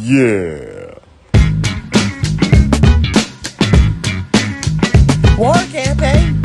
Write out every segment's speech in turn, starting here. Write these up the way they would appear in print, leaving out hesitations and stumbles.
Yeah. War campaign.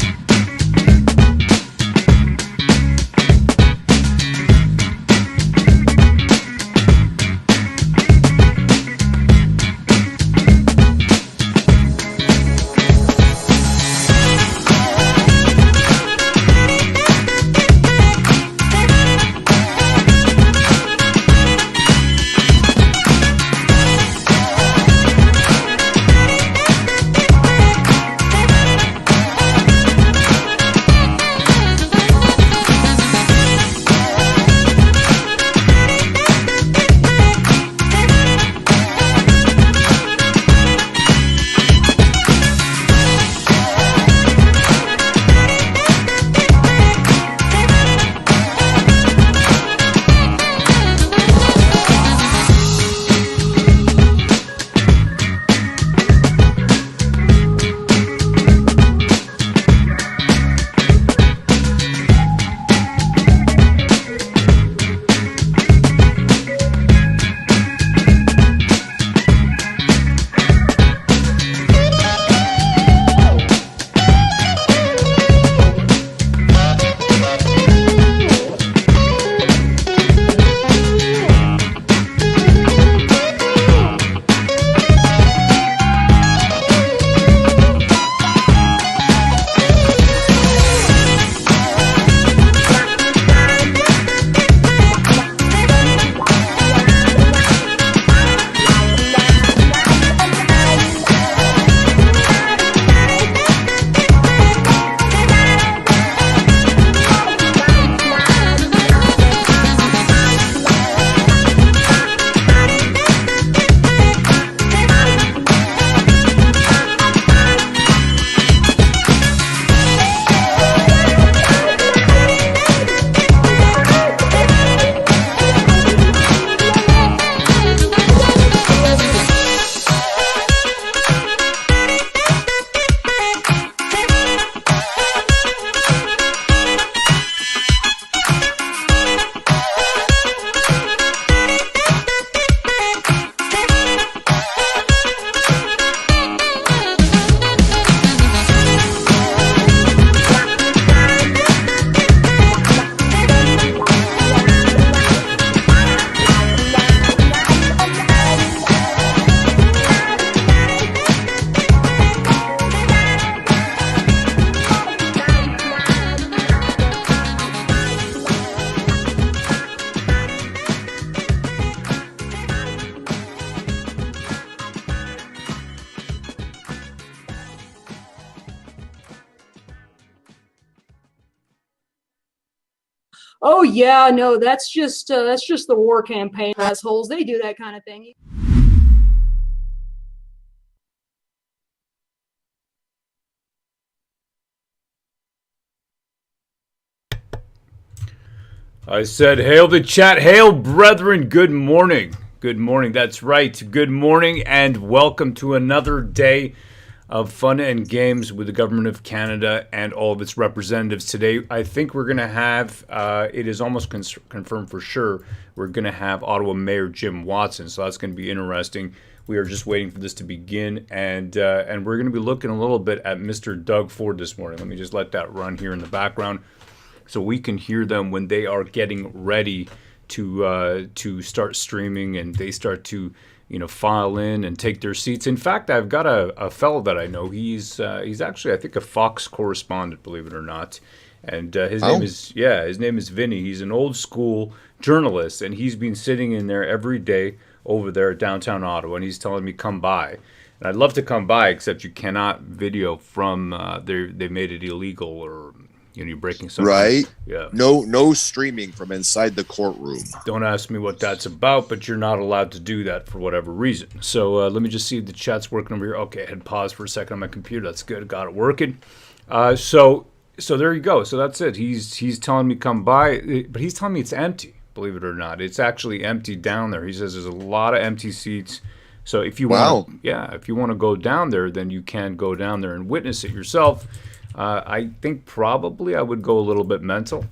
Oh yeah, no, that's just the war campaign assholes. They do that kind of thing. I said, hail the chat, hail brethren, good morning. Good morning, that's right. Good morning and welcome to another day of fun and games with the Government of Canada and all of its representatives. Today, I think we're going to have, it is almost confirmed for sure, we're going to have Ottawa Mayor Jim Watson, so that's going to be interesting. We are just waiting for this to begin, and we're going to be looking a little bit at Mr. Doug Ford this morning. Let me just let that run here in the background so we can hear them when they are getting ready to start streaming and they start to file in and take their seats. In fact, I've got a fellow that I know. He's actually, I think, a Fox correspondent, believe it or not. And his name is Vinny. He's an old school journalist, and he's been sitting in there every day over there at downtown Ottawa, and he's telling me come by. And I'd love to come by, except you cannot video from. They made it illegal, or you're breaking something. Right. Yeah. No streaming from inside the courtroom. Don't ask me what that's about, but you're not allowed to do that for whatever reason. So let me just see if the chat's working over here. Okay, I had paused for a second on my computer. That's good. Got it working. So there you go. So that's it. He's telling me come by, but he's telling me it's empty. Believe it or not, it's actually empty down there. He says there's a lot of empty seats. So if you want to go down there, then you can go down there and witness it yourself. I think probably I would go a little bit mental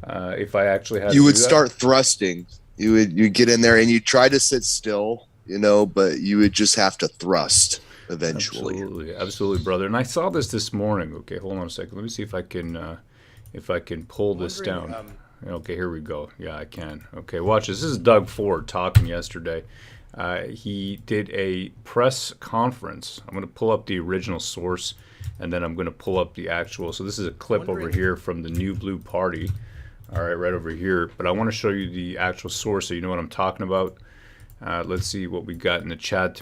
if I actually had. You would start thrusting. You get in there and you try to sit still, but you would just have to thrust eventually. Absolutely, brother. And I saw this morning. Okay, hold on a second. Let me see if I can pull this down. Okay, here we go. Yeah, I can. Okay, watch this. This is Doug Ford talking yesterday. He did a press conference. I'm going to pull up the original source, and then I'm going to pull up the actual. So this is a clip over here from the New Blue Party. All right, right over here. But I want to show you the actual source so you know what I'm talking about. Let's see what we got in the chat.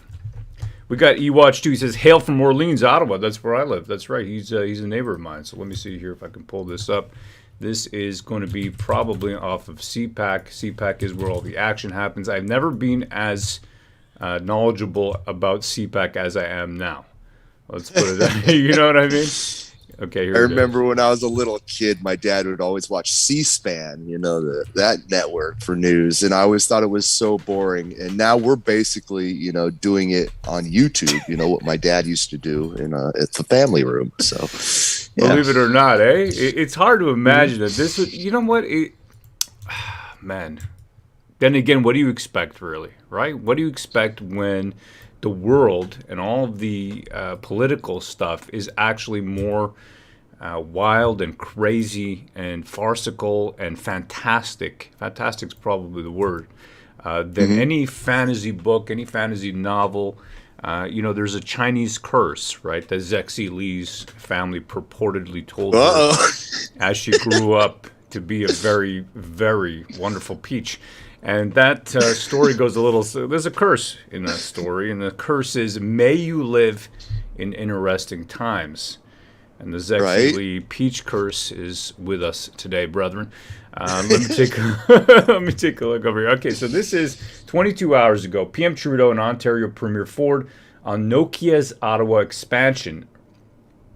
We got Ewatch 2. He says, "Hail from Orleans, Ottawa." That's where I live. That's right. He's a neighbor of mine. So let me see here if I can pull this up. This is going to be probably off of CPAC. CPAC is where all the action happens. I've never been as knowledgeable about CPAC as I am now. Let's put it that. You know what I mean? Okay, here I remember when I was a little kid, my dad would always watch C-SPAN, that network for news, and I always thought it was so boring. And now we're basically, doing it on YouTube. What my dad used to do at the family room. So, yeah. Believe it or not, it's hard to imagine that this would. You know what? Man. Then again, what do you expect, really? Right? What do you expect when the world and all of the political stuff is actually more wild and crazy and farcical and fantastic. Fantastic's probably the word. Than any fantasy book, any fantasy novel. There's a Chinese curse, right, that Zexi Li's family purportedly told her as she grew up to be a very, very wonderful peach. And that story goes a little. There's a curse in that story, and the curse is, "May you live in interesting times." And the Zexi Li peach curse is with us today, brethren. Let me take a look over here. Okay, so this is 22 hours ago. PM Trudeau and Ontario Premier Ford on Nokia's Ottawa expansion,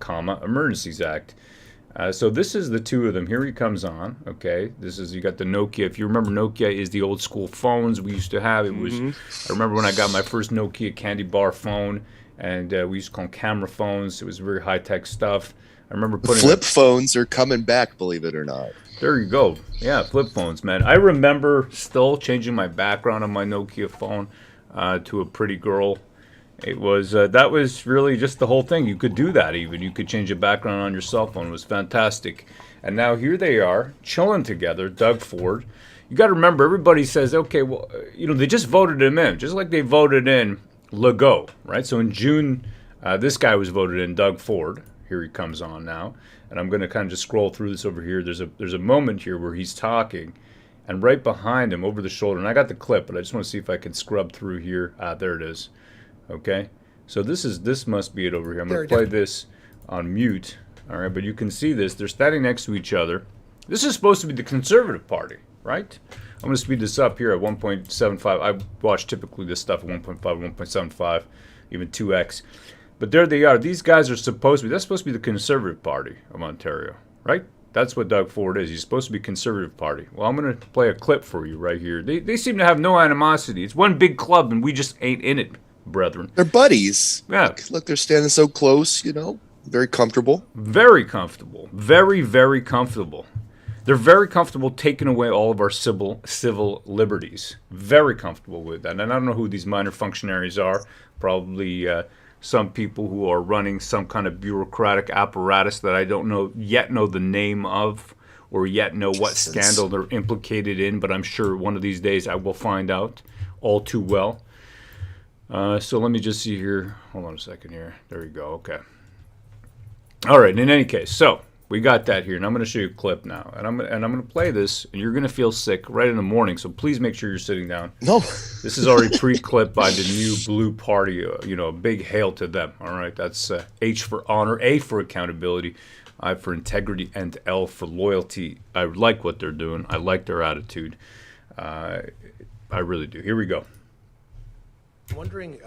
Emergencies Act. So this is the two of them. Here he comes on. Okay, you got the Nokia. If you remember, Nokia is the old school phones we used to have. It was. I remember when I got my first Nokia candy bar phone, and we used to call them camera phones. It was very high tech stuff. I remember putting flip phones are coming back, believe it or not. There you go. Yeah, flip phones, man. I remember still changing my background on my Nokia phone to a pretty girl. It was that was really just the whole thing. You could do that even. You could change the background on your cell phone. It was fantastic. And now here they are, chilling together, Doug Ford. You got to remember, everybody says, okay, well, they just voted him in, just like they voted in Legault, right? So in June, this guy was voted in, Doug Ford. Here he comes on now. And I'm going to kind of just scroll through this over here. There's a moment here where he's talking, and right behind him, over the shoulder, and I got the clip, but I just want to see if I can scrub through here. There it is. Okay, so this must be it over here. I'm going to play this on mute. All right, but you can see this. They're standing next to each other. This is supposed to be the Conservative Party, right? I'm going to speed this up here at 1.75. I watch typically this stuff at 1.5, 1.75, even 2x. But there they are. These guys are supposed to be. That's supposed to be the Conservative Party of Ontario, right? That's what Doug Ford is. He's supposed to be Conservative Party. Well, I'm going to play a clip for you right here. They seem to have no animosity. It's one big club, and we just ain't in it, brethren. They're buddies. Yeah. Look, they're standing so close, very comfortable. Very comfortable. Very, very comfortable. They're very comfortable taking away all of our civil liberties. Very comfortable with that. And I don't know who these minor functionaries are. Probably some people who are running some kind of bureaucratic apparatus that I don't know the name of, or yet know what scandal they're implicated in. But I'm sure one of these days I will find out all too well. So let me just see here. Hold on a second here. There you go. Okay. All right. In any case, so we got that here, and I'm going to show you a clip now, and I'm going to play this, and you're going to feel sick right in the morning. So please make sure you're sitting down. No. This is already pre-clipped by the New Blue Party. A big hail to them. All right. That's H for honor, A for accountability, I for integrity, and L for loyalty. I like what they're doing. I like their attitude. I really do. Here we go. Wondering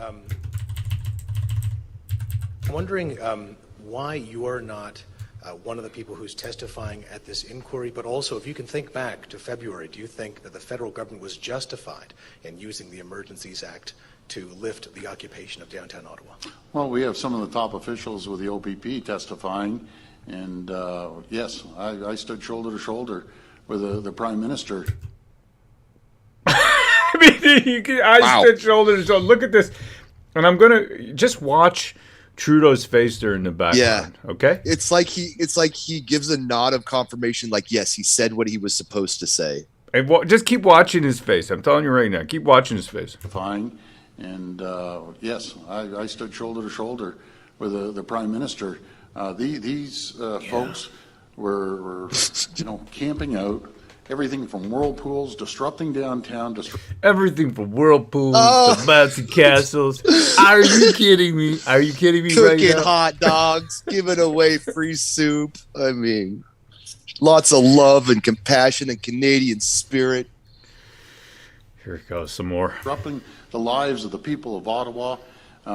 why you're not one of the people who's testifying at this inquiry, but also if you can think back to February, do you think that the federal government was justified in using the Emergencies Act to lift the occupation of downtown Ottawa? Well, we have some of the top officials with the OPP testifying, and yes, I stood shoulder to shoulder with the Prime Minister. I mean, I Wow. stood shoulder to shoulder. Look at this. And I'm going to just watch Trudeau's face there in the background. Okay? It's like he gives a nod of confirmation, like, yes, he said what he was supposed to say. And just keep watching his face. I'm telling you right now. Keep watching his face. Fine. And yes, I stood shoulder to shoulder with the Prime Minister. These folks were camping out, everything from whirlpools, disrupting downtown, Everything from whirlpools to bouncy castles. Are you kidding me? Are you kidding me right Cooking now? hot dogs, giving away free soup. I mean, lots of love and compassion and Canadian spirit. Here it goes, some more. disrupting the lives of the people of Ottawa.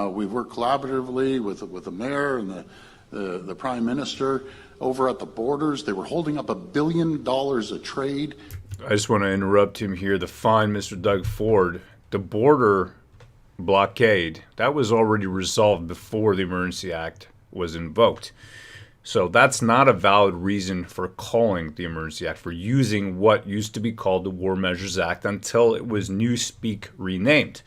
We work collaboratively with the mayor and the Prime Minister over at the borders. They were holding up $1 billion of trade. I just want to interrupt him here. The fine, Mr. Doug Ford, the border blockade, that was already resolved before the Emergency Act was invoked. So that's not a valid reason for calling the Emergency Act, for using what used to be called the War Measures Act until it was newspeak renamed.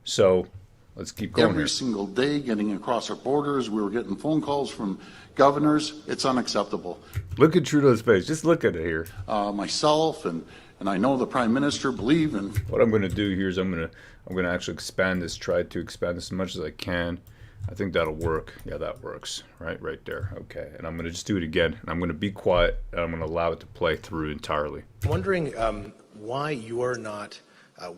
So let's keep going Every here. single day getting across our borders. We were getting phone calls from governors. It's unacceptable. Look at Trudeau's face. Just look at it here. Myself and I know the Prime Minister believe in What I'm going to do here is I'm going to actually expand this, try to expand this as much as I can. I think that'll work. Yeah, that works. Right there. Okay. And I'm going to just do it again. And I'm going to be quiet, and I'm going to allow it to play through entirely. I'm wondering why you're not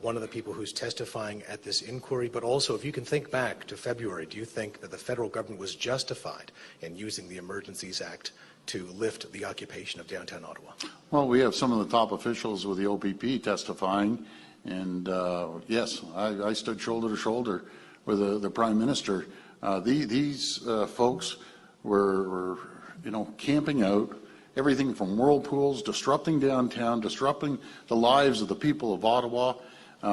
one of the people who's testifying at this inquiry, but also if you can think back to February, do you think that the federal government was justified in using the Emergencies Act to lift the occupation of downtown Ottawa? Well, we have some of the top officials with the OPP testifying, and yes, I stood shoulder to shoulder with the Prime Minister. These folks were camping out, everything from whirlpools, disrupting downtown, disrupting the lives of the people of Ottawa.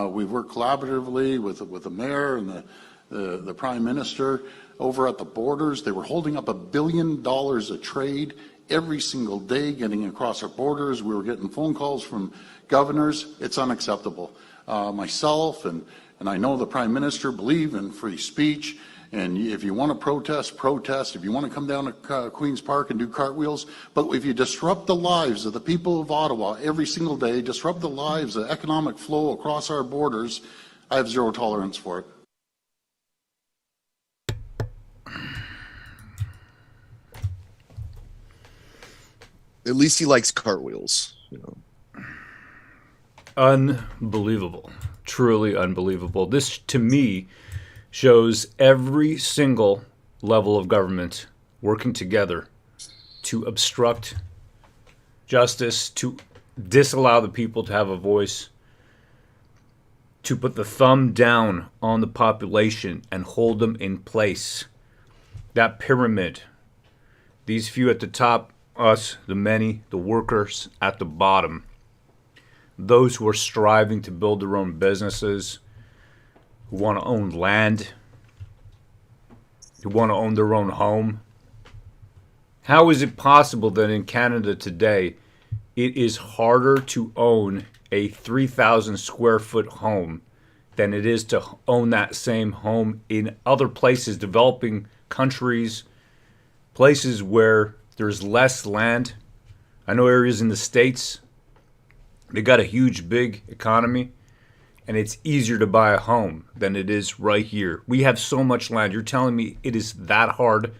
We work collaboratively with the mayor and the Prime Minister over at the borders. They were holding up $1 billion of trade every single day getting across our borders. We were getting phone calls from governors. It's unacceptable. Myself and I know the Prime Minister believe in free speech. And if you want to protest, protest. If you want to come down to Queen's Park and do cartwheels. But if you disrupt the lives of the people of Ottawa every single day, disrupt the lives, the economic flow across our borders, I have zero tolerance for it. At least he likes cartwheels. Unbelievable. Truly unbelievable. This, to me, shows every single level of government working together to obstruct justice, to disallow the people to have a voice, to put the thumb down on the population and hold them in place. That pyramid, these few at the top, us, the many, the workers at the bottom, those who are striving to build their own businesses, who want to own land, who want to own their own home. How is it possible that in Canada today it is harder to own a 3,000 square foot home than it is to own that same home in other places, developing countries, places where there's less land? I know areas in the States, they got a huge, big economy, and it's easier to buy a home than it is right here. We have so much land. You're telling me it is that hard?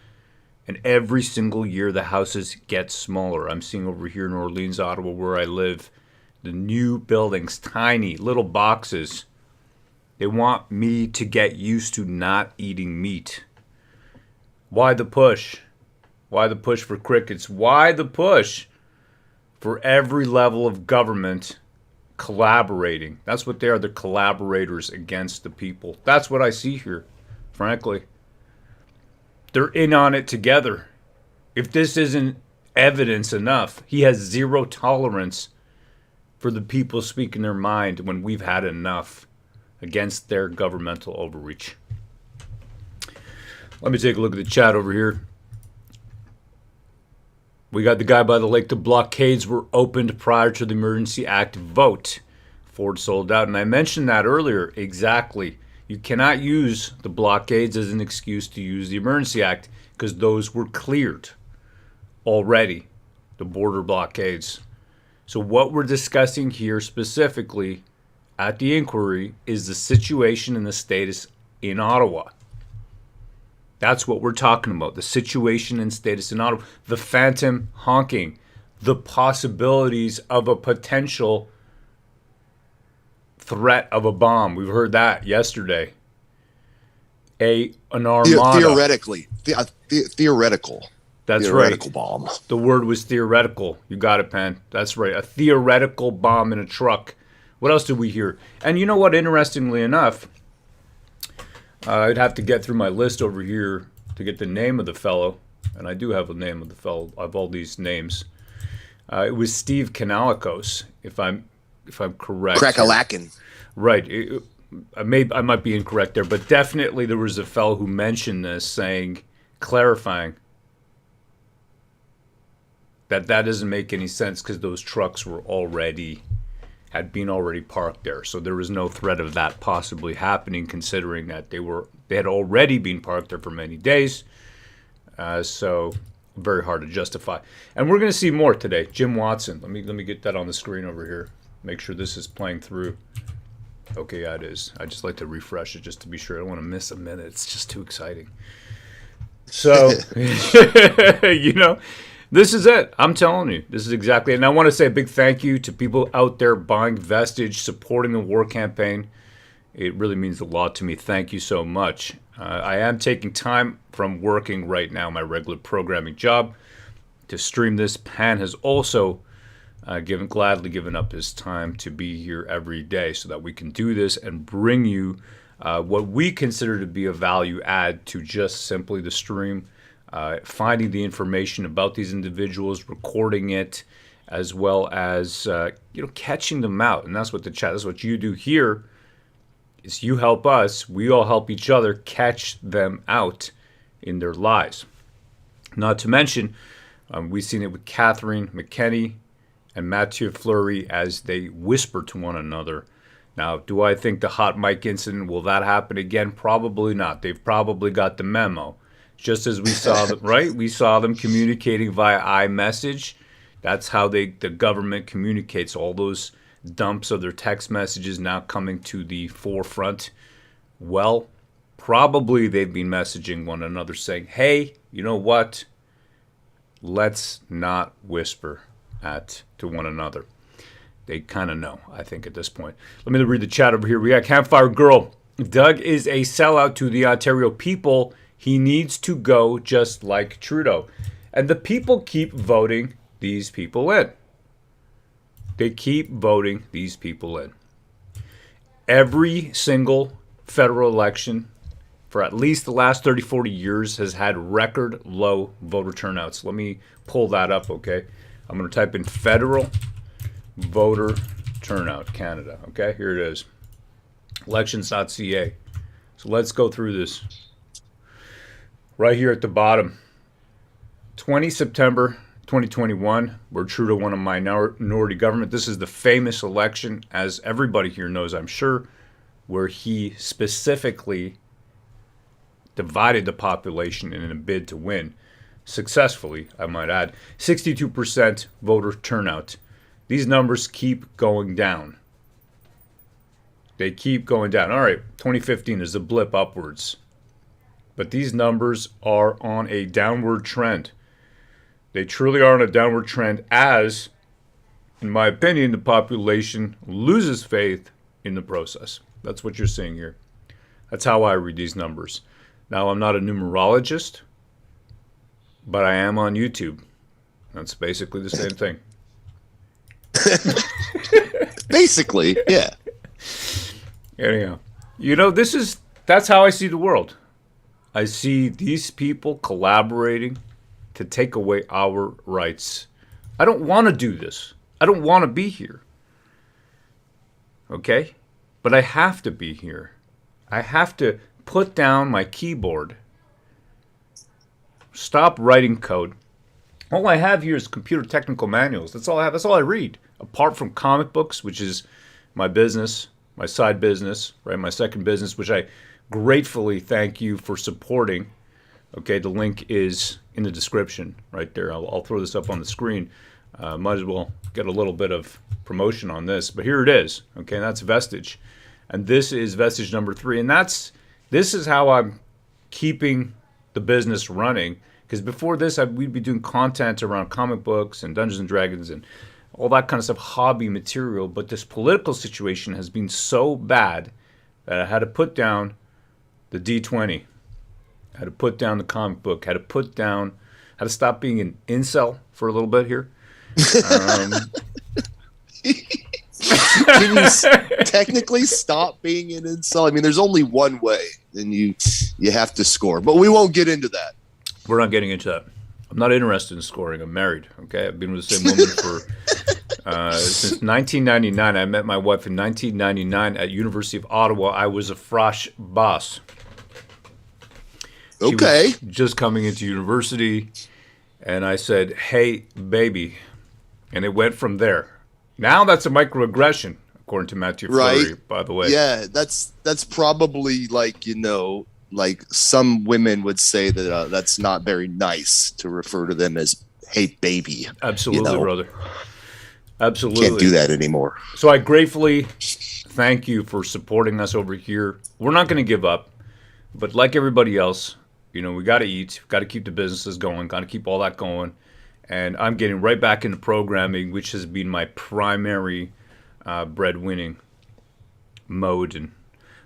And every single year the houses get smaller. I'm seeing over here in Orleans, Ottawa, where I live, the new buildings, tiny little boxes. They want me to get used to not eating meat. Why the push? Why the push for crickets? Why the push for every level of government collaborating? That's what they are. They're collaborators against the people. That's what I see here, frankly. They're in on it together. If this isn't evidence enough, he has zero tolerance for the people speaking their mind when we've had enough against their governmental overreach. Let me take a look at the chat over here. We got the guy by the lake. The blockades were opened prior to the Emergency Act vote. before it sold out. And I mentioned that earlier. Exactly. You cannot use the blockades as an excuse to use the Emergency Act because those were cleared already, the border blockades. So what we're discussing here specifically at the inquiry is the situation and the status in Ottawa. That's what we're talking about, the situation and status in Ottawa, the phantom honking, the possibilities of a potential threat of a bomb. We've heard that yesterday. An armada. Theoretically. Theoretical. That's theoretical right. Bomb. The word was theoretical. You got it, Pan. That's right. A theoretical bomb in a truck. What else did we hear? And you know what? Interestingly enough, I'd have to get through my list over here to get the name of the fellow. And I do have a name of the fellow. I have all these names. It was Steve Kanalikos, if I'm correct. Crackalakin. Right. I might be incorrect there, but definitely there was a fellow who mentioned this, saying, clarifying that doesn't make any sense because those trucks had been already parked there. So there was no threat of that possibly happening, considering that they had already been parked there for many days. So very hard to justify. And we're going to see more today. Jim Watson. Let me get that on the screen over here. Make sure this is playing through. Okay, yeah, it is. I just like to refresh it just to be sure. I don't want to miss a minute. It's just too exciting. So, this is it. I'm telling you. This is exactly it. And I want to say a big thank you to people out there buying Vestige, supporting the war campaign. It really means a lot to me. Thank you so much. I am taking time from working right now, my regular programming job, to stream this. Pan has also gladly given up his time to be here every day so that we can do this and bring you what we consider to be a value add to just simply the stream, finding the information about these individuals, recording it, as well as catching them out. And that's what that's what you do here. Is you help us, we all help each other catch them out in their lies. Not to mention, we've seen it with Catherine McKenney and Mathieu Fleury as they whisper to one another. Now, do I think the hot mic incident, will that happen again? Probably not. They've probably got the memo. Just as we saw them, right? We saw them communicating via iMessage. That's how the government communicates. All those dumps of their text messages now coming to the forefront. Well, probably they've been messaging one another saying, hey, you know what? Let's not whisper to one another. They kind of know, I think, at this point. Let me read the chat over here. We got Campfire Girl. Doug is a sellout to the Ontario people. He needs to go just like Trudeau. And the people keep voting these people in. They keep voting these people in. Every single federal election for at least the last 30, 40 years has had record low voter turnouts. Let me pull that up, okay? I'm going to type in federal voter turnout, Canada. Okay, here it is. Elections.ca. So let's go through this. Right here at the bottom. 20 September 2021, where Trudeau won a minority government. This is the famous election, as everybody here knows, I'm sure, where he specifically divided the population in a bid to win. Successfully, I might add. 62% voter turnout. These numbers keep going down. They keep going down. All right, 2015 is a blip upwards. But these numbers are on a downward trend. They truly are on a downward trend as, in my opinion, the population loses faith in the process. That's what you're seeing here. That's how I read these numbers. Now, I'm not a numerologist, but I am on YouTube. That's basically the same thing. Basically, yeah. Anyhow, that's how I see the world. I see these people collaborating to take away our rights. I don't want to do this. I don't want to be here. Okay? But I have to be here. I have to put down my keyboard. Stop writing code. All I have here is computer technical manuals. That's all I have. That's all I read. Apart from comic books, which is my business, my side business, right? My second business, which I gratefully thank you for supporting. Okay, the link is in the description right there. I'll throw this up on the screen. Might as well get a little bit of promotion on this, but here it is. Okay, that's Vestige, and this is Vestige number 3, and this is how I'm keeping the business running. Because before this, we'd be doing content around comic books and Dungeons and Dragons and all that kind of stuff, hobby material. But this political situation has been so bad that I had to put down the D20. I had to put down the comic book. Had to stop being an incel for a little bit here. Can you technically stop being an incel? I mean, there's only one way, and you have to score. But we won't get into that. We're not getting into that. I'm not interested in scoring. I'm married. Okay, I've been with the same woman for since 1999. I met my wife in 1999 at University of Ottawa. I was a frosh boss. She was just coming into university, and I said, "Hey, baby," and it went from there. Now that's a microaggression, according to Matthew Fleury, by the way. Yeah, that's probably like, like some women would say that that's not very nice to refer to them as, "Hey, baby." Absolutely, brother. Absolutely. Can't do that anymore. So I gratefully thank you for supporting us over here. We're not going to give up, but like everybody else, we got to eat, got to keep the businesses going, got to keep all that going. And I'm getting right back into programming, which has been my primary breadwinning mode and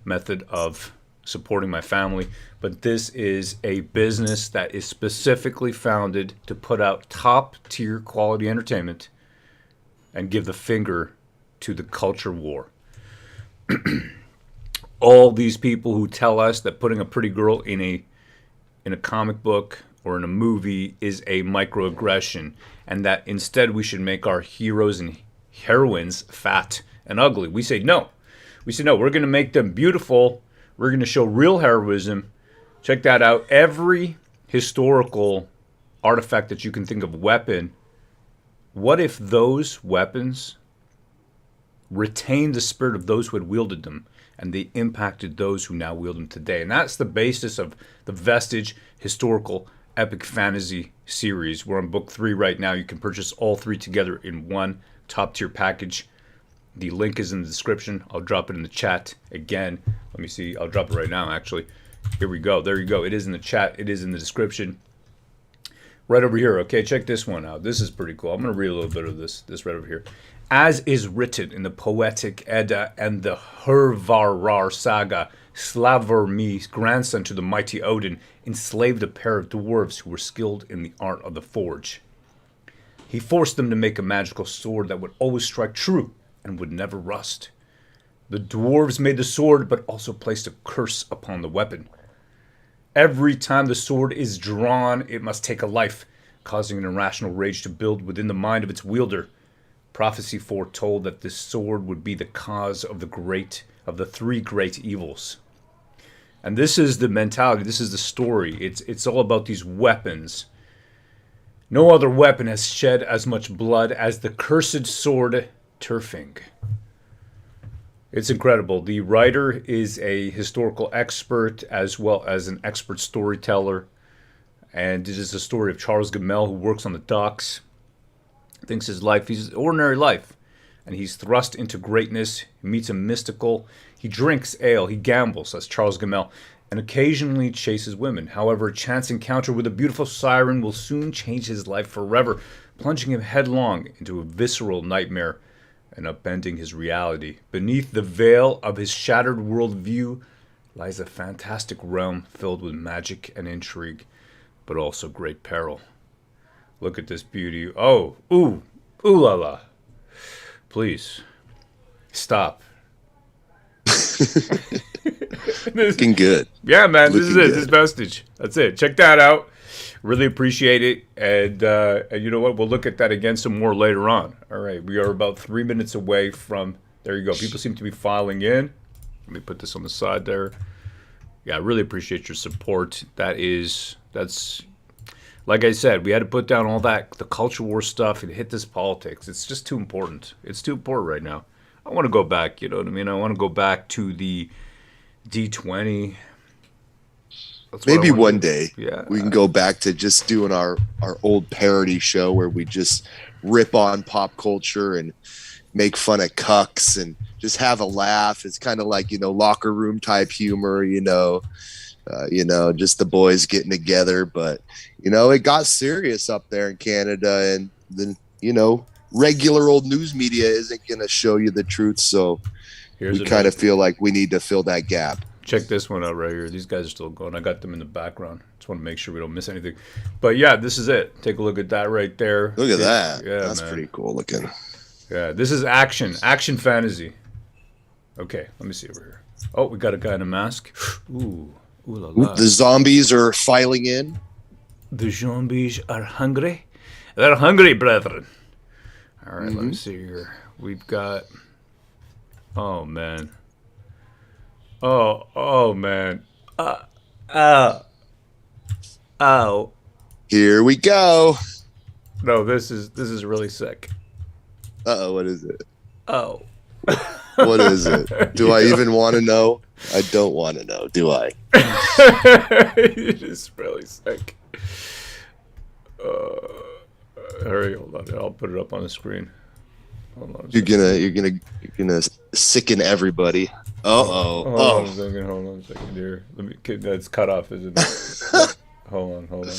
method of supporting my family. But this is a business that is specifically founded to put out top-tier quality entertainment and give the finger to the culture war. All these people who tell us that putting a pretty girl in a comic book or in a movie is a microaggression, and that instead we should make our heroes and heroines fat and ugly. We say no. We're going to make them beautiful. We're going to show real heroism. Check that out. Every historical artifact that you can think of, weapon, what if those weapons retained the spirit of those who had wielded them, and they impacted those who now wield them today? And that's the basis of the Vestige historical epic fantasy series. We're on book 3 right now. You can purchase all 3 together in one top-tier package. The link is in the description. I'll drop it in the chat again. Let me see. I'll drop it right now, actually. Here we go. There you go. It is in the chat. It is in the description. Right over here. Okay, check this one out. This is pretty cool. I'm going to read a little bit of this right over here. As is written in the Poetic Edda and the Hörvarar saga, Slavermi, grandson to the mighty Odin, enslaved a pair of dwarves who were skilled in the art of the forge. He forced them to make a magical sword that would always strike true and would never rust. The dwarves made the sword, but also placed a curse upon the weapon. Every time the sword is drawn, it must take a life, causing an irrational rage to build within the mind of its wielder. Prophecy foretold that this sword would be the cause of the 3 great evils. And this is the mentality, this is the story. It's all about these weapons. No other weapon has shed as much blood as the cursed sword Turfing. It's incredible. The writer is a historical expert as well as an expert storyteller. And it is the story of Charles Gamel, who works on the docks. Thinks he's an ordinary life. And he's thrust into greatness. He meets a mystical. He drinks ale. He gambles, as Charles Gamel, and occasionally chases women. However, a chance encounter with a beautiful siren will soon change his life forever, plunging him headlong into a visceral nightmare and upending his reality. Beneath the veil of his shattered worldview lies a fantastic realm filled with magic and intrigue, but also great peril. Look at this beauty. Oh, ooh la la. Please, stop. Looking good. Yeah, man, this is it. This is Vestige. That's it. Check that out. Really appreciate it. And you know what? We'll look at that again some more later on. All right. We are about 3 minutes away from... There you go. People seem to be filing in. Let me put this on the side there. Yeah, I really appreciate your support. That's... Like I said, we had to put down all that, the culture war stuff, and hit this politics. It's just too important. It's too important right now. I want to go back. You know what I mean? I want to go back to the D20. That's what I Maybe wanna one do. day Yeah. we can go back to just doing our old parody show where we just rip on pop culture and make fun of cucks and just have a laugh. It's kind of like, locker room type humor, just the boys getting together. But, it got serious up there in Canada, and then, regular old news media isn't going to show you the truth. So Here's we a kind of feel like we need to fill that gap. Check this one out right here. These guys are still going. I got them in the background. Just want to make sure we don't miss anything. But yeah, this is it. Take a look at that right there. Look at that. Yeah, That's man. pretty cool looking. Yeah, this is action fantasy. Okay, let me see over here. Oh, we got a guy in a mask. Ooh la la. The zombies are filing in. The zombies are hungry. They're hungry, brethren. All right, let me see here. We've got. Oh man. Oh man. Ow. Here we go. No, this is really sick. Uh-oh, what is it? Oh. What is it? Do I even want to know? I don't want to know, do I? It is really sick. Hurry, hold on. I'll put it up on the screen. Hold on. You're gonna sicken everybody. Hold on a second here. That's cut off, isn't it? Hold on.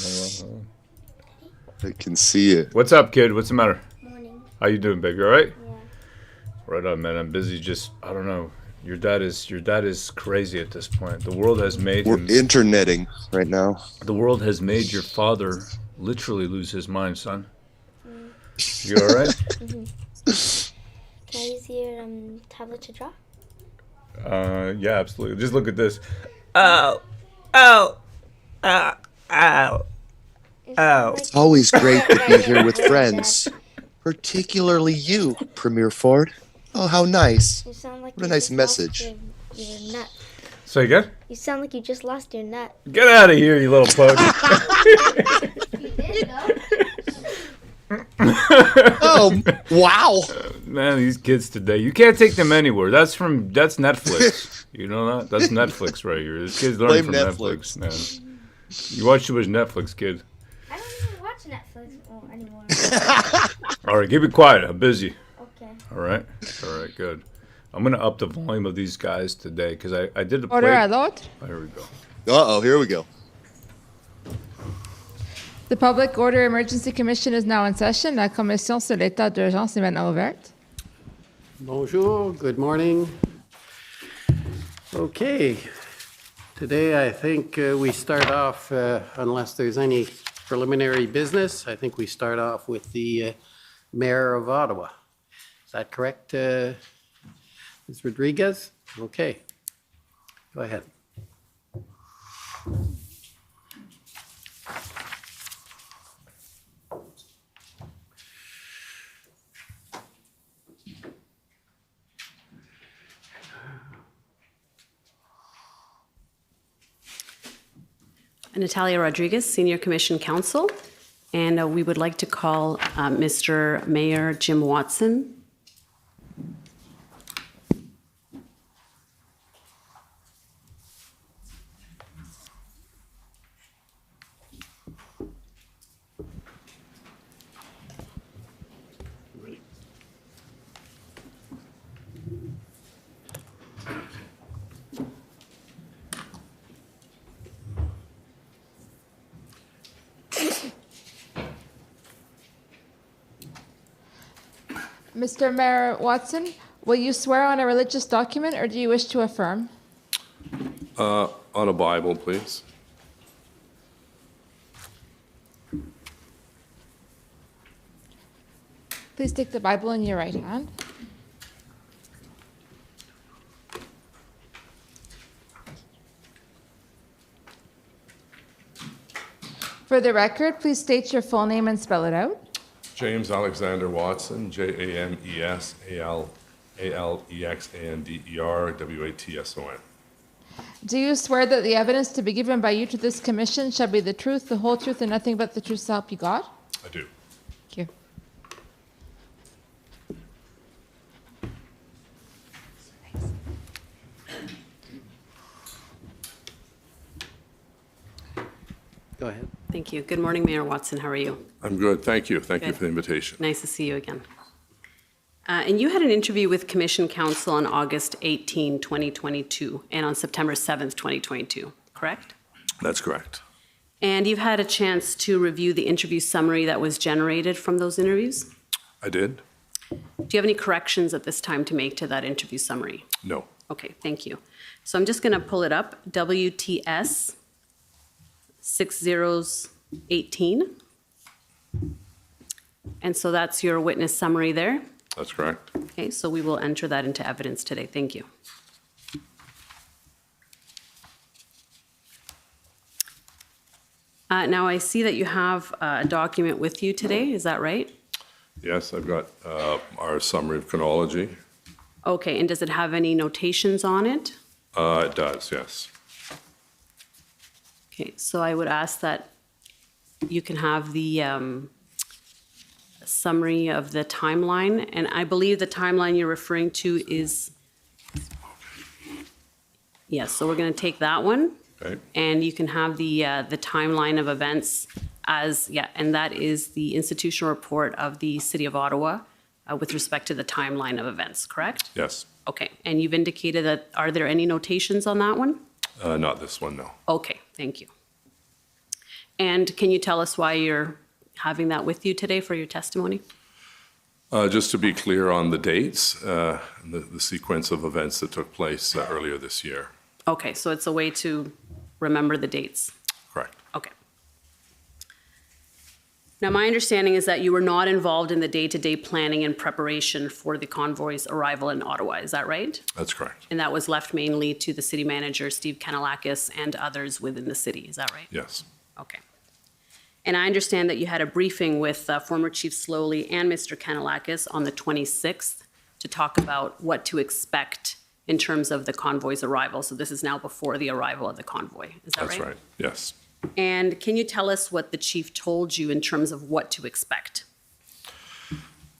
I can see it. What's up, kid? What's the matter? Morning. How you doing, baby? All right? Yeah. Right on, man. I'm busy. Just I don't know. Your dad is crazy at this point. The world has made We're him. interneting right now. The world has made your father literally lose his mind, son. You all right? Can I use your tablet to draw? Yeah, absolutely. Just look at this. Ow! Ow! Ow! Ow! Ow! It's always great to be here with friends, particularly you, Premier Ford. Oh, how nice. You sound like What a you nice just lost message. Your nut. Say again? You sound like you just lost your nut. Get out of here, you little pug. You did though. Oh, wow. Man, these kids today, you can't take them anywhere. That's Netflix. You know that? That's Netflix right here. This kid's learning from Blame Netflix, man. You watch too much Netflix, kid. I don't even watch Netflix anymore. All right, keep it quiet. I'm busy. Okay. All right, good. I'm gonna up the volume of these guys today because I did a Order play. à l'autre. Oh, here we go. Uh-oh, here we go. The Public Order Emergency Commission is now in session. La commission sur l'état d'urgence est maintenant ouverte. Bonjour, good morning. Okay, today I think we start off, unless there's any preliminary business, I think we start off with the Mayor of Ottawa. Is that correct, Ms. Rodriguez? Okay, go ahead. Natalia Rodriguez, Senior Commission Counsel, and we would like to call Mr. Mayor Jim Watson. Mr. Mayor Watson, will you swear on a religious document or do you wish to affirm? On a Bible, please. Please take the Bible in your right hand. For the record, please state your full name and spell it out. James Alexander Watson, JamesAlexanderWatson, Do you swear that the evidence to be given by you to this commission shall be the truth, the whole truth, and nothing but the truth so help you God? I do. Thank you. Go ahead. Thank you. Good morning, Mayor Watson. How are you? I'm good, thank you. Thank you Good. for the invitation. Nice to see you again. And you had an interview with Commission Counsel on August 18, 2022, and on September 7th, 2022, correct? That's correct. And you've had a chance to review the interview summary that was generated from those interviews? I did? Do you have any corrections at this time to make to that interview summary? No. Okay, thank you. So I'm just going to pull it up. WTS 6018. And so that's your witness summary there. That's correct. Okay, so we will enter that into evidence today. Thank you. Now I see that you have a document with you today. Is that right? Yes, I've got our summary of chronology. Okay, and does it have any notations on it? It does, yes. Okay, so I would ask that you can have the summary of the timeline, and I believe the timeline you're referring to is, yes, so we're going to take that one, Okay. and you can have the timeline of events as, yeah, and that is the institutional report of the City of Ottawa with respect to the timeline of events, correct? Yes. Okay, and you've indicated that, are there any notations on that one? Not this one, no. Okay, thank you. And can you tell us why you're having that with you today for your testimony? Just to be clear on the dates, and the sequence of events that took place earlier this year. Okay, so it's a way to remember the dates. Correct. Okay. Now, my understanding is that you were not involved in the day-to-day planning and preparation for the convoy's arrival in Ottawa. Is that right? That's correct. And that was left mainly to the city manager, Steve Kanellakis, and others within the city. Is that right? Yes. Okay. And I understand that you had a briefing with former Chief Slowly and Mr. Kanellakis on the 26th to talk about what to expect in terms of the convoy's arrival. So this is now before the arrival of the convoy. Is that right? That's right, yes. And can you tell us what the chief told you in terms of what to expect?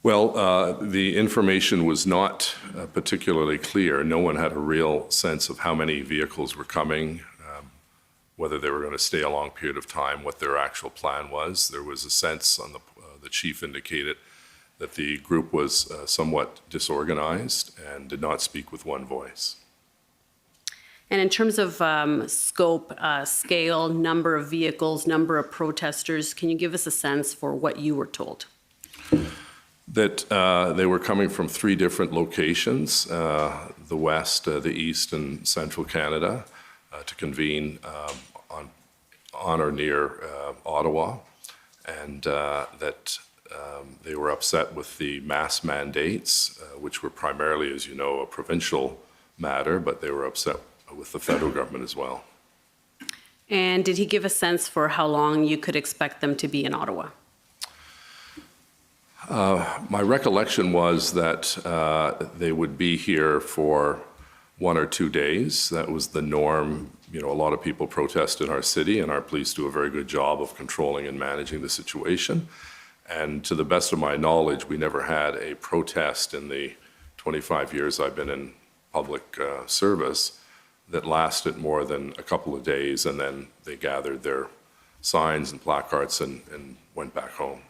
Well, the information was not particularly clear. No one had a real sense of how many vehicles were coming, whether they were going to stay a long period of time, what their actual plan was. There was a sense on the chief indicated that the group was somewhat disorganized and did not speak with one voice. And in terms of scope, scale, number of vehicles, number of protesters, can you give us a sense for what you were told? That they were coming from 3 different locations, the West, the East, and Central Canada, to convene on or near Ottawa, and that they were upset with the mask mandates, which were primarily, as you know, a provincial matter, but they were upset with the federal government as well. And did he give a sense for how long you could expect them to be in Ottawa? My recollection was that they would be here for 1 or 2 days. That was the norm. You know, a lot of people protest in our city, and our police do a very good job of controlling and managing the situation. And to the best of my knowledge, we never had a protest in the 25 years I've been in public service that lasted more than a couple of days, and then they gathered their signs and placards and went back home.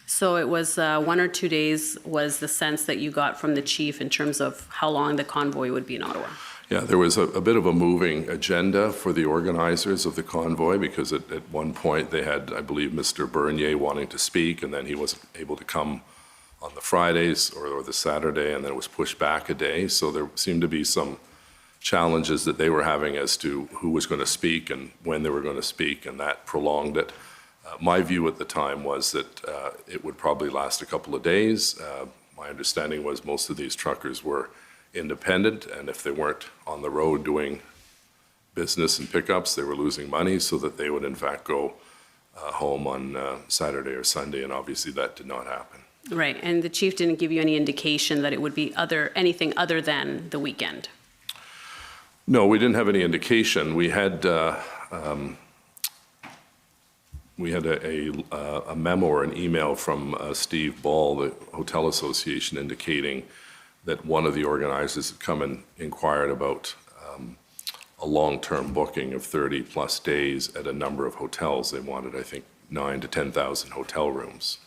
So it was 1 or 2 days was the sense that you got from the chief in terms of how long the convoy would be in Ottawa? Yeah, there was a bit of a moving agenda for the organizers of the convoy, because at one point they had, I believe, Mr. Bernier wanting to speak, and then he wasn't able to come on the Fridays or the Saturday, and then it was pushed back a day. So there seemed to be some challenges that they were having as to who was going to speak and when they were going to speak, and that prolonged it. My view at the time was that it would probably last a couple of days. My understanding was most of these truckers were independent, and if they weren't on the road doing business and pickups, they were losing money, so that they would in fact go home on Saturday or Sunday, and obviously that did not happen. Right, and the chief didn't give you any indication that it would be anything other than the weekend? No, we didn't have any indication. We had a memo or an email from Steve Ball, the Hotel Association, indicating that one of the organizers had come and inquired about a long-term booking of 30-plus days at a number of hotels. They wanted, I think, 9,000 to 10,000 hotel rooms.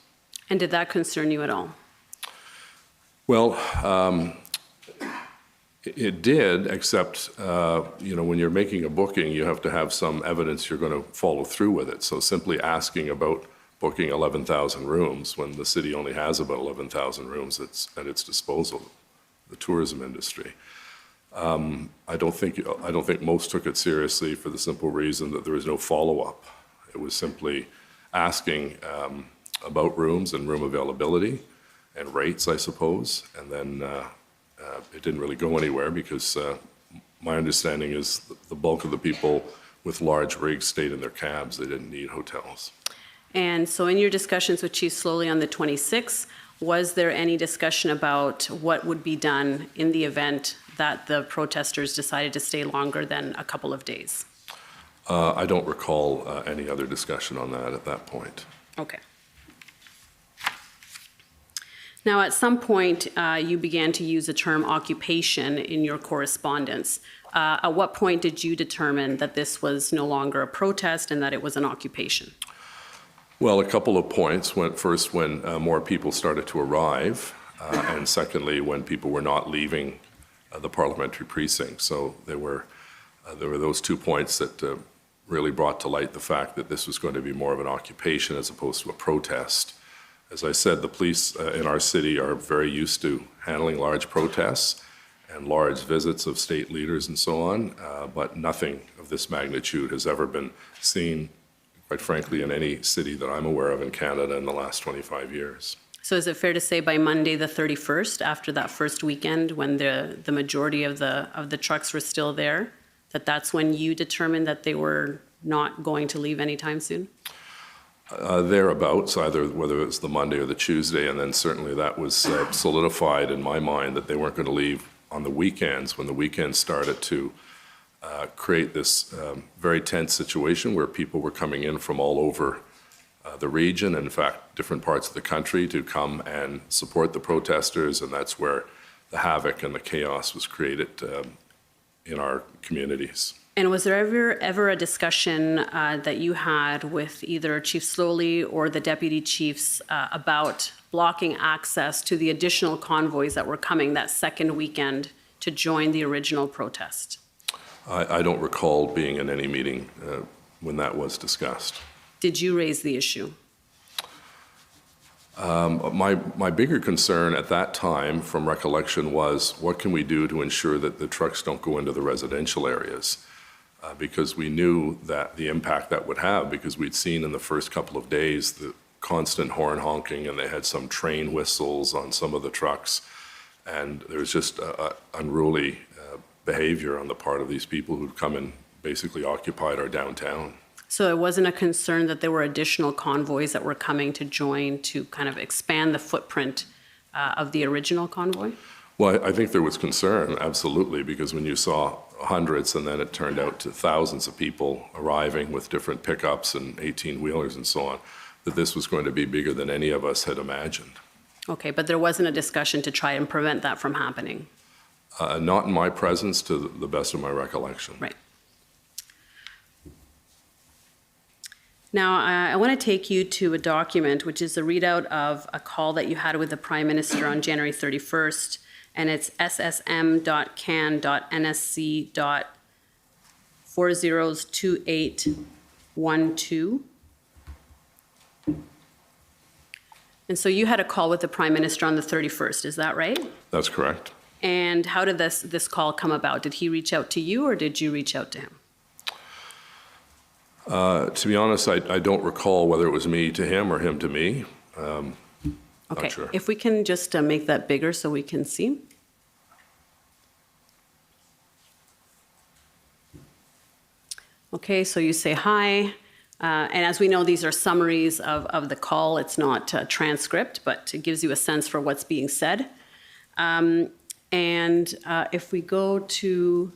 And did that concern you at all? Well, it did, except, when you're making a booking, you have to have some evidence you're going to follow through with it. So simply asking about booking 11,000 rooms when the city only has about 11,000 rooms at its disposal, the tourism industry. I don't think most took it seriously for the simple reason that there was no follow-up. It was simply asking about rooms and room availability and rates, I suppose, and then it didn't really go anywhere because my understanding is the bulk of the people with large rigs stayed in their cabs. They didn't need hotels. And so in your discussions with Chief Slowly on the 26th, was there any discussion about what would be done in the event that the protesters decided to stay longer than a couple of days? I don't recall any other discussion on that at that point. Okay. Now, at some point, you began to use the term occupation in your correspondence. At what point did you determine that this was no longer a protest and that it was an occupation? Well, a couple of points. First, when more people started to arrive, and secondly, when people were not leaving the parliamentary precinct. So there were those 2 points that really brought to light the fact that this was going to be more of an occupation as opposed to a protest. As I said, the police in our city are very used to handling large protests and large visits of state leaders and so on, but nothing of this magnitude has ever been seen, quite frankly, in any city that I'm aware of in Canada in the last 25 years. So is it fair to say by Monday the 31st, after that first weekend, when the majority of the trucks were still there, that's when you determined that they were not going to leave anytime soon? Thereabouts, whether it was the Monday or the Tuesday, and then certainly that was solidified in my mind that they weren't going to leave on the weekends, when the weekends started to create this very tense situation where people were coming in from all over the region, and in fact, different parts of the country to come and support the protesters, and that's where the havoc and the chaos was created in our communities. And was there ever a discussion that you had with either Chief Slowly or the deputy chiefs about blocking access to the additional convoys that were coming that second weekend to join the original protest? I don't recall being in any meeting when that was discussed. Did you raise the issue? My bigger concern at that time, from recollection, was what can we do to ensure that the trucks don't go into the residential areas? Because we knew that the impact that would have, because we'd seen in the first couple of days the constant horn honking, and they had some train whistles on some of the trucks, and there was just unruly behavior on the part of these people who'd come and basically occupied our downtown. So it wasn't a concern that there were additional convoys that were coming to join to kind of expand the footprint of the original convoy? Well, I think there was concern, absolutely, because when you saw hundreds and then it turned out to thousands of people arriving with different pickups and 18-wheelers and so on, that this was going to be bigger than any of us had imagined. Okay, but there wasn't a discussion to try and prevent that from happening? Not in my presence, to the best of my recollection. Right. Now, I want to take you to a document, which is a readout of a call that you had with the Prime Minister on January 31st, and it's ssm.can.nsc.402812. And so you had a call with the Prime Minister on the 31st, is that right? That's correct. And how did this call come about? Did he reach out to you, or did you reach out to him? To be honest, I don't recall whether it was me to him or him to me. Okay, not sure. If we can just make that bigger so we can see. Okay, so you say hi. And as we know, these are summaries of the call. It's not a transcript, but it gives you a sense for what's being said. And if we go to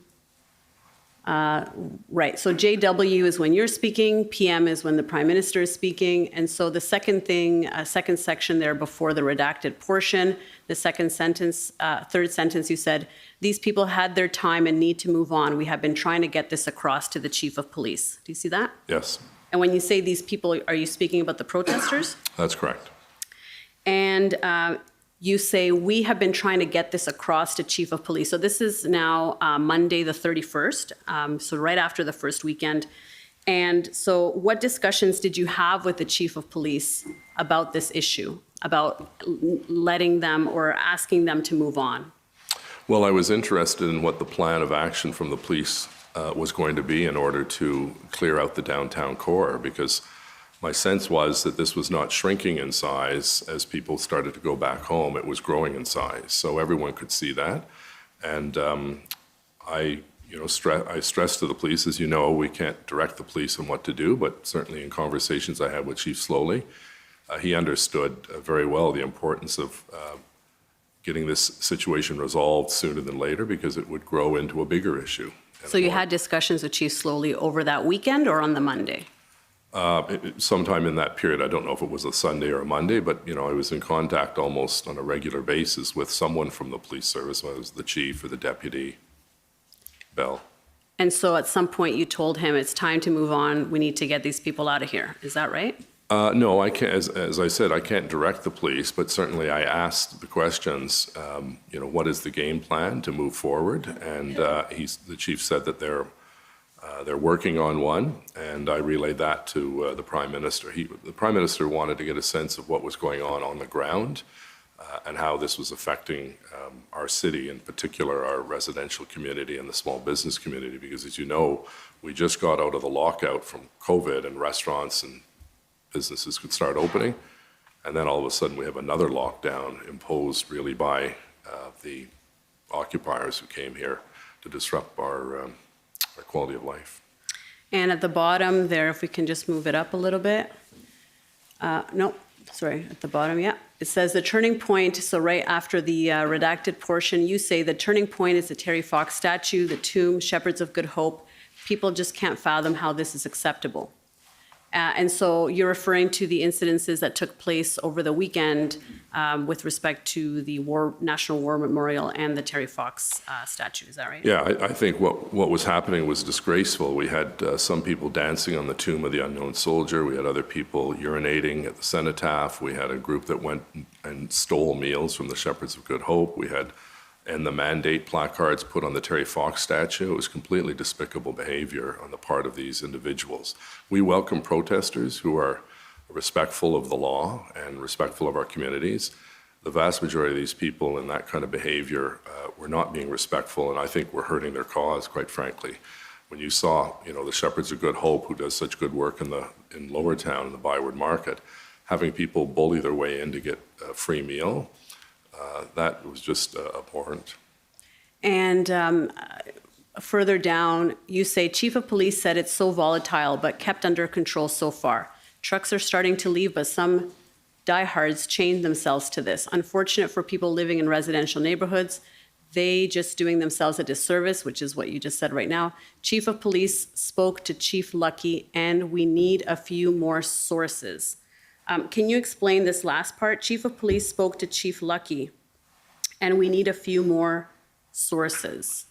Right, so JW is when you're speaking, PM is when the Prime Minister is speaking, and so the second thing, second section there before the redacted portion, the second sentence, third sentence, you said, these people had their time and need to move on. We have been trying to get this across to the Chief of Police. Do you see that? Yes, And when you say these people, are you speaking about the protesters? that's correct. And you say, we have been trying to get this across to Chief of Police. So this is now Monday, the 31st, so right after the first weekend. And so what discussions did you have with the Chief of Police about this issue, about letting them or asking them to move on? Well, I was interested in what the plan of action from the police was going to be in order to clear out the downtown core, because my sense was that this was not shrinking in size as people started to go back home. It was growing in size, so everyone could see that. And I stressed to the police, as you know, we can't direct the police on what to do, but certainly in conversations I had with Chief Slowly, he understood very well the importance of getting this situation resolved sooner than later, because it would grow into a bigger issue. So you had discussions with Chief Slowly over that weekend or on the Monday? Sometime in that period, I don't know if it was a Sunday or a Monday, but I was in contact almost on a regular basis with someone from the police service, whether it was the chief or the deputy, Bell. And so at some point you told him it's time to move on, we need to get these people out of here. Is that right? No, I can't. As I said, I can't direct the police, but certainly I asked the questions. What is the game plan to move forward? And the chief said that they're working on one, and I relayed that to the Prime Minister. The Prime Minister wanted to get a sense of what was going on the ground and how this was affecting our city, in particular our residential community and the small business community, because as you know, we just got out of the lockout from COVID and restaurants and businesses could start opening, and then all of a sudden we have another lockdown imposed really by the occupiers who came here to disrupt our quality of life. And at the bottom there, if we can just move it up a little bit. No, sorry, at the bottom, yeah. It says the turning point, so right after the redacted portion, you say the turning point is the Terry Fox statue, the tomb, Shepherds of Good Hope. People just can't fathom how this is acceptable. And so you're referring to the incidences that took place over the weekend with respect to the National War Memorial and the Terry Fox statue, is that right? Yeah, I think what was happening was disgraceful. We had some people dancing on the tomb of the unknown soldier. We had other people urinating at the cenotaph. We had a group that went and stole meals from the Shepherds of Good Hope. We had the mandate placards put on the Terry Fox statue. It was completely despicable behavior on the part of these individuals. We welcome protesters who are respectful of the law and respectful of our communities. The vast majority of these people in that kind of behavior were not being respectful, and I think we're hurting their cause, quite frankly. When you saw, the Shepherds of Good Hope, who does such good work in Lower Town, in the Byward Market, having people bully their way in to get a free meal, that was just abhorrent. And further down, you say, Chief of Police said it's so volatile, but kept under control so far. Trucks are starting to leave, but some diehards chain themselves to this. Unfortunate for people living in residential neighborhoods. They just doing themselves a disservice, which is what you just said right now. Chief of Police spoke to Chief Lucky, and we need a few more sources. Can you explain this last part? Chief of Police spoke to Chief Lucky, and we need a few more sources.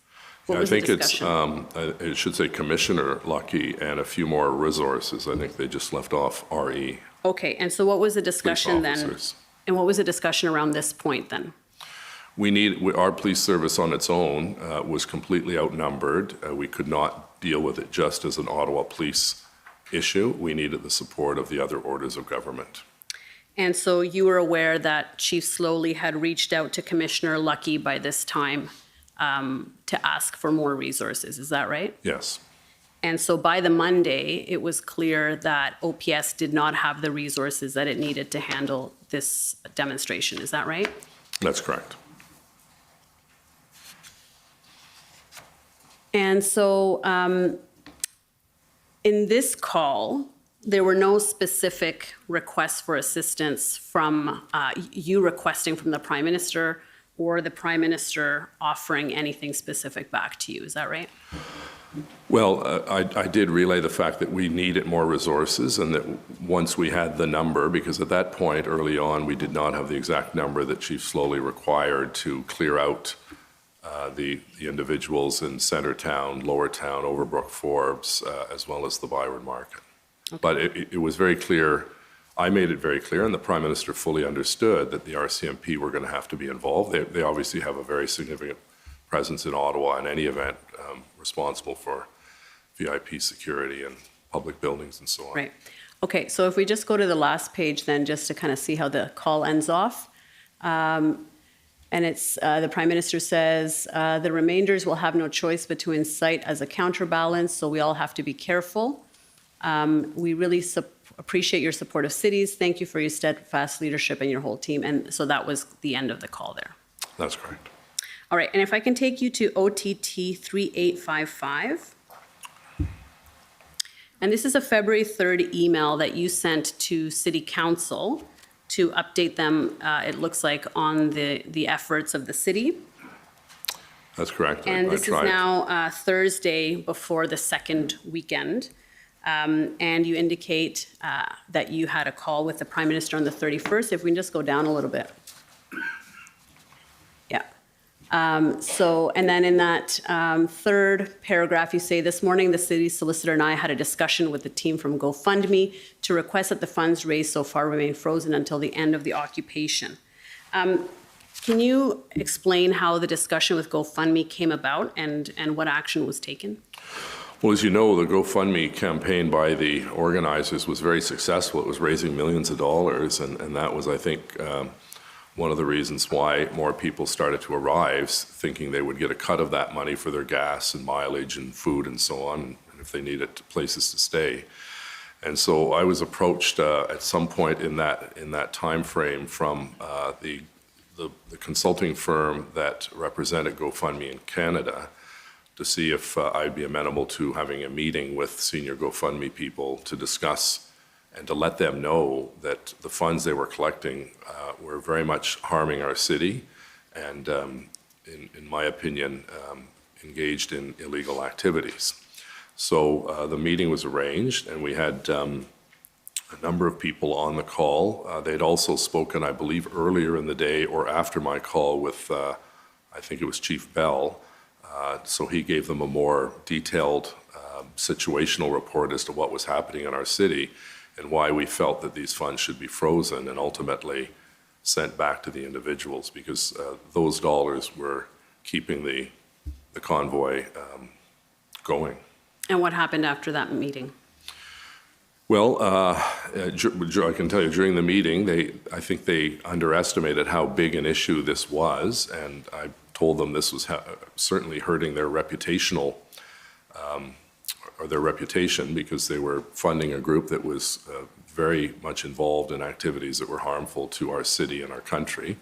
What was the discussion? It should say Commissioner Lucky and a few more resources. I think they just left off RE. Okay, and so what was the discussion then? And what was the discussion around this point then? Our police service on its own was completely outnumbered. We could not deal with it just as an Ottawa police issue. We needed the support of the other orders of government. And so you were aware that Chief Slowly had reached out to Commissioner Lucky by this time to ask for more resources, is that right? Yes. And so by the Monday, it was clear that OPS did not have the resources that it needed to handle this demonstration, is that right? That's correct. And so in this call, there were no specific requests for assistance from you requesting from the Prime Minister or the Prime Minister offering anything specific back to you. Is that right? Well, I did relay the fact that we needed more resources, and that once we had the number, because at that point early on we did not have the exact number that Chief Slowly required to clear out the individuals in Centertown, Lowertown, Overbrook, Forbes, as well as the Byron Market. Okay. But it was very clear, I made it very clear, and the Prime Minister fully understood that the RCMP were going to have to be involved. They obviously have a very significant presence in Ottawa in any event, responsible for VIP security and public buildings and so on. Right. Okay, so if we just go to the last page then, just to kind of see how the call ends off. And it's, the Prime Minister says, the remainders will have no choice but to incite as a counterbalance, so we all have to be careful. We really appreciate your support of cities. Thank you for your steadfast leadership and your whole team. And so that was the end of the call there. That's correct. All right, and if I can take you to OTT 3855. And this is a February 3rd email that you sent to City Council to update them, it looks like, on the efforts of the city. That's correct. And this is now Thursday before the second weekend. And you indicate that you had a call with the Prime Minister on the 31st. If we can just go down a little bit. Yeah. And then in that third paragraph, you say, this morning, the city solicitor and I had a discussion with the team from GoFundMe to request that the funds raised so far remain frozen until the end of the occupation. Can you explain how the discussion with GoFundMe came about and what action was taken? Well, as you know, the GoFundMe campaign by the organizers was very successful. It was raising millions of dollars, and that was, I think, one of the reasons why more people started to arrive, thinking they would get a cut of that money for their gas and mileage and food and so on, and if they needed places to stay. And so I was approached at some point in that time frame from the consulting firm that represented GoFundMe in Canada to see if I'd be amenable to having a meeting with senior GoFundMe people to discuss and to let them know that the funds they were collecting were very much harming our city and, in my opinion, engaged in illegal activities. So the meeting was arranged, and we had a number of people on the call. They'd also spoken, I believe, earlier in the day or after my call with, I think it was Chief Bell. So he gave them a more detailed situational report as to what was happening in our city and why we felt that these funds should be frozen and ultimately sent back to the individuals, because those dollars were keeping the convoy going. And what happened after that meeting? Well, I can tell you, during the meeting, I think they underestimated how big an issue this was, and I told them this was certainly hurting their reputational, or their reputation, because they were funding a group that was very much involved in activities that were harmful to our city and our country.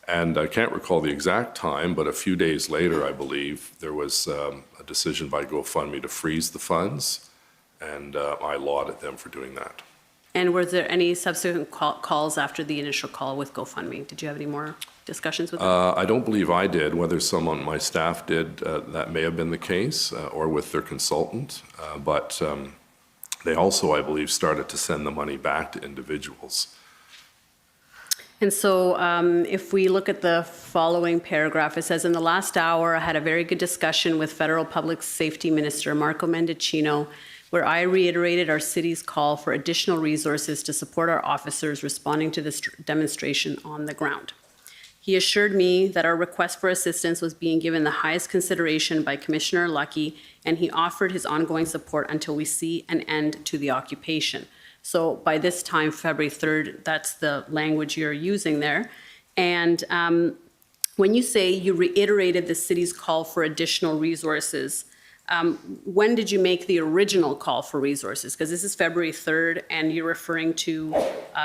And I can't recall the exact time, but a few days later, I believe, there was a decision by GoFundMe to freeze the funds, and I lauded them for doing that. And were there any subsequent calls after the initial call with GoFundMe? Did you have any more discussions with them? I don't believe I did. Whether someone on my staff did, that may have been the case, or with their consultant. But they also, I believe, started to send the money back to individuals. And so if we look at the following paragraph, it says, in the last hour, I had a very good discussion with Federal Public Safety Minister Marco Mendicino, where I reiterated our city's call for additional resources to support our officers responding to this demonstration on the ground. He assured me that our request for assistance was being given the highest consideration by Commissioner Lucky, and he offered his ongoing support until we see an end to the occupation. So by this time, February 3rd, that's the language you're using there. And when you say you reiterated the city's call for additional resources, when did you make the original call for resources? Because this is February 3rd, and you're referring to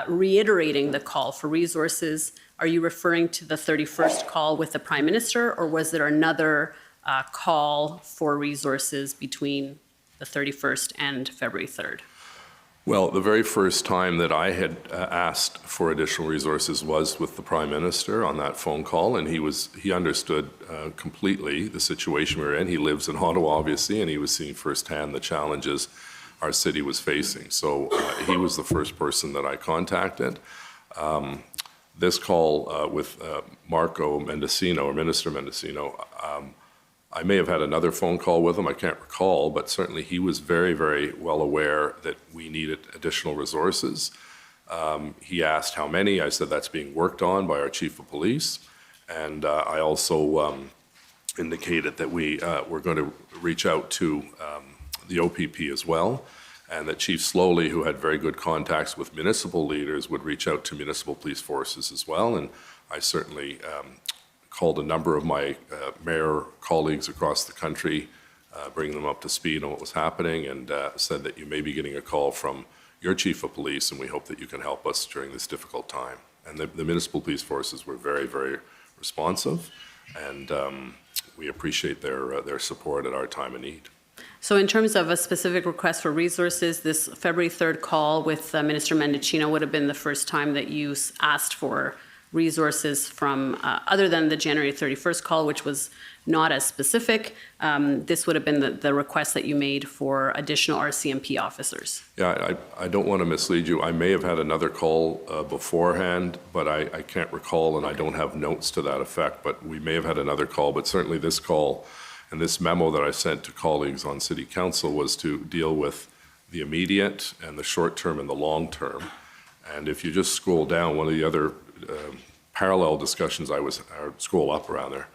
reiterating the call for resources. Are you referring to the 31st call with the Prime Minister, or was there another call for resources between the 31st and February 3rd? Well, the very first time that I had asked for additional resources was with the Prime Minister on that phone call, and he understood completely the situation we were in. He lives in Ottawa, obviously, and he was seeing firsthand the challenges our city was facing. So he was the first person that I contacted. This call with Marco Mendocino, or Minister Mendocino, I may have had another phone call with him, I can't recall, but certainly he was very, very well aware that we needed additional resources. He asked how many. I said that's being worked on by our Chief of Police. And I also indicated that we were going to reach out to the OPP as well, and that Chief Slowly, who had very good contacts with municipal leaders, would reach out to municipal police forces as well. And I certainly called a number of my mayor colleagues across the country, bringing them up to speed on what was happening, and said that you may be getting a call from your chief of police, and we hope that you can help us during this difficult time. And the municipal police forces were very, very responsive, and we appreciate their support at our time of need. So in terms of a specific request for resources, this February 3rd call with Minister Mendocino would have been the first time that you asked for resources from, other than the January 31st call, which was not as specific. This would have been the request that you made for additional RCMP officers. Yeah, I don't want to mislead you. I may have had another call beforehand, but I can't recall, and I don't have notes to that effect, but we may have had another call. But certainly this call and this memo that I sent to colleagues on City Council was to deal with the immediate and the short term and the long term. And if you just scroll down, one of the other parallel discussions or scroll up rather,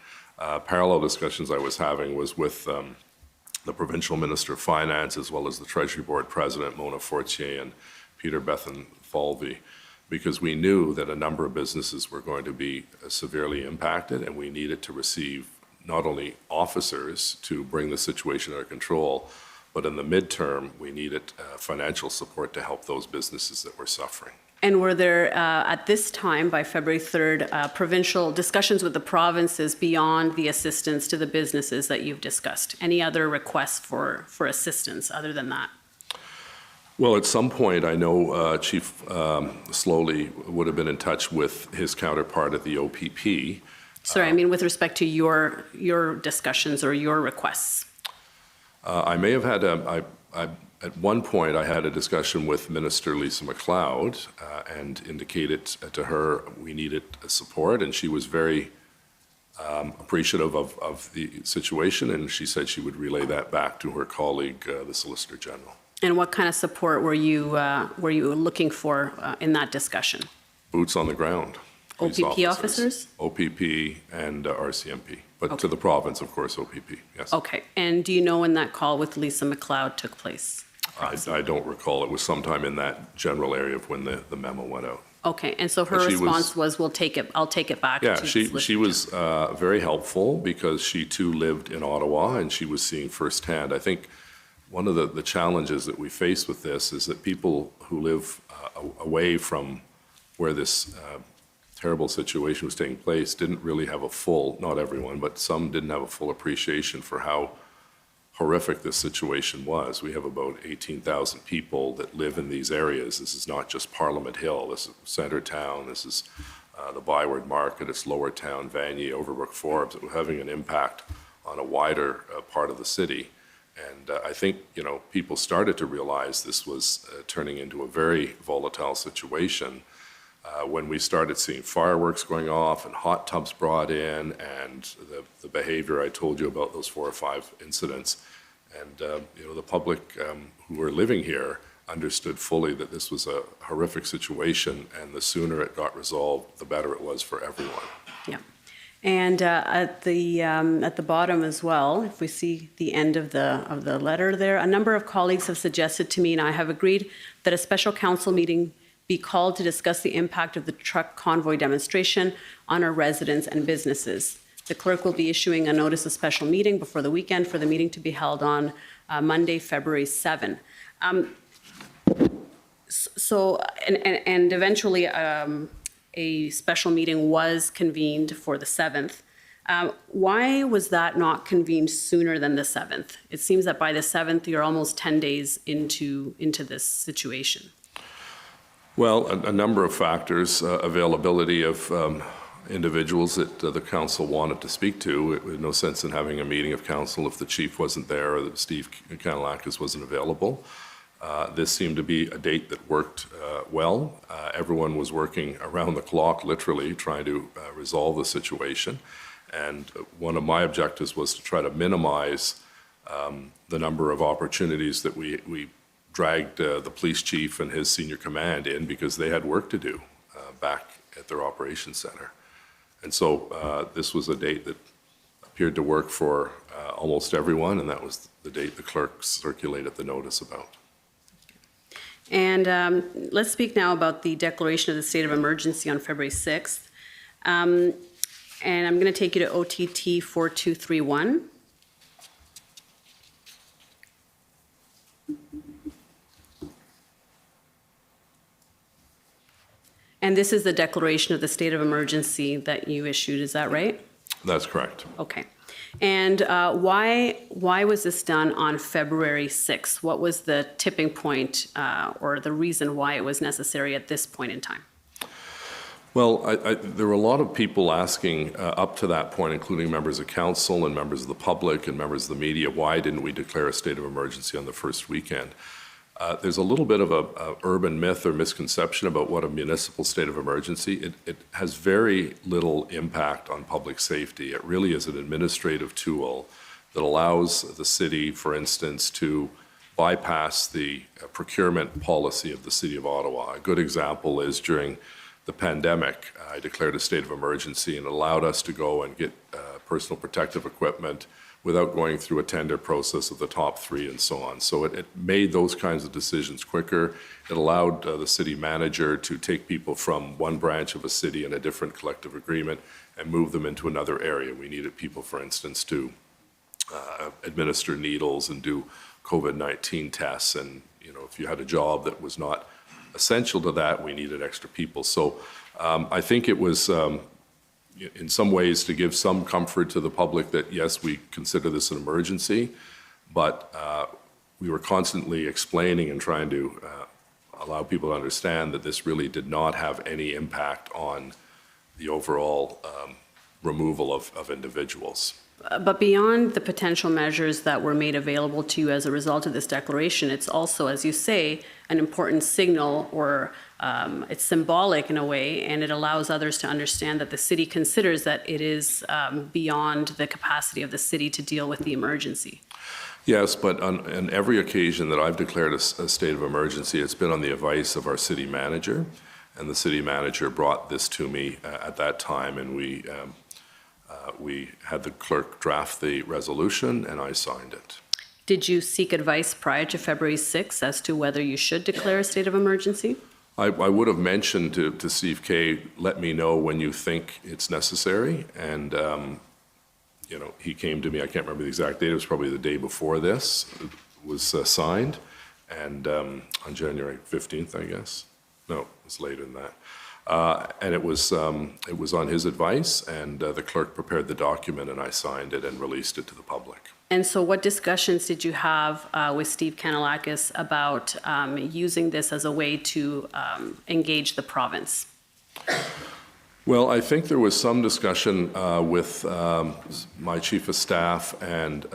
parallel discussions I was having was with the Provincial Minister of Finance, as well as the Treasury Board President, Mona Fortier, and Peter Bethan-Falvey, because we knew that a number of businesses were going to be severely impacted, and we needed to receive not only officers to bring the situation under control, but in the midterm, we needed financial support to help those businesses that were suffering. And were there, at this time, by February 3rd, provincial discussions with the provinces beyond the assistance to the businesses that you've discussed? Any other requests for assistance other than that? Well, at some point, I know Chief Slowly would have been in touch with his counterpart at the OPP. Sorry, I mean with respect to your discussions or your requests. I may have had at one point, I had a discussion with Minister Lisa MacLeod and indicated to her we needed support, and she was very appreciative of the situation, and she said she would relay that back to her colleague, the Solicitor General. And what kind of support were you looking for in that discussion? Boots on the ground. OPP officers? OPP and RCMP, but okay. To the province, of course, OPP, yes. Okay, and do you know when that call with Lisa MacLeod took place? I don't recall. It was sometime in that general area of when the memo went out. Okay, and so her response was, "We'll take it. I'll take it back." Yeah, she was very helpful because she too lived in Ottawa and she was seeing firsthand. I think one of the challenges that we face with this is that people who live away from where this terrible situation was taking place didn't really have a full, not everyone, but some didn't have a full appreciation for how horrific this situation was. We have about 18,000 people that live in these areas. This is not just Parliament Hill. This is Centertown. This is the Byward Market. It's Lower Town, Vanier, Overbrook Forbes. It was having an impact on a wider part of the city. And I think, people started to realize this was turning into a very volatile situation when we started seeing fireworks going off and hot tubs brought in and the behavior I told you about, those 4 or 5 incidents. And, the public who were living here understood fully that this was a horrific situation, and the sooner it got resolved, the better it was for everyone. Yeah. And at the bottom as well, if we see the end of the letter there, a number of colleagues have suggested to me, and I have agreed, that a special council meeting be called to discuss the impact of the truck convoy demonstration on our residents and businesses. The clerk will be issuing a notice of special meeting before the weekend for the meeting to be held on Monday, February 7. And eventually a special meeting was convened for the 7th. Why was that not convened sooner than the 7th? It seems that by the 7th, you're almost 10 days into this situation. Well, a number of factors, availability of individuals that the council wanted to speak to. It was no sense in having a meeting of council if the chief wasn't there or that Steve Kanellakis wasn't available. This seemed to be a date that worked well. Everyone was working around the clock, literally, trying to resolve the situation. And one of my objectives was to try to minimize the number of opportunities that we dragged the police chief and his senior command in because they had work to do back at their operations center. And so this was a date that appeared to work for almost everyone, and that was the date the clerk circulated the notice about. And let's speak now about the declaration of the state of emergency on February 6th. And I'm going to take you to OTT 4231. And this is the declaration of the state of emergency that you issued, is that right? That's correct. Okay. And why was this done on February 6th? What was the tipping point or the reason why it was necessary at this point in time? Well, there were a lot of people asking up to that point, including members of council and members of the public and members of the media, why didn't we declare a state of emergency on the first weekend? There's a little bit of a urban myth or misconception about what a municipal state of emergency. It has very little impact on public safety. It really is an administrative tool that allows the city, for instance, to bypass the procurement policy of the City of Ottawa. A good example is during the pandemic, I declared a state of emergency and it allowed us to go and get personal protective equipment without going through a tender process of the top three and so on. So it made those kinds of decisions quicker. It allowed the city manager to take people from one branch of a city in a different collective agreement and move them into another area. We needed people, for instance, to administer needles and do COVID-19 tests. And, you know, if you had a job that was not essential to that, we needed extra people. So I think it was in some ways to give some comfort to the public that, yes, we consider this an emergency, but we were constantly explaining and trying to allow people to understand that this really did not have any impact on the overall removal of individuals. But beyond the potential measures that were made available to you as a result of this declaration, it's also, as you say, an important signal, or it's symbolic in a way, and it allows others to understand that the city considers that it is beyond the capacity of the city to deal with the emergency. Yes, but on every occasion that I've declared a state of emergency, it's been on the advice of our city manager, and the city manager brought this to me at that time, and we had the clerk draft the resolution, and I signed it. Did you seek advice prior to February 6th as to whether you should declare a state of emergency? I would have mentioned to Steve K, let me know when you think it's necessary, and you know, he came to me, I can't remember the exact date, it was probably the day before this was signed, and on January 15th, I guess. No, it was later than that. And it was on his advice, and the clerk prepared the document, and I signed it and released it to the public. And so what discussions did you have with Steve Kanellakis about using this as a way to engage the province? Well, I think there was some discussion with my chief of staff and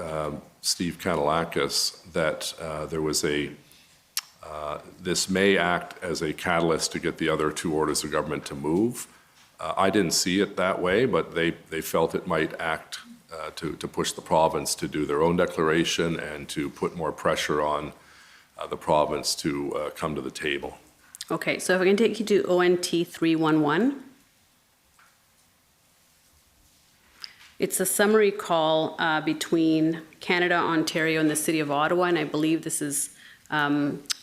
Steve Kanellakis that there was this may act as a catalyst to get the other two orders of government to move. I didn't see it that way, but they felt it might act to push the province to do their own declaration and to put more pressure on the province to come to the table. Okay, so if I can take you to ONT 311. It's a summary call between Canada, Ontario, and the City of Ottawa, and I believe this is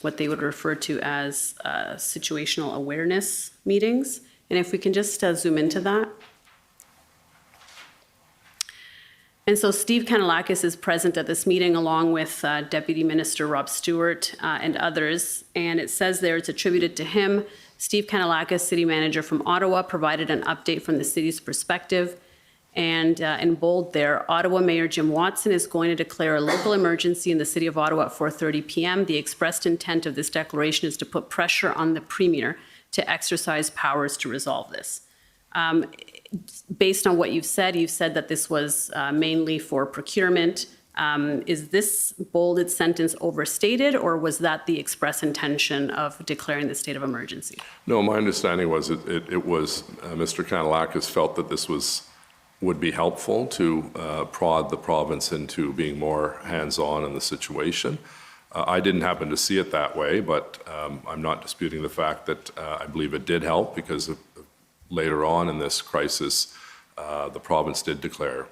what they would refer to as situational awareness meetings. And if we can just zoom into that. And so Steve Kanellakis is present at this meeting along with Deputy Minister Rob Stewart and others. And it says there it's attributed to him. Steve Kanellakis, City Manager from Ottawa, provided an update from the city's perspective. And in bold there, Ottawa Mayor Jim Watson is going to declare a local emergency in the city of Ottawa at 4:30 p.m. The expressed intent of this declaration is to put pressure on the Premier to exercise powers to resolve this. Based on what you've said that this was mainly for procurement. Is this bolded sentence overstated, or was that the express intention of declaring the state of emergency? No, my understanding was it was Mr. Kanellakis felt that this would be helpful to prod the province into being more hands-on in the situation. I didn't happen to see it that way, but I'm not disputing the fact that I believe it did help, because later on in this crisis, the province did declare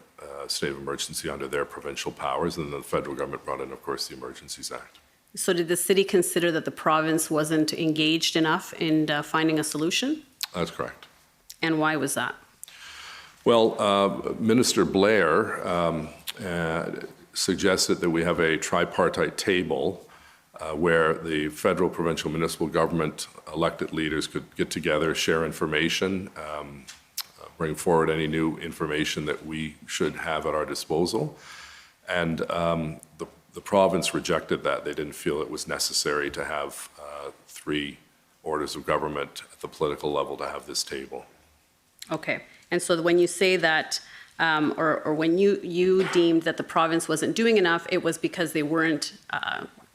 state of emergency under their provincial powers, and then the federal government brought in, of course, the Emergencies Act. So did the city consider that the province wasn't engaged enough in finding a solution? That's correct. And why was that? Well, Minister Blair suggested that we have a tripartite table where the federal, provincial, municipal government elected leaders could get together, share information, bring forward any new information that we should have at our disposal. And the province rejected that. They didn't feel it was necessary to have three orders of government at the political level to have this table. Okay. And so when you say that, or when you deemed that the province wasn't doing enough, it was because they weren't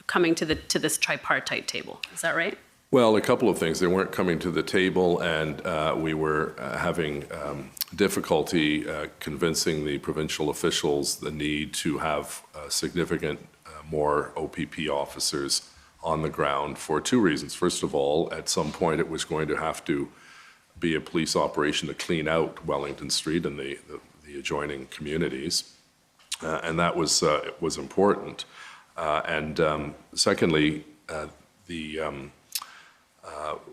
coming to this tripartite table. Is that right? Well, a couple of things. They weren't coming to the table, and we were having difficulty convincing the provincial officials the need to have significant more OPP officers on the ground for two reasons. First of all, at some point it was going to have to be a police operation to clean out Wellington Street and the adjoining communities, and that was important. And secondly,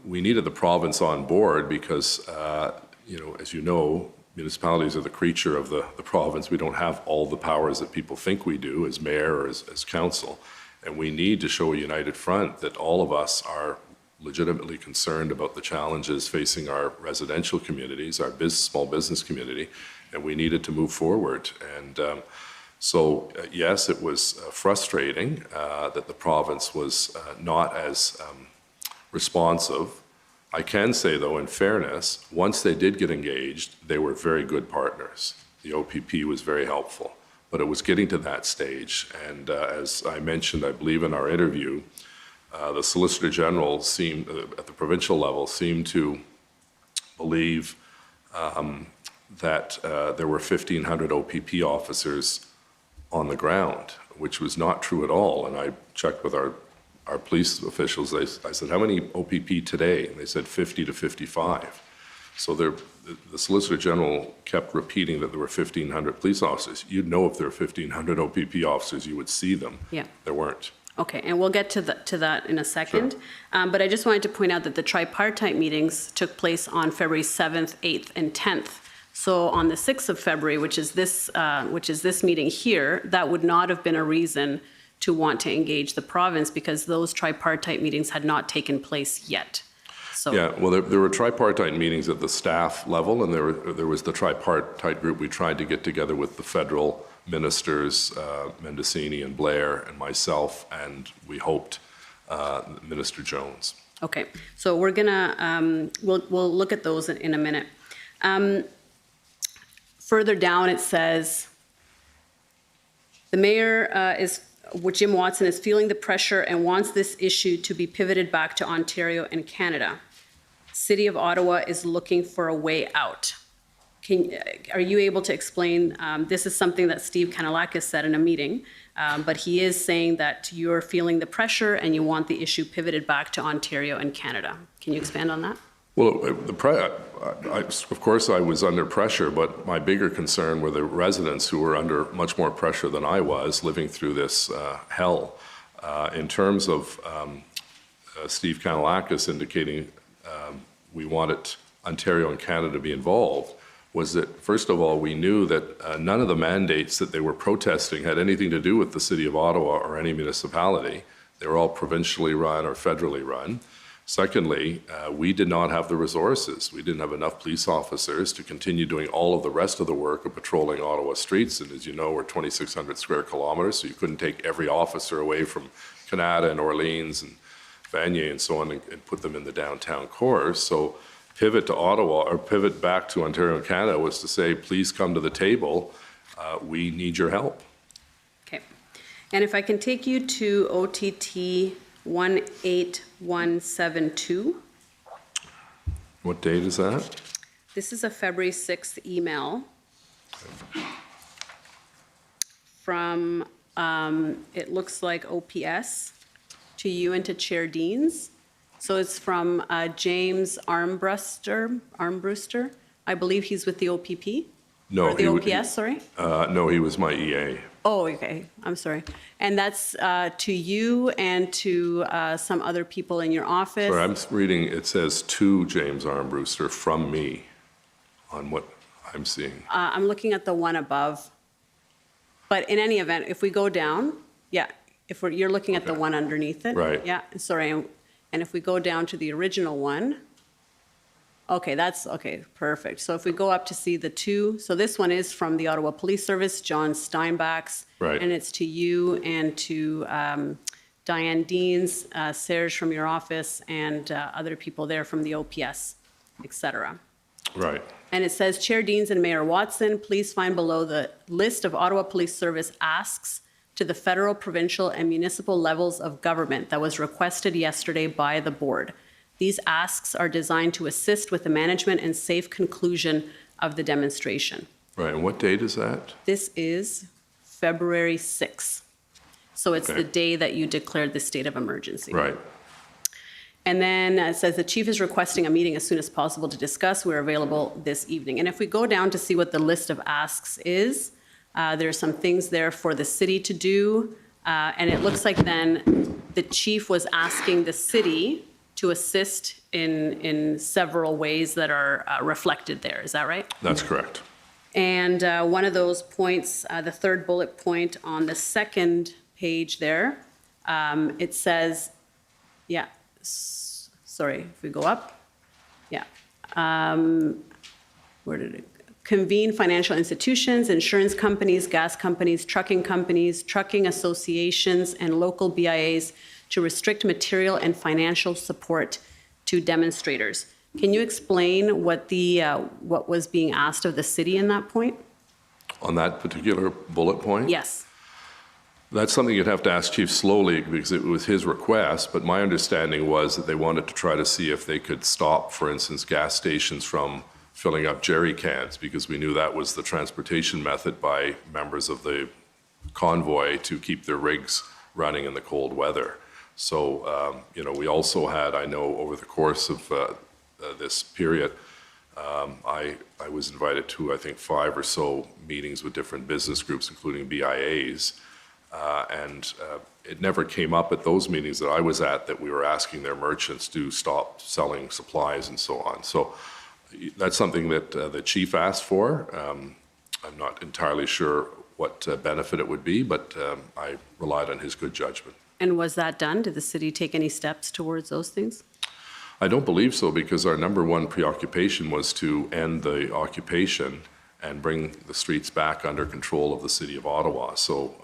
we needed the province on board because, as you know, municipalities are the creature of the province. We don't have all the powers that people think we do as mayor or as council. And we need to show a united front that all of us are legitimately concerned about the challenges facing our residential communities, our small business community, and we needed to move forward. And so, yes, it was frustrating that the province was not as responsive. I can say, though, in fairness, once they did get engaged, they were very good partners. The OPP was very helpful, but it was getting to that stage. And as I mentioned, I believe in our interview, the Solicitor General seemed, at the provincial level, seemed to believe that there were 1,500 OPP officers on the ground, which was not true at all. And I checked with our police officials. I said, how many OPP today? And they said 50 to 55. So the Solicitor General kept repeating that there were 1,500 police officers. You'd know if there were 1,500 OPP officers, you would see them. Yeah. There weren't. Okay, and we'll get to that in a second. Sure. But I just wanted to point out that the tripartite meetings took place on February 7th, 8th, and 10th. So on the 6th of February, which is this meeting here, that would not have been a reason to want to engage the province because those tripartite meetings had not taken place yet. So. Yeah, well, there were tripartite meetings at the staff level, and there was the tripartite group. We tried to get together with the federal ministers, Mendicini and Blair and myself, and we hoped Minister Jones. Okay, so we're gonna, we'll look at those in a minute. Further down it says, the mayor Jim Watson is feeling the pressure and wants this issue to be pivoted back to Ontario and Canada. City of Ottawa is looking for a way out. Are you able to explain, this is something that Steve Kanellakis said in a meeting, but he is saying that you're feeling the pressure and you want the issue pivoted back to Ontario and Canada. Can you expand on that? Well, of course I was under pressure, but my bigger concern were the residents who were under much more pressure than I was living through this hell. In terms of Steve Kanellakis indicating we wanted Ontario and Canada to be involved, was that, first of all, we knew that none of the mandates that they were protesting had anything to do with the City of Ottawa or any municipality. They were all provincially run or federally run. Secondly, we did not have the resources. We didn't have enough police officers to continue doing all of the rest of the work of patrolling Ottawa streets. And as you know, we're 2,600 square kilometers, so you couldn't take every officer away from Canada and Orleans and Vanier and so on and put them in the downtown core. So pivot to Ottawa, or pivot back to Ontario and Canada, was to say, please come to the table. We need your help. Okay. And if I can take you to OTT 18172. What date is that? This is a February 6th email from, it looks like OPS to you and to Chair Deans. So it's from James Armbruster. I believe he's with the OPP. No, or the OPS, sorry. No, he was my EA. Oh, okay. I'm sorry. And that's to you and to some other people in your office. Sorry, I'm reading, it says to James Armbruster from me on what I'm seeing. I'm looking at the one above. But in any event, if we go down, yeah, you're looking at the one underneath it. Right. Yeah, sorry. And if we go down to the original one, okay, okay, perfect. So if we go up to see the two, so this one is from the Ottawa Police Service, John Steinbach's. Right. And it's to you and to Diane Deans, Serge from your office, and other people there from the OPS, et cetera. Right. And it says, Chair Deans and Mayor Watson, please find below the list of Ottawa Police Service asks to the federal, provincial, and municipal levels of government that was requested yesterday by the board. These asks are designed to assist with the management and safe conclusion of the demonstration. Right, and what date is that? This is February 6th. So it's the day that you declared the state of emergency. Right. And then it says the chief is requesting a meeting as soon as possible to discuss. We're available this evening. And if we go down to see what the list of asks is, there's some things there for the city to do. And it looks like then the chief was asking the city to assist in several ways that are reflected there. Is that right? That's correct. And one of those points, the third bullet point on the second page there, it says, yeah, sorry, if we go up, yeah. Where did it go? Convene financial institutions, insurance companies, gas companies, trucking associations, and local BIAs to restrict material and financial support to demonstrators. Can you explain what was being asked of the city in that point? On that particular bullet point? Yes. That's something you'd have to ask Chief Slowly because it was his request, but my understanding was that they wanted to try to see if they could stop, for instance, gas stations from filling up jerry cans because we knew that was the transportation method by members of the convoy to keep their rigs running in the cold weather. So, we also had, I know over the course of this period, I was invited to, I think, 5 or so meetings with different business groups, including BIAs, and it never came up at those meetings that I was at that we were asking their merchants to stop selling supplies and so on. So that's something that the chief asked for. I'm not entirely sure what benefit it would be, but I relied on his good judgment. And was that done? Did the city take any steps towards those things? I don't believe so because our number one preoccupation was to end the occupation and bring the streets back under control of the city of Ottawa. So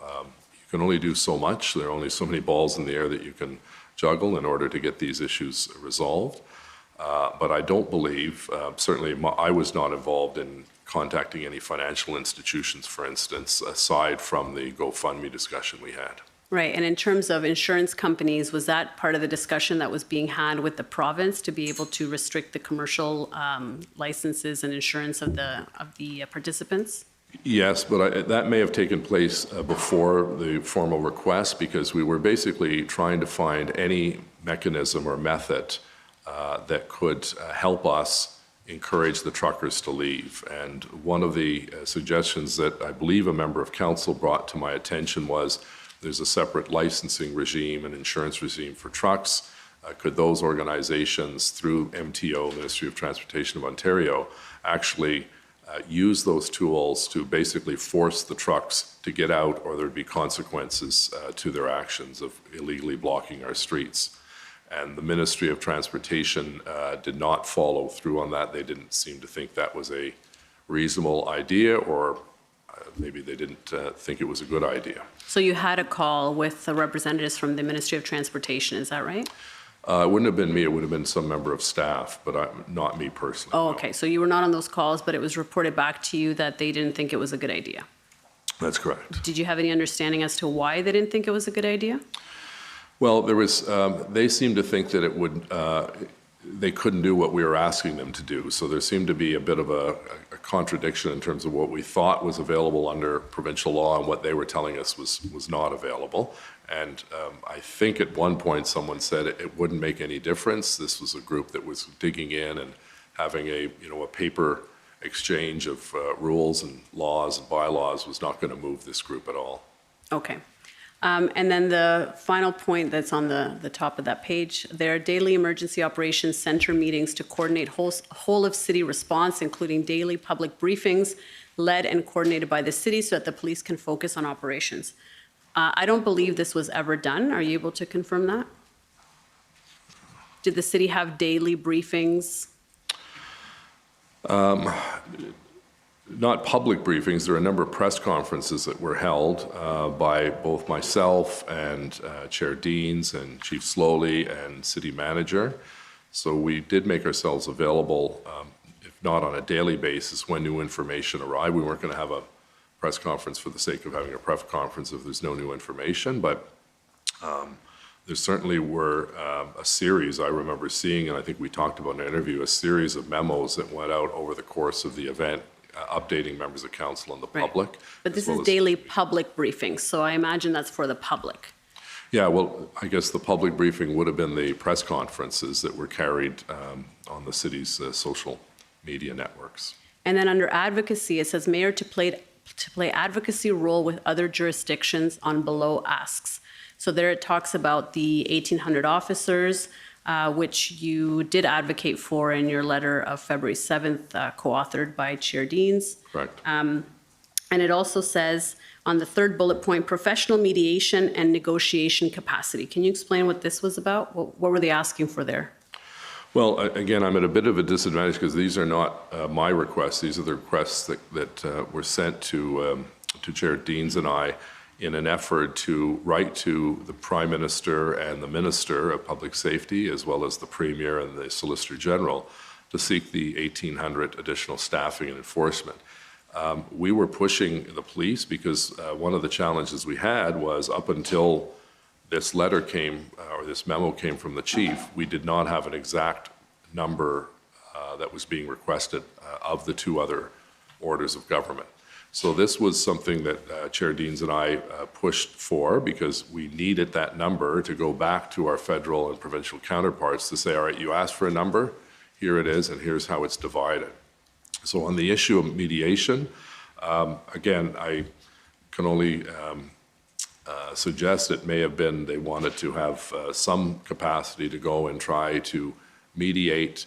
you can only do so much. There are only so many balls in the air that you can juggle in order to get these issues resolved. But I don't believe, certainly I was not involved in contacting any financial institutions, for instance, aside from the GoFundMe discussion we had. Right, and in terms of insurance companies, was that part of the discussion that was being had with the province to be able to restrict the commercial licenses and insurance of the participants? Yes, but that may have taken place before the formal request because we were basically trying to find any mechanism or method that could help us encourage the truckers to leave. And one of the suggestions that I believe a member of council brought to my attention was there's a separate licensing regime and insurance regime for trucks. Could those organizations through MTO, Ministry of Transportation of Ontario, actually use those tools to basically force the trucks to get out or there'd be consequences to their actions of illegally blocking our streets. And the Ministry of Transportation did not follow through on that. They didn't seem to think that was a reasonable idea, or maybe they didn't think it was a good idea. So you had a call with the representatives from the Ministry of Transportation, is that right? It wouldn't have been me, it would have been some member of staff, but not me personally. Oh, no. okay, so you were not on those calls, but it was reported back to you that they didn't think it was a good idea. That's correct. Did you have any understanding as to why they didn't think it was a good idea? Well, there was, they seemed to think that it would, they couldn't do what we were asking them to do. So there seemed to be a bit of a contradiction in terms of what we thought was available under provincial law and what they were telling us was not available. And I think at one point someone said it wouldn't make any difference. This was a group that was digging in and having a paper exchange of rules and laws and bylaws was not going to move this group at all. Okay. And then the final point that's on the top of that page, there are daily emergency operations center meetings to coordinate whole of city response, including daily public briefings led and coordinated by the city so that the police can focus on operations. I don't believe this was ever done. Are you able to confirm that? Did the city have daily briefings? Not public briefings. There are a number of press conferences that were held by both myself and Chair Deans and Chief Slowly and City Manager. So we did make ourselves available, if not on a daily basis, when new information arrived. We weren't going to have a press conference for the sake of having a press conference if there's no new information, but there certainly were a series I remember seeing, and I think we talked about in an interview, a series of memos that went out over the course of the event, updating members of council and the public. Right. But this well is daily public briefings, so I imagine that's for the public. Yeah, well, I guess the public briefing would have been the press conferences that were carried on the city's social media networks. And then under advocacy, it says mayor to play advocacy role with other jurisdictions on below asks. So there it talks about the 1,800 officers, which you did advocate for in your letter of February 7th, co-authored by Chair Deans. Correct. And it also says on the third bullet point, professional mediation and negotiation capacity. Can you explain what this was about? What were they asking for there? Well, again, I'm at a bit of a disadvantage because these are not my requests. These are the requests that were sent to Chair Deans and I in an effort to write to the Prime Minister and the Minister of Public Safety, as well as the Premier and the Solicitor General, to seek the 1,800 additional staffing and enforcement. We were pushing the police because one of the challenges we had was up until this letter came, or this memo came from the chief, we did not have an exact number that was being requested of the two other orders of government. So this was something that Chair Deans and I pushed for because we needed that number to go back to our federal and provincial counterparts to say, all right, you asked for a number, here it is, and here's how it's divided. So on the issue of mediation, again, I can only suggest it may have been they wanted to have some capacity to go and try to mediate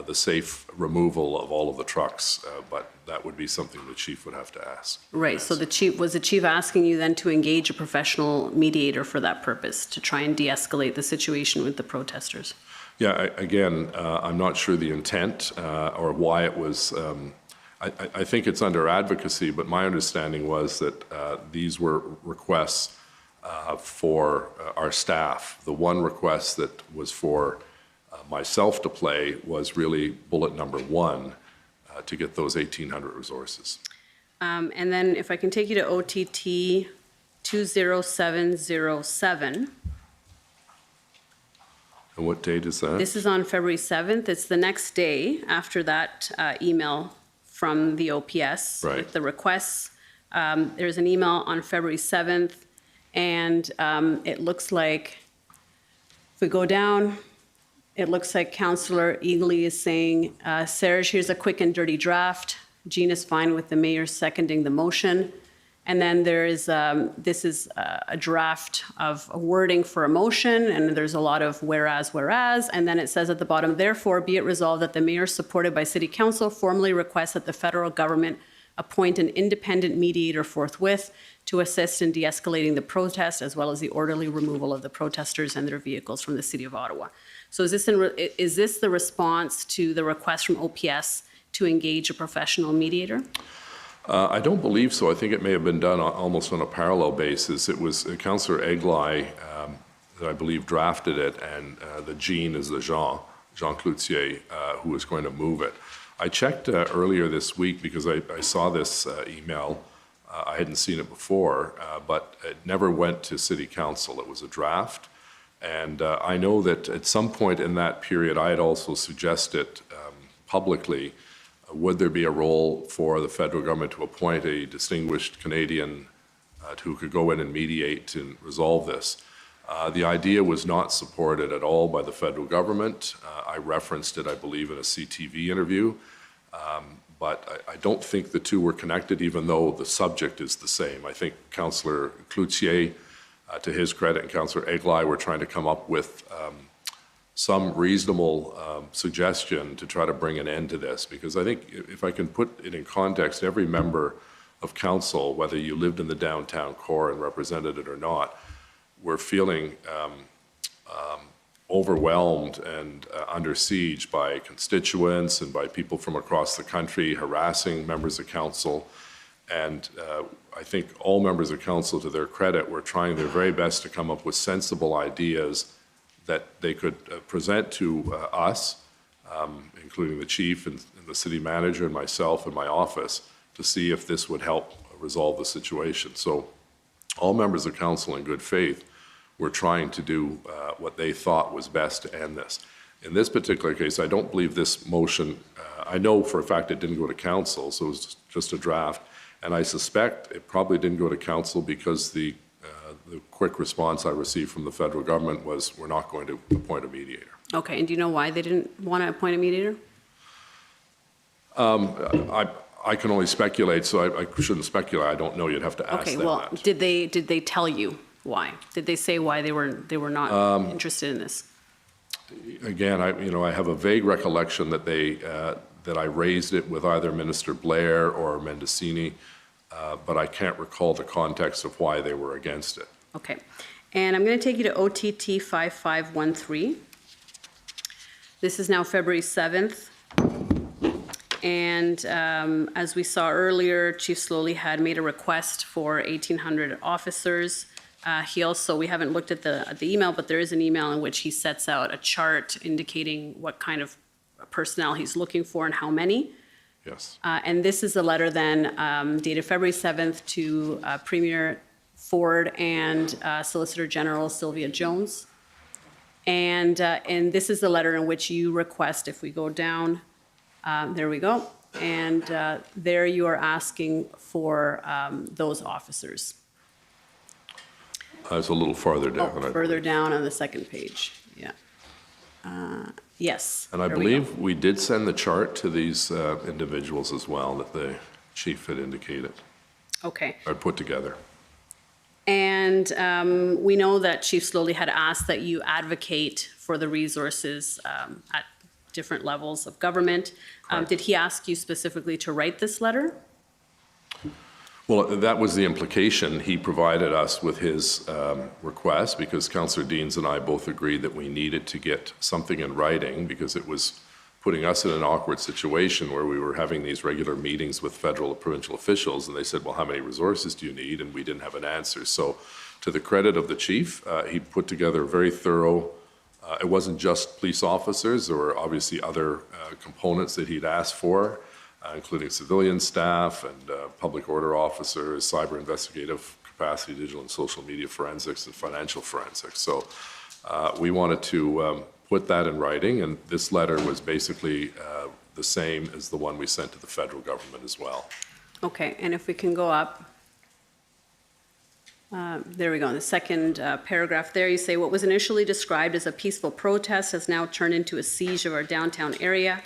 the safe removal of all of the trucks, but that would be something the chief would have to ask. Right, so the chief asking you then to engage a professional mediator for that purpose, to try and de-escalate the situation with the protesters? Yeah, again, I'm not sure the intent or why it was, I think it's under advocacy, but my understanding was that these were requests for our staff. The one request that was for myself to play was really bullet number 1 to get those 1,800 resources. And then if I can take you to OTT 20707. And what date is that? This is on February 7th. It's the next day after that email from the OPS with the requests. There's an email on February 7th, and it looks like, if we go down, it looks like Councillor Eagley is saying, Serge, here's a quick and dirty draft. Jean is fine with the mayor seconding the motion. And then there is, this is a draft of a wording for a motion, and there's a lot of whereas, and then it says at the bottom, therefore, be it resolved that the mayor, supported by City Council, formally requests that the federal government appoint an independent mediator forthwith to assist in de-escalating the protest, as well as the orderly removal of the protesters and their vehicles from the City of Ottawa. So is this the response to the request from OPS to engage a professional mediator? I don't believe so. I think it may have been done almost on a parallel basis. It was Councillor H.A.I.L that I believe drafted it, and the Jean is the Jean Cloutier, who was going to move it. I checked earlier this week because I saw this email. I hadn't seen it before, but it never went to City Council. It was a draft. And I know that at some point in that period, I had also suggested publicly, would there be a role for the federal government to appoint a distinguished Canadian who could go in and mediate and resolve this? The idea was not supported at all by the federal government. I referenced it, I believe, in a CTV interview, but I don't think the two were connected, even though the subject is the same. I think Councillor Cloutier, to his credit, and Councillor H.A.I.L were trying to come up with some reasonable suggestion to try to bring an end to this, because I think if I can put it in context, every member of council, whether you lived in the downtown core and represented it or not, we're feeling overwhelmed and under siege by constituents and by people from across the country harassing members of council. And I think all members of council, to their credit, were trying their very best to come up with sensible ideas that they could present to us, including the chief and the city manager and myself and my office, to see if this would help resolve the situation. So all members of council in good faith were trying to do what they thought was best to end this. In this particular case, I don't believe this motion, I know for a fact it didn't go to council, so it was just a draft, and I suspect it probably didn't go to council because the quick response I received from the federal government was, we're not going to appoint a mediator. Okay, and do you know why they didn't want to appoint a mediator? I can only speculate, so I shouldn't speculate. I don't know. You'd have to ask them that. Did they tell you why? Did they say why they were not interested in this? Again, I have a vague recollection that that I raised it with either Minister Blair or Mendicini, but I can't recall the context of why they were against it. Okay, and I'm going to take you to OTT 5513. This is now February 7th. And as we saw earlier, Chief Slowly had made a request for 1,800 officers. We haven't looked at the email, but there is an email in which he sets out a chart indicating what kind of personnel he's looking for and how many. Yes. And this is a letter then dated February 7th to Premier Ford and Solicitor General Sylvia Jones. And this is the letter in which you request, if we go down, there we go. And there you are asking for those officers. It's a little farther down. Further down on the second page, yeah. Yes. And I believe we did send the chart to these individuals as well that the chief had indicated. Okay. Or put together. And we know that Chief Slowly had asked that you advocate for the resources at different levels of government. Did he ask you specifically to write this letter? Well, that was the implication. He provided us with his request because Councillor Deans and I both agreed that we needed to get something in writing because it was putting us in an awkward situation where we were having these regular meetings with federal and provincial officials, and they said, well, how many resources do you need? And we didn't have an answer. So to the credit of the chief, he put together a very thorough, it wasn't just police officers, there were obviously other components that he'd asked for, including civilian staff and public order officers, cyber investigative capacity, digital and social media forensics, and financial forensics. So we wanted to put that in writing, and this letter was basically the same as the one we sent to the federal government as well. Okay, and if we can go up. There we go, in the second paragraph there, you say, what was initially described as a peaceful protest has now turned into a siege of our downtown area.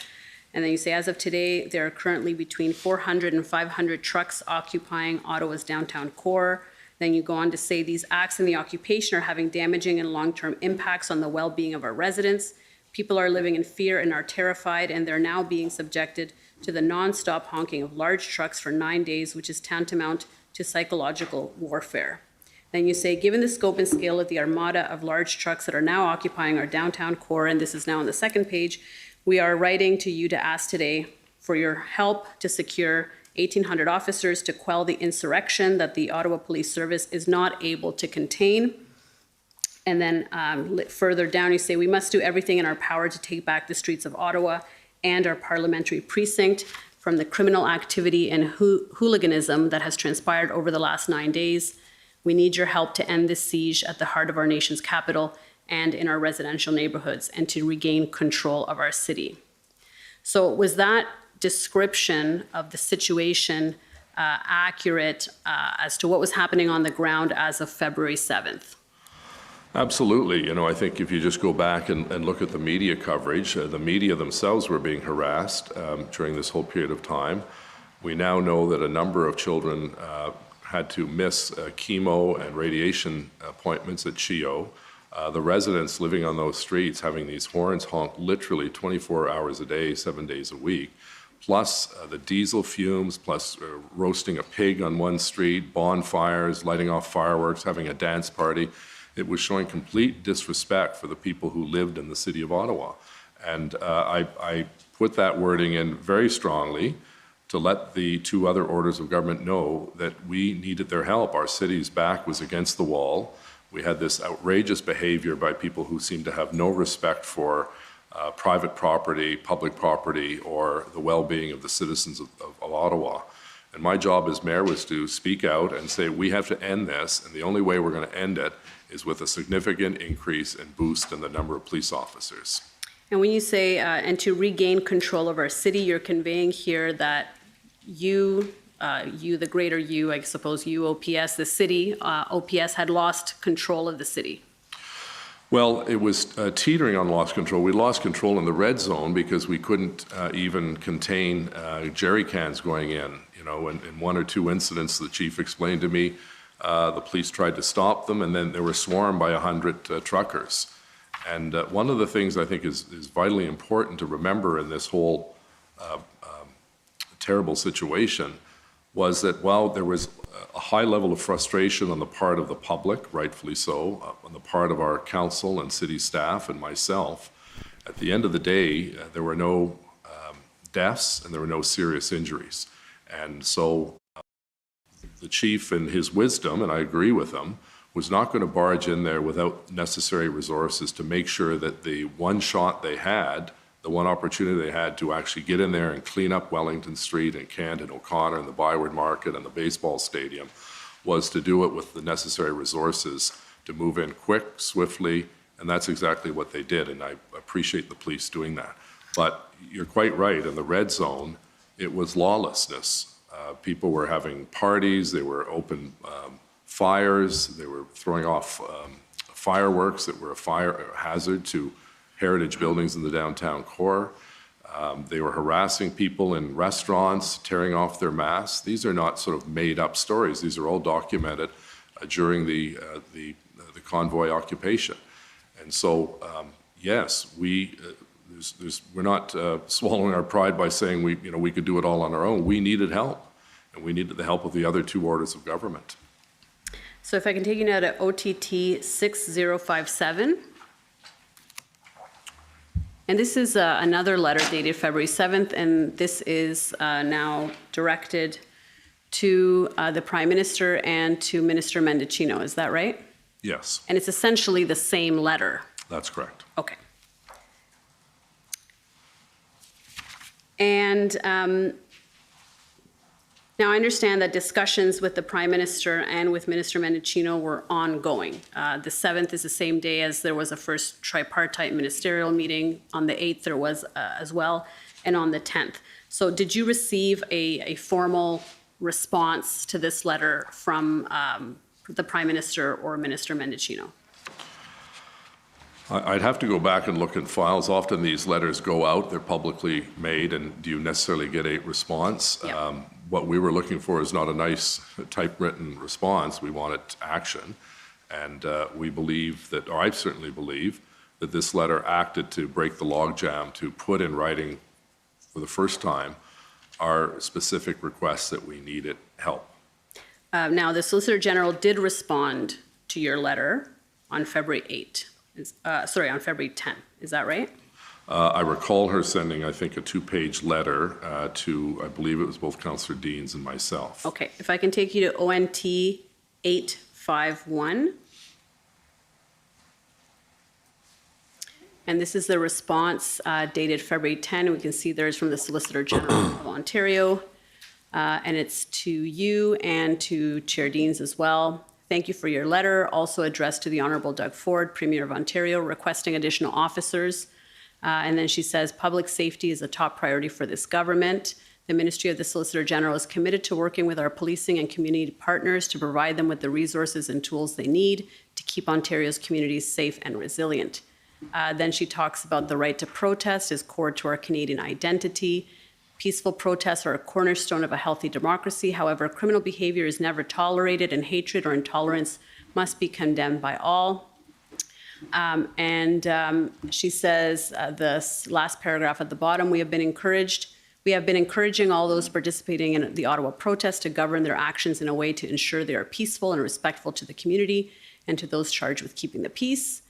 And then you say, as of today, there are currently between 400 and 500 trucks occupying Ottawa's downtown core. Then you go on to say, these acts in the occupation are having damaging and long-term impacts on the well-being of our residents. People are living in fear and are terrified, and they're now being subjected to the nonstop honking of large trucks for 9 days, which is tantamount to psychological warfare. Then you say, given the scope and scale of the armada of large trucks that are now occupying our downtown core, and this is now on the second page, we are writing to you to ask today for your help to secure 1,800 officers to quell the insurrection that the Ottawa Police Service is not able to contain. And then further down, you say, we must do everything in our power to take back the streets of Ottawa and our parliamentary precinct from the criminal activity and hooliganism that has transpired over the last 9 days. We need your help to end this siege at the heart of our nation's capital and in our residential neighborhoods, and to regain control of our city. So was that description of the situation accurate as to what was happening on the ground as of February 7th? Absolutely. You know, I think if you just go back and look at the media coverage, the media themselves were being harassed during this whole period of time. We now know that a number of children had to miss chemo and radiation appointments at H.A.I.L. The residents living on those streets having these horns honked literally 24 hours a day, 7 days a week, plus the diesel fumes, plus roasting a pig on one street, bonfires, lighting off fireworks, having a dance party. It was showing complete disrespect for the people who lived in the city of Ottawa. And I put that wording in very strongly to let the two other orders of government know that we needed their help. Our city's back was against the wall. We had this outrageous behavior by people who seemed to have no respect for private property, public property, or the well-being of the citizens of Ottawa. And my job as mayor was to speak out and say, we have to end this, and the only way we're going to end it is with a significant increase and boost in the number of police officers. And when you say, and to regain control of our city, you're conveying here that you, the greater you, I suppose you, OPS, the city, OPS had lost control of the city. Well, it was teetering on lost control. We lost control in the red zone because we couldn't even contain jerry cans going in. You know, in one or two incidents, the chief explained to me, the police tried to stop them, and then they were swarmed by 100 truckers. And one of the things I think is vitally important to remember in this whole terrible situation was that while there was a high level of frustration on the part of the public, rightfully so, on the part of our council and city staff and myself, at the end of the day, there were no deaths and there were no serious injuries. And so the chief, in his wisdom, and I agree with him, was not going to barge in there without necessary resources to make sure that the one shot they had, the one opportunity they had to actually get in there and clean up Wellington Street and Kent and O'Connor and the Byward Market and the baseball stadium, was to do it with the necessary resources to move in quick, swiftly, and that's exactly what they did, and I appreciate the police doing that. But you're quite right, in the red zone, it was lawlessness. People were having parties, they were open fires, they were throwing off fireworks that were a fire hazard to heritage buildings in the downtown core. They were harassing people in restaurants, tearing off their masks. These are not sort of made up stories. These are all documented during the convoy occupation. And so, yes, we're not swallowing our pride by saying we could do it all on our own. We needed help, and we needed the help of the other two orders of government. So if I can take you now to OTT 6057. And this is another letter dated February 7th, and this is now directed to the Prime Minister and to Minister Mendicino. Is that right? Yes. And it's essentially the same letter. That's correct. Okay. And now I understand that discussions with the Prime Minister and with Minister Mendicino were ongoing. The 7th is the same day as there was a first tripartite ministerial meeting. On the 8th there was as well, and on the 10th. So did you receive a formal response to this letter from the Prime Minister or Minister Mendicino? I'd have to go back and look at files. Often these letters go out, they're publicly made, and do you necessarily get a response? Yeah. What we were looking for is not a nice typewritten response. We wanted action. And we believe that, or I certainly believe, that this letter acted to break the logjam, to put in writing for the first time our specific requests that we needed help. Now, the Solicitor General did respond to your letter on February 8. On February 10. Is that right? I recall her sending, I think, a 2-page letter to, I believe it was both Councillor Deans and myself. Okay, if I can take you to ONT 851. And this is the response dated February 10. We can see there's from the Solicitor General of Ontario. And it's to you and to Chair Deans as well. Thank you for your letter, also addressed to the Honourable Doug Ford, Premier of Ontario, requesting additional officers. And then she says, public safety is a top priority for this government. The Ministry of the Solicitor General is committed to working with our policing and community partners to provide them with the resources and tools they need to keep Ontario's communities safe and resilient. Then she talks about the right to protest is core to our Canadian identity. Peaceful protests are a cornerstone of a healthy democracy. However, criminal behavior is never tolerated, and hatred or intolerance must be condemned by all. She says, this last paragraph at the bottom, we have been encouraging all those participating in the Ottawa protest to govern their actions in a way to ensure they are peaceful and respectful to the community and to those charged with keeping the peace.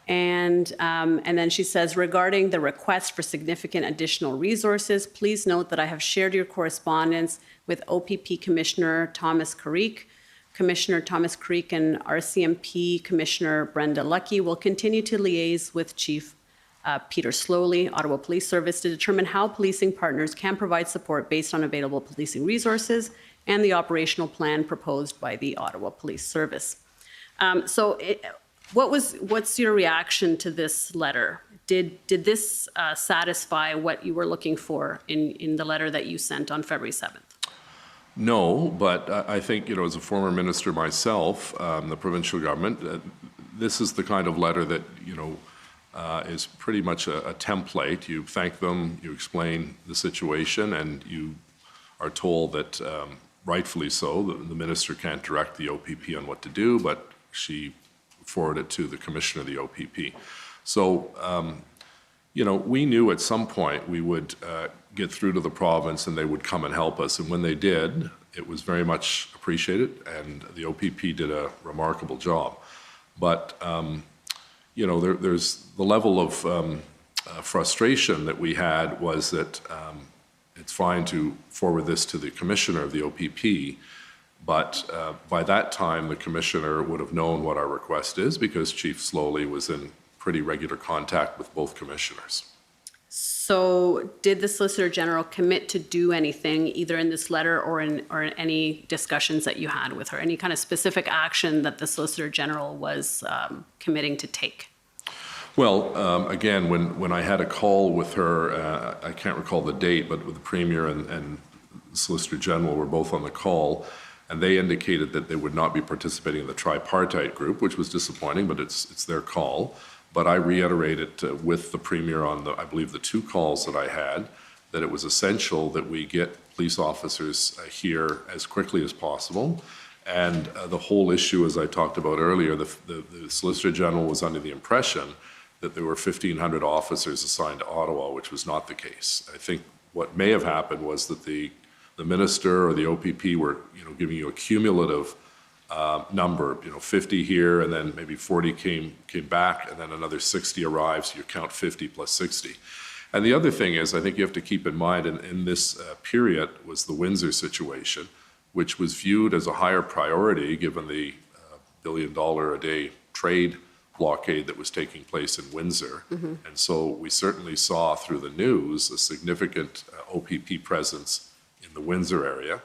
And then she says, regarding the request for significant additional resources, please note that I have shared your correspondence with OPP Commissioner Thomas Carrick. Commissioner Thomas Carrick and RCMP Commissioner Brenda Lucky will continue to liaise with Chief Peter Slowly, Ottawa Police Service, to determine how policing partners can provide support based on available policing resources and the operational plan proposed by the Ottawa Police Service. What's your reaction to this letter? Did this satisfy what you were looking for in the letter that you sent on February 7th? No, but I think, as a former minister myself, the provincial government, this is the kind of letter that, is pretty much a template. You thank them, you explain the situation, and you are told that, rightfully so, the minister can't direct the OPP on what to do, but she forwarded to the commissioner of the OPP. So, we knew at some point we would get through to the province and they would come and help us. And when they did, it was very much appreciated, and the OPP did a remarkable job. But, there's the level of frustration that we had was that it's fine to forward this to the commissioner of the OPP, but by that time, the commissioner would have known what our request is because Chief Slowly was in pretty regular contact with both commissioners. So did the Solicitor General commit to do anything, either in this letter or in any discussions that you had with her? Any kind of specific action that the Solicitor General was committing to take? Well, again, when I had a call with her, I can't recall the date, but with the Premier and the Solicitor General were both on the call, and they indicated that they would not be participating in the tripartite group, which was disappointing, but it's their call. But I reiterated with the Premier on I believe the 2 calls that I had, that it was essential that we get police officers here as quickly as possible. And the whole issue, as I talked about earlier, the Solicitor General was under the impression that there were 1,500 officers assigned to Ottawa, which was not the case. I think what may have happened was that the minister or the OPP were, giving you a cumulative number, 50 here, and then maybe 40 came back, and then another 60 arrives, so you count 50 plus 60. And the other thing is, I think you have to keep in mind, in this period was the Windsor situation, which was viewed as a higher priority given the $1 billion a day trade blockade that was taking place in Windsor. Mm-hmm. And so we certainly saw through the news a significant OPP presence in the Windsor area.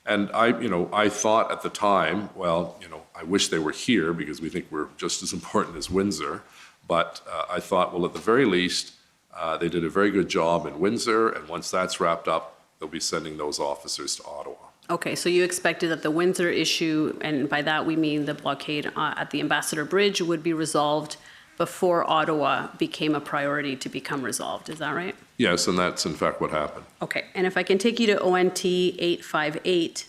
And I thought at the time, I wish they were here because we think we're just as important as Windsor. But I thought, well, at the very least, they did a very good job in Windsor. And once that's wrapped up, they'll be sending those officers to Ottawa. Okay, so you expected that the Windsor issue, and by that we mean the blockade at the Ambassador Bridge, would be resolved before Ottawa became a priority to become resolved. Is that right? Yes, and that's in fact what happened. Okay, and if I can take you to ONT 858.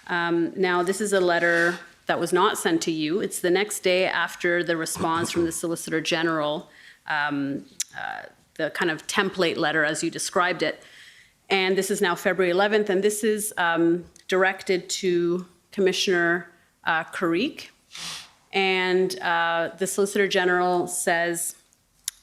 Now, this is a letter that was not sent to you. It's the next day after the response from the Solicitor General, the kind of template letter as you described it. And this is now February 11th, and this is directed to Commissioner Karik. And the Solicitor General says,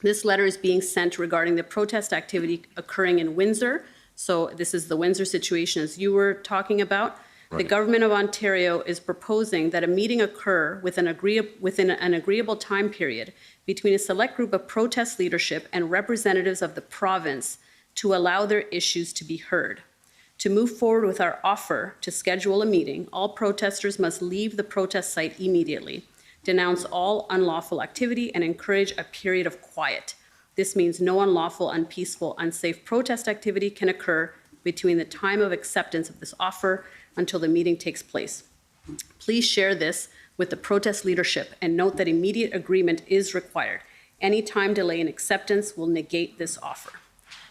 this letter is being sent regarding the protest activity occurring in Windsor. So this is the Windsor situation as you were talking about. Right. The Government of Ontario is proposing that a meeting occur within an agreeable time period between a select group of protest leadership and representatives of the province to allow their issues to be heard. To move forward with our offer to schedule a meeting, all protesters must leave the protest site immediately, denounce all unlawful activity, and encourage a period of quiet. This means no unlawful, unpeaceful, unsafe protest activity can occur between the time of acceptance of this offer until the meeting takes place. Please share this with the protest leadership and note that immediate agreement is required. Any time delay in acceptance will negate this offer.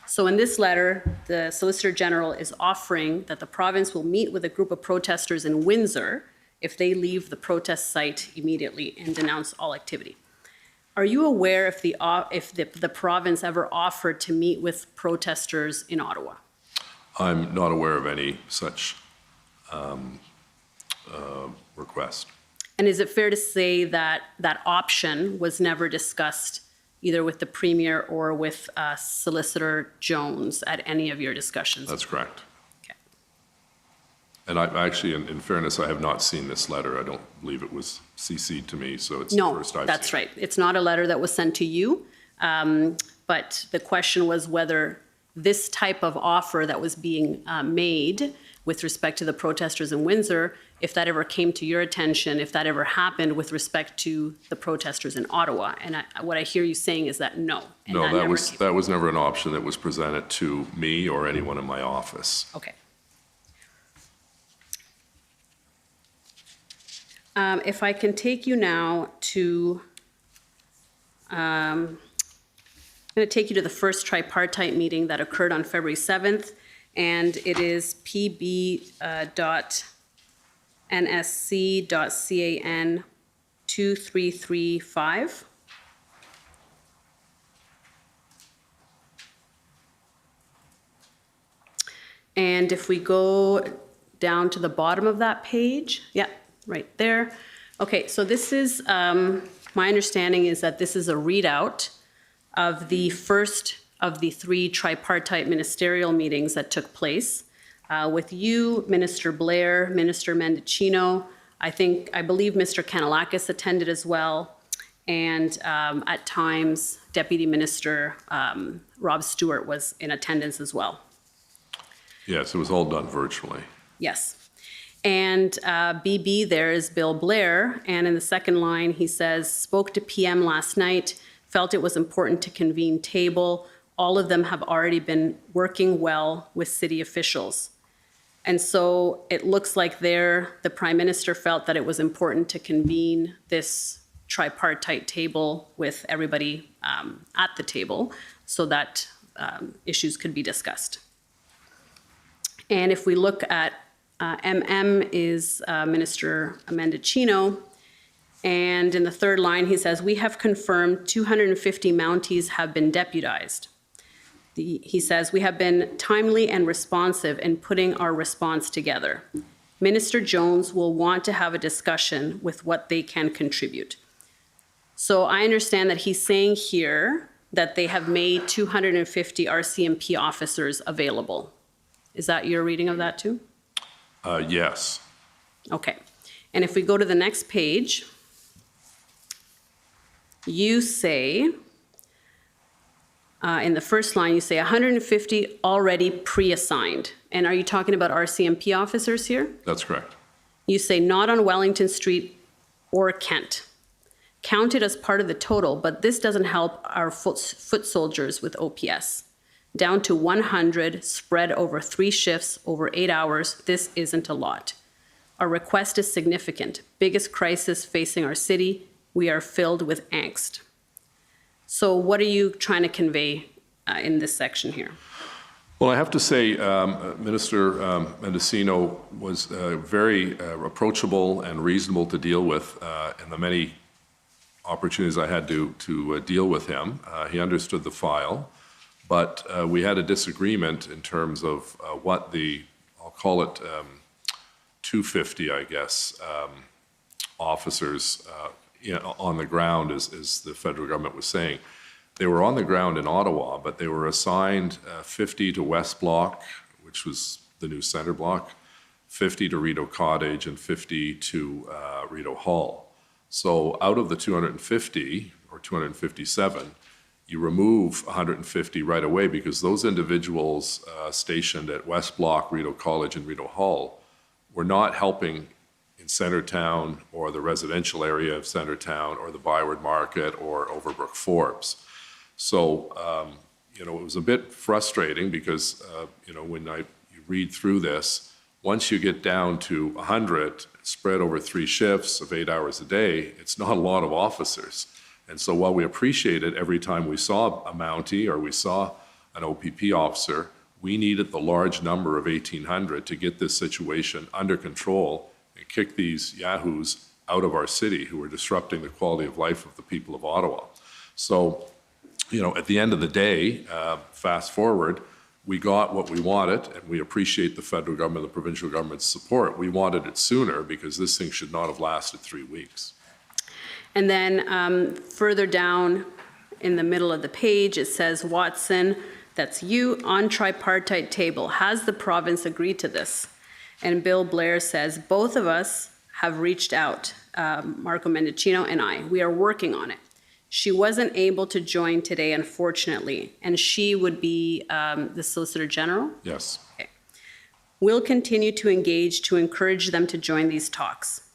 So in this letter, the Solicitor General is offering that the province will meet with a group of protesters in Windsor if they leave the protest site immediately and denounce all activity. Are you aware if the province ever offered to meet with protesters in Ottawa? I'm not aware of any such request. And is it fair to say that that option was never discussed either with the Premier or with Solicitor Jones at any of your discussions? That's correct. Okay. And I actually, in fairness, I have not seen this letter. I don't believe it was CC'd to me, so it's the first I've seen it. No, that's right. It's not a letter that was sent to you, but the question was whether this type of offer that was being made with respect to the protesters in Windsor, if that ever came to your attention, if that ever happened with respect to the protesters in Ottawa. And what I hear you saying is that no. No, that was never an option that was presented to me or anyone in my office. Okay. If I can take you now to, I'm going to take you to the first tripartite meeting that occurred on February 7th, and it is pb.nsc.can 2335. And if we go down to the bottom of that page, yeah, right there. Okay, so this is, my understanding is that this is a readout of the first of the 3 tripartite ministerial meetings that took place with you, Minister Blair, Minister Mendicino. I believe Mr. Kanellakis attended as well, and at times Deputy Minister Rob Stewart was in attendance as well. Yes, it was all done virtually. Yes. And BB there is Bill Blair, and in the second line he says, spoke to PM last night, felt it was important to convene table. All of them have already been working well with city officials. And so it looks like there, the Prime Minister felt that it was important to convene this tripartite table with everybody at the table so that issues could be discussed. And if we look at MM is Minister Mendicino, and in the third line he says, we have confirmed 250 Mounties have been deputized. He says, we have been timely and responsive in putting our response together. Minister Jones will want to have a discussion with what they can contribute. So I understand that he's saying here that they have made 250 RCMP officers available. Is that your reading of that too? Yes. Okay. And if we go to the next page, you say, in the first line, you say 150 already pre-assigned. And are you talking about RCMP officers here? That's correct. You say not on Wellington Street or Kent. Counted as part of the total, but this doesn't help our foot soldiers with OPS. Down to 100 spread over 3 shifts over 8 hours, this isn't a lot. Our request is significant. Biggest crisis facing our city. We are filled with angst. So what are you trying to convey in this section here? Well, I have to say, Minister Mendicino was very approachable and reasonable to deal with in the many opportunities I had to deal with him. He understood the file, but we had a disagreement in terms of what the, I'll call it 250, I guess, officers on the ground, as the federal government was saying. They were on the ground in Ottawa, but they were assigned 50 to West Block, which was the new center block, 50 to Rideau Cottage, and 50 to Rideau Hall. So out of the 250 or 257, you remove 150 right away because those individuals stationed at West Block, Rideau College, and Rideau Hall were not helping in Centertown or the residential area of Centertown or the Byward Market or Overbrook Forbes. So, it was a bit frustrating because, when you read through this, once you get down to 100 spread over 3 shifts of 8 hours a day, it's not a lot of officers. And so while we appreciate it every time we saw a Mountie or we saw an OPP officer, we needed the large number of 1,800 to get this situation under control and kick these yahoos out of our city who are disrupting the quality of life of the people of Ottawa. So, at the end of the day, fast forward, we got what we wanted, and we appreciate the federal government, the provincial government's support. We wanted it sooner because this thing should not have lasted 3 weeks. And then further down in the middle of the page, it says, Watson, that's you, on tripartite table. Has the province agreed to this? And Bill Blair says, both of us have reached out, Marco Mendicino and I. We are working on it. She wasn't able to join today, unfortunately, and she would be the Solicitor General? Yes. Okay. We'll continue to engage to encourage them to join these talks.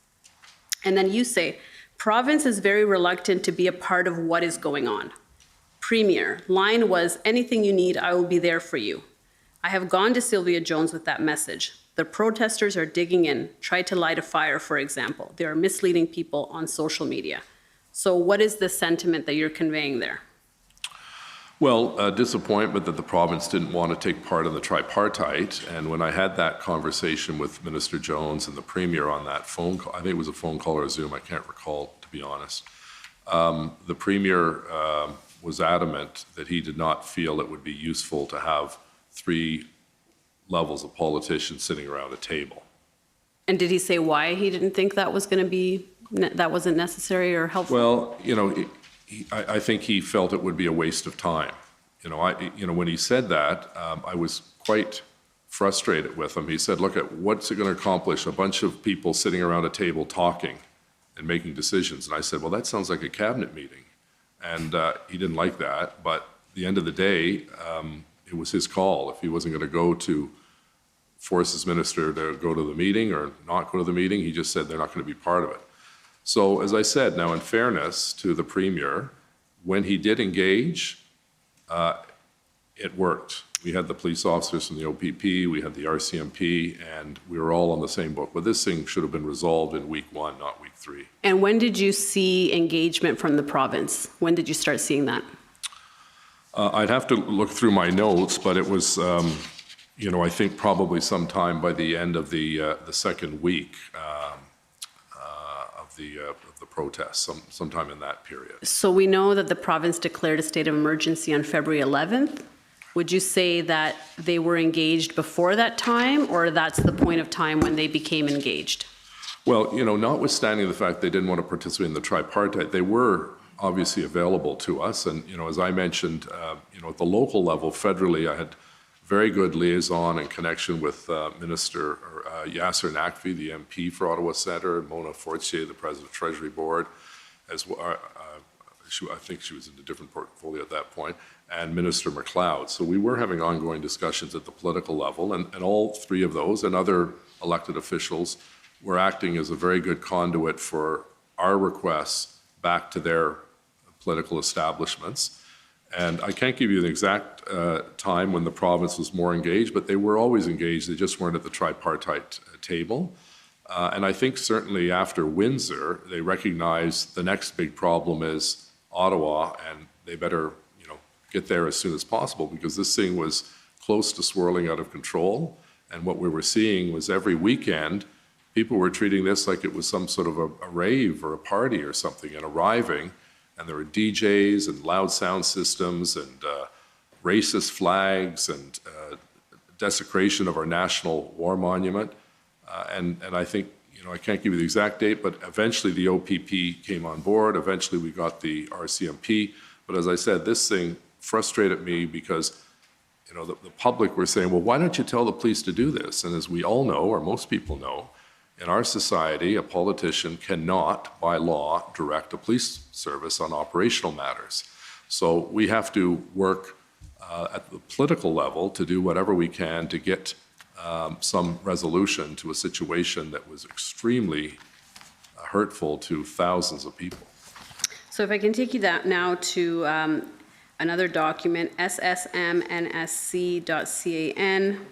And then you say, province is very reluctant to be a part of what is going on. Premier, line was, anything you need, I will be there for you. I have gone to Sylvia Jones with that message. The protesters are digging in, tried to light a fire, for example. They are misleading people on social media. So what is the sentiment that you're conveying there? Well, disappointment that the province didn't want to take part in the tripartite. And when I had that conversation with Minister Jones and the Premier on that phone call, I think it was a phone call or a Zoom, I can't recall, to be honest. The Premier was adamant that he did not feel it would be useful to have 3 levels of politicians sitting around a table. And did he say why he didn't think that was going to be, that wasn't necessary or helpful? Well, I think he felt it would be a waste of time. When he said that, I was quite frustrated with him. He said, look at what's it going to accomplish? A bunch of people sitting around a table talking and making decisions. And I said, well, that sounds like a cabinet meeting. And he didn't like that. But at the end of the day, it was his call. If he wasn't going to go to force his minister to go to the meeting or not go to the meeting, he just said they're not going to be part of it. So as I said, now in fairness to the Premier, when he did engage, it worked. We had the police officers from the OPP, we had the RCMP, and we were all on the same book. But this thing should have been resolved in week 1, not week 3. And when did you see engagement from the province? When did you start seeing that? I'd have to look through my notes, but it was, I think probably sometime by the end of the second week of the protests, sometime in that period. So we know that the province declared a state of emergency on February 11th. Would you say that they were engaged before that time, or that's the point of time when they became engaged? Well, notwithstanding the fact they didn't want to participate in the tripartite, they were obviously available to us. And, as I mentioned, at the local level, federally, I had very good liaison and connection with Minister Yasser Naqvi, the MP for Ottawa Centre, and Mona Fortier, the President of the Treasury Board, as well. I think she was in a different portfolio at that point, and Minister McLeod. So we were having ongoing discussions at the political level, and all 3 of those and other elected officials were acting as a very good conduit for our requests back to their political establishments. And I can't give you the exact time when the province was more engaged, but they were always engaged. They just weren't at the tripartite table. And I think certainly after Windsor, they recognized the next big problem is Ottawa, and they better, get there as soon as possible, because this thing was close to swirling out of control. And what we were seeing was every weekend, people were treating this like it was some sort of a rave or a party or something, and arriving, and there were DJs and loud sound systems and racist flags and desecration of our national war monument. And I think, I can't give you the exact date, but eventually the OPP came on board. Eventually we got the RCMP. But as I said, this thing frustrated me because, the public were saying, well, why don't you tell the police to do this? And as we all know, or most people know, in our society, a politician cannot, by law, direct a police service on operational matters. So we have to work at the political level to do whatever we can to get some resolution to a situation that was extremely hurtful to thousands of people. So if I can take you now to another document, SSMNSC.CAN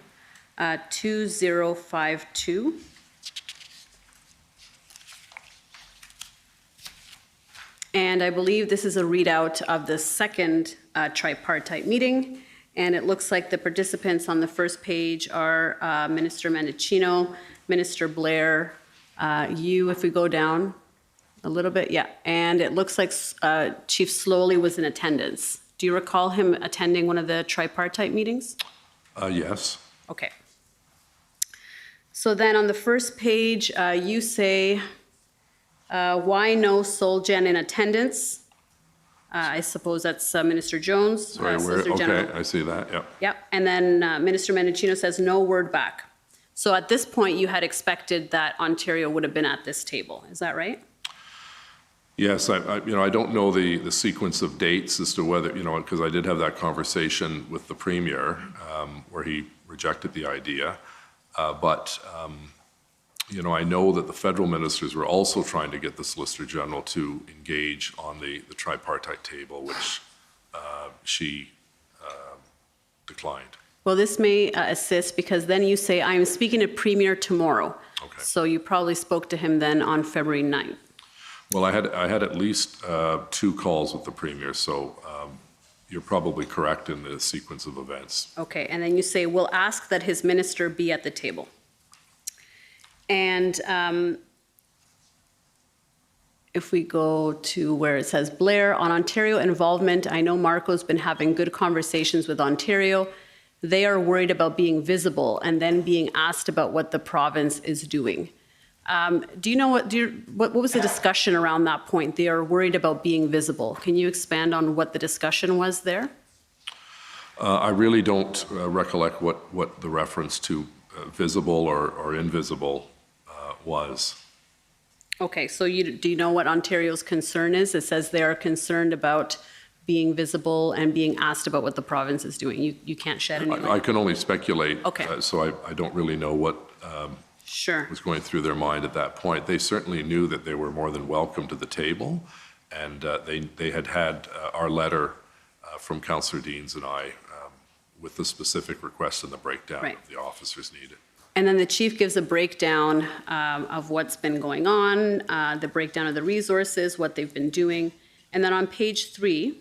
2052. And I believe this is a readout of the second tripartite meeting. And it looks like the participants on the first page are Minister Mendicino, Minister Blair, you, if we go down a little bit, yeah. And it looks like Chief Slowly was in attendance. Do you recall him attending one of the tripartite meetings? Yes. Okay. So then on the first page, you say, why no Solgen in attendance? I suppose that's Minister Jones. Sorry, Solicitor General. okay, I see that, yep. Yep, and then Minister Mendicino says no word back. So at this point, you had expected that Ontario would have been at this table. Is that right? Yes, I don't know the sequence of dates as to whether, because I did have that conversation with the Premier where he rejected the idea. But I know that the federal ministers were also trying to get the Solicitor General to engage on the tripartite table, which she declined. Well, this may assist because then you say, I'm speaking to Premier tomorrow. Okay. So you probably spoke to him then on February 9th. Well, I had at least 2 calls with the Premier, so you're probably correct in the sequence of events. Okay, and then you say, we'll ask that his minister be at the table. And if we go to where it says Blair, on Ontario involvement, I know Marco's been having good conversations with Ontario. They are worried about being visible and then being asked about what the province is doing. Do you know what was the discussion around that point? They are worried about being visible. Can you expand on what the discussion was there? I really don't recollect what the reference to visible or invisible was. Okay, so do you know what Ontario's concern is? It says they are concerned about being visible and being asked about what the province is doing. You can't shed any light. I can only speculate. Okay. So I don't really know what Sure. was going through their mind at that point. They certainly knew that they were more than welcome to the table, and they had our letter from Councillor Deans and I with the specific request and the breakdown Right. of the officers needed. And then the chief gives a breakdown of what's been going on, the breakdown of the resources, what they've been doing. And then on page 3,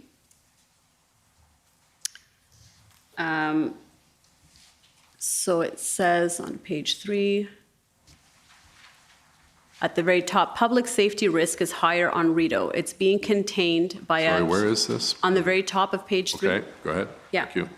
so it says on page 3, at the very top, public safety risk is higher on Rideau. It's being contained by Sorry, where is this? on the very top of page 3. Okay, go ahead. Yeah. Thank you.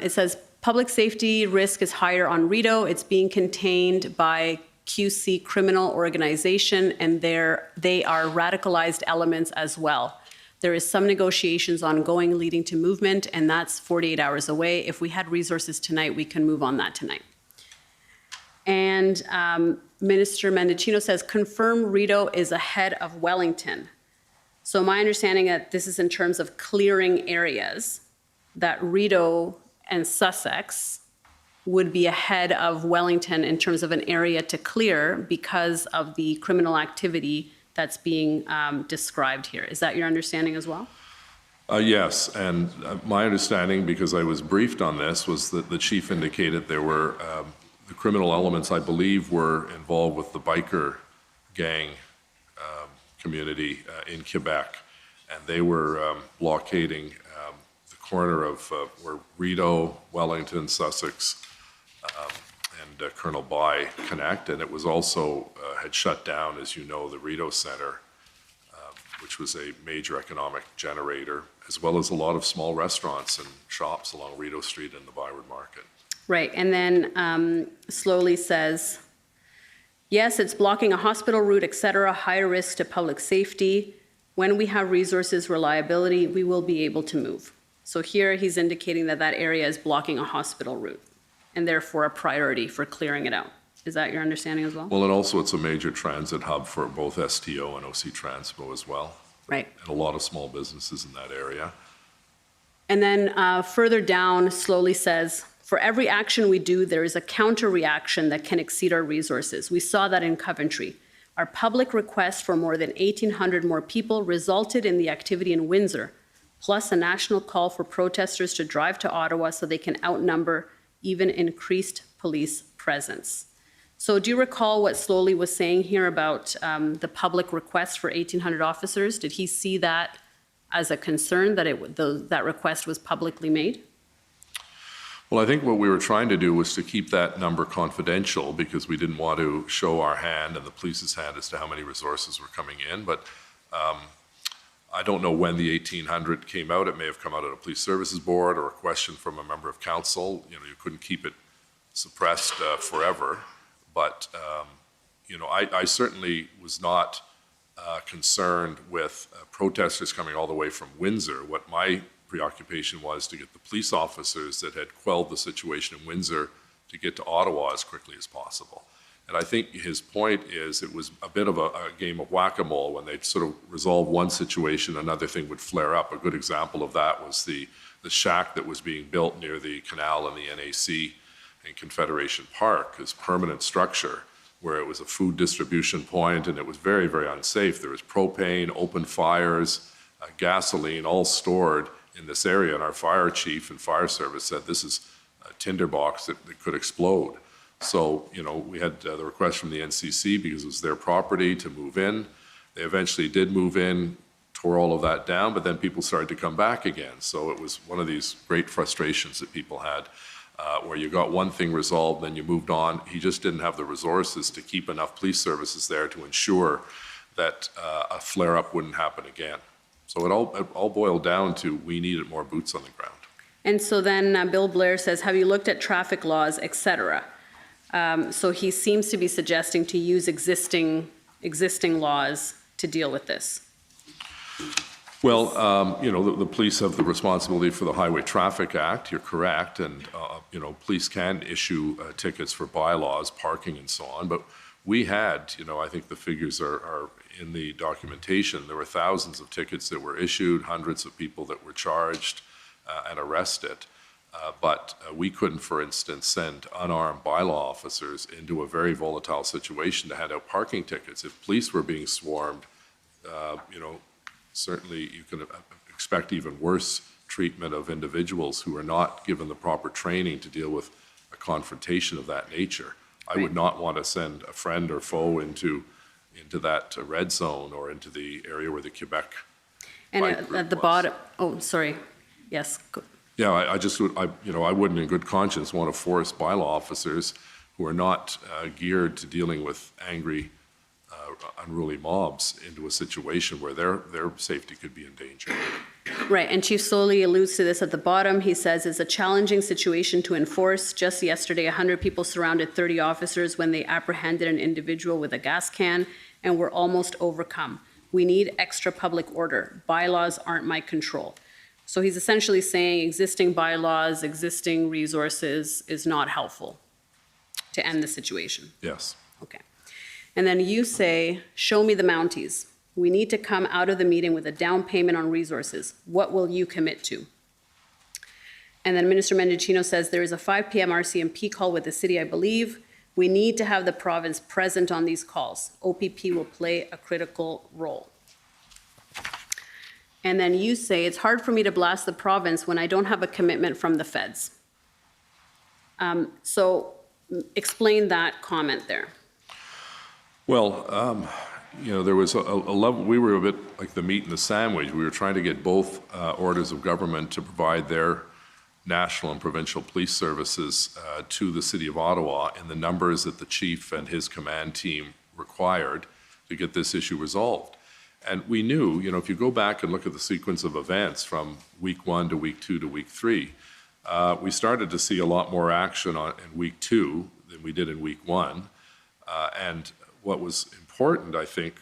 It says public safety risk is higher on Rideau. It's being contained by QC criminal organization, and they are radicalized elements as well. There is some negotiations ongoing leading to movement, and that's 48 hours away. If we had resources tonight, we can move on that tonight. And Minister Mendicino says, confirm Rideau is ahead of Wellington. So my understanding that this is in terms of clearing areas, that Rideau and Sussex would be ahead of Wellington in terms of an area to clear because of the criminal activity that's being described here. Is that your understanding as well? Yes, and my understanding, because I was briefed on this, was that the chief indicated there were the criminal elements, I believe, were involved with the biker gang community in Quebec, and they were blockading the corner of where Rideau, Wellington, Sussex, and Colonel By connect, and it was also had shut down, as you know, the Rideau Centre which was a major economic generator, as well as a lot of small restaurants and shops along Rideau Street and the Byward Market. Right, and then slowly says, yes, it's blocking a hospital route, et cetera, high risk to public safety. When we have resources, reliability, we will be able to move. So here he's indicating that that area is blocking a hospital route and therefore a priority for clearing it out. Is that your understanding as well? Well, and also it's a major transit hub for both STO and OC Transpo as well. Right. And a lot of small businesses in that area. And then further down slowly says, for every action we do, there is a counter reaction that can exceed our resources. We saw that in Coventry. Our public request for more than 1,800 more people resulted in the activity in Windsor, plus a national call for protesters to drive to Ottawa so they can outnumber even increased police presence. So do you recall what Slowly was saying here about the public request for 1,800 officers? Did he see that as a concern that that request was publicly made? Well, I think what we were trying to do was to keep that number confidential because we didn't want to show our hand and the police's hand as to how many resources were coming in. But I don't know when the 1,800 came out. It may have come out at a police services board or a question from a member of council. You know, you couldn't keep it suppressed forever. But, you know, I certainly was not concerned with protesters coming all the way from Windsor. What my preoccupation was to get the police officers that had quelled the situation in Windsor to get to Ottawa as quickly as possible. And I think his point is it was a bit of a game of whack-a-mole. When they'd sort of resolve one situation, another thing would flare up. A good example of that was the shack that was being built near the canal and the NAC in Confederation Park, this permanent structure where it was a food distribution point and it was very, very unsafe. There was propane, open fires, gasoline, all stored in this area. And our fire chief and fire service said this is a tinderbox that could explode. So, you know, we had the request from the NCC because it was their property to move in. They eventually did move in, tore all of that down, but then people started to come back again. So it was one of these great frustrations that people had. Where you got one thing resolved, then you moved on. He just didn't have the resources to keep enough police services there to ensure that a flare-up wouldn't happen again. So it all boiled down to we needed more boots on the ground. And so then Bill Blair says, have you looked at traffic laws, et cetera? So he seems to be suggesting to use existing laws to deal with this. Well, you know, the police have the responsibility for the Highway Traffic Act, you're correct, and, you know, police can issue tickets for bylaws, parking and so on, but we had, you know, I think the figures are in the documentation, there were thousands of tickets that were issued, hundreds of people that were charged and arrested, but we couldn't, for instance, send unarmed bylaw officers into a very volatile situation to hand out parking tickets. If police were being swarmed, you know, certainly you can expect even worse treatment of individuals who are not given the proper training to deal with a confrontation of that nature. I would not want to send a friend or foe into that red zone or into the area where the Quebec and at the bottom, oh, sorry, yes. Yeah, I just would, you know, I wouldn't in good conscience want to force bylaw officers who are not geared to dealing with angry unruly mobs into a situation where their safety could be in danger. Right, and Chief Slowly alludes to this at the bottom. He says it's a challenging situation to enforce. Just yesterday, 100 people surrounded 30 officers when they apprehended an individual with a gas can and were almost overcome. We need extra public order. Bylaws aren't my control. So he's essentially saying existing bylaws, existing resources is not helpful to end the situation. Yes. Okay. And then you say, show me the Mounties. We need to come out of the meeting with a down payment on resources. What will you commit to? And then Minister Mendicino says there is a 5 p.m. RCMP call with the city, I believe. We need to have the province present on these calls. OPP will play a critical role. And then you say, it's hard for me to blast the province when I don't have a commitment from the feds. So explain that comment there. Well, you know, there was a level, we were a bit like the meat and the sandwich. We were trying to get both orders of government to provide their national and provincial police services to the city of Ottawa in the numbers that the chief and his command team required to get this issue resolved. And we knew, if you go back and look at the sequence of events from week 1 to week 2 to week 3, we started to see a lot more action in week 2 than we did in week 1. And what was important, I think,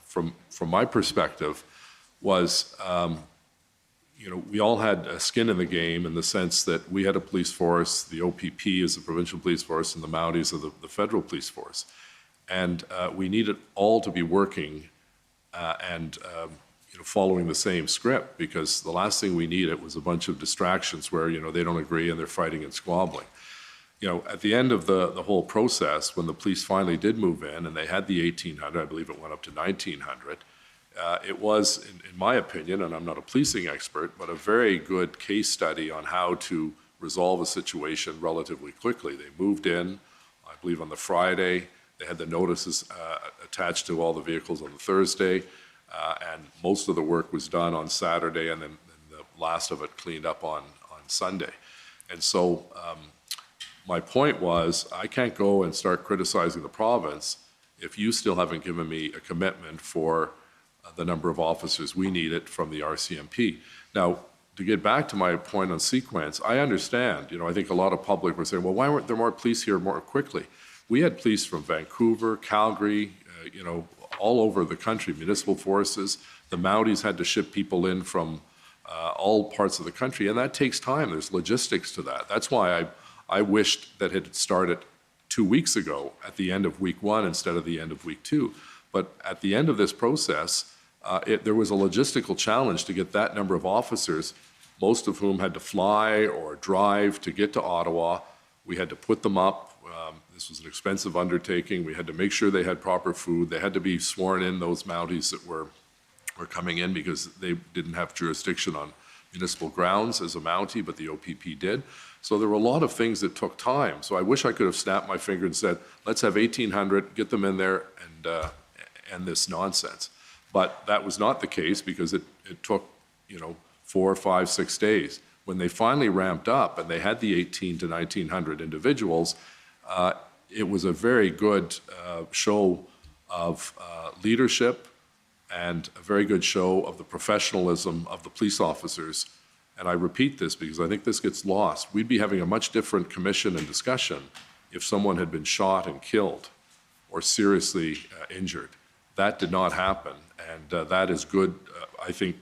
from my perspective, was we all had a skin in the game in the sense that we had a police force, the OPP is the provincial police force, and the Mounties are the federal police force. And we needed all to be working and following the same script, because the last thing we needed was a bunch of distractions where, they don't agree and they're fighting and squabbling. At the end of the whole process, when the police finally did move in and they had the 1,800, I believe it went up to 1,900, it was, in my opinion, and I'm not a policing expert, but a very good case study on how to resolve a situation relatively quickly. They moved in, I believe, on the Friday. They had the notices attached to all the vehicles on the Thursday, and most of the work was done on Saturday, and then the last of it cleaned up on Sunday. And so my point was, I can't go and start criticizing the province if you still haven't given me a commitment for the number of officers we needed from the RCMP. Now, to get back to my point on sequence, I understand, I think a lot of public were saying, well, why weren't there more police here more quickly? We had police from Vancouver, Calgary, all over the country, municipal forces. The Mounties had to ship people in from all parts of the country, and that takes time. There's logistics to that. That's why I wished that it had started 2 weeks ago at the end of week 1 instead of the end of week 2. But at the end of this process, there was a logistical challenge to get that number of officers, most of whom had to fly or drive to get to Ottawa. We had to put them up. This was an expensive undertaking. We had to make sure they had proper food. They had to be sworn in, those Mounties that were coming in, because they didn't have jurisdiction on municipal grounds as a Mountie, but the OPP did. So there were a lot of things that took time. So I wish I could have snapped my finger and said, let's have 1,800, get them in there, and end this nonsense. But that was not the case, because it took 4, 5, 6 days. When they finally ramped up and they had the 1,800 to 1,900 individuals, it was a very good show of leadership and a very good show of the professionalism of the police officers. And I repeat this because I think this gets lost. We'd be having a much different commission and discussion if someone had been shot and killed or seriously injured. That did not happen, and that is good, I think,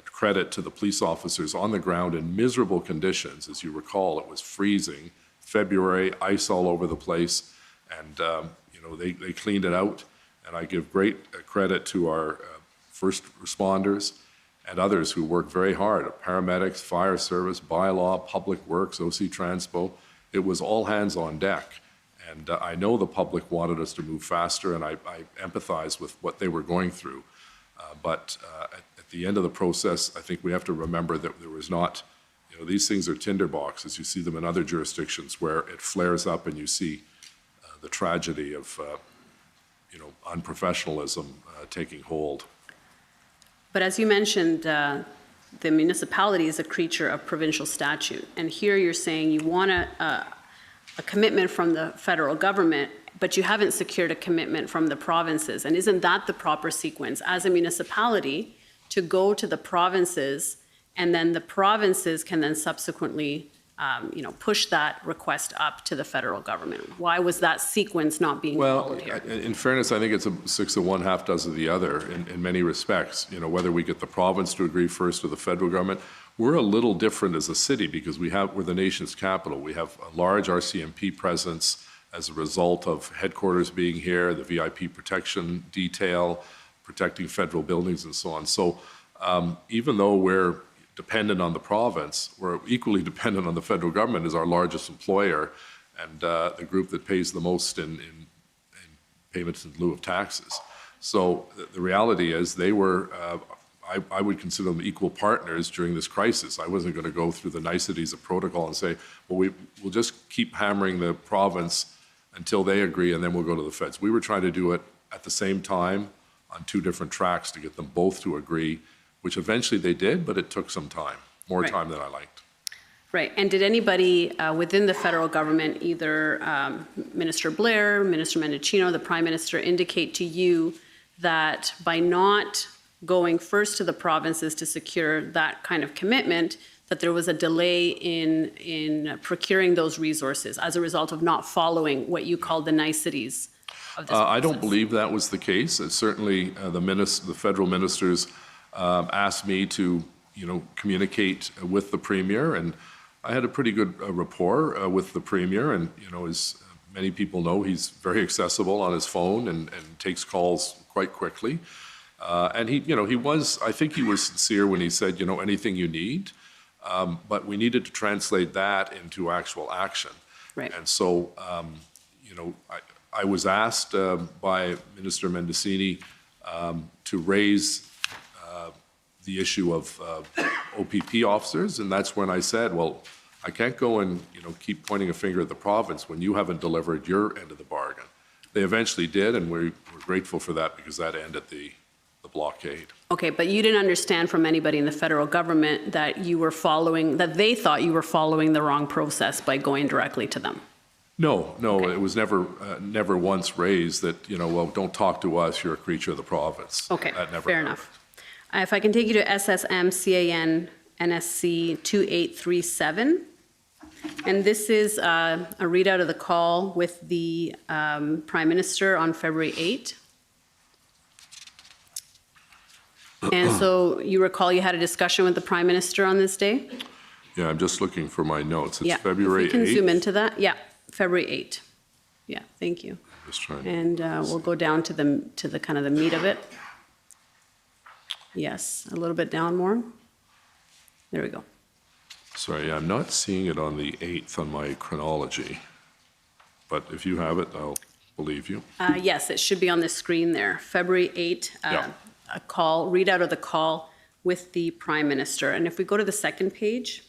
credit to the police officers on the ground in miserable conditions. As you recall, it was freezing, February, ice all over the place, and they cleaned it out. And I give great credit to our first responders and others who worked very hard, paramedics, fire service, bylaw, public works, OC Transpo. It was all hands on deck. And I know the public wanted us to move faster, and I empathize with what they were going through. But at the end of the process, I think we have to remember that there was not, these things are tinderboxes. You see them in other jurisdictions where it flares up and you see the tragedy of, unprofessionalism taking hold. But as you mentioned, the municipality is a creature of provincial statute. And here you're saying you want a commitment from the federal government, but you haven't secured a commitment from the provinces. And isn't that the proper sequence as a municipality to go to the provinces, and then the provinces can then subsequently push that request up to the federal government? Why was that sequence not being followed here? Well, in fairness, I think it's a 6 of one, half dozen of the other in many respects. Whether we get the province to agree first or the federal government, we're a little different as a city because we're the nation's capital. We have a large RCMP presence as a result of headquarters being here, the VIP protection detail, protecting federal buildings and so on. So even though we're dependent on the province, we're equally dependent on the federal government as our largest employer and the group that pays the most in payments in lieu of taxes. So the reality is they were, I would consider them equal partners during this crisis. I wasn't going to go through the niceties of protocol and say, well, we'll just keep hammering the province until they agree and then we'll go to the feds. We were trying to do it at the same time on 2 different tracks to get them both to agree, which eventually they did, but it took some time, more time than I liked. Right, and did anybody within the federal government, either Minister Blair, Minister Mendicino, the Prime Minister, indicate to you that by not going first to the provinces to secure that kind of commitment, that there was a delay in procuring those resources as a result of not following what you called the niceties of this I don't process. believe that was the case. Certainly, the federal ministers asked me to, communicate with the Premier, and I had a pretty good rapport with the Premier, and, as many people know, he's very accessible on his phone and takes calls quite quickly. And I think he was sincere when he said, anything you need, but we needed to translate that into actual action. Right. And so, I was asked by Minister Mendicini to raise the issue of OPP officers, and that's when I said, well, I can't go and keep pointing a finger at the province when you haven't delivered your end of the bargain. They eventually did, and we're grateful for that because that ended the blockade. Okay, but you didn't understand from anybody in the federal government that that they thought you were following the wrong process by going directly to them? No, Okay. it was never once raised that, well, don't talk to us, you're a creature of the province. Okay, That never fair happened. enough. If I can take you to SSM CAN NSC 2837. And this is a readout of the call with the Prime Minister on February 8. And so you recall you had a discussion with the Prime Minister on this day? Yeah, I'm just looking for my notes. It's Yeah, February if we 8th. can zoom into that. Yeah, February 8. Yeah, thank you. Just trying to- And we'll go down to the kind of the meat of it. Yes, a little bit down more. There we go. Sorry, I'm not seeing it on the 8th on my chronology, but if you have it, I'll believe you. Yes, it should be on the screen there. February 8, Yeah. a call, readout of the call with the Prime Minister. And if we go to the second page,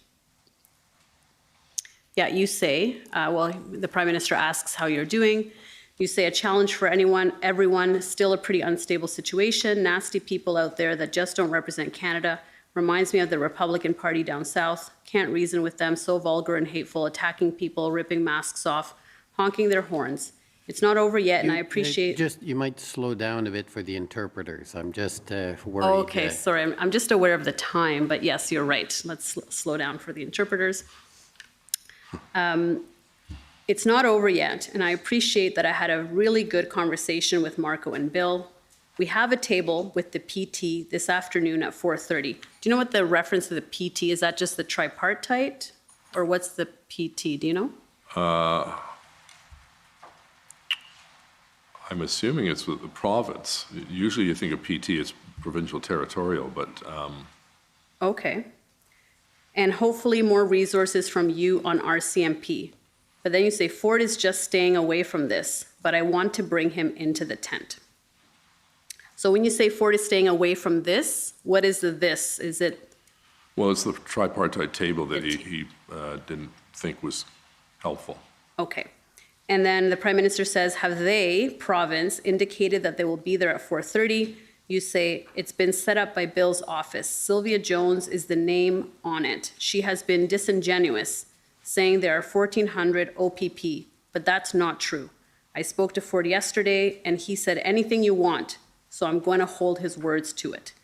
yeah, you say, the Prime Minister asks how you're doing. You say a challenge for everyone, still a pretty unstable situation, nasty people out there that just don't represent Canada. Reminds me of the Republican Party down south. Can't reason with them, so vulgar and hateful, attacking people, ripping masks off, honking their horns. It's not over yet, and I appreciate... You might slow down a bit for the interpreters. I'm just worried. Oh, okay, sorry, I'm just aware of the time, but yes, you're right. Let's slow down for the interpreters. It's not over yet, and I appreciate that I had a really good conversation with Marco and Bill. We have a table with the PT this afternoon at 4:30. Do you know what the reference to the PT, is that just the tripartite? Or what's the PT, do you know? I'm assuming it's with the province. Usually you think of PT as provincial territorial, but Okay. And hopefully more resources from you on RCMP. But then you say Ford is just staying away from this, but I want to bring him into the tent. So when you say Ford is staying away from this, what is the this? Is it? well, it's the tripartite table that he didn't think was helpful. Okay. And then the Prime Minister says, have they, province, indicated that they will be there at 4:30? You say, it's been set up by Bill's office. Sylvia Jones is the name on it. She has been disingenuous, saying there are 1,400 OPP, but that's not true. I spoke to Ford yesterday, and he said anything you want, so I'm going to hold his words to it.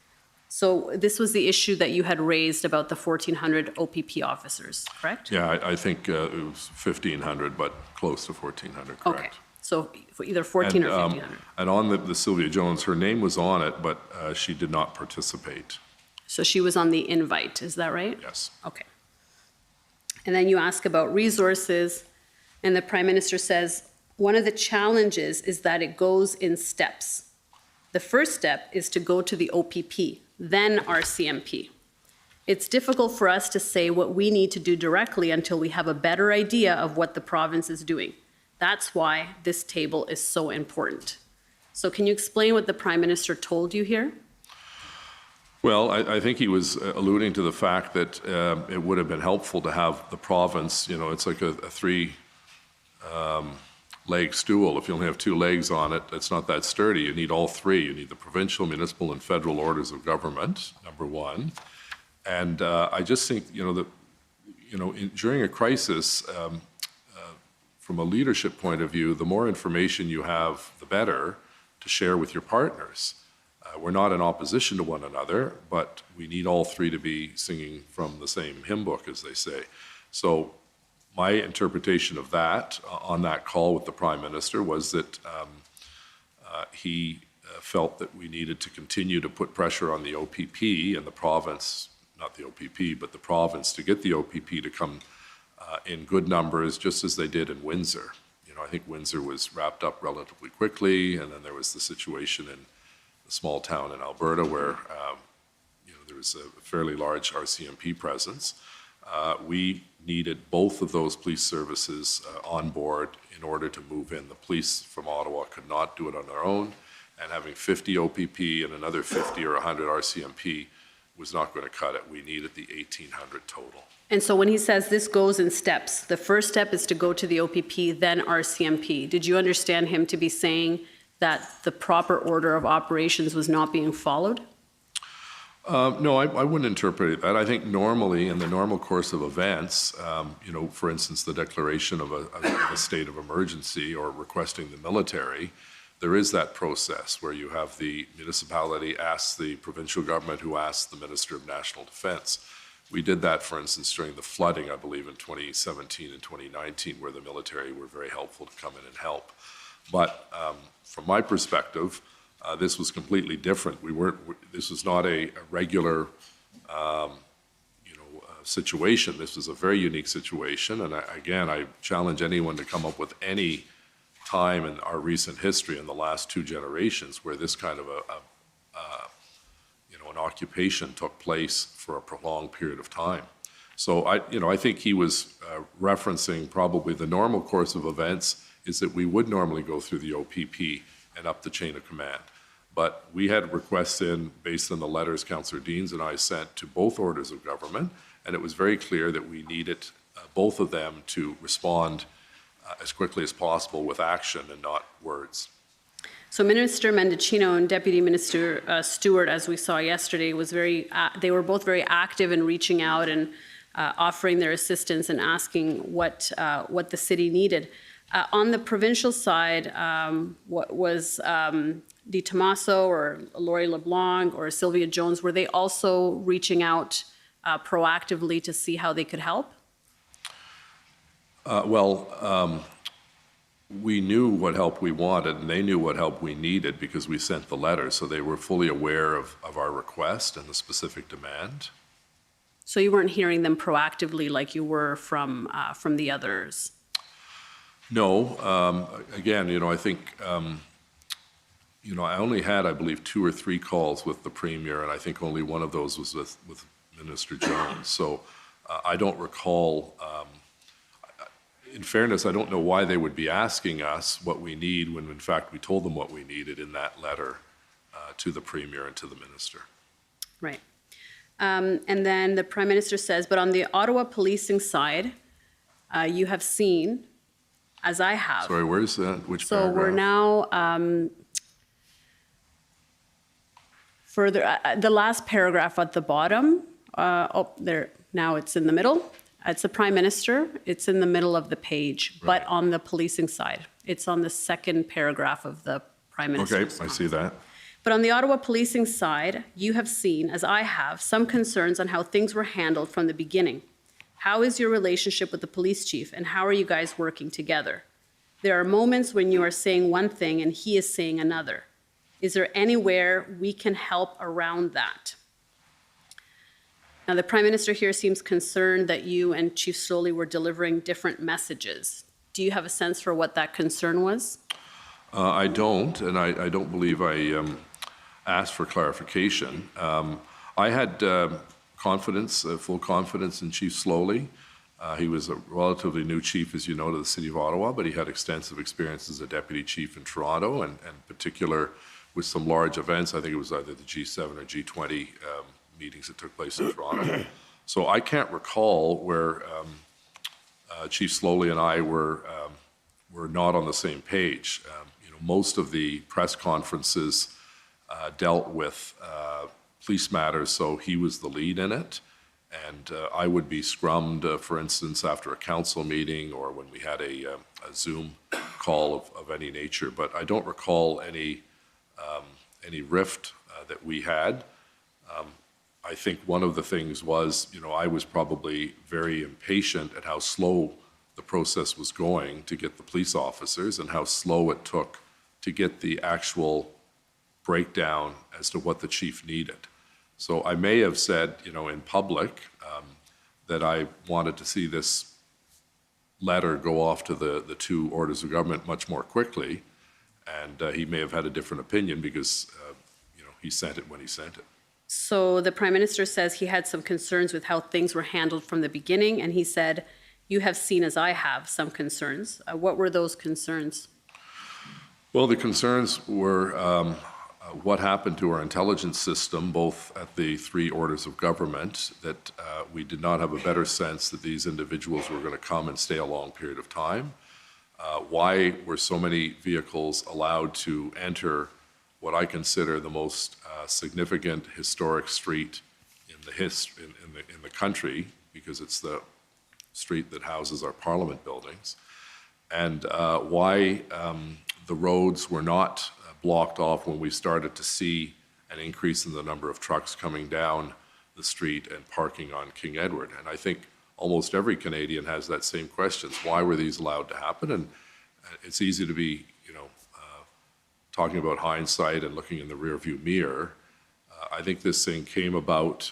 So this was the issue that you had raised about the 1,400 OPP officers, correct? Yeah, I think it was 1,500, but close to 1,400, correct. Okay, so for either 1,400 or 1,500. And on the Sylvia Jones, her name was on it, but she did not participate. So she was on the invite, is that right? Yes. Okay. And then you ask about resources, and the Prime Minister says, one of the challenges is that it goes in steps. The first step is to go to the OPP, then RCMP. It's difficult for us to say what we need to do directly until we have a better idea of what the province is doing. That's why this table is so important. So can you explain what the Prime Minister told you here? Well, I think he was alluding to the fact that it would have been helpful to have the province, it's like a three-leg stool. If you only have two legs on it, it's not that sturdy. You need all three. You need the provincial, municipal, and federal orders of government, number one. And I just think, during a crisis, from a leadership point of view, the more information you have, the better to share with your partners. We're not in opposition to one another, but we need all three to be singing from the same hymn book, as they say. So my interpretation of that on that call with the Prime Minister was that he felt that we needed to continue to put pressure on the OPP and the province, not the OPP, but the province, to get the OPP to come in good numbers, just as they did in Windsor. You know, I think Windsor was wrapped up relatively quickly, and then there was the situation in a small town in Alberta where there was a fairly large RCMP presence. We needed both of those police services on board in order to move in. The police from Ottawa could not do it on their own, and having 50 OPP and another 50 or 100 RCMP was not going to cut it. We needed the 1,800 total. And so when he says this goes in steps, the first step is to go to the OPP, then RCMP. Did you understand him to be saying that the proper order of operations was not being followed? No, I wouldn't interpret that. I think normally, in the normal course of events, for instance, the declaration of a state of emergency or requesting the military, there is that process where you have the municipality ask the provincial government, who asks the Minister of National Defence. We did that, for instance, during the flooding, I believe, in 2017 and 2019, where the military were very helpful to come in and help. But from my perspective, this was completely different. This was not a regular, situation. This was a very unique situation. And I challenge anyone to come up with any time in our recent history in the last two generations where this kind of an occupation took place for a prolonged period of time. So I think he was referencing probably the normal course of events is that we would normally go through the OPP and up the chain of command. But we had requests in based on the letters Councillor Deans and I sent to both orders of government, and it was very clear that we needed both of them to respond as quickly as possible with action and not words. So Minister Mendicino and Deputy Minister Stewart, as we saw yesterday, they were both very active in reaching out and offering their assistance and asking what the city needed. On the provincial side, what was Di Tommaso or Laurie LeBlanc or Sylvia Jones, were they also reaching out proactively to see how they could help? We knew what help we wanted, and they knew what help we needed because we sent the letter, so they were fully aware of our request and the specific demand. So you weren't hearing them proactively like you were from the others? No. Again, I think, I only had, I believe, 2 or 3 calls with the Premier, and I think only one of those was with Minister Jones. So I don't recall, in fairness, I don't know why they would be asking us what we need when, in fact, we told them what we needed in that letter to the Premier and to the Minister. Right. And then the Prime Minister says, but on the Ottawa policing side, you have seen, as I have. Sorry, where's that? Which paragraph? So we're now further, the last paragraph at the bottom, there, now it's in the middle. It's the Prime Minister. It's in the middle of the page, right. But on the policing side. It's on the second paragraph of the Prime Minister. Okay, I see that. But on the Ottawa policing side, you have seen, as I have, some concerns on how things were handled from the beginning. How is your relationship with the police chief, and how are you guys working together? There are moments when you are saying one thing and he is saying another. Is there anywhere we can help around that? Now, the Prime Minister here seems concerned that you and Chief Slowly were delivering different messages. Do you have a sense for what that concern was? I don't, and I don't believe I asked for clarification. I had full confidence in Chief Slowly. He was a relatively new chief, as you know, to the City of Ottawa, but he had extensive experience as a deputy chief in Toronto, and in particular with some large events. I think it was either the G7 or G20 meetings that took place in Toronto. So I can't recall where Chief Slowly and I were not on the same page. Most of the press conferences dealt with police matters, so he was the lead in it. And I would be scrummed, for instance, after a council meeting or when we had a Zoom call of any nature. But I don't recall any rift that we had. I think one of the things was, I was probably very impatient at how slow the process was going to get the police officers and how slow it took to get the actual breakdown as to what the chief needed. So I may have said, in public, that I wanted to see this letter go off to the two orders of government much more quickly, and he may have had a different opinion because, he sent it when he sent it. So the Prime Minister says he had some concerns with how things were handled from the beginning, and he said, you have seen, as I have, some concerns. What were those concerns? Well, the concerns were what happened to our intelligence system, both at the three orders of government, that we did not have a better sense that these individuals were going to come and stay a long period of time. Why were so many vehicles allowed to enter what I consider the most significant historic street in the country, because it's the street that houses our Parliament buildings, and why the roads were not blocked off when we started to see an increase in the number of trucks coming down the street and parking on King Edward. And I think almost every Canadian has that same question. Why were these allowed to happen? And it's easy to be, talking about hindsight and looking in the rearview mirror. I think this thing came about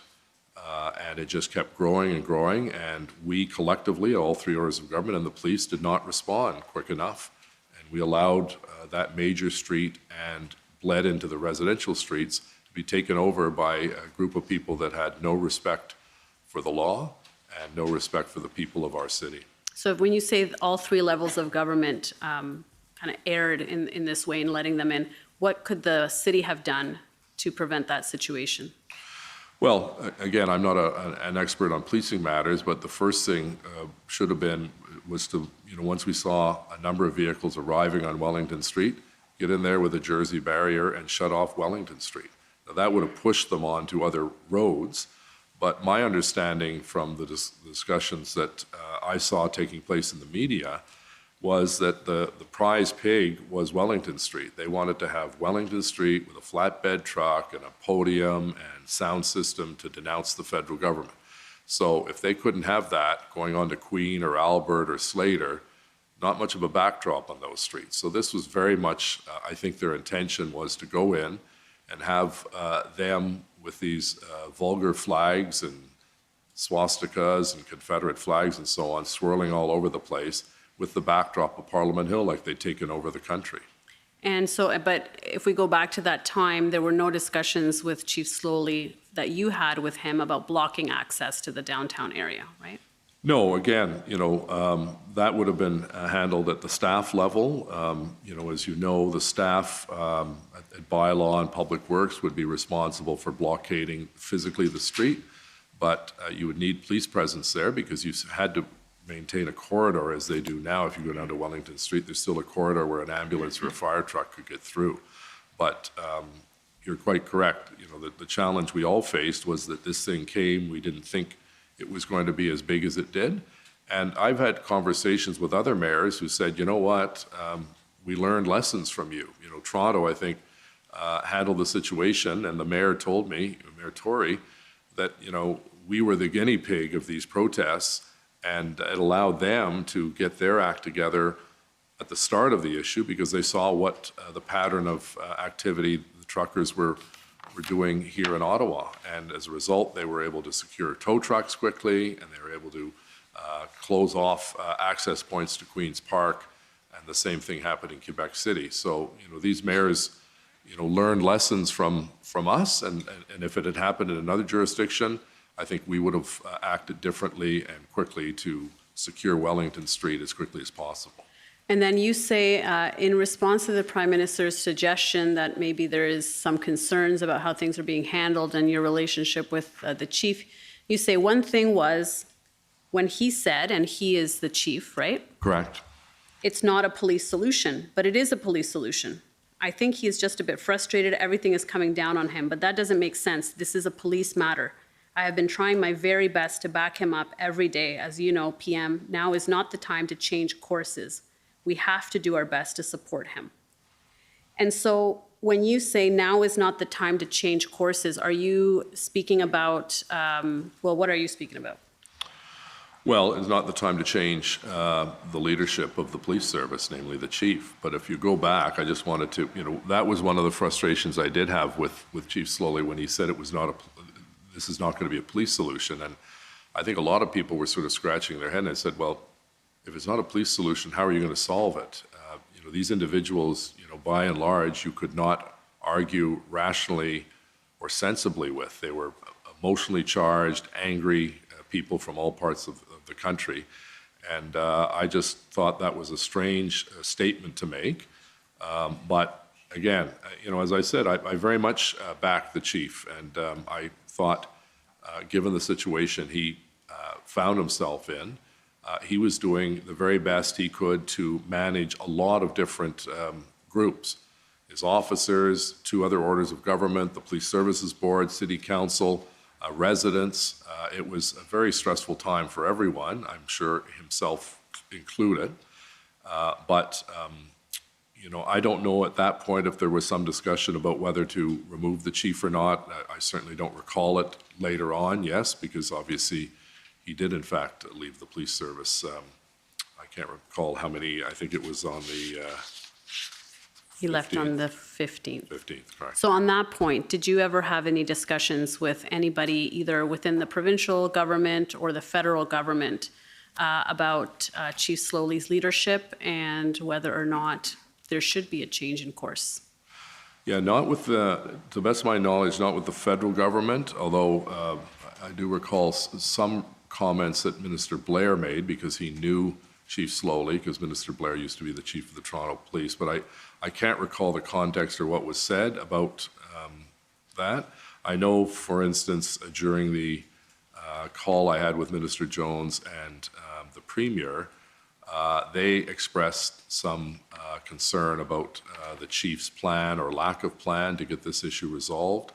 and it just kept growing and growing, and we collectively, all three orders of government and the police, did not respond quick enough. And we allowed that major street and bled into the residential streets to be taken over by a group of people that had no respect for the law and no respect for the people of our city. So when you say all three levels of government kind of erred in this way in letting them in, what could the city have done to prevent that situation? Well, again, I'm not an expert on policing matters, but the first thing should have been was to, once we saw a number of vehicles arriving on Wellington Street, get in there with a Jersey barrier and shut off Wellington Street. Now, that would have pushed them on to other roads, but my understanding from the discussions that I saw taking place in the media was that the prize pig was Wellington Street. They wanted to have Wellington Street with a flatbed truck and a podium and sound system to denounce the federal government. So if they couldn't have that going on to Queen or Albert or Slater, not much of a backdrop on those streets. So this was very much, I think their intention was to go in and have them with these vulgar flags and swastikas and Confederate flags and so on swirling all over the place, with the backdrop of Parliament Hill like they'd taken over the country. And so, but if we go back to that time, there were no discussions with Chief Slowly that you had with him about blocking access to the downtown area, right? No, again, that would have been handled at the staff level. As you know, the staff at bylaw and Public Works would be responsible for blockading physically the street, but you would need police presence there because you had to maintain a corridor as they do now. If you go down to Wellington Street, there's still a corridor where an ambulance or a fire truck could get through. But you're quite correct. The challenge we all faced was that this thing came, we didn't think it was going to be as big as it did. And I've had conversations with other mayors who said, you know what, we learned lessons from you. Toronto, I think, handled the situation, and the mayor told me, Mayor Tory, that, we were the guinea pig of these protests, and it allowed them to get their act together at the start of the issue because they saw what the pattern of activity the truckers were doing here in Ottawa. And as a result, they were able to secure tow trucks quickly, and they were able to close off access points to Queen's Park, and the same thing happened in Quebec City. So, these mayors, learned lessons from us, and if it had happened in another jurisdiction, I think we would have acted differently and quickly to secure Wellington Street as quickly as possible. And then you say, in response to the Prime Minister's suggestion that maybe there is some concerns about how things are being handled and your relationship with the chief, you say one thing was when he said, and he is the chief, right? Correct. It's not a police solution, but it is a police solution. I think he is just a bit frustrated. Everything is coming down on him, but that doesn't make sense. This is a police matter. I have been trying my very best to back him up every day. As you know, PM, now is not the time to change courses. We have to do our best to support him. And so when you say now is not the time to change courses, are you speaking about, what are you speaking about? Well, it's not the time to change the leadership of the police service, namely the chief. But if you go back, I just wanted to, that was one of the frustrations I did have with Chief Slowly when he said this is not going to be a police solution. And I think a lot of people were sort of scratching their head, and I said, well, if it's not a police solution, how are you going to solve it? These individuals, by and large, you could not argue rationally or sensibly with. They were emotionally charged, angry people from all parts of the country. And I just thought that was a strange statement to make. But again, as I said, I very much backed the chief. And I thought, given the situation he found himself in, he was doing the very best he could to manage a lot of different groups. His officers, 2 other orders of government, the Police Services Board, City Council, residents. It was a very stressful time for everyone, I'm sure himself included. But I don't know at that point if there was some discussion about whether to remove the chief or not. I certainly don't recall it later on, yes, because obviously he did, in fact, leave the police service. I can't recall how many, I think it was on the He left on the 15th. 15th, correct. So on that point, did you ever have any discussions with anybody, either within the provincial government or the federal government, about Chief Slowly's leadership and whether or not there should be a change in course? Yeah, not with to the best of my knowledge, not with the federal government, although I do recall some comments that Minister Blair made because he knew Chief Slowly, because Minister Blair used to be the chief of the Toronto Police, but I can't recall the context or what was said about that. I know, for instance, during the call I had with Minister Jones and the Premier, they expressed some concern about the chief's plan or lack of plan to get this issue resolved.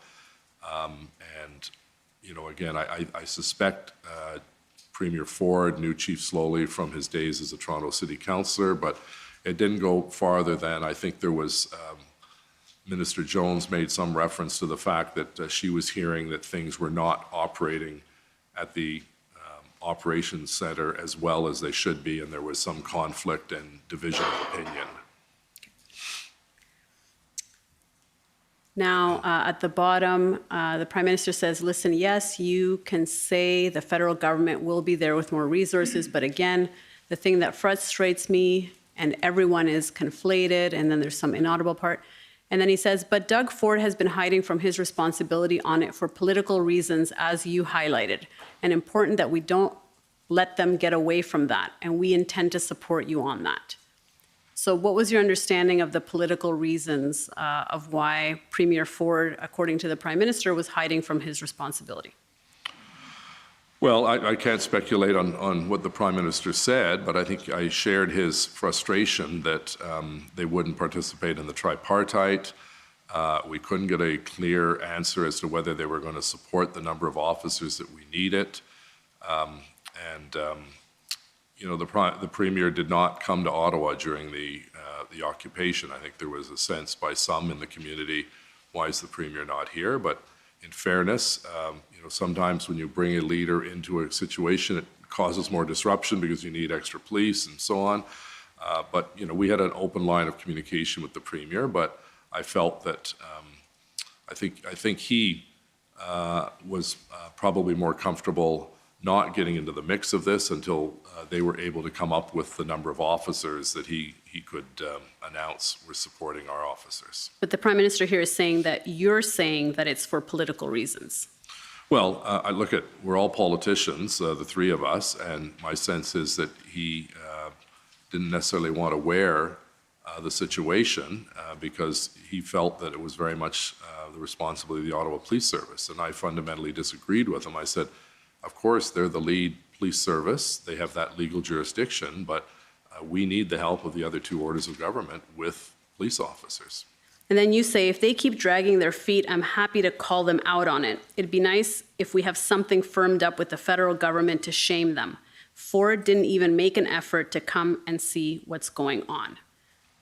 And, again, I suspect Premier Ford knew Chief Slowly from his days as a Toronto City Councillor, but it didn't go farther than I think there was Minister Jones made some reference to the fact that she was hearing that things were not operating at the operations center as well as they should be, and there was some conflict and division of opinion. Now, at the bottom, the Prime Minister says, listen, yes, you can say the federal government will be there with more resources, but again, the thing that frustrates me, and everyone is conflated, and then there's some inaudible part. And then he says, but Doug Ford has been hiding from his responsibility on it for political reasons, as you highlighted, and important that we don't let them get away from that, and we intend to support you on that. So what was your understanding of the political reasons of why Premier Ford, according to the Prime Minister, was hiding from his responsibility? Well, I can't speculate on what the Prime Minister said, but I think I shared his frustration that they wouldn't participate in the tripartite. We couldn't get a clear answer as to whether they were going to support the number of officers that we needed. The Premier did not come to Ottawa during the occupation. I think there was a sense by some in the community, why is the Premier not here? But in fairness, sometimes when you bring a leader into a situation, it causes more disruption because you need extra police and so on. But we had an open line of communication with the Premier, but I felt that I think he was probably more comfortable not getting into the mix of this until they were able to come up with the number of officers that he could announce were supporting our officers. But the Prime Minister here is saying that you're saying that it's for political reasons. Well, we're all politicians, the three of us, and my sense is that he didn't necessarily want to wear the situation because he felt that it was very much the responsibility of the Ottawa Police Service, and I fundamentally disagreed with him. I said, of course, they're the lead police service. They have that legal jurisdiction, but we need the help of the other 2 orders of government with police officers. And then you say, if they keep dragging their feet, I'm happy to call them out on it. It'd be nice if we have something firmed up with the federal government to shame them. Ford didn't even make an effort to come and see what's going on.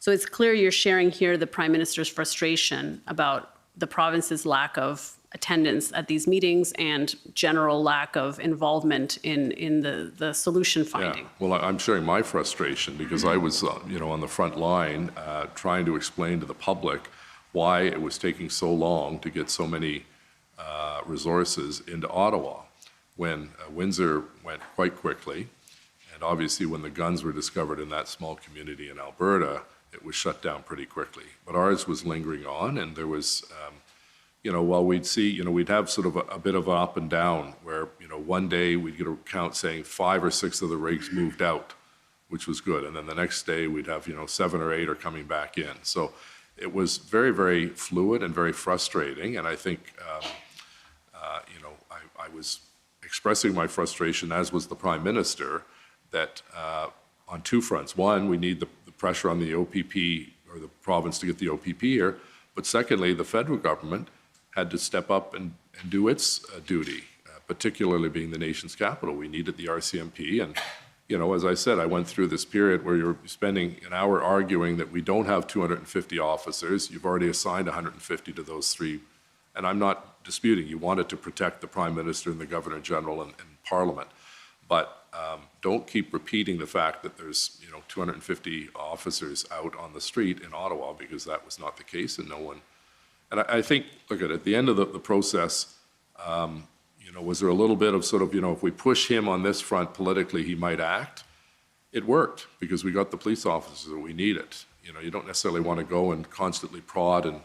So it's clear you're sharing here the Prime Minister's frustration about the province's lack of attendance at these meetings and general lack of involvement in the solution finding. Yeah. Well, I'm sharing my frustration because I was, on the front line trying to explain to the public why it was taking so long to get so many resources into Ottawa when Windsor went quite quickly. And obviously when the guns were discovered in that small community in Alberta, it was shut down pretty quickly. But ours was lingering on, and there was, while we'd see, we'd have sort of a bit of an up and down where, one day we'd get a count saying 5 or 6 of the rigs moved out, which was good. And then the next day we'd have, 7 or 8 are coming back in. So it was very, very fluid and very frustrating. And I think, I was expressing my frustration, as was the Prime Minister, that on 2 fronts. One, we need the pressure on the OPP or the province to get the OPP here. But secondly, the federal government had to step up and do its duty, particularly being the nation's capital. We needed the RCMP. And, as I said, I went through this period where you're spending an hour arguing that we don't have 250 officers. You've already assigned 150 to those 3. And I'm not disputing you wanted to protect the Prime Minister and the Governor General and Parliament. But don't keep repeating the fact that there's 250 officers out on the street in Ottawa, because that was not the case, and no one. And I think, look at the end of the process, was there a little bit of sort of, if we push him on this front politically, he might act. It worked because we got the police officers that we needed. You don't necessarily want to go and constantly prod and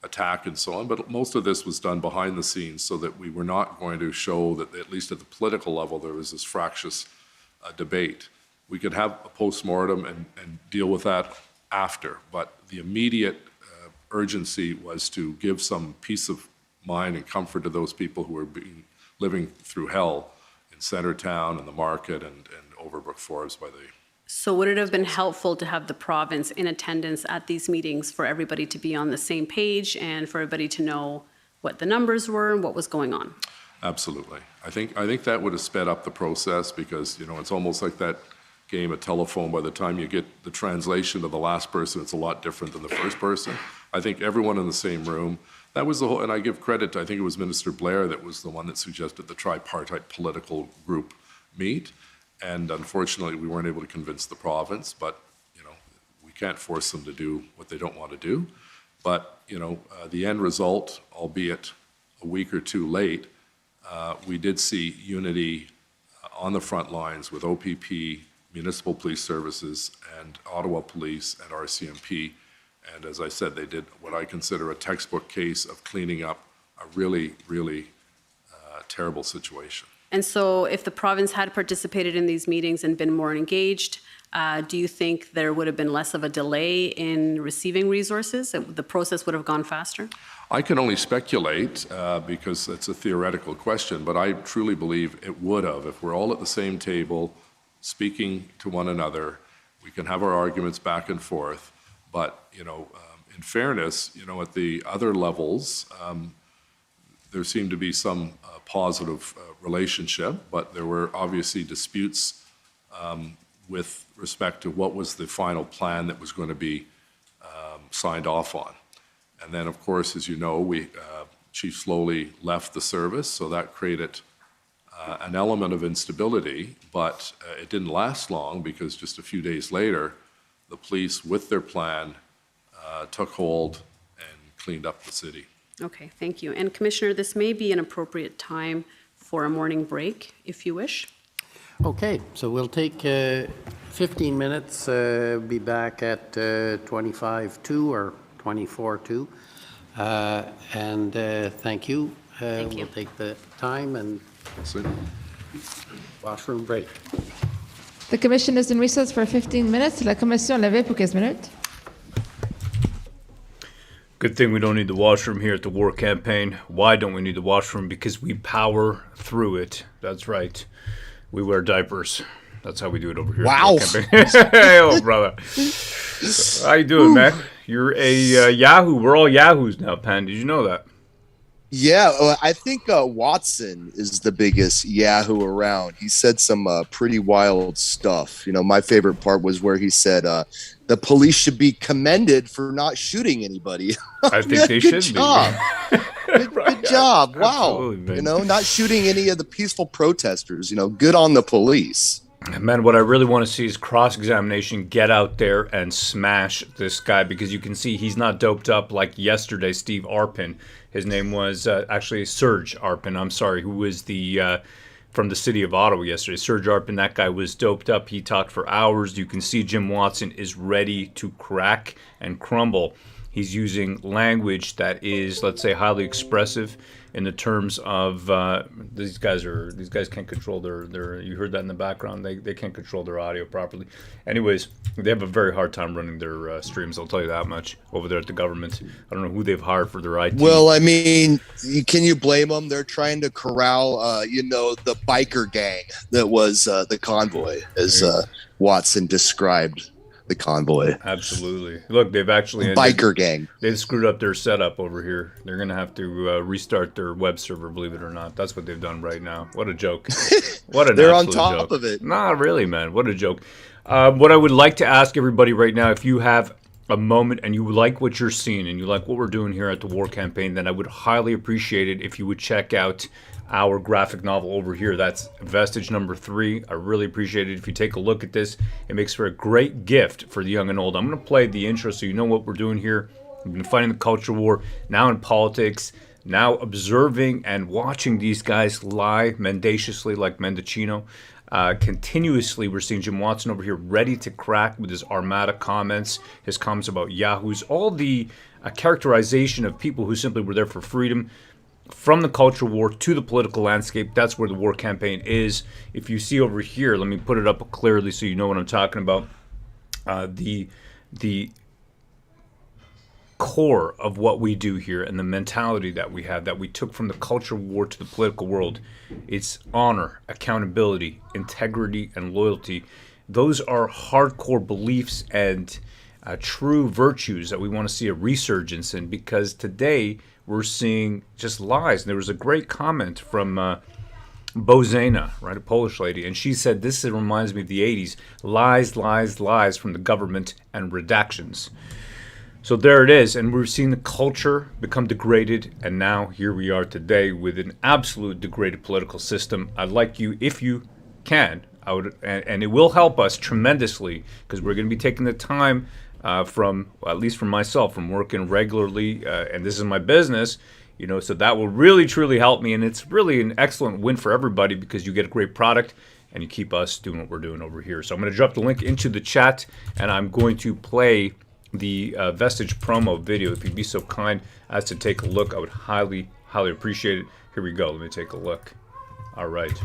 attack and so on, but most of this was done behind the scenes so that we were not going to show that, at least at the political level, there was this fractious debate. We could have a post-mortem and deal with that after, but the immediate urgency was to give some peace of mind and comfort to those people who were living through hell in Centretown and the market and Overbrook Forbes by the. So would it have been helpful to have the province in attendance at these meetings for everybody to be on the same page and for everybody to know what the numbers were and what was going on? Absolutely. I think that would have sped up the process because, it's almost like that game of telephone. By the time you get the translation to the last person, it's a lot different than the first person. I think everyone in the same room, that was the whole, and I give credit to, I think it was Minister Blair that was the one that suggested the tripartite political group meet. And unfortunately, we weren't able to convince the province, but, we can't force them to do what they don't want to do. But, the end result, albeit a week or 2 late, we did see unity on the front lines with OPP, Municipal Police Services, and Ottawa Police and RCMP. And as I said, they did what I consider a textbook case of cleaning up a really, really terrible situation. And so if the province had participated in these meetings and been more engaged, do you think there would have been less of a delay in receiving resources? The process would have gone faster? I can only speculate because it's a theoretical question, but I truly believe it would have. If we're all at the same table, speaking to one another, we can have our arguments back and forth. But, in fairness, at the other levels, there seemed to be some positive relationship, but there were obviously disputes with respect to what was the final plan that was going to be signed off on. And then, of course, as you know, Chief Slowly left the service, so that created an element of instability, but it didn't last long because just a few days later, the police, with their plan, took hold and cleaned up the city. Okay, thank you. And Commissioner, this may be an appropriate time for a morning break, if you wish. Okay, so we'll take 15 minutes, be back at 25:02 or 24:02. And thank you. Thank you. We'll take the time and See? washroom break. The commission is in recess for 15 minutes. La commission levée pour 15 minutes. Good thing we don't need the washroom here at the war campaign. Why don't we need the washroom? Because we power through it. That's right. We wear diapers. That's how we do it over here. Wow. At the war campaign. Hey, oh, brother. How you doing, man? You're a Yahoo. We're all Yahoos now, Pan. Did you know that? Yeah, I think Watson is the biggest Yahoo around. He said some pretty wild stuff. You know, my favorite part was where he said the police should be commended for not shooting anybody. I think Man, they good should be. job. Good job. Wow. Absolutely, man. You know, not shooting any of the peaceful protesters. You know, good on the police. Man, what I really want to see is cross-examination. Get out there and smash this guy, because you can see he's not doped up like yesterday. Steve Arpin, his name was actually Serge Arpin. I'm sorry, who was the from the city of Ottawa yesterday. Serge Arpin, that guy was doped up. He talked for hours. You can see Jim Watson is ready to crack and crumble. He's using language that is, let's say, highly expressive in the terms of these guys can't control their you heard that in the background, they can't control their audio properly. Anyways, they have a very hard time running their streams, I'll tell you that much, over there at the government. I don't know who they've hired for their IT. Well, I mean, can you blame them? They're trying to corral the biker gang that was the convoy, as Watson described the convoy. Absolutely. Look, they've actually biker gang. They've screwed up their setup over here. They're gonna have to restart their web server, believe it or not. That's what they've done right now. What a joke. What an They're on absolute top joke. of it. Not really, man. What a joke. What I would like to ask everybody right now, if you have a moment and you like what you're seeing and you like what we're doing here at the War Campaign, then I would highly appreciate it if you would check out our graphic novel over here. That's Vestige number 3. I really appreciate it if you take a look at this. It makes for a great gift for the young and old. I'm going to play the intro so you know what we're doing here. We've been fighting the culture war, now in politics, now observing and watching these guys lie mendaciously like Mendocino. Continuously, we're seeing Jim Watson over here ready to crack with his Armada comments, his comments about Yahoos, all the characterization of people who simply were there for freedom. From the culture war to the political landscape, that's where the War Campaign is. If you see over here, let me put it up clearly so you know what I'm talking about. The core of what we do here and the mentality that we have, that we took from the culture war to the political world, it's honor, accountability, integrity, and loyalty. Those are hardcore beliefs and true virtues that we want to see a resurgence in, because today we're seeing just lies. And there was a great comment from Bozena, right, a Polish lady, and she said, this reminds me of the 80s. Lies, lies, lies from the government and redactions. So there it is, and we're seeing the culture become degraded, and now here we are today with an absolute degraded political system. I'd like you, if you can, and it will help us tremendously, because we're going to be taking the time from, at least from myself, from working regularly, and this is my business, so that will really, truly help me, and it's really an excellent win for everybody, because you get a great product, and you keep us doing what we're doing over here. So I'm going to drop the link into the chat, and I'm going to play the Vestige promo video. If you'd be so kind as to take a look, I would highly, highly appreciate it. Here we go. Let me take a look. All right.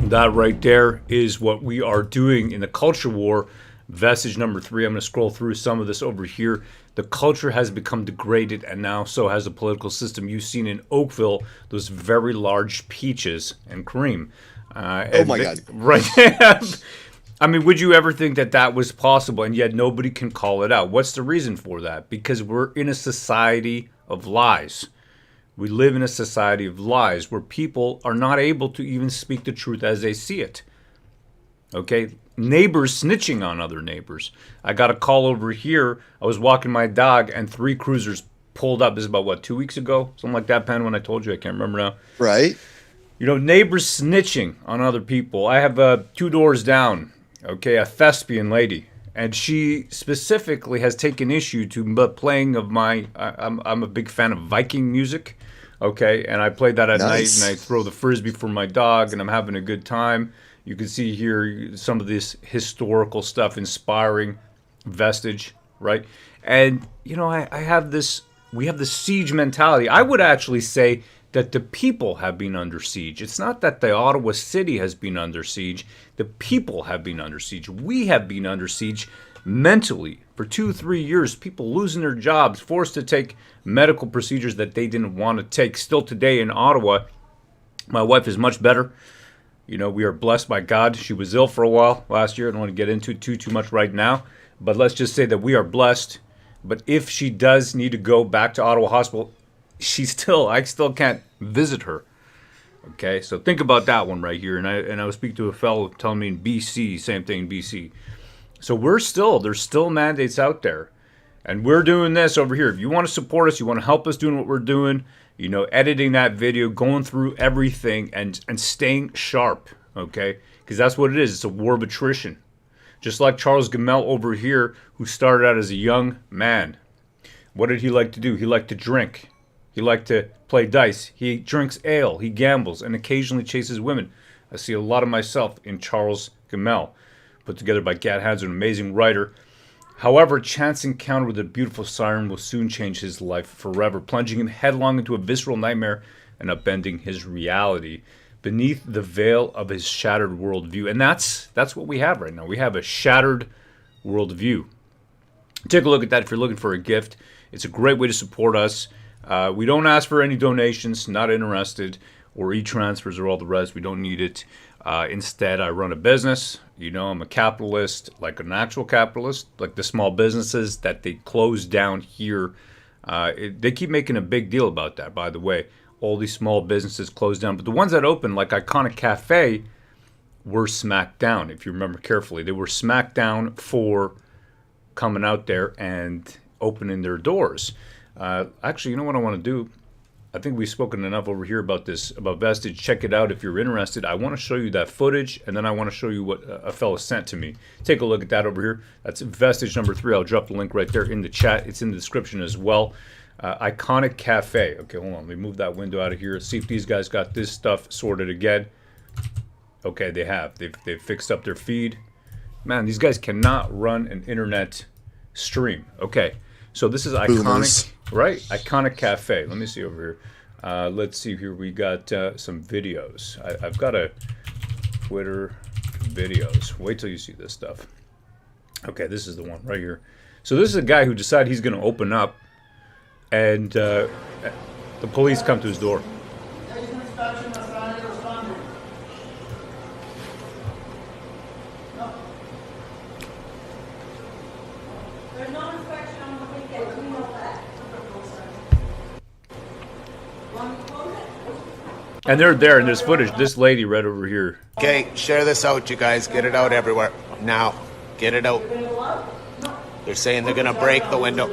That right there is what we are doing in the culture war. Vestige number 3. I'm going to scroll through some of this over here. The culture has become degraded, and now so has the political system. You've seen in Oakville those very large peaches and cream. Oh my God. Right. I mean, would you ever think that that was possible, and yet nobody can call it out? What's the reason for that? Because we're in a society of lies. We live in a society of lies where people are not able to even speak the truth as they see it. Okay? Neighbors snitching on other neighbors. I got a call over here. I was walking my dog and 3 cruisers pulled up. This is about, what, 2 weeks ago? Something like that, Pen, when I told you. I can't remember now. Right. You know, neighbors snitching on other people. I have 2 doors down, okay, a thespian lady. And she specifically has taken issue to the playing of my, I'm a big fan of Viking music, okay? And I play that at night, and I throw the Frisbee for my dog, and I'm having a good time. You can see here some of this historical stuff, inspiring Vestige, right? And, you know, I have this, we have the siege mentality. I would actually say that the people have been under siege. It's not that the Ottawa city has been under siege. The people have been under siege. We have been under siege mentally for 2-3 years. People losing their jobs, forced to take medical procedures that they didn't want to take. Still today in Ottawa, my wife is much better. You know, we are blessed by God. She was ill for a while last year. I don't want to get into too much right now. But let's just say that we are blessed. But if she does need to go back to Ottawa Hospital, I still can't visit her. Okay, so think about that one right here. And I was speaking to a fellow telling me in BC, same thing in BC. So there's still mandates out there. And we're doing this over here. If you want to support us, you want to help us doing what we're doing, you know, editing that video, going through everything and staying sharp, okay? Because that's what it is. It's a war of attrition. Just like Charles Gamel over here, who started out as a young man. What did he like to do? He liked to drink. He liked to play dice. He drinks ale. He gambles and occasionally chases women. I see a lot of myself in Charles Gamel, put together by Gad Hansen, an amazing writer. However, a chance encounter with a beautiful siren will soon change his life forever, plunging him headlong into a visceral nightmare and upending his reality beneath the veil of his shattered worldview. And that's what we have right now. We have a shattered worldview. Take a look at that if you're looking for a gift. It's a great way to support us. We don't ask for any donations, not interested, or e-transfers or all the rest. We don't need it. Instead, I run a business. You know, I'm a capitalist, like an actual capitalist, like the small businesses that they close down here. They keep making a big deal about that, by the way. All these small businesses closed down. But the ones that open, like Iconic Cafe, were smacked down, if you remember carefully. They were smacked down for coming out there and opening their doors. Actually, you know what I want to do? I think we've spoken enough over here about this, about Vestige. Check it out if you're interested. I want to show you that footage, and then I want to show you what a fellow sent to me. Take a look at that over here. That's Vestige number 3. I'll drop the link right there in the chat. It's in the description as well. Iconic Cafe. Okay, hold on. Let me move that window out of here. See if these guys got this stuff sorted again. Okay, they have. They've fixed up their feed. Man, these guys cannot run an internet stream. Okay, so this is Iconic, right? Iconic Cafe. Let me see over here. Let's see here. We got some videos. I've got a Twitter videos. Wait till you see this stuff. Okay, this is the one right here. So this is a guy who decided he's going to open up, and the police come to his door. And they're there, and there's footage. This lady right over here. Okay, share this out, you guys. Get it out everywhere. Now, get it out. They're saying they're going to break the window.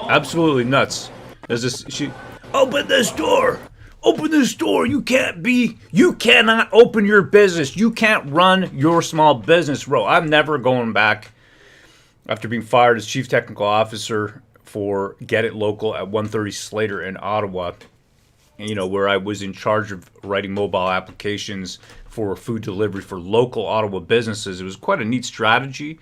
Absolutely nuts. There's this, open this door. Open this door. You cannot open your business. You can't run your small business, bro. I'm never going back after being fired as chief technical officer for Get It Local at 130 Slater in Ottawa, you know, where I was in charge of writing mobile applications for food delivery for local Ottawa businesses. It was quite a neat strategy,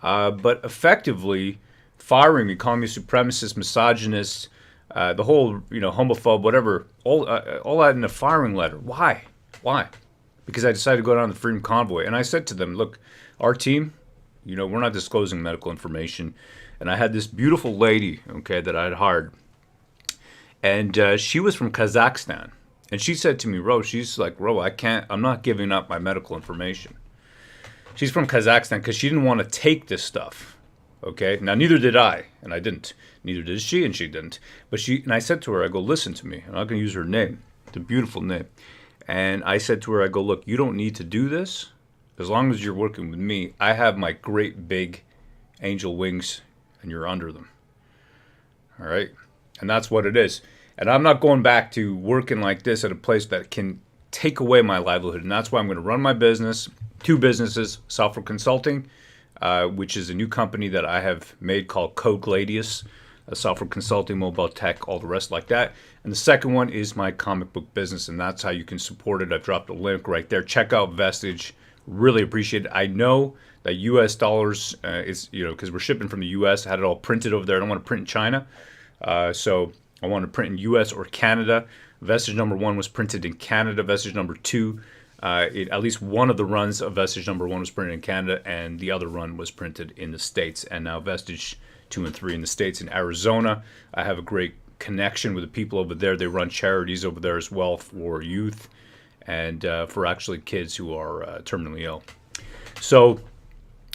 but effectively firing me, calling me supremacist, misogynist, the whole, you know, homophobe, whatever, all that in a firing letter. Why? Because I decided to go down the Freedom Convoy, and I said to them, look, our team, you know, we're not disclosing medical information. And I had this beautiful lady, okay, that I had hired. And she was from Kazakhstan. And she said to me, she's like, I'm not giving up my medical information. She's from Kazakhstan because she didn't want to take this stuff. Okay? Now, neither did I, and I didn't. Neither did she, and she didn't. And I said to her, I go, listen to me. I'm not going to use her name. It's a beautiful name. And I said to her, I go, look, you don't need to do this. As long as you're working with me, I have my great big angel wings, and you're under them. All right. And that's what it is. And I'm not going back to working like this at a place that can take away my livelihood. And that's why I'm going to run my business, 2 businesses, Software Consulting, which is a new company that I have made called Code Gladius, software consulting, mobile tech, all the rest like that. And the second one is my comic book business, and that's how you can support it. I've dropped a link right there. Check out Vestige. Really appreciate it. I know that U.S. dollars is, because we're shipping from the U.S. I had it all printed over there. I don't want to print in China. So I want to print in U.S. or Canada. Vestige number 1 was printed in Canada. Vestige number 2, at least one of the runs of Vestige number 1 was printed in Canada, and the other run was printed in the States. And now Vestige 2 and 3 in the States. In Arizona, I have a great connection with the people over there. They run charities over there as well for youth and for actually kids who are terminally ill. So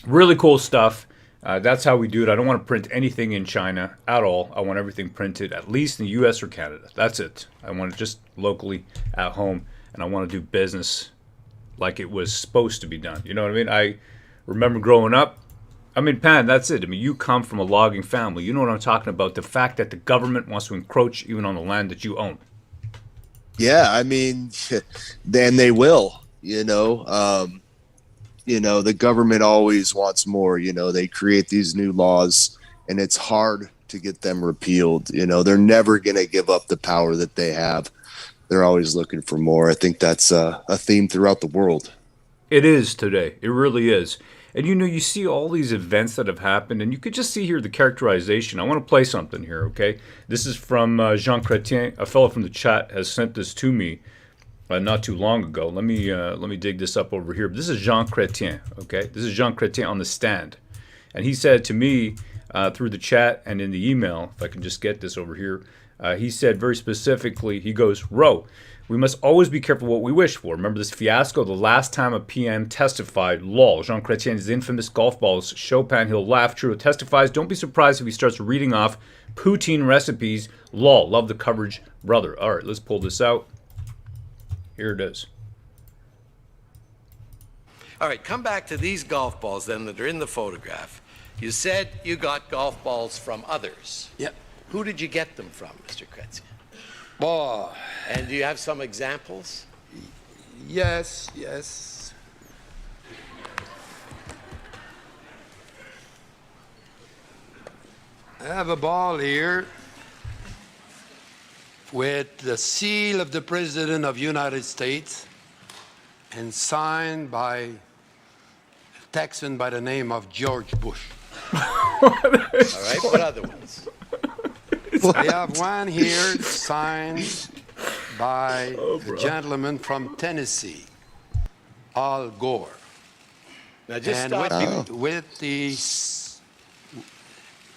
really cool stuff. That's how we do it. I don't want to print anything in China at all. I want everything printed at least in the U.S. or Canada. That's it. I want it just locally at home, and I want to do business like it was supposed to be done. You know what I mean? I remember growing up. I mean, Pan, that's it. I mean, you come from a logging family. You know what I'm talking about. The fact that the government wants to encroach even on the land that you own. Yeah, I mean, then they will, the government always wants more. They create these new laws, and it's hard to get them repealed. They're never going to give up the power that they have. They're always looking for more. I think that's a theme throughout the world. It is today. It really is. And you see all these events that have happened, and you could just see here the characterization. I want to play something here, okay? This is from Jean Chrétien. A fellow from the chat has sent this to me not too long ago. Let me dig this up over here. This is Jean Chrétien, okay? This is Jean Chrétien on the stand. And he said to me through the chat and in the email, if I can just get this over here, he said very specifically, he goes, Ro, we must always be careful what we wish for. Remember this fiasco the last time a PM testified. Lol. Jean Chrétien's infamous golf balls. Chopin, he'll laugh. Trudeau testifies. Don't be surprised if he starts reading off poutine recipes. Lol. Love the coverage, brother. All right, let's pull this out. Here it is. All right, come back to these golf balls then that are in the photograph. You said you got golf balls from others. Yep. Who did you get them from, Mr. Chrétien? Oh, And do you have some examples? yes. I have a ball here with the seal of the President of the United States and signed by a Texan by the name of George Bush. All right, what other ones? I have one here signed by a gentleman from Tennessee, Al Gore. Now just And stop. with the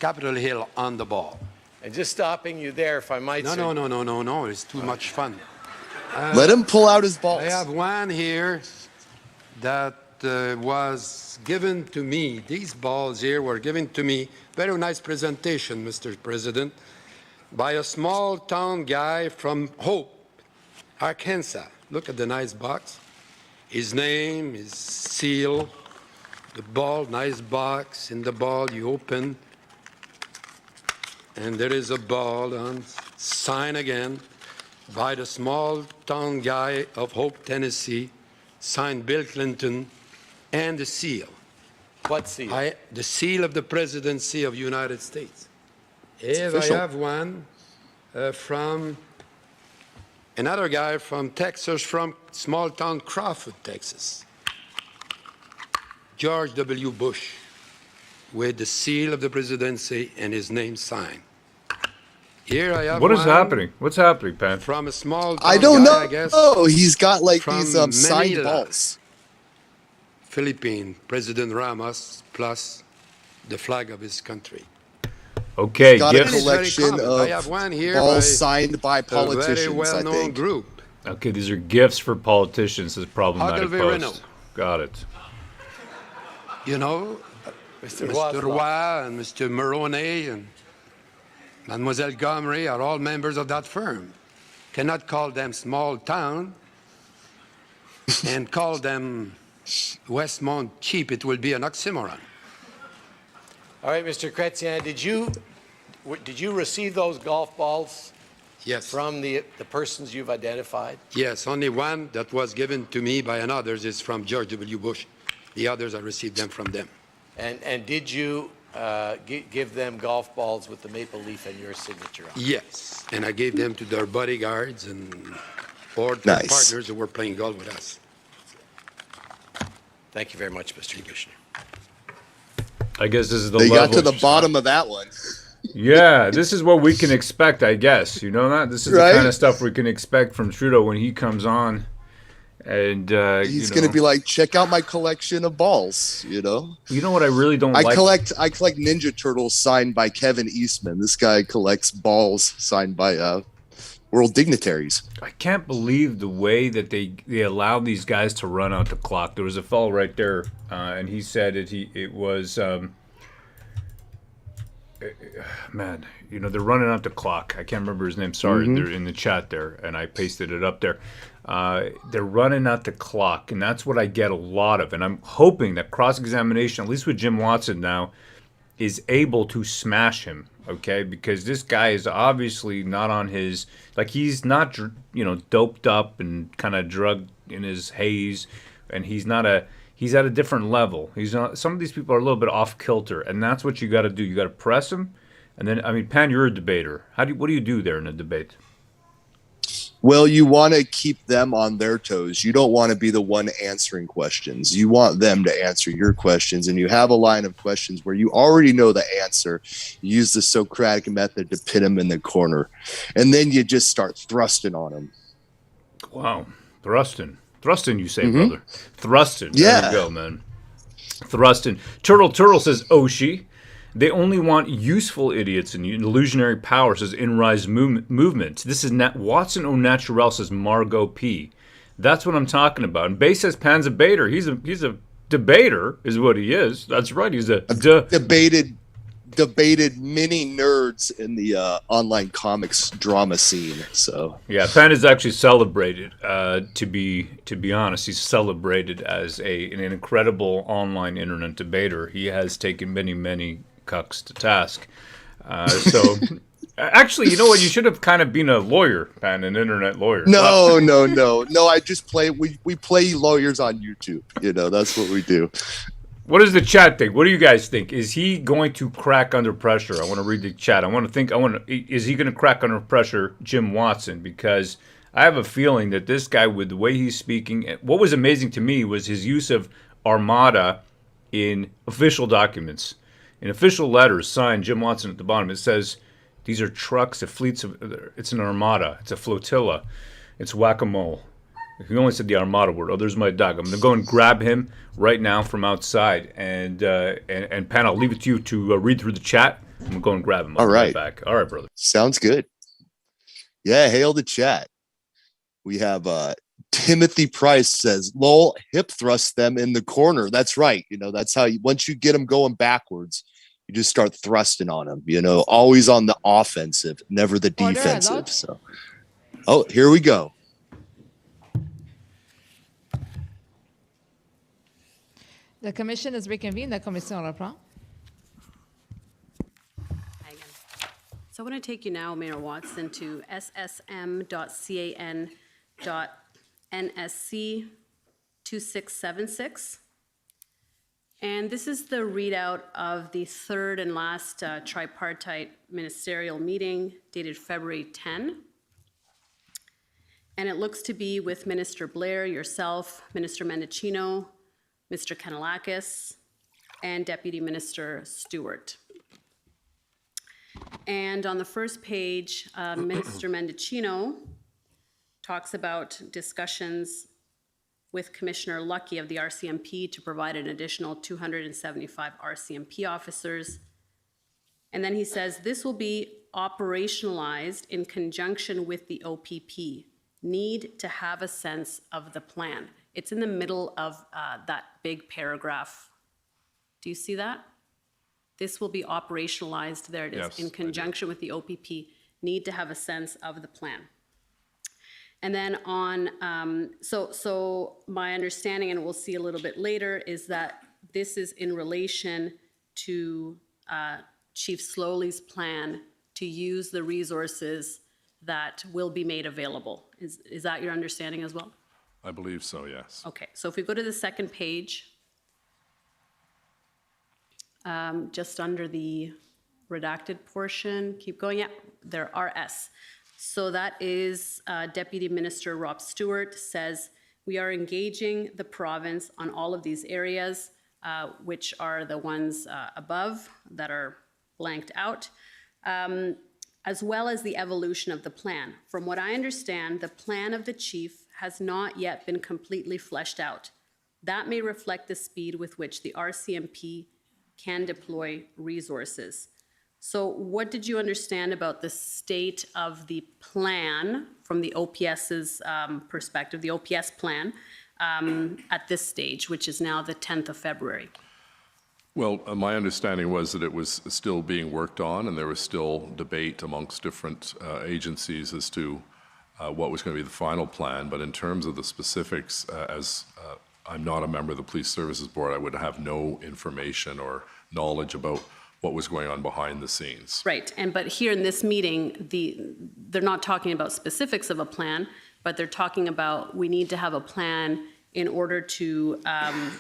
Capitol Hill on the ball. And just stopping you there, if I might say. No. It's too much fun. Let him pull out his balls. I have one here that was given to me. These balls here were given to me. Very nice presentation, Mr. President, by a small town guy from Hope, Arkansas. Look at the nice box. His name, his seal, the ball, nice box. In the ball, you open, and there is a ball on, sign again, by the small town guy of Hope, Tennessee, signed Bill Clinton, and the seal. What seal? The seal of the presidency of the United States. If I have one from another guy from Texas, from small town Crawford, Texas, George W. Bush, with the seal of the presidency and his name signed. Here I have What is one happening? What's happening, Pan? from a small town I don't guy, know. I guess, Oh, he's got like from these signed Manila. balls. Philippine, President Ramos, plus the flag of his country. Okay, Got a gifts. I collection of have one here balls by signed by a very politicians, I well-known think. group. Okay, these are gifts for politicians. This is problematic Ogilvy post. Renault. Got it. You know, Mr. Mr. Roy and Mr. Moroni and Mademoiselle Gomery are all members of that firm. Cannot call them small town and call them Westmont cheap. It will be an oxymoron. All right, Mr. Chrétien, did you Did you receive those golf balls Yes. from the persons you've identified? Yes, only one that was given to me by another is from George W. Bush. The others, I received them from them. And did you give them golf balls with the maple leaf and your signature on it? Yes, and I gave them to their bodyguards or to Nice. partners who were playing golf with us. Thank you very much, Mr. Commissioner. I guess this is the They level got to the bottom of that one. Yeah, this is what we can expect, I guess. You know that? This is Right? the kind of stuff we can expect from Trudeau when he comes on. And He's going to be like, check out my collection of balls, You know what I really don't I like? collect Ninja Turtles signed by Kevin Eastman. This guy collects balls signed by world dignitaries. I can't believe the way that they allowed these guys to run out the clock. There was a fellow right there, and he said it was man, they're running out the clock. I can't remember his name. Sorry, they're in the chat there, and I pasted it up there. They're running out the clock, and that's what I get a lot of. And I'm hoping that cross-examination, at least with Jim Watson now, is able to smash him, okay? Because this guy is obviously not on his, he's not, doped up and kind of drugged in his haze, and he's at a different level. He's not. Some of these people are a little bit off kilter, and that's what you got to do. You got to press him, and then Pan, you're a debater. What do you do there in a debate? Well, you want to keep them on their toes. You don't want to be the one answering questions. You want them to answer your questions, and you have a line of questions where you already know the answer. You use the Socratic method to pin them in the corner, and then you just start thrusting on them. Wow, thrusting, you say, brother? Thrusting. Yeah. There you go, man. Thrusting. Turtle says Oshi. They only want useful idiots and illusionary power, says In-Rise Movement. This is Watson au naturel, says Margot P. That's what I'm talking about. And Bay says Pan's a baiter. He's a debater, is what he is. That's right. He's a debated mini nerds in the online comics drama scene. So yeah, Pan is actually celebrated. To be honest, he's celebrated as an incredible online internet debater. He has taken many cucks to task. So actually, you know what? You should have kind of been a lawyer, Pan, an internet lawyer. No. I just play. We play lawyers on YouTube. That's what we do. What does the chat think? What do you guys think? Is he going to crack under pressure? I want to read the chat. Is he going to crack under pressure, Jim Watson? Because I have a feeling that this guy, with the way he's speaking, what was amazing to me was his use of armada in official documents. In official letters signed Jim Watson at the bottom, it says, these are trucks, it's an armada, it's a flotilla, it's whack-a-mole. He only said the armada word. Oh, there's my dog. I'm going to go and grab him right now from outside. And Pan, I'll leave it to you to read through the chat. I'm going to go and grab him. All right. Back. All right, brother. Sounds good. Yeah, hail the chat. We have Timothy Price says, lol, hip thrust them in the corner. That's right. That's how once you get them going backwards, you just start thrusting on them, always on the offensive, never the defensive. So, here we go. The commission is reconvened. La commission reprend. So I want to take you now, Mayor Watson, to ssm.can.nsc 2676. And this is the readout of the third and last tripartite ministerial meeting dated February 10. And it looks to be with Minister Blair, yourself, Minister Mendicino, Mr. Kanellakis, and Deputy Minister Stewart. And on the first page, Minister Mendicino talks about discussions with Commissioner Lucky of the RCMP to provide an additional 275 RCMP officers. And then he says, this will be operationalized in conjunction with the OPP. Need to have a sense of the plan. It's in the middle of that big paragraph. Do you see that? This will be operationalized, there it is, yes, in conjunction with the OPP. Need to have a sense of the plan. And then on, so my understanding, and we'll see a little bit later, is that this is in relation to Chief Slowly's plan to use the resources that will be made available. Is that your understanding as well? I believe so, yes. Okay, so if we go to the second page, just under the redacted portion, keep going, yeah, there RS. So that is Deputy Minister Rob Stewart says, we are engaging the province on all of these areas, which are the ones above that are blanked out, as well as the evolution of the plan. From what I understand, the plan of the chief has not yet been completely fleshed out. That may reflect the speed with which the RCMP can deploy resources. So what did you understand about the state of the plan from the OPS's perspective, the OPS plan, at this stage, which is now the 10th of February? Well, my understanding was that it was still being worked on, and there was still debate amongst different agencies as to what was going to be the final plan. But in terms of the specifics, as I'm not a member of the Police Services Board, I would have no information or knowledge about what was going on behind the scenes. Right, but here in this meeting, they're not talking about specifics of a plan, but they're talking about we need to have a plan in order to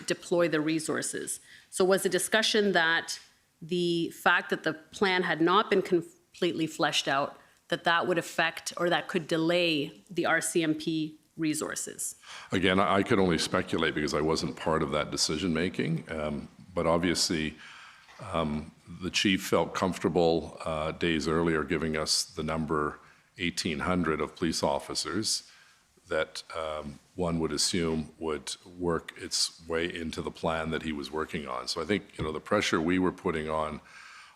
deploy the resources. So was the discussion that the fact that the plan had not been completely fleshed out, that would affect or that could delay the RCMP resources? Again, I could only speculate because I wasn't part of that decision-making, but obviously the chief felt comfortable days earlier giving us the number 1,800 of police officers that one would assume would work its way into the plan that he was working on. So I think, the pressure we were putting on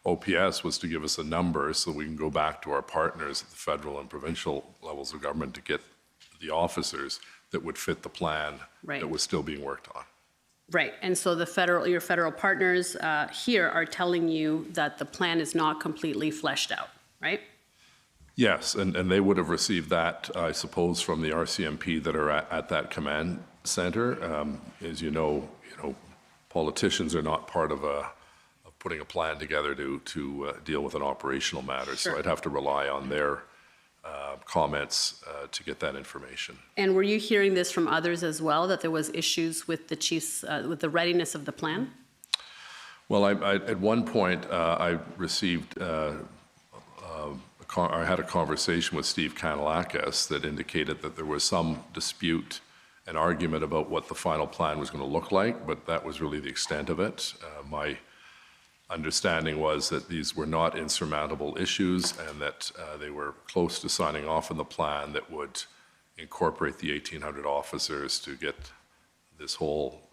OPS was to give us a number so we can go back to our partners at the federal and provincial levels of government to get the officers that would fit the plan that was still being worked on. Right, and so your federal partners here are telling you that the plan is not completely fleshed out, right? Yes, and they would have received that, I suppose, from the RCMP that are at that command center. As you know, politicians are not part of putting a plan together to deal with an operational matter. Sure. So I'd have to rely on their comments to get that information. And were you hearing this from others as well, that there was issues with the chief's, with the readiness of the plan? Well, at one point, I received, I had a conversation with Steve Kanalakis that indicated that there was some dispute and argument about what the final plan was going to look like, but that was really the extent of it. My understanding was that these were not insurmountable issues and that they were close to signing off on the plan that would incorporate the 1,800 officers to get this whole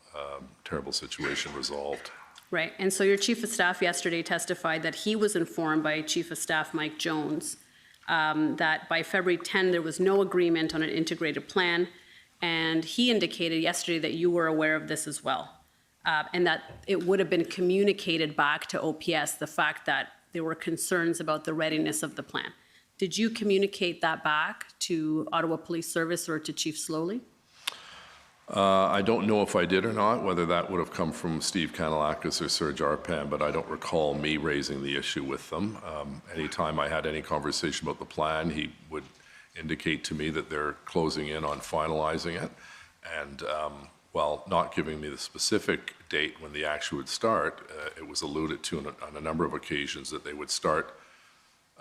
terrible situation resolved. Right, and so your chief of staff yesterday testified that he was informed by Chief of Staff Mike Jones that by February 10 there was no agreement on an integrated plan, and he indicated yesterday that you were aware of this as well. And that it would have been communicated back to OPS, the fact that there were concerns about the readiness of the plan. Did you communicate that back to Ottawa Police Service or to Chief Slowly? I don't know if I did or not, whether that would have come from Steve Kanalakis or Serge Arpan, but I don't recall me raising the issue with them. Anytime I had any conversation about the plan, he would indicate to me that they're closing in on finalizing it. And while not giving me the specific date when the action would start, it was alluded to on a number of occasions that they would start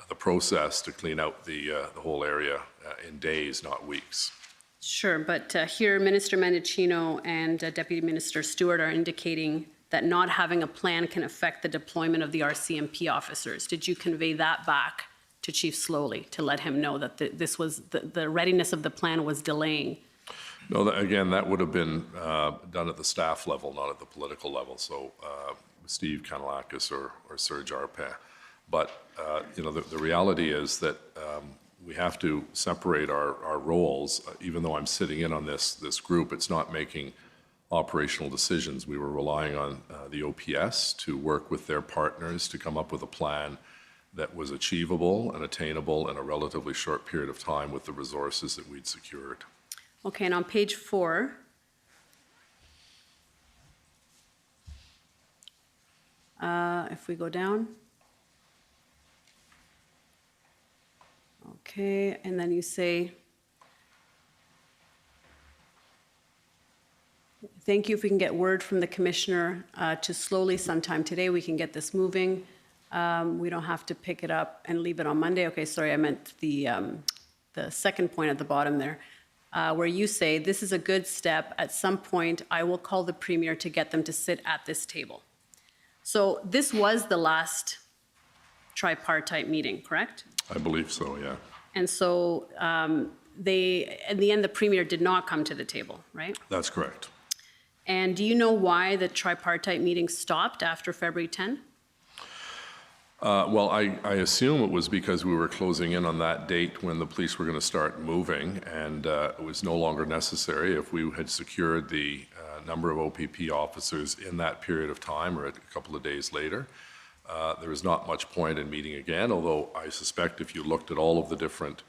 the process to clean out the whole area in days, not weeks. Sure, but here Minister Mendicino and Deputy Minister Stewart are indicating that not having a plan can affect the deployment of the RCMP officers. Did you convey that back to Chief Slowly to let him know that this was the readiness of the plan was delaying? No, again, that would have been done at the staff level, not at the political level. So Steve Kanalakis or Serge Arpan. But the reality is that we have to separate our roles. Even though I'm sitting in on this group, it's not making operational decisions. We were relying on the OPS to work with their partners to come up with a plan that was achievable and attainable in a relatively short period of time with the resources that we'd secured. Okay, and on page 4, if we go down, Okay, and then you say, thank you if we can get word from the commissioner to slowly sometime today, we can get this moving. We don't have to pick it up and leave it on Monday. Okay, sorry, I meant the second point at the bottom there, where you say, this is a good step. At some point, I will call the premier to get them to sit at this table. So this was the last tripartite meeting, correct? I believe so, yeah. And so in the end, the premier did not come to the table, right? That's correct. And do you know why the tripartite meeting stopped after February 10? Well, I assume it was because we were closing in on that date when the police were going to start moving, and it was no longer necessary. If we had secured the number of OPP officers in that period of time or a couple of days later, there was not much point in meeting again, although I suspect if you looked at all of the different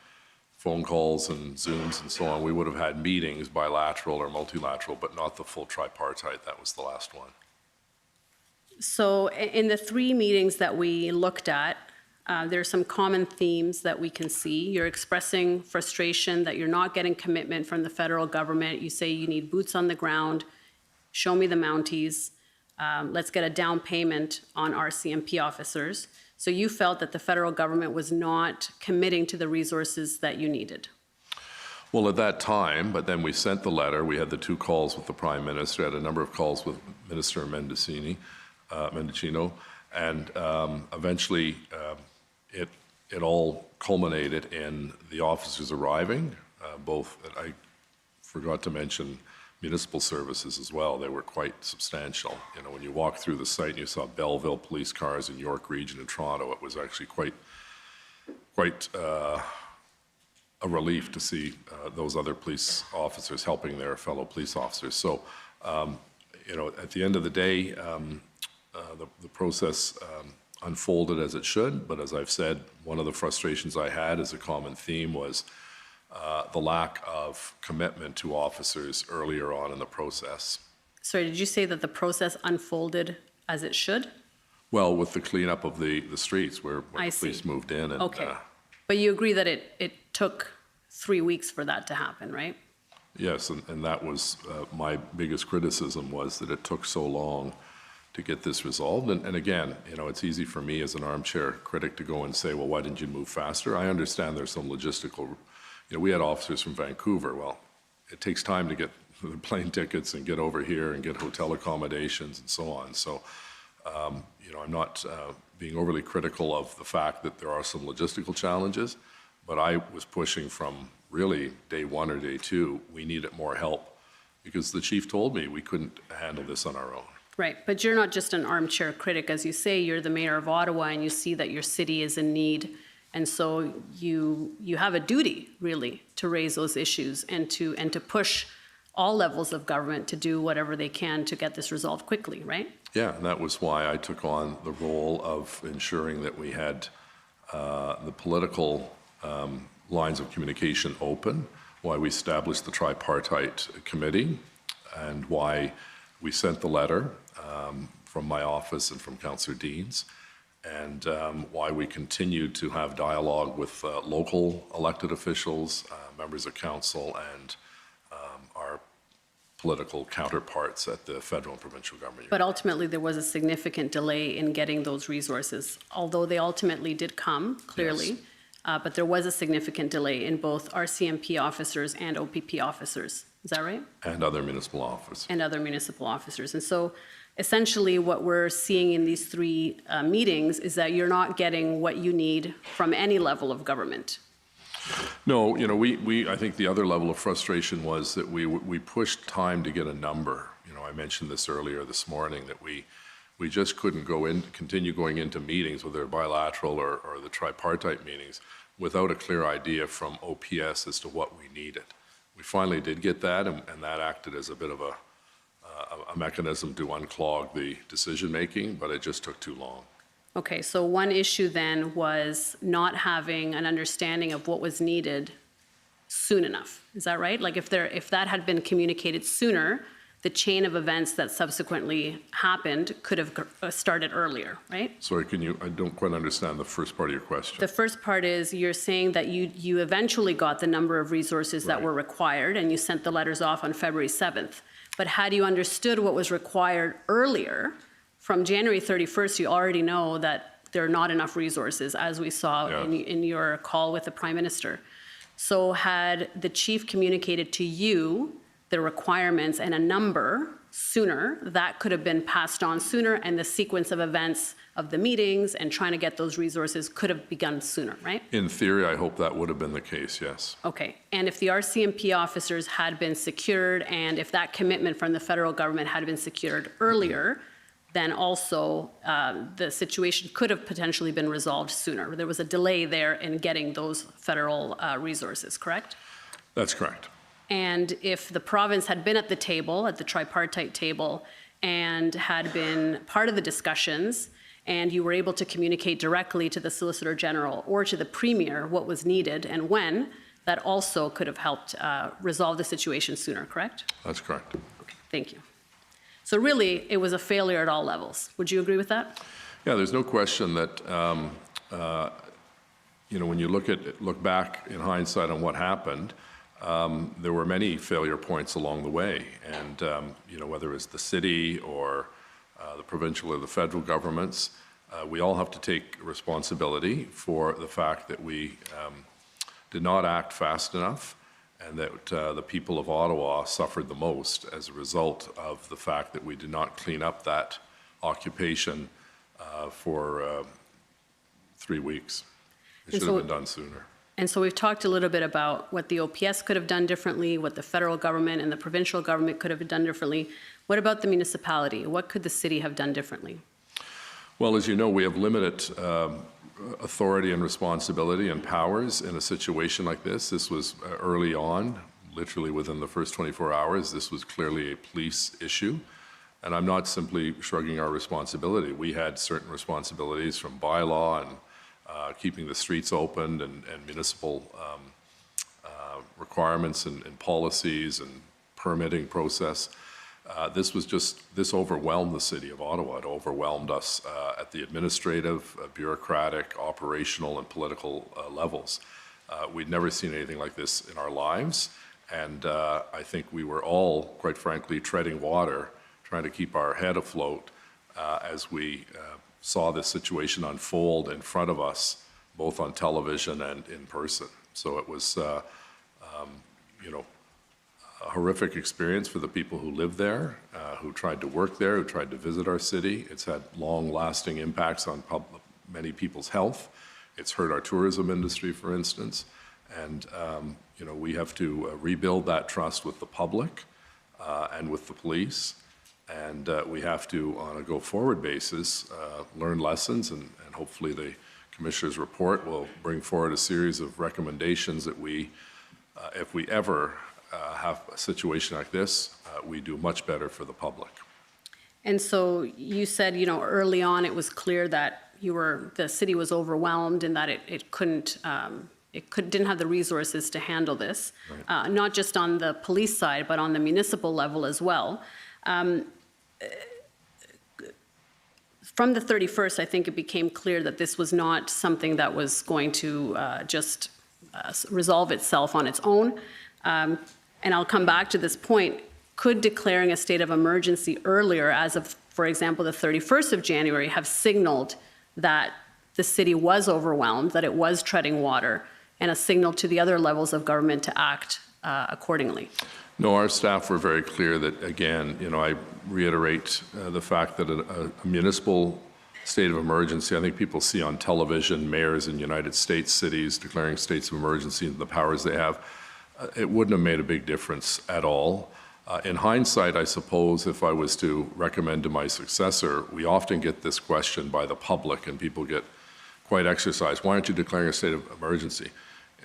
phone calls and Zooms and so on, we would have had meetings, bilateral or multilateral, but not the full tripartite. That was the last one. So in the 3 meetings that we looked at, there are some common themes that we can see. You're expressing frustration that you're not getting commitment from the federal government. You say you need boots on the ground, show me the Mounties, let's get a down payment on RCMP officers. So you felt that the federal government was not committing to the resources that you needed. Well, at that time, but then we sent the letter. We had the 2 calls with the Prime Minister, had a number of calls with Minister Mendicino, and eventually it all culminated in the officers arriving, both, I forgot to mention municipal services as well. They were quite substantial. You know, when you walk through the site and you saw Belleville police cars in York Region and Toronto, it was actually quite a relief to see those other police officers helping their fellow police officers. So, you know, at the end of the day, the process unfolded as it should, but as I've said, one of the frustrations I had as a common theme was the lack of commitment to officers earlier on in the process. Sorry, did you say that the process unfolded as it should? Well, with the cleanup of the streets where I the police see. moved in. And, okay. But you agree that it took 3 weeks for that to happen, right? Yes, and that was my biggest criticism, was that it took so long to get this resolved. And again, you know, it's easy for me as an armchair critic to go and say, well, why didn't you move faster? I understand there's some logistical, you know, we had officers from Vancouver. Well, it takes time to get the plane tickets and get over here and get hotel accommodations and so on. So, you know, I'm not being overly critical of the fact that there are some logistical challenges, but I was pushing from really day 1 or day 2, we needed more help because the chief told me we couldn't handle this on our own. Right, but you're not just an armchair critic. As you say, you're the mayor of Ottawa and you see that your city is in need. And so you have a duty, really, to raise those issues and to push all levels of government to do whatever they can to get this resolved quickly, right? Yeah, and that was why I took on the role of ensuring that we had the political lines of communication open, why we established the tripartite committee, and why we sent the letter from my office and from Councillor Deans, and why we continued to have dialogue with local elected officials, members of council, and our political counterparts at the federal and provincial government. But ultimately, there was a significant delay in getting those resources, although they ultimately did come, clearly. Yes. But there was a significant delay in both RCMP officers and OPP officers. Is that right? And other municipal officers. And other municipal officers. And so essentially what we're seeing in these 3 meetings is that you're not getting what you need from any level of government. No, you know, I think the other level of frustration was that we pushed time to get a number. You know, I mentioned this earlier this morning, that we just couldn't continue going into meetings, whether bilateral or the tripartite meetings, without a clear idea from OPS as to what we needed. We finally did get that, and that acted as a bit of a mechanism to unclog the decision-making, but it just took too long. Okay, so one issue then was not having an understanding of what was needed soon enough. Is that right? Like if that had been communicated sooner, the chain of events that subsequently happened could have started earlier, right? Sorry, I don't quite understand the first part of your question. The first part is you're saying that you eventually got the number of resources that were required and you sent the letters off on February 7th. But had you understood what was required earlier, from January 31st, you already know that there are not enough resources, as we saw in your call with the Prime Minister. So had the chief communicated to you the requirements and a number sooner, that could have been passed on sooner, and the sequence of events of the meetings and trying to get those resources could have begun sooner, right? In theory, I hope that would have been the case, yes. Okay, and if the RCMP officers had been secured, and if that commitment from the federal government had been secured earlier, then also the situation could have potentially been resolved sooner. There was a delay there in getting those federal resources, correct? That's correct. And if the province had been at the table, at the tripartite table, and had been part of the discussions, and you were able to communicate directly to the Solicitor General or to the Premier what was needed and when, that also could have helped resolve the situation sooner, correct? That's correct. Okay, thank you. So really, it was a failure at all levels. Would you agree with that? Yeah, there's no question that, when you look back in hindsight on what happened, there were many failure points along the way. And, whether it's the city or the provincial or the federal governments, we all have to take responsibility for the fact that we did not act fast enough, and that the people of Ottawa suffered the most as a result of the fact that we did not clean up that occupation for 3 weeks. It should have been done sooner. And so we've talked a little bit about what the OPS could have done differently, what the federal government and the provincial government could have done differently. What about the municipality? What could the city have done differently? Well, as you know, we have limited authority and responsibility and powers in a situation like this. This was early on, literally within the first 24 hours. This was clearly a police issue. And I'm not simply shrugging our responsibility. We had certain responsibilities from bylaw and keeping the streets open and municipal requirements and policies and permitting process. This overwhelmed the city of Ottawa. It overwhelmed us at the administrative, bureaucratic, operational, and political levels. We'd never seen anything like this in our lives, and I think we were all, quite frankly, treading water, trying to keep our head afloat as we saw this situation unfold in front of us, both on television and in person. So it was, a horrific experience for the people who live there, who tried to work there, who tried to visit our city. It's had long-lasting impacts on many people's health. It's hurt our tourism industry, for instance. And, we have to rebuild that trust with the public and with the police. And we have to, on a go-forward basis, learn lessons, and hopefully the Commissioner's report will bring forward a series of recommendations that we, if we ever have a situation like this, we do much better for the public. And so you said, early on it was clear that the city was overwhelmed and that it didn't have the resources to handle this, right. Not just on the police side, but on the municipal level as well. From the 31st, I think it became clear that this was not something that was going to just resolve itself on its own. And I'll come back to this point. Could declaring a state of emergency earlier, as of, for example, the 31st of January, have signaled that the city was overwhelmed, that it was treading water, and a signal to the other levels of government to act accordingly? No, our staff were very clear that, again, I reiterate the fact that a municipal state of emergency, I think people see on television mayors in United States cities declaring states of emergency and the powers they have. It wouldn't have made a big difference at all. In hindsight, I suppose, if I was to recommend to my successor, we often get this question by the public and people get quite exercised. Why aren't you declaring a state of emergency?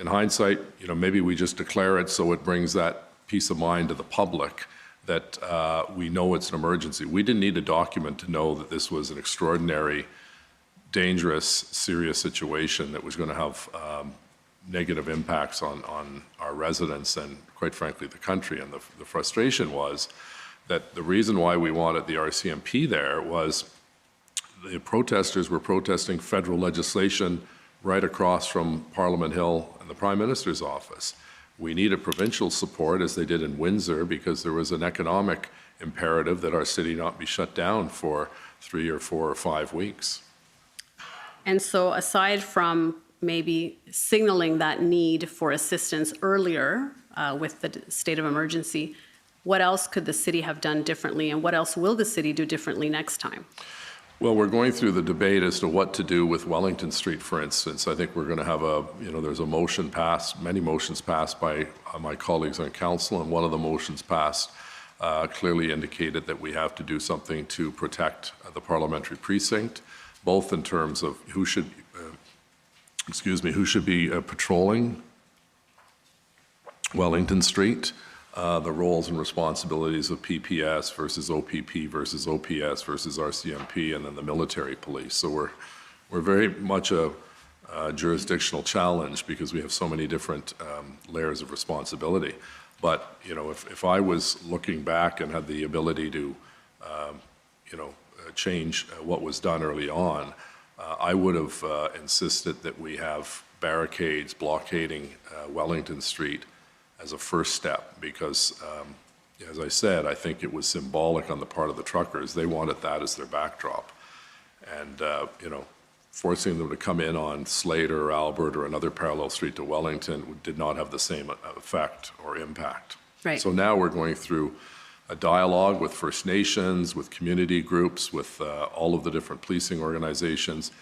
In hindsight, maybe we just declare it so it brings that peace of mind to the public that we know it's an emergency. We didn't need a document to know that this was an extraordinary, dangerous, serious situation that was going to have negative impacts on our residents and, quite frankly, the country. And the frustration was that the reason why we wanted the RCMP there was the protesters were protesting federal legislation right across from Parliament Hill and the Prime Minister's office. We needed provincial support, as they did in Windsor, because there was an economic imperative that our city not be shut down for 3 or 4 or 5 weeks. And so aside from maybe signaling that need for assistance earlier with the state of emergency, what else could the city have done differently, and what else will the city do differently next time? Well, we're going through the debate as to what to do with Wellington Street, for instance. I think we're going to have there's a motion passed, many motions passed by my colleagues on council, and one of the motions passed clearly indicated that we have to do something to protect the parliamentary precinct, both in terms of who should be patrolling Wellington Street, the roles and responsibilities of PPS versus OPP versus OPS versus RCMP, and then the military police. So we're very much a jurisdictional challenge because we have so many different layers of responsibility. But if I was looking back and had the ability to change what was done early on, I would have insisted that we have barricades blockading Wellington Street as a first step, because as I said, I think it was symbolic on the part of the truckers. They wanted that as their backdrop. And, forcing them to come in on Slater or Albert or another parallel street to Wellington did not have the same effect or impact. Right. So now we're going through a dialogue with First Nations, with community groups, with all of the different policing organizations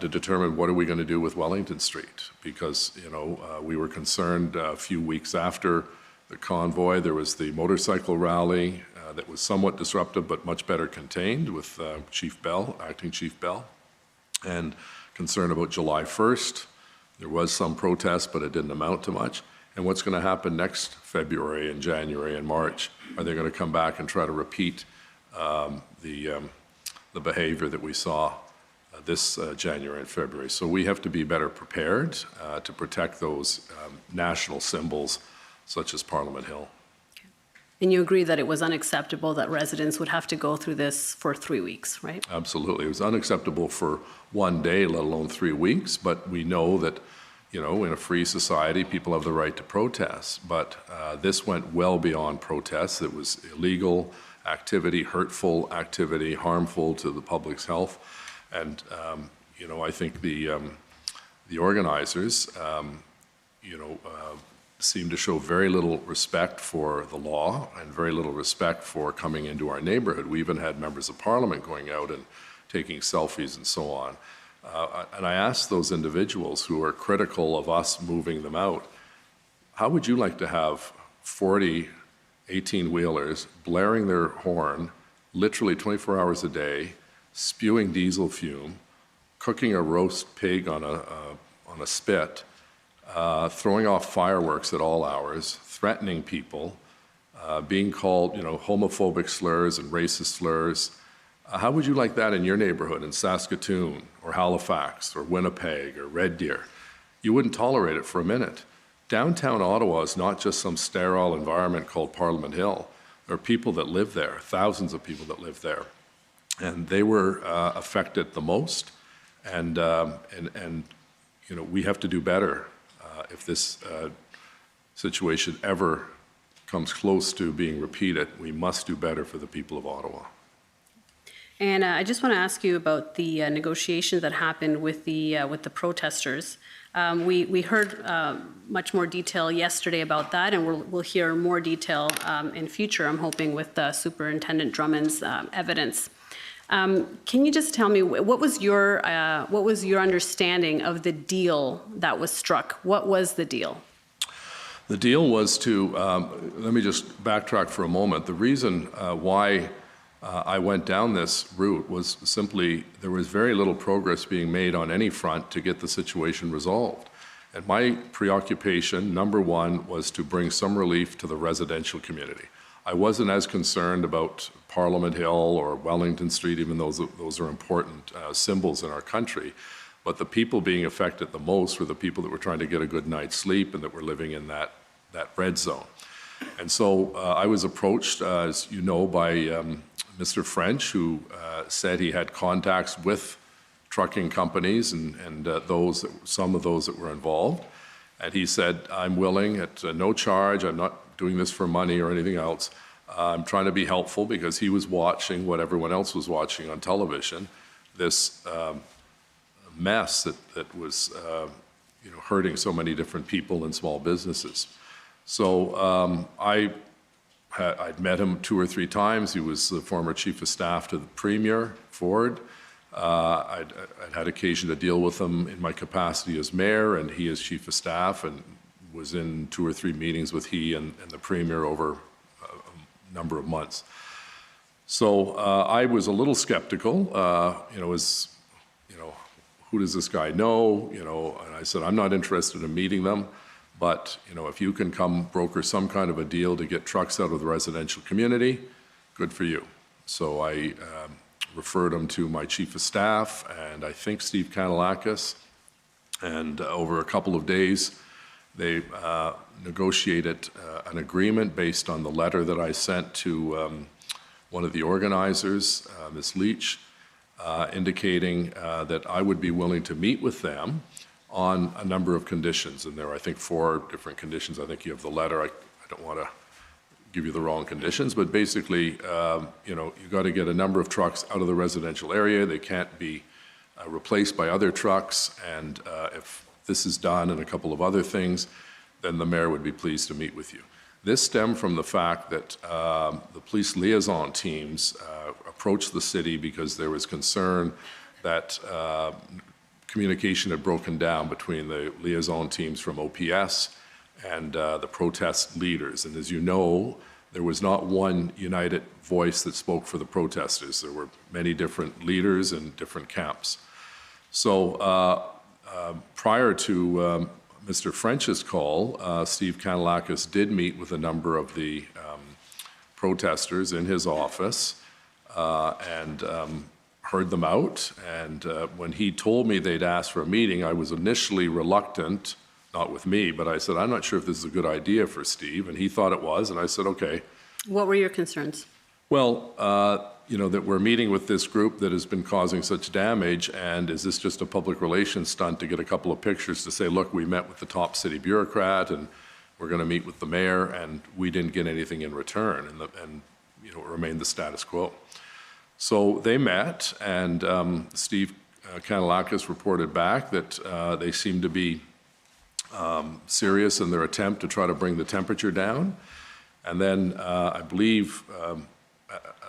to determine what are we going to do with Wellington Street. Because, we were concerned a few weeks after the convoy, there was the motorcycle rally that was somewhat disruptive but much better contained with Chief Bell, Acting Chief Bell, and concern about July 1st. There was some protest, but it didn't amount to much. And what's going to happen next February and January and March? Are they going to come back and try to repeat the behavior that we saw this January and February? So we have to be better prepared to protect those national symbols such as Parliament Hill. And you agree that it was unacceptable that residents would have to go through this for 3 weeks, right? Absolutely. It was unacceptable for one day, let alone 3 weeks. But we know that, in a free society, people have the right to protest. But this went well beyond protests. It was illegal activity, hurtful activity, harmful to the public's health. And, I think the organizers, seem to show very little respect for the law and very little respect for coming into our neighborhood. We even had members of parliament going out and taking selfies and so on. And I asked those individuals who are critical of us moving them out, how would you like to have 40 18-wheelers blaring their horn literally 24 hours a day, spewing diesel fume, cooking a roast pig on a spit, throwing off fireworks at all hours, threatening people, being called, homophobic slurs and racist slurs? How would you like that in your neighborhood in Saskatoon or Halifax or Winnipeg or Red Deer? You wouldn't tolerate it for a minute. Downtown Ottawa is not just some sterile environment called Parliament Hill. There are people that live there, thousands of people that live there. And they were affected the most. And we have to do better if this situation ever comes close to being repeated. We must do better for the people of Ottawa. And I just want to ask you about the negotiations that happened with the protesters. We heard much more detail yesterday about that, and we'll hear more detail in future, I'm hoping, with Superintendent Drummond's evidence. Can you just tell me what was your understanding of the deal that was struck? What was the deal? The deal was to let me just backtrack for a moment. The reason why I went down this route was simply there was very little progress being made on any front to get the situation resolved. And my preoccupation, number one, was to bring some relief to the residential community. I wasn't as concerned about Parliament Hill or Wellington Street, even though those are important symbols in our country. But the people being affected the most were the people that were trying to get a good night's sleep and that were living in that red zone. And so I was approached, as you know, by Mr. French, who said he had contacts with trucking companies and some of those that were involved. And he said, I'm willing at no charge, I'm not doing this for money or anything else. I'm trying to be helpful because he was watching what everyone else was watching on television, this mess that was hurting so many different people and small businesses. So I'd met him 2 or 3 times. He was the former chief of staff to the Premier, Ford. I'd had occasion to deal with him in my capacity as mayor and he as chief of staff, and was in 2 or 3 meetings with he and the Premier over a number of months. So I was a little skeptical, who does this guy know? And I said, I'm not interested in meeting them, but if you can come broker some kind of a deal to get trucks out of the residential community, good for you. So I referred him to my chief of staff and I think Steve Kanellakis, and over a couple of days they negotiated an agreement based on the letter that I sent to one of the organizers, Ms. Leach, indicating that I would be willing to meet with them on a number of conditions. And there are, I think, 4 different conditions. I think you have the letter. I don't want to give you the wrong conditions, but basically, you got to get a number of trucks out of the residential area. They can't be replaced by other trucks. And if this is done and a couple of other things, then the mayor would be pleased to meet with you. This stemmed from the fact that the police liaison teams approached the city because there was concern that communication had broken down between the liaison teams from OPS and the protest leaders. And as you know, there was not one united voice that spoke for the protesters. There were many different leaders in different camps. So prior to Mr. French's call, Steve Kanellakis did meet with a number of the protesters in his office and heard them out. And when he told me they'd asked for a meeting, I was initially reluctant, not with me, but I said, I'm not sure if this is a good idea for Steve. And he thought it was, and I said, okay. What were your concerns? Well, that we're meeting with this group that has been causing such damage, and is this just a public relations stunt to get a couple of pictures to say, look, we met with the top city bureaucrat, and we're going to meet with the mayor, and we didn't get anything in return, and it remained the status quo. So they met, and Steve Kanellakis reported back that they seemed to be serious in their attempt to try to bring the temperature down. And then I believe a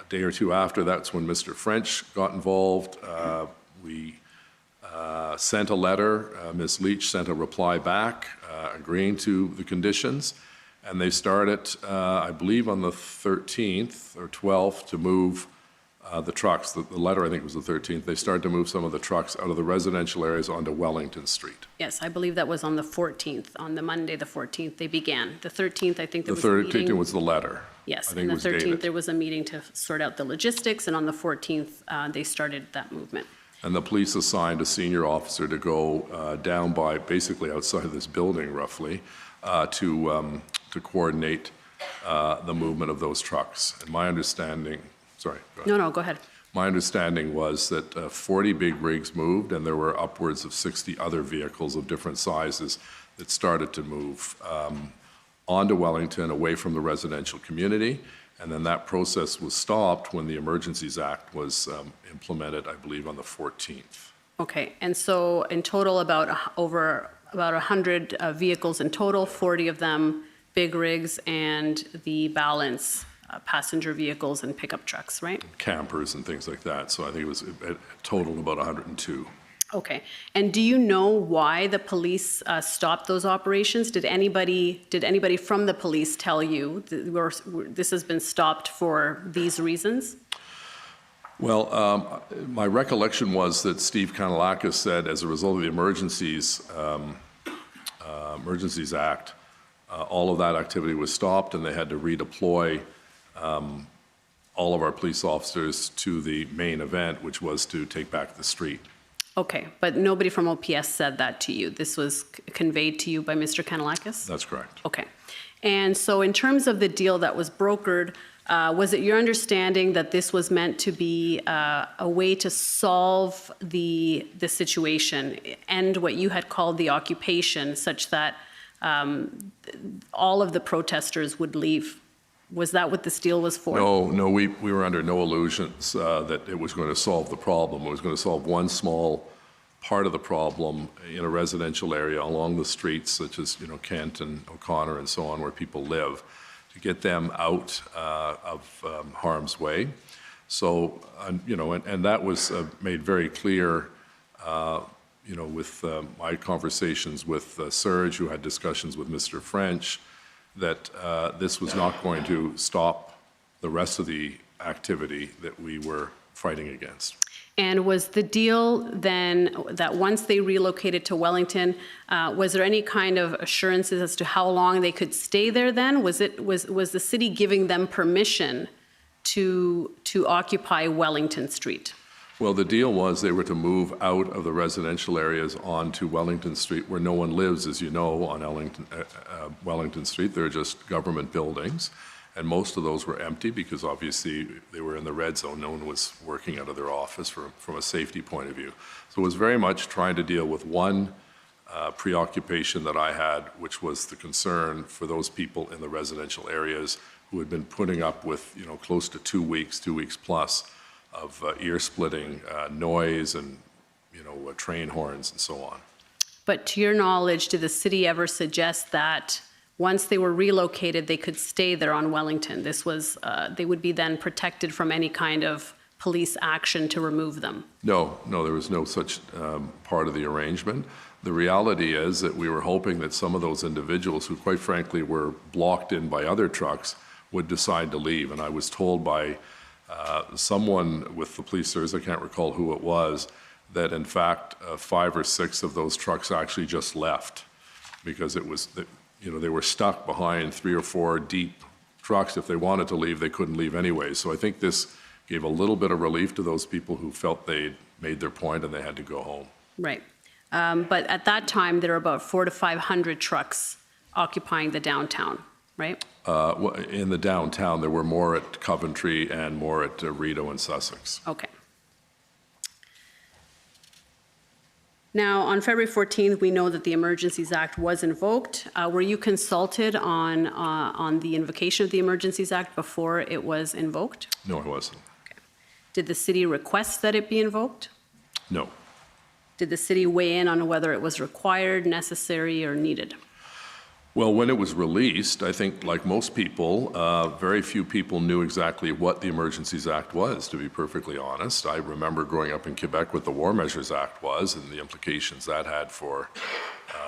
day or 2 after, that's when Mr. French got involved. We sent a letter. Ms. Leach sent a reply back agreeing to the conditions. And they started, I believe, on the 13th or 12th to move the trucks. The letter, I think, was the 13th. They started to move some of the trucks out of the residential areas onto Wellington Street. Yes, I believe that was on the 14th. On the Monday, the 14th, they began. The 13th, I think there was a meeting. The 13th was the letter. Yes, I think and the it was 13th, dated. there was a meeting to sort out the logistics, and on the 14th, they started that movement. And the police assigned a senior officer to go down by, basically outside of this building, roughly, to coordinate the movement of those trucks. And my understanding, sorry. No, go ahead. My understanding was that 40 big rigs moved, and there were upwards of 60 other vehicles of different sizes that started to move onto Wellington, away from the residential community. And then that process was stopped when the Emergencies Act was implemented, I believe, on the 14th. Okay, and so in total, about 100 vehicles in total, 40 of them big rigs, and the balance passenger vehicles and pickup trucks, right? Campers and things like that. So I think it was a total about 102. Okay, and do you know why the police stopped those operations? Did anybody from the police tell you that this has been stopped for these reasons? Well, my recollection was that Steve Kanellakis said, as a result of the Emergencies Act, all of that activity was stopped, and they had to redeploy all of our police officers to the main event, which was to take back the street. Okay, but nobody from OPS said that to you. This was conveyed to you by Mr. Kanellakis? That's correct. Okay. And so in terms of the deal that was brokered, was it your understanding that this was meant to be a way to solve the situation, end what you had called the occupation, such that all of the protesters would leave? Was that what this deal was for? No, we were under no illusions that it was going to solve the problem. It was going to solve one small part of the problem in a residential area along the streets, such as, Kent and O'Connor and so on, where people live, to get them out of harm's way. So, and that was made very clear, with my conversations with Serge, who had discussions with Mr. French, that this was not going to stop the rest of the activity that we were fighting against. And was the deal then that once they relocated to Wellington, was there any kind of assurances as to how long they could stay there then? Was the city giving them permission to occupy Wellington Street? Well, the deal was they were to move out of the residential areas onto Wellington Street, where no one lives, as you know, on Wellington Street. They're just government buildings. And most of those were empty because obviously they were in the red zone. No one was working out of their office from a safety point of view. So it was very much trying to deal with one preoccupation that I had, which was the concern for those people in the residential areas who had been putting up with, close to 2 weeks plus of ear-splitting noise and, train horns and so on. But to your knowledge, did the city ever suggest that once they were relocated, they could stay there on Wellington? This was, they would be then protected from any kind of police action to remove them? No, there was no such part of the arrangement. The reality is that we were hoping that some of those individuals who, quite frankly, were blocked in by other trucks would decide to leave. And I was told by someone with the police service, I can't recall who it was, that in fact 5 or 6 of those trucks actually just left because it was, they were stuck behind 3 or 4 deep trucks. If they wanted to leave, they couldn't leave anyway. So I think this gave a little bit of relief to those people who felt they'd made their point and they had to go home. Right. But at that time, there were about 400 to 500 trucks occupying the downtown, right? In the downtown, there were more at Coventry and more at Rideau and Sussex. Okay. Now, on February 14th, we know that the Emergencies Act was invoked. Were you consulted on the invocation of the Emergencies Act before it was invoked? No, I wasn't. Okay. Did the city request that it be invoked? No. Did the city weigh in on whether it was required, necessary, or needed? Well, when it was released, I think, like most people, very few people knew exactly what the Emergencies Act was, to be perfectly honest. I remember growing up in Quebec what the War Measures Act was and the implications that had for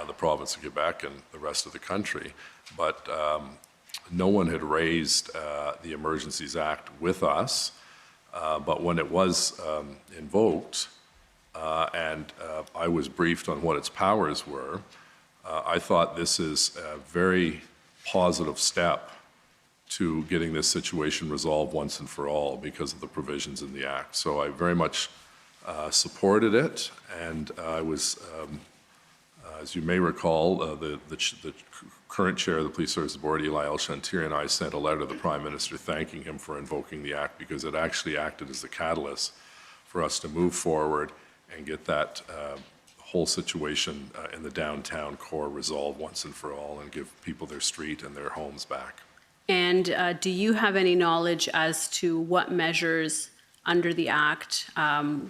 the province of Quebec and the rest of the country. But no one had raised the Emergencies Act with us. But when it was invoked and I was briefed on what its powers were, I thought this is a very positive step to getting this situation resolved once and for all because of the provisions in the Act. So I very much supported it, and I was, as you may recall, the current chair of the Police Service Board, H.A.I.L, and I sent a letter to the Prime Minister thanking him for invoking the Act because it actually acted as the catalyst for us to move forward and get that whole situation in the downtown core resolved once and for all and give people their street and their homes back. And do you have any knowledge as to what measures under the Act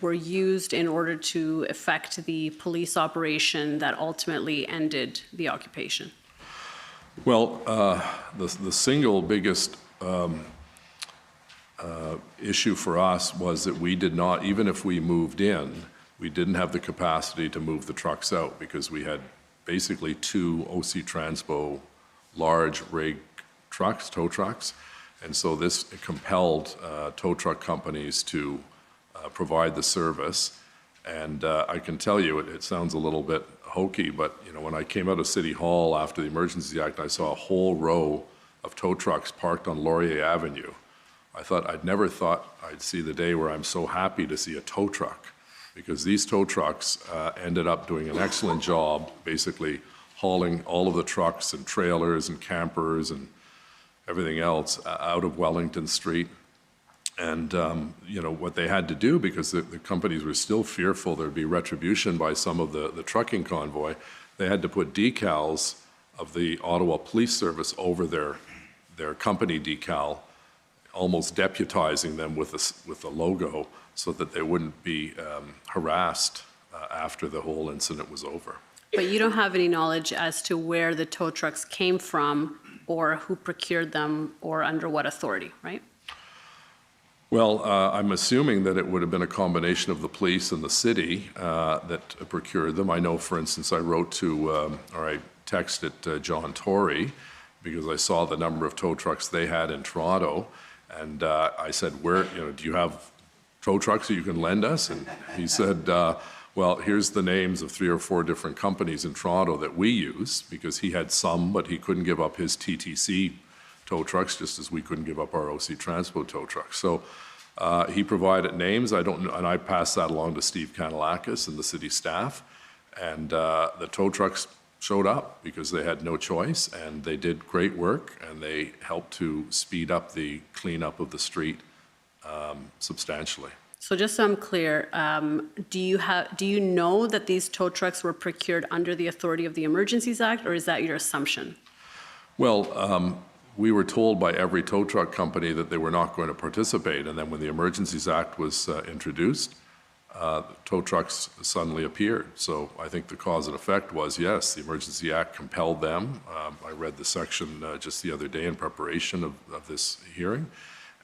were used in order to effect the police operation that ultimately ended the occupation? Well, the single biggest issue for us was that we did not, even if we moved in, we didn't have the capacity to move the trucks out because we had basically 2 OC Transpo large rig trucks, tow trucks, and so this compelled tow truck companies to provide the service. And I can tell you, it sounds a little bit hokey, but when I came out of City Hall after the Emergencies Act, I saw a whole row of tow trucks parked on Laurier Avenue. I'd never thought I'd see the day where I'm so happy to see a tow truck, because these tow trucks ended up doing an excellent job, basically hauling all of the trucks and trailers and campers and everything else out of Wellington Street. And, you know, what they had to do, because the companies were still fearful there'd be retribution by some of the trucking convoy, they had to put decals of the Ottawa Police Service over their company decal, almost deputizing them with a logo so that they wouldn't be harassed after the whole incident was over. But you don't have any knowledge as to where the tow trucks came from or who procured them or under what authority, right? Well, I'm assuming that it would have been a combination of the police and the city that procured them. I know, for instance, I wrote to, or I texted John Tory because I saw the number of tow trucks they had in Toronto, and I said, "Where, you know, do you have tow trucks that you can lend us?" And he said, "Well, here's the names of 3 or 4 different companies in Toronto that we use," because he had some, but he couldn't give up his TTC tow trucks, just as we couldn't give up our OC Transpo tow trucks. So he provided names. I don't know, and I passed that along to Steve Kanalakis and the city staff, and the tow trucks showed up because they had no choice, and they did great work, and they helped to speed up the cleanup of the street substantially. So just so I'm clear, do you know that these tow trucks were procured under the authority of the Emergencies Act, or is that your assumption? Well, we were told by every tow truck company that they were not going to participate, and then when the Emergencies Act was introduced, tow trucks suddenly appeared. So I think the cause and effect was, yes, the Emergency Act compelled them. I read the section just the other day in preparation of this hearing,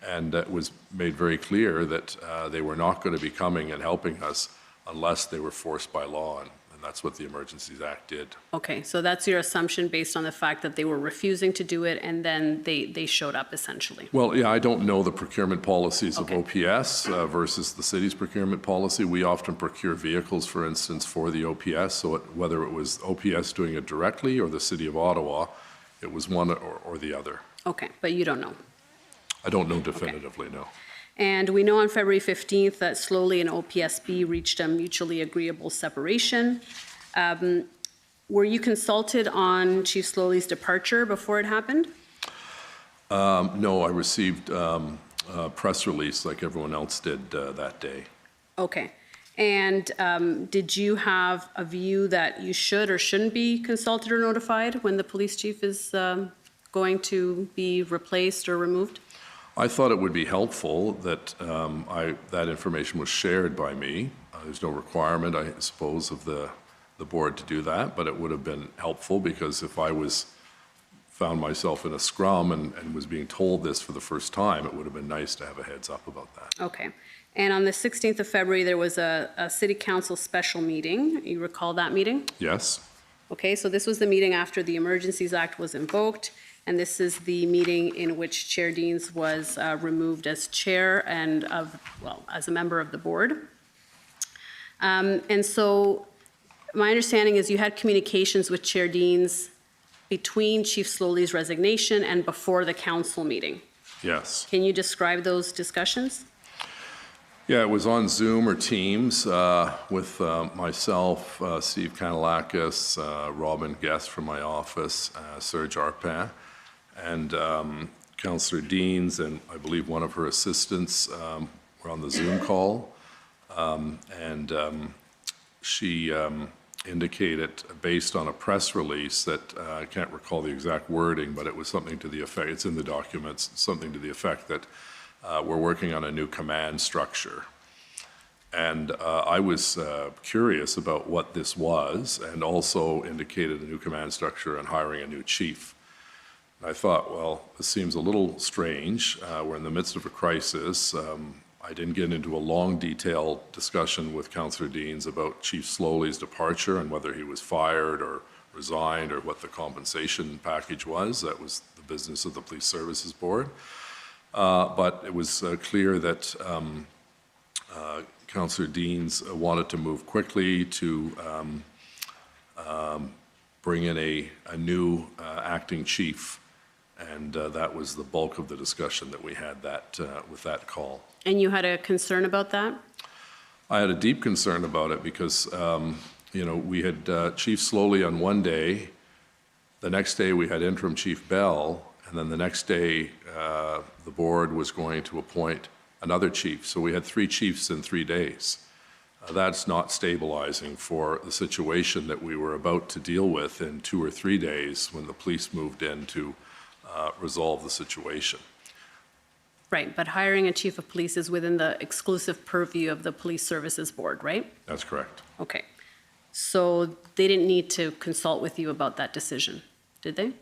and it was made very clear that they were not going to be coming and helping us unless they were forced by law, and that's what the Emergencies Act did. Okay, so that's your assumption based on the fact that they were refusing to do it and then they showed up essentially. Well, yeah, I don't know the procurement policies of OPS versus the city's procurement policy. We often procure vehicles, for instance, for the OPS, so whether it was OPS doing it directly or the City of Ottawa, it was one or the other. Okay, but you don't know. I don't know definitively, no. And we know on February 15th that Slowly and OPSB reached a mutually agreeable separation. Were you consulted on Chief Slowly's departure before it happened? No, I received a press release like everyone else did that day. Okay. And did you have a view that you should or shouldn't be consulted or notified when the police chief is going to be replaced or removed? I thought it would be helpful that that information was shared by me. There's no requirement, I suppose, of the board to do that, but it would have been helpful because if I found myself in a scrum and was being told this for the first time, it would have been nice to have a heads up about that. Okay. And on the 16th of February, there was a city council special meeting. You recall that meeting? Yes. Okay, so this was the meeting after the Emergencies Act was invoked. And this is the meeting in which Chair Deans was removed as chair and as a member of the board. And so my understanding is you had communications with Chair Deans between Chief Slowly's resignation and before the council meeting. Yes. Can you describe those discussions? Yeah, it was on Zoom or Teams with myself, Steve Kanalakis, Robin Guest from my office, Serge Arpin, and Councillor Deans and I believe one of her assistants were on the Zoom call. She indicated, based on a press release that I can't recall the exact wording, but it was something to the effect, it's in the documents, something to the effect that we're working on a new command structure. And I was curious about what this was, and also indicated a new command structure and hiring a new chief. I thought, well, this seems a little strange. We're in the midst of a crisis. I didn't get into a long, detailed discussion with Councillor Deans about Chief Slowly's departure and whether he was fired or resigned or what the compensation package was. That was the business of the Police Services Board. But it was clear that Councillor Deans wanted to move quickly to bring in a new acting chief. And that was the bulk of the discussion that we had with that call. And you had a concern about that? I had a deep concern about it because, we had Chief Slowly on one day. The next day we had Interim Chief Bell, and then the next day the board was going to appoint another chief. So we had 3 chiefs in 3 days. That's not stabilizing for the situation that we were about to deal with in 2 or 3 days when the police moved in to resolve the situation. Right, but hiring a chief of police is within the exclusive purview of the Police Services Board, right? That's correct. Okay. So they didn't need to consult with you about that decision, did they?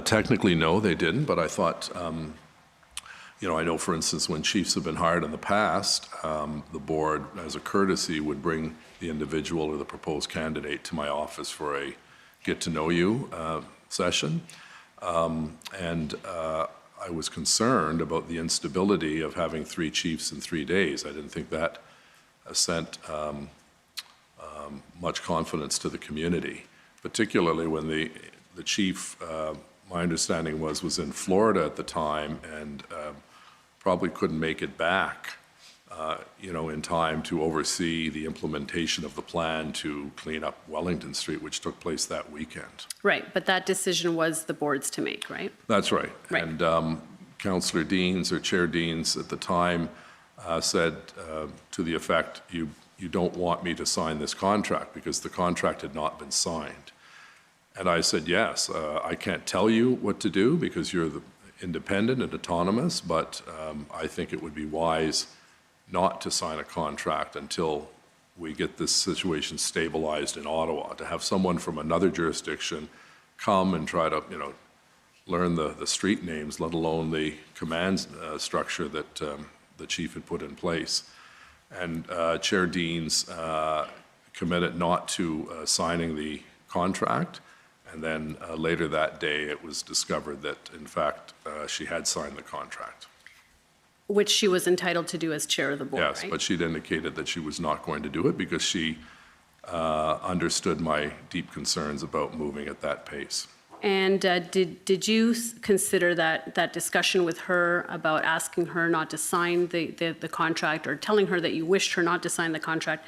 Technically, no, they didn't, but I thought, I know, for instance, when chiefs have been hired in the past, the board, as a courtesy, would bring the individual or the proposed candidate to my office for a get-to-know-you session. I was concerned about the instability of having 3 chiefs in 3 days. I didn't think that sent much confidence to the community, particularly when the chief, my understanding was in Florida at the time and probably couldn't make it back, in time to oversee the implementation of the plan to clean up Wellington Street, which took place that weekend. Right, but that decision was the board's to make, right? That's right. Right. And Councillor Deans, or Chair Deans at the time, said to the effect, you don't want me to sign this contract because the contract had not been signed. And I said, yes, I can't tell you what to do because you're independent and autonomous, but I think it would be wise not to sign a contract until we get this situation stabilized in Ottawa. To have someone from another jurisdiction come and try to, learn the street names, let alone the command structure that the chief had put in place. And Chair Deans committed not to signing the contract. And then later that day, it was discovered that, in fact, she had signed the contract. Which she was entitled to do as chair of the board, Yes, right? but she'd indicated that she was not going to do it because she understood my deep concerns about moving at that pace. And did you consider that discussion with her about asking her not to sign the contract, or telling her that you wished her not to sign the contract,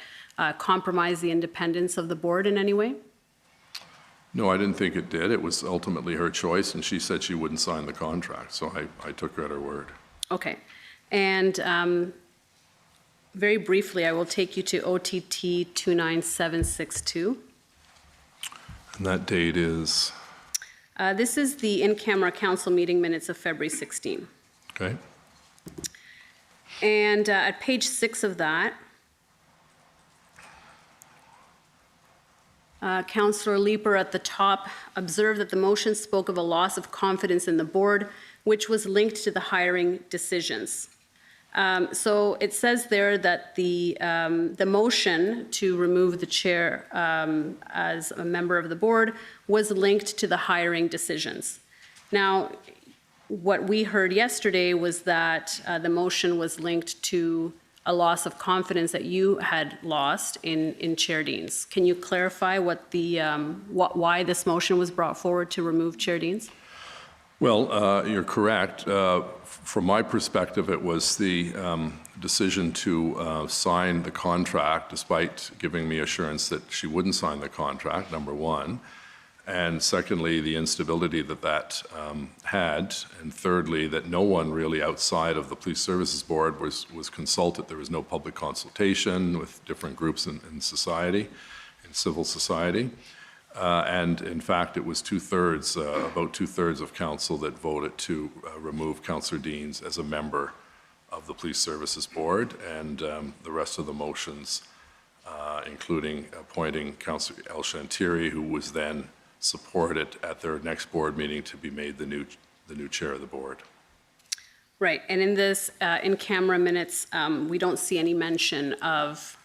compromise the independence of the board in any way? No, I didn't think it did. It was ultimately her choice, and she said she wouldn't sign the contract, so I took her at her word. Okay. And very briefly, I will take you to OTT 29762. And that date is? This is the in-camera council meeting minutes of February 16. Okay. And at page 6 of that, Councillor Leeper at the top observed that the motion spoke of a loss of confidence in the board, which was linked to the hiring decisions. So it says there that the motion to remove the chair as a member of the board was linked to the hiring decisions. Now, what we heard yesterday was that the motion was linked to a loss of confidence that you had lost in Chair Deans. Can you clarify what why this motion was brought forward to remove Chair Deans? Well, you're correct. From my perspective, it was the decision to sign the contract, despite giving me assurance that she wouldn't sign the contract, number one. And secondly, the instability that had. And thirdly, that no one really outside of the Police Services Board was consulted. There was no public consultation with different groups in society, in civil society. And in fact, it was about two-thirds of council that voted to remove Councillor Deans as a member of the Police Services Board, and the rest of the motions, including appointing Councillor H.A.I.L, who was then supported at their next board meeting to be made the new chair of the board. Right, and in this in-camera minutes, we don't see any mention of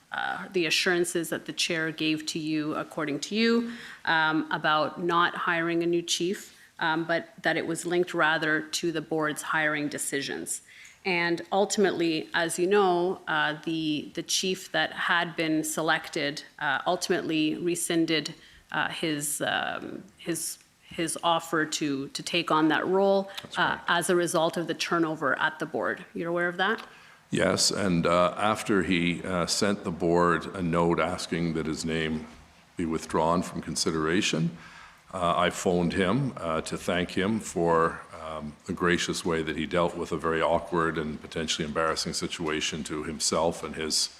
the assurances that the chair gave to you, according to you, about not hiring a new chief, but that it was linked rather to the board's hiring decisions. And ultimately, as you know, the chief that had been selected ultimately rescinded his offer to take on that role as a result of the turnover at the board. You're aware of that? Yes, and after he sent the board a note asking that his name be withdrawn from consideration, I phoned him to thank him for the gracious way that he dealt with a very awkward and potentially embarrassing situation to himself and his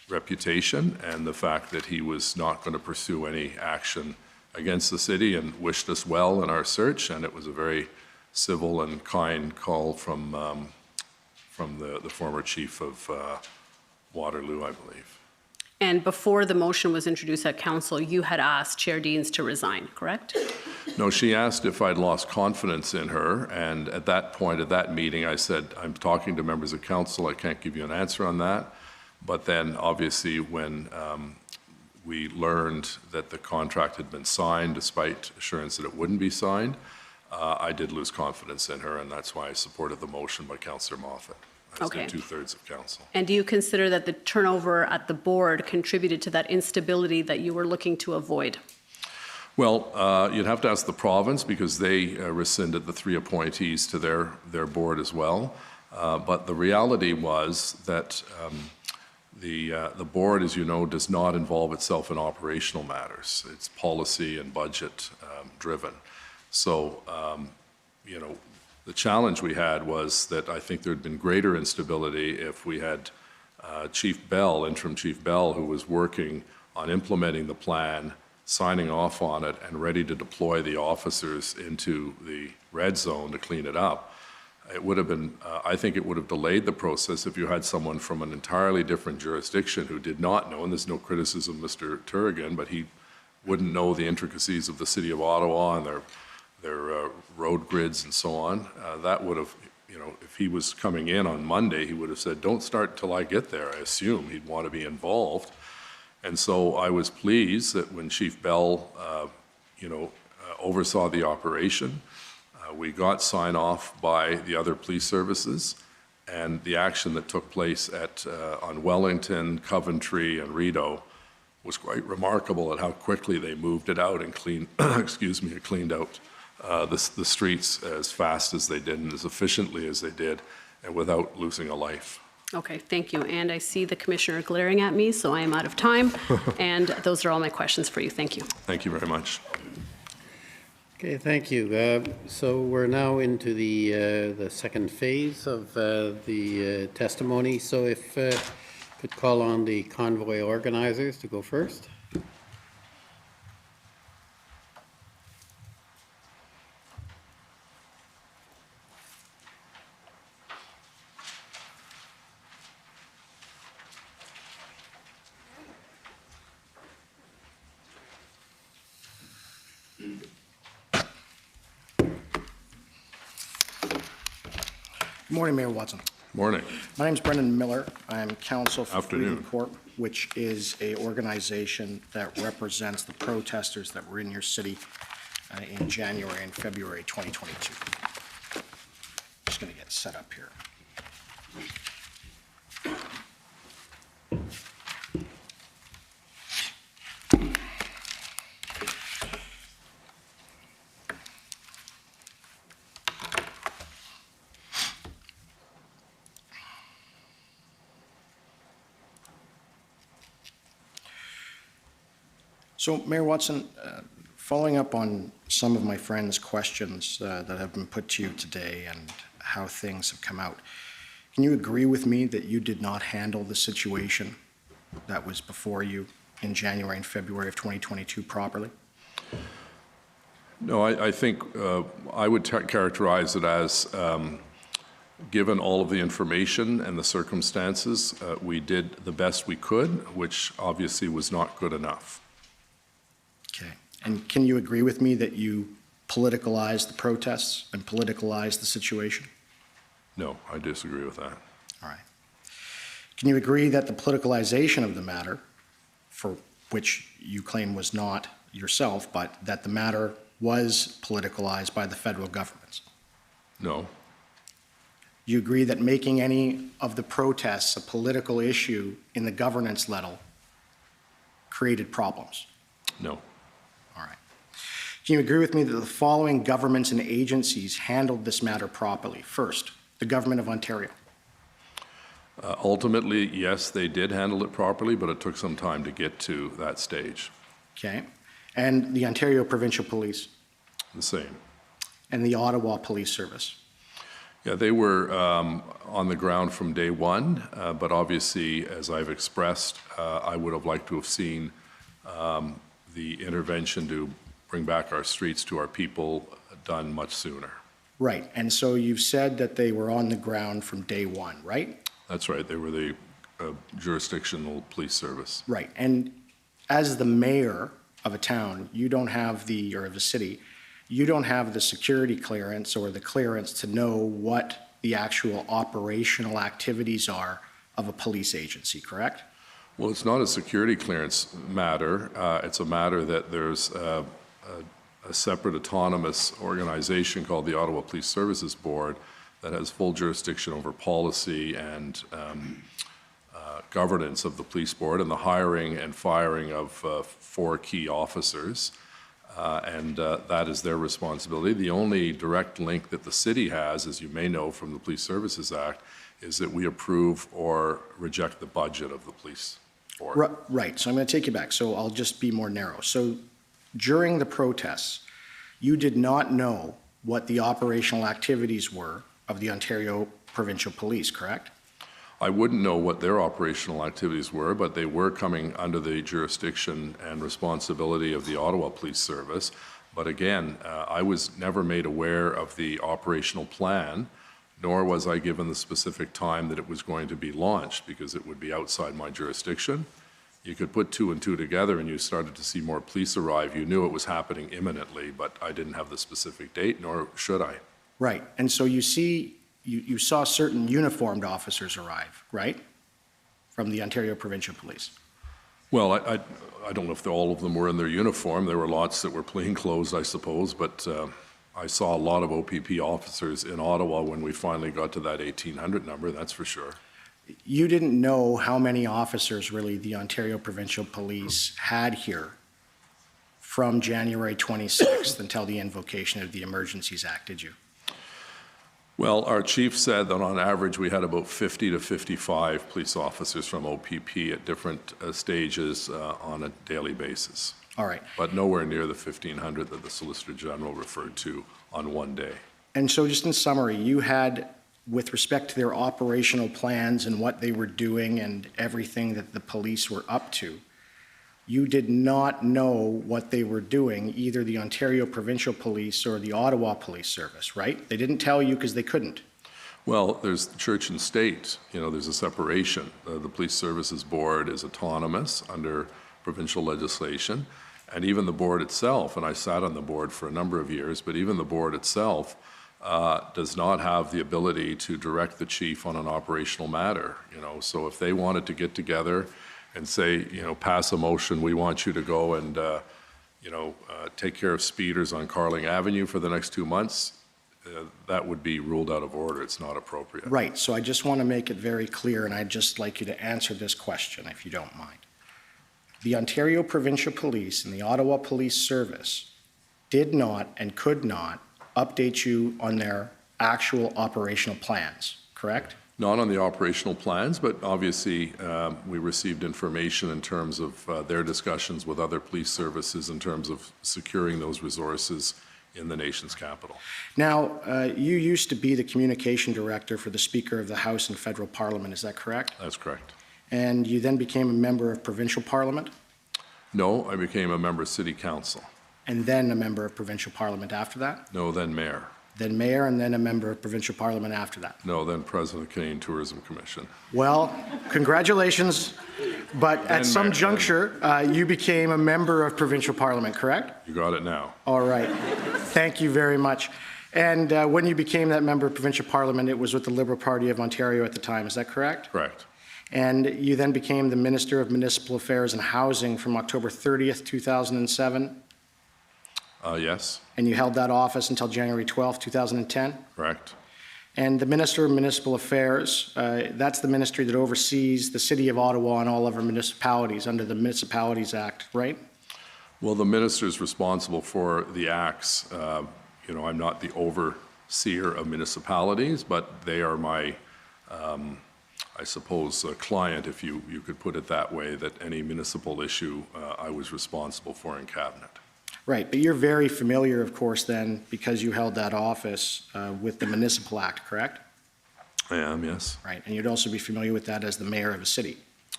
reputation, and the fact that he was not going to pursue any action against the city, and wished us well in our search. And it was a very civil and kind call from the former chief of Waterloo, I believe. And before the motion was introduced at council, you had asked Chair Deans to resign, correct? No, she asked if I'd lost confidence in her, and at that point, at that meeting, I said, I'm talking to members of council, I can't give you an answer on that. But then, obviously, when we learned that the contract had been signed, despite assurance that it wouldn't be signed, I did lose confidence in her, and that's why I supported the motion by Councillor Moffat. Okay. 2/3 of council. And do you consider that the turnover at the board contributed to that instability that you were looking to avoid? Well, you'd have to ask the province, because they rescinded the 3 appointees to their board as well. But the reality was that the board, as you know, does not involve itself in operational matters. It's policy and budget driven. So, you know, the challenge we had was that I think there had been greater instability if we had Chief Bell, Interim Chief Bell, who was working on implementing the plan, signing off on it, and ready to deploy the officers into the red zone to clean it up. It would have been, I think it would have delayed the process if you had someone from an entirely different jurisdiction who did not know, and there's no criticism of Mr. Turrigan, but he wouldn't know the intricacies of the city of Ottawa and their road grids and so on. That would have, you know, if he was coming in on Monday, he would have said, don't start till I get there. I assume he'd want to be involved. And so I was pleased that when Chief Bell, oversaw the operation, we got sign off by the other police services, and the action that took place on Wellington, Coventry, and Rideau was quite remarkable at how quickly they moved it out and cleaned out the streets as fast as they did and as efficiently as they did, and without losing a life. Okay, thank you. And I see the commissioner glaring at me, so I am out of time. And those are all my questions for you. Thank you. Thank you very much. Okay, thank you. So we're now into the second phase of the testimony. So if could call on the convoy organizers to go first. Good morning, Mayor Watson. Morning. My name is Brendan Miller. I am counsel for Afternoon. Freedom Corp, which is an organization that represents the protesters that were in your city in January and February 2022. Just going to get set up here. So, Mayor Watson, following up on some of my friends' questions that have been put to you today and how things have come out, can you agree with me that you did not handle the situation that was before you in January and February of 2022 properly? No, I think I would characterize it as, given all of the information and the circumstances, we did the best we could, which obviously was not good enough. Okay. And can you agree with me that you politicalized the protests and politicalized the situation? No, I disagree with that. All right. Can you agree that the politicalization of the matter, for which you claim was not yourself, but that the matter was politicalized by the federal government? No. You agree that making any of the protests a political issue in the governance level created problems? No. All right. Can you agree with me that the following governments and agencies handled this matter properly? First, the Government of Ontario. Ultimately, yes, they did handle it properly, but it took some time to get to that stage. Okay. And the Ontario Provincial Police? The same. And the Ottawa Police Service? Yeah, they were on the ground from day one, but obviously, as I've expressed, I would have liked to have seen the intervention to bring back our streets to our people done much sooner. Right. And so you've said that they were on the ground from day one, right? That's right. They were the jurisdictional police service. Right. And as the mayor of a town, you don't have the, or of a city, you don't have the security clearance or the clearance to know what the actual operational activities are of a police agency, correct? Well, it's not a security clearance matter. It's a matter that there's a separate autonomous organization called the Ottawa Police Services Board that has full jurisdiction over policy and governance of the police board and the hiring and firing of 4 key officers. And that is their responsibility. The only direct link that the city has, as you may know from the Police Services Act, is that we approve or reject the budget of the police board. Right. So I'm going to take you back. So I'll just be more narrow. So during the protests, you did not know what the operational activities were of the Ontario Provincial Police, correct? I wouldn't know what their operational activities were, but they were coming under the jurisdiction and responsibility of the Ottawa Police Service. But again, I was never made aware of the operational plan, nor was I given the specific time that it was going to be launched, because it would be outside my jurisdiction. You could put 2 and 2 together and you started to see more police arrive. You knew it was happening imminently, but I didn't have the specific date, nor should I. Right. And so you see, you saw certain uniformed officers arrive, right? From the Ontario Provincial Police. Well, I don't know if all of them were in their uniform. There were lots that were plainclothes, I suppose, but I saw a lot of OPP officers in Ottawa when we finally got to that 1,800 number, that's for sure. You didn't know how many officers really the Ontario Provincial Police had here from January 26th until the invocation of the Emergencies Act, did you? Well, our chief said that on average we had about 50 to 55 police officers from OPP at different stages on a daily basis. All right. But nowhere near the 1,500 that the Solicitor General referred to on one day. And so just in summary, you had, with respect to their operational plans and what they were doing and everything that the police were up to, you did not know what they were doing, either the Ontario Provincial Police or the Ottawa Police Service, right? They didn't tell you because they couldn't. Well, there's church and state. You know, there's a separation. The Police Services Board is autonomous under provincial legislation, and even the board itself, and I sat on the board for a number of years, but even the board itself does not have the ability to direct the chief on an operational matter. You know, so if they wanted to get together and say, you know, pass a motion, we want you to go and, take care of speeders on Carling Avenue for the next 2 months, that would be ruled out of order. It's not appropriate. Right. So I just want to make it very clear, and I'd just like you to answer this question, if you don't mind. The Ontario Provincial Police and the Ottawa Police Service did not and could not update you on their actual operational plans, correct? Not on the operational plans, but obviously we received information in terms of their discussions with other police services in terms of securing those resources in the nation's capital. Now, you used to be the communication director for the Speaker of the House and Federal Parliament, is that correct? That's correct. And you then became a member of Provincial Parliament? No, I became a member of City Council. And then a member of Provincial Parliament after that? No, then mayor. Then mayor, and then a member of Provincial Parliament after that? No, then president of the Canadian Tourism Commission. Well, congratulations, but at some juncture, you became a member of Provincial Parliament, correct? You got it now. All right. Thank you very much. And when you became that member of Provincial Parliament, it was with the Liberal Party of Ontario at the time, is that correct? Correct. And you then became the Minister of Municipal Affairs and Housing from October 30th, 2007? Yes. And you held that office until January 12th, 2010? Correct. And the Minister of Municipal Affairs, that's the ministry that oversees the City of Ottawa and all of our municipalities under the Municipalities Act, right? Well, the minister is responsible for the acts. I'm not the overseer of municipalities, but they are my I suppose, client, if you could put it that way, that any municipal issue I was responsible for in cabinet. Right, but you're very familiar, of course, then, because you held that office with the Municipal Act, correct? I am, yes. Right, and you'd also be familiar with that as the mayor of a city.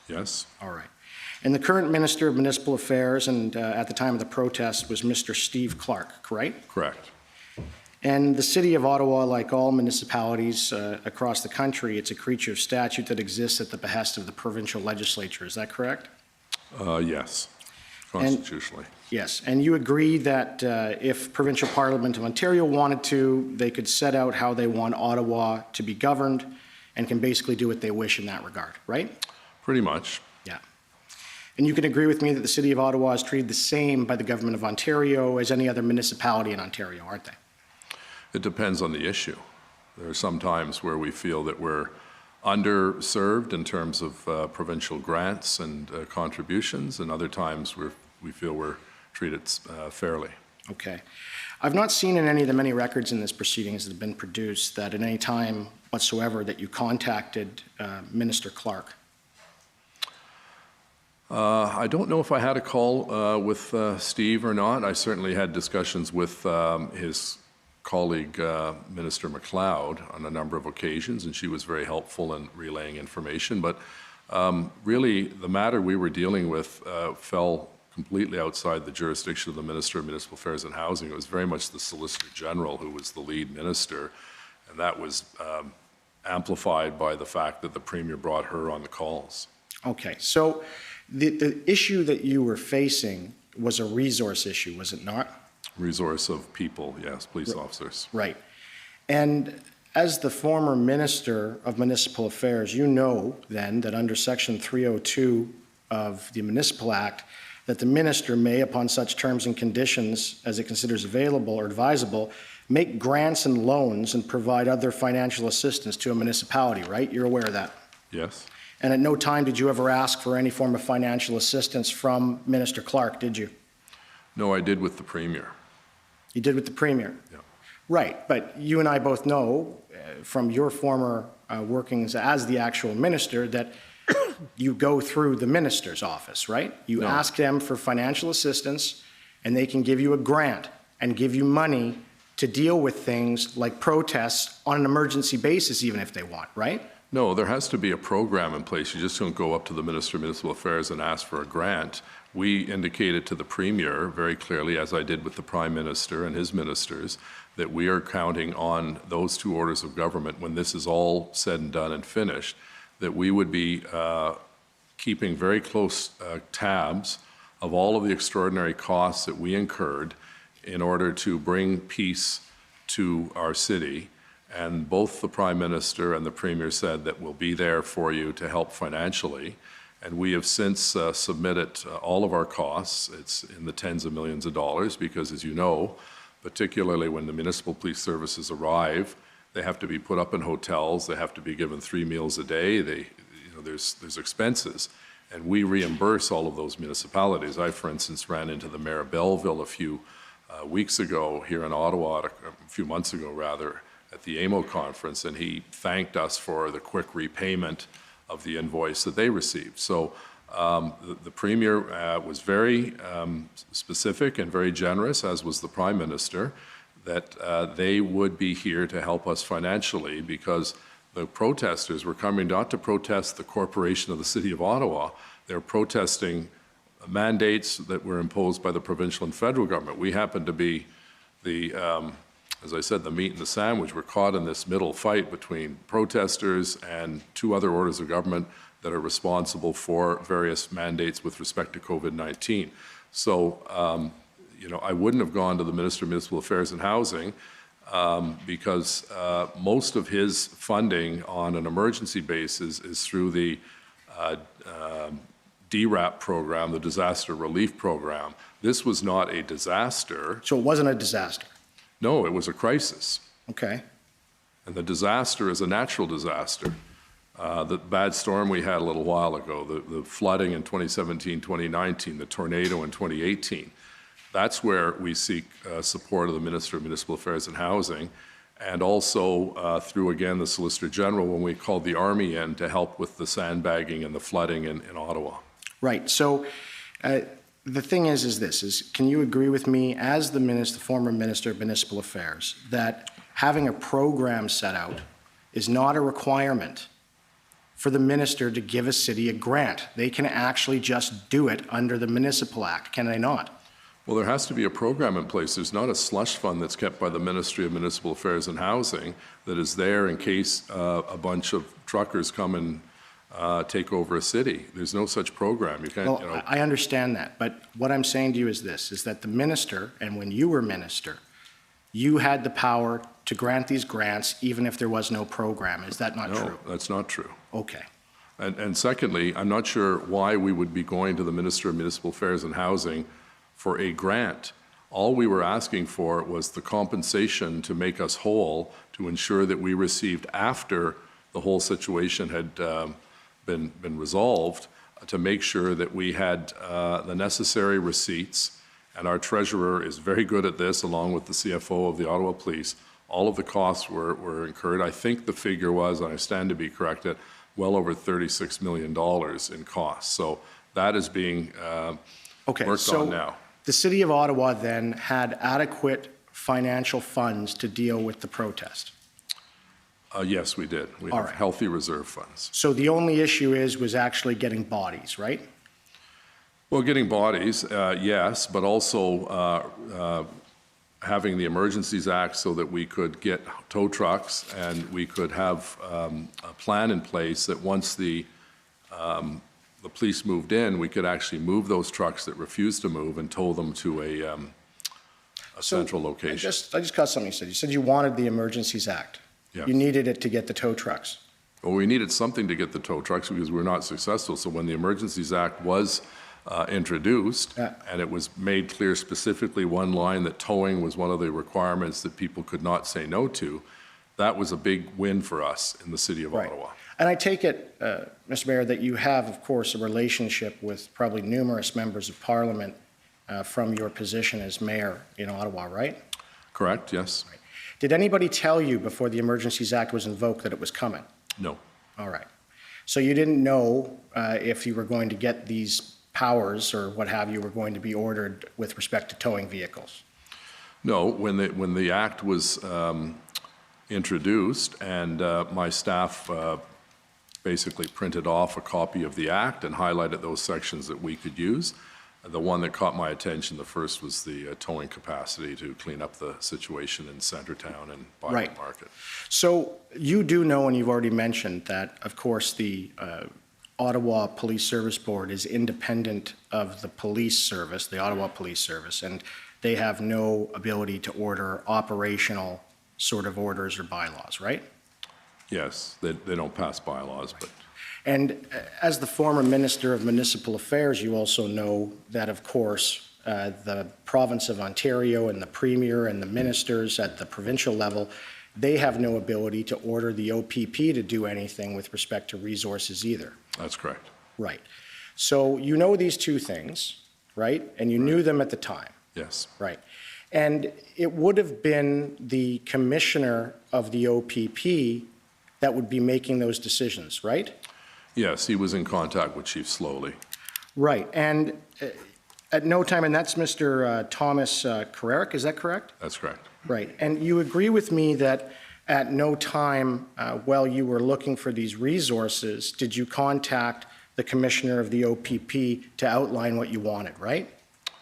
Yes. All right. And the current Minister of Municipal Affairs, and at the time of the protest, was Mr. Steve Clark, correct? Correct. And the City of Ottawa, like all municipalities across the country, it's a creature of statute that exists at the behest of the provincial legislature. Is that correct? Yes, constitutionally. Yes, and you agree that if Provincial Parliament of Ontario wanted to, they could set out how they want Ottawa to be governed and can basically do what they wish in that regard, right? Pretty much. Yeah. And you can agree with me that the City of Ottawa is treated the same by the Government of Ontario as any other municipality in Ontario, aren't they? It depends on the issue. There are some times where we feel that we're underserved in terms of provincial grants and contributions, and other times we feel we're treated fairly. Okay. I've not seen in any of the many records in this proceedings that have been produced that at any time whatsoever that you contacted Minister Clark. I don't know if I had a call with Steve or not. I certainly had discussions with his colleague, Minister MacLeod, on a number of occasions, and she was very helpful in relaying information. But really, the matter we were dealing with fell completely outside the jurisdiction of the Minister of Municipal Affairs and Housing. It was very much the Solicitor General who was the lead minister, and that was amplified by the fact that the Premier brought her on the calls. Okay, so the issue that you were facing was a resource issue, was it not? Resource of people, yes, police officers. Right. And as the former Minister of Municipal Affairs, you know then that under Section 302 of the Municipal Act, that the minister may, upon such terms and conditions as it considers available or advisable, make grants and loans and provide other financial assistance to a municipality, right? You're aware of that? Yes. And at no time did you ever ask for any form of financial assistance from Minister Clark, did you? No, I did with the Premier. You did with the Premier? Yeah. Right, but you and I both know from your former workings as the actual minister that you go through the minister's office, right? You ask them for financial assistance and they can give you a grant and give you money to deal with things like protests on an emergency basis, even if they want, right? No, there has to be a program in place. You just don't go up to the Minister of Municipal Affairs and ask for a grant. We indicated to the Premier very clearly, as I did with the Prime Minister and his ministers, that we are counting on those two orders of government when this is all said and done and finished, that we would be keeping very close tabs of all of the extraordinary costs that we incurred in order to bring peace to our city. And both the Prime Minister and the Premier said that we'll be there for you to help financially. And we have since submitted all of our costs. It's in the tens of millions of dollars because, as you know, particularly when the municipal police services arrive, they have to be put up in hotels. They have to be given 3 meals a day. There's expenses. And we reimburse all of those municipalities. I, for instance, ran into the Mayor of Belleville a few weeks ago here in Ottawa, a few months ago rather, at the AMO conference, and he thanked us for the quick repayment of the invoice that they received. So the Premier was very specific and very generous, as was the Prime Minister, that they would be here to help us financially because the protesters were coming not to protest the corporation of the City of Ottawa, they're protesting mandates that were imposed by the provincial and federal government. We happen to be the as I said, the meat and the sandwich. We're caught in this middle fight between protesters and two other orders of government that are responsible for various mandates with respect to COVID-19. So, I wouldn't have gone to the Minister of Municipal Affairs and Housing because most of his funding on an emergency basis is through the DRAP program, the Disaster Relief Program. This was not a disaster. So it wasn't a disaster? No, it was a crisis. Okay. And the disaster is a natural disaster. The bad storm we had a little while ago, the flooding in 2017, 2019, the tornado in 2018, that's where we seek support of the Minister of Municipal Affairs and Housing. and also through, again, the Solicitor General when we called the Army in to help with the sandbagging and the flooding in Ottawa. Right. So the thing is this, can you agree with me as the former Minister of Municipal Affairs that having a program set out is not a requirement for the minister to give a city a grant? They can actually just do it under the Municipal Act, can they not? Well, there has to be a program in place. There's not a slush fund that's kept by the Ministry of Municipal Affairs and Housing that is there in case a bunch of truckers come and take over a city. There's no such program. You can't, Well, I understand that, but what I'm saying to you is this, is that the minister, and when you were minister, you had the power to grant these grants even if there was no program. Is that not true? No, that's not true. Okay. And secondly, I'm not sure why we would be going to the Minister of Municipal Affairs and Housing for a grant. All we were asking for was the compensation to make us whole, to ensure that we received, after the whole situation had been resolved, to make sure that we had the necessary receipts. And our treasurer is very good at this, along with the CFO of the Ottawa Police. All of the costs were incurred. I think the figure was, and I stand to be corrected, well over $36 million in costs. So that is being worked on now. The City of Ottawa then had adequate financial funds to deal with the protest? Yes, we did. We have healthy reserve funds. So the only issue was actually getting bodies, right? Well, getting bodies, yes, but also having the Emergencies Act so that we could get tow trucks and we could have a plan in place that once the police moved in, we could actually move those trucks that refused to move and tow them to a central location. I just got something you said. You said you wanted the Emergencies Act. Yes. You needed it to get the tow trucks. Well, we needed something to get the tow trucks because we were not successful. So when the Emergencies Act was introduced, and it was made clear specifically one line that towing was one of the requirements that people could not say no to, that was a big win for us in the City of Ottawa. And I take it, Mr. Mayor, that you have, of course, a relationship with probably numerous members of Parliament from your position as mayor in Ottawa, right? Correct, yes. Right. Did anybody tell you before the Emergencies Act was invoked that it was coming? No. All right. So you didn't know if you were going to get these powers or what have you were going to be ordered with respect to towing vehicles? No, when the act was introduced and my staff basically printed off a copy of the act and highlighted those sections that we could use. The one that caught my attention, the first, was the towing capacity to clean up the situation in Centertown and Byron Market. So you do know, and you've already mentioned that, of course, the Ottawa Police Service Board is independent of the police service, the Ottawa Police Service, and they have no ability to order operational sort of orders or bylaws, right? Yes, they don't pass bylaws, but... And as the former Minister of Municipal Affairs, you also know that, of course, the province of Ontario and the Premier and the ministers at the provincial level, they have no ability to order the OPP to do anything with respect to resources either. That's correct. Right. So you know these two things, right? And you knew them at the time. Yes. Right. And it would have been the commissioner of the OPP that would be making those decisions, right? Yes, he was in contact with Chief Slowly. Right. And at no time, and that's Mr. Thomas Carrerick, is that correct? That's correct. Right. And you agree with me that at no time while you were looking for these resources, did you contact the commissioner of the OPP to outline what you wanted, right?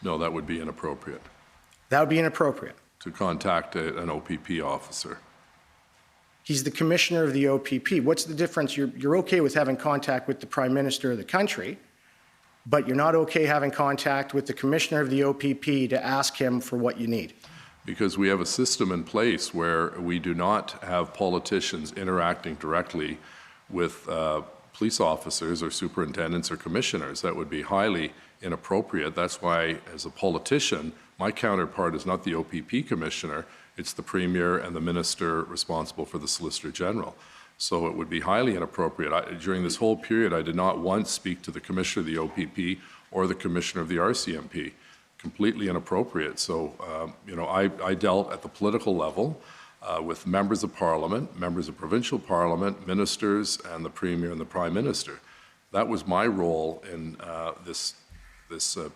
No, that would be inappropriate. That would be inappropriate. To contact an OPP officer. He's the commissioner of the OPP. What's the difference? You're okay with having contact with the Prime Minister of the country, but you're not okay having contact with the commissioner of the OPP to ask him for what you need. Because we have a system in place where we do not have politicians interacting directly with police officers or superintendents or commissioners. That would be highly inappropriate. That's why, as a politician, my counterpart is not the OPP commissioner, it's the Premier and the Minister responsible for the Solicitor General. So it would be highly inappropriate. During this whole period, I did not once speak to the Commissioner of the OPP or the Commissioner of the RCMP. Completely inappropriate. So, I dealt at the political level with members of parliament, members of provincial parliament, ministers, and the premier and the prime minister. That was my role in this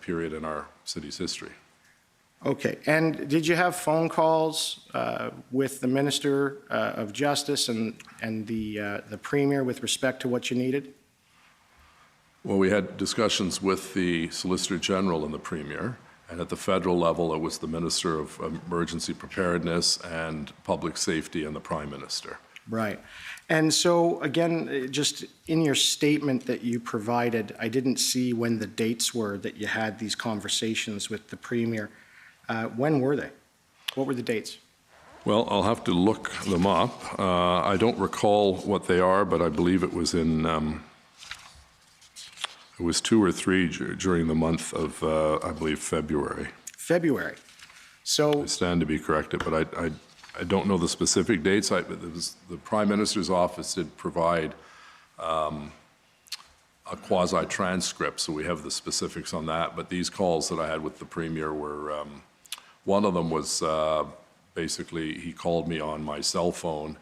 period in our city's history. Okay, and did you have phone calls with the Minister of Justice and the Premier with respect to what you needed? Well, we had discussions with the Solicitor General and the Premier, and at the federal level, it was the Minister of Emergency Preparedness and Public Safety and the Prime Minister. Right. And so, again, just in your statement that you provided, I didn't see when the dates were that you had these conversations with the Premier. When were they? What were the dates? Well, I'll have to look them up. I don't recall what they are, but I believe it was in, it was 2 or 3 during the month of, I believe, February. February. So I stand to be corrected, but I don't know the specific dates. The Prime Minister's office did provide a quasi-transcript, so we have the specifics on that. But these calls that I had with the Premier were, one of them was basically he called me on my cell phone.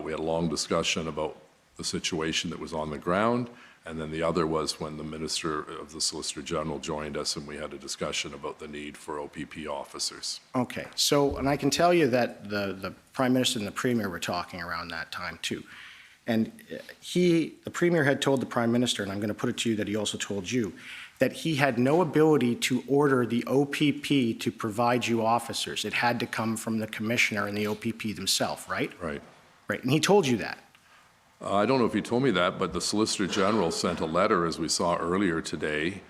We had a long discussion about the situation that was on the ground. And then the other was when the Minister of the Solicitor General joined us and we had a discussion about the need for OPP officers. okay. So, and I can tell you that the Prime Minister and the Premier were talking around that time too. And the Premier had told the Prime Minister, and I'm going to put it to you that he also told you, that he had no ability to order the OPP to provide you officers. It had to come from the Commissioner and the OPP themselves, right? Right. Right. And he told you that. I don't know if he told me that, but the Solicitor General sent a letter, as we saw earlier today,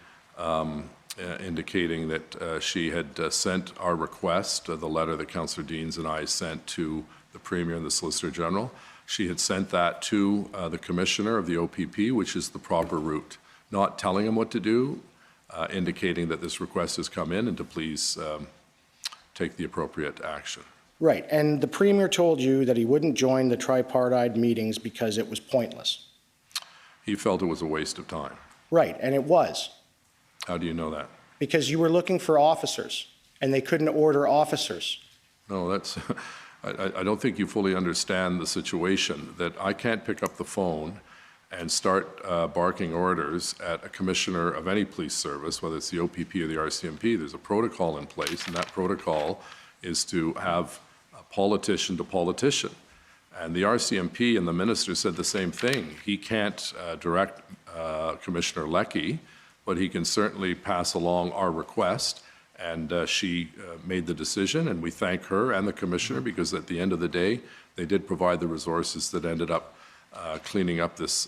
indicating that she had sent our request, the letter that Councillor Deans and I sent to the Premier and the Solicitor General. She had sent that to the Commissioner of the OPP, which is the proper route, not telling him what to do, indicating that this request has come in and to please take the appropriate action. Right. And the Premier told you that he wouldn't join the tripartite meetings because it was pointless. He felt it was a waste of time. Right. And it was. How do you know that? Because you were looking for officers and they couldn't order officers. No, that's, I don't think you fully understand the situation, that I can't pick up the phone and start barking orders at a commissioner of any police service, whether it's the OPP or the RCMP. There's a protocol in place, and that protocol is to have a politician to politician. And the RCMP and the minister said the same thing. He can't direct Commissioner Leckie, but he can certainly pass along our request. And she made the decision, and we thank her and the Commissioner because at the end of the day, they did provide the resources that ended up cleaning up this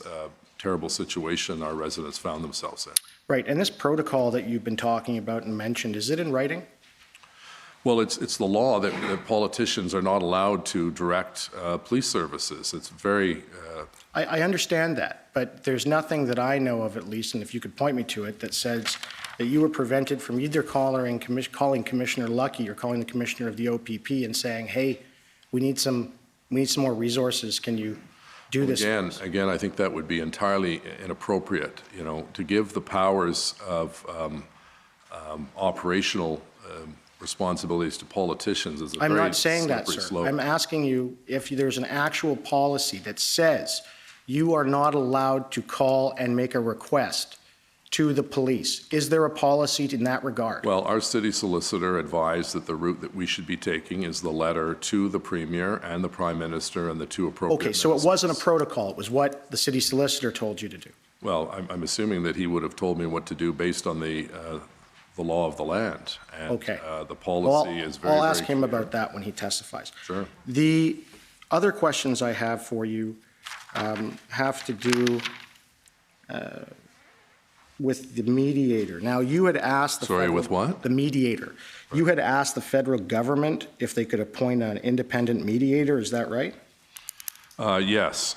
terrible situation our residents found themselves in. Right. And this protocol that you've been talking about and mentioned, is it in writing? Well, it's the law that politicians are not allowed to direct police services. It's very... I understand that, but there's nothing that I know of, at least, and if you could point me to it, that says that you were prevented from either calling Commissioner Leckie or calling the Commissioner of the OPP and saying, hey, we need some more resources. Can you do this? Again, I think that would be entirely inappropriate, you know, to give the powers of operational responsibilities to politicians is a I'm very not saying that, slippery sir. slope. I'm asking you if there's an actual policy that says you are not allowed to call and make a request to the police. Is there a policy in that regard? Well, our city solicitor advised that the route that we should be taking is the letter to the Premier and the Prime Minister and the two appropriate Okay, so it wasn't a protocol. It was what the city solicitor told you to do. Well, I'm assuming that he would have told me what to do based on the law of the land. And Okay. the policy is very, I'll ask very him clear. about that when he testifies. Sure. The other questions I have for you have to do with the mediator. Now, you had asked the Sorry, with what? The mediator. Right. You had asked the federal government if they could appoint an independent mediator. Is that right? Yes.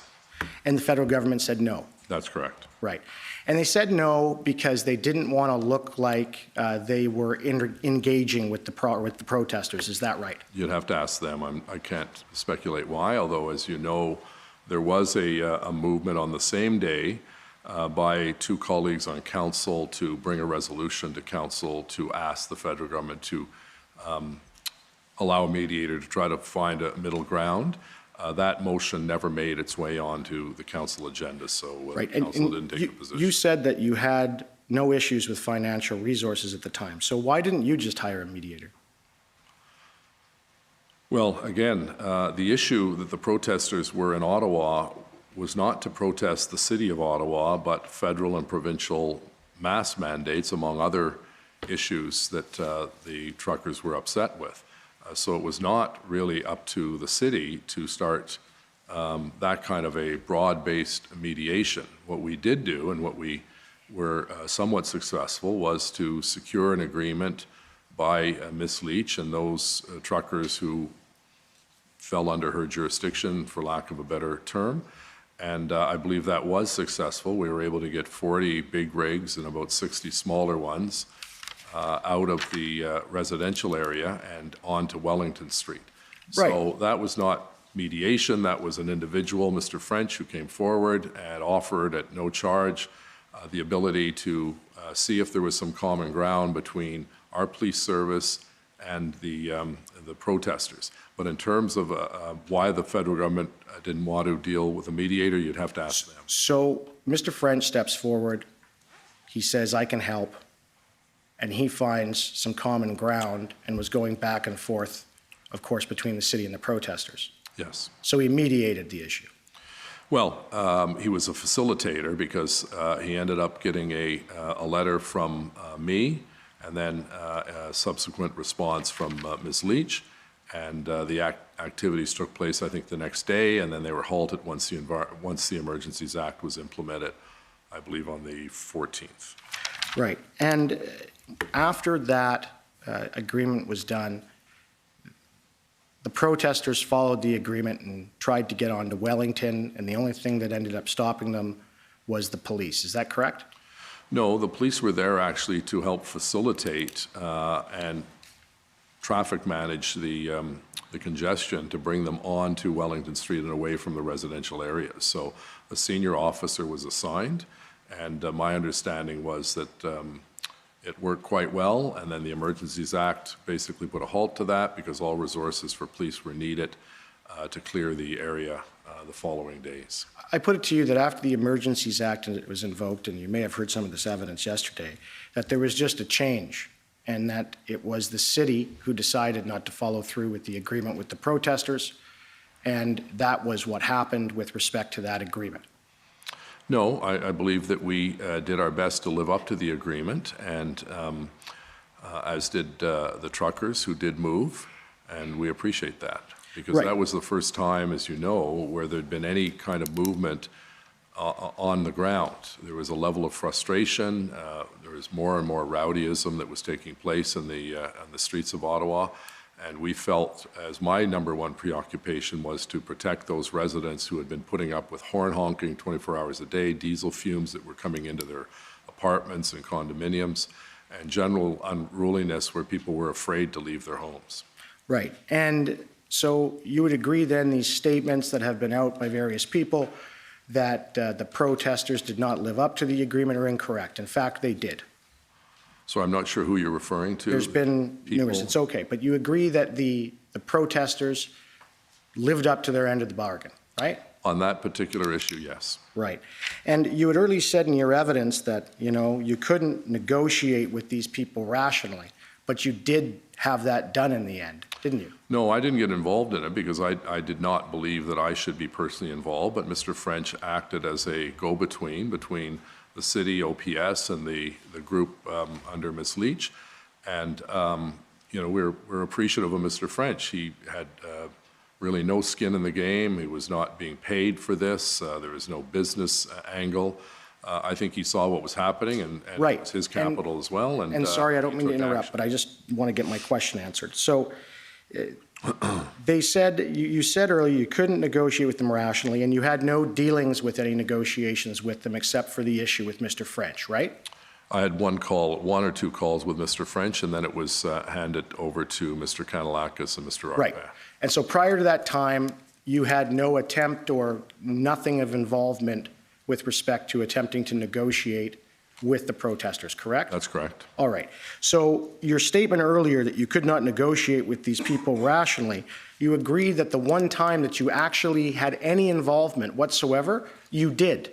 And the federal government said no. That's correct. Right. And they said no because they didn't want to look like they were engaging with the protesters. Is that right? You'd have to ask them. I can't speculate why, although, as you know, there was a movement on the same day by two colleagues on council to bring a resolution to council to ask the federal government to allow a mediator to try to find a middle ground. That motion never made its way onto the council agenda, so the council didn't take a position. You said that you had no issues with financial resources at the time. So why didn't you just hire a mediator? Well, again, the issue that the protesters were in Ottawa was not to protest the city of Ottawa, but federal and provincial mask mandates, among other issues that the truckers were upset with. So it was not really up to the city to start that kind of a broad-based mediation. What we did do, and what we were somewhat successful, was to secure an agreement by Ms. Leach and those truckers who fell under her jurisdiction, for lack of a better term. And I believe that was successful. We were able to get 40 big rigs and about 60 smaller ones out of the residential area and onto Wellington Street. Right. So that was not mediation. That was an individual, Mr. French, who came forward and offered at no charge the ability to see if there was some common ground between our police service and the protesters. But in terms of why the federal government didn't want to deal with a mediator, you'd have to ask them. So Mr. French steps forward. He says, I can help. And he finds some common ground and was going back and forth, of course, between the city and the protesters. Yes. So he mediated the issue. Well, he was a facilitator because he ended up getting a letter from me and then a subsequent response from Ms. Leach. And the activities took place, I think, the next day, and then they were halted once the Emergencies Act was implemented, I believe, on the 14th. Right. And after that agreement was done, the protesters followed the agreement and tried to get on to Wellington, and the only thing that ended up stopping them was the police. Is that correct? No, the police were there actually to help facilitate and traffic manage the congestion to bring them on to Wellington Street and away from the residential areas. So a senior officer was assigned, and my understanding was that it worked quite well, and then the Emergencies Act basically put a halt to that because all resources for police were needed to clear the area the following days. I put it to you that after the Emergencies Act was invoked, and you may have heard some of this evidence yesterday, that there was just a change, and that it was the city who decided not to follow through with the agreement with the protesters, and that was what happened with respect to that agreement. No, I believe that we did our best to live up to the agreement, and as did the truckers who did move, and we appreciate that. Because Right. that was the first time, as you know, where there'd been any kind of movement on the ground. There was a level of frustration. There was more and more rowdyism that was taking place in the streets of Ottawa. And we felt, as my number one preoccupation was to protect those residents who had been putting up with horn honking 24 hours a day, diesel fumes that were coming into their apartments and condominiums, and general unruliness where people were afraid to leave their homes. Right. And so you would agree then these statements that have been out by various people that the protesters did not live up to the agreement are incorrect. In fact, they did. So I'm not sure who you're referring to. There's been numerous. It's okay. But you agree that the protesters lived up to their end of the bargain, right? On that particular issue, yes. Right. And you had earlier said in your evidence that, you know, you couldn't negotiate with these people rationally, but you did have that done in the end, didn't you? No, I didn't get involved in it because I did not believe that I should be personally involved, but Mr. French acted as a go-between between the city, OPS, and the group under Ms. Leach. And, you know, we're appreciative of Mr. French. He had really no skin in the game. He was not being paid for this. There was no business angle. I think he saw what was happening, and Right. it was his capital as well. And sorry, I don't he mean to took interrupt, action. but I just want to get my question answered. So they said, you said earlier you couldn't negotiate with them rationally, and you had no dealings with any negotiations with them except for the issue with Mr. French, right? I had one or two calls with Mr. French, and then it was handed over to Mr. Kanalakis and Mr. Arpa. Right. And so prior to that time, you had no attempt or nothing of involvement with respect to attempting to negotiate with the protesters, correct? That's correct. All right. So your statement earlier that you could not negotiate with these people rationally, you agree that the one time that you actually had any involvement whatsoever, you did,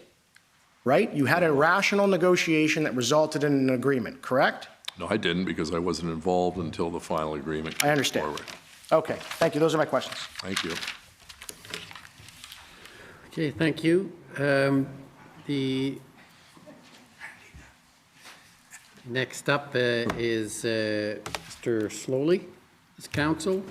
right? You had a rational negotiation that resulted in an agreement, correct? No, I didn't, because I wasn't involved until the final agreement came I understand. forward. Okay, thank you. Those are my questions. Thank you. Okay, thank you. The next up is Mr. Slowly, his counsel.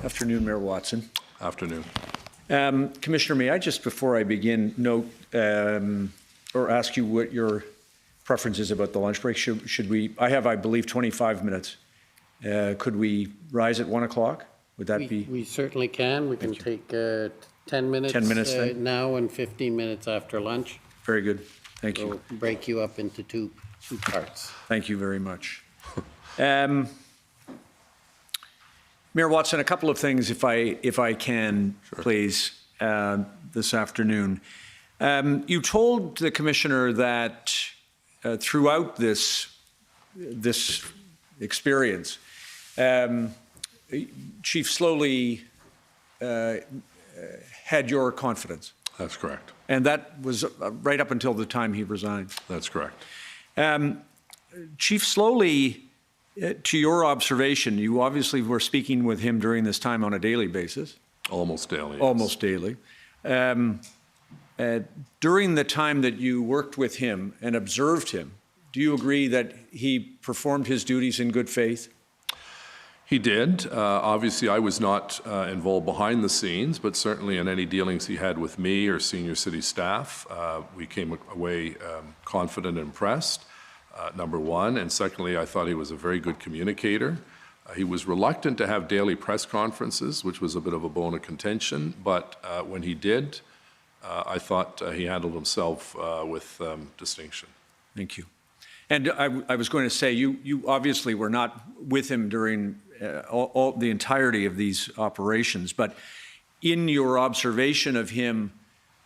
Afternoon, Mayor Watson. Afternoon. Commissioner, may I just, before I begin, note or ask you what your preference is about the lunch break? Should we, I have, I believe, 25 minutes. Could we rise at 1 o'clock? Would that be? We certainly can. We can take 10 minutes, 10 minutes then? now and 15 minutes after lunch. Very good. Thank you. We'll break you up into two parts. Thank you very much. Mayor Watson, a couple of things, if I can, sure, please, this afternoon. You told the commissioner that throughout this experience, Chief Slowly had your confidence. That's correct. And that was right up until the time he resigned. That's correct. Chief Slowly, to your observation, you obviously were speaking with him during this time on a daily basis. Almost daily. Yes. Almost daily. During the time that you worked with him and observed him, do you agree that he performed his duties in good faith? He did. Obviously, I was not involved behind the scenes, but certainly in any dealings he had with me or senior city staff, we came away confident and impressed. Number one, and secondly, I thought he was a very good communicator. He was reluctant to have daily press conferences, which was a bit of a bone of contention, but when he did, I thought he handled himself with distinction. Thank you. And I was going to say, you obviously were not with him during all the entirety of these operations, but in your observation of him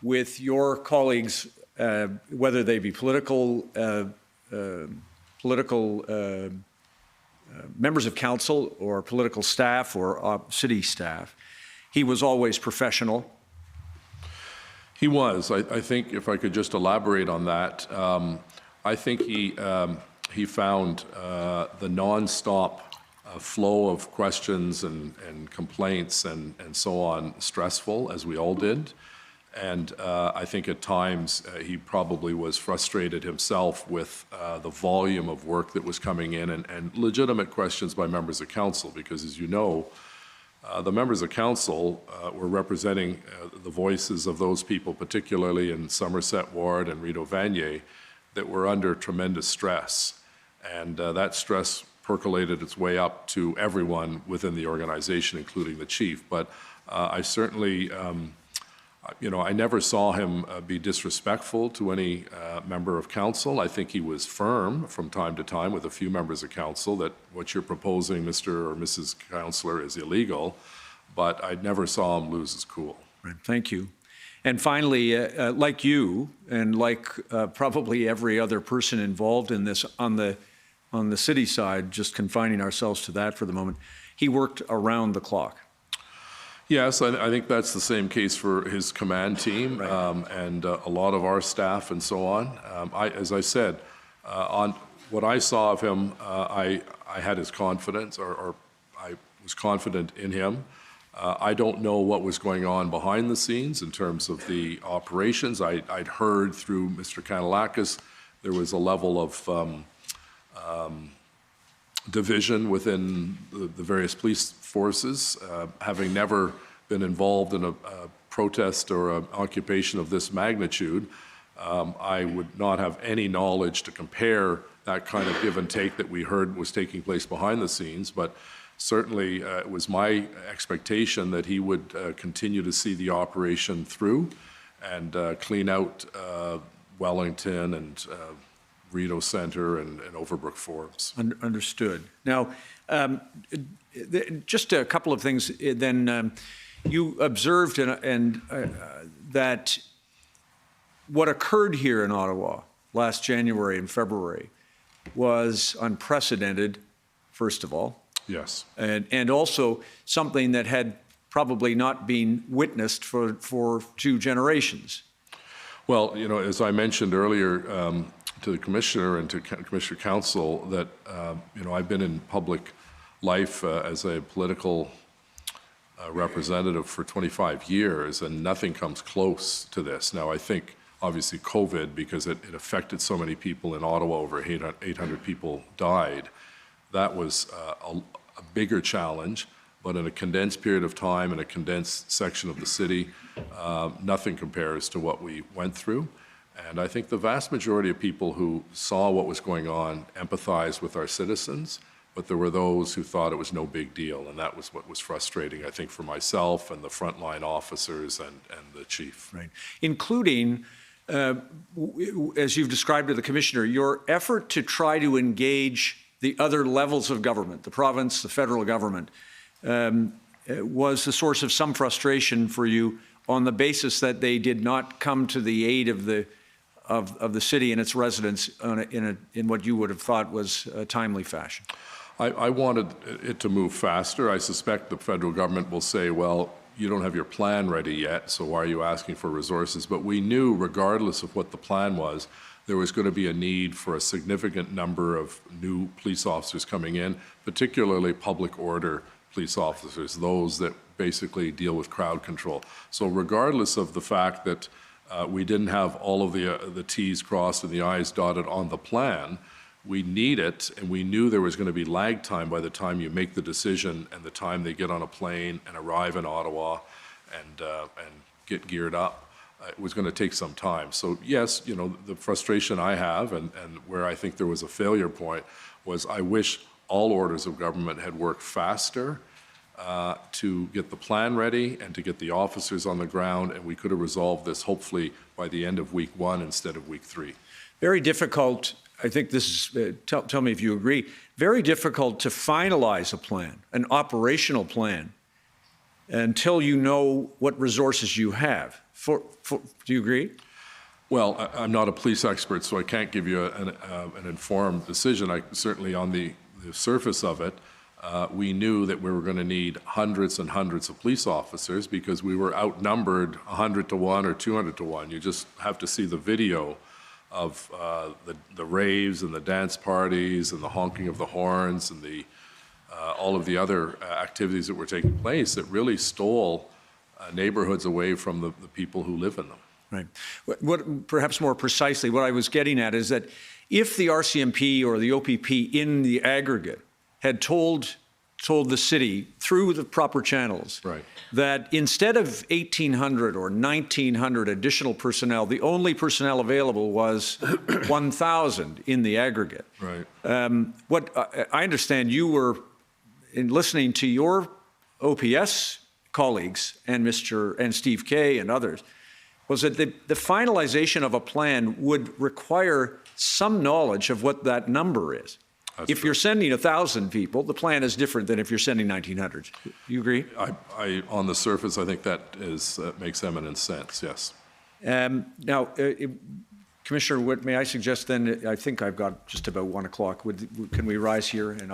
with your colleagues, whether they be political members of council or political staff or city staff, he was always professional. He was. I think if I could just elaborate on that, I think he found the nonstop flow of questions and complaints and so on stressful, as we all did. And I think at times he probably was frustrated himself with the volume of work that was coming in and legitimate questions by members of council, because as you know, the members of council were representing the voices of those people, particularly in Somerset Ward and Rideau Vanier, that were under tremendous stress. And that stress percolated its way up to everyone within the organization, including the chief. But I certainly I never saw him be disrespectful to any member of council. I think he was firm from time to time with a few members of council that what you're proposing, Mr. or Mrs. Councillor, is illegal, but I never saw him lose his cool. Right. Thank you. And finally, like you, and like probably every other person involved in this on the city side, just confining ourselves to that for the moment, he worked around the clock. Yes, I think that's the same case for his command team, right, and a lot of our staff and so on. As I said, on what I saw of him, I had his confidence, or I was confident in him. I don't know what was going on behind the scenes in terms of the operations. I'd heard through Mr. Kanellakis there was a level of division within the various police forces. Having never been involved in a protest or an occupation of this magnitude, I would not have any knowledge to compare that kind of give and take that we heard was taking place behind the scenes, but certainly it was my expectation that he would continue to see the operation through and clean out Wellington and Rideau Center and Overbrook Forbes. Understood. Now, just a couple of things then. You observed that what occurred here in Ottawa last January and February was unprecedented, first of all. Yes. And also something that had probably not been witnessed for 2 generations. Well, as I mentioned earlier to the Commissioner and to Commissioner Council, that, I've been in public life as a political representative for 25 years, and nothing comes close to this. Now, I think, obviously, COVID, because it affected so many people in Ottawa, over 800 people died, that was a bigger challenge. But in a condensed period of time, in a condensed section of the city, nothing compares to what we went through. And I think the vast majority of people who saw what was going on empathized with our citizens, but there were those who thought it was no big deal, and that was what was frustrating, I think, for myself and the frontline officers and the chief. Right. Including, as you've described to the Commissioner, your effort to try to engage the other levels of government, the province, the federal government, was the source of some frustration for you on the basis that they did not come to the aid of the city and its residents in what you would have thought was a timely fashion. I wanted it to move faster. I suspect the federal government will say, well, you don't have your plan ready yet, so why are you asking for resources? But we knew, regardless of what the plan was, there was going to be a need for a significant number of new police officers coming in, particularly public order police officers, those that basically deal with crowd control. So regardless of the fact that we didn't have all of the T's crossed and the I's dotted on the plan, we need it, and we knew there was going to be lag time by the time you make the decision and the time they get on a plane and arrive in Ottawa and get geared up. It was going to take some time. So yes, the frustration I have and where I think there was a failure point was I wish all orders of government had worked faster to get the plan ready and to get the officers on the ground, and we could have resolved this hopefully by the end of week 1 instead of week 3. Very difficult, I think this is, tell me if you agree, very difficult to finalize a plan, an operational plan, until you know what resources you have. Do you agree? Well, I'm not a police expert, so I can't give you an informed decision. Certainly on the surface of it, we knew that we were going to need hundreds and hundreds of police officers because we were outnumbered 100 to 1 or 200 to 1. You just have to see the video of the raves and the dance parties and the honking of the horns and all of the other activities that were taking place that really stole neighborhoods away from the people who live in them. Right. What, perhaps more precisely, what I was getting at is that if the RCMP or the OPP in the aggregate had told the city through the proper channels that instead of 1,800 or 1,900 additional personnel, the only personnel available was 1,000 in the aggregate. Right. What I understand you were, in listening to your OPS colleagues and Steve Kay and others, was that the finalization of a plan would require some knowledge of what that number is. If you're sending 1,000 people, the plan is different than if you're sending 1,900. You agree? On the surface, I think that makes eminent sense, yes. Now, Commissioner, may I suggest then, I think I've got just about 1 o'clock. Can we rise here? And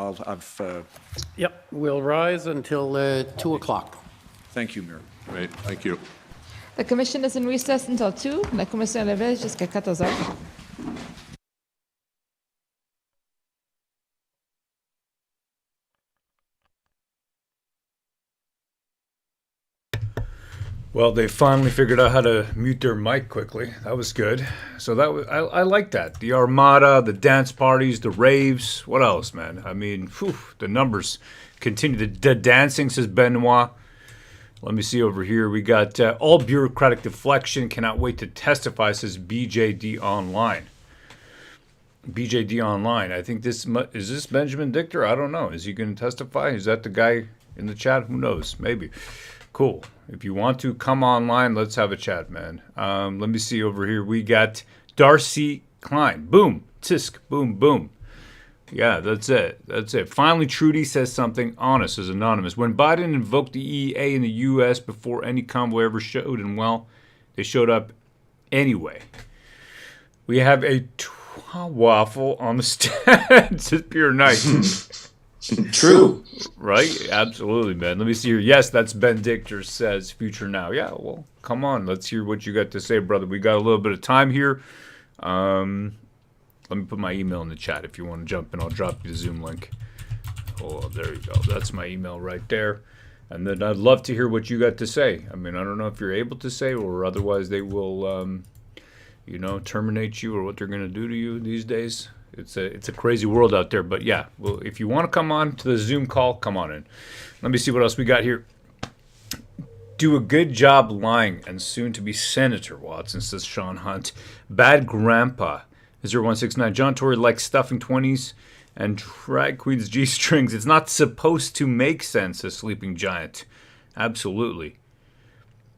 Yep, we'll rise until 2 o'clock. Thank you, Mayor. Great, thank you. The commission is in recess until 2. La commission est levée jusqu'à 14 heures. Well, they finally figured out how to mute their mic quickly. That was good. So that was, I like that. The Armada, the dance parties, the raves. What else, man? I mean, the numbers continue. The dancing, says Benoit. Let me see over here. We got all bureaucratic deflection. Cannot wait to testify, says BJD Online. BJD Online. I think is this Benjamin Dictor? I don't know. Is he going to testify? Is that the guy in the chat? Who knows? Maybe. Cool. If you want to come online, let's have a chat, man. Let me see over here. We got Darcy Klein. Boom. Tisk, boom, boom. Yeah, that's it. That's it. Finally, Trudy says something honest, says Anonymous. When Biden invoked the EEA in the U.S. before any convoy ever showed, and well, they showed up anyway. We have a waffle on the stand, says Pure Night. True. Right? Absolutely, man. Let me see here. Yes, that's Ben Dichter says Future Now. Yeah, well, come on. Let's hear what you got to say, brother. We got a little bit of time here. Let me put my email in the chat if you want to jump in. I'll drop you the Zoom link. Oh, there you go. That's my email right there. And then I'd love to hear what you got to say. I mean, I don't know if you're able to say, or otherwise they will, terminate you, or what they're going to do to you these days. It's a crazy world out there. But yeah, well, if you want to come on to the Zoom call, come on in. Let me see what else we got here. Do a good job lying, and soon to be Senator Watson, says Sean Hunt. Bad Grandpa. 0169. John Tory likes stuffing 20s and drag queens G-strings. It's not supposed to make sense, says Sleeping Giant. Absolutely.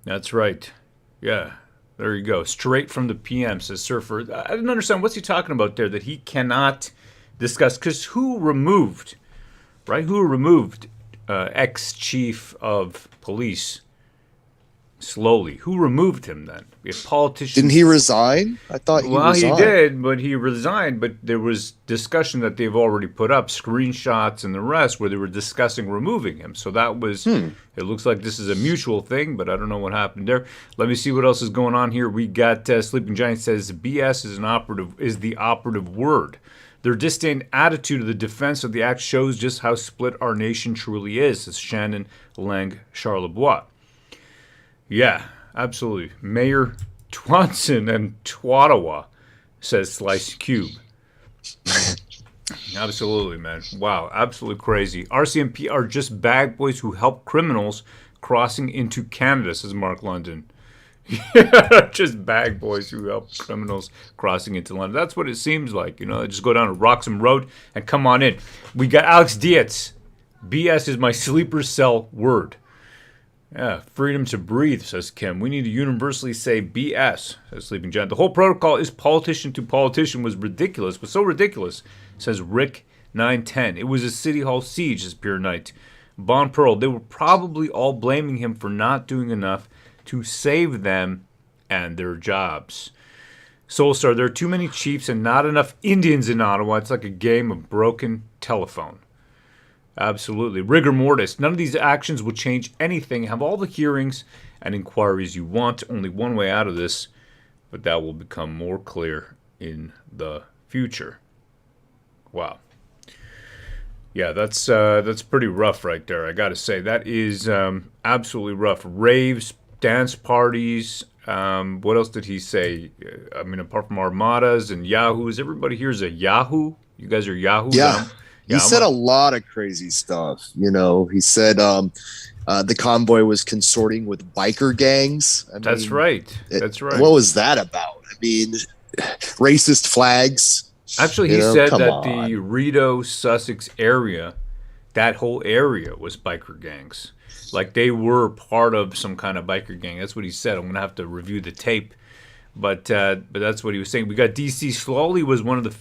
That's right. Yeah, there you go. Straight from the PM, says Surfer. I didn't understand. What's he talking about there that he cannot discuss? Because who removed ex-chief of police Slowly? Who removed him then? If politicians... Didn't he resign? I thought he resigned. Well, he did, but he resigned. But there was discussion that they've already put up, screenshots and the rest, where they were discussing removing him. So that was... It looks like this is a mutual thing, but I don't know what happened there. Let me see what else is going on here. We got Sleeping Giant says BS is the operative word. Their disdain attitude of the defense of the act shows just how split our nation truly is, says Shannon Lang Charlebois. Yeah, absolutely. Mayor Twanson and Twattawa, says Slice Cube. Absolutely, man. Wow, absolutely crazy. RCMP are just bag boys who help criminals crossing into Canada, says Mark London. Yeah, just bag boys who help criminals crossing into London. That's what it seems like. You know, they just go down to Roxham Road and come on in. We got Alex Dietz. BS is my sleeper cell word. Yeah, freedom to breathe, says Kim. We need to universally say BS, says Sleeping Giant. The whole protocol is politician to politician was ridiculous, was so ridiculous, says Rick 910. It was a City Hall siege, says Pure Knight. Bon Pearl, they were probably all blaming him for not doing enough to save them and their jobs. Soulstar, there are too many chiefs and not enough Indians in Ottawa. It's like a game of broken telephone. Absolutely. Rigor mortis. None of these actions will change anything. Have all the hearings and inquiries you want. Only one way out of this, but that will become more clear in the future. Wow. Yeah, that's pretty rough right there. I got to say that is absolutely rough. Raves, dance parties. What else did he say? I mean, apart from armadas and yahoos, everybody here is a yahoo. You guys are yahoos. Yeah. He said a lot of crazy stuff. You know, he said the convoy was consorting with biker gangs. That's right. That's right. What was that about? I mean, racist flags. Actually, he said that the Rideau, Sussex area, that whole area was biker gangs. Like they were part of some kind of biker gang. That's what he said. I'm going to have to review the tape. But that's what he was saying. We got D.C. Slowly was one of the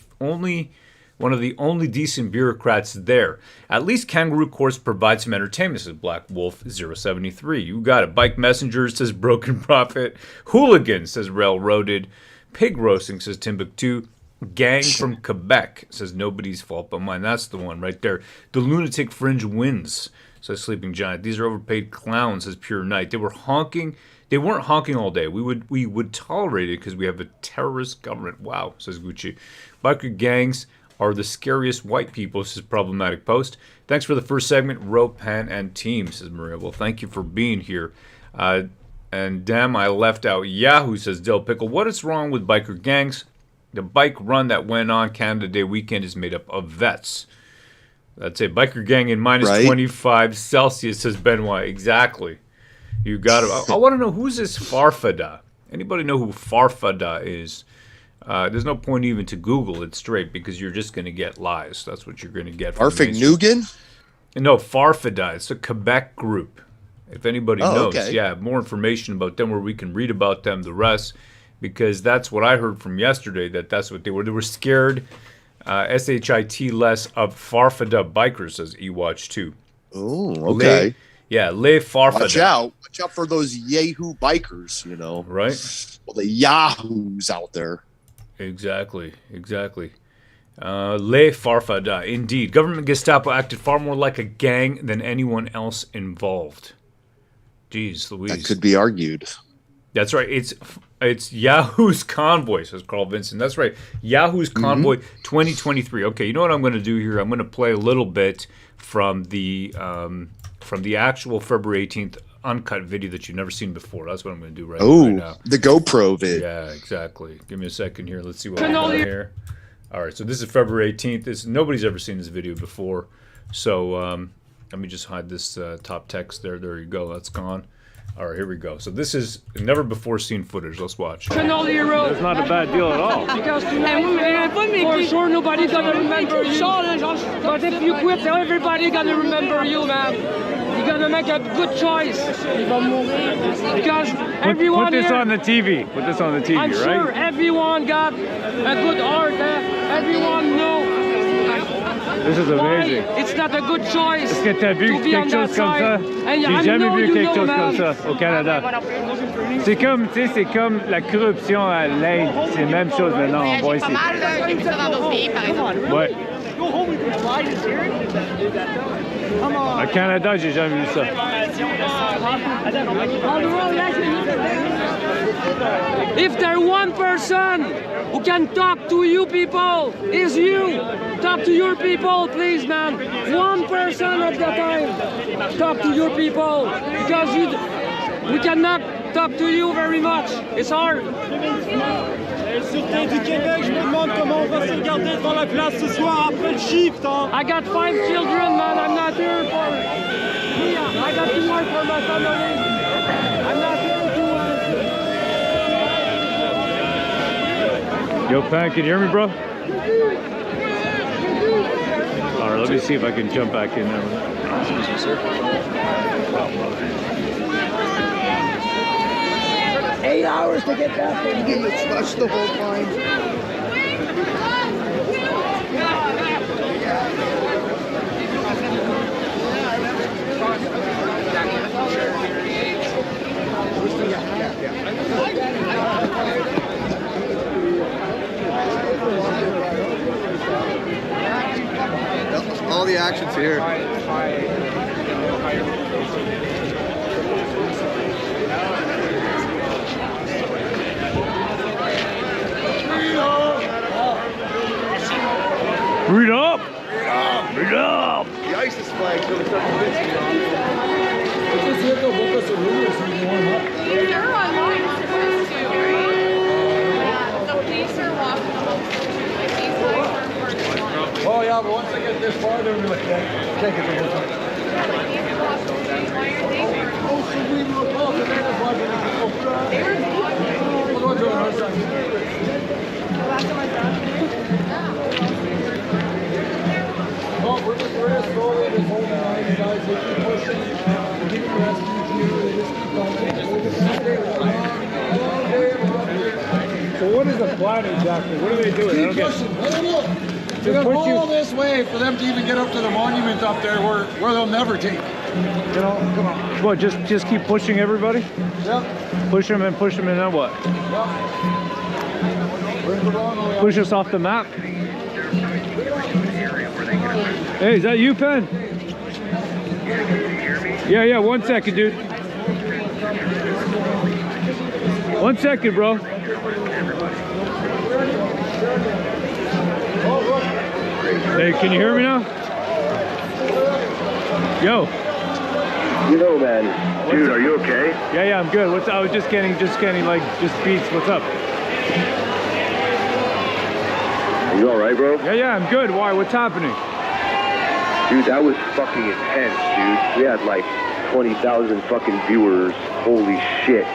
only decent bureaucrats there. At least Kangaroo Courts provide some entertainment, says Black Wolf 073. You got it. Bike Messengers, says Broken Prophet. Hooligan, says Railroaded. Pig Roasting, says Timbuktu. Gang from Quebec, says Nobody's Fault But Mine. That's the one right there. The Lunatic Fringe wins, says Sleeping Giant. These are overpaid clowns, says Pure Night. They were honking. They weren't honking all day. We would tolerate it because we have a terrorist government. Wow, says Gucci. Biker gangs are the scariest white people, says Problematic Post. Thanks for the first segment, Rope, Pan, and Team, says Maria. Well, thank you for being here. And damn, I left out Yahoo, says Dill Pickle. What is wrong with biker gangs? The bike run that went on Canada Day weekend is made up of vets. That's it. Biker gang in minus 25 Celsius, says Benoit. Exactly. You got it. I want to know, who's this Farfada? Anybody know who Farfada is? There's no point even to Google it straight because you're just going to get lies. That's what you're going to get. Farfignugan? No, Farfada. It's a Quebec group. If anybody knows. Okay. Yeah, more information about them where we can read about them. The rest, because that's what I heard from yesterday, that's what they were. They were scared, S-H-I-T less, of Farfada bikers, says eWatch2. Oh, okay. Le Farfada. Watch out for those Yahoo bikers, you know. Right. Well, the Yahoos out there. Exactly. Le Farfada, indeed. Government Gestapo acted far more like a gang than anyone else involved. Jeez Louise. That could be argued. That's right. It's Yahoo's Convoy, says Carl Vincent. That's right. Yahoo's Convoy 2023. Okay, you know what I'm going to do here? I'm going to play a little bit from the actual February 18th uncut video that you've never seen before. That's what I'm going to do right now. The GoPro vid. Yeah, exactly. Give me a second here. Let's see what we got here. All right, so this is February 18th. Nobody's ever seen this video before. So let me just hide this top text there. There you go. That's gone. All right, here we go. So this is never before seen footage. Let's watch. That's not a bad deal at all. Because tonight, for sure, nobody's gonna remember you. But if you quit, everybody's gonna remember you, man. You gotta make a good choice. Because everyone put this here, on the TV. Put this on the TV, I'm right? sure everyone got a good heart. Everyone knows. This is amazing. It's not a good choice. Est-ce que t'as vu quelque chose comme ça? J'ai jamais vu quelque chose comme ça au Canada. C'est comme, tu sais, c'est comme la corruption à l'Inde. C'est la même chose maintenant, on voit ici. Ouais. Au Canada, j'ai jamais vu ça. If there's one person who can talk to you people, is you. Talk to your people, please, man. One person at a time. Talk to your people. Because we cannot talk to you very much. It's hard. Sûreté du Québec, je me demande comment on va se regarder devant la glace ce soir après le shift. Hein. I got 5 children, man. I'm not here for me. I got to work for my family. I'm not here to Yo, Pan, can you hear me, bro? All right, let me see if I can jump back in there. Excuse me, sir. 8 hours to get back there. You get to flush the whole time. All the action's here. Read up! Read up! The ISIS flag's really starting to convince me. They're online supposed to. The police are walking Oh yeah, but once I get this far, they're gonna can't get the whole time. Oh, so we were both and then it's like we're just slowly just holding on, guys. They keep pushing. We're getting rescued here. They just keep going. So what is the plan exactly? What are they doing? Keep pushing. I don't know. They're going to haul this way for them to even get up to the monument up there where they'll never take. You know, come on. What, just keep pushing everybody? Yep. Push them and then what? Yep. We're the wrong way. Push us off the map? Hey, is that you, Pen? Yeah, 1 second, dude. 1 second, bro. Hey, can you hear me now? Yo. You know, man. Dude, are you okay? Yeah, I'm good. I was just getting like beats. What's up? Are you alright, bro? Yeah, I'm good. Why? What's happening? Dude, that was fucking intense, dude. We had like 20,000 fucking viewers. Holy shit.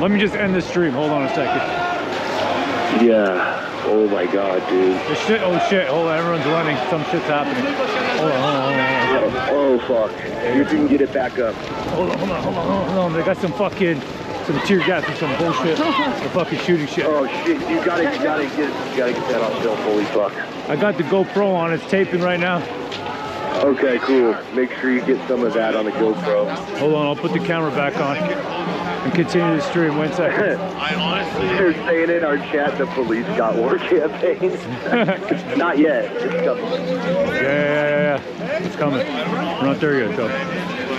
Let me just end the stream. Hold on a second. Yeah. Oh my god, dude. Oh shit. Hold on. Everyone's running. Some shit's happening. Hold on. Oh fuck. You didn't get it back up. Hold on. They got some fucking some tear gas or some bullshit. The fucking shooting shit. Oh shit! You gotta get that on film. Holy fuck! I got the GoPro on. It's taping right now. Okay, cool. Make sure you get some of that on the GoPro. Hold on, I'll put the camera back on and continue the stream. 1 second. They're saying in our chat the police got war campaigns. Not yet. It's coming. Yeah. It's coming. We're not there yet, though.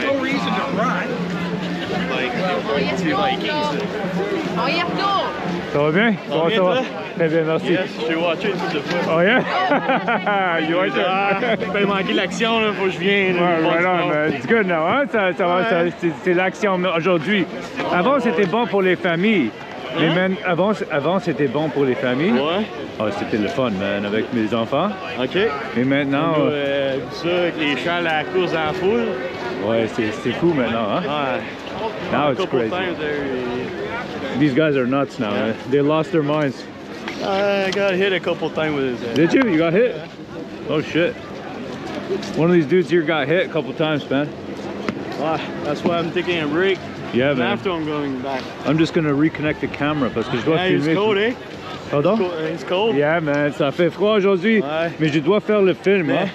No reason to run. Ça va bien? Comment ça va? Très bien, merci. Yes, j'ai watché une couple de fois. Oh yeah? You watch it? Ben, manqué l'action, là, faut que je vienne. Right on, man. It's good now, hein? Ça va, c'est l'action aujourd'hui. Avant, c'était bon pour les familles. Mais man, avant c'était bon pour les familles. Ouais. Oh, c'était le fun, man, avec mes enfants. OK. Mais maintenant... ça, avec les chats à la course en foule. Ouais, c'est fou maintenant, hein? Ouais. Now it's crazy. These guys are nuts now, man. They lost their minds. I got hit a couple times with his head. Did you? You got hit? Oh, shit. One of these dudes here got hit a couple times, man. That's why I'm taking a break. Yeah, and man. after I'm going back. I'm just going to reconnect the camera parce que je dois filmer. It's cold, eh? Pardon? It's cold. Yeah, man. Ça fait froid aujourd'hui, mais je dois faire le film, hein?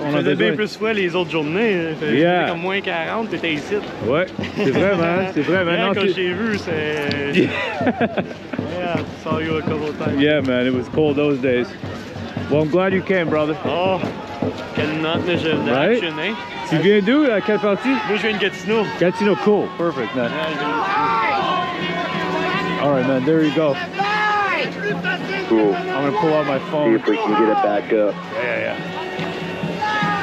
On a bien plus froid les autres journées. Yeah. Comme moins 40, t'étais ici. Ouais, c'est vrai, man. C'est vrai, man. Quand j'ai vu, c'est... Yeah, saw you a couple of times. Yeah, man. It was cold those days. Well, I'm glad you came, brother. Oh, quelle note d'action, eh? Tu viens d'où? À quelle partie? Moi, je viens de Gatineau. Gatineau, cool. Perfect, man. All right, man. There you go. Cool. I'm going to pull out my phone. See if we can get it back up. Yeah.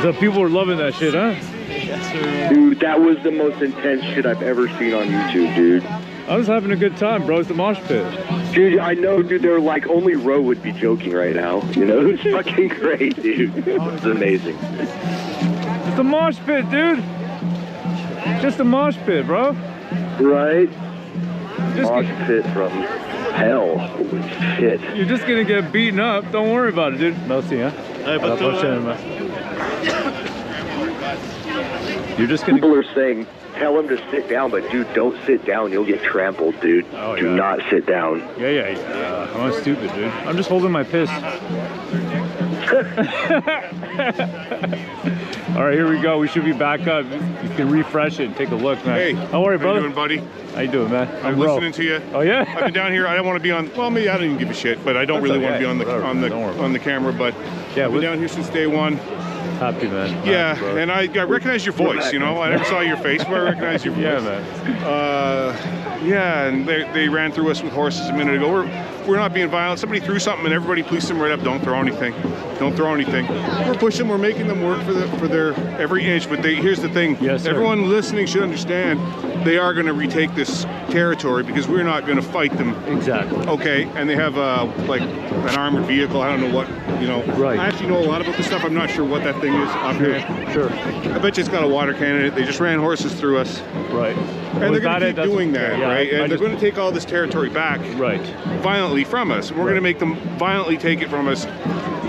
The people are loving that shit, huh? Yes, sir. Dude, that was the most intense shit I've ever seen on YouTube, dude. I was having a good time, bro. It's the mosh pit. Dude, I know, dude. They're like, only Ro would be joking right now. You know, it's fucking great, dude. It's amazing. It's the mosh pit, dude. Just a mosh pit, bro. Right? Mosh pit from hell. Holy shit. You're just gonna get beaten up. Don't worry about it, dude. Merci, hein? À la prochaine, man. You're just gonna... People are saying, tell him to sit down, but dude, don't sit down. You'll get trampled, dude. Oh, Do not sit down. Yeah. I'm not stupid, dude. I'm just holding my piss. All right, here we go. We should be back up. You can refresh it and take a look, man. Hey, how are you, brother? How you doing, buddy? How you doing, man? I'm listening to you. Oh yeah. I've been down here. I don't want to be on. Well, maybe I don't even give a shit, but I don't really want to be on the camera. But yeah, I've been down here since day one. Happy, man. Yeah, and I recognize your voice. You know, I never saw your face, but I recognize your voice. Yeah, man. Yeah, and they ran through us with horses a minute ago. We're not being violent. Somebody threw something, and everybody policed them right up. Don't throw anything. Don't throw anything. We're pushing. We're making them work for their every inch. But here's the thing. Yes, sir. Everyone listening should understand. They are going to retake this territory because we're not going to fight them. Exactly. Okay, and they have like an armored vehicle. I don't know what, you know. Right. I actually know a lot about this stuff. I'm not sure what that thing is up here. Sure. I bet you it's got a water cannon in it. They just ran horses through us. Right. And they're going to keep doing that, right? And they're going to take all this territory back violently from us. And we're going to make them violently take it from us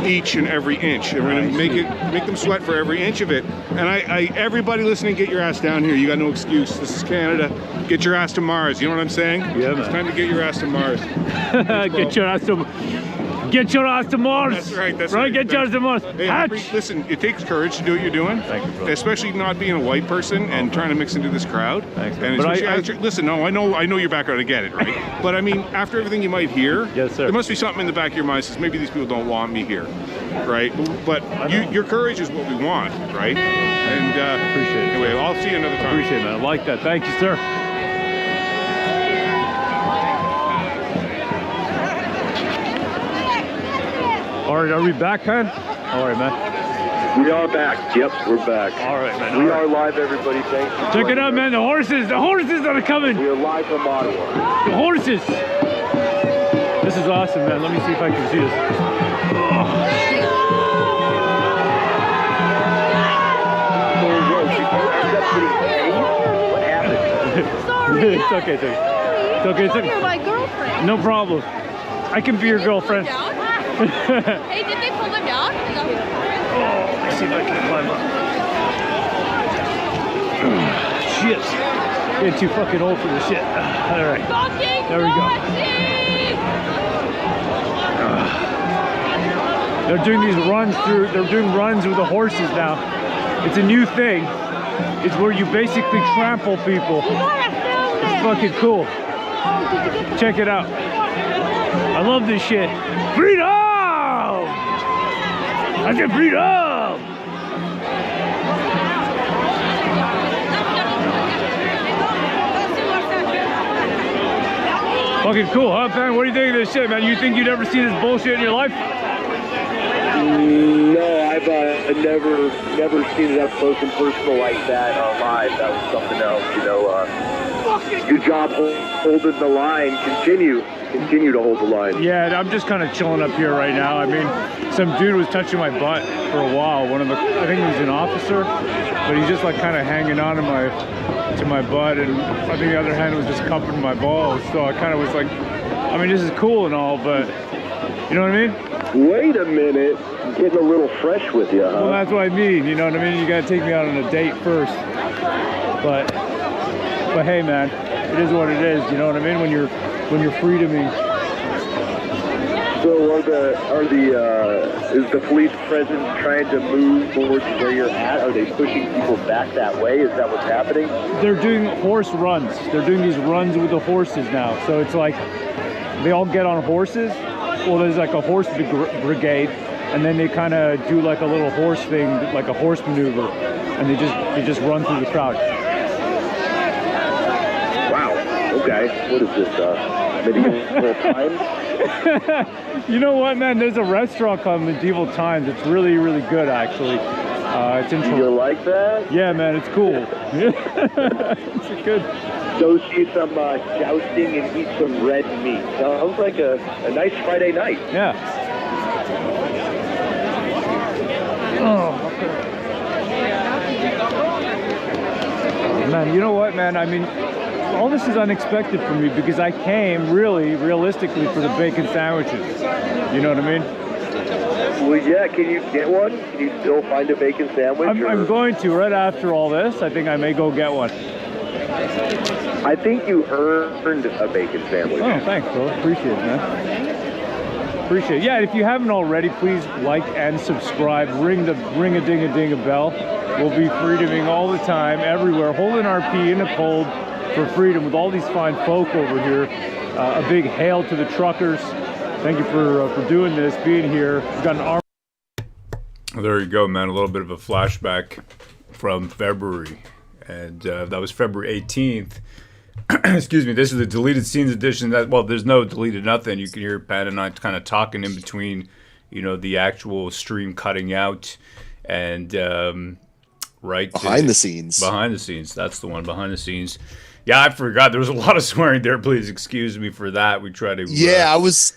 each and every inch. And we're going to make them sweat for every inch of it. And everybody listening, get your ass down here. You got no excuse. This is Canada. Get your ass to Mars. You know what I'm saying? Yeah, man. It's time to get your ass to Mars. Get your ass to Mars. That's right. That's right. right. Get your ass to Mars. Hey, listen, it takes courage to do what you're doing. Thank you, brother. Especially not being a white person and trying to mix into this crowd. Thanks, and but listen, no, I know your background. I get it, right? But I mean, after everything you might hear, yes, sir. There must be something in the back of your mind that says maybe these people don't want me here, right? But your courage is what we want, right? And appreciate it. Anyway, I'll see you another time. Appreciate it, man. I like that. Thank you, sir. All right, are we back, man? All right, man. We are back. Yep, we're back. All right, man. We are live, everybody. Thanks. Check it out, man. The horses are coming. We are live from Ottawa. The horses. This is awesome, man. Let me see if I can see this. What happened? Sorry. It's okay. It's okay. You're my girlfriend. No problem. I can be your girlfriend. Hey, did they pull them down? Let's see if I can climb up. Shit. Getting too fucking old for this shit. All right. There we go. They're doing these runs through, they're doing runs with the horses now. It's a new thing. It's where you basically trample people. It's fucking cool. Check it out. I love this shit. Freedom! I get freedom! Fucking cool, huh, man? What do you think of this shit, man? You think you'd ever see this bullshit in your life? No, I've never seen it up close and personal like that live. That was something else, you know. Good job holding the line. Continue to hold the line. Yeah, I'm just kind of chilling up here right now. I mean, some dude was touching my butt for a while. I think he was an officer, but he's just like kind of hanging on to my butt, and I think the other hand was just cupping my balls. So I kind of was like, I mean, this is cool and all, but you know what I mean? Wait a minute, getting a little fresh with you, huh? Well, that's what I mean. You know what I mean? You gotta take me out on a date first. But hey, man, it is what it is. You know what I mean? When you're free to me. So is the police presence trying to move towards where you're at? Are they pushing people back that way? Is that what's happening? They're doing horse runs. They're doing these runs with the horses now. So it's like they all get on horses. Well, there's like a horse brigade, and then they kind of do like a little horse thing, like a horse maneuver, and they just run through the crowd. Wow. Okay. What is this? Medieval times? You know what, man? There's a restaurant called Medieval Times. It's really, really good, actually. It's in. You like that? Yeah, man. It's cool. It's good. Go see some jousting and eat some red meat. Sounds like a nice Friday night. Yeah. Oh, man, you know what, man? I mean, all this is unexpected for me because I came realistically for the bacon sandwiches. You know what I mean? Well, yeah. Can you get one? Can you still find a bacon sandwich? I'm going to right after all this. I think I may go get one. I think you earned a bacon sandwich. Oh, thanks, bro. Appreciate it, man. Appreciate it. Yeah, if you haven't already, please like and subscribe. Ring a ding a bell. We'll be freedoming all the time, everywhere, holding our pee in the cold for freedom with all these fine folk over here. A big hail to the truckers. Thank you for doing this, being here. We've got an arm. There you go, man. A little bit of a flashback from February. And that was February 18th. Excuse me, this is the deleted scenes edition. Well, there's no deleted nothing. You can hear Pat and I kind of talking in between, you know, the actual stream cutting out and right behind the scenes. Behind the scenes. That's the one, behind the scenes. Yeah, I forgot. There was a lot of swearing there. Please excuse me for that. We try to. Yeah, I was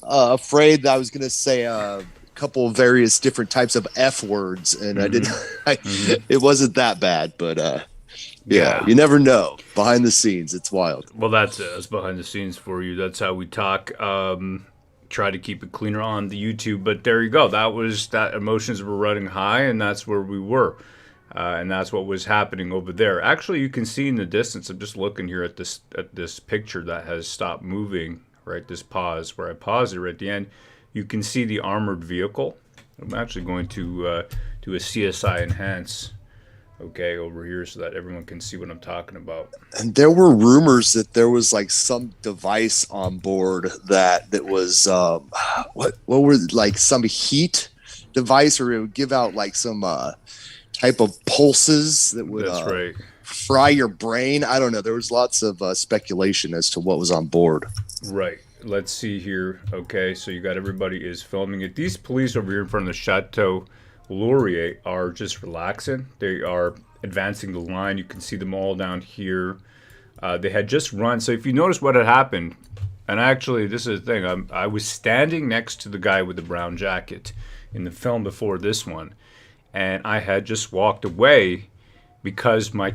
afraid that I was gonna say a couple of various different types of F words, and I didn't. It wasn't that bad, but yeah, you never know. Behind the scenes, it's wild. Well, that's behind the scenes for you. That's how we talk. Try to keep it cleaner on the YouTube, but there you go. That emotions were running high, and that's where we were. And that's what was happening over there. Actually, you can see in the distance. I'm just looking here at this picture that has stopped moving. Right, this pause where I paused it right at the end. You can see the armored vehicle. I'm actually going to do a CSI enhance, okay, over here so that everyone can see what I'm talking about. And there were rumors that there was like some device on board that was what were like some heat device, or it would give out like some type of pulses that would fry your brain. I don't know. There was lots of speculation as to what was on board. Right. Let's see here. Okay, so you got everybody is filming it. These police over here in front of the Chateau Laurier are just relaxing. They are advancing the line. You can see them all down here. They had just run. So if you notice what had happened, and actually this is the thing, I was standing next to the guy with the brown jacket in the film before this one, and I had just walked away because my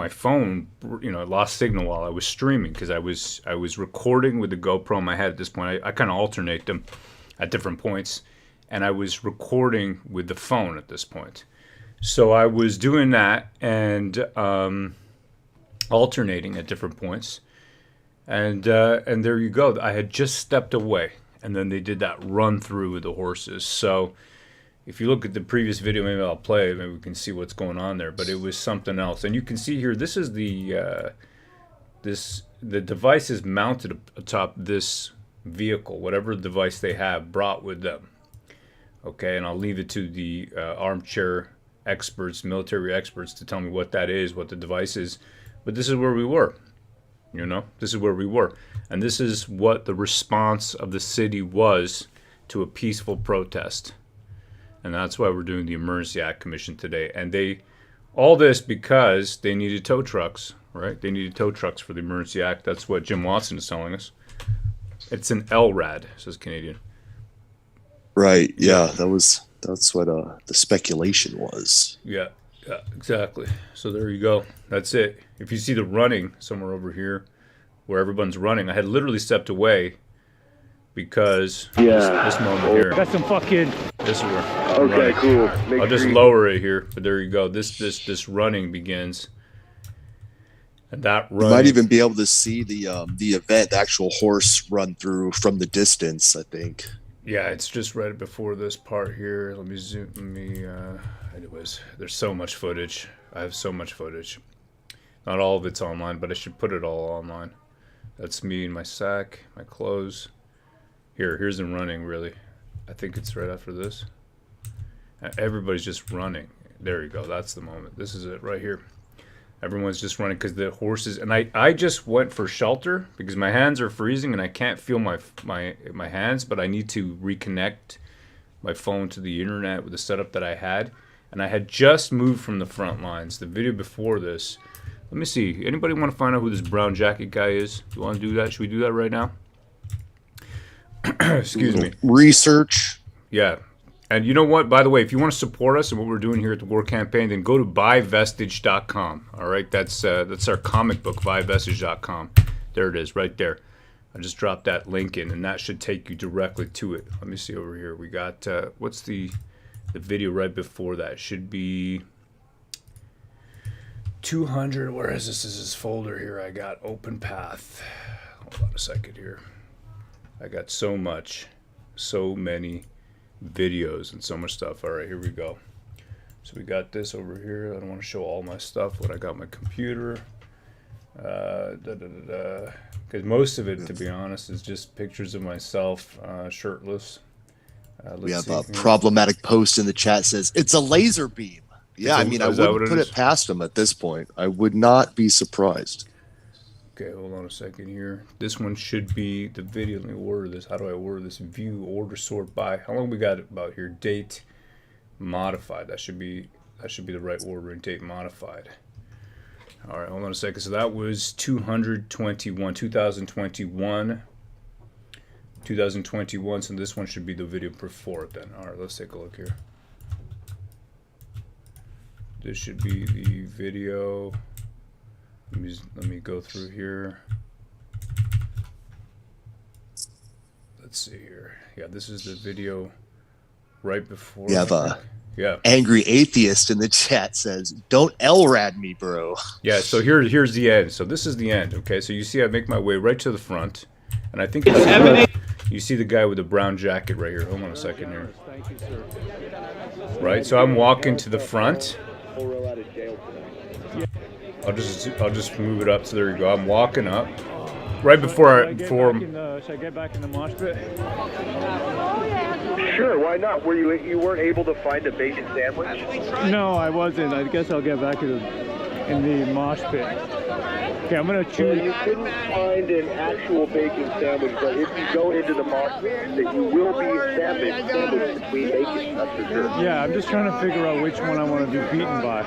phone, you know, lost signal while I was streaming, because I was recording with the GoPro in my head at this point. I kind of alternate them at different points, and I was recording with the phone at this point. So I was doing that, and alternating at different points. And there you go. I had just stepped away, and then they did that run through with the horses. So if you look at the previous video, maybe I'll play it, maybe we can see what's going on there. But it was something else. And you can see here, this is the device is mounted atop this vehicle, whatever device they have brought with them. Okay, and I'll leave it to the armchair experts, military experts, to tell me what that is, what the device is. But this is where we were. You know, this is where we were. And this is what the response of the city was to a peaceful protest. And that's why we're doing the Emergency Act Commission today. And all this because they needed tow trucks, right? They needed tow trucks for the Emergency Act. That's what Jim Watson is telling us. It's an LRAD, says Canadian. Right, yeah, that's what the speculation was. Yeah, exactly. So there you go. That's it. If you see the running somewhere over here where everyone's running, I had literally stepped away because this moment here. Got some fucking. This is where. Okay, cool. I'll just lower it here, but there you go. This running begins. And that run. You might even be able to see the event, the actual horse run through from the distance, I think. Yeah, it's just right before this part here. Let me zoom. Anyways, there's so much footage. I have so much footage. Not all of it's online, but I should put it all online. That's me in my sack, my clothes. Here's them running, really. I think it's right after this. Everybody's just running. There you go. That's the moment. This is it right here. Everyone's just running because the horses. And I just went for shelter because my hands are freezing and I can't feel my hands, but I need to reconnect my phone to the internet with the setup that I had. And I had just moved from the front lines. The video before this. Let me see. Anybody want to find out who this brown jacket guy is? Do you want to do that? Should we do that right now? Excuse me. Research. Yeah. And you know what? By the way, if you want to support us and what we're doing here at the War Campaign, then go to buyvestige.com. All right? That's our comic book, buyvestige.com. There it is, right there. I just dropped that link in, and that should take you directly to it. Let me see over here. We got, what's the video right before that? It should be 200. Where is this? This is this folder here. I got Open Path. Hold on a second here. I got so many videos and so much stuff. All right, here we go. So we got this over here. I don't want to show all my stuff, what I got on my computer. Because most of it, to be honest, is just pictures of myself shirtless. We have a problematic post in the chat says, it's a laser beam. Yeah, I mean, I wouldn't put it past them at this point. I would not be surprised. Okay, hold on a second here. This one should be the video. Let me order this. How do I order this? View, order, sort by. How long we got about here? Date modified. That should be the right ordering. Date modified. All right, hold on a second. So that was 2021. So this one should be the video before it then. All right, let's take a look here. This should be the video. Let me go through here. Let's see here. Yeah, this is the video right before. We have a angry atheist in the chat says, "Don't LRAD me, bro." Yeah, so here's the end. So this is the end. Okay, so you see, I make my way right to the front, and I think you see the guy with the brown jacket right here. Hold on a second here. Right, so I'm walking to the front. I'll just move it up. So there you go. I'm walking up right before should I get back in the mosh pit? Sure, why not? You weren't able to find a bacon sandwich? No, I wasn't. I guess I'll get back in the mosh pit. Okay, I'm gonna choose. Well, you couldn't find an actual bacon sandwich, but if you go into the mosh pit, you will be sandwiched between bacon. That's for sure. Yeah, I'm just trying to figure out which one I want to be beaten by.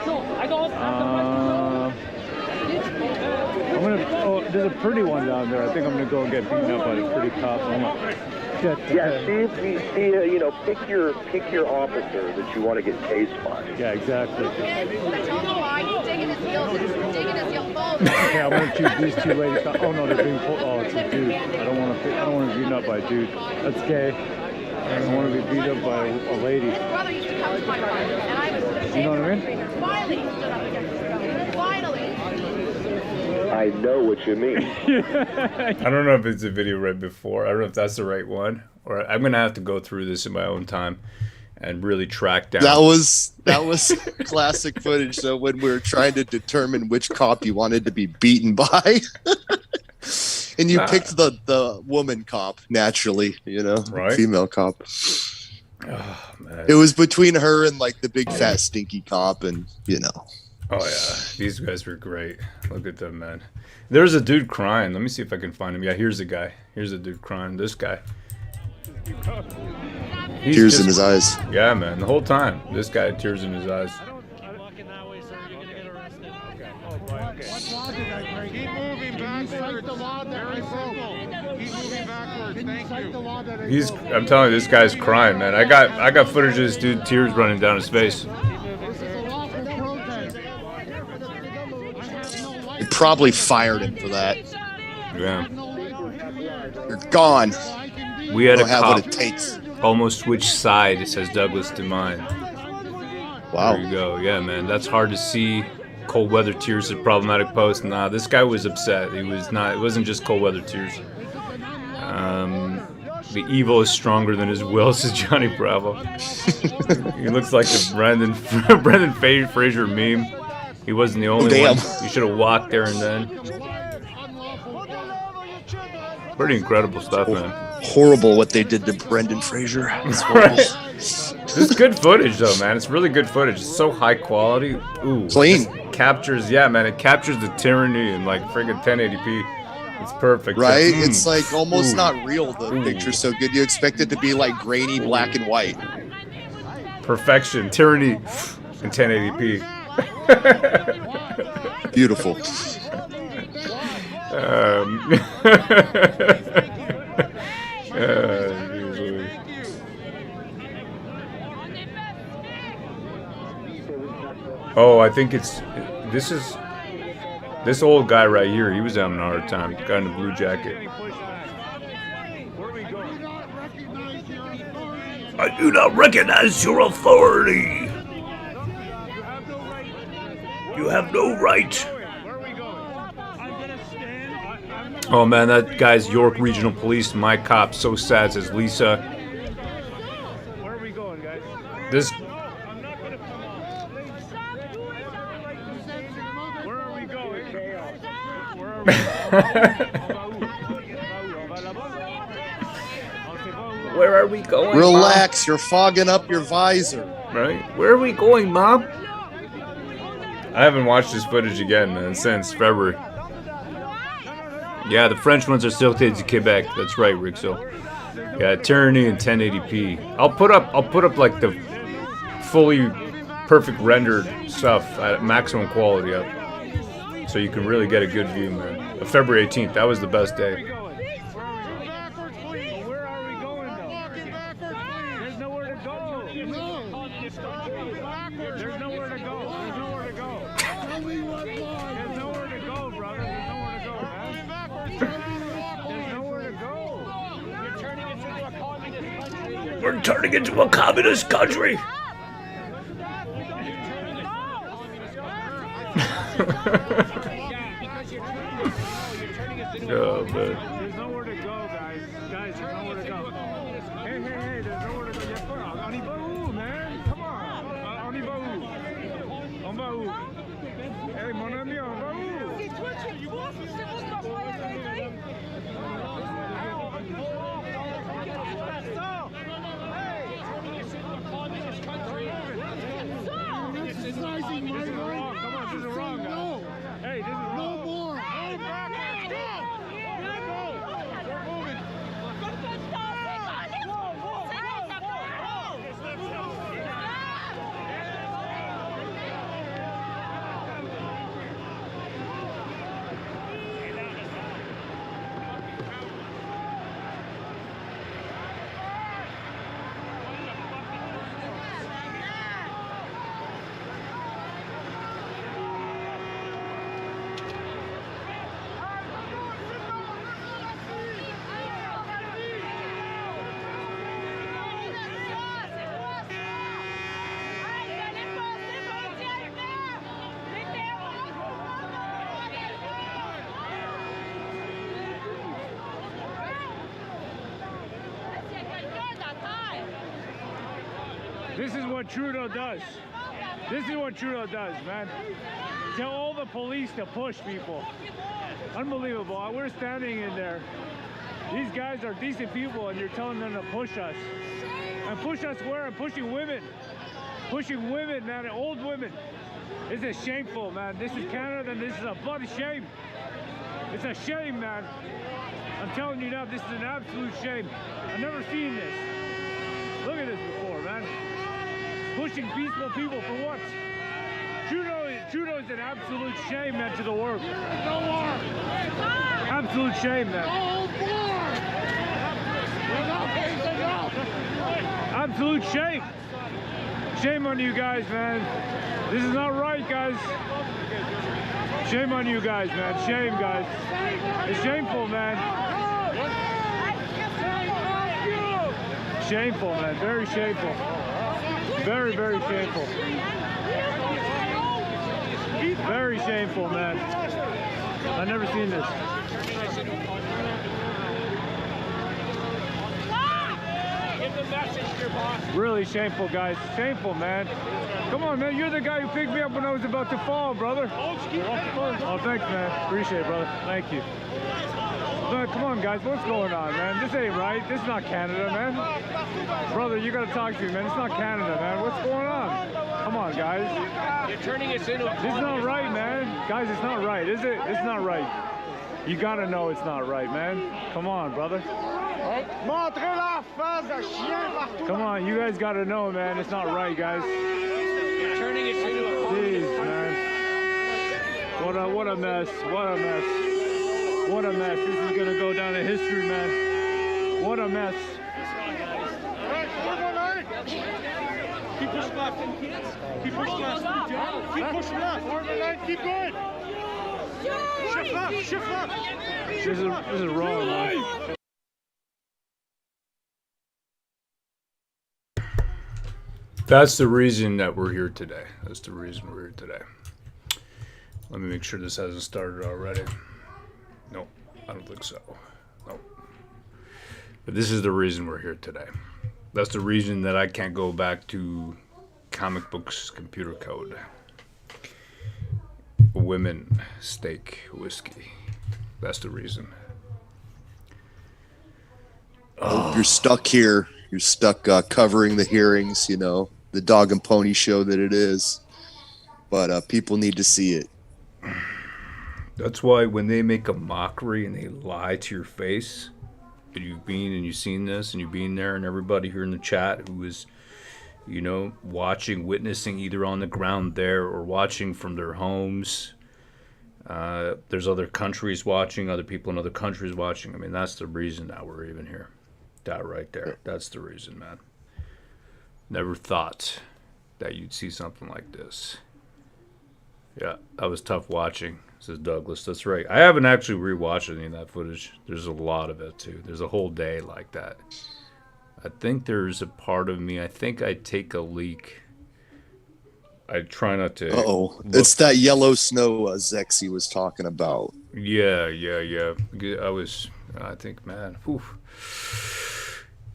There's a pretty one down there. I think I'm gonna go and get beaten up by the pretty cop. Yeah, pick your officer that you want to get tased by. Yeah, exactly. Okay, I'm gonna choose these two ladies. Oh no, they're being pulled. Oh, it's a dude. I don't want to be beaten up by a dude. That's gay. I don't want to be beat up by a lady. You know what I mean? I know what you mean. I don't know if it's a video right before. I don't know if that's the right one, or I'm gonna have to go through this in my own time and really track down. That was classic footage. So when we were trying to determine which cop you wanted to be beaten by, and you picked the woman cop naturally, Right. female cop. Oh, man. It was between her and like the big fat stinky cop, and Oh yeah, these guys were great. Look at them, man. There's a dude crying. Let me see if I can find him. Yeah, here's a guy. Here's a dude crying. This guy. He's tears in his eyes. Yeah, man. The whole time, this guy had tears in his eyes. Keep moving backwards. I'm telling you, this guy's crying, man. I got footage of this dude, tears running down his face. They probably fired him for that. Yeah. You're gone. We had a Don't have cop what it takes. almost switch side, says Douglas to mine. Wow. There you go. Yeah, man. That's hard to see. Cold weather tears at problematic post. Nah, this guy was upset. He was not. It wasn't just cold weather tears. The evil is stronger than his will, says Johnny Bravo. He looks like the Brendan Fraser meme. He wasn't the only one. You should have walked there and then. Pretty incredible stuff, man. Horrible what they did to Brendan Fraser. It's horrible. This is good footage, though, man. It's really good footage. It's so high quality. Ooh, clean. It captures, yeah, man. It captures the tyranny in like friggin' 1080p. It's perfect. Right? It's like almost not real. The picture's so good. You expect it to be like grainy black and white. Perfection. Tyranny in 1080p. Beautiful. Oh, I think this old guy right here. He was having a hard time. The guy in the blue jacket. I do not recognize your authority. You have no right. Oh man, that guy's York Regional Police, my cop, so sad, says Lisa. Where are we going, guys? This. Where are we going? Where are we going? Relax, you're fogging up your visor. Right? Where are we going, Mom? I haven't watched this footage again, man, since February. Yeah, the French ones are still taken to Quebec. That's right, Rixo. Yeah, tyranny in 1080p. I'll put up like the fully perfect rendered stuff at maximum quality up, so you can really get a good view, man. February 18th, that was the best day. We're turning into a communist country. Oh, man. There's nowhere to go, guys. Guys, there's nowhere to go. Hey, there's nowhere to go. On y va où, man? Come on. On y va où? On va où? Hey, mon ami, on va où? This is what Trudeau does. This is what Trudeau does, man. Tell all the police to push people. Unbelievable. We're standing in there. These guys are decent people and you're telling them to push us. And push us where? I'm pushing women. Pushing women, man, and old women. This is shameful, man. This is Canada and this is a bloody shame. It's a shame, man. I'm telling you now, this is an absolute shame. I've never seen this. Look at this before, man. Pushing peaceful people for what? Trudeau is an absolute shame, man, to the world. No war. Absolute shame, man. Absolute shame. Shame on you guys, man. This is not right, guys. Shame on you guys, man. Shame, guys. It's shameful, man. Shameful, man. Very shameful. Very, very shameful. Very shameful, man. I've never seen this. Really shameful, guys. Shameful, man. Come on, man. You're the guy who picked me up when I was about to fall, brother. Oh, thanks, man. Appreciate it, brother. Thank you. But come on, guys. What's going on, man? This ain't right. This is not Canada, man. Brother, you gotta talk to me, man. It's not Canada, man. What's going on? Come on, guys. You're turning us into a... This is not right, man. Guys, it's not right, is it? It's not right. You gotta know it's not right, man. Come on, brother. Come on, you guys gotta know, man. It's not right, guys. You're turning us into a... Jeez, man. What a mess. What a mess. What a mess. This is gonna go down in history, man. What a mess. Keep pushing left. Keep pushing left. Keep pushing left. Keep going. Shift left. Shift left. This is wrong, man. That's the reason that we're here today. That's the reason we're here today. Let me make sure this hasn't started already. No, I don't think so. No. But this is the reason we're here today. That's the reason that I can't go back to comic books computer code. Women, steak, whiskey. That's the reason. Oh, you're stuck here. You're stuck covering the hearings, you know, the dog and pony show that it is. But people need to see it. That's why when they make a mockery and they lie to your face, and you've seen this, and you've been there, and everybody here in the chat who is, you know, watching, witnessing either on the ground there or watching from their homes. There's other countries watching, other people in other countries watching. I mean, that's the reason that we're even here. That right there. That's the reason, man. Never thought that you'd see something like this. Yeah, that was tough watching, says Douglas. That's right. I haven't actually rewatched any of that footage. There's a lot of it, too. There's a whole day like that. I think there's a part of me, I think I take a leak. I try not to... Uh-oh. It's that yellow snow Zexy was talking about. Yeah. I think, man, whew.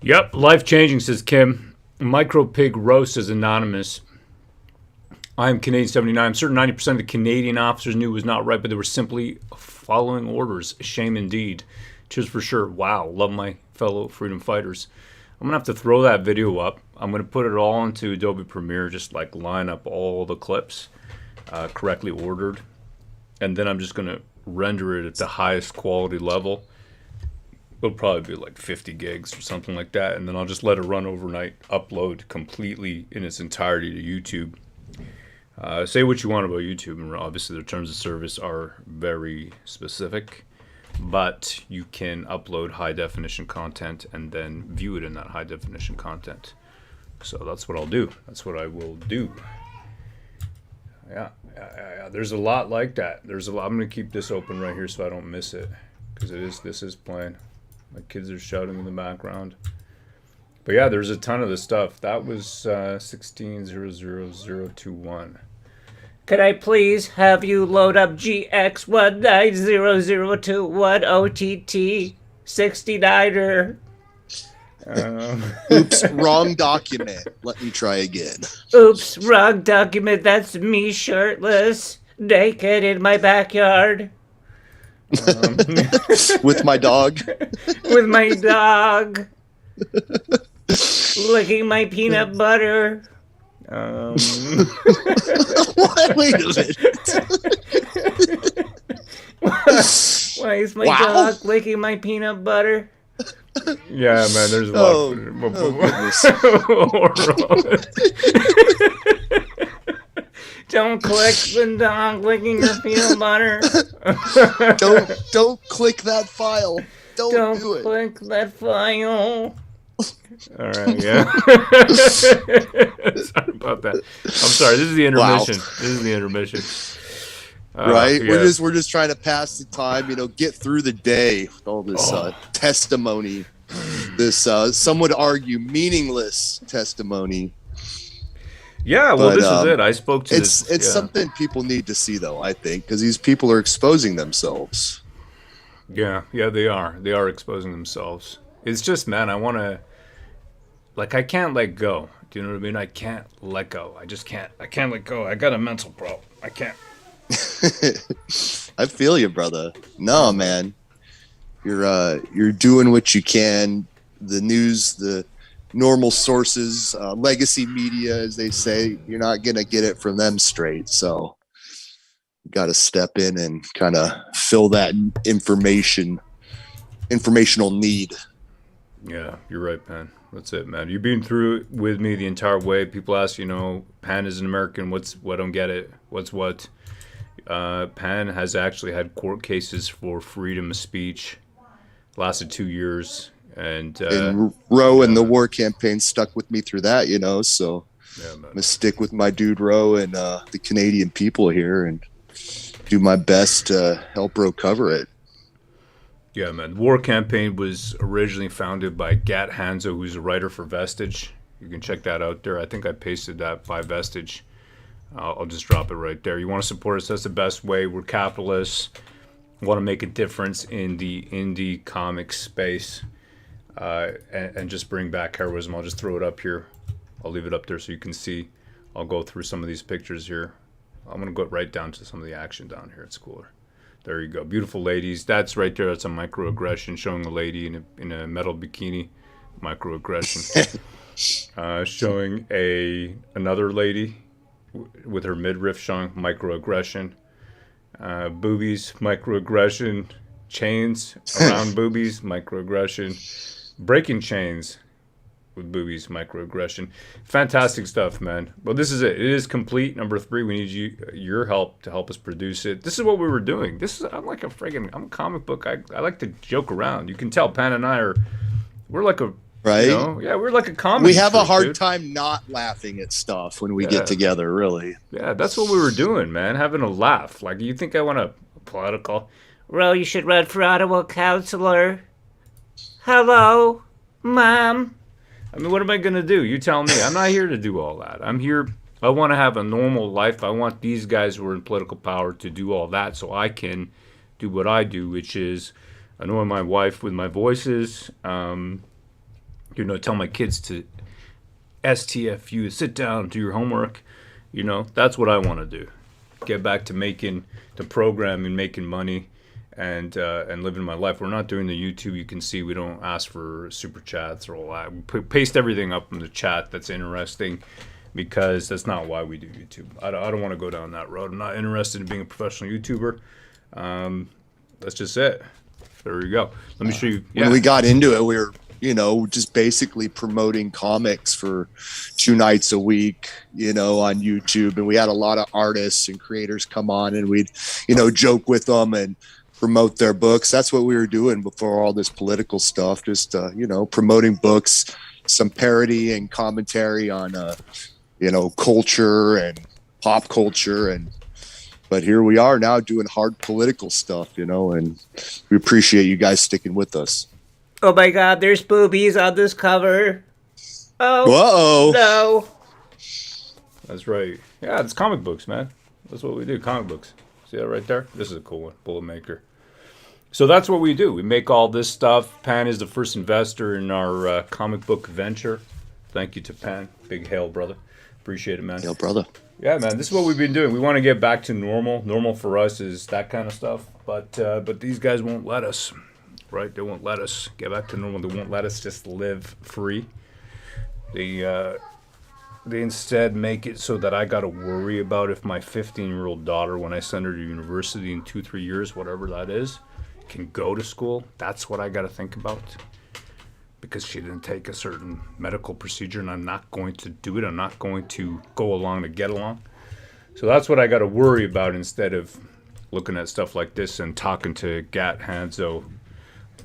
Yep, life-changing, says Kim. Micro Pig Roast is anonymous. I'm Canadian 79. I'm certain 90% of the Canadian officers knew it was not right, but they were simply following orders. Shame indeed. Cheers for sure. Wow, love my fellow freedom fighters. I'm going to have to throw that video up. I'm going to put it all into Adobe Premiere, just like line up all the clips correctly ordered. And then I'm just going to render it at the highest quality level. It'll probably be like 50 gigs or something like that. And then I'll just let it run overnight, upload completely in its entirety to YouTube. Say what you want about YouTube, and obviously their terms of service are very specific, but you can upload high definition content and then view it in that high definition content. So that's what I'll do. That's what I will do. Yeah. There's a lot like that. There's a lot. I'm gonna keep this open right here so I don't miss it, because this is playing. My kids are shouting in the background. But yeah, there's a ton of this stuff. That was 1600021. Could I please have you load up GX190021 OTT 69er? Oops, wrong document. Let me try again. Oops, wrong document. That's me shirtless, naked in my backyard. With my dog. With my dog. Licking my peanut butter. What? Wait a minute. Why is my dog licking my peanut butter? Yeah, man, there's a lot. Don't click the dog licking your peanut butter. Don't click that file. Don't do it. Click that file. All right, yeah. Sorry about that. I'm sorry. This is the intermission. Wow. This is the intermission. Right? Yeah. We're just trying to pass the time, get through the day with all this testimony. This some would argue meaningless testimony. Yeah, well, this is it. I spoke to It's something people need to see, though, I think, because these people are exposing themselves. Yeah, they are. They are exposing themselves. It's just, man, I want to, I can't let go. Do you know what I mean? I can't let go. I just can't. I can't let go. I got a mental problem. I can't. I feel you, brother. No, man. You're doing what you can. The news, the normal sources, legacy media, as they say, you're not going to get it from them straight. So you got to step in and kind of fill that informational need. Yeah, you're right, Pan. That's it, man. You've been through it with me the entire way. People ask, Pan is an American. What? I don't get it. What's what? Pan has actually had court cases for freedom of speech. Lasted 2 years. And Roe and the war campaign stuck with me through that, so yeah, man. I'm going to stick with my dude Roe and the Canadian people here and do my best to help Roe cover it. Yeah, man. The war campaign was originally founded by Gat Hanzo, who's a writer for Vestige. You can check that out there. I think I pasted that by Vestige. I'll just drop it right there. You want to support us? That's the best way. We're capitalists. Want to make a difference in the indie comic space. And just bring back heroism. I'll just throw it up here. I'll leave it up there so you can see. I'll go through some of these pictures here. I'm going to go right down to some of the action down here. It's cooler. There you go. Beautiful ladies. That's right there. That's a microaggression showing a lady in a metal bikini. Microaggression. Showing another lady with her midriff showing microaggression. Boobies, microaggression. Chains around boobies, microaggression. Breaking chains with boobies, microaggression. Fantastic stuff, man. Well, this is it. It is complete. Number 3, we need your help to help us produce it. This is what we were doing. I'm a comic book. I like to joke around. You can tell Pan and I we're like a, right? We're like a comedy. We have a hard dude. time not laughing at stuff when we get together, really. Yeah, that's what we were doing, man. Having a laugh. Like, you think I want a political... Well, you should run for Ottawa councillor. Hello, Mom. I mean, what am I going to do? You tell me. I'm not here to do all that. I'm here. I want to have a normal life. I want these guys who are in political power to do all that so I can do what I do, which is annoy my wife with my voices, tell my kids to STFU, sit down, do your homework. That's what I want to do. Get back to making the program and making money. And living my life. We're not doing the YouTube. You can see we don't ask for super chats or all that. We paste everything up in the chat that's interesting, because that's not why we do YouTube. I don't want to go down that road. I'm not interested in being a professional YouTuber. That's just it. There we go. Let me show you. Yeah. When we got into it, we were just basically promoting comics for 2 nights a week, on YouTube. And we had a lot of artists and creators come on, and we'd, joke with them and promote their books. That's what we were doing before all this political stuff, just promoting books, some parody and commentary on culture and pop culture, but here we are now doing hard political stuff, and we appreciate you guys sticking with us. Oh my God, there's boobies on this cover. Oh, whoa, no. That's right. Yeah, it's comic books, man. That's what we do, comic books. See that right there? This is a cool one, Bullet Maker. So that's what we do. We make all this stuff. Pan is the first investor in our comic book venture. Thank you to Pan. Big hail, brother. Appreciate it, man. Hail, brother. Yeah, man. This is what we've been doing. We want to get back to normal. Normal for us is that kind of stuff. But these guys won't let us, right? They won't let us get back to normal. They won't let us just live free. They instead make it so that I got to worry about if my 15-year-old daughter, when I send her to university in 2-3 years, whatever that is, can go to school. That's what I got to think about, because she didn't take a certain medical procedure, and I'm not going to do it. I'm not going to go along to get along. So that's what I got to worry about, instead of looking at stuff like this and talking to Gat Hanzo,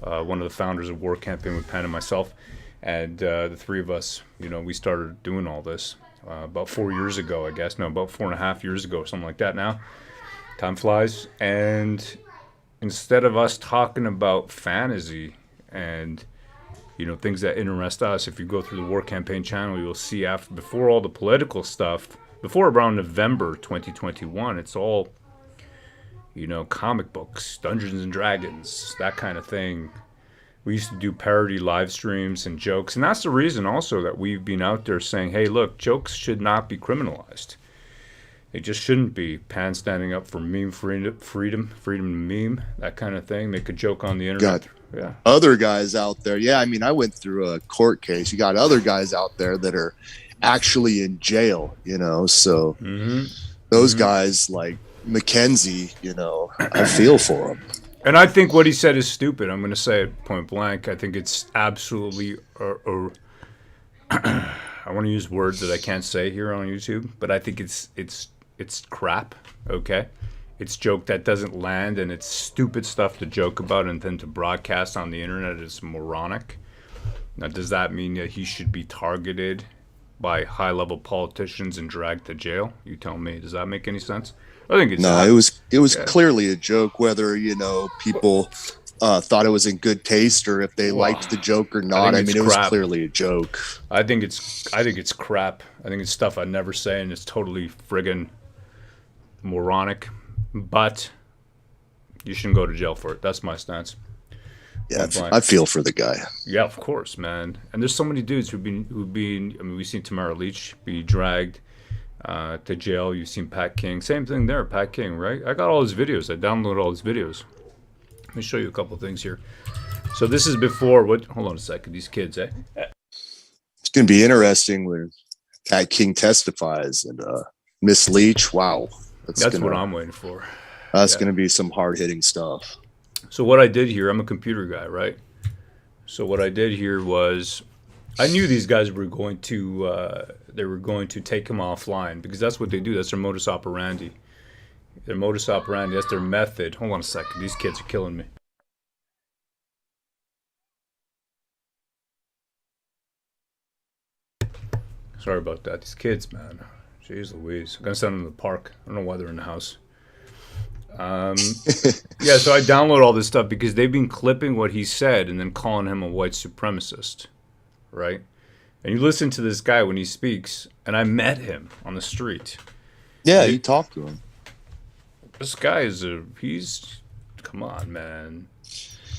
one of the founders of War Campaign with Pan and myself. And the three of us, we started doing all this about 4 years ago, I guess. No, about 4.5 years ago, something like that now. Time flies. And instead of us talking about fantasy and, things that interest us, if you go through the War Campaign channel, you'll see before all the political stuff, before around November 2021, it's all, comic books, Dungeons and Dragons, that kind of thing. We used to do parody live streams and jokes. And that's the reason also that we've been out there saying, hey, look, jokes should not be criminalized. They just shouldn't be. Pan standing up for meme freedom to meme, that kind of thing. Make a joke on the internet. Got other guys out there. Yeah, I mean, I went through a court case. You got other guys out there that are actually in jail, So those guys like Mackenzie, I feel for them. And I think what he said is stupid. I'm going to say it point blank. I think it's absolutely, I want to use words that I can't say here on YouTube, but I think it's crap, okay? It's joke that doesn't land, and it's stupid stuff to joke about and then to broadcast on the internet is moronic. Now, does that mean that he should be targeted by high-level politicians and dragged to jail? You tell me. Does that make any sense? I think it's no. It was clearly a joke. Whether people thought it was in good taste or if they liked the joke or not. I mean, it was clearly a joke. I think it's crap. I think it's stuff I'd never say, and it's totally friggin' moronic. But you shouldn't go to jail for it. That's my stance. Yeah, I feel for the guy. Yeah, of course, man. And there's so many dudes who've been. I mean, we've seen Tamara Leach be dragged to jail. You've seen Pat King. Same thing there, Pat King, right? I got all his videos. I downloaded all his videos. Let me show you a couple things here. So this is before what? Hold on a second. These kids, eh? It's going to be interesting when Pat King testifies and Miss Leach. Wow, that's what I'm waiting for. That's going to be some hard-hitting stuff. So what I did here, I'm a computer guy, right? So what I did here was, I knew these guys were going to take him offline, because that's what they do. That's their modus operandi. Their modus operandi, that's their method. Hold on a second. These kids are killing me. Sorry about that. These kids, man. Jeez Louise. I'm going to send them to the park. I don't know why they're in the house. Yeah, so I download all this stuff because they've been clipping what he said and then calling him a white supremacist, right? And you listen to this guy when he speaks, and I met him on the street. Yeah, you talked to him. This guy he's, come on, man.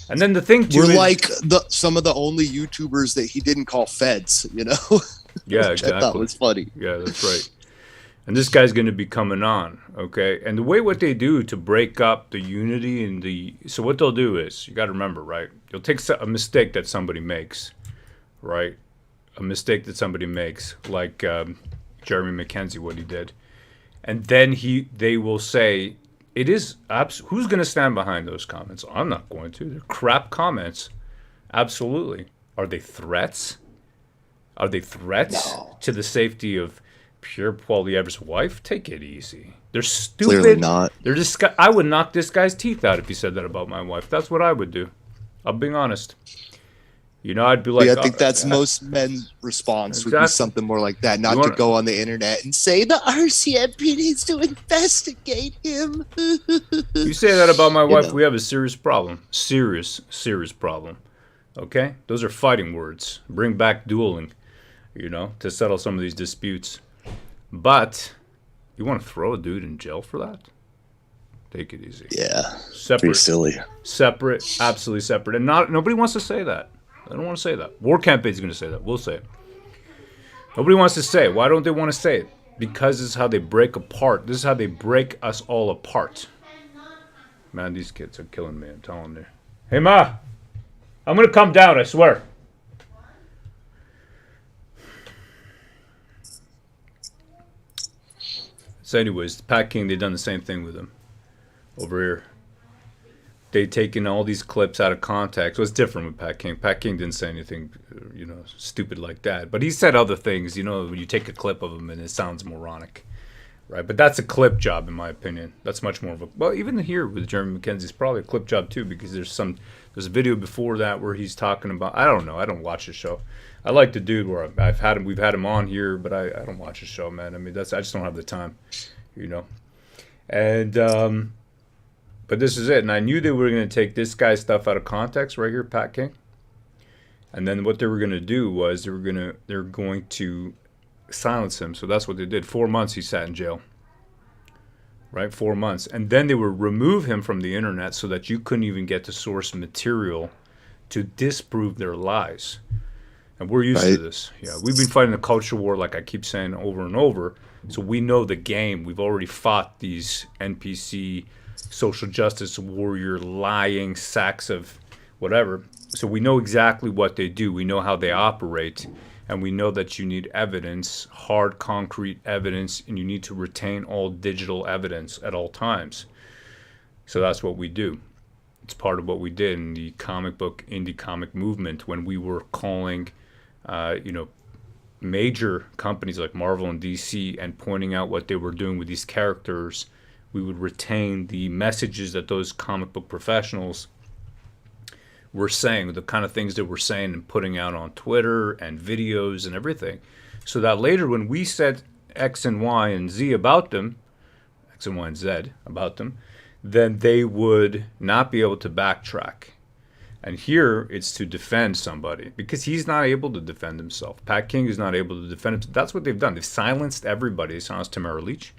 And then the thing too, we're like some of the only YouTubers that he didn't call feds, Yeah, which exactly. I thought was funny. Yeah, that's right. And this guy's going to be coming on, okay? And the way what they do to break up the unity and so what they'll do is, you got to remember, right? You'll take a mistake that somebody makes, right? A mistake that somebody makes, like Jeremy McKenzie, what he did. And then they will say, who's going to stand behind those comments? I'm not going to. They're crap comments. Absolutely. Are they threats? Are they threats to the safety of Pierre Poilievre's wife? Take it easy. They're stupid. Clearly not. They're just. I would knock this guy's teeth out if he said that about my wife. That's what I would do. I'm being honest. I'd be like. Yeah, I think that's most men's response would be something more like that, not to go on the internet and say the RCMP needs to investigate him. You say that about my wife, we have a serious problem. Serious problem. Okay? Those are fighting words. Bring back dueling, to settle some of these disputes. But you want to throw a dude in jail for that? Take it easy. Yeah. Separate. Pretty silly. Separate. Absolutely separate. And nobody wants to say that. I don't want to say that. War Campaign's going to say that. We'll say it. Nobody wants to say it. Why don't they want to say it? Because this is how they break apart. This is how they break us all apart. Man, these kids are killing me. I'm telling you. Hey, Ma. I'm going to come down, I swear. So anyways, Pat King, they've done the same thing with him over here. They've taken all these clips out of context. What's different with Pat King? Pat King didn't say anything, stupid like that. But he said other things, when you take a clip of him and it sounds moronic, right? But that's a clip job, in my opinion. That's much more of a... Well, even here with Jeremy McKenzie, it's probably a clip job, too, because there's a video before that where he's talking about... I don't know. I don't watch the show. I like the dude where we've had him on here, but I don't watch the show, man. I mean, I just don't have the time, And... But this is it, and I knew they were going to take this guy's stuff out of context right here, Pat King. And then what they were going to do was they're going to silence him. So that's what they did. 4 months he sat in jail, right? 4 months, and then they would remove him from the internet so that you couldn't even get the source material to disprove their lies. And we're used to this. Yeah, we've been fighting a culture war, like I keep saying over and over. So we know the game. We've already fought these NPC. Social justice warrior lying sacks of whatever. So we know exactly what they do. We know how they operate. And we know that you need evidence, hard, concrete evidence, and you need to retain all digital evidence at all times. So that's what we do. It's part of what we did in the comic book, indie comic movement when we were calling, major companies like Marvel and DC and pointing out what they were doing with these characters. We would retain the messages that those comic book professionals were saying, the kind of things they were saying and putting out on Twitter and videos and everything. So that later when we said X and Y and Z about them, X and Y and Z about them, then they would not be able to backtrack. And here it's to defend somebody because he's not able to defend himself. Pat King is not able to defend himself. That's what they've done. They've silenced everybody. They silenced Tamara Leach.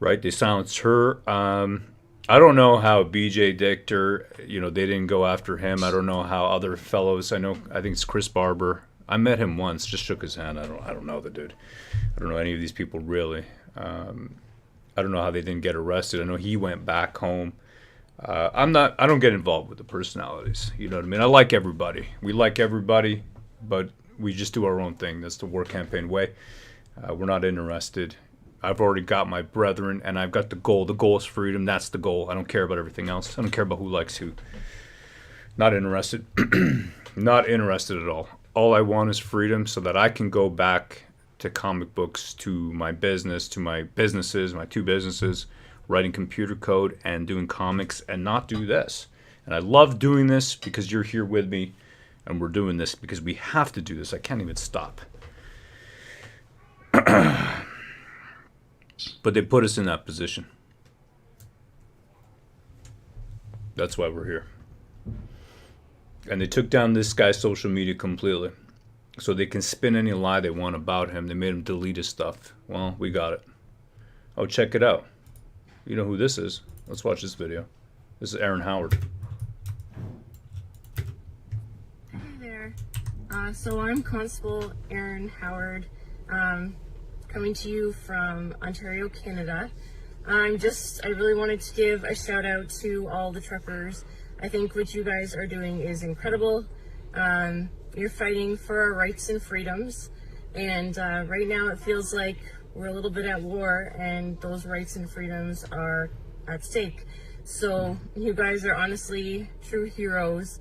Right, they silenced her. I don't know how BJ Dichter, they didn't go after him. I don't know how other fellows. I think it's Chris Barber. I met him once, just shook his hand. I don't know the dude. I don't know any of these people really. I don't know how they didn't get arrested. I know he went back home. I don't get involved with the personalities. You know what I mean? I like everybody. We like everybody, but we just do our own thing. That's the War Campaign way. We're not interested. I've already got my brethren, and I've got the goal. The goal is freedom. That's the goal. I don't care about everything else. I don't care about who likes who. Not interested. Not interested at all. All I want is freedom so that I can go back to comic books, to my business, to my businesses, my two businesses, writing computer code and doing comics, and not do this. And I love doing this because you're here with me, and we're doing this because we have to do this. I can't even stop. But they put us in that position. That's why we're here. And they took down this guy's social media completely. So they can spin any lie they want about him. They made him delete his stuff. Well, we got it. Oh, check it out. You know who this is. Let's watch this video. This is Aaron Howard. Hey there. So I'm Constable Aaron Howard. Coming to you from Ontario, Canada. I really wanted to give a shout out to all the truckers. I think what you guys are doing is incredible. You're fighting for our rights and freedoms. And right now it feels like we're a little bit at war and those rights and freedoms are at stake. So you guys are honestly true heroes.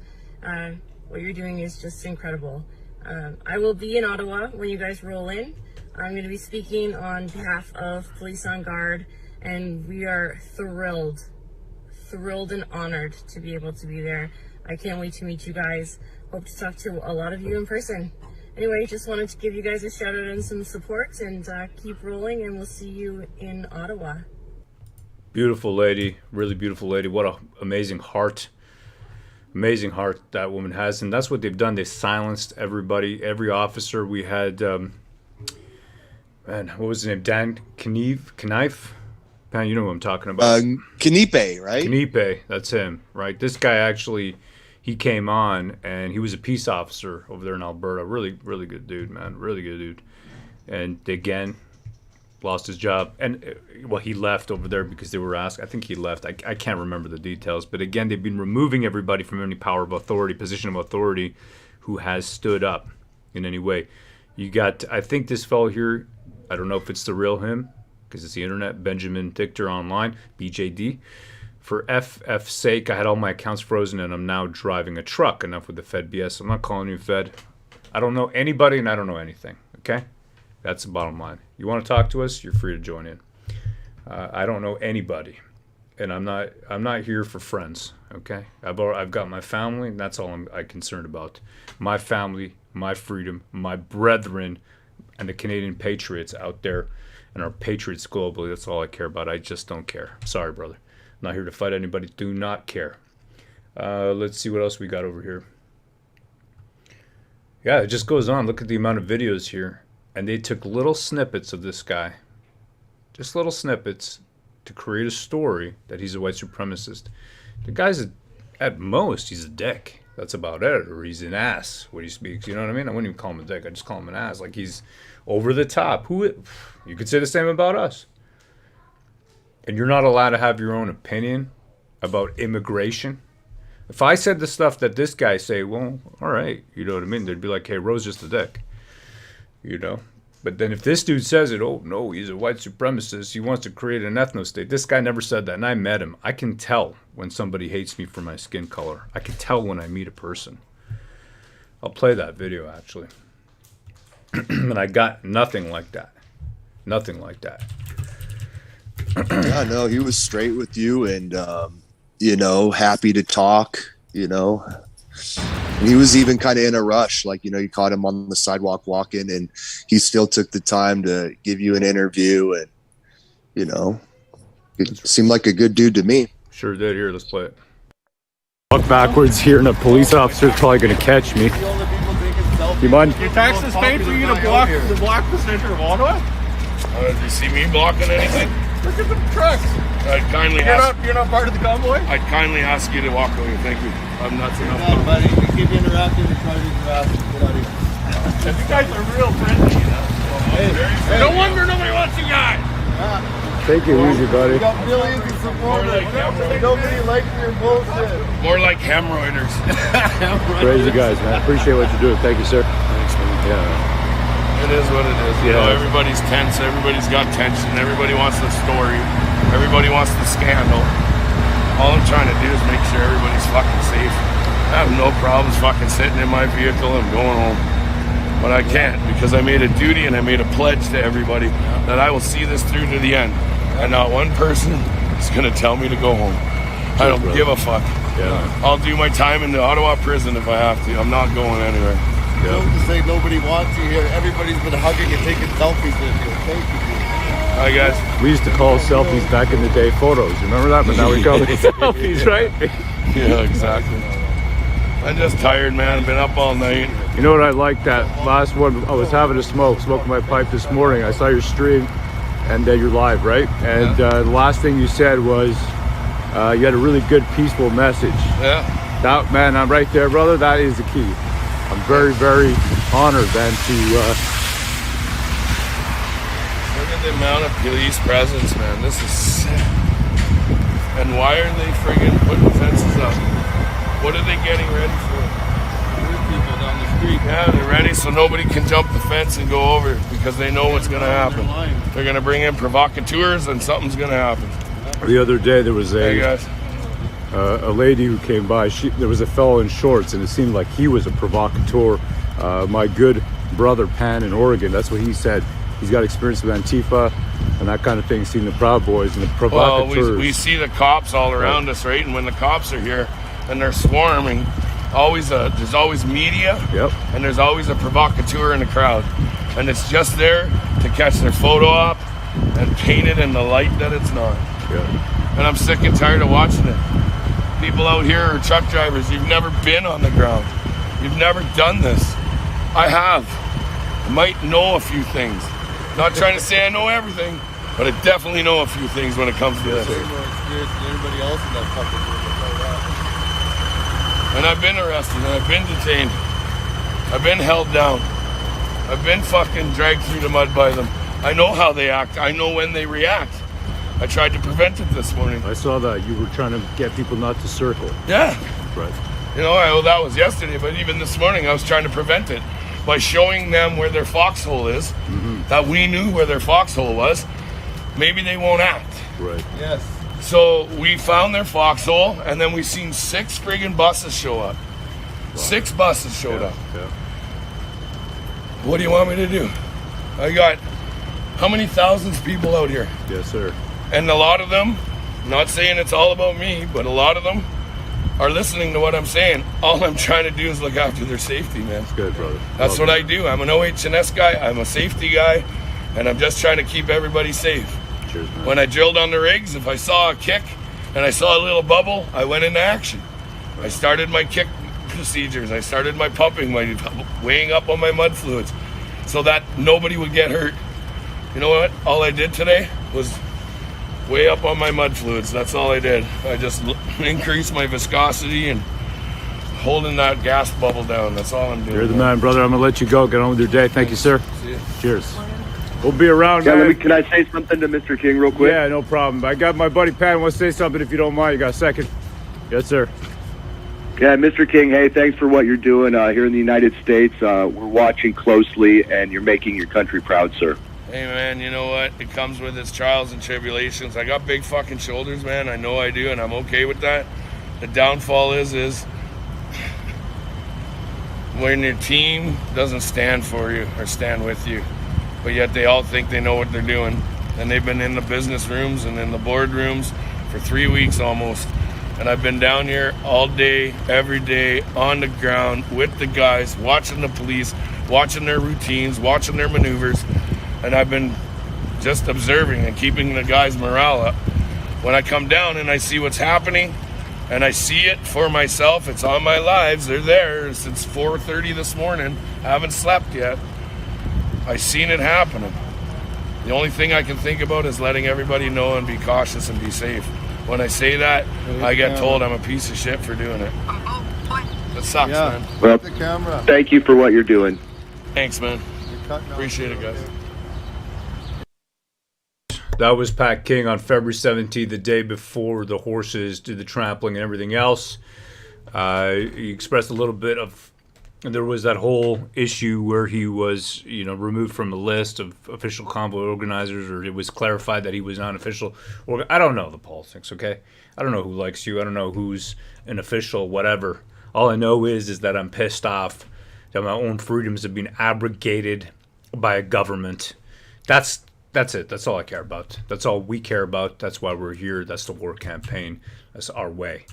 What you're doing is just incredible. I will be in Ottawa when you guys roll in. I'm going to be speaking on behalf of Police on Guard, and we are thrilled and honored to be able to be there. I can't wait to meet you guys. Hope to talk to a lot of you in person. Anyway, just wanted to give you guys a shout out and some support, and keep rolling, and we'll see you in Ottawa. Beautiful lady, really beautiful lady. What an amazing heart that woman has. And that's what they've done. They silenced everybody, every officer. We had, what was his name? Dan Knife. Pan, you know who I'm talking about. Kanipe, right? Kanipe, that's him, right? This guy actually, he came on, and he was a peace officer over there in Alberta. Really, really good dude, man. Really good dude. And again, lost his job. And, well, he left over there because they were asked. I think he left. I can't remember the details. But again, they've been removing everybody from any power of authority, position of authority, who has stood up in any way. You got, I think this fellow here, I don't know if it's the real him, because it's the internet, Benjamin Dichter Online, BJD. For FF's sake, I had all my accounts frozen, and I'm now driving a truck. Enough with the Fed BS. I'm not calling you Fed. I don't know anybody, and I don't know anything, okay? That's the bottom line. You want to talk to us, you're free to join in. I don't know anybody, and I'm not here for friends, okay? I've got my family, and that's all I'm concerned about. My family, my freedom, my brethren, and the Canadian patriots out there, and our patriots globally. That's all I care about. I just don't care. Sorry, brother. I'm not here to fight anybody. Do not care. Let's see what else we got over here. Yeah, it just goes on. Look at the amount of videos here. And they took little snippets of this guy. Just little snippets to create a story that he's a white supremacist. The guy's, at most, he's a dick. That's about it. Or he's an ass when he speaks. You know what I mean? I wouldn't even call him a dick. I just call him an ass. Like he's over the top. You could say the same about us. And you're not allowed to have your own opinion about immigration. If I said the stuff that this guy say, well, all right, you know what I mean? They'd be like, hey, Ro's just a dick. You know? But then if this dude says it, oh, no, he's a white supremacist. He wants to create an ethno-state. This guy never said that, and I met him. I can tell when somebody hates me for my skin color. I can tell when I meet a person. I'll play that video, actually. And I got nothing like that. Nothing like that. Yeah, no, he was straight with you and, you know, happy to talk, you know. And he was even kind of in a rush. Like, you know, you caught him on the sidewalk walking and he still took the time to give you an interview. And, you know, it seemed like a good dude to me. Sure did. Here, let's play it. Walk backwards here and a police officer's probably going to catch me. You mind? Your taxes paid for you to block the center of Ottawa? Did you see me blocking anything? Look at the trucks. I'd kindly You're not part of the convoy? I'd kindly ask you to walk away. Thank you. I'm nuts enough. No, buddy. You keep interrupting and trying to interact. Get out of here. You guys are real friendly, you know? No wonder nobody wants you guys. Take it easy, buddy. You got millions of supporters. Nobody likes your bullshit. More like hemorrhoiders. Crazy guys, man. Appreciate what you're doing. Thank you, sir. Thanks, man. Yeah. It is what it is. You know, everybody's tense. Everybody's got tension. Everybody wants the story. Everybody wants the scandal. All I'm trying to do is make sure everybody's fucking safe. I have no problems fucking sitting in my vehicle and going home. But I can't because I made a duty and I made a pledge to everybody that I will see this through to the end. And not one person is going to tell me to go home. I don't give a fuck. Yeah. I'll do my time in the Ottawa prison if I have to. I'm not going anywhere. Yeah. Don't just say nobody wants you here. Everybody's been hugging and taking selfies with you. Thank you. Hi, guys. We used to call selfies back in the day photos. Remember that? But now we call them selfies, right? Yeah, exactly. I'm just tired, man. I've been up all night. You know what I like? That last one, I was having a smoking my pipe this morning. I saw your stream and you're live, right? And the last thing you said was you had a really good, peaceful message. Yeah. That, man, I'm right there, brother. That is the key. I'm very, very honored, then, to... Look at the amount of police presence, man. This is sick. And why are they friggin' putting fences up? What are they getting ready for? People down the street. Yeah, they're ready so nobody can jump the fence and go over because they know what's going to happen. They're going to bring in provocateurs and something's going to happen. The other day, there was a lady who came by. There was a fellow in shorts, and it seemed like he was a provocateur. My good brother Pan in Oregon, that's what he said. He's got experience with Antifa and that kind of thing, seeing the Proud Boys and the provocateurs. Well, we see the cops all around us, right? And when the cops are here and they're swarming, there's always media, and there's always a provocateur in the crowd. And it's just there to catch their photo op and paint it in the light that it's not. Yeah. And I'm sick and tired of watching it. People out here are truck drivers. You've never been on the ground. You've never done this. I have. I might know a few things. Not trying to say I know everything, but I definitely know a few things when it comes to this. Everybody else in that fucking room. And I've been arrested, and I've been detained. I've been held down. I've been fucking dragged through the mud by them. I know how they act. I know when they react. I tried to prevent it this morning. I saw that. You were trying to get people not to circle. Yeah. Right. You know, well, that was yesterday, but even this morning I was trying to prevent it by showing them where their foxhole is, that we knew where their foxhole was. Maybe they won't act. Right. Yes. So we found their foxhole, and then we seen 6 friggin' buses show up. Wow. 6 buses showed up. Yeah. What do you want me to do? I got how many thousands of people out here? Yes, sir. And a lot of them, not saying it's all about me, but a lot of them are listening to what I'm saying. All I'm trying to do is look after their safety, man. That's good, brother. That's what I do. I'm an OH&S guy. I'm a safety guy, and I'm just trying to keep everybody safe. Cheers, man. When I drilled on the rigs, if I saw a kick and I saw a little bubble, I went into action. I started my kick procedures. I started my pumping, my weighing up on my mud fluids so that nobody would get hurt. You know what? All I did today was weigh up on my mud fluids. That's all I did. I just increased my viscosity and holding that gas bubble down. That's all I'm doing. You're the man, brother. I'm going to let you go. Get on with your day. Thank you, sir. See ya. Cheers. We'll be around, Yeah, man. can I say something to Mr. King real quick? Yeah, no problem. I got my buddy Pat wants to say something if you don't mind. You got a second? Yes, sir. Yeah, Mr. King, hey, thanks for what you're doing here in the United States. We're watching closely, and you're making your country proud, sir. Hey, man, you know what? It comes with its trials and tribulations. I got big fucking shoulders, man. I know I do, and I'm okay with that. The downfall is when your team doesn't stand for you or stand with you, but yet they all think they know what they're doing. And they've been in the business rooms and in the board rooms for 3 weeks almost. And I've been down here all day, every day, on the ground with the guys, watching the police, watching their routines, watching their maneuvers. And I've been just observing and keeping the guys' morale up. When I come down and I see what's happening, and I see it for myself, it's on my lives, they're there since 4:30 this morning, I haven't slept yet. I seen it happening. The only thing I can think about is letting everybody know and be cautious and be safe. When I say that, I get told I'm a piece of shit for doing it. That sucks, man. Well, thank you for what you're doing. Thanks, man. Appreciate it, guys. That was Pat King on February 17th, the day before the horses did the trampling and everything else. He expressed a little bit of, there was that whole issue where he was, removed from the list of official convoy organizers, or it was clarified that he was not official. I don't know the politics, okay? I don't know who likes you. I don't know who's an official, whatever. All I know is that I'm pissed off that my own freedoms have been abrogated by a government. That's it. That's all I care about. That's all we care about. That's why we're here. That's the war campaign. That's our way.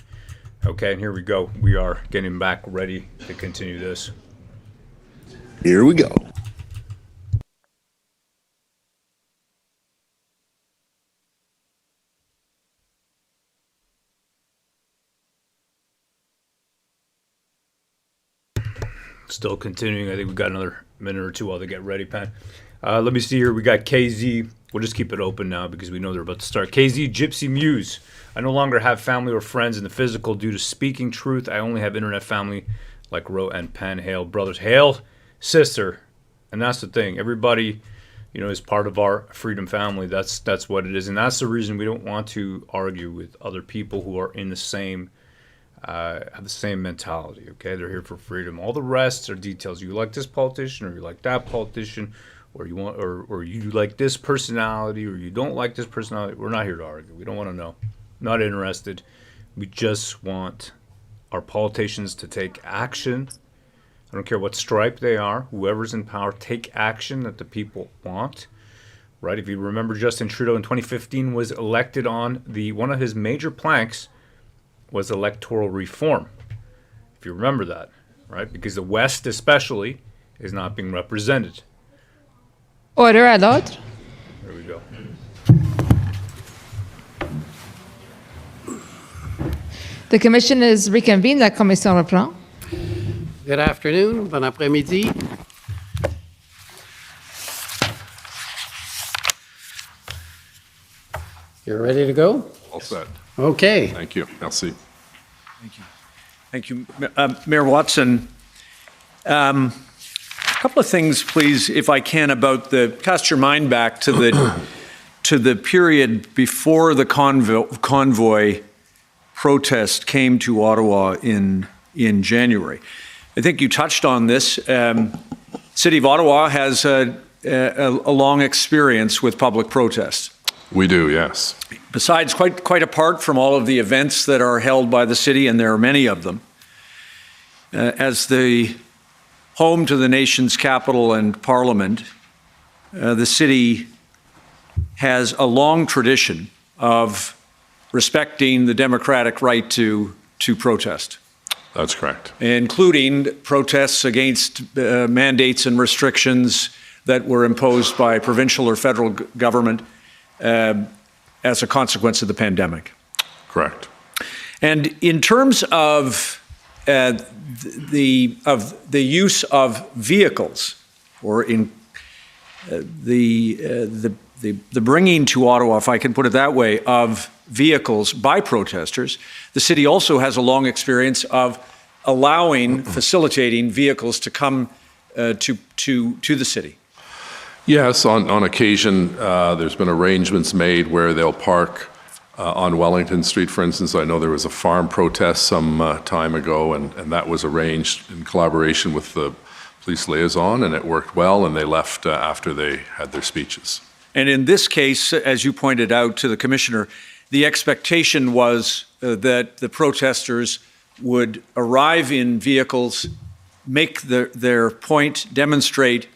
Okay, and here we go. We are getting back ready to continue this. Here we go. Still continuing. I think we've got another minute or two while they get ready, Pat. Let me see here. We got KZ. We'll just keep it open now because we know they're about to start. KZ, Gypsy Muse. I no longer have family or friends in the physical due to speaking truth. I only have internet family like Ro and Pen. Hail, brothers. Hail, sister. And that's the thing. Everybody, is part of our freedom family. That's what it is. And that's the reason we don't want to argue with other people who are in the same, have the same mentality. Okay, they're here for freedom. All the rest are details. You like this politician, or you like that politician, or you want, or you like this personality, or you don't like this personality. We're not here to argue. We don't want to know. Not interested. We just want our politicians to take action. I don't care what stripe they are. Whoever's in power, take action that the people want. Right? If you remember, Justin Trudeau in 2015 was elected on one of his major planks was electoral reform. If you remember that, right? Because the West especially is not being represented. Order à l'ordre. There we go. The commission is reconvened. La commission reprend. Good afternoon. Bon après-midi. You're ready to go? All set. Okay. Thank you. Merci. Thank you. Mayor Watson, a couple of things, please, if I can, about cast your mind back to the period before the convoy protest came to Ottawa in January. I think you touched on this. City of Ottawa has a long experience with public protests. We do, yes. Besides, quite apart from all of the events that are held by the city, and there are many of them, as the home to the nation's capital and parliament, the city has a long tradition of respecting the democratic right to protest. That's correct. Including protests against mandates and restrictions that were imposed by provincial or federal government as a consequence of the pandemic. Correct. And in terms of the use of vehicles, or in the bringing to Ottawa, if I can put it that way, of vehicles by protesters, the city also has a long experience of allowing, facilitating vehicles to come to the city. Yes, on occasion, there's been arrangements made where they'll park on Wellington Street, for instance. I know there was a farm protest some time ago, and that was arranged in collaboration with the police liaison, and it worked well, and they left after they had their speeches. And in this case, as you pointed out to the commissioner, the expectation was that the protesters would arrive in vehicles, make their point, demonstrate,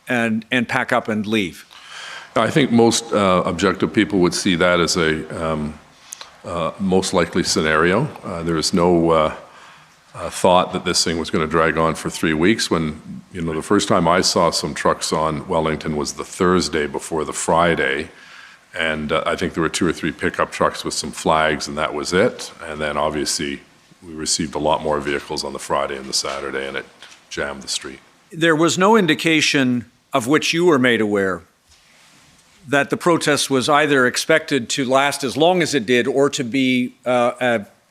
and pack up and leave. I think most objective people would see that as a most likely scenario. There is no thought that this thing was going to drag on for 3 weeks. When, the first time I saw some trucks on Wellington was the Thursday before the Friday, and I think there were 2 or 3 pickup trucks with some flags, and that was it. And then obviously we received a lot more vehicles on the Friday and the Saturday, and it jammed the street. There was no indication of which you were made aware that the protest was either expected to last as long as it did or to be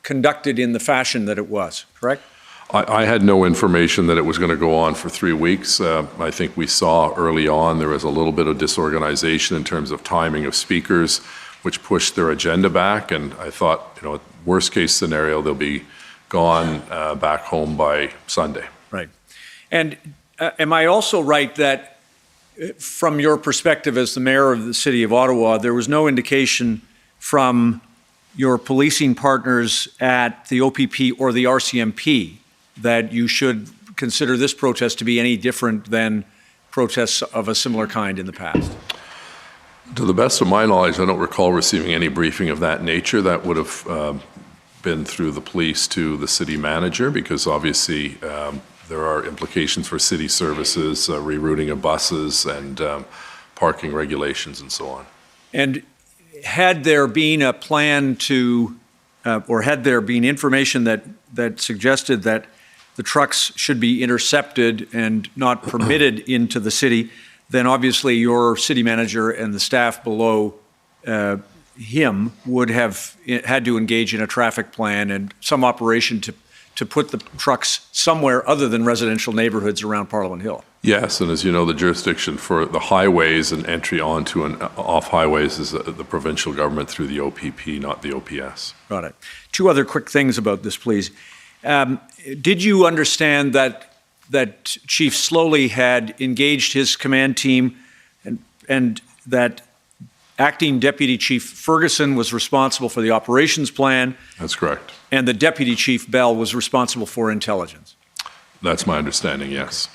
conducted in the fashion that it was, correct? I had no information that it was going to go on for 3 weeks. I think we saw early on there was a little bit of disorganization in terms of timing of speakers, which pushed their agenda back. And I thought, worst case scenario, they'll be gone back home by Sunday. Right. And am I also right that from your perspective as the mayor of the city of Ottawa, there was no indication from your policing partners at the OPP or the RCMP that you should consider this protest to be any different than protests of a similar kind in the past? To the best of my knowledge, I don't recall receiving any briefing of that nature. That would have been through the police to the city manager, because obviously there are implications for city services, rerouting of buses, and parking regulations and so on. And had there been a plan to, or had there been information that suggested that the trucks should be intercepted and not permitted into the city, then obviously your city manager and the staff below him would have had to engage in a traffic plan and some operation to put the trucks somewhere other than residential neighborhoods around Parliament Hill. Yes, and as you know, the jurisdiction for the highways and entry onto and off highways is the provincial government through the OPP, not the OPS. Got it. 2 other quick things about this, please. Did you understand that Chief Slowly had engaged his command team and that Acting Deputy Chief Ferguson was responsible for the operations plan? That's correct. And the Deputy Chief Bell was responsible for intelligence? That's my understanding, yes.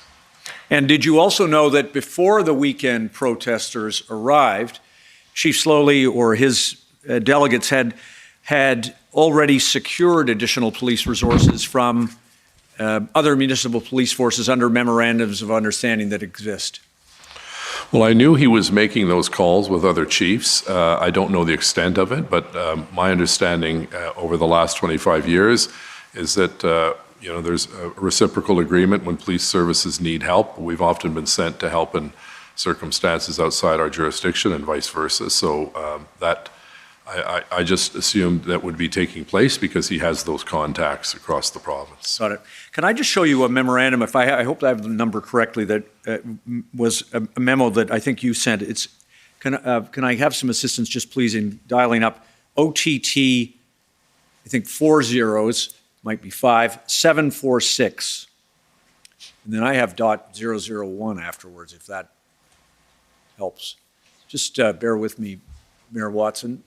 And did you also know that before the weekend protesters arrived, Chief Slowly or his delegates had already secured additional police resources from other municipal police forces under memorandums of understanding that exist? Well, I knew he was making those calls with other chiefs. I don't know the extent of it, but my understanding over the last 25 years is that there's a reciprocal agreement when police services need help. We've often been sent to help in circumstances outside our jurisdiction and vice versa. So that I just assumed that would be taking place because he has those contacts across the province. Got it. Can I just show you a memorandum? If I hope I have the number correctly. That was a memo that I think you sent. It's can I have some assistance, just please, in dialing up OTT? I think 4 zeros, might be 5, 746, and then I have .001 afterwards. If that helps, just bear with me, Mayor Watson.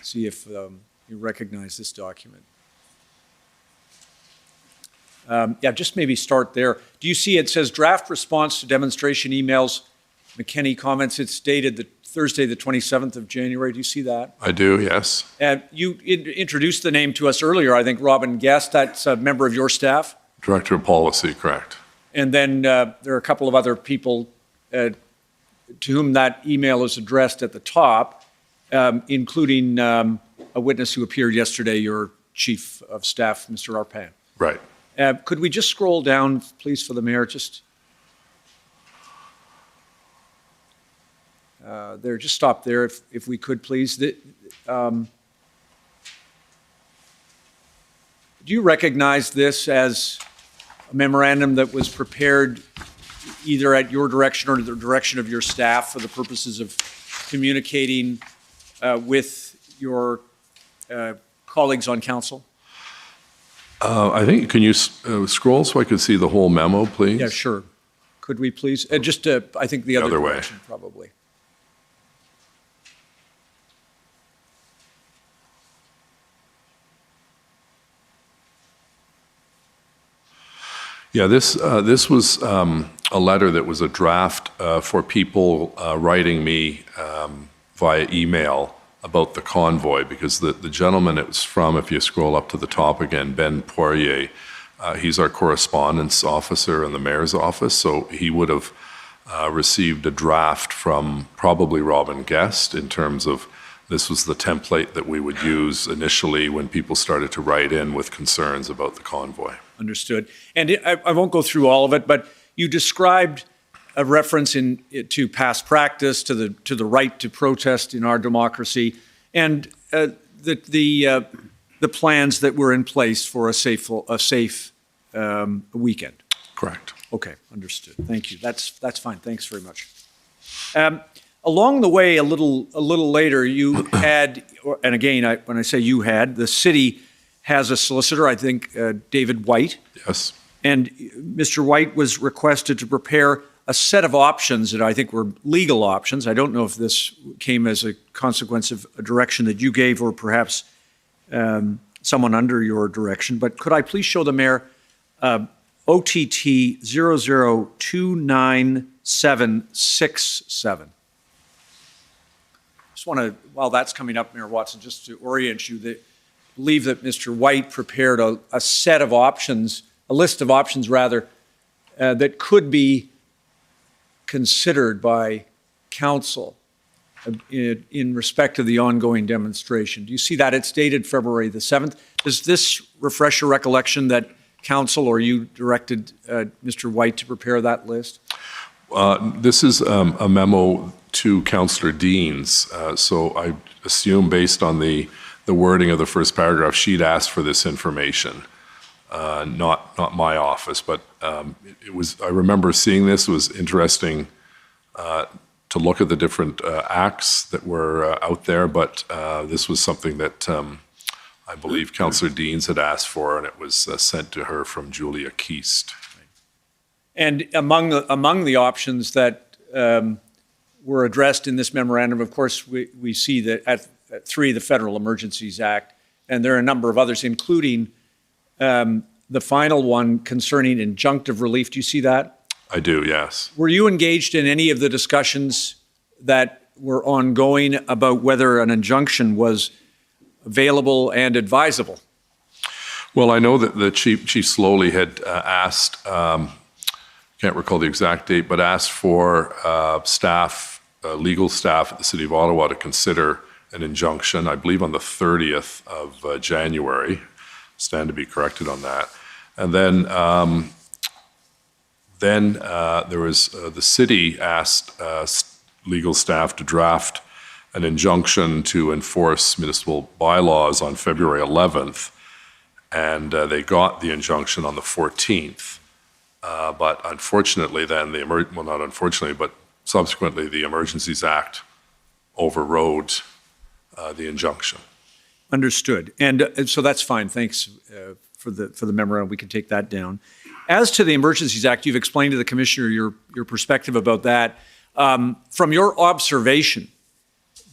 See if you recognize this document. Yeah, just maybe start there. Do you see it says draft response to demonstration emails, McKinney comments? It's dated Thursday, the 27th of January. Do you see that? I do, yes. You introduced the name to us earlier, I think, Robin Guest. That's a member of your staff? Director of Policy, correct. And then there are a couple of other people to whom that email is addressed at the top, including a witness who appeared yesterday, your Chief of Staff, Mr. Arpan. Right. Could we just scroll down, please, for the mayor? Just there, just stop there if we could, please. Do you recognize this as a memorandum that was prepared either at your direction or the direction of your staff for the purposes of communicating with your colleagues on council? I think, can you scroll so I could see the whole memo, please? Yeah, sure. Could we please? Just, I think the other way. Direction, probably. Yeah, this was a letter that was a draft for people writing me via email about the convoy, because the gentleman it was from, if you scroll up to the top again, Ben Poirier, he's our correspondence officer in the mayor's office, so he would have received a draft from probably Robin Guest in terms of this was the template that we would use initially when people started to write in with concerns about the convoy. Understood. And I won't go through all of it, but you described a reference to past practice, to the right to protest in our democracy, and the plans that were in place for a safe weekend. Correct. Okay, understood. Thank you. That's fine. Thanks very much. Along the way, a little later, you had, and again, when I say you had, the city has a solicitor, I think, David White. Yes. And Mr. White was requested to prepare a set of options that I think were legal options. I don't know if this came as a consequence of a direction that you gave or perhaps someone under your direction, but could I please show the mayor OTT 0029767? Just want to, while that's coming up, Mayor Watson, just to orient you, that believe that Mr. White prepared a set of options, a list of options rather, that could be considered by council in respect to the ongoing demonstration. Do you see that? It's dated February the 7th. Does this refresh your recollection that council or you directed Mr. White to prepare that list? This is a memo to Councillor Deans, so I assume based on the wording of the first paragraph, she'd asked for this information, not my office, but it was. I remember seeing this. It was interesting to look at the different acts that were out there, but this was something that I believe Councillor Deans had asked for, and it was sent to her from Julia Keast. And among the options that were addressed in this memorandum, of course, we see that at 3, the Federal Emergencies Act, and there are a number of others, including the final one concerning injunctive relief. Do you see that? I do, yes. Were you engaged in any of the discussions that were ongoing about whether an injunction was available and advisable? Well, I know that the Chief Slowly had asked, can't recall the exact date, but asked for staff, legal staff at the City of Ottawa to consider an injunction, I believe on the 30th of January. Stand to be corrected on that. And then there was the city asked legal staff to draft an injunction to enforce municipal bylaws on February 11th, and they got the injunction on the 14th. But unfortunately then, well, not unfortunately, but subsequently, the Emergencies Act overrode the injunction. Understood. And so that's fine. Thanks for the memorandum. We can take that down. As to the Emergencies Act, you've explained to the Commissioner your perspective about that. From your observation,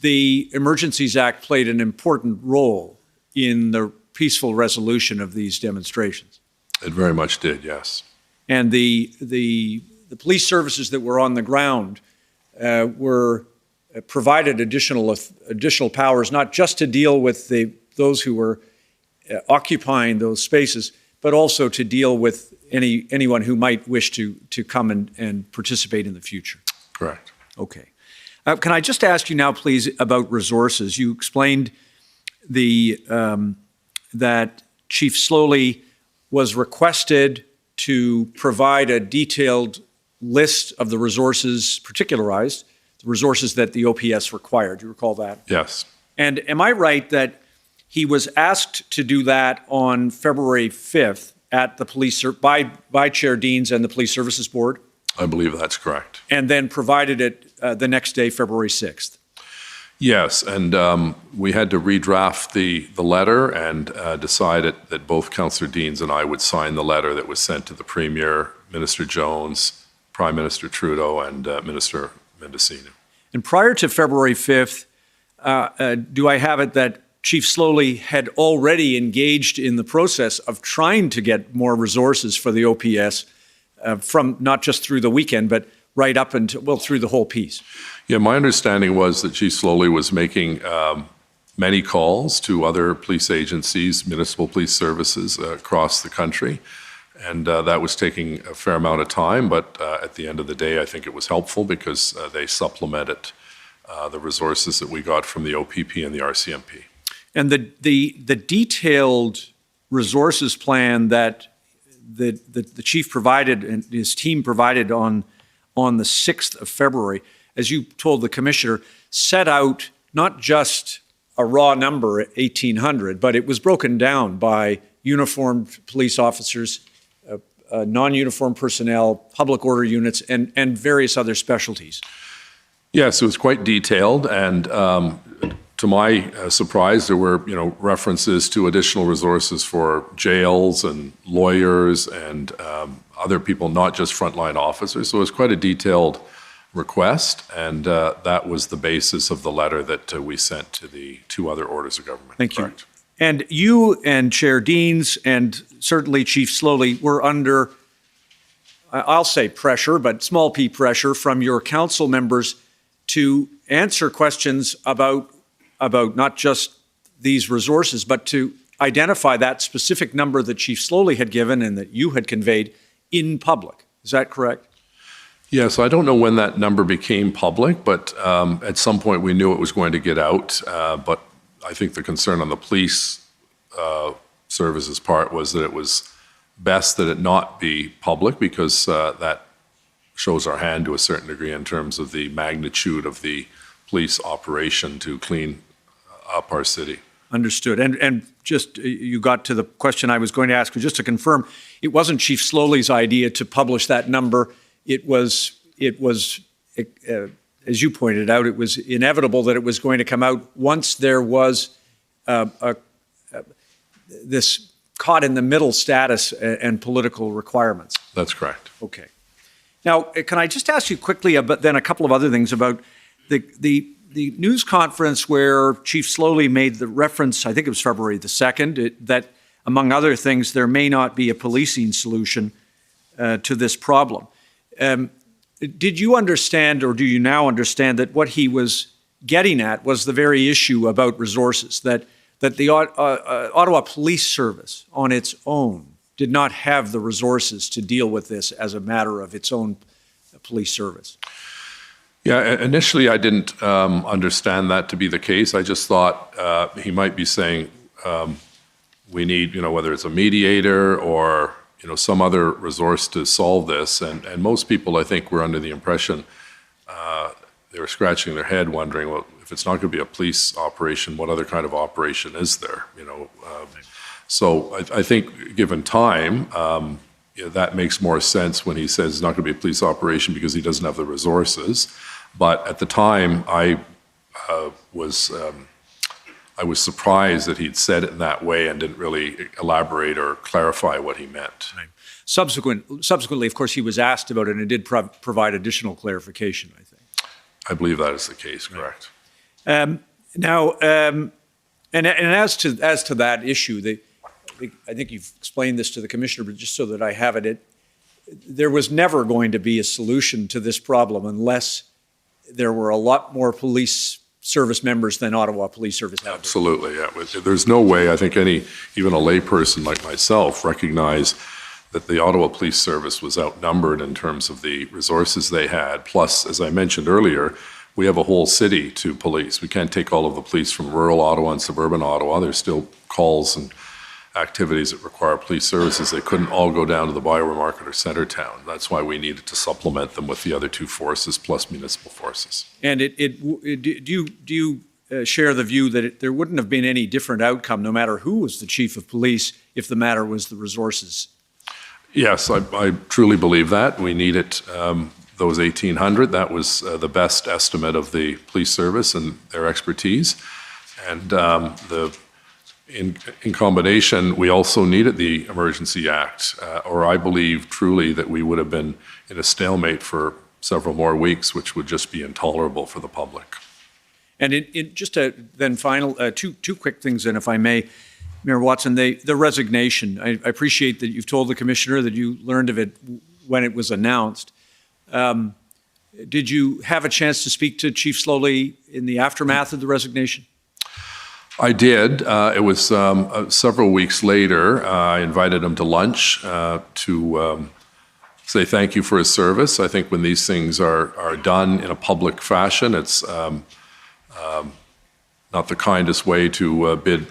the Emergencies Act played an important role in the peaceful resolution of these demonstrations. It very much did, yes. And the police services that were on the ground were provided additional powers, not just to deal with those who were occupying those spaces, but also to deal with anyone who might wish to come and participate in the future. Correct. Okay. Can I just ask you now, please, about resources? You explained that Chief Slowly was requested to provide a detailed list of the resources, particularized, the resources that the OPS required. Do you recall that? Yes. And am I right that he was asked to do that on February 5th at the police by Chair Deans and the Police Services Board? I believe that's correct. And then provided it the next day, February 6th? Yes, and we had to redraft the letter and decided that both Councillor Deans and I would sign the letter that was sent to the Premier, Minister Jones, Prime Minister Trudeau, and Minister Mendocino. And prior to February 5th, do I have it that Chief Slowly had already engaged in the process of trying to get more resources for the OPS from not just through the weekend, but right up until, well, through the whole piece? Yeah, my understanding was that Chief Slowly was making many calls to other police agencies, municipal police services across the country, and that was taking a fair amount of time, but at the end of the day, I think it was helpful because they supplemented the resources that we got from the OPP and the RCMP. And the detailed resources plan that the chief provided and his team provided on the 6th of February, as you told the commissioner, set out not just a raw number at 1,800, but it was broken down by uniformed police officers, non-uniformed personnel, public order units, and various other specialties. Yes, it was quite detailed, and to my surprise, there were references to additional resources for jails and lawyers and other people, not just frontline officers. So it was quite a detailed request, and that was the basis of the letter that we sent to the two other orders of government. Thank you. And you and Chair Deans and certainly Chief Slowly were under, I'll say pressure, but small p pressure from your council members to answer questions about not just these resources, but to identify that specific number that Chief Slowly had given and that you had conveyed in public. Is that correct? Yes, I don't know when that number became public, but at some point we knew it was going to get out. But I think the concern on the police services part was that it was best that it not be public because that shows our hand to a certain degree in terms of the magnitude of the police operation to clean up our city. Understood. And just you got to the question I was going to ask, just to confirm, it wasn't Chief Slowly's idea to publish that number. It was, as you pointed out, it was inevitable that it was going to come out once there was this caught in the middle status and political requirements. That's correct. Okay. Now, can I just ask you quickly about then a couple of other things about the news conference where Chief Slowly made the reference, I think it was February the 2nd, that among other things, there may not be a policing solution to this problem. Did you understand, or do you now understand, that what he was getting at was the very issue about resources, that the Ottawa Police Service on its own did not have the resources to deal with this as a matter of its own police service? Yeah, initially I didn't understand that to be the case. I just thought he might be saying we need, whether it's a mediator or some other resource to solve this. And most people, I think, were under the impression they were scratching their head wondering, well, if if it's not going to be a police operation, what other kind of operation is there? So I think given time, that makes more sense when he says it's not going to be a police operation because he doesn't have the resources. But at the time, I was surprised that he'd said it in that way and didn't really elaborate or clarify what he meant. Right. Subsequently, of course, he was asked about it and it did provide additional clarification, I think. I believe that is the case, correct. Now, and as to that issue, I think you've explained this to the commissioner, but just so that I have it, there was never going to be a solution to this problem unless there were a lot more police service members than Ottawa Police Service had. Absolutely, yeah. There's no way, I think even a layperson like myself recognize that the Ottawa Police Service was outnumbered in terms of the resources they had. Plus, as I mentioned earlier, we have a whole city to police. We can't take all of the police from rural Ottawa and suburban Ottawa. There's still calls and activities that require police services. They couldn't all go down to the Biowa Market or Centertown. That's why we needed to supplement them with the other two forces plus municipal forces. And do you share the view that there wouldn't have been any different outcome no matter who was the chief of police if the matter was the resources? Yes, I truly believe that. We needed those 1,800. That was the best estimate of the police service and their expertise. And in combination, we also needed the Emergency Act, or I believe truly that we would have been in a stalemate for several more weeks, which would just be intolerable for the public. And just then final, two quick things then, if I may, Mayor Watson, the resignation. I appreciate that you've told the commissioner that you learned of it when it was announced. Did you have a chance to speak to Chief Slowly in the aftermath of the resignation? I did. It was several weeks later. I invited him to lunch to say thank you for his service. I think when these things are done in a public fashion, it's not the kindest way to bid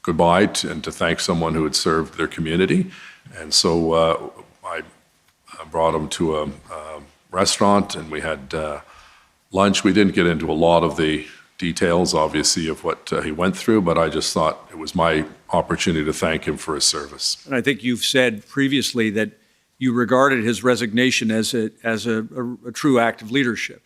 goodbye and to thank someone who had served their community. And so I brought him to a restaurant and we had lunch. We didn't get into a lot of the details, obviously, of what he went through, but I just thought it was my opportunity to thank him for his service. And I think you've said previously that you regarded his resignation as a true act of leadership.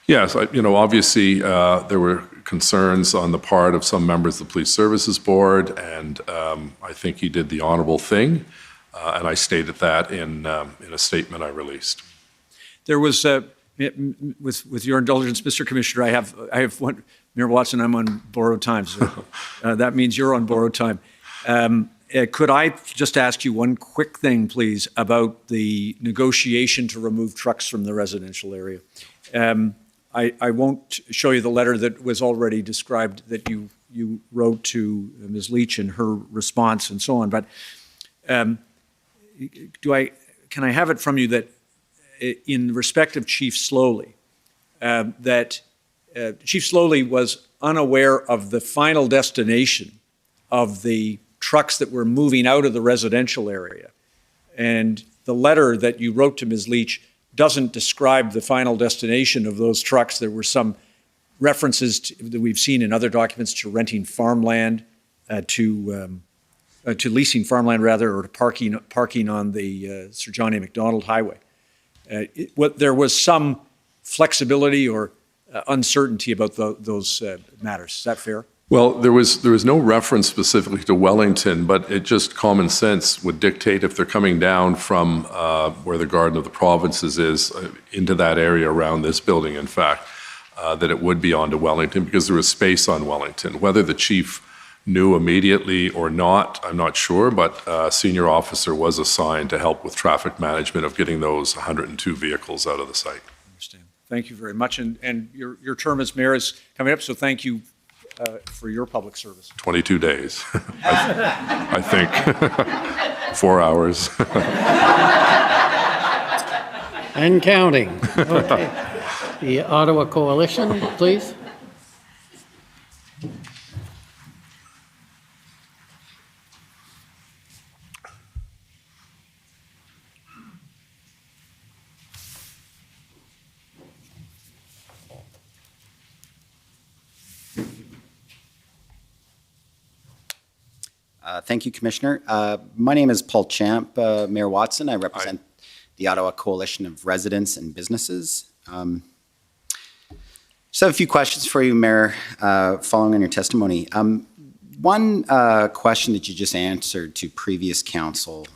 Yes, obviously there were concerns on the part of some members of the Police Services Board, and I think he did the honorable thing, and I stated that in a statement I released. There was, with your indulgence, Mr. Commissioner, I have one, Mayor Watson, I'm on borrowed time, so that means you're on borrowed time. Could I just ask you one quick thing, please, about the negotiation to remove trucks from the residential area? I won't show you the letter that was already described that you wrote to Ms. Leach and her response and so on, but can I have it from you that in respect of Chief Slowly, that Chief Slowly was unaware of the final destination of the trucks that were moving out of the residential area, and the letter that you wrote to Ms. Leach doesn't describe the final destination of those trucks. There were some references that we've seen in other documents to renting farmland, to leasing farmland rather, or to parking on the Sir John A. Macdonald Highway. There was some flexibility or uncertainty about those matters. Is that fair? Well, there was no reference specifically to Wellington, but it just common sense would dictate if they're coming down from where the Garden of the Provinces is into that area around this building, in fact, that it would be onto Wellington because there was space on Wellington. Whether the chief knew immediately or not, I'm not sure, but a senior officer was assigned to help with traffic management of getting those 102 vehicles out of the site. I understand. Thank you very much. And your term as mayor is coming up, so thank you for your public service. 22 days, I think. 4 hours. And counting. Okay. The Ottawa Coalition, please. Thank you, Commissioner. My name is Paul Champ, Mayor Watson. I represent the Ottawa Coalition of Residents and Businesses. Just have a few questions for you, Mayor, following on your testimony. One question that you just answered to previous council,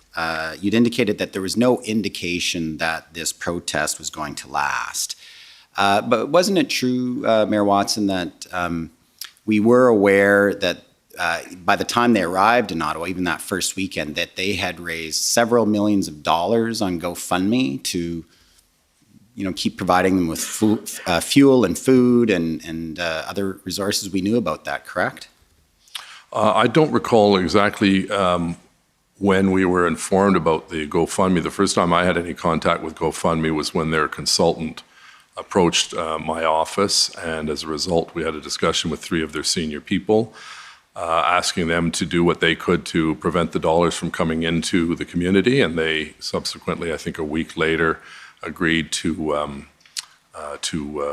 you'd indicated that there was no indication that this protest was going to last. But wasn't it true, Mayor Watson, that we were aware that by the time they arrived in Ottawa, even that first weekend, that they had raised several millions of dollars on GoFundMe to, keep providing them with fuel and food and other resources? We knew about that, correct? I don't recall exactly when we were informed about the GoFundMe. The first time I had any contact with GoFundMe was when their consultant approached my office, and as a result, we had a discussion with 3 of their senior people, asking them to do what they could to prevent the dollars from coming into the community, and they subsequently, I think a week later, agreed to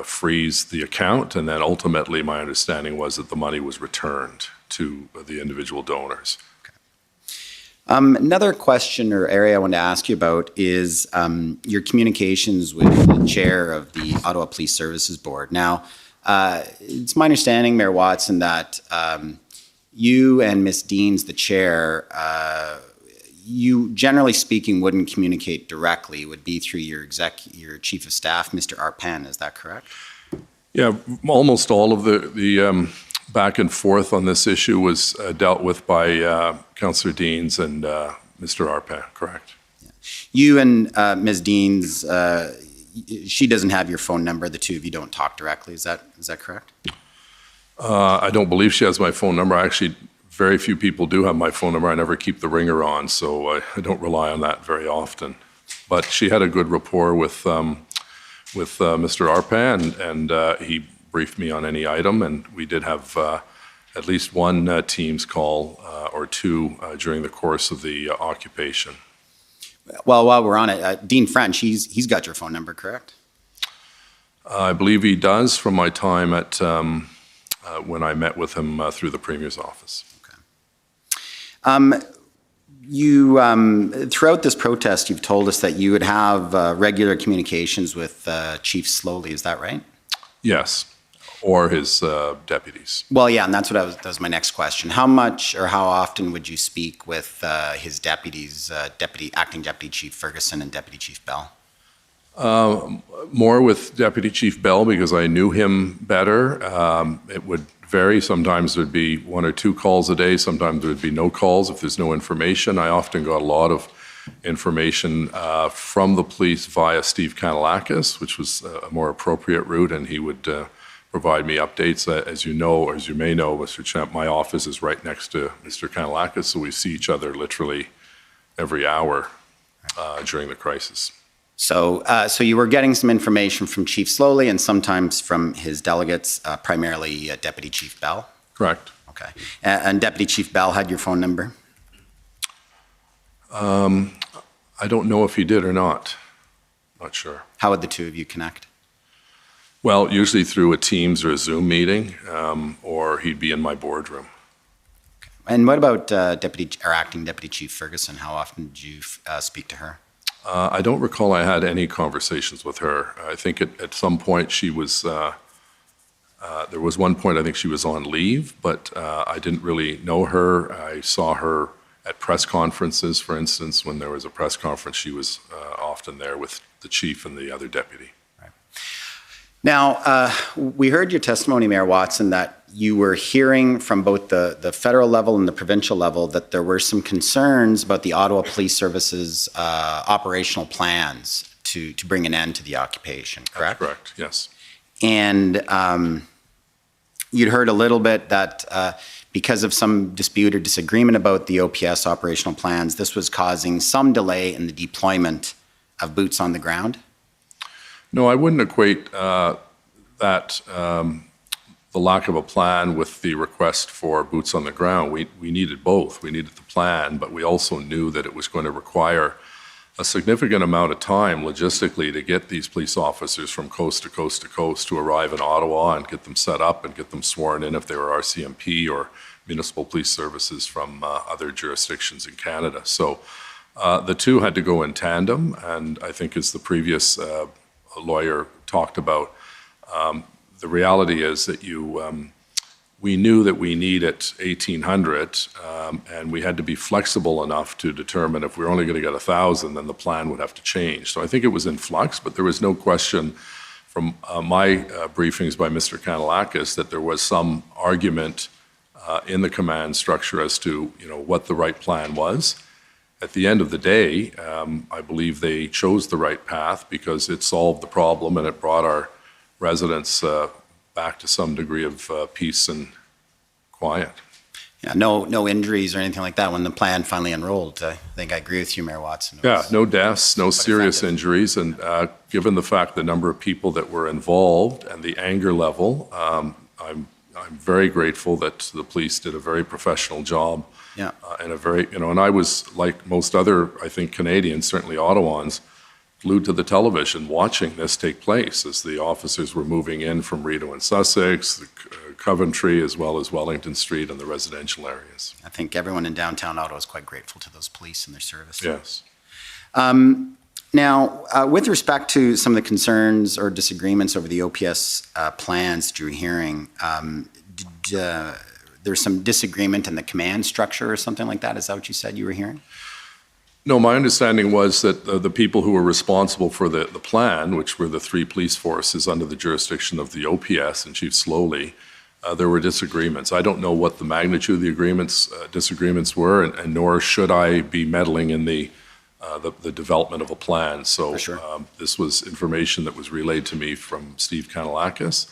freeze the account, and then ultimately my understanding was that the money was returned to the individual donors. Another question or area I want to ask you about is your communications with the chair of the Ottawa Police Services Board. Now, it's my understanding, Mayor Watson, that you and Ms. Deans, the chair, you generally speaking wouldn't communicate directly. It would be through your chief of staff, Mr. Arpan. Is that correct? Yeah, almost all of the back and forth on this issue was dealt with by Councillor Deans and Mr. Arpan, correct? Yeah. You and Ms. Deans, she doesn't have your phone number. The two of you don't talk directly. Is that correct? I don't believe she has my phone number. Actually, very few people do have my phone number. I never keep the ringer on, so I don't rely on that very often. But she had a good rapport with Mr. Arpan, and he briefed me on any item, and we did have at least one Teams call or two during the course of the occupation. Well, while we're on it, Dean French, he's got your phone number, correct? I believe he does from my time at when I met with him through the Premier's office. Okay. You, throughout this protest, you've told us that you would have regular communications with Chief Slowly, is that right? Yes, or his deputies. Well, yeah, and that was my next question. How much or how often would you speak with his deputies, Acting Deputy Chief Ferguson and Deputy Chief Bell? More with Deputy Chief Bell because I knew him better. It would vary. Sometimes there'd be 1 or 2 calls a day. Sometimes there'd be no calls if there's no information. I often got a lot of information from the police via Steve Kanalakis, which was a more appropriate route, and he would provide me updates. As you know, or as you may know, Mr. Champ, my office is right next to Mr. Kanalakis, so we see each other literally every hour during the crisis. So you were getting some information from Chief Slowly and sometimes from his delegates, primarily Deputy Chief Bell? Correct. Okay. And Deputy Chief Bell had your phone number? I don't know if he did or not. Not sure. How would the two of you connect? Well, usually through a Teams or a Zoom meeting, or he'd be in my boardroom. Okay. And what about Acting Deputy Chief Ferguson? How often did you speak to her? I don't recall I had any conversations with her. I think at some point she was, there was one point I think she was on leave, but I didn't really know her. I saw her at press conferences, for instance. When there was a press conference, she was often there with the chief and the other deputy. Right. Now, we heard your testimony, Mayor Watson, that you were hearing from both the federal level and the provincial level that there were some concerns about the Ottawa Police Service's operational plans to bring an end to the occupation, correct? That's correct, yes. And you'd heard a little bit that because of some dispute or disagreement about the OPS operational plans, this was causing some delay in the deployment of boots on the ground? No, I wouldn't equate that the lack of a plan with the request for boots on the ground. We needed both. We needed the plan, but we also knew that it was going to require a significant amount of time logistically to get these police officers from coast to coast to coast to arrive in Ottawa and get them set up and get them sworn in if they were RCMP or municipal police services from other jurisdictions in Canada. So the two had to go in tandem, and I think as the previous lawyer talked about, the reality is that we knew that we needed 1,800, and we had to be flexible enough to determine if we were only going to get 1,000, then the plan would have to change. So I think it was in flux, but there was no question from my briefings by Mr. Kanellakis that there was some argument in the command structure as to what the right plan was. At the end of the day, I believe they chose the right path because it solved the problem and it brought our residents back to some degree of peace and quiet. Yeah, no injuries or anything like that when the plan finally enrolled. I think I agree with you, Mayor Watson. Yeah, no deaths, no serious injuries, and given the fact the number of people that were involved and the anger level, I'm very grateful that the police did a very professional job. Yeah. And a very, and I was like most other, I think, Canadians, certainly Ottawans, glued to the television watching this take place as the officers were moving in from Rideau and Sussex, Coventry, as well as Wellington Street and the residential areas. I think everyone in downtown Ottawa is quite grateful to those police and their service. Yes. Now, with respect to some of the concerns or disagreements over the OPS plans that you were hearing, there's some disagreement in the command structure or something like that? Is that what you said you were hearing? No, my understanding was that the people who were responsible for the plan, which were the three police forces under the jurisdiction of the OPS and Chief Slowly, there were disagreements. I don't know what the magnitude of the disagreements were, and nor should I be meddling in the development of a plan. So this was information that was relayed to me from Steve Kanellakis.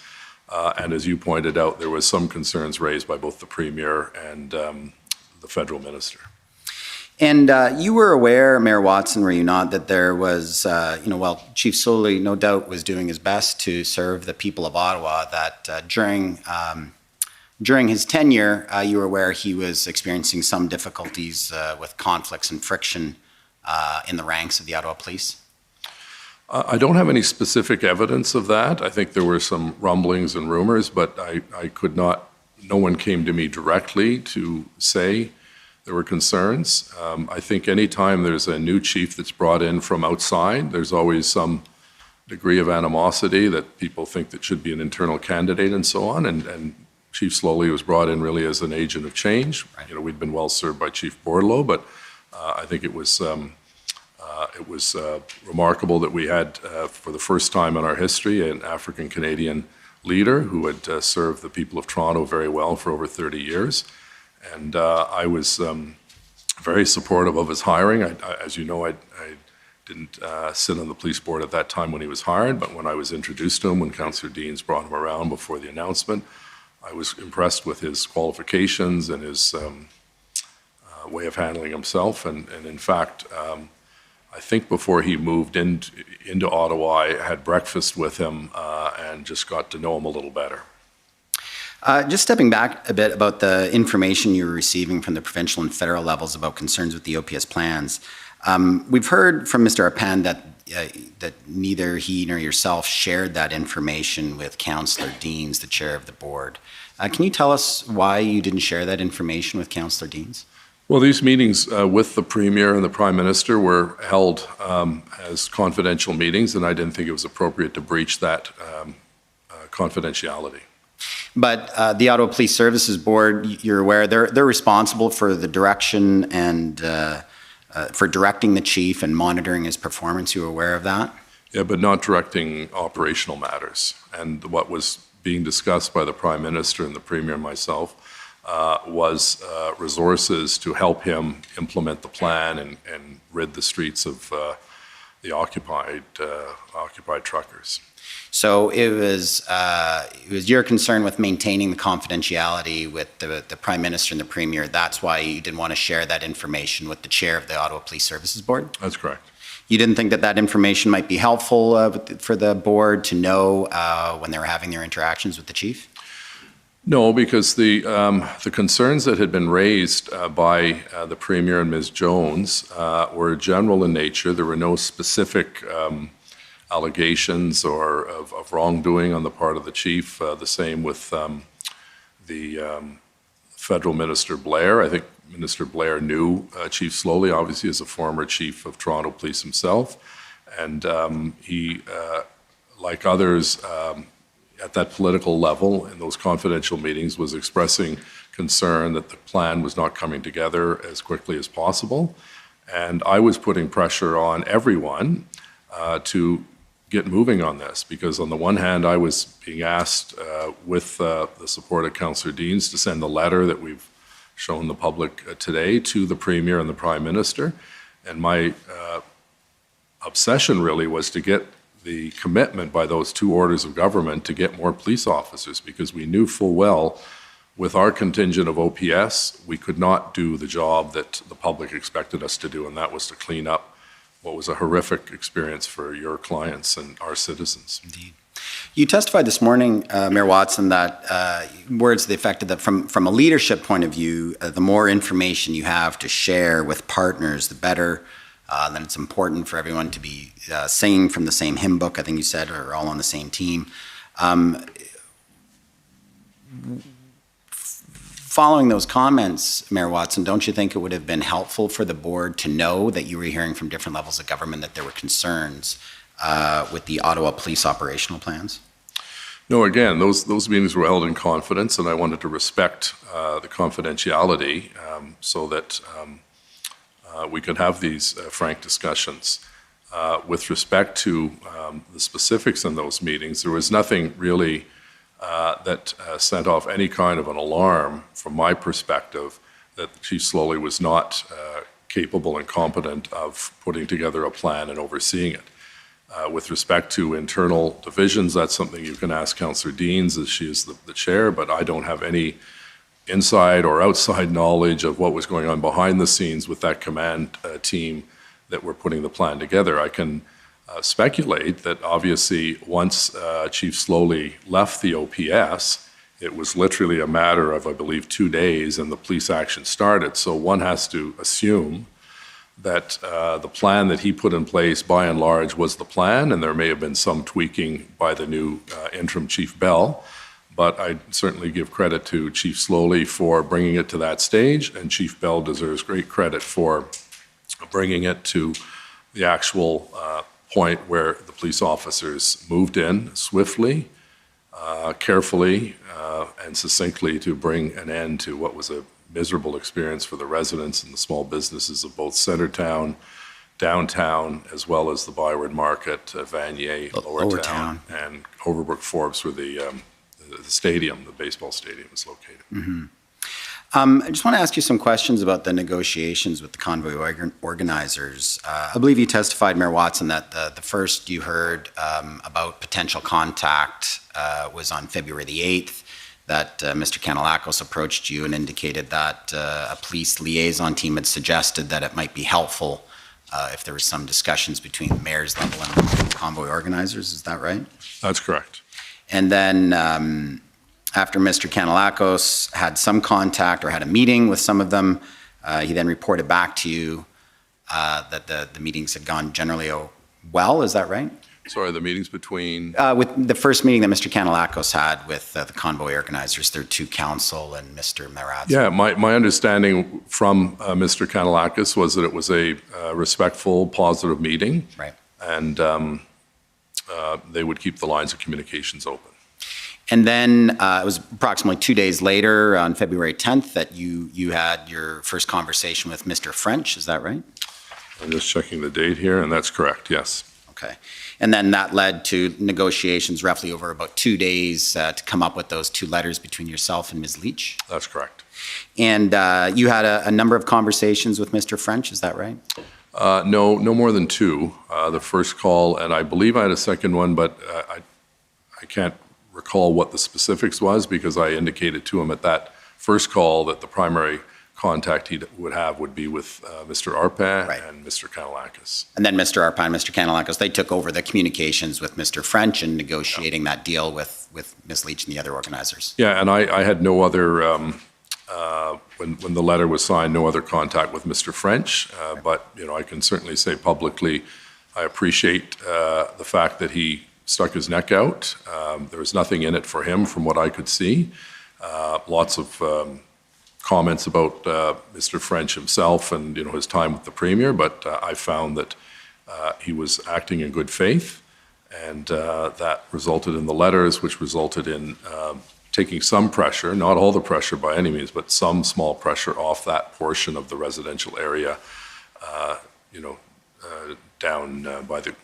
And as you pointed out, there was some concerns raised by both the Premier and the federal minister. And you were aware, Mayor Watson, were you not, that there was, while Chief Slowly no doubt was doing his best to serve the people of Ottawa, that during his tenure, you were aware he was experiencing some difficulties with conflicts and friction in the ranks of the Ottawa Police? I don't have any specific evidence of that. I think there were some rumblings and rumors, but I could not, no one came to me directly to say there were concerns. I think anytime there's a new chief that's brought in from outside, there's always some degree of animosity that people think that should be an internal candidate and so on. And Chief Slowly was brought in really as an agent of change. Right. We'd been well served by Chief Bordelot, but I think it was remarkable that we had, for the first time in our history, an African-Canadian leader who had served the people of Toronto very well for over 30 years. And I was very supportive of his hiring. As you know, I didn't sit on the police board at that time when he was hired, but when I was introduced to him, when Councillor Deans brought him around before the announcement, I was impressed with his qualifications and his way of handling himself. And in fact, I think before he moved into Ottawa, I had breakfast with him and just got to know him a little better. Just stepping back a bit about the information you were receiving from the provincial and federal levels about concerns with the OPS plans. We've heard from Mr. Arpand that neither he nor yourself shared that information with Councillor Deans, the chair of the board. Can you tell us why you didn't share that information with Councillor Deans? Well, these meetings with the Premier and the Prime Minister were held as confidential meetings, and I didn't think it was appropriate to breach that confidentiality. But the Ottawa Police Services Board, you're aware, they're responsible for the direction and for directing the chief and monitoring his performance. You were aware of that? Yeah, but not directing operational matters. And what was being discussed by the Prime Minister and the Premier and myself was resources to help him implement the plan and rid the streets of the occupied truckers. So it was your concern with maintaining the confidentiality with the Prime Minister and the Premier. That's why you didn't want to share that information with the chair of the Ottawa Police Services Board? That's correct. You didn't think that information might be helpful for the board to know when they were having their interactions with the chief? No, because the concerns that had been raised by the Premier and Ms. Jones were general in nature. There were no specific allegations or of wrongdoing on the part of the chief. The same with the Federal Minister Blair. I think Minister Blair knew Chief Slowly, obviously, as a former chief of Toronto Police himself. And he, like others at that political level in those confidential meetings, was expressing concern that the plan was not coming together as quickly as possible. And I was putting pressure on everyone to get moving on this, because on the one hand, I was being asked with the support of Councillor Deans to send a letter that we've shown the public today to the Premier and the Prime Minister. And my obsession really was to get the commitment by those two orders of government to get more police officers, because we knew full well with our contingent of OPS, we could not do the job that the public expected us to do, and that was to clean up what was a horrific experience for your clients and our citizens. Indeed. You testified this morning, Mayor Watson, that words to the effect that from a leadership point of view, the more information you have to share with partners, the better. That it's important for everyone to be singing from the same hymn book, I think you said, or all on the same team. Following those comments, Mayor Watson, don't you think it would have been helpful for the board to know that you were hearing from different levels of government that there were concerns with the Ottawa police operational plans? No, again, those meetings were held in confidence, and I wanted to respect the confidentiality so that we could have these frank discussions. With respect to the specifics in those meetings, there was nothing really that sent off any kind of an alarm from my perspective that Chief Slowly was not capable and competent of putting together a plan and overseeing it. With respect to internal divisions, that's something you can ask Councillor Deans, as she is the chair, but I don't have any inside or outside knowledge of what was going on behind the scenes with that command team that were putting the plan together. I can speculate that obviously once Chief Slowly left the OPS, it was literally a matter of, I believe, 2 days and the police action started. So one has to assume that the plan that he put in place by and large was the plan, and there may have been some tweaking by the new interim Chief Bell. But I certainly give credit to Chief Slowly for bringing it to that stage, and Chief Bell deserves great credit for bringing it to the actual point where the police officers moved in swiftly, carefully, and succinctly to bring an end to what was a miserable experience for the residents and the small businesses of both Centertown, downtown, as well as the Byward Market, Vanier, Lower Town, and Overbrook Forbes, where the stadium, the baseball stadium, is located. Mm-hmm. I just want to ask you some questions about the negotiations with the convoy organizers. I believe you testified, Mayor Watson, that the first you heard about potential contact was on February the 8th, that Mr. Kanellakos approached you and indicated that a police liaison team had suggested that it might be helpful if there were some discussions between the mayor's level and the convoy organizers. Is that right? That's correct. And then after Mr. Kanellakos had some contact or had a meeting with some of them, he then reported back to you that the meetings had gone generally well. Is that right? Sorry, the meetings between? With the first meeting that Mr. Kanellakos had with the convoy organizers, their two counsel and Mr. Marazzi. Yeah, my understanding from Mr. Kanellakos was that it was a respectful, positive meeting. Right. And they would keep the lines of communications open. And then it was approximately 2 days later, on February 10th, that you had your first conversation with Mr. French. Is that right? I'm just checking the date here, and that's correct, yes. Okay. And then that led to negotiations roughly over about 2 days to come up with those two letters between yourself and Ms. Leach? That's correct. And you had a number of conversations with Mr. French, is that right? No more than two. The first call, and I believe I had a second one, but I can't recall what the specifics was, because I indicated to him at that first call that the primary contact he would have would be with Mr. Arpin and Mr. Kanellakos. And then Mr. Arpin and Mr. Kanellakos, they took over the communications with Mr. French and negotiating that deal with Ms. Leach and the other organizers. Yeah, and I had no other, when the letter was signed, no other contact with Mr. French, but I can certainly say publicly I appreciate the fact that he stuck his neck out. There was nothing in it for him from what I could see. Lots of comments about Mr. French himself and his time with the Premier, but I found that he was acting in good faith, and that resulted in the letters, which resulted in taking some pressure, not all the pressure by any means, but some small pressure off that portion of the residential area, down by the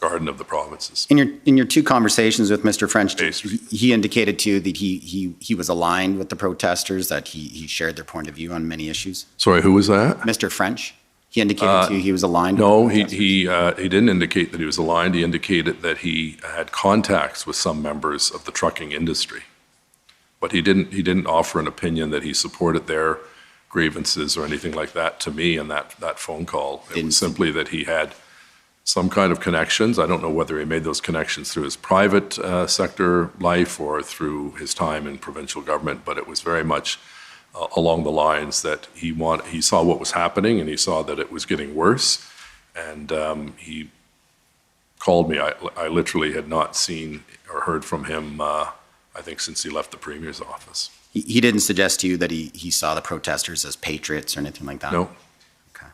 Garden of the Provinces. In your two conversations with Mr. French, he indicated to you that he was aligned with the protesters, that he shared their point of view on many issues. Sorry, who was that? Mr. French. He indicated to you he was aligned. No, with the he didn't indicate that he was aligned. He indicated that he had contacts with some members of the trucking industry, but he didn't offer an opinion that he supported their grievances or anything like that to me in that phone call. It was simply that he had some kind of connections. I don't know whether he made those connections through his private sector life or through his time in provincial government, but it was very much along the lines that he saw what was happening and he saw that it was getting worse, and he called me. I literally had not seen or heard from him, I think, since he left the Premier's office. He didn't suggest to you that he saw the protesters as patriots or anything like that? No. Okay.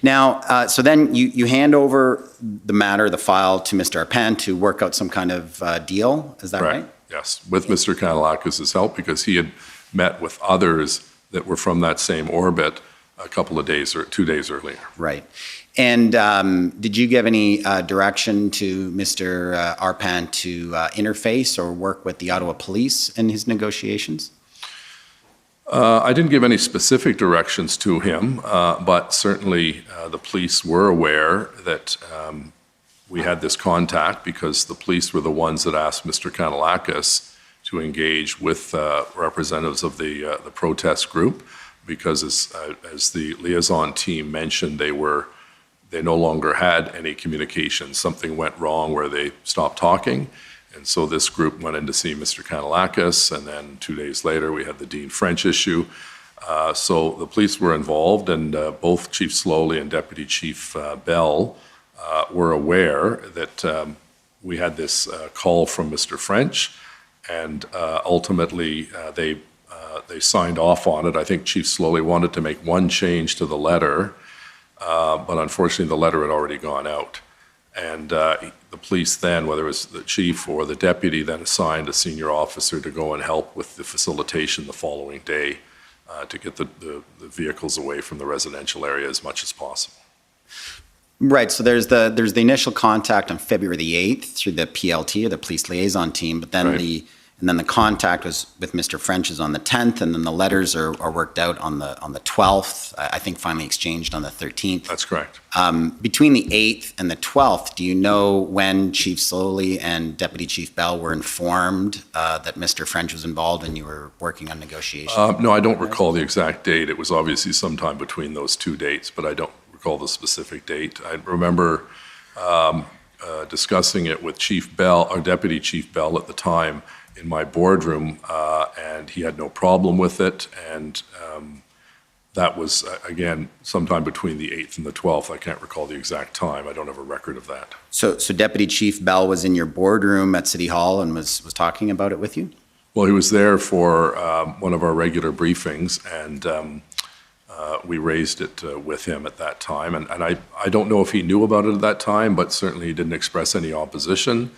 Now, so then you hand over the file to Mr. Arpin to work out some kind of deal, is that right? Yes, with Mr. Kanellakis' help, because he had met with others that were from that same orbit a couple of days or 2 days earlier. Right. And did you give any direction to Mr. Arpin to interface or work with the Ottawa Police in his negotiations? I didn't give any specific directions to him, but certainly the police were aware that we had this contact, because the police were the ones that asked Mr. Kanellakis to engage with representatives of the protest group, because as the liaison team mentioned, they no longer had any communication. Something went wrong where they stopped talking, and so this group went in to see Mr. Kanellakis, and then 2 days later we had the Dean French issue. So the police were involved, and both Chief Slowly and Deputy Chief Bell were aware that we had this call from Mr. French, and ultimately they signed off on it. I think Chief Slowly wanted to make one change to the letter, but unfortunately the letter had already gone out. And the police then, whether it was the chief or the deputy, then assigned a senior officer to go and help with the facilitation the following day to get the vehicles away from the residential area as much as possible. Right, so there's the initial contact on February the 8th through the PLT, or the police liaison team, but then the contact was with Mr. French is on the 10th, and then the letters are worked out on the 12th, I think finally exchanged on the 13th. That's correct. Between the 8th and the 12th, do you know when Chief Slowly and Deputy Chief Bell were informed that Mr. French was involved and you were working on negotiations? No, I don't recall the exact date. It was obviously sometime between those two dates, but I don't recall the specific date. I remember discussing it with Chief Bell, or Deputy Chief Bell at the time, in my boardroom, and he had no problem with it, and that was, again, sometime between the 8th and the 12th. I can't recall the exact time. I don't have a record of that. So Deputy Chief Bell was in your boardroom at City Hall and was talking about it with you? Well, he was there for one of our regular briefings, and we raised it with him at that time. And I don't know if he knew about it at that time, but certainly he didn't express any opposition.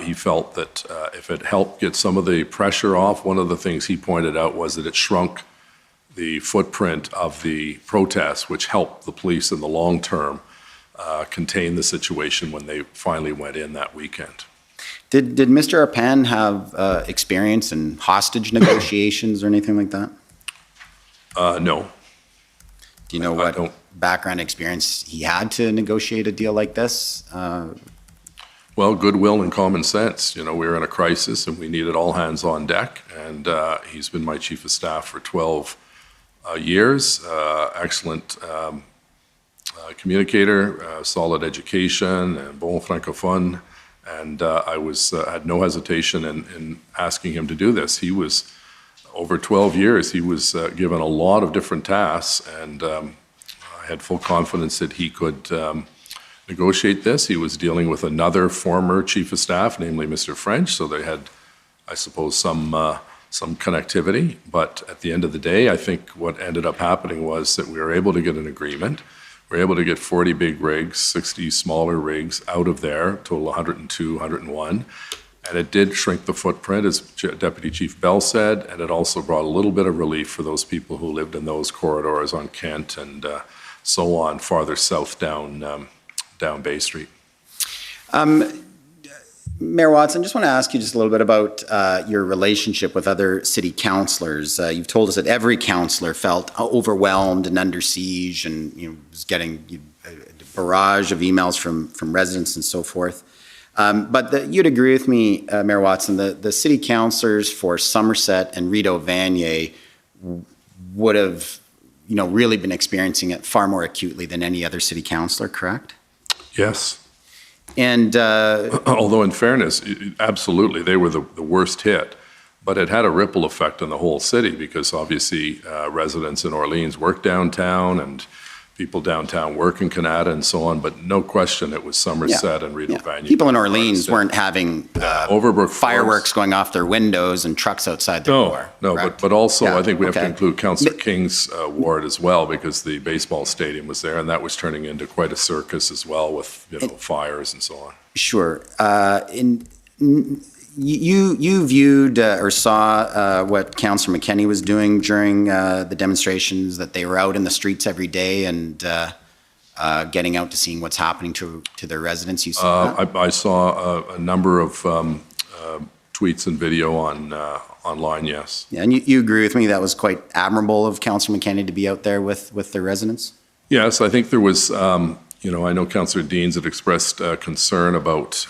He felt that if it helped get some of the pressure off, one of the things he pointed out was that it shrunk the footprint of the protests, which helped the police in the long term contain the situation when they finally went in that weekend. Did Mr. Arpin have experience in hostage negotiations or anything like that? No. Do you know what background experience he had to negotiate a deal like this? Well, goodwill and common sense. You know, we were in a crisis and we needed all hands on deck, and he's been my chief of staff for 12 years. Excellent communicator, solid education, and bon francophone. And I had no hesitation in asking him to do this. He was, over 12 years, he was given a lot of different tasks, and I had full confidence that he could negotiate this. He was dealing with another former chief of staff, namely Mr. French, so they had, I suppose, some some connectivity. But at the end of the day, I think what ended up happening was that we were able to get an agreement. We were able to get 40 big rigs, 60 smaller rigs out of there, total 102, 101. And it did shrink the footprint, as Deputy Chief Bell said, and it also brought a little bit of relief for those people who lived in those corridors on Kent and so on, farther south down Bay Street. Mayor Watson, just want to ask you just a little bit about your relationship with other city councillors. You've told us that every councillor felt overwhelmed and under siege and was getting a barrage of emails from residents and so forth. But you'd agree with me, Mayor Watson, the city councillors for Somerset and Rideau Vanier would have really been experiencing it far more acutely than any other city councillor, correct? Yes. And although in fairness, absolutely, they were the worst hit, but it had a ripple effect on the whole city because obviously residents in Orleans work downtown and people downtown work in Canada and so on, but no question it was Somerset and Rideau Vanier. People in Orleans weren't having fireworks going off their windows and trucks outside their door. No, but also I think we have to include Councillor King's ward as well because the baseball stadium was there and that was turning into quite a circus as well with fires and so on. Sure. You viewed or saw what Councillor McKenney was doing during the demonstrations, that they were out in the streets every day and getting out to seeing what's happening to their residents. You saw that? I saw a number of tweets and video online, yes. Yeah, and you agree with me that was quite admirable of Councillor McKenney to be out there with their residents? Yes, I think there was, I know Councillor Deans had expressed concern about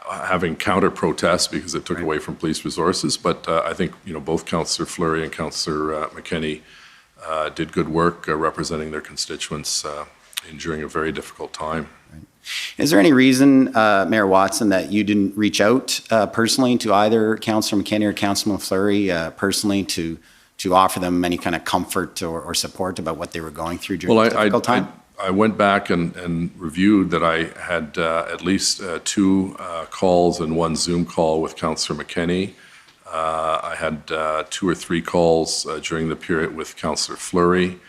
having counter-protests because it took away from police resources. But I think, both Councillor Fleury and Councillor McKenney did good work representing their constituents during a very difficult time. Right. Is there any reason, Mayor Watson, that you didn't reach out personally to either Councillor McKenney or Councillor Fleury personally to offer them any kind of comfort or support about what they were going through during the difficult time? I went back and reviewed that I had at least 2 calls and 1 Zoom call with Councillor McKenney. I had 2 or 3 calls during the period with Councillor Fleury.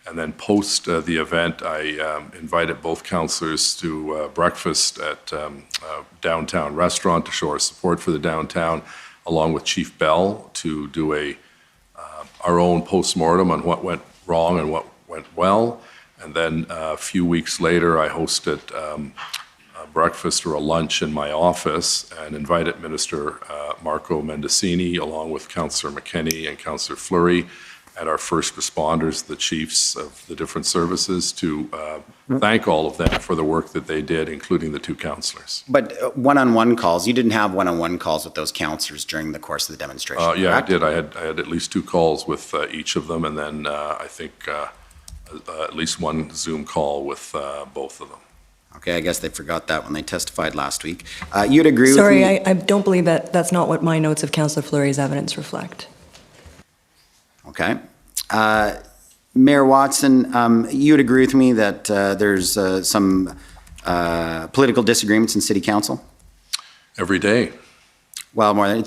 And then post the event, I invited both councillors to breakfast at a downtown restaurant to show our support for the downtown, along with Chief Bell to do our own postmortem on what went wrong and what went well. And then a few weeks later, I hosted a breakfast or a lunch in my office and invited Minister Marco Mendicini, along with Councillor McKenney and Councillor Fleury, and our first responders, the chiefs of the different services, to thank all of them for the work that they did, including the 2 councillors. But one-on-one calls, you didn't have one-on-one calls with those councillors during the course of the demonstration, Yeah, correct? I did. I had at least 2 calls with each of them, and then I think at least 1 Zoom call with both of them. Okay, I guess they forgot that when they testified last week. You'd agree with me? Sorry, I don't believe that's not what my notes of Councillor Fleury's evidence reflect. Okay. Mayor Watson, you'd agree with me that there's some political disagreements in City Council? Every day. Well, more than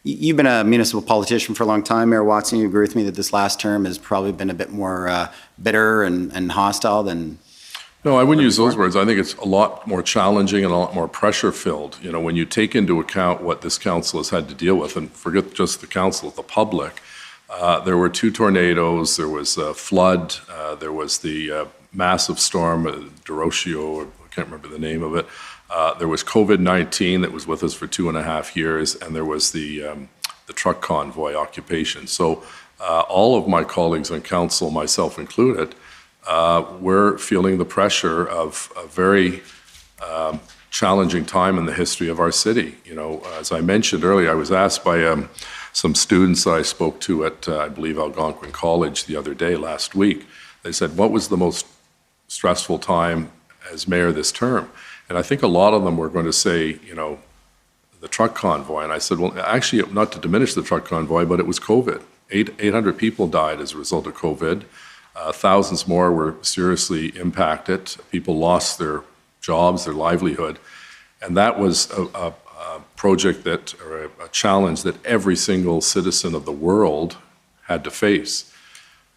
you've been a municipal politician for a long time, Mayor Watson. You agree with me that this last term has probably been a bit more bitter and hostile than... No, I wouldn't use those words. I think it's a lot more challenging and a lot more pressure-filled. When you take into account what this council has had to deal with, and forget just the council, the public, there were 2 tornadoes, there was a flood, there was the massive storm, Derocio, I can't remember the name of it. There was COVID-19 that was with us for 2.5 years, and there was the truck convoy occupation. So all of my colleagues on council, myself included, we're feeling the pressure of a very challenging time in the history of our city. As I mentioned earlier, I was asked by some students I spoke to at, I believe, Algonquin College the other day, last week. They said, what was the most stressful time as mayor this term? And I think a lot of them were going to say, the truck convoy. And I said, well, actually, not to diminish the truck convoy, but it was COVID. 800 people died as a result of COVID. Thousands more were seriously impacted. People lost their jobs, their livelihood. And that was a project that, or a challenge that every single citizen of the world had to face.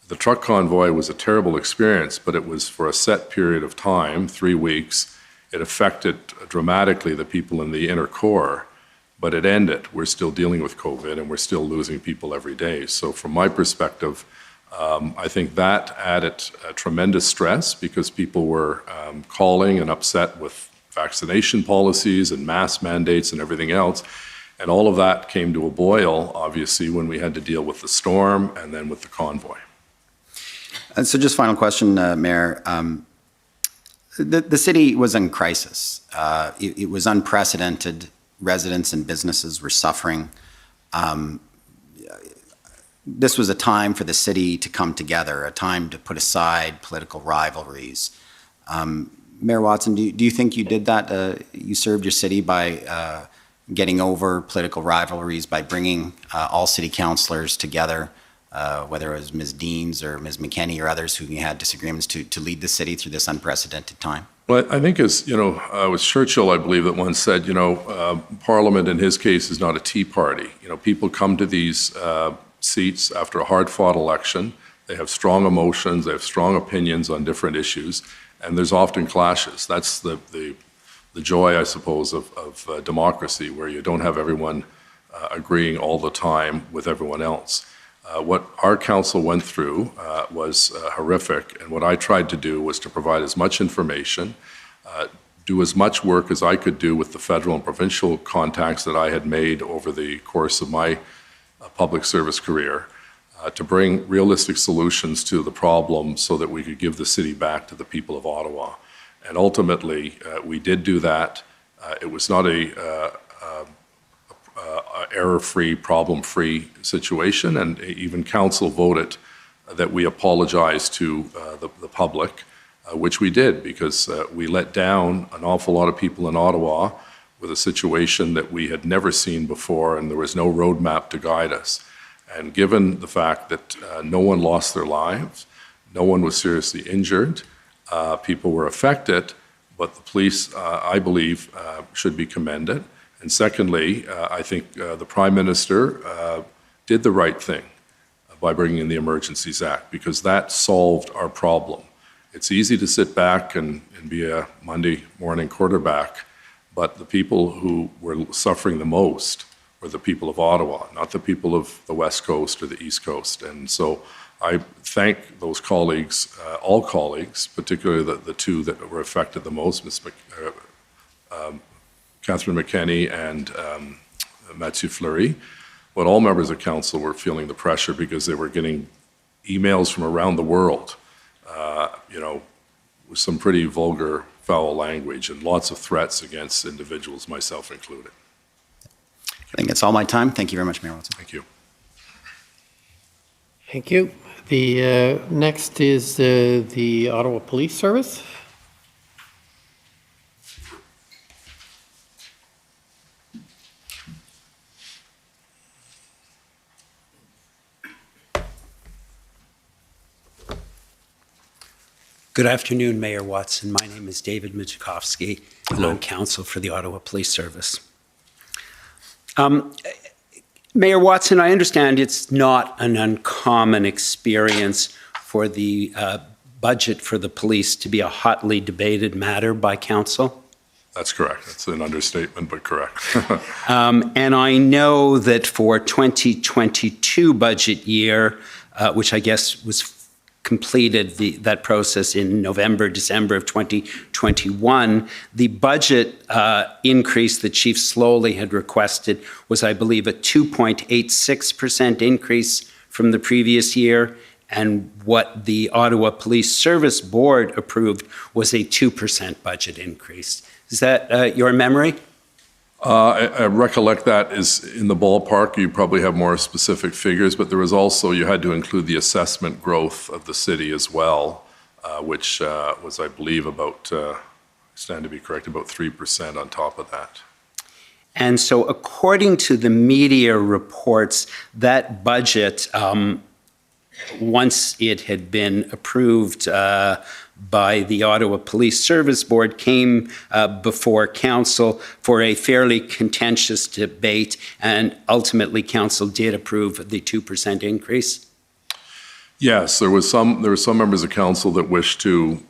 The truck convoy was a terrible experience, but it was for a set period of time, 3 weeks. It affected dramatically the people in the inner core, but it ended. We're still dealing with COVID and we're still losing people every day. So from my perspective, I think that added tremendous stress because people were calling and upset with vaccination policies and mask mandates and everything else. And all of that came to a boil, obviously, when we had to deal with the storm and then with the convoy. So just final question, Mayor. The city was in crisis. It was unprecedented. Residents and businesses were suffering. This was a time for the city to come together, a time to put aside political rivalries. Mayor Watson, do you think you did that? You served your city by getting over political rivalries, by bringing all city councilors together, whether it was Ms. Deans or Ms. McKenney or others who had disagreements to lead the city through this unprecedented time? Well, I think as, it was Churchill, I believe, that once said, Parliament in his case is not a tea party. People come to these seats after a hard-fought election. They have strong emotions, they have strong opinions on different issues, and there's often clashes. That's the joy, I suppose, of democracy, where you don't have everyone agreeing all the time with everyone else. What our council went through was horrific, and what I tried to do was to provide as much information, do as much work as I could do with the federal and provincial contacts that I had made over the course of my public service career, to bring realistic solutions to the problem so that we could give the city back to the people of Ottawa. And ultimately, we did do that. It was not a error-free, problem-free situation, and even council voted that we apologize to the public, which we did because we let down an awful lot of people in Ottawa with a situation that we had never seen before, and there was no roadmap to guide us. And given the fact that no one lost their lives, no one was seriously injured, people were affected, but the police, I believe, should be commended. And secondly, I think the Prime Minister did the right thing by bringing in the Emergencies Act, because that solved our problem. It's easy to sit back and be a Monday morning quarterback, but the people who were suffering the most were the people of Ottawa, not the people of the West Coast or the East Coast. And so I thank those colleagues, all colleagues, particularly the two that were affected the most, Catherine McKenney and Mathieu Fleury, but all members of council were feeling the pressure because they were getting emails from around the world, with some pretty vulgar, foul language and lots of threats against individuals, myself included. I think that's all my time. Thank you very much, Mayor Watson. Thank you. Thank you. The next is the Ottawa Police Service. Good afternoon, Mayor Watson. My name is David Michikowski, and I'm counsel for the Ottawa Police Service. Mayor Watson, I understand it's not an uncommon experience for the budget for the police to be a hotly debated matter by council. That's correct. That's an understatement, but correct. And I know that for 2022 budget year, which I guess was completed that process in November, December of 2021, the budget increase that Chief Slowly had requested was, I believe, a 2.86% increase from the previous year, and what the Ottawa Police Service Board approved was a 2% budget increase. Is that your memory? I recollect that is in the ballpark. You probably have more specific figures, but there was also, you had to include the assessment growth of the city as well, which was, I believe, about, I stand to be correct, about 3% on top of that. And so according to the media reports, that budget once it had been approved by the Ottawa Police Service Board, came before council for a fairly contentious debate, and ultimately council did approve the 2% increase? Yes, there were some members of council that wished to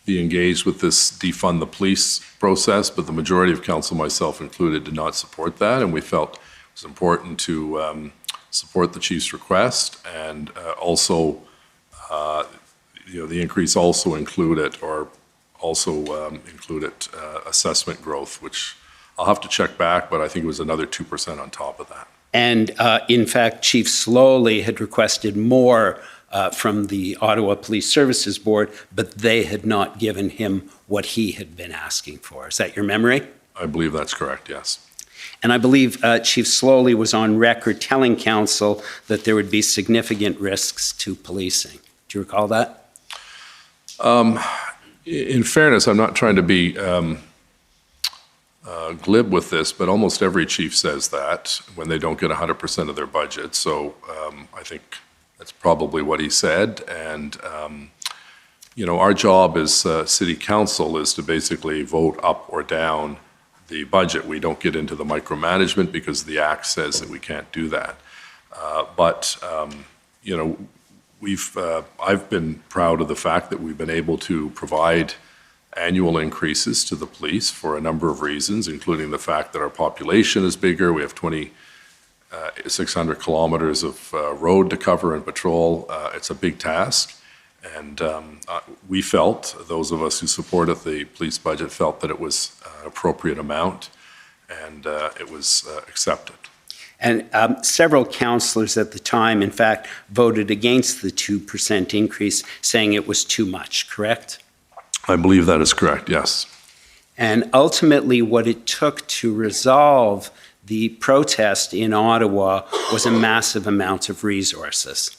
be engaged with this defund the police process, but the majority of council, myself included, did not support that, and we felt it was important to support the chief's request, and also, the increase also included assessment growth, which I'll have to check back, but I think it was another 2% on top of that. And in fact, Chief Slowly had requested more from the Ottawa Police Services Board, but they had not given him what he had been asking for. Is that your memory? I believe that's correct, yes. And I believe Chief Slowly was on record telling council that there would be significant risks to policing. Do you recall that? In fairness, I'm not trying to be glib with this, but almost every chief says that when they don't get 100% of their budget. So I think that's probably what he said. And, our job as city council is to basically vote up or down the budget. We don't get into the micromanagement because the Act says that we can't do that. I've been proud of the fact that we've been able to provide annual increases to the police for a number of reasons, including the fact that our population is bigger. We have 2,600 kilometers of road to cover and patrol. It's a big task. And we felt, those of us who supported the police budget felt that it was an appropriate amount, and it was accepted. And several councillors at the time, in fact, voted against the 2% increase, saying it was too much, correct? I believe that is correct, yes. And ultimately, what it took to resolve the protest in Ottawa was a massive amount of resources.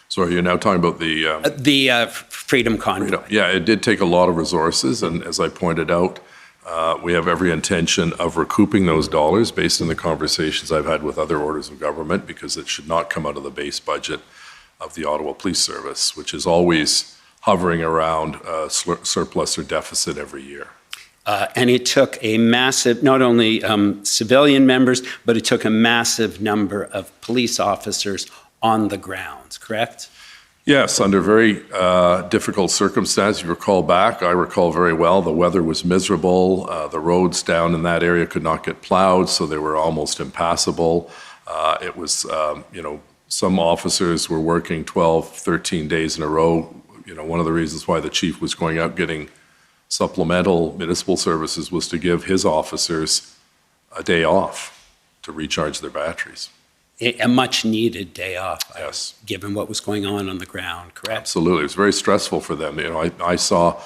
So you're now talking about the Freedom Convoy. Yeah, it did take a lot of resources, and as I pointed out, we have every intention of recouping those dollars based on the conversations I've had with other orders of government, because it should not come out of the base budget of the Ottawa Police Service, which is always hovering around surplus or deficit every year. And it took a massive, not only civilian members, but it took a massive number of police officers on the ground, correct? Yes, under very difficult circumstances. You recall back, I recall very well, the weather was miserable. The roads down in that area could not get plowed, so they were almost impassable. It was, some officers were working 12, 13 days in a row. One of the reasons why the chief was going out getting supplemental municipal services was to give his officers a day off to recharge their batteries. A much needed day off, yes, given what was going on the ground, correct? Absolutely. It was very stressful for them. I saw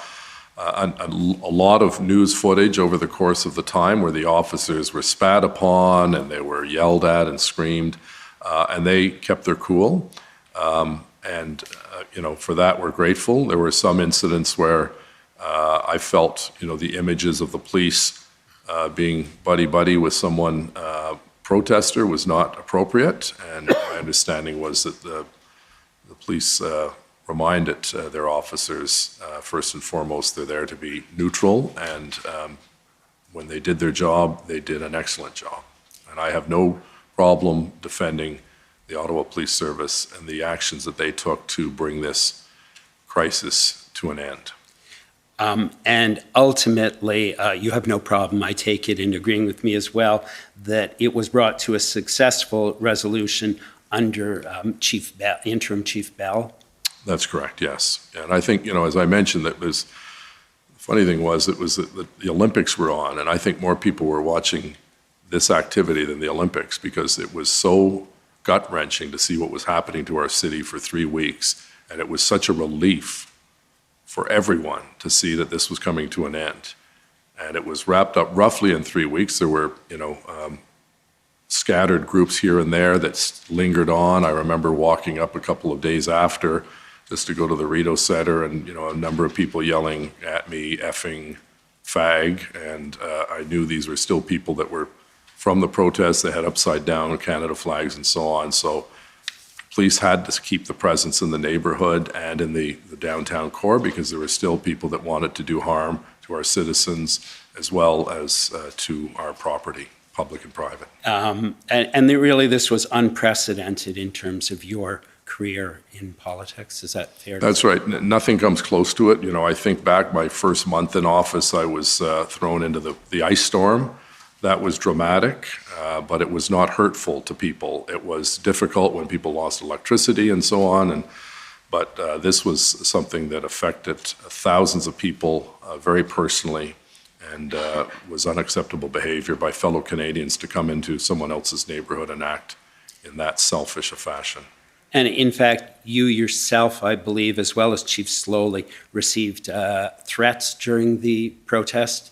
a lot of news footage over the course of the time where the officers were spat upon and they were yelled at and screamed, and they kept their cool. For that, we're grateful. There were some incidents where I felt, the images of the police being buddy-buddy with someone protester was not appropriate, and my understanding was that the police reminded their officers, first and foremost, they're there to be neutral, and when they did their job, they did an excellent job. And I have no problem defending the Ottawa Police Service and the actions that they took to bring this crisis to an end. And ultimately, you have no problem, I take it, in agreeing with me as well, that it was brought to a successful resolution under Interim Chief Bell? That's correct, yes. And I think, as I mentioned, the funny thing was, it was that the Olympics were on, and I think more people were watching this activity than the Olympics, because it was so gut-wrenching to see what was happening to our city for 3 weeks, and it was such a relief for everyone to see that this was coming to an end. And it was wrapped up roughly in 3 weeks. There were, scattered groups here and there that lingered on. I remember walking up a couple of days after just to go to the Rideau Center, and, a number of people yelling at me, effing fag. And I knew these were still people that were from the protests. They had upside down Canada flags and so on. So police had to keep the presence in the neighborhood and in the downtown core because there were still people that wanted to do harm to our citizens as well as to our property, public and private. And really, this was unprecedented in terms of your career in politics. Is that fair? That's right. Nothing comes close to it. You know, I think back my first month in office, I was thrown into the ice storm. That was dramatic, but it was not hurtful to people. It was difficult when people lost electricity and so on. But this was something that affected thousands of people very personally, and was unacceptable behavior by fellow Canadians to come into someone else's neighborhood and act in that selfish a fashion. And in fact, you yourself, I believe, as well as Chief Slowly, received threats during the protest?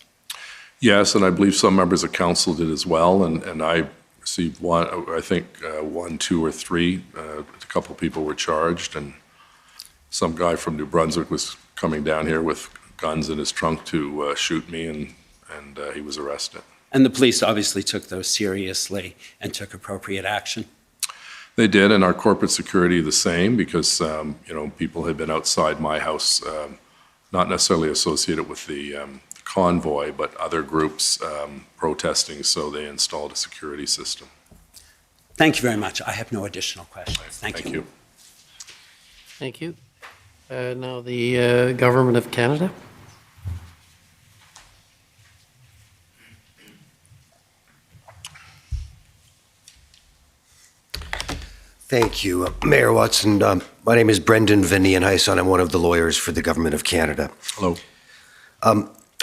Yes, and I believe some members of council did as well, and I received one, I think 1, 2, or 3. A couple of people were charged, and some guy from New Brunswick was coming down here with guns in his trunk to shoot me, and he was arrested. And the police obviously took those seriously and took appropriate action? They did, and our corporate security the same, because you know, people had been outside my house, not necessarily associated with the convoy, but other groups protesting, so they installed a security system. Thank you very much. I have no additional questions. Thank you. Thank you. Now the Government of Canada. Thank you. Mayor Watson, my name is Brendan Vinny, and I'm one of the lawyers for the Government of Canada. Hello.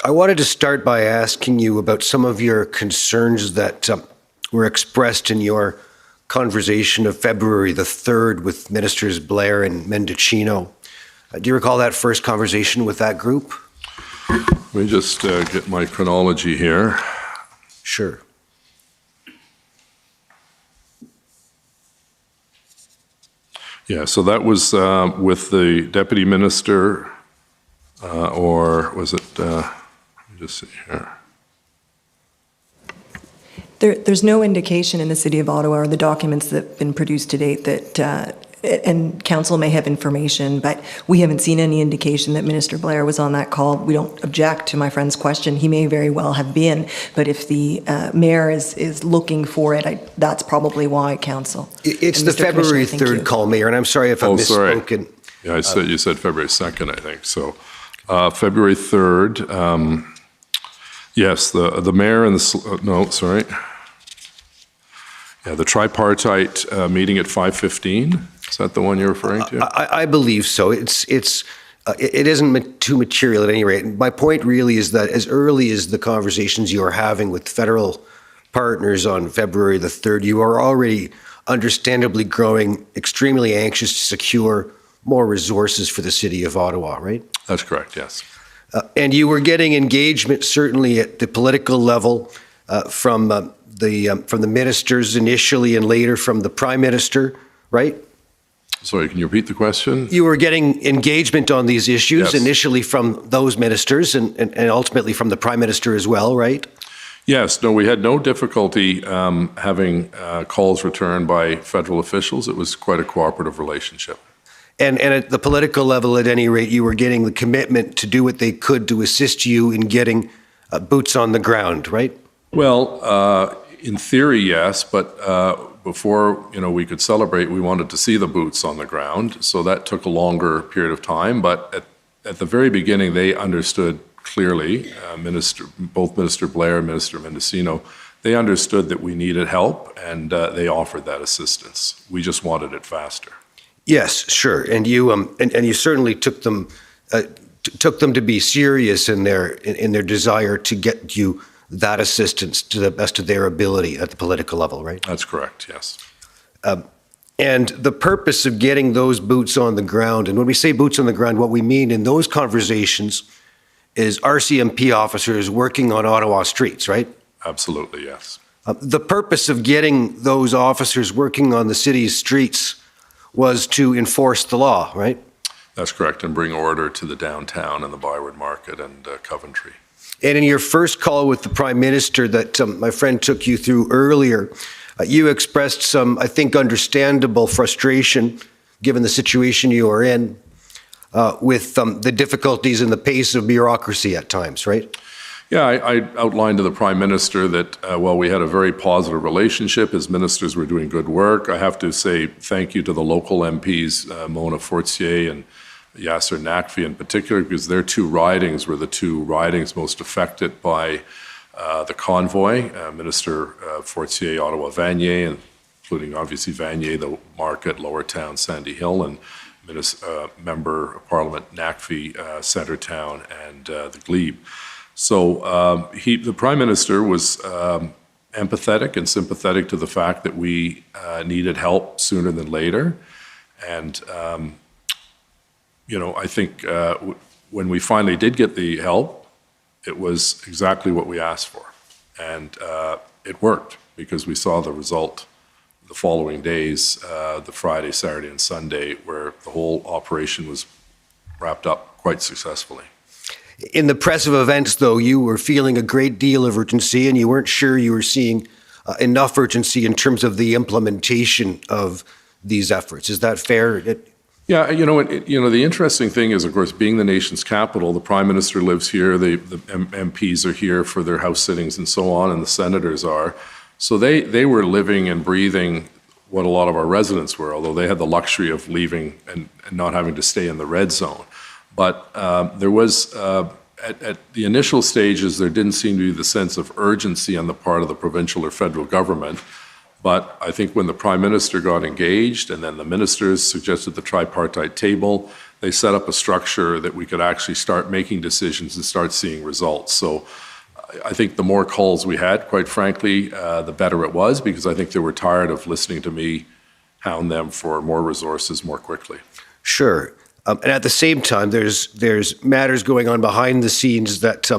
I wanted to start by asking you about some of your concerns that were expressed in your conversation of February the 3rd with Ministers Blair and Mendocino. Do you recall that first conversation with that group? Let me just get my chronology here. Sure. Yeah, so that was with the Deputy Minister, or was it, let me just see here. There's no indication in the City of Ottawa or the documents that have been produced to date that, and Council may have information, but we haven't seen any indication that Minister Blair was on that call. We don't object to my friend's question. He may very well have been, but if the Mayor is looking for it, that's probably why, Council. It's the February 3rd call, Mayor, and I'm sorry if I've misspoken. Yeah, you said February 2nd, I think. So February 3rd, yes, the Mayor and the tripartite meeting at 5:15. Is that the one you're referring to? I believe so. It isn't too material at any rate. My point really is that as early as the conversations you are having with federal partners on February the 3rd, you are already understandably growing extremely anxious to secure more resources for the City of Ottawa, right? That's correct, yes. And you were getting engagement certainly at the political level from the ministers initially and later from the Prime Minister, right? Sorry, can you repeat the question? You were getting engagement on these issues Yes. initially from those ministers and ultimately from the Prime Minister as well, right? Yes, no, we had no difficulty having calls returned by federal officials. It was quite a cooperative relationship. And at the political level, at any rate, you were getting the commitment to do what they could to assist you in getting boots on the ground, right? Well, in theory, yes, but before we could celebrate, we wanted to see the boots on the ground, so that took a longer period of time. But at the very beginning, they understood clearly, both Minister Blair and Minister Mendocino, they understood that we needed help, and they offered that assistance. We just wanted it faster. Yes, sure, and you certainly took them to be serious in their desire to get you that assistance to the best of their ability at the political level, right? That's correct, yes. And the purpose of getting those boots on the ground, and when we say boots on the ground, what we mean in those conversations is RCMP officers working on Ottawa streets, right? Absolutely, yes. The purpose of getting those officers working on the city's streets was to enforce the law, right? That's correct, and bring order to the downtown and the Byward Market and Coventry. And in your first call with the Prime Minister that my friend took you through earlier, You expressed some, I think, understandable frustration, given the situation you are in, with the difficulties and the pace of bureaucracy at times, right? Yeah, I outlined to the Prime Minister that while we had a very positive relationship, his ministers were doing good work. I have to say thank you to the local MPs, Mona Fortier and Yasser Naqvi in particular, because their two ridings were the two ridings most affected by the convoy. Minister Fortier, Ottawa Vanier, including obviously Vanier, the Market, Lower Town, Sandy Hill, and Member of Parliament Naqvi, Centretown, and the Glebe. So the Prime Minister was empathetic and sympathetic to the fact that we needed help sooner than later. And, I think when we finally did get the help, it was exactly what we asked for. And it worked because we saw the result the following days, the Friday, Saturday, and Sunday, where the whole operation was wrapped up quite successfully. In the press of events, though, you were feeling a great deal of urgency, and you weren't sure you were seeing enough urgency in terms of the implementation of these efforts. Is that fair? Yeah, the interesting thing is, of course, being the nation's capital, the Prime Minister lives here, the MPs are here for their house sittings and so on, and the senators are. So they were living and breathing what a lot of our residents were, although they had the luxury of leaving and not having to stay in the red zone. But there was, at the initial stages, there didn't seem to be the sense of urgency on the part of the provincial or federal government. But I think when the Prime Minister got engaged and then the ministers suggested the tripartite table, they set up a structure that we could actually start making decisions and start seeing results. So I think the more calls we had, quite frankly, the better it was, because I think they were tired of listening to me hound them for more resources more quickly. Sure. And at the same time, there's matters going on behind the scenes that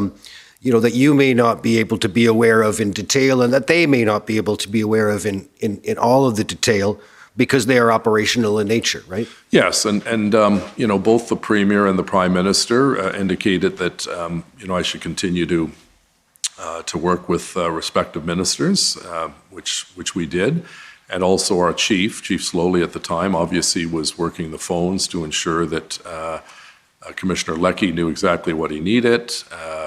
that you may not be able to be aware of in detail, and that they may not be able to be aware of in all of the detail, because they are operational in nature, right? Yes, and both the Premier and the Prime Minister indicated that I should continue to work with respective ministers, which we did. And also our Chief Slowly at the time, obviously was working the phones to ensure that Commissioner Leckie knew exactly what he needed.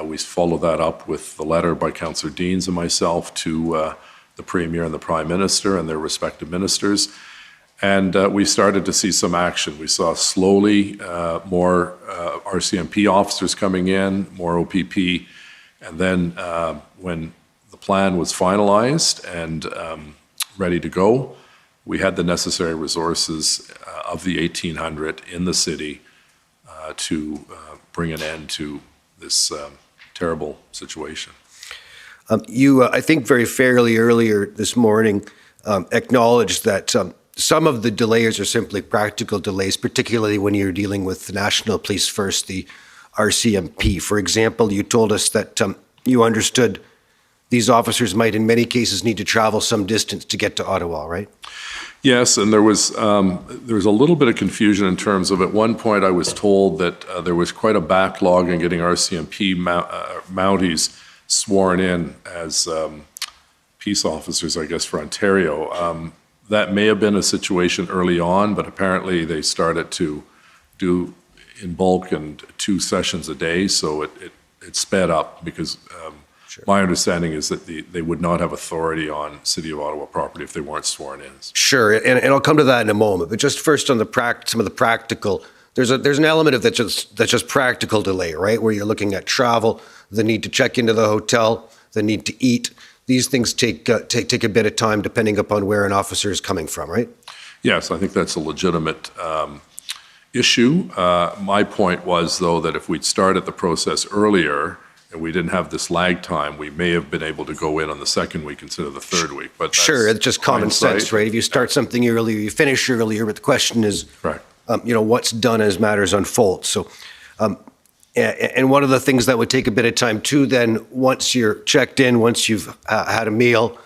We followed that up with the letter by Councillor Deans and myself to the Premier and the Prime Minister and their respective ministers. And we started to see some action. We saw slowly more RCMP officers coming in, more OPP. And then when the plan was finalized and ready to go, we had the necessary resources of the 1,800 in the city to bring an end to this terrible situation. You, I think very fairly earlier this morning, acknowledged that some of the delays are simply practical delays, particularly when you're dealing with the National Police First, the RCMP. For example, you told us that you understood these officers might in many cases need to travel some distance to get to Ottawa, right? Yes, and there was a little bit of confusion in terms of, at one point I was told that there was quite a backlog in getting RCMP Mounties sworn in as peace officers, I guess, for Ontario. That may have been a situation early on, but apparently they started to do in bulk and 2 sessions a day, so it sped up because Sure. My understanding is that they would not have authority on City of Ottawa property if they weren't sworn in. Sure, and I'll come to that in a moment. But just first on some of the practical, there's an element of that's just practical delay, right? Where you're looking at travel, the need to check into the hotel, the need to eat. These things take a bit of time depending upon where an officer is coming from, right? Yes, I think that's a legitimate issue. My point was, though, that if we'd started the process earlier, and we didn't have this lag time, we may have been able to go in on the second week instead of the third week. But sure, it's just common sense, right? If you start something earlier, you finish earlier, but the question is, right. What's done as matters unfold. So, and one of the things that would take a bit of time too, then once you're checked in, once you've had a meal,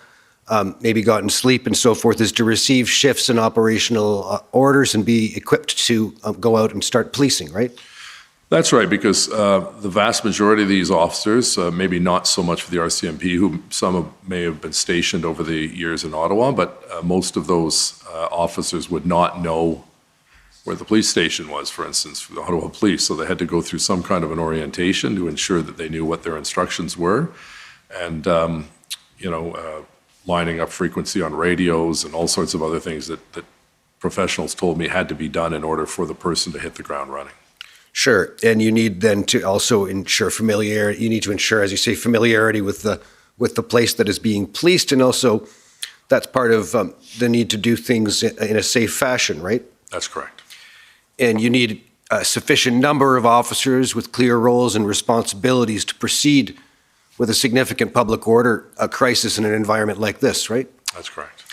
maybe gotten sleep and so forth, is to receive shifts and operational orders and be equipped to go out and start policing, right? That's right, because the vast majority of these officers, maybe not so much for the RCMP, who may have been stationed over the years in Ottawa, but most of those officers would not know where the police station was, for instance, for the Ottawa Police. So they had to go through some kind of an orientation to ensure that they knew what their instructions were, and lining up frequency on radios and all sorts of other things that professionals told me had to be done in order for the person to hit the ground running. Sure, and you need then to also ensure familiarity. You need to ensure, as you say, familiarity with the place that is being policed, and also that's part of the need to do things in a safe fashion, right? That's correct. And you need a sufficient number of officers with clear roles and responsibilities to proceed with a significant public order crisis in an environment like this, right? That's correct.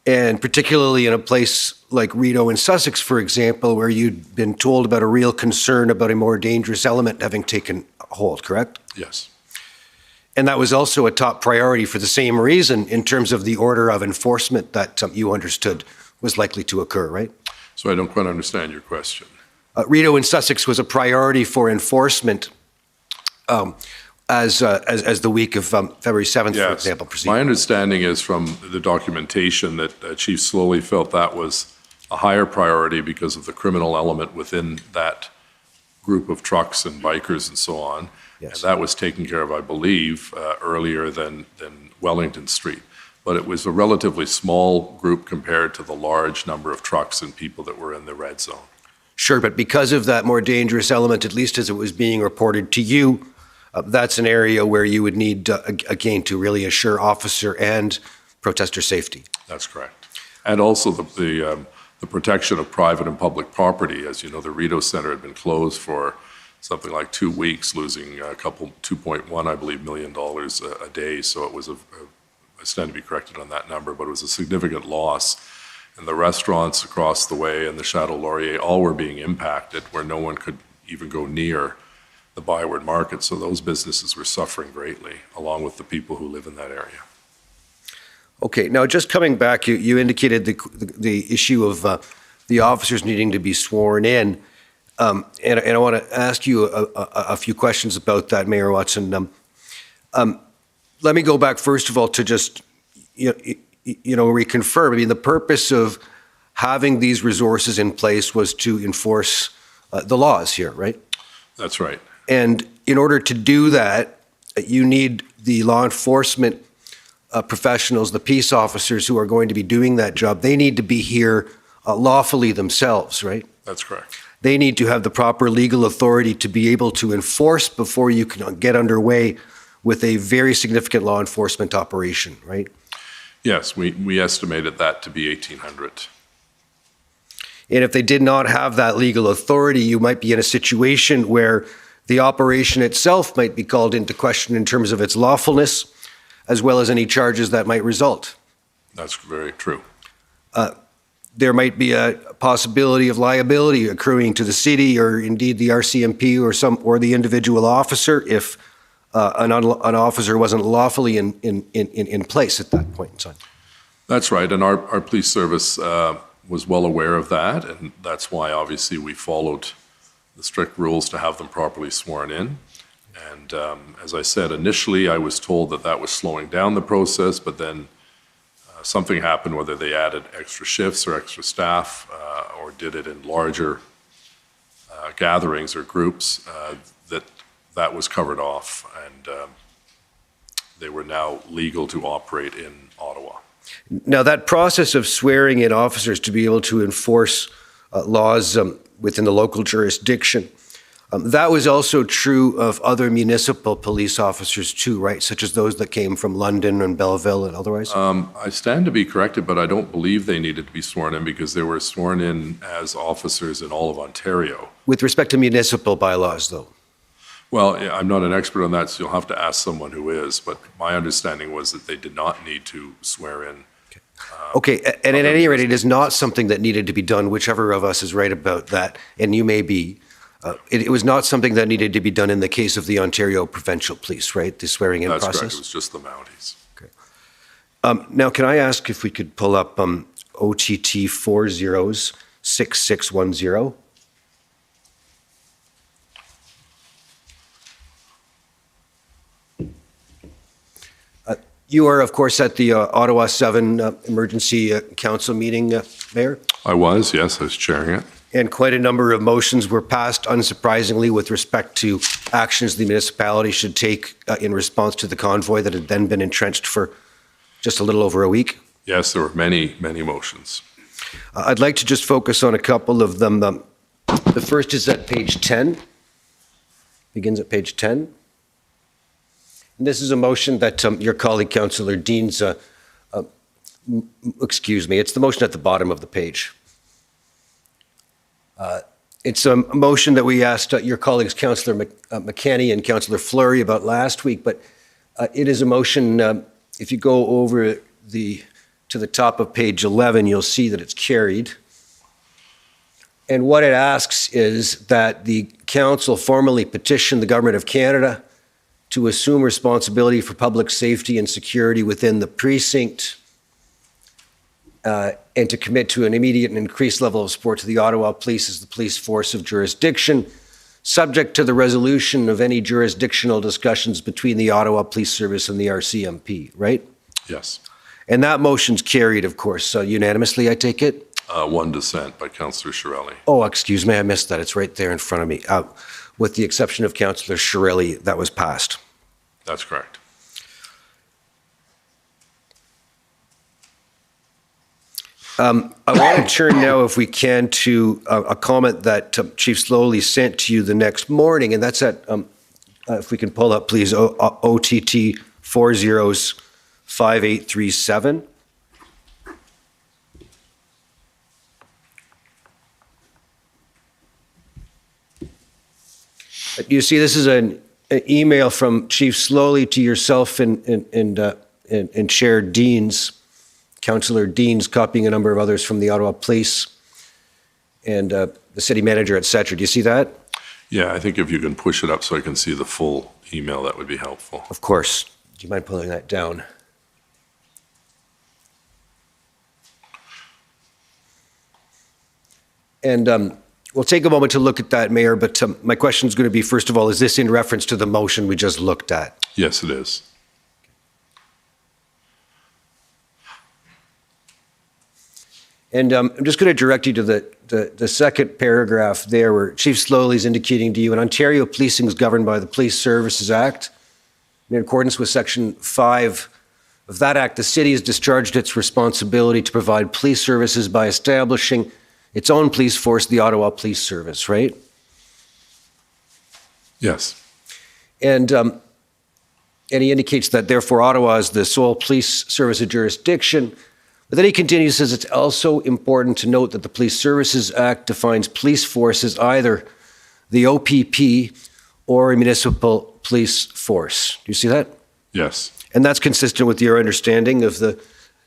And particularly in a place like Rideau in Sussex, for example, where you'd been told about a real concern about a more dangerous element having taken hold, correct? Yes. And that was also a top priority for the same reason in terms of the order of enforcement that you understood was likely to occur, right? So I don't quite understand your question. Rideau in Sussex was a priority for enforcement as the week of February 7th, Yes. for example, proceeded. My understanding is from the documentation that Chief Slowly felt that was a higher priority because of the criminal element within that group of trucks and bikers and so on. Yes. And that was taken care of, I believe, earlier than Wellington Street. But it was a relatively small group compared to the large number of trucks and people that were in the red zone. Sure, but because of that more dangerous element, at least as it was being reported to you, that's an area where you would need, again, to really assure officer and protester safety. That's correct. And also the protection of private and public property. As you know, the Rideau Centre had been closed for something like 2 weeks, losing a couple, 2.1, I believe, $1 million a day. So it was I stand to be corrected on that number, but it was a significant loss. And the restaurants across the way and the Chateau Laurier all were being impacted, where no one could even go near the Byward Market. So those businesses were suffering greatly, along with the people who live in that area. Okay, now just coming back, you indicated the issue of the officers needing to be sworn in. And I want to ask you a few questions about that, Mayor Watson. Let me go back, first of all, to just reconfirm. I mean, the purpose of having these resources in place was to enforce the laws here, right? That's right. And in order to do that, you need the law enforcement professionals, the peace officers who are going to be doing that job. They need to be here lawfully themselves, right? That's correct. They need to have the proper legal authority to be able to enforce before you can get underway with a very significant law enforcement operation, right? Yes, we estimated that to be 1,800. And if they did not have that legal authority, you might be in a situation where the operation itself might be called into question in terms of its lawfulness, as well as any charges that might result. That's very true. There might be a possibility of liability accruing to the city or indeed the RCMP or the individual officer if an officer wasn't lawfully in place at that point in time. That's right, and our police service was well aware of that, and that's why obviously we followed the strict rules to have them properly sworn in. And as I said, initially I was told that was slowing down the process, but then something happened, whether they added extra shifts or extra staff or did it in larger gatherings or groups, that was covered off, and they were now legal to operate in Ottawa. Now, that process of swearing in officers to be able to enforce laws within the local jurisdiction, that was also true of other municipal police officers too, right? Such as those that came from London and Belleville and otherwise? I stand to be corrected, but I don't believe they needed to be sworn in because they were sworn in as officers in all of Ontario. With respect to municipal bylaws, though? Well, I'm not an expert on that, so you'll have to ask someone who is, but my understanding was that they did not need to swear in. Okay, and at any rate, it is not something that needed to be done, whichever of us is right about that, and you may be. It was not something that needed to be done in the case of the Ontario Provincial Police, right? The swearing-in process? That's correct, it was just the Mounties. Okay. Now, can I ask if we could pull up OTT 406610? You are, of course, at the Ottawa 7 Emergency Council meeting, Mayor? I was, yes, I was chairing it. And quite a number of motions were passed, unsurprisingly, with respect to actions the municipality should take in response to the convoy that had then been entrenched for just a little over a week. Yes, there were many, many motions. I'd like to just focus on a couple of them. The first is at page 10, begins at page 10. And this is a motion that your colleague, Councillor Dean's, excuse me, it's the motion at the bottom of the page. It's a motion that we asked your colleagues, Councillor McKenney and Councillor Fleury, about last week, but it is a motion, if you go over to the top of page 11, you'll see that it's carried. And what it asks is that the council formally petition the Government of Canada to assume responsibility for public safety and security within the precinct and to commit to an immediate and increased level of support to the Ottawa Police as the police force of jurisdiction, subject to the resolution of any jurisdictional discussions between the Ottawa Police Service and the RCMP, right? Yes. And that motion's carried, of course, unanimously, I take it? One dissent by Councillor Shirelli. Oh, excuse me, I missed that. It's right there in front of me. With the exception of Councillor Shirelli, that was passed. That's correct. I want to turn now, if we can, to a comment that Chief Slowly sent to you the next morning, and that's at, if we can pull up, please, OTT 405837. You see, this is an email from Chief Slowly to yourself and Chair Deans, Councillor Deans, copying a number of others from the Ottawa Police and the city manager, etc. Do you see that? Yeah, I think if you can push it up so I can see the full email, that would be helpful. Of course. Do you mind pulling that down? And we'll take a moment to look at that, Mayor, but my question is going to be, first of all, is this in reference to the motion we just looked at? Yes, it is. And I'm just going to direct you to the second paragraph there where Chief Slowly is indicating to you, in Ontario, policing is governed by the Police Services Act. In accordance with Section 5 of that Act, the city has discharged its responsibility to provide police services by establishing its own police force, the Ottawa Police Service, right? Yes. And he indicates that, therefore, Ottawa is the sole police service of jurisdiction. But then he continues, says it's also important to note that the Police Services Act defines police force as either the OPP or a municipal police force. Do you see that? Yes. And that's consistent with your understanding of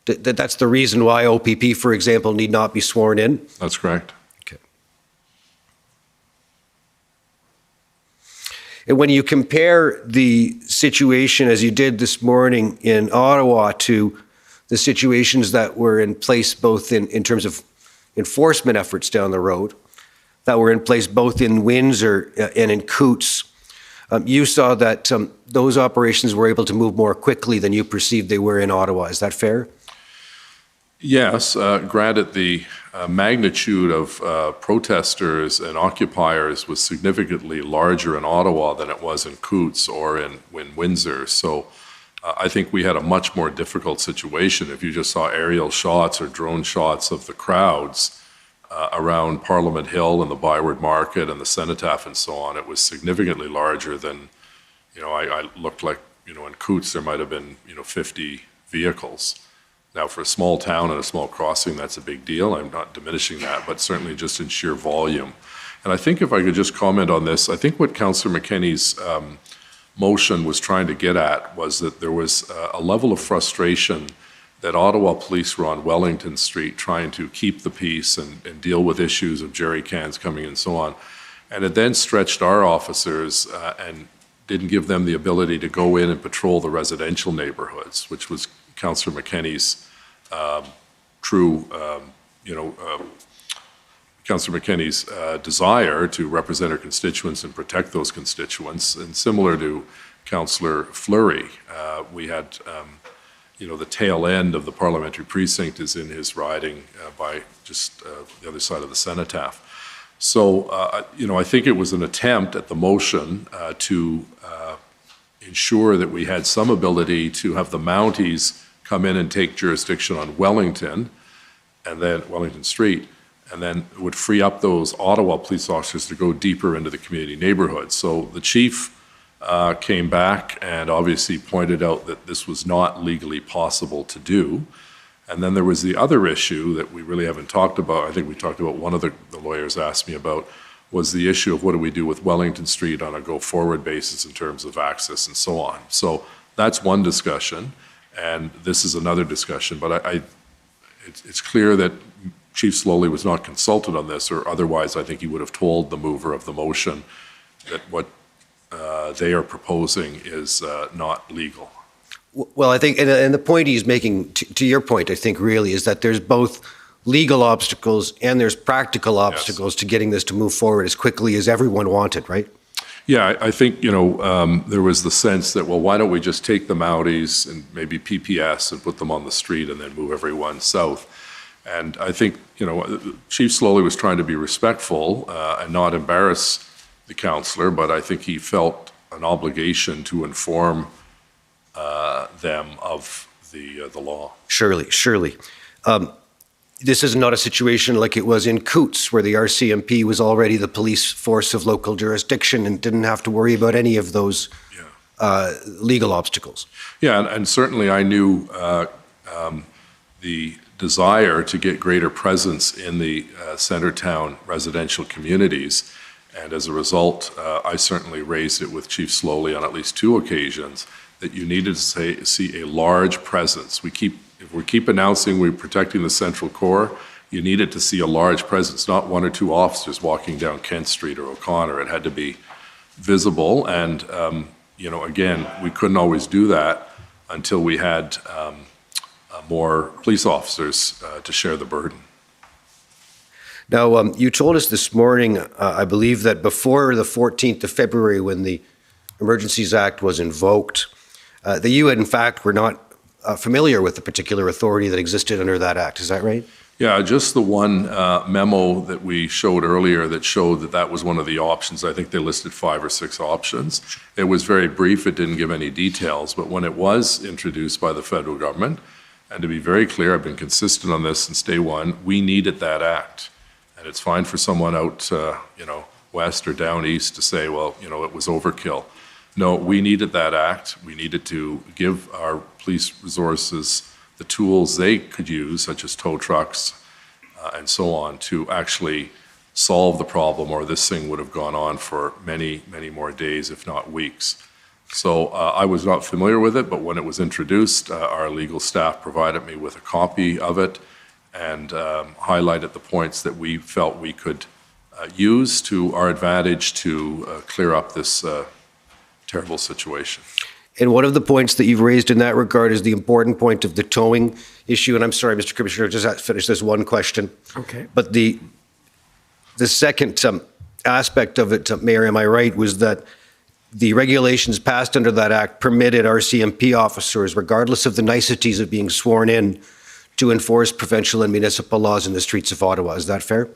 that's the reason why OPP, for example, need not be sworn in? That's correct. Okay. And when you compare the situation as you did this morning in Ottawa to the situations that were in place both in terms of enforcement efforts down the road, that were in place both in Windsor and in Coots, you saw that those operations were able to move more quickly than you perceived they were in Ottawa. Is that fair? Yes, granted the magnitude of protesters and occupiers was significantly larger in Ottawa than it was in Coots or in Windsor. So I think we had a much more difficult situation. If you just saw aerial shots or drone shots of the crowds around Parliament Hill and the Byward Market and the Cenotaph and so on, it was significantly larger than, I looked like, in Coots there might have been, 50 vehicles. Now, for a small town and a small crossing, that's a big deal. I'm not diminishing that, but certainly just in sheer volume. And I think if I could just comment on this, I think what Councillor McKenney's motion was trying to get at was that there was a level of frustration that Ottawa police were on Wellington Street trying to keep the peace and deal with issues of jerry cans coming and so on. And it then stretched our officers and didn't give them the ability to go in and patrol the residential neighborhoods, which was Councillor McKenney's Councillor McKenney's desire to represent her constituents and protect those constituents. And similar to Councillor Fleury, we had the tail end of the parliamentary precinct is in his riding by just the other side of the cenotaph. So, I think it was an attempt at the motion to ensure that we had some ability to have the Mounties come in and take jurisdiction on Wellington Street, and then it would free up those Ottawa police officers to go deeper into the community neighborhoods. So the chief came back and obviously pointed out that this was not legally possible to do. And then there was the other issue that we really haven't talked about. I think we talked about, one of the lawyers asked me about, was the issue of what do we do with Wellington Street on a go-forward basis in terms of access and so on. So that's one discussion, and this is another discussion. But it's clear that Chief Slowly was not consulted on this, or otherwise I think he would have told the mover of the motion that what they are proposing is not legal. Well, I think, and the point he's making, to your point, I think really is that there's both legal obstacles and there's practical obstacles to getting this to move forward as quickly as everyone wanted, right? Yeah, I think, there was the sense that, well, why don't we just take the Mounties and maybe PPS and put them on the street and then move everyone south? And I think, Chief Slowly was trying to be respectful and not embarrass the councillor, but I think he felt an obligation to inform them of the law. Surely. This is not a situation like it was in Coots, where the RCMP was already the police force of local jurisdiction and didn't have to worry about any of those legal obstacles. Yeah, and certainly I knew the desire to get greater presence in the Centertown residential communities, and as a result, I certainly raised it with Chief Slowly on at least 2 occasions that you needed to see a large presence. If we keep announcing we're protecting the Central Core, you needed to see a large presence, not 1 or 2 officers walking down Kent Street or O'Connor. It had to be visible, and again, we couldn't always do that until we had more police officers to share the burden. Now, you told us this morning, I believe, that before the 14th of February, when the Emergencies Act was invoked, that you, in fact, were not familiar with the particular authority that existed under that act. Is that right? Yeah, just the one memo that we showed earlier that showed that that was one of the options. I think they listed 5 or 6 options. It was very brief. It didn't give any details. But when it was introduced by the federal government, and to be very clear, I've been consistent on this since day one, we needed that act. And it's fine for someone out, west or down east to say, well, it was overkill. No, we needed that act. We needed to give our police resources the tools they could use, such as tow trucks and so on, to actually solve the problem, or this thing would have gone on for many, many more days, if not weeks. So I was not familiar with it, but when it was introduced, our legal staff provided me with a copy of it and highlighted the points that we felt we could use to our advantage to clear up this terrible situation. And one of the points that you've raised in that regard is the important point of the towing issue. And I'm sorry, Mr. Commissioner, just finish this one question. Okay. But the second aspect of it, Mayor, am I right, was that the regulations passed under that act permitted RCMP officers, regardless of the niceties of being sworn in, to enforce provincial and municipal laws in the streets of Ottawa. Is that fair?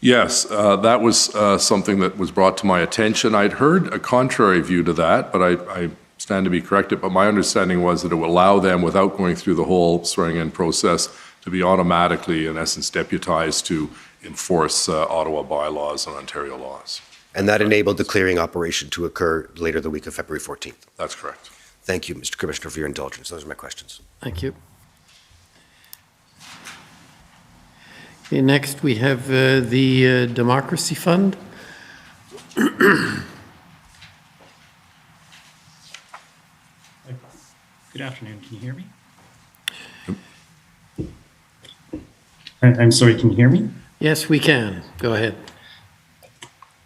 Yes, that was something that was brought to my attention. I'd heard a contrary view to that, but I stand to be corrected. But my understanding was that it would allow them, without going through the whole swearing-in process, to be automatically, in essence, deputized to enforce Ottawa bylaws and Ontario laws. And that enabled the clearing operation to occur later the week of February 14th. That's correct. Thank you, Mr. Commissioner, for your indulgence. Those are my questions. Thank you. Okay, next we have the Democracy Fund. Good afternoon. Can you hear me? I'm sorry, can you hear me? Yes, we can. Go ahead.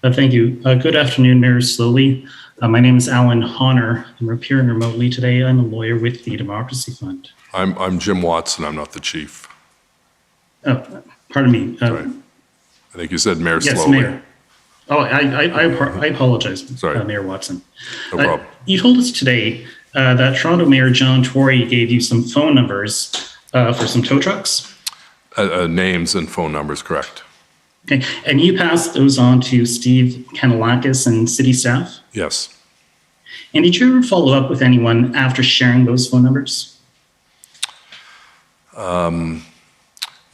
Thank you. Good afternoon, Mayor Slowly. My name is Alan Honor. I'm appearing remotely today. I'm a lawyer with the Democracy Fund. I'm Jim Watson. I'm not the chief. Pardon me. Sorry. I think you said Mayor yes, Slowly. Mayor. Oh, I apologize, Sorry. Mayor Watson. No problem. You told us today that Toronto Mayor John Tory gave you some phone numbers for some tow trucks. Names and phone numbers, correct. Okay, and you passed those on to Steve Kanalakis and city staff? Yes. And did you ever follow up with anyone after sharing those phone numbers?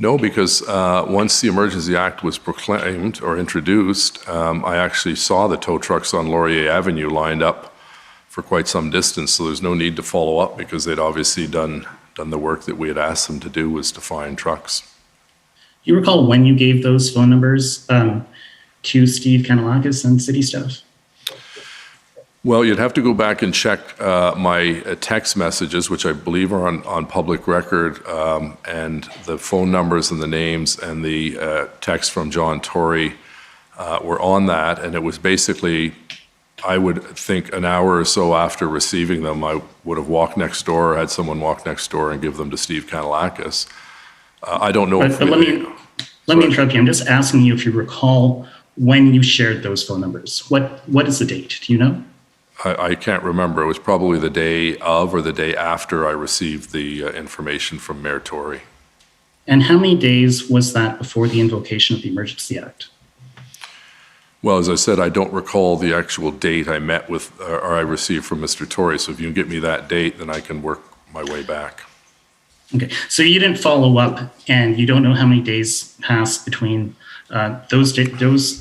No, because once the Emergency Act was proclaimed or introduced, I actually saw the tow trucks on Laurier Avenue lined up for quite some distance, so there's no need to follow up because they'd obviously done the work that we had asked them to do, was to find trucks. Do you recall when you gave those phone numbers to Steve Kanalakis and city staff? Well, you'd have to go back and check my text messages, which I believe are on public record, and the phone numbers and the names and the text from John Tory were on that, and it was basically, I would think, an hour or so after receiving them, I would have walked next door, or had someone walk next door and give them to Steve Kanalakis. I don't know if... But let me interrupt you. I'm just asking you if you recall when you shared those phone numbers. What is the date? Do you know? I can't remember. It was probably the day of or the day after I received the information from Mayor Tory. And how many days was that before the invocation of the Emergency Act? Well, as I said, I don't recall the actual date I met with or I received from Mr. Tory. So if you can get me that date, then I can work my way back. Okay, so you didn't follow up, and you don't know how many days passed between those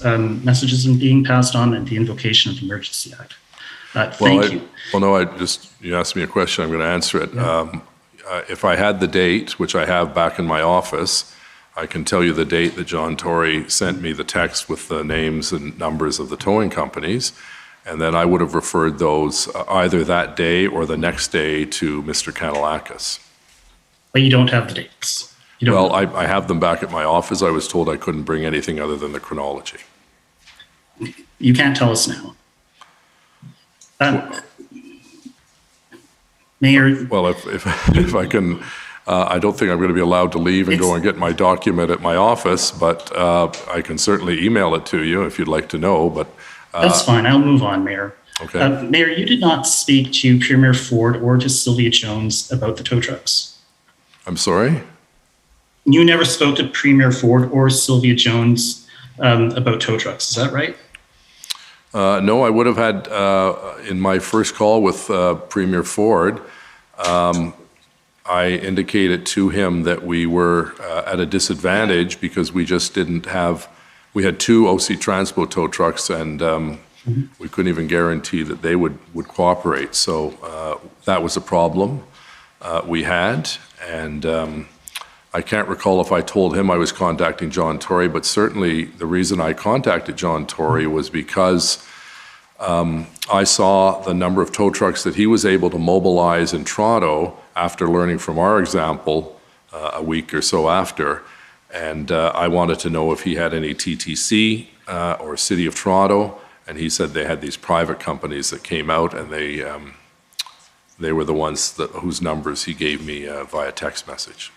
messages being passed on and the invocation of the Emergency Act. Thank you. Well, no, you asked me a question, I'm going to answer it. Yeah. If I had the date, which I have back in my office, I can tell you the date that John Tory sent me the text with the names and numbers of the towing companies, and then I would have referred those either that day or the next day to Mr. Kanalakis. But you don't have the dates? Well, I have them back at my office. I was told I couldn't bring anything other than the chronology. You can't tell us now. Mayor. Well, if I can, I don't think I'm going to be allowed to leave and go and get my document at my office, but I can certainly email it to you if you'd like to know. But that's fine. I'll move on, Mayor. Okay. Mayor, you did not speak to Premier Ford or to Sylvia Jones about the tow trucks. I'm sorry? You never spoke to Premier Ford or Sylvia Jones about tow trucks. Is that right? No, I would have had, in my first call with Premier Ford, I indicated to him that we were at a disadvantage because we just didn't have, we had two OC Transpo tow trucks, and we couldn't even guarantee that they would cooperate. So that was a problem we had, and I can't recall if I told him I was contacting John Tory, but certainly the reason I contacted John Tory was because I saw the number of tow trucks that he was able to mobilize in Toronto after learning from our example a week or so after, and I wanted to know if he had any TTC or City of Toronto, and he said they had these private companies that came out, and they were the ones whose numbers he gave me via text message.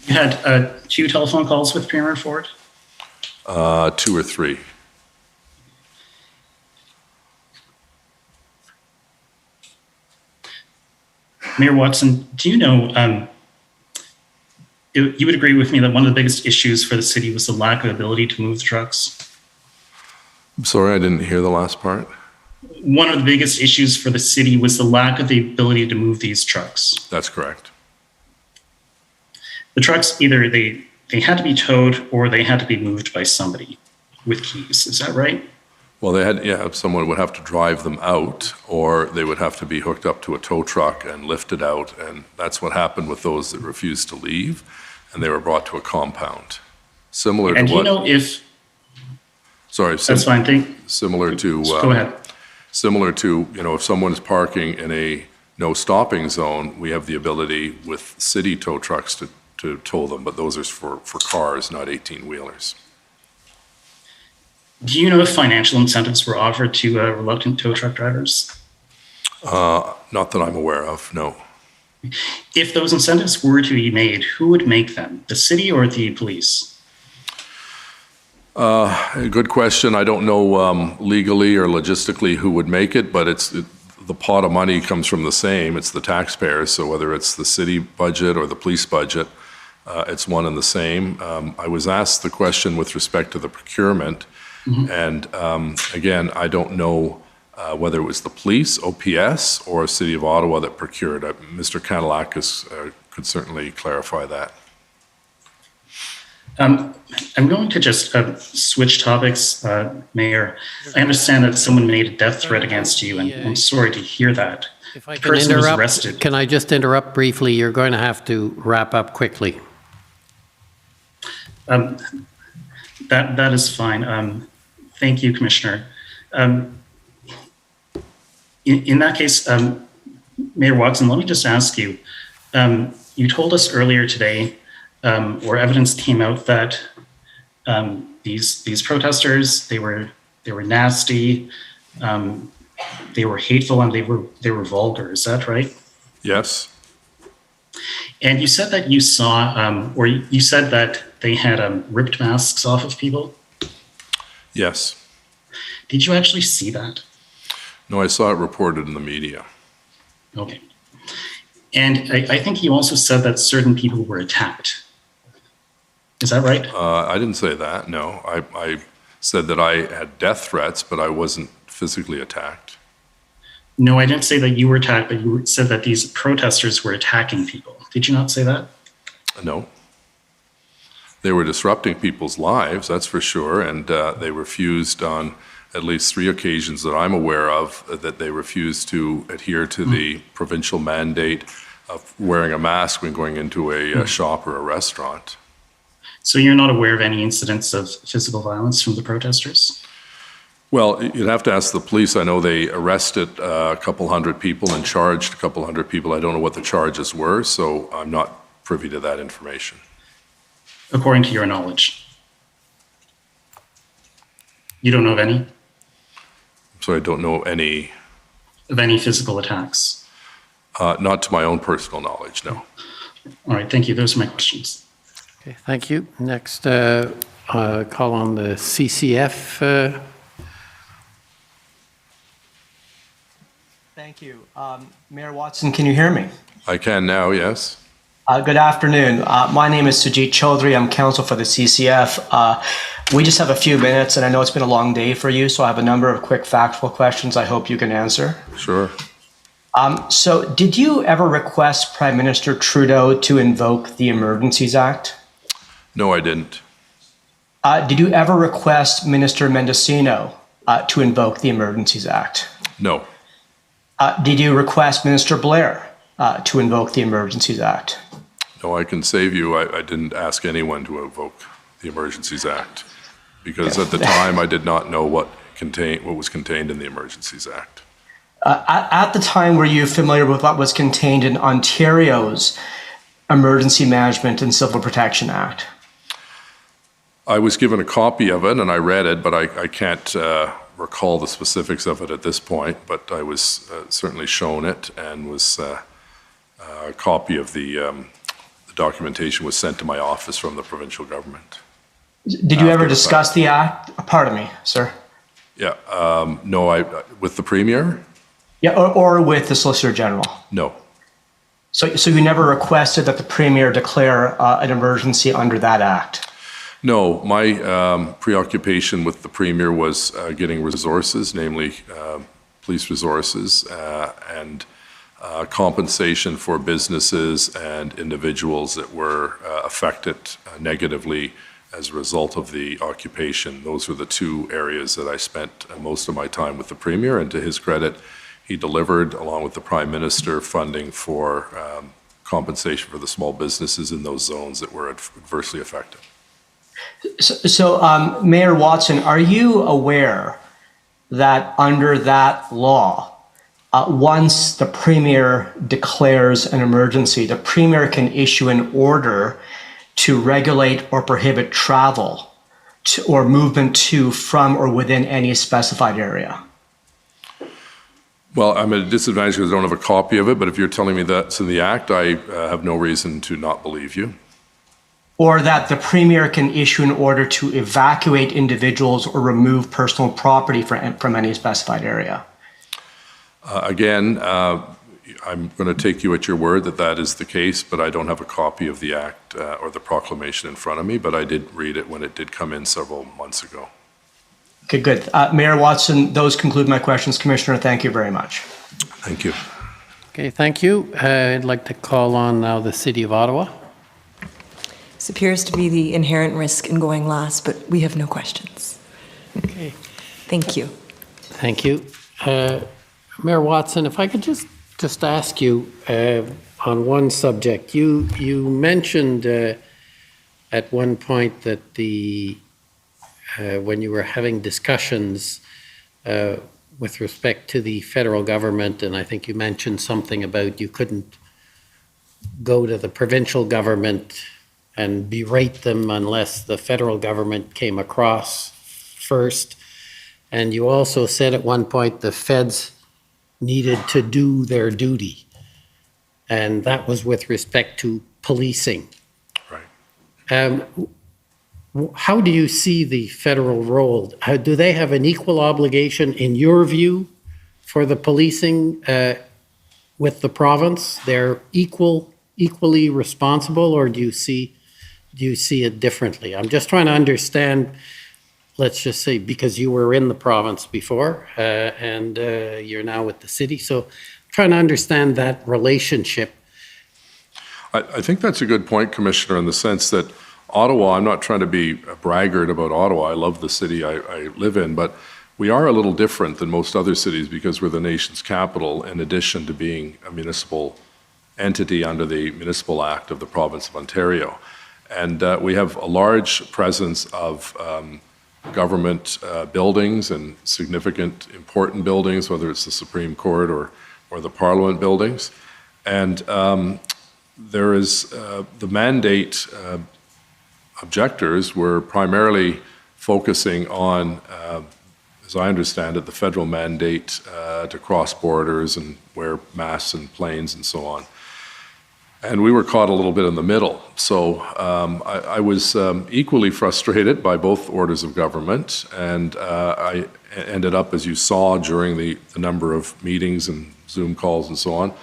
You had 2 telephone calls with Premier Ford? 2 or 3. Mayor Watson, do you know, you would agree with me that one of the biggest issues for the city was the lack of ability to move the trucks? I'm sorry, I didn't hear the last part. One of the biggest issues for the city was the lack of the ability to move these trucks. That's correct. The trucks, either they had to be towed or they had to be moved by somebody with keys. Is that right? Well, they had, yeah, someone would have to drive them out, or they would have to be hooked up to a tow truck and lifted out, and that's what happened with those that refused to leave, and they were brought to a compound. Similar and to do what... you know if... Sorry. That's fine. Similar to... Go ahead. Similar to, if someone is parking in a no stopping zone, we have the ability with city tow trucks to tow them, but those are for cars, not 18-wheelers. Do you know if financial incentives were offered to reluctant tow truck drivers? Not that I'm aware of, no. If those incentives were to be made, who would make them, the city or the police? Good question. I don't know legally or logistically who would make it, but the pot of money comes from the same, it's the taxpayers, so whether it's the city budget or the police budget, it's one and the same. I was asked the question with respect to the procurement, and again, I don't know whether it was the police, OPS, or City of Ottawa that procured. Mr. Kanalakis could certainly clarify that. I'm going to just switch topics, Mayor. I understand that someone made a death threat against you, and I'm sorry to hear that. If I The can person was interrupt, arrested. can I just interrupt briefly? You're going to have to wrap up quickly. That is fine. Thank you, Commissioner. In that case, Mayor Watson, let me just ask you, you told us earlier today, where evidence came out that these protesters, they were nasty, they were hateful, and they were vulgar. Is that right? Yes. And you said that you saw, or you said that they had ripped masks off of people. Yes. Did you actually see that? No, I saw it reported in the media. Okay. And I think you also said that certain people were attacked. Is that right? I didn't say that, no. I said that I had death threats, but I wasn't physically attacked. No, I didn't say that you were attacked, but you said that these protesters were attacking people. Did you not say that? No. They were disrupting people's lives, that's for sure, and they refused on at least 3 occasions that I'm aware of that they refused to adhere to the provincial mandate of wearing a mask when going into a shop or a restaurant. So you're not aware of any incidents of physical violence from the protesters? Well, you'd have to ask the police. I know they arrested a couple hundred people and charged a couple hundred people. I don't know what the charges were, so I'm not privy to that information. According to your knowledge? You don't know of any? So I don't know any... Of any physical attacks? Not to my own personal knowledge, no. All right, thank you. Those are my questions. Okay, thank you. Next, call on the CCF. Thank you. Mayor Watson, can you hear me? I can now, yes. Good afternoon. My name is Sujit Chaudhry. I'm counsel for the CCF. We just have a few minutes, and I know it's been a long day for you, so I have a number of quick factual questions I hope you can answer. Sure. So did you ever request Prime Minister Trudeau to invoke the Emergencies Act? No, I didn't. Did you ever request Minister Mendocino to invoke the Emergencies Act? No. Did you request Minister Blair to invoke the Emergencies Act? No, I can save you. I didn't ask anyone to invoke the Emergencies Act because at the time I did not know what was contained in the Emergencies Act. At the time, were you familiar with what was contained in Ontario's Emergency Management and Civil Protection Act? I was given a copy of it and I read it, but I can't recall the specifics of it at this point, but I was certainly shown it and was a copy of the documentation was sent to my office from the provincial government. Did you ever discuss the act? Pardon me, sir. Yeah, no, with the Premier? Yeah, or with the Solicitor General? No. So you never requested that the Premier declare an emergency under that act? No, my preoccupation with the Premier was getting resources, namely police resources and compensation for businesses and individuals that were affected negatively as a result of the occupation. Those were the 2 areas that I spent most of my time with the Premier, and to his credit, he delivered, along with the Prime Minister, funding for compensation for the small businesses in those zones that were adversely affected. So Mayor Watson, are you aware that under that law, once the Premier declares an emergency, the Premier can issue an order to regulate or prohibit travel or movement to, from, or within any specified area? Well, I'm at a disadvantage because I don't have a copy of it, but if you're telling me that's in the Act, I have no reason to not believe you. Or that the Premier can issue an order to evacuate individuals or remove personal property from any specified area? Again, I'm going to take you at your word that that is the case, but I don't have a copy of the act or the proclamation in front of me, but I did read it when it did come in several months ago. Okay, good. Mayor Watson, those conclude my questions. Commissioner, thank you very much. Thank you. Okay, thank you. I'd like to call on now the City of Ottawa. This appears to be the inherent risk in going last, but we have no questions. Okay. Thank you. Thank you. Mayor Watson, if I could just ask you on one subject. You mentioned at one point that when you were having discussions with respect to the federal government, and I think you mentioned something about you couldn't go to the provincial government and berate them unless the federal government came across first. And you also said at one point the feds needed to do their duty, and that was with respect to policing. Right. How do you see the federal role? Do they have an equal obligation, in your view, for the policing with the province? They're equally responsible, or do you see it differently? I'm just trying to understand. Let's just say, because you were in the province before and you're now with the city. So trying to understand that relationship. I think that's a good point, Commissioner, in the sense that Ottawa, I'm not trying to be a braggart about Ottawa. I love the city I live in, but we are a little different than most other cities because we're the nation's capital, in addition to being a municipal entity under the Municipal Act of the Province of Ontario. And we have a large presence of government buildings and significant, important buildings, whether it's the Supreme Court or the Parliament buildings. And there is the mandate objectors were primarily focusing on, as I understand it, the federal mandate to cross borders and wear masks in planes and so on. And we were caught a little bit in the middle. So I was equally frustrated by both orders of government, and I ended up, as you saw during the number of meetings and Zoom calls and so on,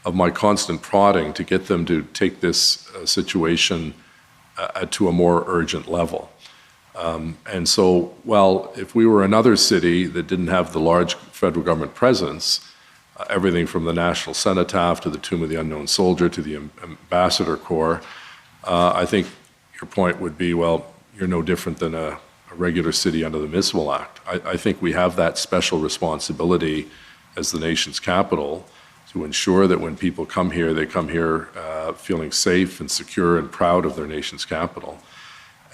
of my constant prodding to get them to take this situation to a more urgent level. And so, well, if we were another city that didn't have the large federal government presence, everything from the National Cenotaph to the Tomb of the Unknown Soldier to the Ambassador Corps, I think your point would be, well, you're no different than a regular city under the Municipal Act. I think we have that special responsibility as the nation's capital to ensure that when people come here, they come here feeling safe and secure and proud of their nation's capital.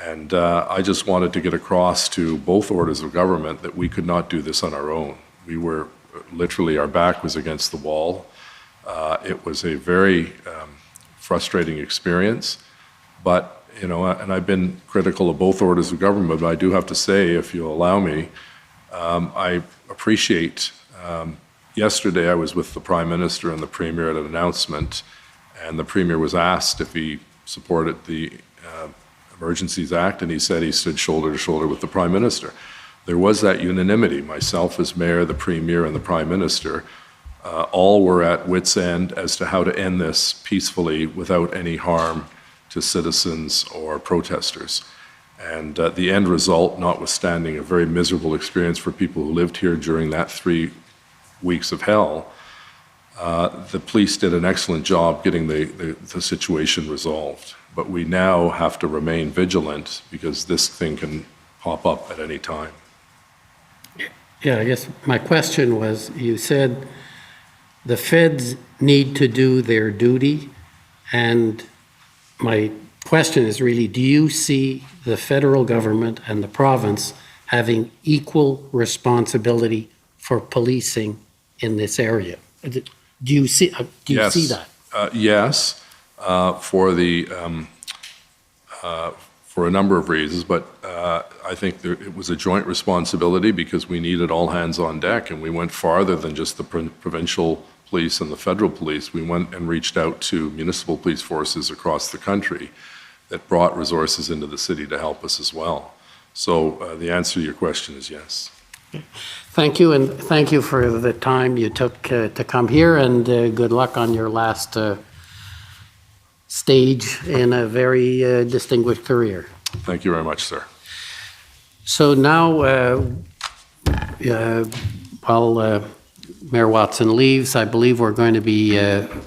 And I just wanted to get across to both orders of government that we could not do this on our own. We were literally, our back was against the wall. It was a very frustrating experience, but, you know, and I've been critical of both orders of government, but I do have to say, if you'll allow me, I appreciate, yesterday I was with the Prime Minister and the Premier at an announcement, and the Premier was asked if he supported the Emergencies Act, and he said he stood shoulder to shoulder with the Prime Minister. There was that unanimity. Myself as mayor, the Premier, and the Prime Minister all were at wit's end as to how to end this peacefully without any harm to citizens or protesters. And the end result, notwithstanding a very miserable experience for people who lived here during that 3 weeks of hell, the police did an excellent job getting the situation resolved. But we now have to remain vigilant because this thing can pop up at any time. Yeah, I guess my question was, you said the feds need to do their duty, and my question is really, do you see the federal government and the province having equal responsibility for policing in this area? Do you see Yes. see that? Yes, for a number of reasons, but I think it was a joint responsibility because we needed all hands on deck, and we went farther than just the provincial police and the federal police. We went and reached out to municipal police forces across the country that brought resources into the city to help us as well. So the answer to your question is yes. Thank you, and thank you for the time you took to come here, and good luck on your last stage in a very distinguished career. Thank you very much, sir. So now, while Mayor Watson leaves, I believe we're going to be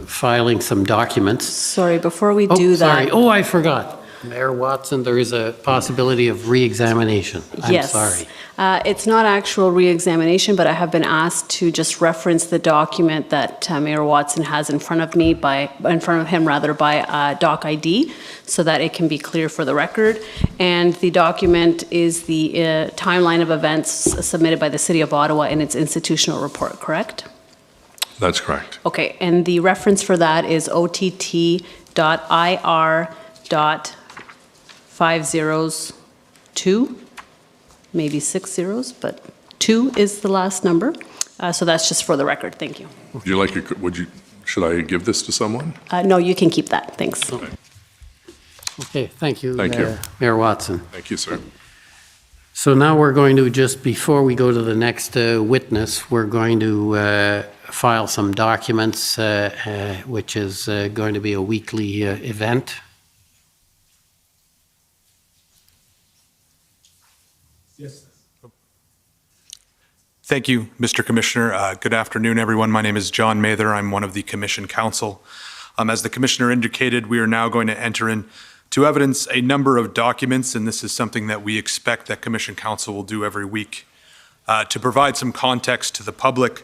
filing some documents. Sorry, before we do that. Sorry. Oh, I forgot. Mayor Watson, there is a possibility of re-examination. I'm sorry. It's not actual re-examination, but I have been asked to just reference the document that Mayor Watson has in front of him by doc ID, so that it can be clear for the record. And the document is the timeline of events submitted by the City of Ottawa in its institutional report, correct? That's correct. Okay, and the reference for that is OTT.IR.502, maybe 6 zeros, but 2 is the last number. So that's just for the record. Thank you. Would you like? Should I give this to someone? No, you can keep that. Thanks. Okay, thank you. Thank you. Mayor Watson. Thank you, sir. So now we're going to, just before we go to the next witness, we're going to file some documents, which is going to be a weekly event. Yes. Thank you, Mr. Commissioner. Good afternoon, everyone. My name is John Mather. I'm one of the Commission Counsel. As the Commissioner indicated, we are now going to enter into evidence a number of documents, and this is something that we expect that Commission Counsel will do every week. To provide some context to the public,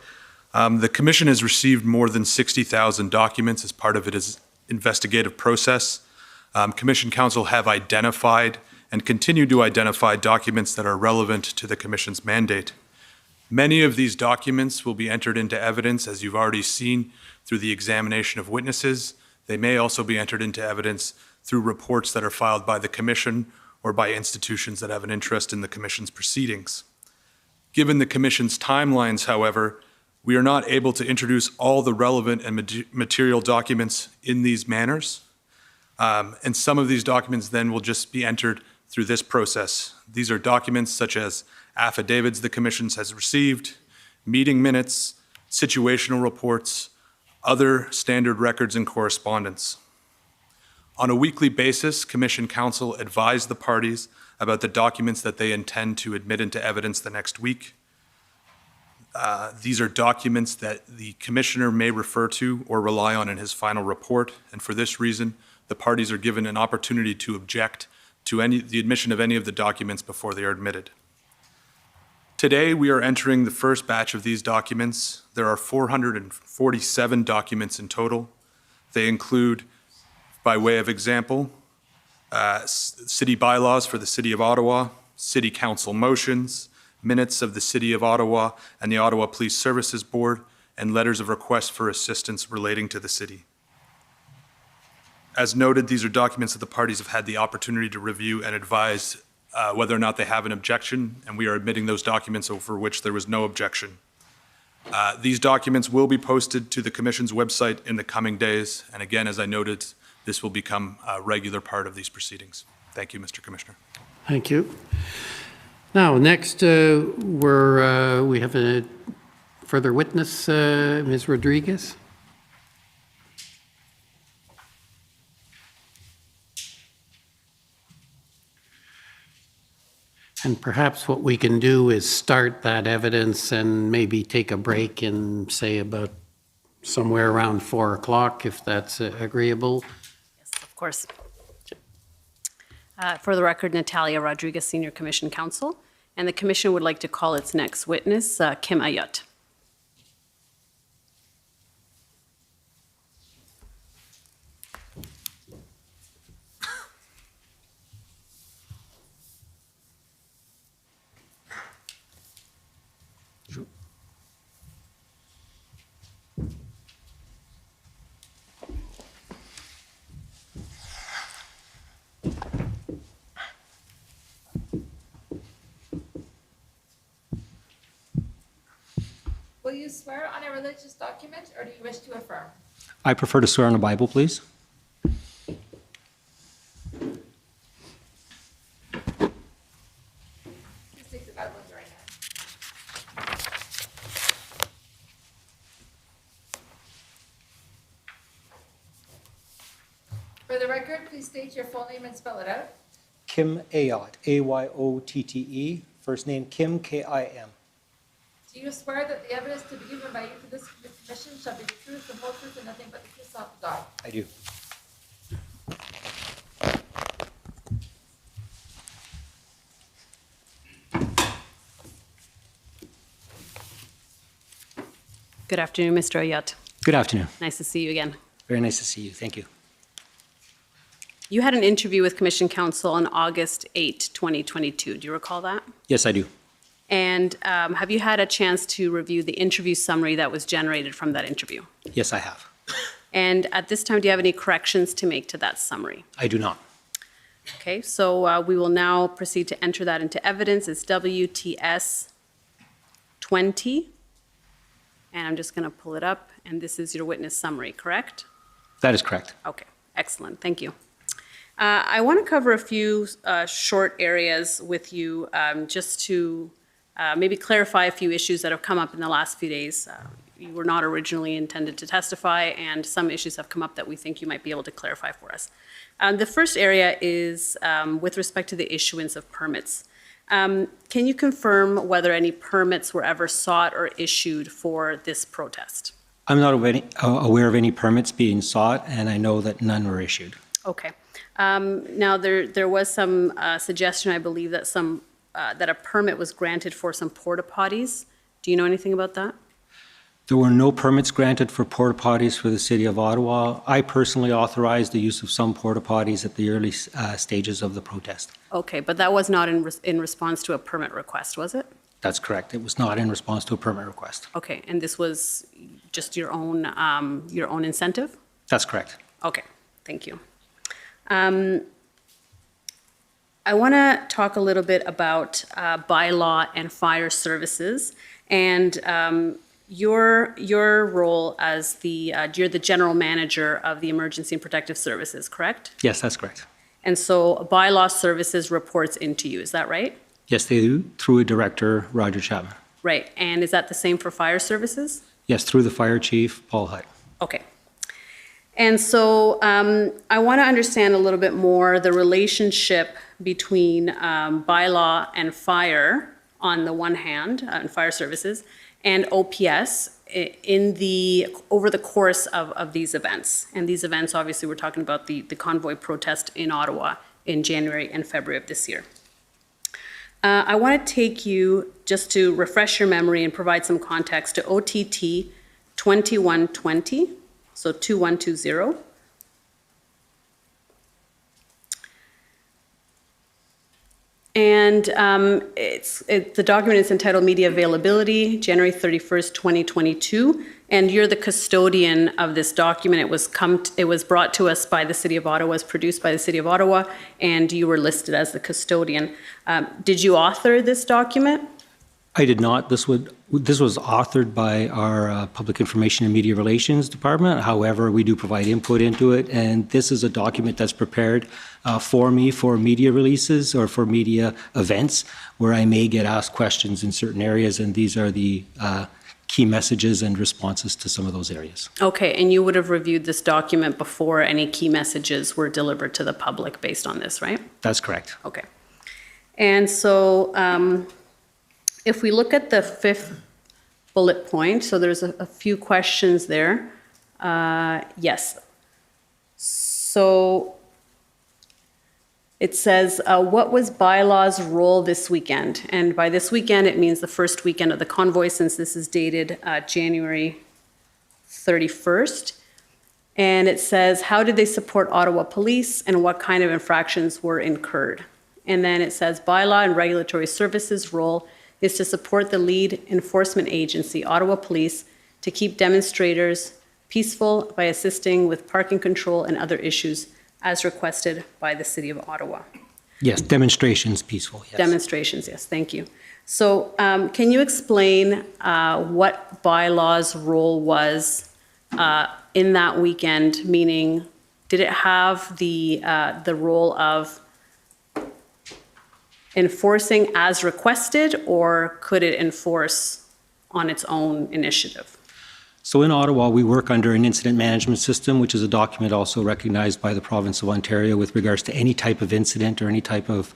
the Commission has received more than 60,000 documents as part of its investigative process. Commission Counsel have identified and continue to identify documents that are relevant to the Commission's mandate. Many of these documents will be entered into evidence, as you've already seen, through the examination of witnesses. They may also be entered into evidence through reports that are filed by the Commission or by institutions that have an interest in the Commission's proceedings. Given the Commission's timelines, however, we are not able to introduce all the relevant and material documents in these manners. And some of these documents then will just be entered through this process. These are documents such as affidavits the Commission has received, meeting minutes, situational reports, other standard records and correspondence. On a weekly basis, Commission Counsel advise the parties about the documents that they intend to admit into evidence the next week. These are documents that the Commissioner may refer to or rely on in his final report, and for this reason, the parties are given an opportunity to object to the admission of any of the documents before they are admitted. Today, we are entering the first batch of these documents. There are 447 documents in total. They include, by way of example, city bylaws for the City of Ottawa, City Council motions, minutes of the City of Ottawa and the Ottawa Police Services Board, and letters of request for assistance relating to the city. As noted, these are documents that the parties have had the opportunity to review and advise whether or not they have an objection, and we are admitting those documents over which there was no objection. These documents will be posted to the Commission's website in the coming days, and again, as I noted, this will become a regular part of these proceedings. Thank you, Mr. Commissioner. Thank you. Now, next, we have a further witness, Ms. Rodriguez. And perhaps what we can do is start that evidence and maybe take a break in, say, about somewhere around 4 o'clock, if that's agreeable. Yes, of course. For the record, Natalia Rodriguez, Senior Commission Counsel, and the Commission would like to call its next witness, Kim Ayut. Will you swear on a religious document, or do you wish to affirm? I prefer to swear on the Bible, please. Please take the Bible in your right hand. For the record, please state your full name and spell it out. Kim Ayotte, A-Y-O-T-T-E. First name Kim, K-I-M. Do you swear that the evidence to be given by you to this commission shall be the truth, the whole truth, and nothing but the truth, so help you God? I do. Good afternoon, Mr. Ayotte. Good afternoon. Nice to see you again. Very nice to see you. Thank you. You had an interview with Commission Counsel on August 8, 2022. Do you recall that? Yes, I do. And have you had a chance to review the interview summary that was generated from that interview? Yes, I have. And at this time, do you have any corrections to make to that summary? I do not. Okay, so we will now proceed to enter that into evidence. It's WTS 20. And I'm just going to pull it up. And this is your witness summary, correct? That is correct. Okay, excellent. Thank you. I want to cover a few short areas with you just to maybe clarify a few issues that have come up in the last few days. You were not originally intended to testify, and some issues have come up that we think you might be able to clarify for us. The first area is with respect to the issuance of permits. Can you confirm whether any permits were ever sought or issued for this protest? I'm not aware of any permits being sought, and I know that none were issued. Okay. Now, there was some suggestion, I believe, that that a permit was granted for some porta potties. Do you know anything about that? There were no permits granted for porta potties for the City of Ottawa. I personally authorized the use of some porta potties at the early stages of the protest. Okay, but that was not in response to a permit request, was it? That's correct. It was not in response to a permit request. Okay, and this was just your own incentive? That's correct. Okay, thank you. I want to talk a little bit about bylaw and fire services, and your role as you're the general manager of the Emergency and Protective Services, correct? Yes, that's correct. And so bylaw services reports into you, is that right? Yes, they do, through a director, Roger Chapman. Right, and is that the same for fire services? Yes, through the fire chief, Paul Hutt. Okay. And so I want to understand a little bit more the relationship between bylaw and fire on the one hand, and fire services, and OPS over the course of these events. And these events, obviously, we're talking about the convoy protest in Ottawa in January and February of this year. I want to take you, just to refresh your memory and provide some context, to OTT 2120. So 2120. And the document is entitled Media Availability, January 31st, 2022. And you're the custodian of this document. It was brought to us by the City of Ottawa, was produced by the City of Ottawa, and you were listed as the custodian. Did you author this document? I did not. This was authored by our Public Information and Media Relations Department. However, we do provide input into it, and this is a document that's prepared for me for media releases or for media events where I may get asked questions in certain areas, and these are the key messages and responses to some of those areas. Okay, and you would have reviewed this document before any key messages were delivered to the public based on this, right? That's correct. Okay. And so if we look at the fifth bullet point, so there's a few questions there. Yes. So it says, what was bylaw's role this weekend? And by this weekend, it means the first weekend of the convoy, since this is dated January 31st. And it says, how did they support Ottawa Police and what kind of infractions were incurred? And then it says, bylaw and regulatory services role is to support the lead enforcement agency, Ottawa Police, to keep demonstrators peaceful by assisting with parking control and other issues as requested by the City of Ottawa. Yes, demonstrations peaceful, yes. Demonstrations, yes, thank you. So can you explain what bylaw's role was in that weekend, meaning did it have the role of enforcing as requested, or could it enforce on its own initiative? So in Ottawa, we work under an incident management system, which is a document also recognized by the province of Ontario with regards to any type of incident or any type of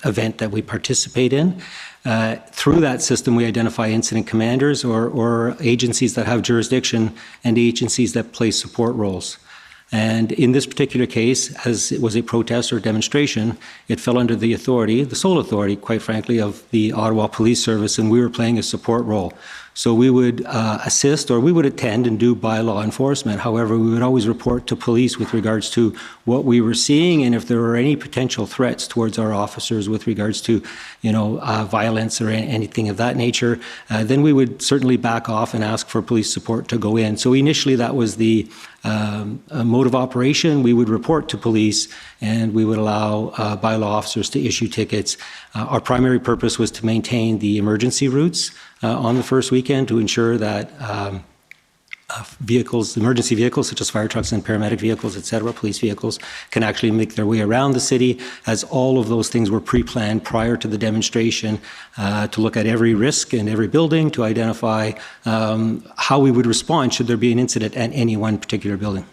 event that we participate in. Through that system, we identify incident commanders or agencies that have jurisdiction and agencies that play support roles. And in this particular case, as it was a protest or demonstration, it fell under the authority, the sole authority, quite frankly, of the Ottawa Police Service, and we were playing a support role. So we would assist or we would attend and do bylaw enforcement. However, we would always report to police with regards to what we were seeing and if there were any potential threats towards our officers with regards to, violence or anything of that nature. Then we would certainly back off and ask for police support to go in. So initially that was the mode of operation. We would report to police and we would allow bylaw officers to issue tickets. Our primary purpose was to maintain the emergency routes on the first weekend to ensure that emergency vehicles such as fire trucks and paramedic vehicles, etc., police vehicles, can actually make their way around the city, as all of those things were pre-planned prior to the demonstration to look at every risk in every building to identify how we would respond should there be an incident at any one particular building.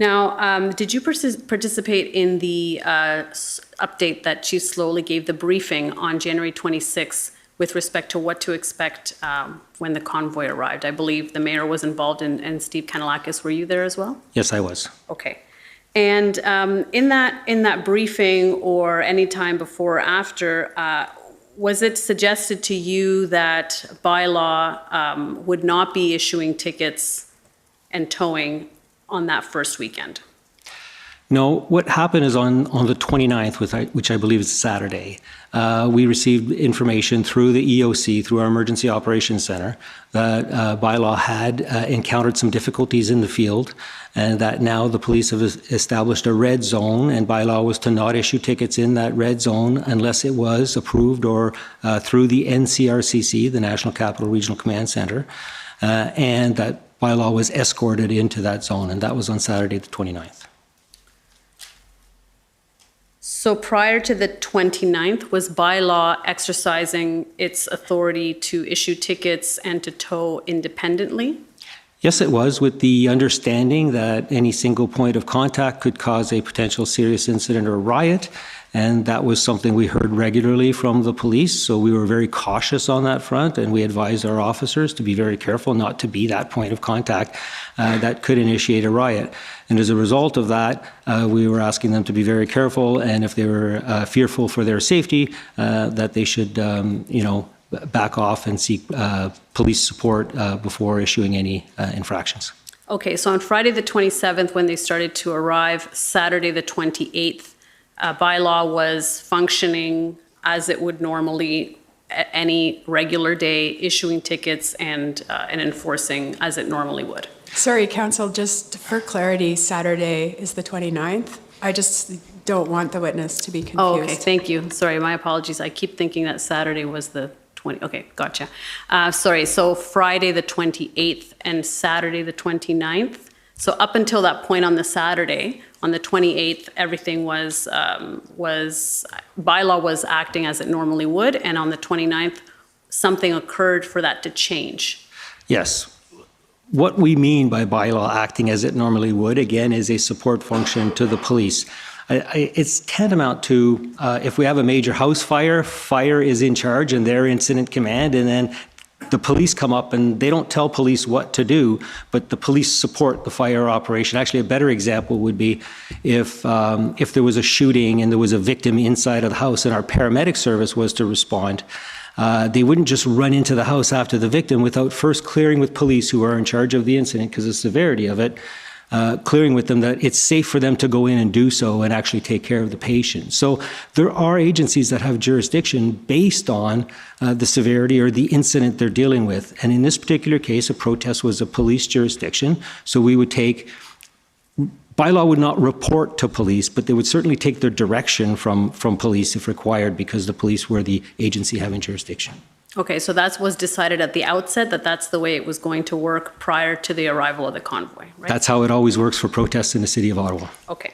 Now, did you participate in the update that Chief Slowly gave, the briefing on January 26th with respect to what to expect when the convoy arrived? I believe the mayor was involved and Steve Kanalakis. Were you there as well? Yes, I was. Okay. And in that briefing or any time before or after, was it suggested to you that bylaw would not be issuing tickets and towing on that first weekend? No, what happened is on the 29th, which I believe is Saturday, we received information through the EOC, through our Emergency Operations Center, that bylaw had encountered some difficulties in the field and that now the police have established a red zone, and bylaw was to not issue tickets in that red zone unless it was approved or through the NCRCC, the National Capital Regional Command Center, and that bylaw was escorted into that zone, and that was on Saturday the 29th. So prior to the 29th, was bylaw exercising its authority to issue tickets and to tow independently? Yes, it was, with the understanding that any single point of contact could cause a potential serious incident or riot. And that was something we heard regularly from the police. So we were very cautious on that front, and we advised our officers to be very careful not to be that point of contact that could initiate a riot. And as a result of that, we were asking them to be very careful, and if they were fearful for their safety, that they should, back off and seek police support before issuing any infractions. Okay, so on Friday the 27th, when they started to arrive, Saturday the 28th, bylaw was functioning as it would normally at any regular day, issuing tickets and enforcing as it normally would. Sorry, Council, just for clarity, Saturday is the 29th. I just don't want the witness to be confused. Oh, okay, thank you. Sorry, my apologies. I keep thinking that Saturday was the 20, okay, gotcha. Sorry, so Friday the 28th and Saturday the 29th. So up until that point on the Saturday, on the 28th, everything was bylaw was acting as it normally would, and on the 29th, something occurred for that to change. Yes. What we mean by bylaw acting as it normally would, again, is a support function to the police. It's tantamount to if we have a major house fire, fire is in charge and they're incident command, and then the police come up and they don't tell police what to do, but the police support the fire operation. Actually, a better example would be if there was a shooting and there was a victim inside of the house and our paramedic service was to respond. They wouldn't just run into the house after the victim without first clearing with police who are in charge of the incident because of the severity of it, clearing with them that it's safe for them to go in and do so and actually take care of the patient. So there are agencies that have jurisdiction based on the severity or the incident they're dealing with. And in this particular case, a protest was a police jurisdiction. So we would take, bylaw would not report to police, but they would certainly take their direction from police if required because the police were the agency having jurisdiction. Okay, so that was decided at the outset that that's the way it was going to work prior to the arrival of the convoy, right? That's how it always works for protests in the city of Ottawa. Okay.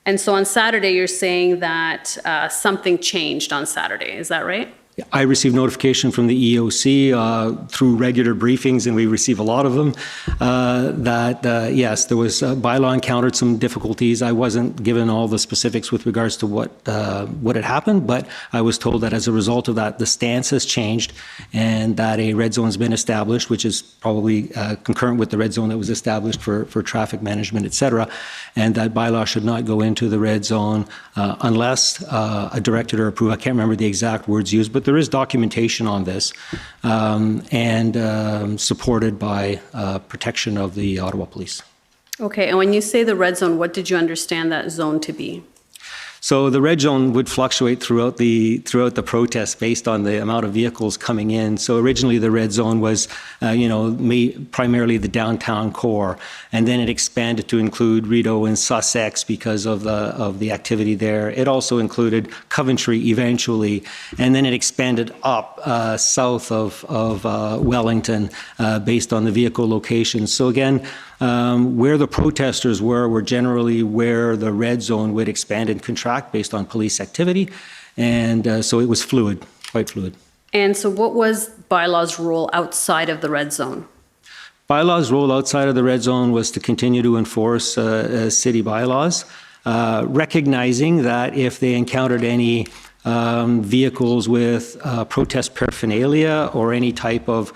And so on Saturday, you're saying that something changed on Saturday, is that right? I received notification from the EOC through regular briefings, and we receive a lot of them, that yes, there was bylaw encountered some difficulties. I wasn't given all the specifics with regards to what had happened, but I was told that as a result of that, the stance has changed, and that a red zone has been established, which is probably concurrent with the red zone that was established for traffic management, et cetera, and that bylaw should not go into the red zone unless a directed or approved. I can't remember the exact words used, but there is documentation on this, and supported by protection of the Ottawa Police. Okay, and when you say the red zone, what did you understand that zone to be? So the red zone would fluctuate throughout the protest based on the amount of vehicles coming in. So originally the red zone was, primarily the downtown core, and then it expanded to include Rideau and Sussex because of the activity there. It also included Coventry eventually, and then it expanded up south of Wellington based on the vehicle locations. So again, where the protesters were generally where the red zone would expand and contract based on police activity. And so it was fluid, quite fluid. And so what was bylaw's role outside of the red zone? Bylaw's role outside of the red zone was to continue to enforce city bylaws, recognizing that if they encountered any vehicles with protest paraphernalia or any type of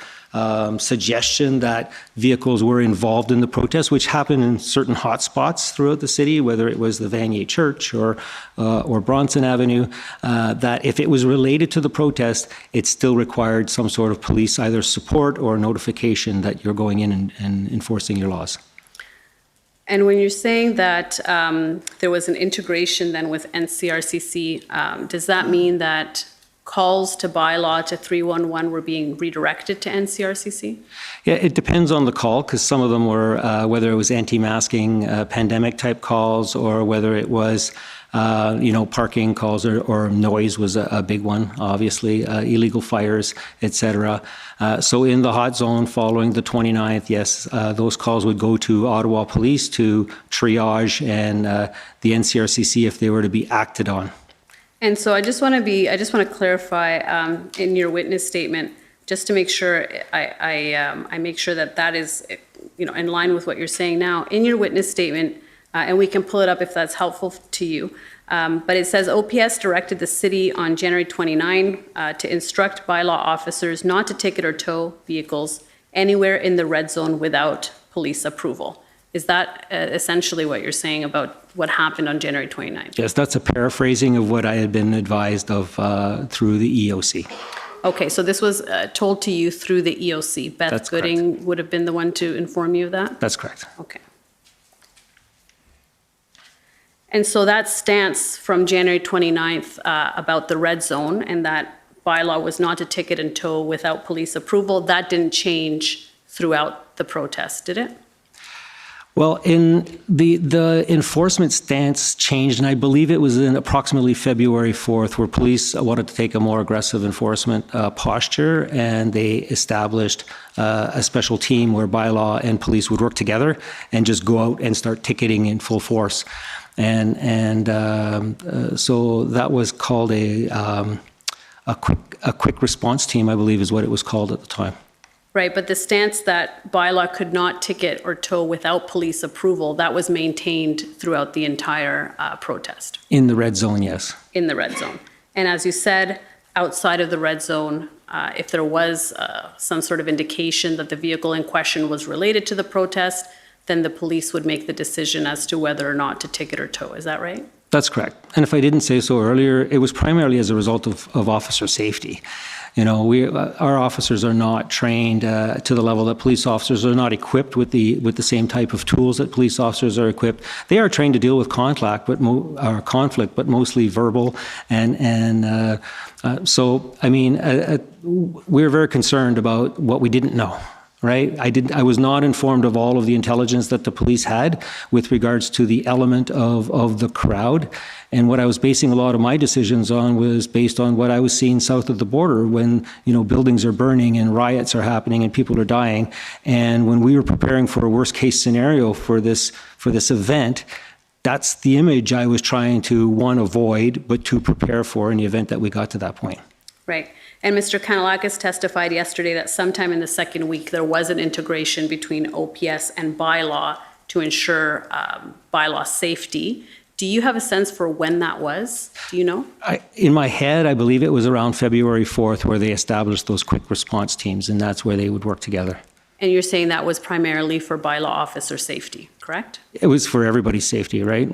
suggestion that vehicles were involved in the protest, which happened in certain hotspots throughout the city, whether it was the Vanier Church or Bronson Avenue, that if it was related to the protest, it still required some sort of police either support or notification that you're going in and enforcing your laws. And when you're saying that there was an integration then with NCRCC, does that mean that calls to bylaw to 311 were being redirected to NCRCC? Yeah, it depends on the call, because some of them were, whether it was anti-masking, pandemic type calls, or whether it was, parking calls or noise was a big one, obviously, illegal fires, et cetera. So in the hot zone following the 29th, yes, those calls would go to Ottawa Police to triage and the NCRCC if they were to be acted on. And so I just want to clarify in your witness statement, just to make sure I make sure that is, in line with what you're saying now. In your witness statement, and we can pull it up if that's helpful to you, but it says OPS directed the city on January 29 to instruct bylaw officers not to ticket or tow vehicles anywhere in the red zone without police approval. Is that essentially what you're saying about what happened on January 29th? Yes, that's a paraphrasing of what I had been advised of through the EOC. Okay, so this was told to you through the EOC. Beth That's Gooding correct. would have been the one to inform you of that? That's correct. Okay. And so that stance from January 29th about the red zone and that bylaw was not to ticket and tow without police approval, that didn't change throughout the protest, did it? Well, in the enforcement stance changed, and I believe it was in approximately February 4th, where police wanted to take a more aggressive enforcement posture, and they established a special team where bylaw and police would work together and just go out and start ticketing in full force. And so that was called a quick response team, I believe is what it was called at the time. Right, but the stance that bylaw could not ticket or tow without police approval, that was maintained throughout the entire protest. In the red zone, yes. In the red zone. And as you said, outside of the red zone, if there was some sort of indication that the vehicle in question was related to the protest, then the police would make the decision as to whether or not to ticket or tow. Is that right? That's correct. And if I didn't say so earlier, it was primarily as a result of officer safety. Our officers are not trained to the level that police officers are not equipped with the same type of tools that police officers are equipped. They are trained to deal with conflict, but mostly verbal. So, I mean, we're very concerned about what we didn't know. Right? I was not informed of all of the intelligence that the police had with regards to the element of the crowd. And what I was basing a lot of my decisions on was based on what I was seeing south of the border when, buildings are burning and riots are happening and people are dying. And when we were preparing for a worst case scenario for this event, that's the image I was trying to, one, avoid, but to prepare for in the event that we got to that point. Right. And Mr. Kanalakis testified yesterday that sometime in the second week, there was an integration between OPS and bylaw to ensure bylaw safety. Do you have a sense for when that was? Do you know? In my head, I believe it was around February 4th where they established those quick response teams, and that's where they would work together. And you're saying that was primarily for bylaw officer safety, correct? It was for everybody's safety, right?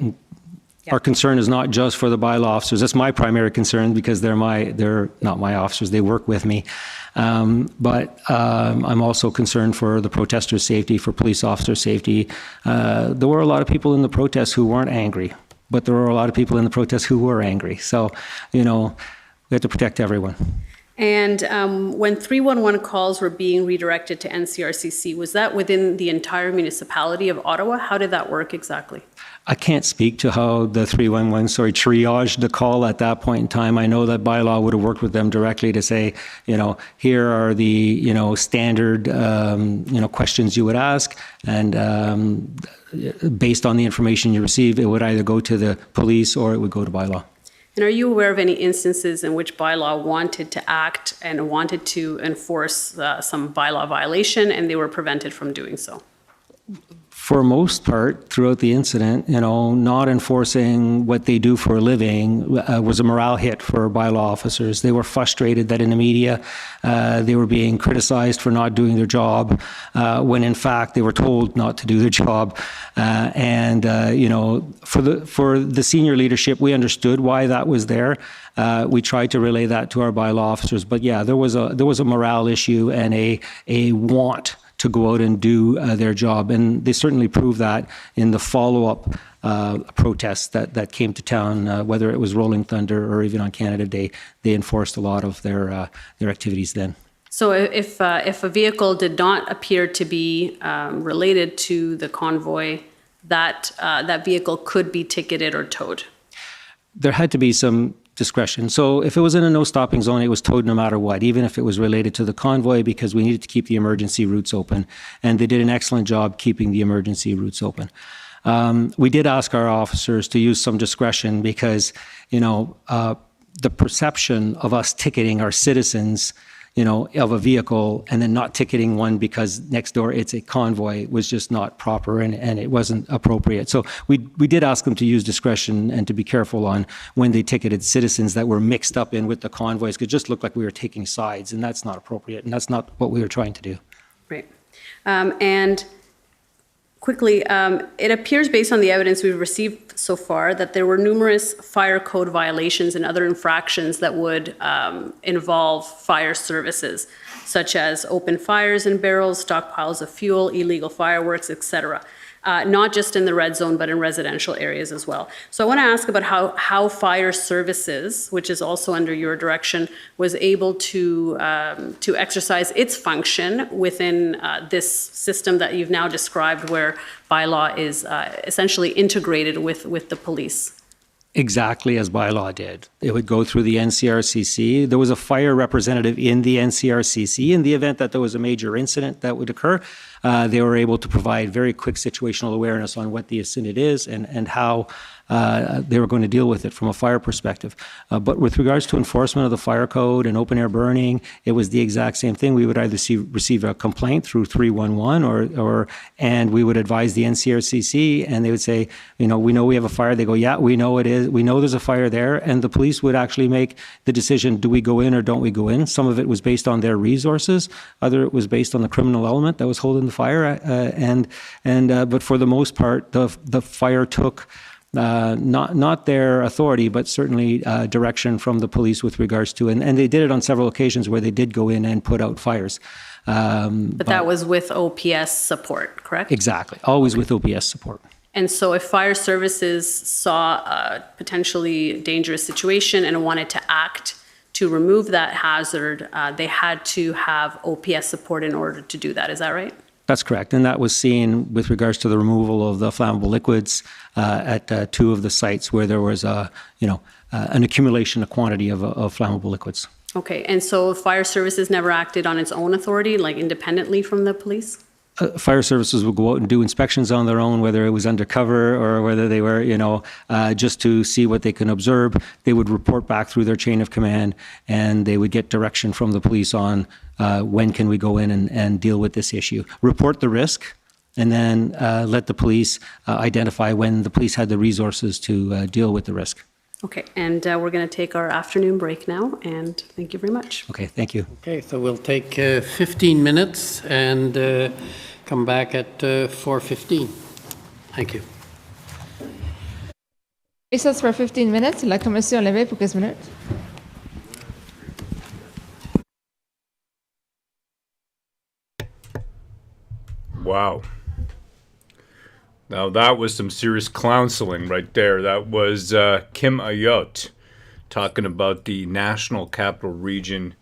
Our concern is not just for the bylaw officers. That's my primary concern because they're not my officers. They work with me. But I'm also concerned for the protesters' safety, for police officer safety. There were a lot of people in the protests who weren't angry, but there were a lot of people in the protests who were angry. So, we have to protect everyone. And when 311 calls were being redirected to NCRCC, was that within the entire municipality of Ottawa? How did that work exactly? I can't speak to how the 311, triaged the call at that point in time. I know that bylaw would have worked with them directly to say, here are the, standard, questions you would ask. And based on the information you receive, it would either go to the police or it would go to bylaw. And are you aware of any instances in which bylaw wanted to act and wanted to enforce some bylaw violation and they were prevented from doing so? For most part, throughout the incident, not enforcing what they do for a living was a morale hit for bylaw officers. They were frustrated that in the media they were being criticized for not doing their job when in fact they were told not to do their job. For the senior leadership, we understood why that was there. We tried to relay that to our bylaw officers, but yeah, there was a morale issue and a want to go out and do their job. And they certainly proved that in the follow-up protests that came to town, whether it was Rolling Thunder or even on Canada Day. They enforced a lot of their activities then. So if a vehicle did not appear to be related to the convoy, that vehicle could be ticketed or towed? There had to be some discretion. So if it was in a no stopping zone, it was towed no matter what, even if it was related to the convoy, because we needed to keep the emergency routes open. And they did an excellent job keeping the emergency routes open. We did ask our officers to use some discretion because, the perception of us ticketing our citizens, of a vehicle and then not ticketing one because next door it's a convoy was just not proper and it wasn't appropriate. So we did ask them to use discretion and to be careful on when they ticketed citizens that were mixed up in with the convoys. It just looked like we were taking sides, and that's not appropriate, and that's not what we were trying to do. Right. And quickly, it appears based on the evidence we've received so far that there were numerous fire code violations and other infractions that would involve fire services, such as open fires in barrels, stockpiles of fuel, illegal fireworks, etc. Not just in the red zone, but in residential areas as well. So I want to ask about how fire services, which is also under your direction, was able to exercise its function within this system that you've now described, where bylaw is essentially integrated with the police. Exactly as bylaw did. It would go through the NCRCC. There was a fire representative in the NCRCC. In the event that there was a major incident that would occur, they were able to provide very quick situational awareness on what the incident is and how they were going to deal with it from a fire perspective. But with regards to enforcement of the fire code and open air burning, it was the exact same thing. We would either receive a complaint through 311 and we would advise the NCRCC and they would say, we know we have a fire. They go, yeah, we know it is. We know there's a fire there. And the police would actually make the decision, do we go in or don't we go in? Some of it was based on their resources. Other it was based on the criminal element that was holding the fire. But for the most part, the fire took not their authority, but certainly direction from the police with regards to, and they did it on several occasions where they did go in and put out fires. But that was with OPS support, correct? Exactly, always with OPS support. And so if fire services saw a potentially dangerous situation and wanted to act to remove that hazard, they had to have OPS support in order to do that. Is that right? That's correct. And that was seen with regards to the removal of the flammable liquids at two of the sites where there was an accumulation, a quantity of flammable liquids. Okay. And so fire services never acted on its own authority, like independently from the police? fire services would go out and do inspections on their own, whether it was undercover or whether they were, just to see what they can observe. They would report back through their chain of command, and they would get direction from the police on when can we go in and deal with this issue. Report the risk, and then let the police identify when the police had the resources to deal with the risk. Okay, and we're going to take our afternoon break now, and thank you very much. Okay, thank you. Okay, so we'll take 15 minutes and come back at 4:15. Thank you. Recess for 15 minutes. La commission levée pour 15 minutes. Wow. Now that was some serious counseling right there. That was Kim Ayot talking about the National Capital Region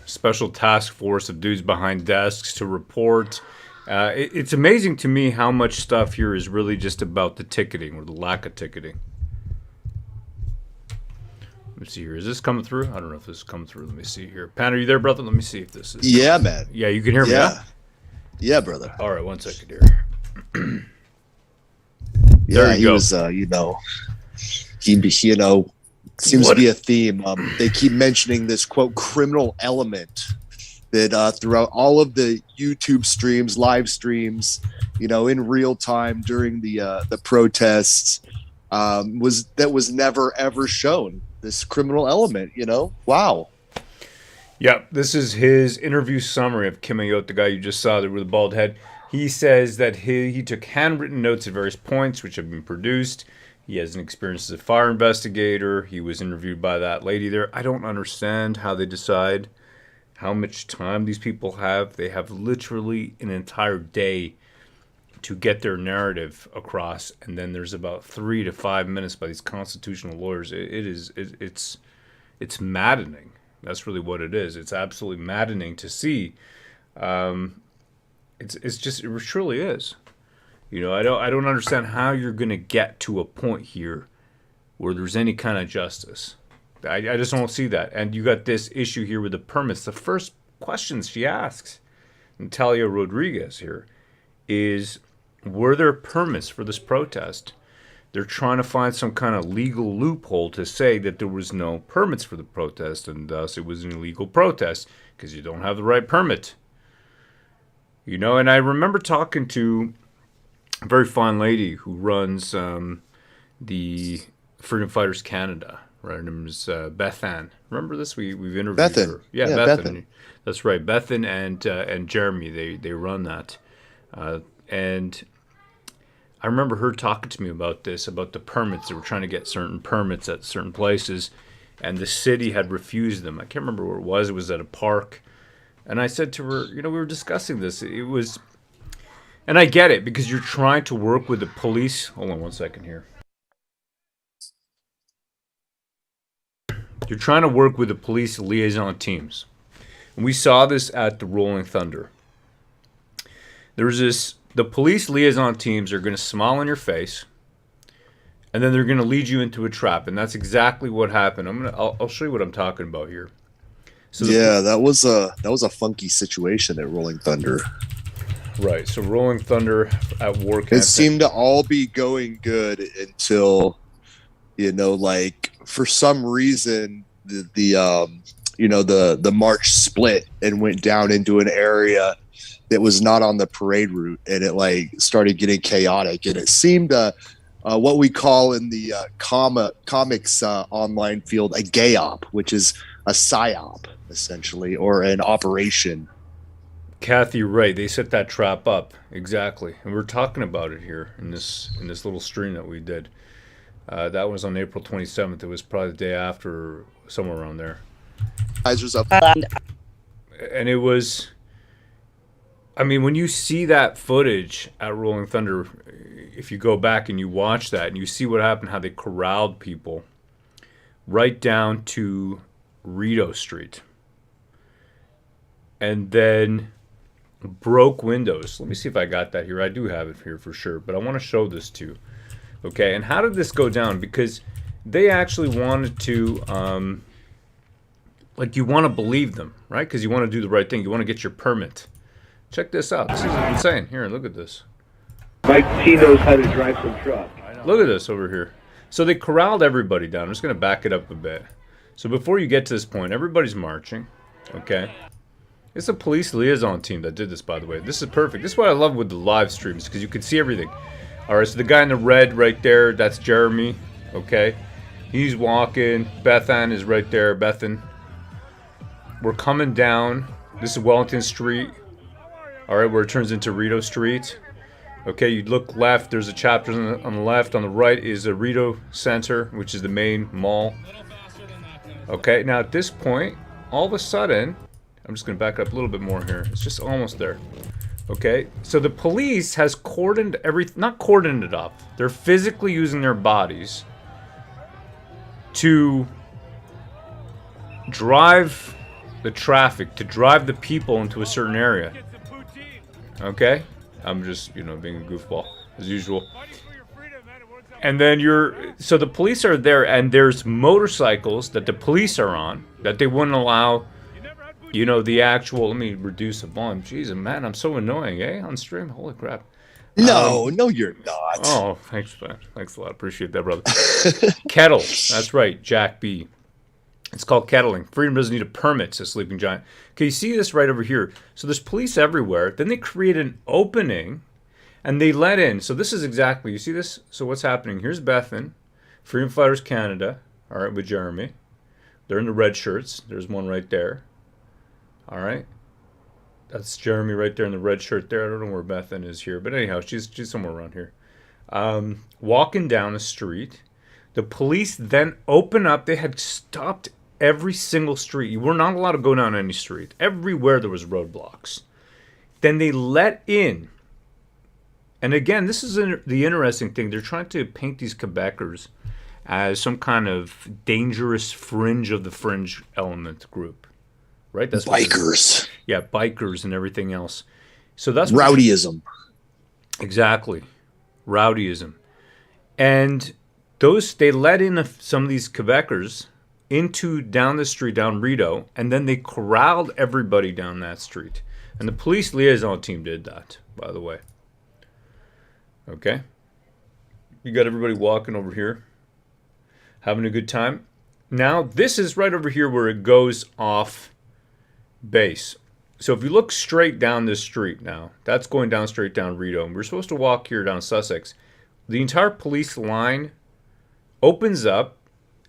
Special Task Force of dudes behind desks to report. It's amazing to me how much stuff here is really just about the ticketing or the lack of ticketing. Let me see here. Is this coming through? I don't know if this is coming through. Let me see here. Pan, are you there, brother? Let me see if this is. Yeah, man. Yeah, you can hear me. Yeah. Huh? Yeah, brother. All right, 1 second here. Yeah, he was, seems to be a theme. They keep mentioning this, quote, criminal element that throughout all of the YouTube streams, live streams, in real time during the protests, was never, ever shown. This criminal element, Wow. Yeah, this is his interview summary of Kim Ayot, the guy you just saw there with the bald head. He says that he took handwritten notes at various points which have been produced. He has an experience as a fire investigator. He was interviewed by that lady there. I don't understand how they decide how much time these people have. They have literally an entire day to get their narrative across, and then there's about 3 to 5 minutes by these constitutional lawyers. It's maddening. That's really what it is. It's absolutely maddening to see. It truly is. I don't understand how you're going to get to a point here where there's any kind of justice. I just don't see that. And you got this issue here with the permits. The first questions she asks, Natalia Rodriguez here, is, were there permits for this protest? They're trying to find some kind of legal loophole to say that there was no permits for the protest, and thus it was an illegal protest because you don't have the right permit. And I remember talking to a very fine lady who runs the Freedom Fighters Canada. Right, her name is Bethan. Remember this? We've interviewed Bethan. her. Yeah, Bethan. That's right. Bethan and Jeremy. They run that, and I remember her talking to me about this, about the permits. They were trying to get certain permits at certain places, and the city had refused them. I can't remember where it was. It was at a park. And I said to her, we were discussing this. It was, and I get it, because you're trying to work with the police. Hold on 1 second here. You're trying to work with the police liaison teams. And we saw this at the Rolling Thunder. The police liaison teams are going to smile in your face, and then they're going to lead you into a trap, and that's exactly what happened. I'll show you what I'm talking about here. So that was a funky situation at Rolling Thunder. Right. So Rolling Thunder at war campaign. It seemed to all be going good until, for some reason the march split and went down into an area that was not on the parade route, and it started getting chaotic, and it seemed what we call in the comics online field a gayop, which is a psyop essentially, or an operation. Kathy, right? They set that trap up exactly, and we're talking about it here in this little stream that we did. That was on April 27th. It was probably the day after, somewhere around there. And it was. I mean, when you see that footage at Rolling Thunder, if you go back and you watch that and you see what happened, how they corralled people right down to Rideau Street and then broke windows. Let me see if I got that here. I do have it here for sure, but I want to show this to you. Okay, and how did this go down? Because they actually wanted to, you want to believe them, right? Because you want to do the right thing. You want to get your permit. Check this out. This is insane. Here, look at this. Mike T knows how to drive some truck. Look at this over here. So they corralled everybody down. I'm just going to back it up a bit. So before you get to this point, everybody's marching. Okay? It's a police liaison team that did this, by the way. This is perfect. This is what I love with the live streams, because you can see everything. Alright, so the guy in the red right there, that's Jeremy. Okay? He's walking. Bethan is right there. Bethan. We're coming down. This is Wellington Street. Alright, where it turns into Rito Street. Okay, you look left, there's a chapter on the left. On the right is the Rito Center, which is the main mall. Okay, now at this point, all of a sudden, I'm just going to back up a little bit more here. It's just almost there. Okay, so the police has cordoned not cordoned it off. They're physically using their bodies to drive the traffic, to drive the people into a certain area. Okay? I'm just, being a goofball, as usual. And then so the police are there, and there's motorcycles that the police are on, that they wouldn't allow, the actual, let me reduce the volume. Jeez, man, I'm so annoying, on stream? Holy crap. No, you're not. Oh, thanks, man. Thanks a lot. Appreciate that, brother. Kettle, that's right, Jack B. It's called kettling. Freedom doesn't need a permit, says Sleeping Giant. Okay, you see this right over here. So there's police everywhere. Then they create an opening, and they let in. So this is exactly, you see this? So what's happening? Here's Bethan, Freedom Fighters Canada, all right, with Jeremy. They're in the red shirts. There's one right there. All right. That's Jeremy right there in the red shirt there. I don't know where Bethan is here. But anyhow, she's somewhere around here. Walking down the street. The police then open up. They had stopped every single street. You were not allowed to go down any street. Everywhere there was roadblocks. Then they let in. And again, this is the interesting thing. They're trying to paint these Quebecers as some kind of dangerous fringe of the fringe element group. Right? That's bikers. Yeah, bikers and everything else. So that's rowdyism. Exactly. Rowdyism. And they let in some of these Quebecers down the street, down Rito, and then they corralled everybody down that street. And the police liaison team did that, by the way. Okay? You got everybody walking over here, having a good time. Now, this is right over here where it goes off base. So if you look straight down this street now, that's going down straight down Rito, and we're supposed to walk here down Sussex. The entire police line opens up,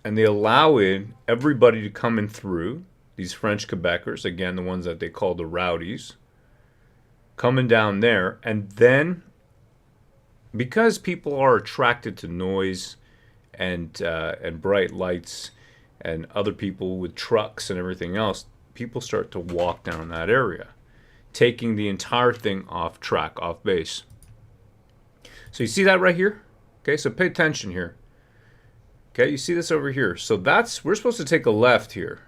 and they allow in everybody to come in through, these French Quebecers, again, the ones that they call the rowdies, coming down there. And then, because people are attracted to noise and bright lights and other people with trucks and everything else, people start to walk down that area, taking the entire thing off track, off base. So you see that right here? Okay, so pay attention here. Okay, you see this over here. So we're supposed to take a left here.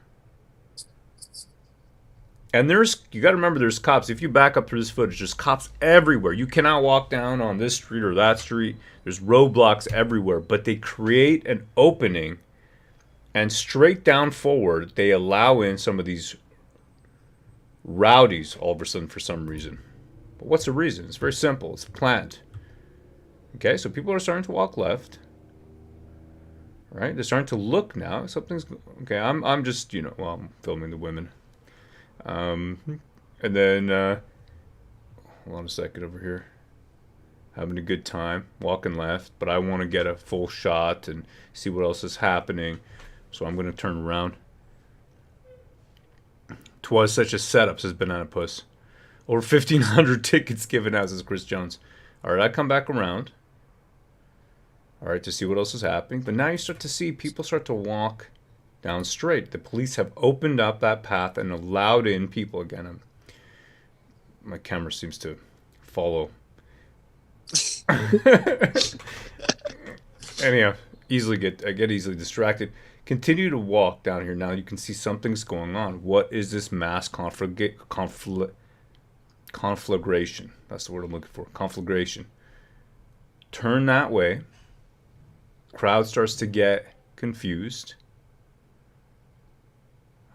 And you got to remember there's cops. If you back up through this footage, there's cops everywhere. You cannot walk down on this street or that street. There's roadblocks everywhere. But they create an opening, and straight down forward, they allow in some of these rowdies all of a sudden for some reason. But what's the reason? It's very simple. It's planned. Okay, so people are starting to walk left. Right? They're starting to look now. Something's okay. I'm just, I'm filming the women. And then hold on a second over here. Having a good time, walking left, but I want to get a full shot and see what else is happening. So I'm going to turn around. 'Twas such a setup, says Banana Puss. Over 1,500 tickets given out, says Chris Jones. All right, I come back around. All right, to see what else is happening. But now you start to see people start to walk down straight. The police have opened up that path and allowed in people again. My camera seems to follow. Anyhow, I get easily distracted. Continue to walk down here. Now you can see something's going on. What is this mass conflagration? That's the word I'm looking for. Conflagration. Turn that way. Crowd starts to get confused.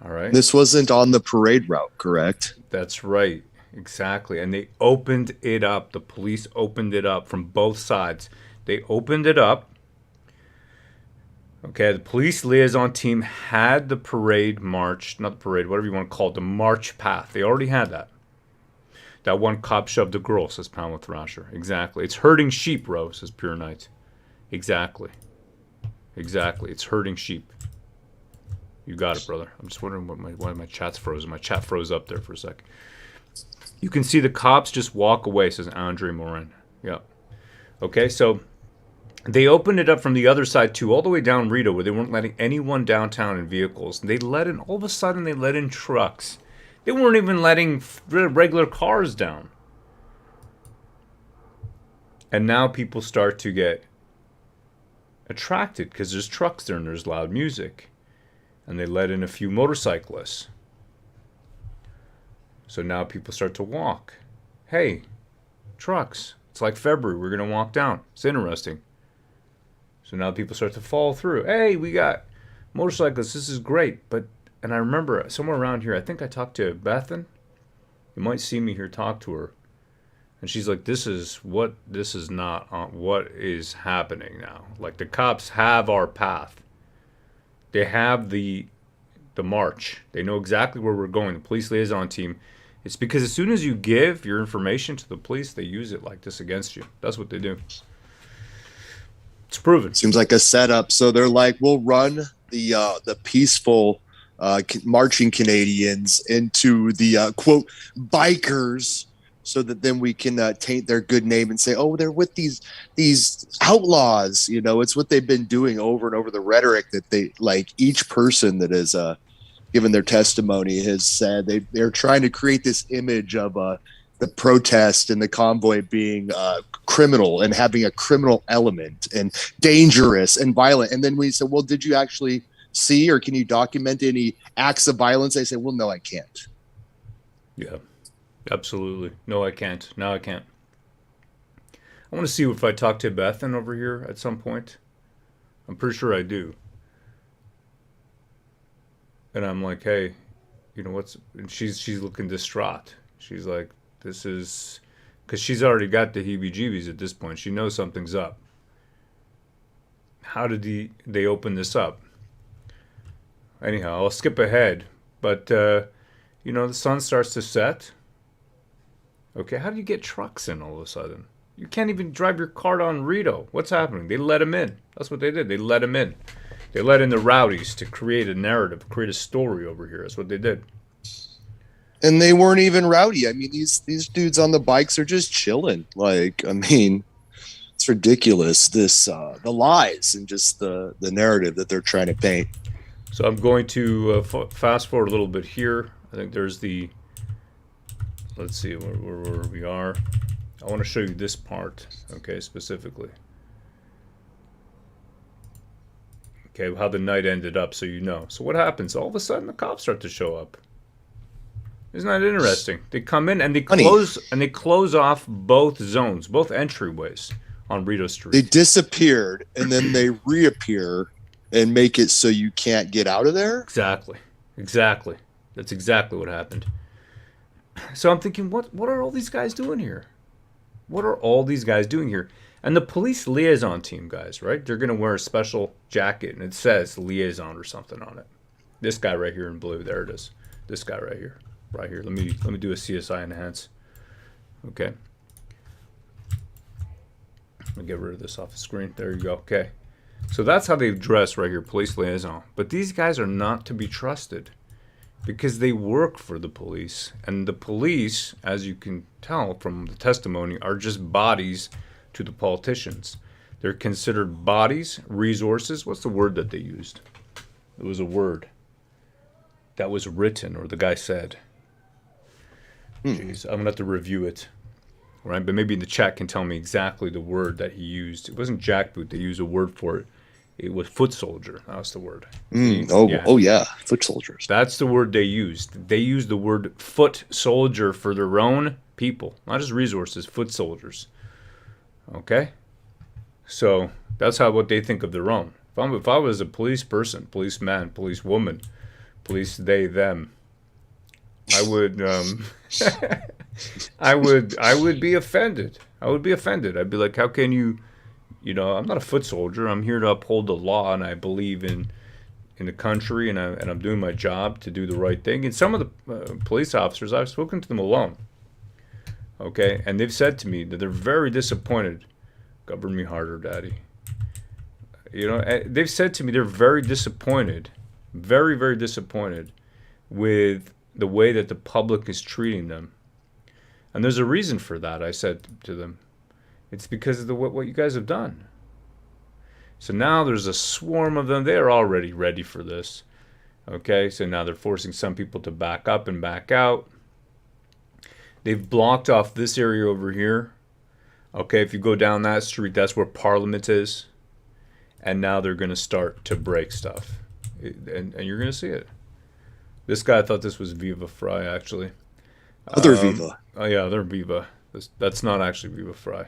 All right. This wasn't on the parade route, correct? That's right. exactly. And they opened it up. The police opened it up from both sides. They opened it up. Okay, the police liaison team had the parade march, not the parade, whatever you want to call it, the march path. They already had that. That one cop shoved a girl, says Pamela Thrasher. Exactly. It's herding sheep, Ro, says Pure Knight. Exactly. Exactly. It's herding sheep. You got it, brother. I'm just wondering why my chat's frozen. My chat froze up there for a sec. You can see the cops just walk away, says Andre Morin. Yeah. Okay, so they opened it up from the other side, too, all the way down Rito, where they weren't letting anyone downtown in vehicles. They let in, all of a sudden, they let in trucks. They weren't even letting regular cars down. And now people start to get attracted because there's trucks there and there's loud music. And they let in a few motorcyclists. So now people start to walk. Hey, trucks. It's like February. We're going to walk down. It's interesting. So now people start to fall through. Hey, we got motorcyclists. This is great. And I remember somewhere around here, I think I talked to Bethan. You might see me here talk to her. And she's like, this is not what is happening now. Like, the cops have our path. They have the march. They know exactly where we're going. The police liaison team. It's because as soon as you give your information to the police, they use it like this against you. That's what they do. It's proven. Seems like a setup. So they're like, we'll run the peaceful marching Canadians into the quote bikers, so that then we can taint their good name and say, oh, they're with these outlaws. You know, it's what they've been doing over and over. The rhetoric that they, like, each person that has given their testimony has said they're trying to create this image of the protest and the convoy being criminal and having a criminal element and dangerous and violent. And then we said, well, did you actually see, or can you document any acts of violence? They say, well, no, I can't. Yeah, absolutely. No, I can't. No, I can't. I want to see if I talk to Bethan over here at some point. I'm pretty sure I do. And I'm like, hey, you know what's, and she's looking distraught. She's like, this is, because she's already got the heebie-jeebies at this point. She knows something's up. How did they open this up? Anyhow, I'll skip ahead. But, you know, the sun starts to set. Okay, how do you get trucks in all of a sudden? You can't even drive your car down Rito. What's happening? They let them in. That's what they did. They let them in. They let in the rowdies to create a narrative, create a story over here. That's what they did. And they weren't even rowdy. I mean, these dudes on the bikes are just chilling. Like, I mean, it's ridiculous. This the lies and just the narrative that they're trying to paint. So I'm going to fast forward a little bit here. I think there's the, let's see where we are. I want to show you this part, okay, specifically. Okay, how the night ended up, so you know. So what happens? All of a sudden, the cops start to show up. Isn't that interesting? They come in and they close off both zones, both entryways on Rito Street. They disappeared and then they reappear and make it so you can't get out of there. Exactly. That's exactly what happened. So I'm thinking, what are all these guys doing here? What are all these guys doing here? And the police liaison team guys, right? They're going to wear a special jacket, and it says liaison or something on it. This guy right here in blue, there it is. This guy right here. Right here. Let me do a CSI enhance. Okay. Let me get rid of this off the screen. There you go. Okay. So that's how they dress right here, police liaison. But these guys are not to be trusted because they work for the police. And the police, as you can tell from the testimony, are just bodies to the politicians. They're considered bodies, resources. What's the word that they used? It was a word that was written, or the guy said. Jeez, I'm going to have to review it. Right? But maybe the chat can tell me exactly the word that he used. It wasn't jackboot. They used a word for it. It was foot soldier. That was the word. Oh yeah, foot soldiers. That's the word they used. They used the word foot soldier for their own people, not just resources, foot soldiers. Okay? So that's what they think of their own. If I was a police person, policeman, policewoman, police they, them, I would I would be offended. I would be offended. I'd be like, how can you, I'm not a foot soldier. I'm here to uphold the law, and I believe in the country, and I'm doing my job to do the right thing. And some of the police officers, I've spoken to them alone, okay, and they've said to me that they're very disappointed. Govern me harder, Daddy. They've said to me they're very disappointed, very, very disappointed with the way that the public is treating them. And there's a reason for that, I said to them. It's because of what you guys have done. So now there's a swarm of them. They're already ready for this. Okay, so now they're forcing some people to back up and back out. They've blocked off this area over here. Okay, if you go down that street, that's where Parliament is. And now they're going to start to break stuff. And you're going to see it. This guy thought this was Viva Fry, actually. Other Viva. Oh, yeah, other Viva. That's not actually Viva Fry.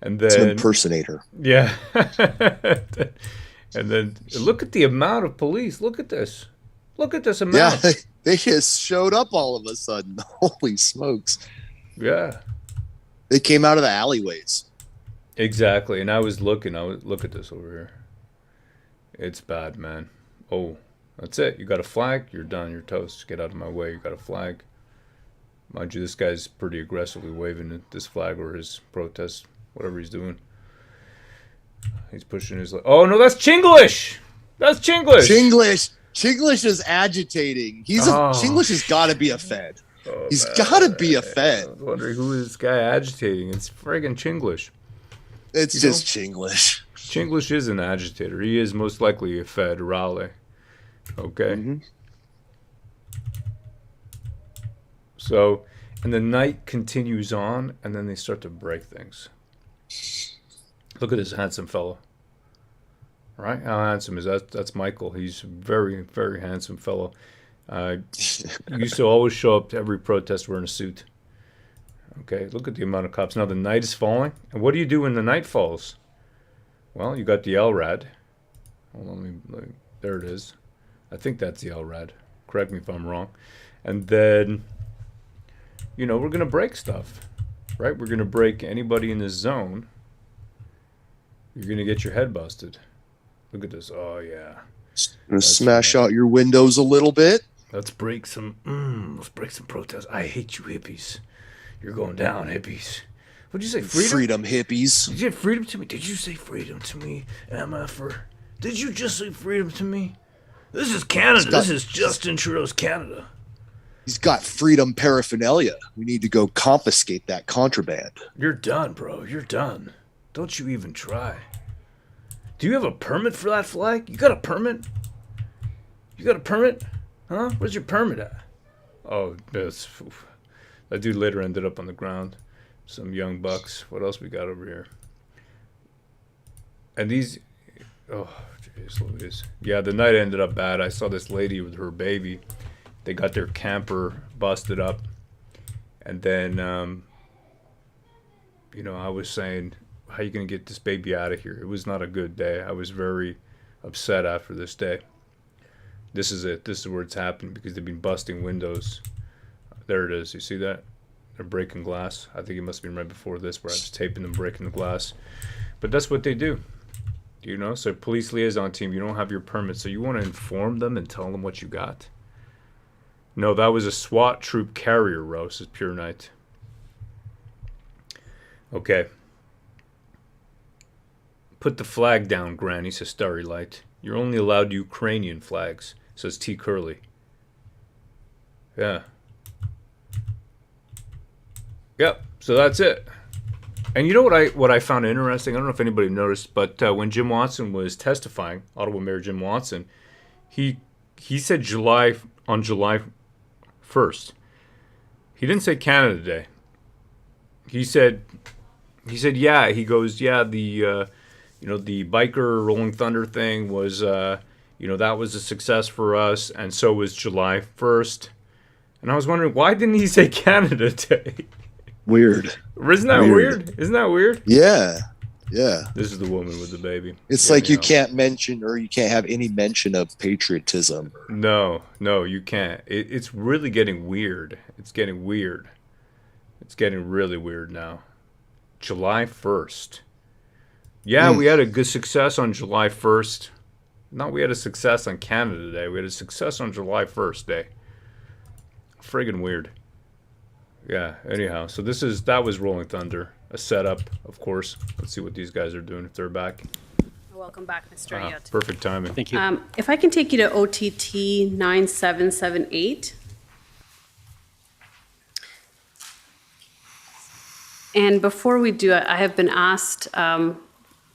And then, it's an impersonator. Yeah. And then look at the amount of police. Look at this. Look at this amount. Yeah, they just showed up all of a sudden. Holy smokes. Yeah. They came out of the alleyways. Exactly. And I was look at this over here. It's bad, man. Oh, that's it. You got a flag, you're done. You're toast. Get out of my way. You got a flag. Mind you, this guy's pretty aggressively waving this flag or his protest, whatever he's doing. He's pushing his... Oh, no, that's Chinglish! That's Chinglish! Chinglish is agitating. Chinglish has got to be a Fed. Oh, he's got to be a Fed. I was wondering who is this guy agitating. It's friggin' Chinglish. It's just Chinglish. Chinglish is an agitator. He is most likely a Fed Raleigh. Okay? Mm-hmm. So, and the night continues on, and then they start to break things. Look at this handsome fellow. Right? How handsome is that? That's Michael. He's a very, very handsome fellow. Used to always show up to every protest wearing a suit. Okay, look at the amount of cops. Now the night is falling. And what do you do when the night falls? Well, you got the LRAD. Hold on, there it is. I think that's the LRAD. Correct me if I'm wrong. And then, we're going to break stuff. Right? We're going to break anybody in this zone. You're going to get your head busted. Look at this. Oh, yeah. Gonna smash out your windows a little bit. Let's break some protests. I hate you hippies. You're going down, hippies. What'd you say? Freedom hippies. Did you say freedom to me? Did you say freedom to me, MFer? Did you just say freedom to me? This is Canada. This is Justin Trudeau's Canada. He's got freedom paraphernalia. We need to go confiscate that contraband. You're done, bro. You're done. Don't you even try. Do you have a permit for that flag? You got a permit? You got a permit? Huh? Where's your permit at? Oh, that dude later ended up on the ground. Some young bucks. What else we got over here? And these... Oh, jeez Louise. Yeah, the night ended up bad. I saw this lady with her baby. They got their camper busted up. And then, I was saying... How are you going to get this baby out of here? It was not a good day. I was very upset after this day. This is it. This is where it's happened because they've been busting windows. There it is. You see that? They're breaking glass. I think it must have been right before this where I was taping them breaking the glass. But that's what they do. So police liaison team, you don't have your permit. So you want to inform them and tell them what you got? No, that was a SWAT troop carrier, Rose, is Pure Night. Okay. Put the flag down, Granny, says Starry Light. You're only allowed Ukrainian flags, says T. Curly. Yeah. Yep, so that's it. And you know what I found interesting? I don't know if anybody noticed, but when Jim Watson was testifying, Ottawa Mayor Jim Watson, he said July 1st. He didn't say Canada Day. He said, yeah, he goes, yeah, the biker Rolling Thunder thing was, that was a success for us, and so was July 1st. And I was wondering, why didn't he say Canada Day? Weird. Isn't that weird? Isn't that weird? Yeah. Yeah. This is the woman with the baby. It's Yeah, like you know. can't mention, or you can't have any mention of patriotism. No, you can't. It's really getting weird. It's getting weird. It's getting really weird now. July 1st. Yeah, we had a good success on July 1st. No, we had a success on Canada Day. We had a success on July 1st day. Friggin' weird. Yeah, anyhow. So that was Rolling Thunder. A setup, of course. Let's see what these guys are doing if they're back. Welcome back, Mr. Ayotte. Perfect timing. Thank you. If I can take you to OTT 9778. And before we do it, I have been asked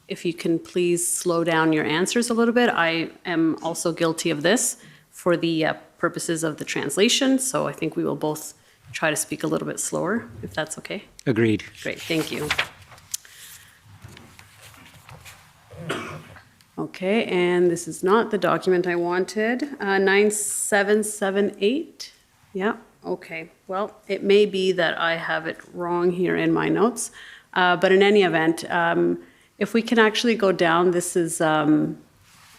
if you can please slow down your answers a little bit. I am also guilty of this for the purposes of the translation, so I think we will both try to speak a little bit slower, if that's okay. Agreed. Great, thank you. Okay, and this is not the document I wanted. 9778. Yeah, okay. Well, it may be that I have it wrong here in my notes, but in any event, if we can actually go down, this is,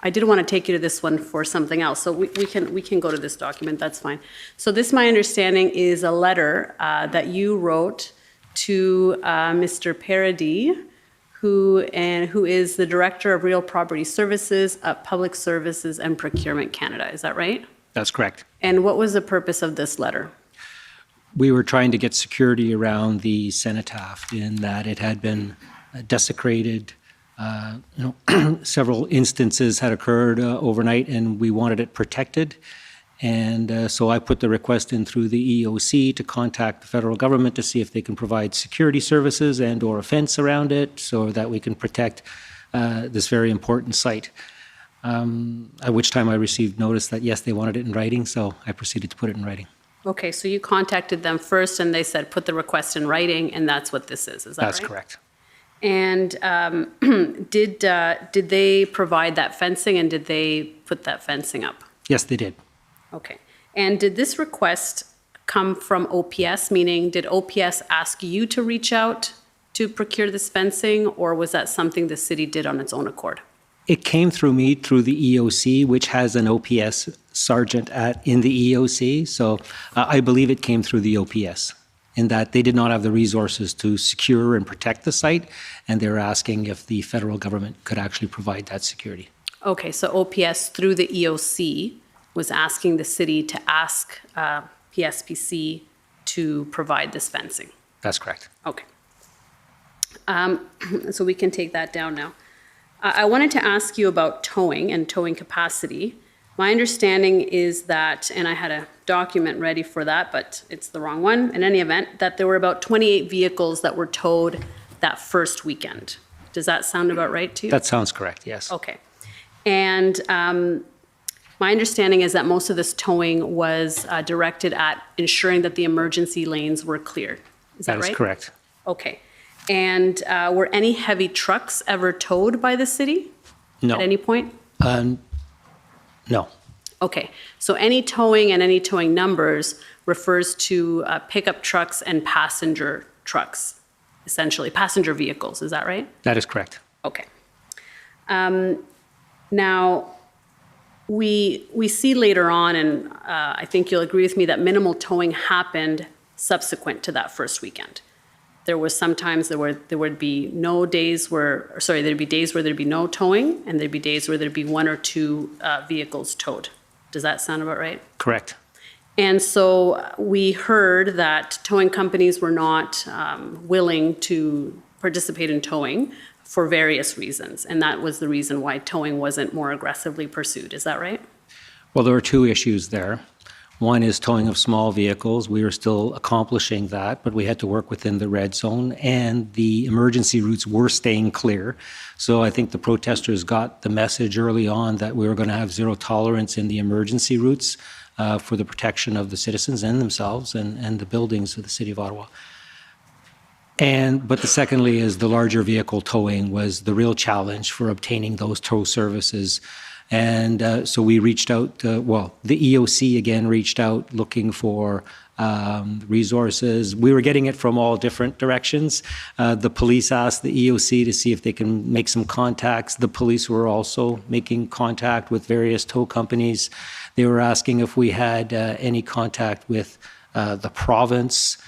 I did want to take you to this one for something else, so we can go to this document, that's fine. So this, my understanding, is a letter that you wrote to Mr. Paradis, who is the Director of Real Property Services at Public Services and Procurement Canada. Is that right? That's correct. And what was the purpose of this letter? We were trying to get security around the cenotaph in that it had been desecrated. Several instances had occurred overnight, and we wanted it protected. And so I put the request in through the EOC to contact the federal government to see if they can provide security services and or a fence around it so that we can protect this very important site. At which time I received notice that, yes, they wanted it in writing, so I proceeded to put it in writing. Okay, so you contacted them first, and they said, put the request in writing, and that's what this is that right? That's correct. And did they provide that fencing, and did they put that fencing up? Yes, they did. Okay. And did this request come from OPS, meaning did OPS ask you to reach out to procure this fencing, or was that something the city did on its own accord? It came through me through the EOC, which has an OPS sergeant in the EOC. So I believe it came through the OPS in that they did not have the resources to secure and protect the site, and they were asking if the federal government could actually provide that security. Okay, so OPS through the EOC was asking the city to ask PSPC to provide this fencing. That's correct. Okay. So we can take that down now. I wanted to ask you about towing and towing capacity. My understanding is that, and I had a document ready for that, but it's the wrong one. In any event, that there were about 28 vehicles that were towed that first weekend. Does that sound about right to you? That sounds correct, yes. Okay. And my understanding is that most of this towing was directed at ensuring that the emergency lanes were cleared. Is that right? That is correct. Okay. And were any heavy trucks ever towed by the city? No. At any point? No. Okay. So any towing and any towing numbers refers to pickup trucks and passenger trucks, essentially, passenger vehicles. Is that right? That is correct. Okay. Now, we see later on, and I think you'll agree with me, that minimal towing happened subsequent to that first weekend. There was sometimes there would be no days where, sorry, there'd be days where there'd be no towing, and there'd be days where there'd be one or two vehicles towed. Does that sound about right? Correct. And so we heard that towing companies were not willing to participate in towing for various reasons, and that was the reason why towing wasn't more aggressively pursued. Is that right? Well, there are two issues there. One is towing of small vehicles. We are still accomplishing that, but we had to work within the red zone, and the emergency routes were staying clear. So I think the protesters got the message early on that we were going to have zero tolerance in the emergency routes for the protection of the citizens and themselves and the buildings of the City of Ottawa. But the secondly is the larger vehicle towing was the real challenge for obtaining those tow services. And so we reached out, the EOC again reached out looking for resources. We were getting it from all different directions. The police asked the EOC to see if they can make some contacts. The police were also making contact with various tow companies. They were asking if we had any contact with the province.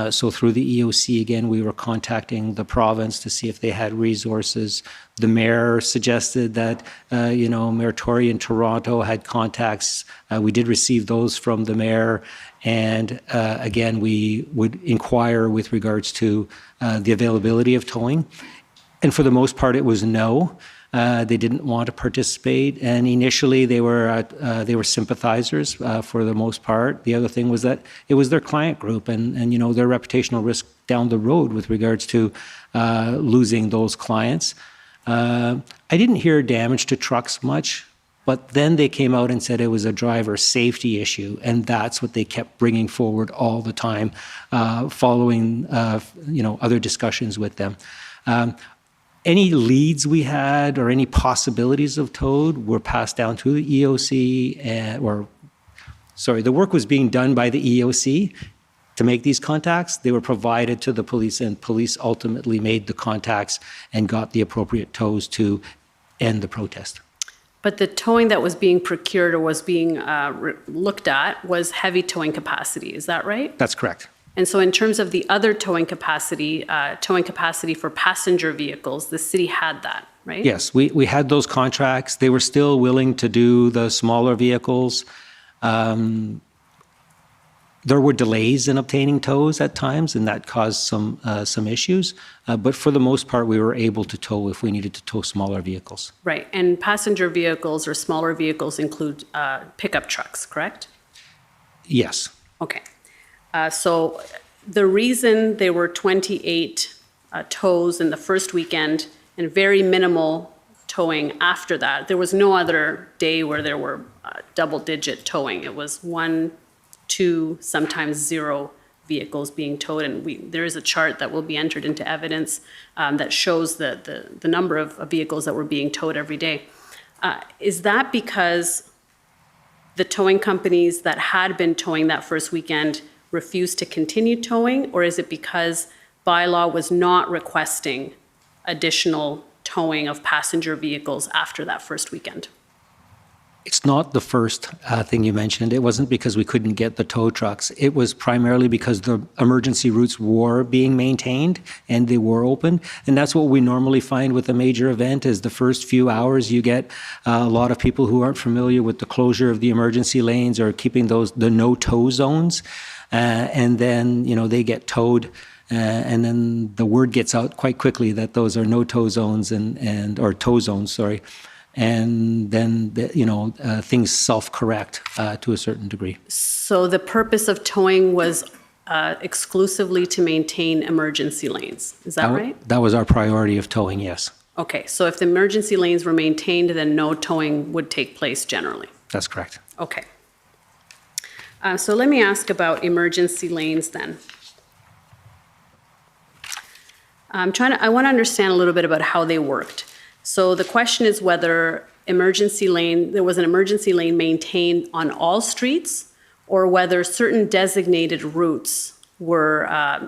So through the EOC, again, we were contacting the province to see if they had resources. The mayor suggested that, Mayor Tory in Toronto had contacts. We did receive those from the mayor. And again, we would inquire with regards to the availability of towing. And for the most part, it was no. They didn't want to participate, and initially they were sympathizers for the most part. The other thing was that it was their client group, and their reputational risk down the road with regards to losing those clients. I didn't hear damage to trucks much, but then they came out and said it was a driver safety issue, and that's what they kept bringing forward all the time, following other discussions with them. Any leads we had or any possibilities of towed were passed down to the EOC, the work was being done by the EOC to make these contacts. They were provided to the police, and police ultimately made the contacts and got the appropriate tows to end the protest. But the towing that was being procured or was being looked at was heavy towing capacity, is that right? That's correct. And so in terms of the other towing capacity for passenger vehicles, the city had that, right? Yes, we had those contracts. They were still willing to do the smaller vehicles. There were delays in obtaining tows at times, and that caused some issues. But for the most part, we were able to tow if we needed to tow smaller vehicles. Right, and passenger vehicles or smaller vehicles include pickup trucks, correct? Yes. Okay. So the reason there were 28 tows in the first weekend and very minimal towing after that, there was no other day where there were double-digit towing. It was 1, 2, sometimes 0 vehicles being towed, and there is a chart that will be entered into evidence that shows the number of vehicles that were being towed every day. Is that because the towing companies that had been towing that first weekend refused to continue towing, or is it because bylaw was not requesting additional towing of passenger vehicles after that first weekend? It's not the first thing you mentioned. It wasn't because we couldn't get the tow trucks. It was primarily because the emergency routes were being maintained and they were open. And that's what we normally find with a major event is the first few hours you get a lot of people who aren't familiar with the closure of the emergency lanes or keeping the no-tow zones. And then, they get towed. And then the word gets out quite quickly that those are no-tow zones or tow zones, sorry. And then, things self-correct to a certain degree. So the purpose of towing was exclusively to maintain emergency lanes. Is that right? That was our priority of towing, yes. Okay, so if the emergency lanes were maintained, then no towing would take place generally. That's correct. Okay. So let me ask about emergency lanes then. I want to understand a little bit about how they worked. So the question is whether there was an emergency lane maintained on all streets, or whether certain designated routes were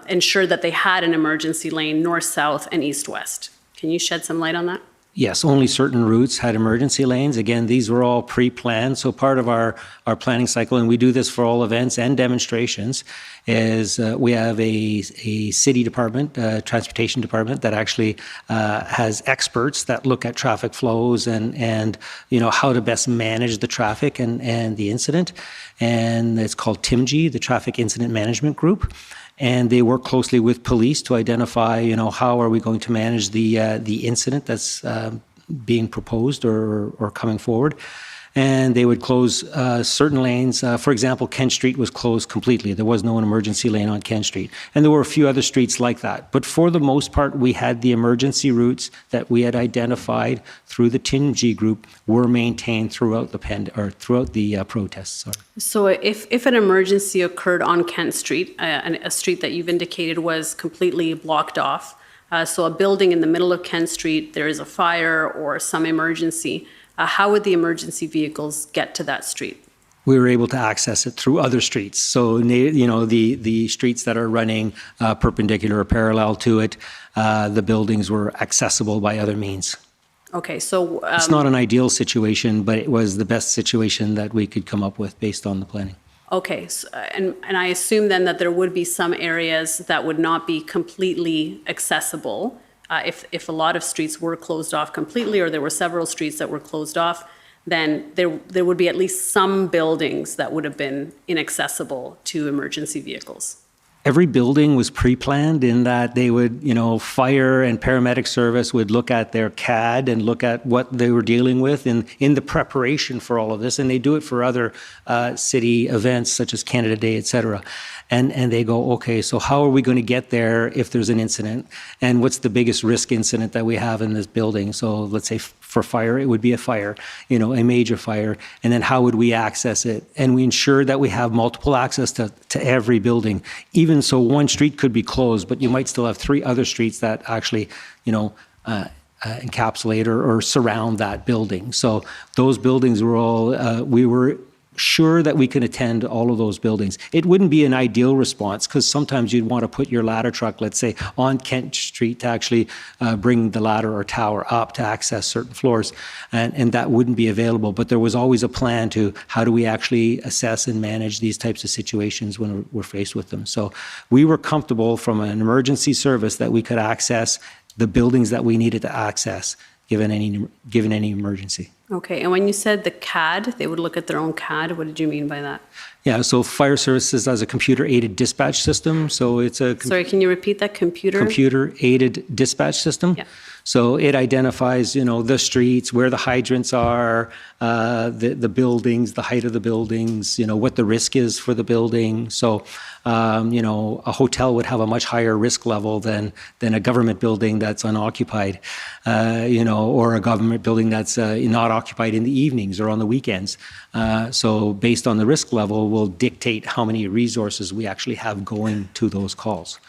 ensured that they had an emergency lane north, south, and east, west. Can you shed some light on that? Yes, only certain routes had emergency lanes. Again, these were all pre-planned. So part of our planning cycle, and we do this for all events and demonstrations, is we have a city department, transportation department that actually has experts that look at traffic flows and how to best manage the traffic and the incident. And it's called TIMG, the Traffic Incident Management Group. And they work closely with police to identify, how are we going to manage the incident that's being proposed or coming forward. and they would close certain lanes. For example, Kent Street was closed completely. There was no emergency lane on Kent Street. And there were a few other streets like that. But for the most part, we had the emergency routes that we had identified through the TING group were maintained throughout the protests. Sorry. So if an emergency occurred on Kent Street, a street that you've indicated was completely blocked off, so a building in the middle of Kent Street, there is a fire or some emergency, how would the emergency vehicles get to that street? We were able to access it through other streets. So, you know, the streets that are running perpendicular or parallel to it, the buildings were accessible by other means. Okay, so... it's not an ideal situation, but it was the best situation that we could come up with based on the planning. Okay, so, and I assume then that there would be some areas that would not be completely accessible. If a lot of streets were closed off completely, or there were several streets that were closed off, then there would be at least some buildings that would have been inaccessible to emergency vehicles. Every building was pre-planned in that they would, you know, fire and paramedic service would look at their CAD and look at what they were dealing with in the preparation for all of this. And they do it for other city events such as Canada Day, et cetera. And they go, okay, so how are we going to get there if there's an incident? And what's the biggest risk incident that we have in this building? So let's say for fire, it would be a fire, you know, a major fire. And then how would we access it? And we ensure that we have multiple access to every building. Even so, one street could be closed, but you might still have 3 other streets that actually, you know, encapsulate or surround that building. So those buildings were all, we were sure that we can attend all of those buildings. It wouldn't be an ideal response because sometimes you'd want to put your ladder truck, let's say, on Kent Street to actually bring the ladder or tower up to access certain floors, and that wouldn't be available. But there was always a plan to how do we actually assess and manage these types of situations when we're faced with them. So we were comfortable from an emergency service that we could access the buildings that we needed to access given any emergency. Okay, and when you said the CAD, they would look at their own CAD, what did you mean by that? Yeah, so fire services has a computer-aided dispatch system. So it's a... Sorry, can you repeat that? Computer-aided dispatch system. Yeah. So it identifies, you know, the streets, where the hydrants are, the buildings, the height of the buildings, you know, what the risk is for the building. So, you know, a hotel would have a much higher risk level than a government building that's unoccupied, you know, or a government building that's not occupied in the evenings or on the weekends. So based on the risk level, will dictate how many resources we actually have going to those calls.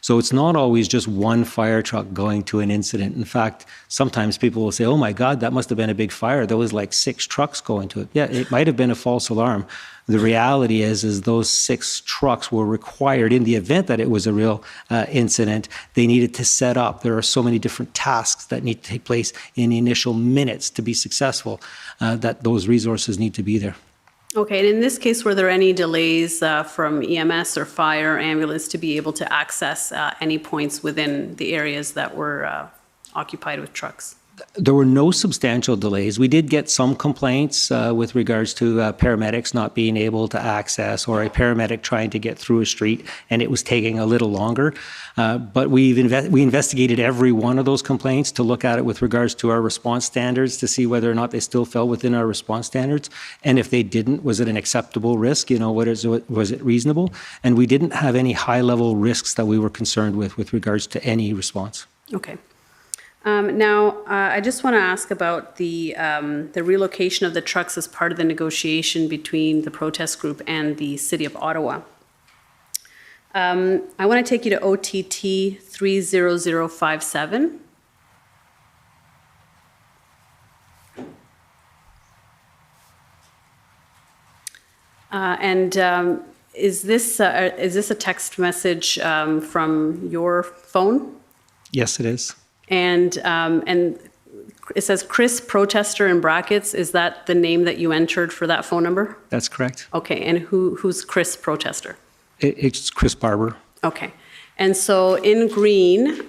So it's not always just one fire truck going to an incident. In fact, sometimes people will say, oh my God, that must have been a big fire. There was like 6 trucks going to it. Yeah, it might have been a false alarm. The reality is those 6 trucks were required in the event that it was a real incident. They needed to set up. There are so many different tasks that need to take place in the initial minutes to be successful that those resources need to be there. Okay, and in this case, were there any delays from EMS or fire, ambulance to be able to access any points within the areas that were occupied with trucks? There were no substantial delays. We did get some complaints with regards to paramedics not being able to access, or a paramedic trying to get through a street and it was taking a little longer. But we investigated every one of those complaints to look at it with regards to our response standards to see whether or not they still fell within our response standards. And if they didn't, was it an acceptable risk? You know, was it reasonable? And we didn't have any high-level risks that we were concerned with regards to any response. Okay. Now, I just want to ask about the relocation of the trucks as part of the negotiation between the protest group and the City of Ottawa. I want to take you to OTT 30057. Is this a text message from your phone? Yes, it is. And it says Chris Protester in brackets. Is that the name that you entered for that phone number? That's correct. Okay, and who's Chris Protester? It's Chris Barber. Okay, and so in green,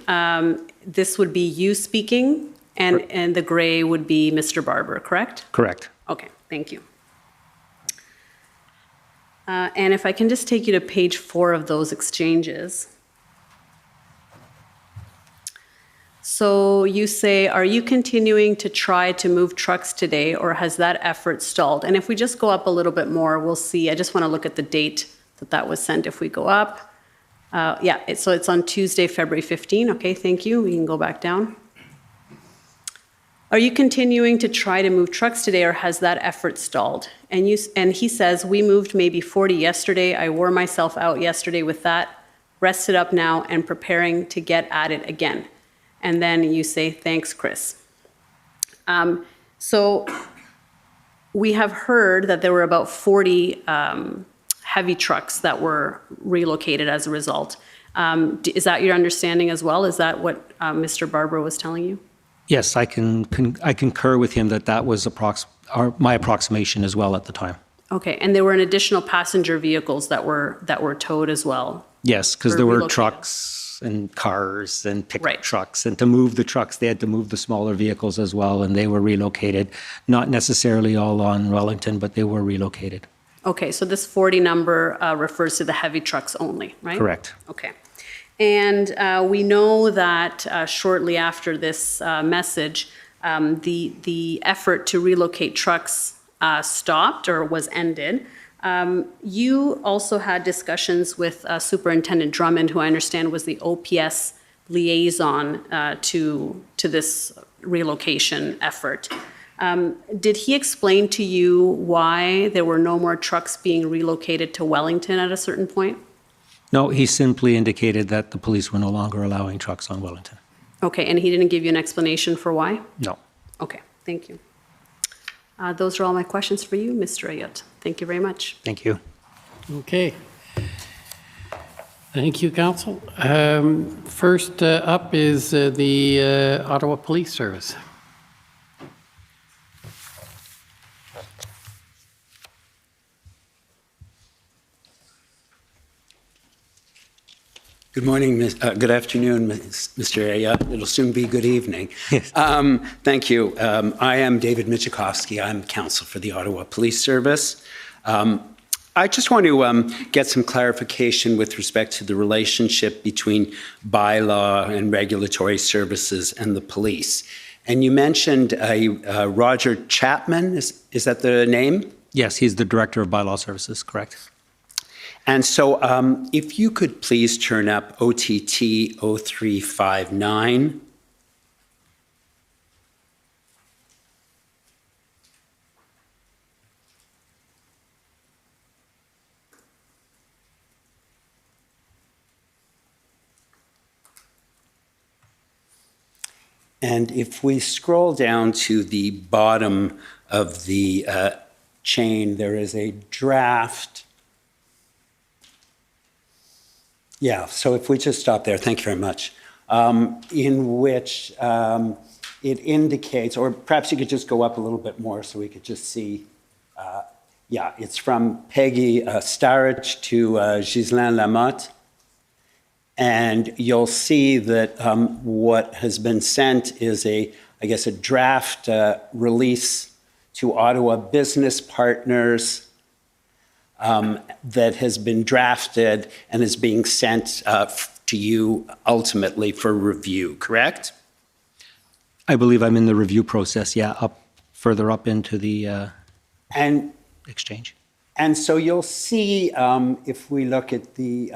this would be you speaking, and the gray would be Mr. Barber, correct? Correct. Okay, thank you. And if I can just take you to page 4 of those exchanges. So you say, are you continuing to try to move trucks today, or has that effort stalled? And if we just go up a little bit more, we'll see. I just want to look at the date that was sent. If we go up, so it's on Tuesday, February 15. Okay, thank you. We can go back down. Are you continuing to try to move trucks today, or has that effort stalled? And he says, we moved maybe 40 yesterday. I wore myself out yesterday with that, rested up now and preparing to get at it again. And then you say, thanks, Chris. So we have heard that there were about 40 heavy trucks that were relocated as a result. Is that your understanding as well? Is that what Mr. Barbara was telling you? Yes, I concur with him that was my approximation as well at the time. Okay, and there were an additional passenger vehicles that were towed as well? Yes, because there were trucks and cars and pickup trucks, and to move the trucks, they had to move the smaller vehicles as well, and they were relocated. Not necessarily all on Wellington, but they were relocated. Okay, so this 40 number refers to the heavy trucks only, right? Correct. Okay. And we know that shortly after this message, the effort to relocate trucks stopped or was ended. You also had discussions with Superintendent Drummond, who I understand was the OPS liaison to this relocation effort. Did he explain to you why there were no more trucks being relocated to Wellington at a certain point? No, he simply indicated that the police were no longer allowing trucks on Wellington. Okay, and he didn't give you an explanation for why? No. Okay, thank you. Those are all my questions for you, Mr. Ayot. Thank you very much. Thank you. Okay. Thank you, Council. First up is the Ottawa Police Service. Good morning, good afternoon, Mr. Ayot. It'll soon be good evening. Thank you. I am David Michikowski. I'm counsel for the Ottawa Police Service. I just want to get some clarification with respect to the relationship between bylaw and regulatory services and the police. And you mentioned Roger Chapman. Is that the name? Yes, he's the Director of Bylaw Services, correct. And so if you could please turn up OTT 0359. And if we scroll down to the bottom of the chain, there is a draft. Yeah, so if we just stop there, thank you very much, in which it indicates, or perhaps you could just go up a little bit more so we could just see, yeah, it's from Peggy Starrett to Ghislain Lamotte. And you'll see that what has been sent is I guess, a draft release to Ottawa business partners that has been drafted and is being sent to you ultimately for review, correct? I believe I'm in the review process, yeah, further up into the exchange. And so you'll see, if we look at the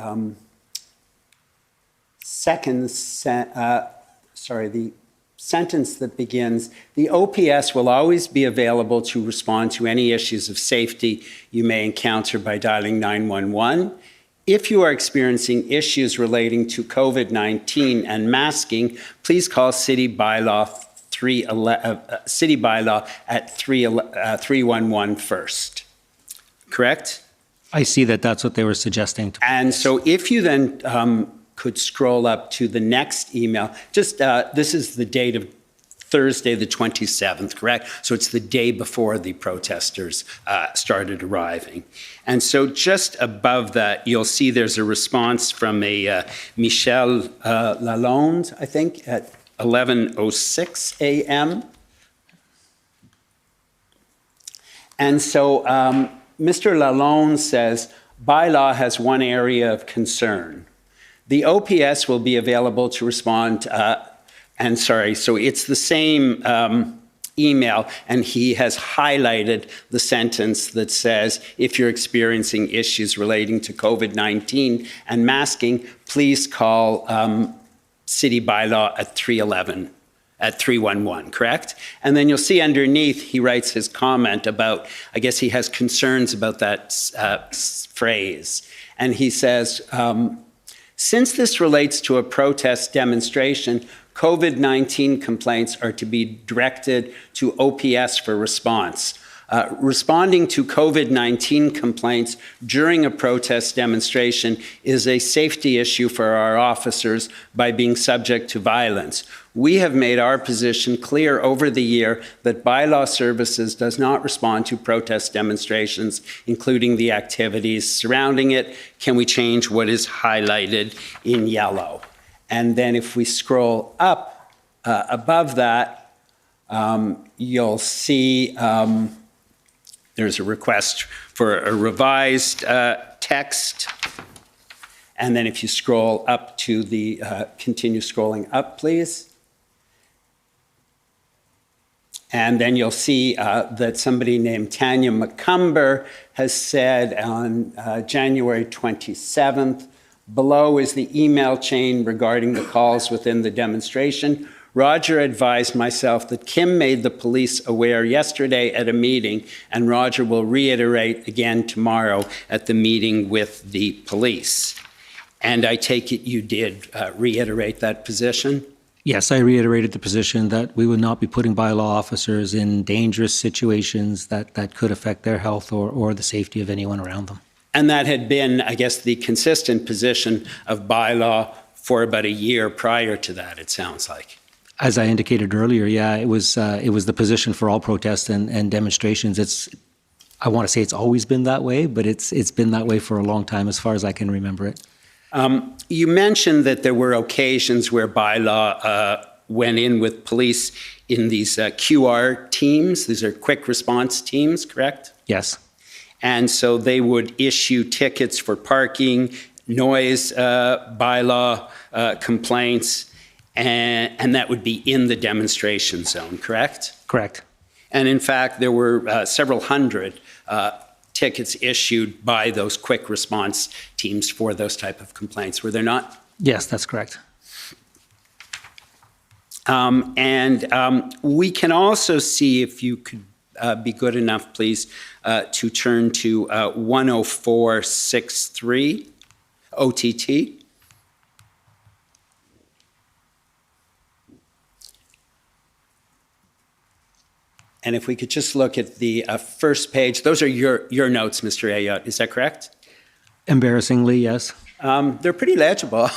the sentence that begins, the OPS will always be available to respond to any issues of safety you may encounter by dialing 911. If you are experiencing issues relating to COVID-19 and masking, please call City Bylaw at 311 first. Correct? I see that's what they were suggesting. And so if you then could scroll up to the next email, just this is the date of Thursday the 27th, correct? So it's the day before the protesters started arriving. And so just above that, you'll see there's a response from a Michel Lalonde, I think, at 11:06 a.m. And so Mr. Lalonde says, bylaw has one area of concern. The OPS will be available to respond And sorry, so it's the same email, and he has highlighted the sentence that says, if you're experiencing issues relating to COVID-19 and masking, please call city bylaw at 311, correct? And then you'll see underneath, he writes his comment about, I guess he has concerns about that phrase. And he says, since this relates to a protest demonstration, COVID-19 complaints are to be directed to OPS for response. Responding to COVID-19 complaints during a protest demonstration is a safety issue for our officers by being subject to violence. We have made our position clear over the year that bylaw services does not respond to protest demonstrations, including the activities surrounding it. Can we change what is highlighted in yellow? And then if we scroll up above that, you'll see there's a request for a revised text. And then if you scroll up to the, continue scrolling up, please. And then you'll see that somebody named Tanya McCumber has said on January 27th, below is the email chain regarding the calls within the demonstration. Roger advised myself that Kim made the police aware yesterday at a meeting, and Roger will reiterate again tomorrow at the meeting with the police. And I take it you did reiterate that position? Yes, I reiterated the position that we would not be putting bylaw officers in dangerous situations that could affect their health or the safety of anyone around them. And that had been, I guess, the consistent position of bylaw for about a year prior to that, it sounds like. As I indicated earlier, yeah, it was the position for all protests and demonstrations. I want to say it's always been that way, but it's been that way for a long time, as far as I can remember it. You mentioned that there were occasions where bylaw went in with police in these QR teams. These are quick response teams, correct? Yes. And so they would issue tickets for parking, noise bylaw complaints, and that would be in the demonstration zone, correct? Correct. And in fact, there were several hundred tickets issued by those quick response teams for those type of complaints, were there not? Yes, that's correct. We can also see, if you could be good enough, please, to turn to 10463 OTT. And if we could just look at the first page, those are your notes, Mr. Ayotte, is that correct? Embarrassingly, yes. They're pretty legible.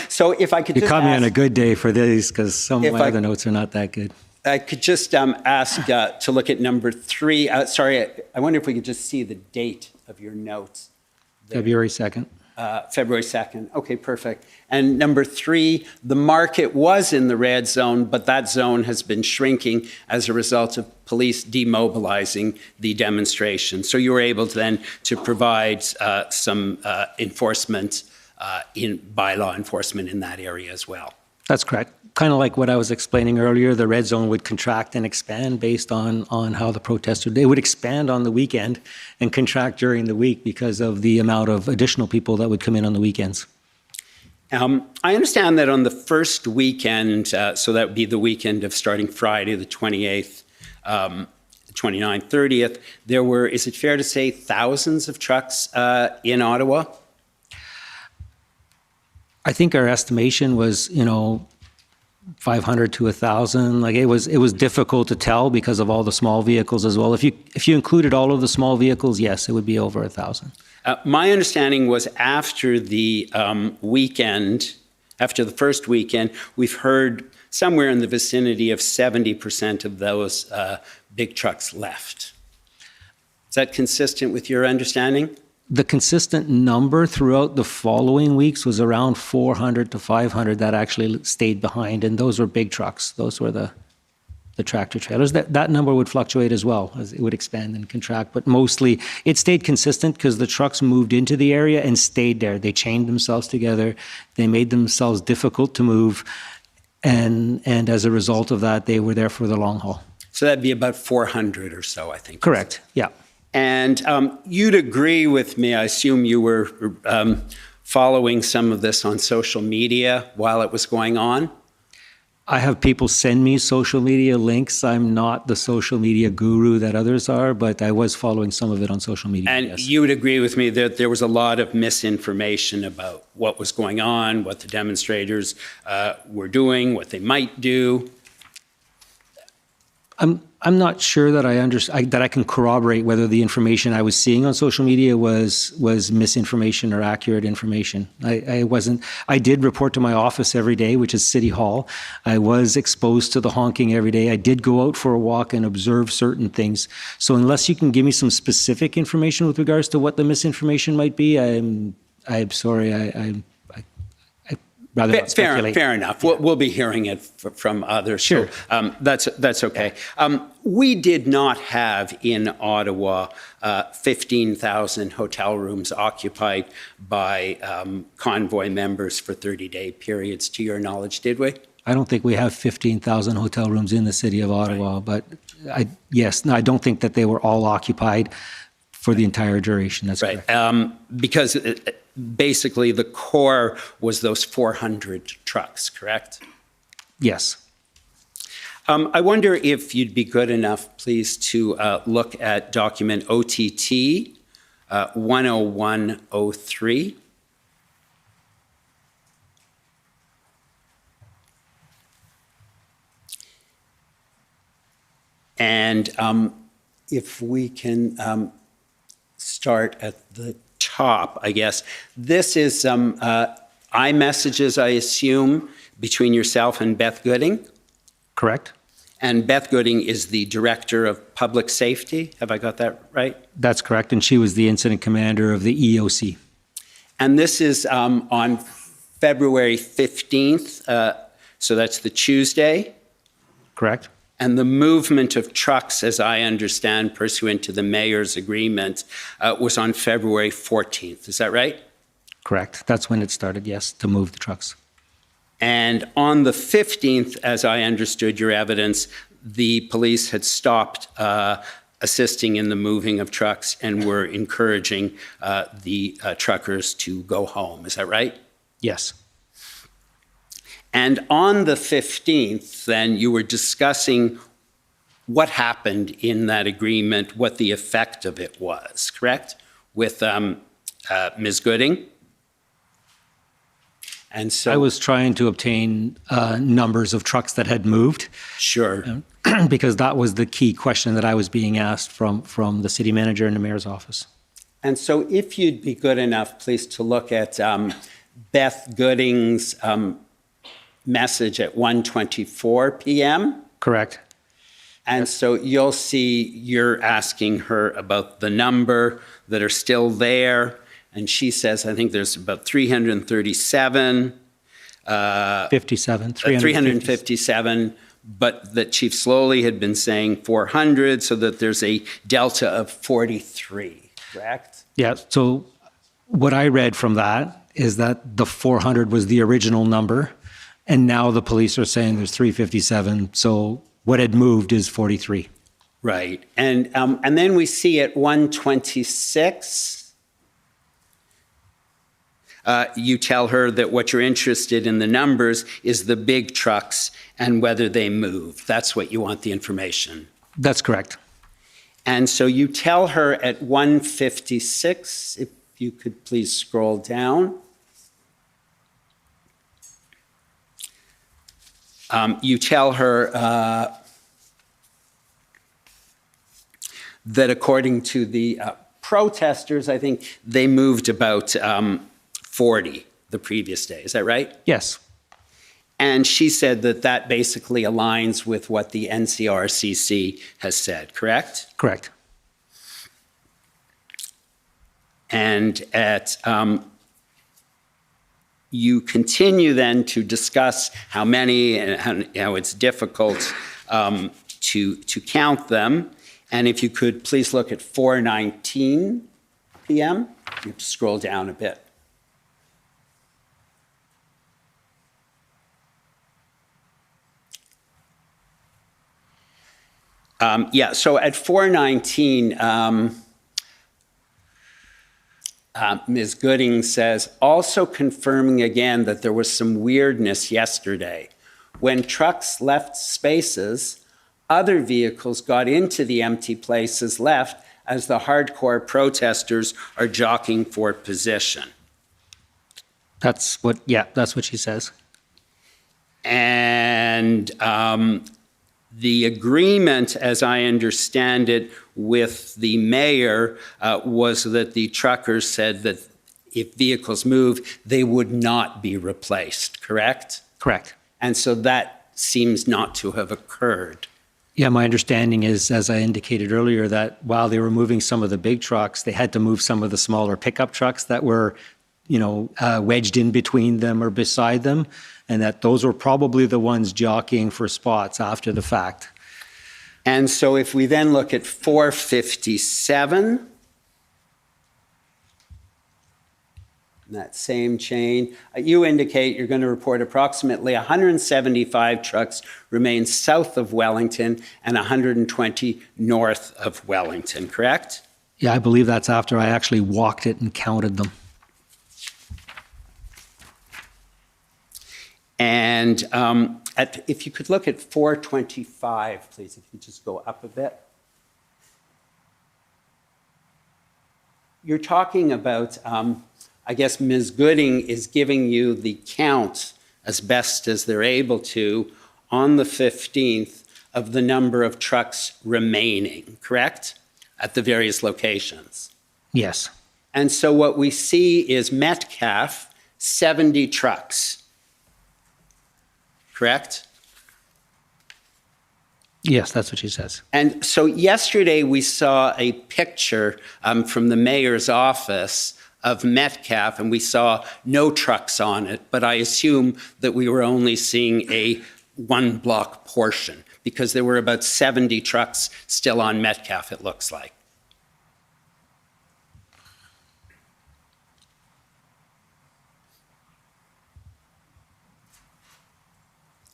So if I could you just caught me on a good day for these, because some of my other notes are not that good. I could just ask to look at number 3. Sorry, I wonder if we could just see the date of your notes. February 2nd. February 2nd. Okay, perfect. And number 3, the market was in the red zone, but that zone has been shrinking as a result of police demobilizing the demonstration. So you were able to then to provide some enforcement bylaw enforcement in that area as well. That's correct. Kind of like what I was explaining earlier, the red zone would contract and expand based on how the protesters, they would expand on the weekend and contract during the week because of the amount of additional people that would come in on the weekends. I understand that on the first weekend, so that would be the weekend of starting Friday, the 28th, 29th, 30th, there were, is it fair to say, thousands of trucks in Ottawa? I think our estimation was, 500 to 1,000. Like it was difficult to tell because of all the small vehicles as well. If you included all of the small vehicles, yes, it would be over 1,000. My understanding was after the weekend, after the first weekend, we've heard somewhere in the vicinity of 70% of those big trucks left. Is that consistent with your understanding? The consistent number throughout the following weeks was around 400 to 500 that actually stayed behind, and those were big trucks. Those were the tractor trailers. That number would fluctuate as well, as it would expand and contract, but mostly it stayed consistent because the trucks moved into the area and stayed there. They chained themselves together. They made themselves difficult to move, And as a result of that, they were there for the long haul. So that'd be about 400 or so, I think. Correct, yeah. And you'd agree with me, I assume you were following some of this on social media while it was going on? I have people send me social media links. I'm not the social media guru that others are, but I was following some of it on social media. And yes. you would agree with me that there was a lot of misinformation about what was going on, what the demonstrators were doing, what they might do. I'm not sure that that I can corroborate whether the information I was seeing on social media was misinformation or accurate information. I did report to my office every day, which is City Hall. I was exposed to the honking every day. I did go out for a walk and observe certain things. So unless you can give me some specific information with regards to what the misinformation might be, I'm sorry. I'd rather not speculate. Fair enough. We'll be hearing it from others. Sure. So, that's okay. We did not have in Ottawa 15,000 hotel rooms occupied by convoy members for 30-day periods, to your knowledge, did we? I don't think we have 15,000 hotel rooms in the city of Ottawa, but I don't think that they were all occupied for the entire duration. That's right. correct. Because basically the core was those 400 trucks, correct? Yes. I wonder if you'd be good enough, please, to look at document OTT 10103. And if we can start at the top, I guess. This is some iMessages, I assume, between yourself and Beth Gooding. Correct. And Beth Gooding is the Director of Public Safety. Have I got that right? That's correct. And she was the incident commander of the EOC. And this is on February 15th. So that's the Tuesday. Correct. And the movement of trucks, as I understand, pursuant to the mayor's agreement, was on February 14th. Is that right? Correct. That's when it started, yes, to move the trucks. And on the 15th, as I understood your evidence, the police had stopped assisting in the moving of trucks and were encouraging the truckers to go home. Is that right? Yes. And on the 15th, then, you were discussing what happened in that agreement, what the effect of it was, correct? With Ms. Gooding? And so I was trying to obtain numbers of trucks that had moved. Sure. Because that was the key question that I was being asked from the city manager and the mayor's office. And so if you'd be good enough, please, to look at Beth Gooding's message at 1:24 p.m. Correct. And so you'll see you're asking her about the number that are still there. And she says, I think there's about 337. 357, but that Chief Slowly had been saying 400, so that there's a delta of 43, correct? Yeah, so what I read from that is that the 400 was the original number, and now the police are saying there's 357, so what had moved is 43. Right, and then we see at 1:26, you tell her that what you're interested in the numbers is the big trucks and whether they move. That's what you want the information. That's correct. And so you tell her at 1:56, if you could please scroll down. You tell her that according to the protesters, I think they moved about 40 the previous day. Is that right? Yes. And she said that that basically aligns with what the NCRCC has said, correct? Correct. And at you continue then to discuss how many and how it's difficult to count them. And if you could please look at 4:19 p.m. You have to scroll down a bit. Yeah, so at 419, Ms. Gooding says, also confirming again that there was some weirdness yesterday. When trucks left spaces, other vehicles got into the empty places left as the hardcore protesters are jockeying for position. That's what she says. And the agreement, as I understand it, with the mayor was that the truckers said that if vehicles move, they would not be replaced, correct? Correct. And so that seems not to have occurred. Yeah, my understanding is, as I indicated earlier, that while they were moving some of the big trucks, they had to move some of the smaller pickup trucks that were, wedged in between them or beside them, and that those were probably the ones jockeying for spots after the fact. And so if we then look at 457, that same chain, you indicate you're going to report approximately 175 trucks remain south of Wellington and 120 north of Wellington, correct? Yeah, I believe that's after I actually walked it and counted them. And if you could look at 425, please, if you just go up a bit. You're talking about, I guess Ms. Gooding is giving you the count as best as they're able to on the 15th of the number of trucks remaining, correct? At the various locations. Yes. And so what we see is Metcalf, 70 trucks. Correct? Yes, that's what she says. And so yesterday we saw a picture from the mayor's office of Metcalf, and we saw no trucks on it, but I assume that we were only seeing a one-block portion because there were about 70 trucks still on Metcalf, it looks like.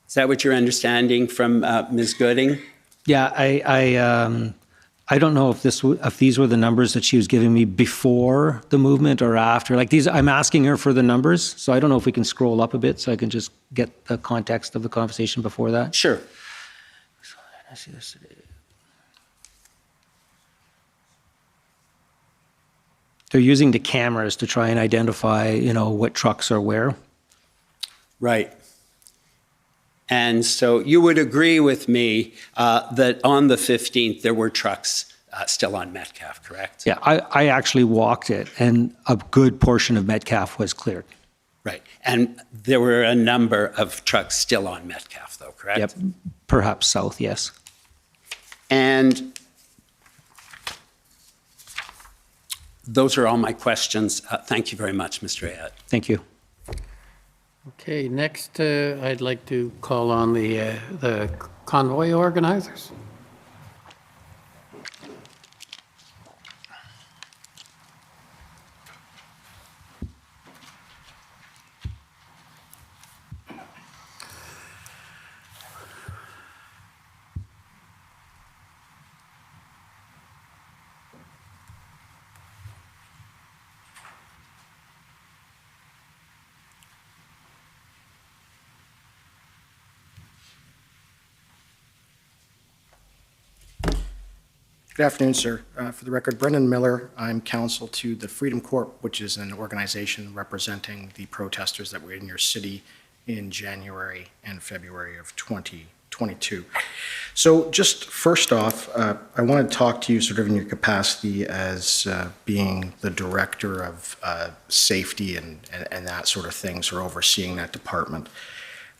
Is that what you're understanding from Ms. Gooding? Yeah, I don't know if these were the numbers that she was giving me before the movement or after. Like these, I'm asking her for the numbers, so I don't know if we can scroll up a bit so I can just get the context of the conversation before that. Sure. They're using the cameras to try and identify, what trucks are where. Right. And so you would agree with me that on the 15th, there were trucks still on Metcalf, correct? Yeah, I actually walked it, and a good portion of Metcalf was cleared. Right. And there were a number of trucks still on Metcalf, though, correct? Yep, perhaps south, yes. And those are all my questions. Thank you very much, Mr. Ayat. Thank you. Okay, next I'd like to call on the convoy organizers. Good afternoon, sir. For the record, Brendan Miller. I'm counsel to the Freedom Corp, which is an organization representing the protesters that were in your city in January and February of 2022. So just first off, I want to talk to you sort of in your capacity as being the director of safety and that sort of thing, or overseeing that department.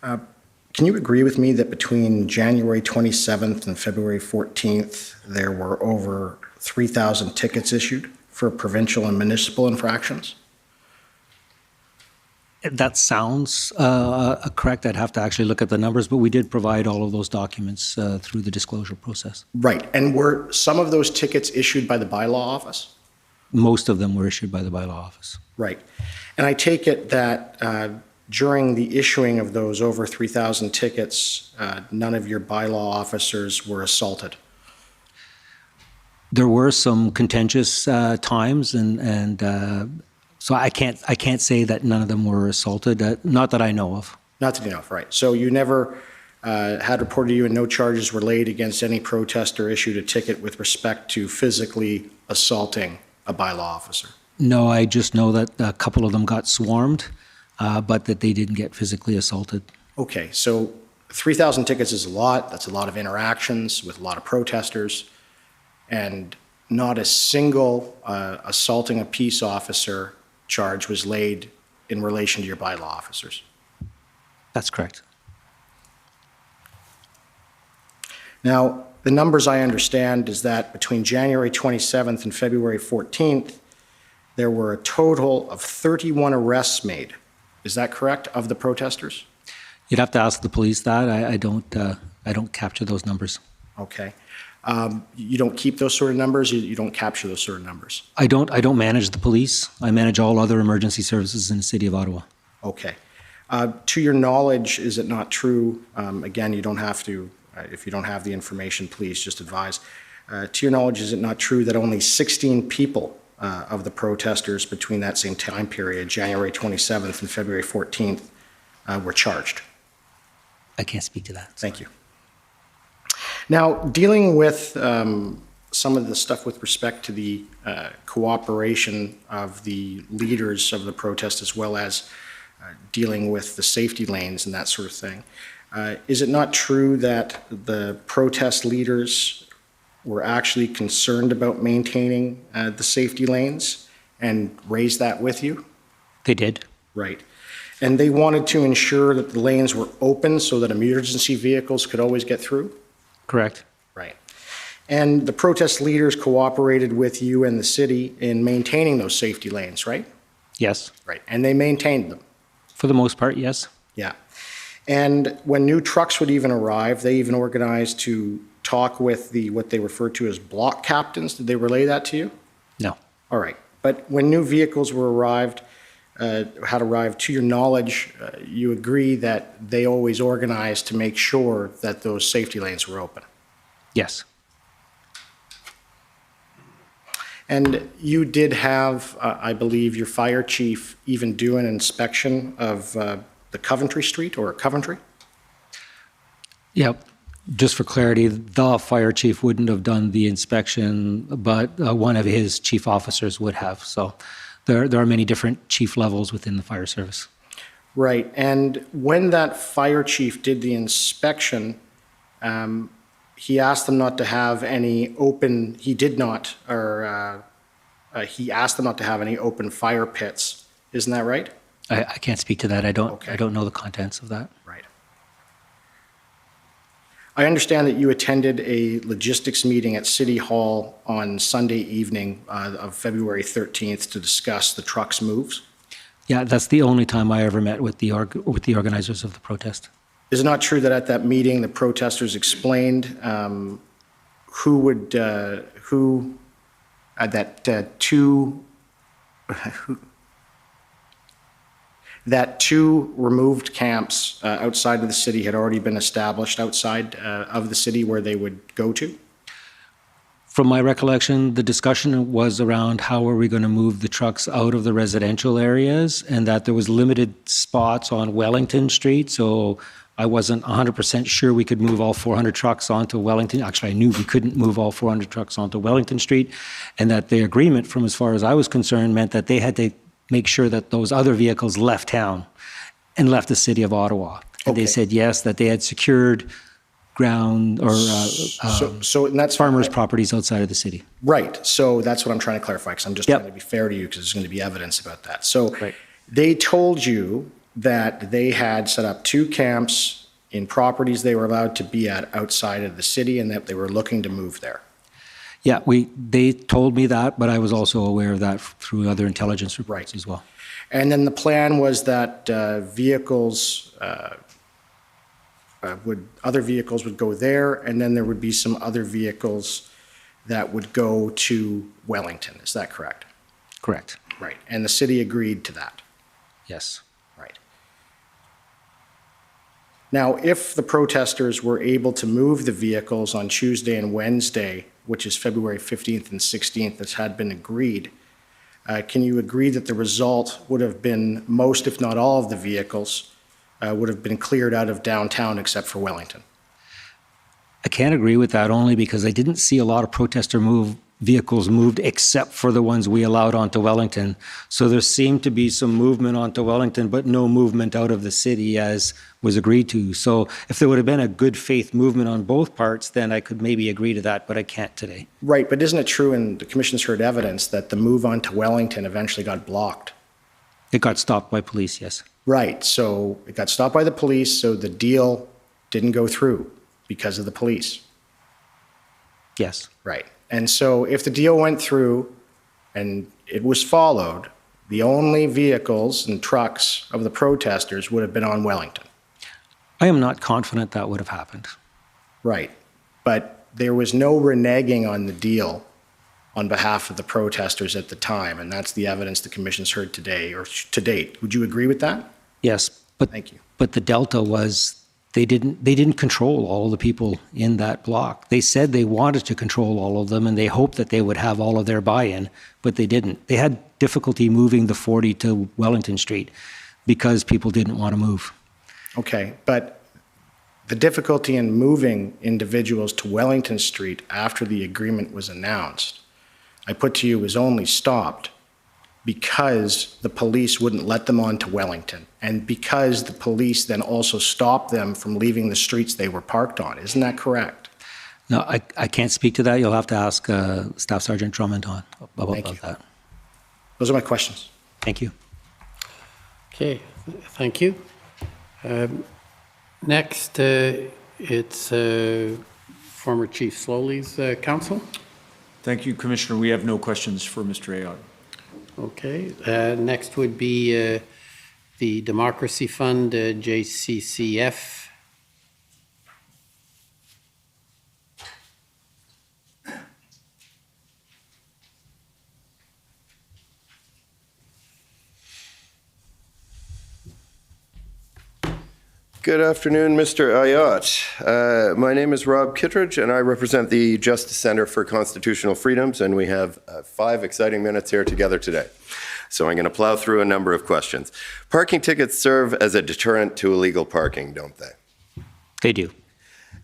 Can you agree with me that between January 27th and February 14th, there were over 3,000 tickets issued for provincial and municipal infractions? That sounds correct. I'd have to actually look at the numbers, but we did provide all of those documents through the disclosure process. Right. And were some of those tickets issued by the bylaw office? Most of them were issued by the bylaw office. Right. And I take it that during the issuing of those over 3,000 tickets, none of your bylaw officers were assaulted? There were some contentious times, and so I can't say that none of them were assaulted. Not that I know of. Not that you know of, right. So you never had reported to you and no charges were laid against any protester, issued a ticket with respect to physically assaulting a bylaw officer? No, I just know that a couple of them got swarmed, but that they didn't get physically assaulted. Okay, so 3,000 tickets is a lot. That's a lot of interactions with a lot of protesters. And not a single assaulting a peace officer charge was laid in relation to your bylaw officers. That's correct. Now, the numbers I understand is that between January 27th and February 14th, there were a total of 31 arrests made. Is that correct, of the protesters? You'd have to ask the police that. I don't capture those numbers. Okay. You don't keep those sort of numbers? You don't capture those sort of numbers? I don't manage the police. I manage all other emergency services in the city of Ottawa. Okay. To your knowledge, is it not true, again, you don't have to, if you don't have the information, please just advise. To your knowledge, is it not true that only 16 people of the protesters between that same time period, January 27th and February 14th, were charged? I can't speak to that. Thank you. Now, dealing with some of the stuff with respect to the cooperation of the leaders of the protest, as well as dealing with the safety lanes and that sort of thing, is it not true that the protest leaders were actually concerned about maintaining the safety lanes and raised that with you? They did. Right. And they wanted to ensure that the lanes were open so that emergency vehicles could always get through? Correct. Right. And the protest leaders cooperated with you and the city in maintaining those safety lanes, right? Yes. Right. And they maintained them? For the most part, yes. Yeah. And when new trucks would even arrive, they even organized to talk with what they refer to as block captains. Did they relay that to you? No. All right. But when new vehicles had arrived, to your knowledge, you agree that they always organized to make sure that those safety lanes were open? Yes. And you did have, I believe, your fire chief even do an inspection of the Coventry Street or Coventry? Yep. Just for clarity, the fire chief wouldn't have done the inspection, but one of his chief officers would have. So there are many different chief levels within the fire service. Right. And when that fire chief did the inspection, he asked them not to have any open, he did not, or he asked them not to have any open fire pits. Isn't that right? I can't speak to that. I don't know the contents of that. Right. I understand that you attended a logistics meeting at City Hall on Sunday evening of February 13th to discuss the truck's moves. Yeah, that's the only time I ever met with the organizers of the protest. Is it not true that at that meeting the protesters explained that two removed camps outside of the city had already been established outside of the city where they would go to? From my recollection, the discussion was around how are we going to move the trucks out of the residential areas, and that there was limited spots on Wellington Street. So I wasn't 100% sure we could move all 400 trucks onto Wellington. Actually, I knew we couldn't move all 400 trucks onto Wellington Street, and that the agreement, from as far as I was concerned, meant that they had to make sure that those other vehicles left town and left the city of Ottawa. And they said yes, that they had secured ground or and that's farmers' properties outside of the city. Right. So that's what I'm trying to clarify, because I'm just trying to be fair to you, because there's going to be evidence about that. So they told you that they had set up two camps in properties they were allowed to be at outside of the city, and that they were looking to move there. Yeah, they told me that, but I was also aware of that through other intelligence reports as well. And then the plan was that other vehicles would go there, and then there would be some other vehicles that would go to Wellington. Is that correct? Correct. Right. And the city agreed to that? Yes. Right. Now, if the protesters were able to move the vehicles on Tuesday and Wednesday which is February 15th and 16th, as had been agreed, can you agree that the result would have been most, if not all, of the vehicles would have been cleared out of downtown except for Wellington? I can't agree with that only because I didn't see a lot of vehicles moved except for the ones we allowed onto Wellington. So there seemed to be some movement onto Wellington, but no movement out of the city as was agreed to. So if there would have been a good faith movement on both parts, then I could maybe agree to that, but I can't today. Right, but isn't it true, and the Commission's heard evidence, that the move on to Wellington eventually got blocked? It got stopped by police, yes. Right, so it got stopped by the police, so the deal didn't go through because of the police. Yes. Right. And so if the deal went through and it was followed, the only vehicles and trucks of the protesters would have been on Wellington. I am not confident that would have happened. Right. But there was no reneging on the deal on behalf of the protesters at the time, and that's the evidence the Commission's heard today or to date. Would you agree with that? Yes, but Thank you. But the delta was they didn't control all the people in that block. They said they wanted to control all of them, and they hoped that they would have all of their buy-in, but they didn't. They had difficulty moving the 40 to Wellington Street because people didn't want to move. Okay, but the difficulty in moving individuals to Wellington Street after the agreement was announced, I put to you, was only stopped because the police wouldn't let them on to Wellington, and because the police then also stopped them from leaving the streets they were parked on. Isn't that correct? No, I can't speak to that. You'll have to ask Staff Sergeant Drummond about that. Those are my questions. Thank you. Okay, thank you. Next, it's former Chief Slowly's counsel. Thank you, Commissioner. We have no questions for Mr. H.A.I.L. Okay, next would be the Democracy Fund, JCCF. Good afternoon, Mr. Ayotte. My name is Rob Kittredge, and I represent the Justice Center for Constitutional Freedoms, and we have 5 exciting minutes here together today. So I'm going to plow through a number of questions. Parking tickets serve as a deterrent to illegal parking, don't they? They do.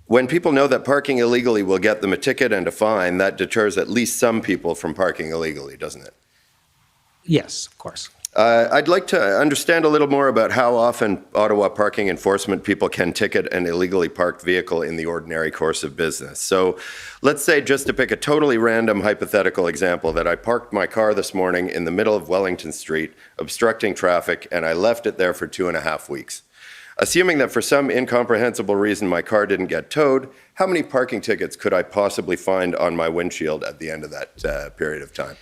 When people know that parking illegally will get them a ticket and a fine, that deters at least some people from parking illegally, doesn't it? Yes, of course. I'd like to understand a little more about how often Ottawa parking enforcement people can ticket an illegally parked vehicle in the ordinary course of business. So let's say, just to pick a totally random hypothetical example, that I parked my car this morning in the middle of Wellington Street, obstructing traffic, and I left it there for 2.5 weeks. Assuming that for some incomprehensible reason my car didn't get towed, how many parking tickets could I possibly find on my windshield at the end of that period of time?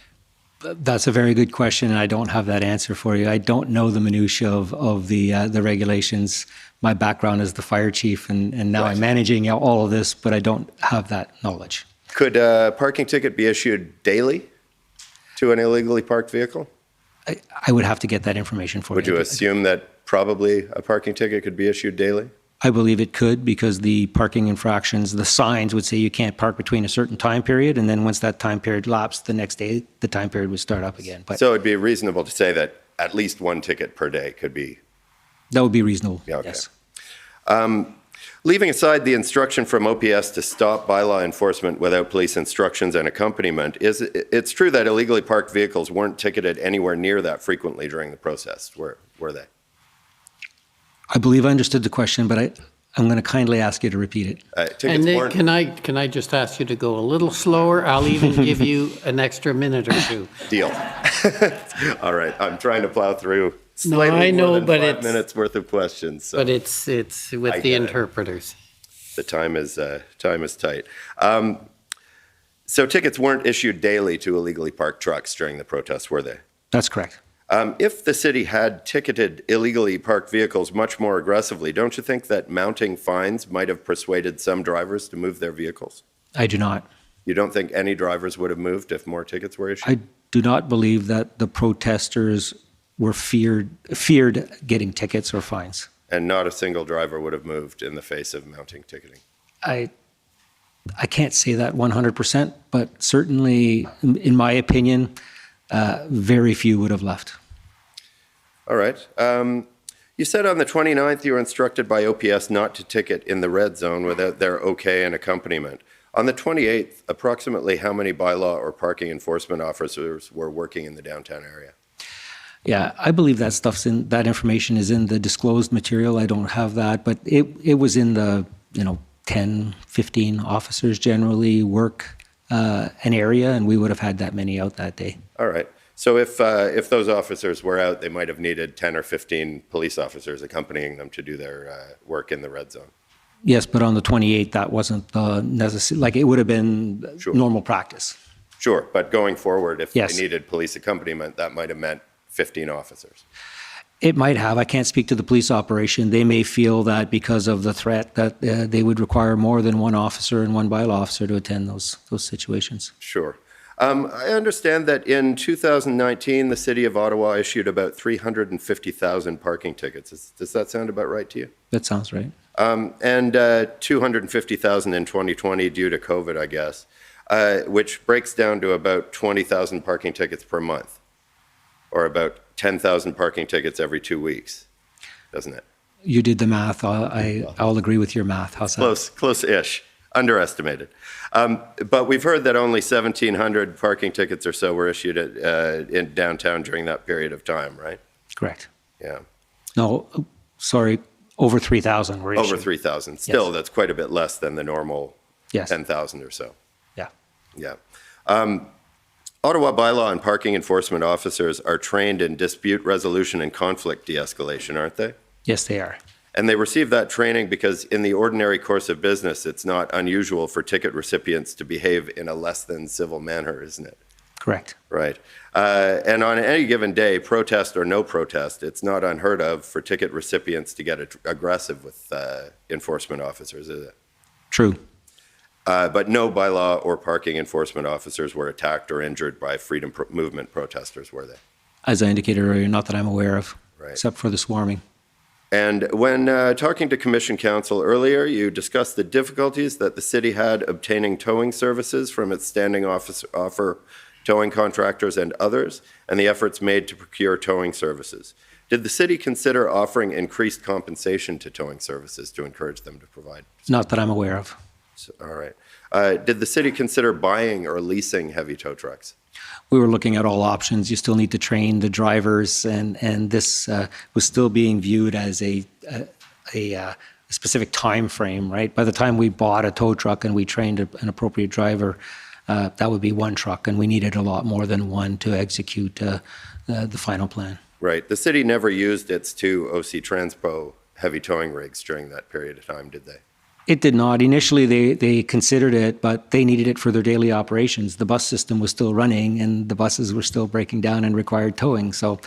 That's a very good question, and I don't have that answer for you. I don't know the minutiae of the regulations. My background is the fire chief, and now I'm managing all of this, but I don't have that knowledge. Could a parking ticket be issued daily to an illegally parked vehicle? I would have to get that information for you. Would you assume that probably a parking ticket could be issued daily? I believe it could, because the parking infractions, the signs would say you can't park between a certain time period, and then once that time period lapsed, the next day the time period would start up again. But so it'd be reasonable to say that at least 1 ticket per day could be. That would be reasonable. Yeah, okay. Yes. Leaving aside the instruction from OPS to stop bylaw enforcement without police instructions and accompaniment, it's true that illegally parked vehicles weren't ticketed anywhere near that frequently during the process, were they? I believe I understood the question, but I'm going to kindly ask you to repeat it. And then can I just ask you to go a little slower? I'll even give you an extra minute or 2. Deal. All right, I'm trying to plow through No, I know, more than but 5 minutes worth of questions. So but it's with the interpreters. The time is tight. So tickets weren't issued daily to illegally parked trucks during the protests, were they? That's correct. If the city had ticketed illegally parked vehicles much more aggressively, don't you think that mounting fines might have persuaded some drivers to move their vehicles? I do not. You don't think any drivers would have moved if more tickets were issued? I do not believe that the protesters were feared getting tickets or fines. And not a single driver would have moved in the face of mounting ticketing? I can't say that 100%, but certainly, in my opinion, very few would have left. All right. You said on the 29th you were instructed by OPS not to ticket in the red zone without their okay and accompaniment. On the 28th, approximately how many bylaw or parking enforcement officers were working in the downtown area? Yeah, I believe that information is in the disclosed material. I don't have that, but it was in the, 10, 15 officers generally work an area, and we would have had that many out that day. All right. So if those officers were out, they might have needed 10 or 15 police officers accompanying them to do their work in the red zone. Yes, but on the 28th, that wasn't necessary. Like, it would have been normal practice. Sure, but going forward, if Yes. they needed police accompaniment, that might have meant 15 officers. It might have. I can't speak to the police operation. They may feel that because of the threat that they would require more than one officer and one bylaw officer to attend those situations. Sure. I understand that in 2019, the City of Ottawa issued about 350,000 parking tickets. Does that sound about right to you? That sounds right. And 250,000 in 2020 due to COVID, I guess, which breaks down to about 20,000 parking tickets per month, or about 10,000 parking tickets every 2 weeks, doesn't it? You did the math. I'll agree with your math. How's that? Close-ish. Underestimated. But we've heard that only 1,700 parking tickets or so were issued in downtown during that period of time, right? Correct. Yeah. No, sorry, over 3,000 were issued. Over 3,000. Still, Yes. that's quite a bit less than the normal Yes. 10,000 or so. Yeah. Yeah. Ottawa bylaw and parking enforcement officers are trained in dispute resolution and conflict de-escalation, aren't they? Yes, they are. And they receive that training because in the ordinary course of business, it's not unusual for ticket recipients to behave in a less than civil manner, isn't it? Correct. Right. And on any given day, protest or no protest, it's not unheard of for ticket recipients to get aggressive with enforcement officers, is it? True. But no bylaw or parking enforcement officers were attacked or injured by freedom movement protesters, were they? As I indicated earlier, not that I'm aware of, Right. except for the swarming. And when talking to Commission Council earlier, you discussed the difficulties that the city had obtaining towing services from its standing offer towing contractors and others, and the efforts made to procure towing services. Did the city consider offering increased compensation to towing services to encourage them to provide? Not that I'm aware of. All right. Did the city consider buying or leasing heavy tow trucks? We were looking at all options. You still need to train the drivers, and this was still being viewed as a specific time frame, right? By the time we bought a tow truck and we trained an appropriate driver, that would be one truck, and we needed a lot more than one to execute the final plan. Right. The city never used its two OC Transpo heavy towing rigs during that period of time, did they? It did not. Initially, they considered it, but they needed it for their daily operations. The bus system was still running, and the buses were still breaking down and required towing. So,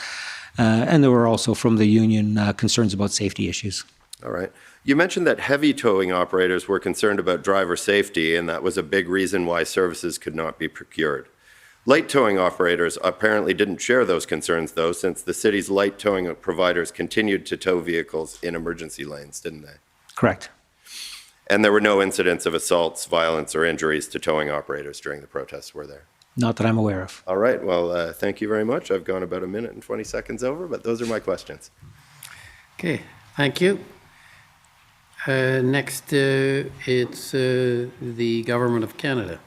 and there were also from the union concerns about safety issues. All right. You mentioned that heavy towing operators were concerned about driver safety, and that was a big reason why services could not be procured. Light towing operators apparently didn't share those concerns, though, since the city's light towing providers continued to tow vehicles in emergency lanes, didn't they? Correct. And there were no incidents of assaults, violence, or injuries to towing operators during the protests, were there? Not that I'm aware of. All right. Well, thank you very much. I've gone about 1 minute and 20 seconds over, but those are my questions. Okay, thank you. Next, it's the Government of Canada.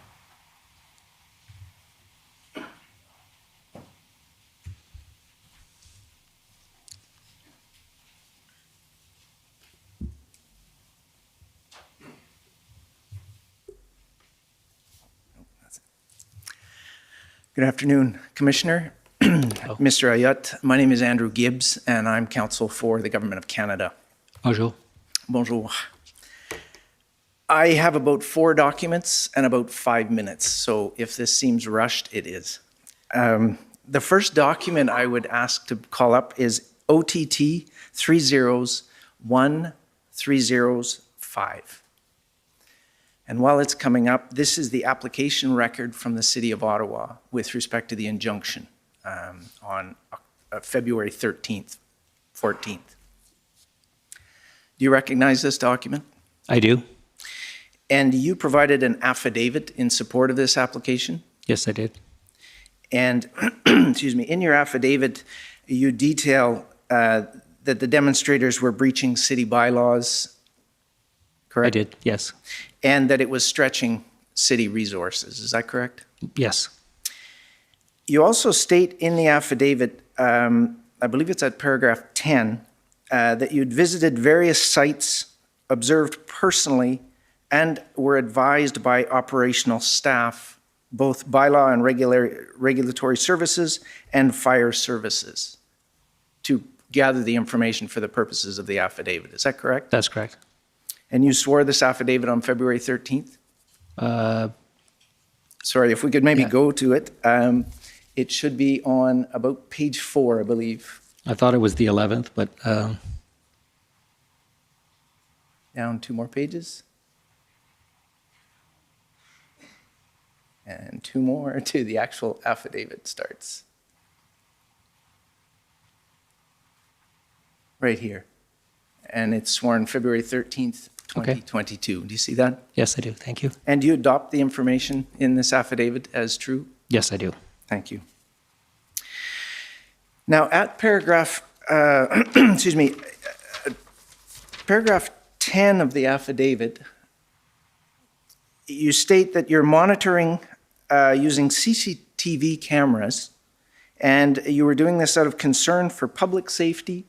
Good afternoon, Commissioner. Mr. Ayot, my name is Andrew Gibbs, and I'm counsel for the Government of Canada. Bonjour. Bonjour. I have about 4 documents and about 5 minutes, so if this seems rushed, it is. The first document I would ask to call up is OTT 301305. And while it's coming up, this is the application record from the City of Ottawa with respect to the injunction on February 13th, 14th. Do you recognize this document? I do. And you provided an affidavit in support of this application? Yes, I did. And, excuse me, in your affidavit, you detail that the demonstrators were breaching city bylaws, correct? I did, yes. And that it was stretching city resources, is that correct? Yes. You also state in the affidavit, I believe it's at paragraph 10, that you'd visited various sites, observed personally, and were advised by operational staff, both bylaw and regulatory services and fire services, to gather the information for the purposes of the affidavit. Is that correct? That's correct. And you swore this affidavit on February 13th? Sorry, if we could maybe go to it. It should be on about page 4, I believe. I thought it was the 11th, but Down 2 more pages. And 2 more to the actual affidavit starts. Right here. And it's sworn February 13th, 2022. Do you see that? yes, I do. Thank you. And do you adopt the information in this affidavit as true? Yes, I do. Thank you. Now, at paragraph, excuse me, paragraph 10 of the affidavit, you state that you're monitoring using CCTV cameras, and you were doing this out of concern for public safety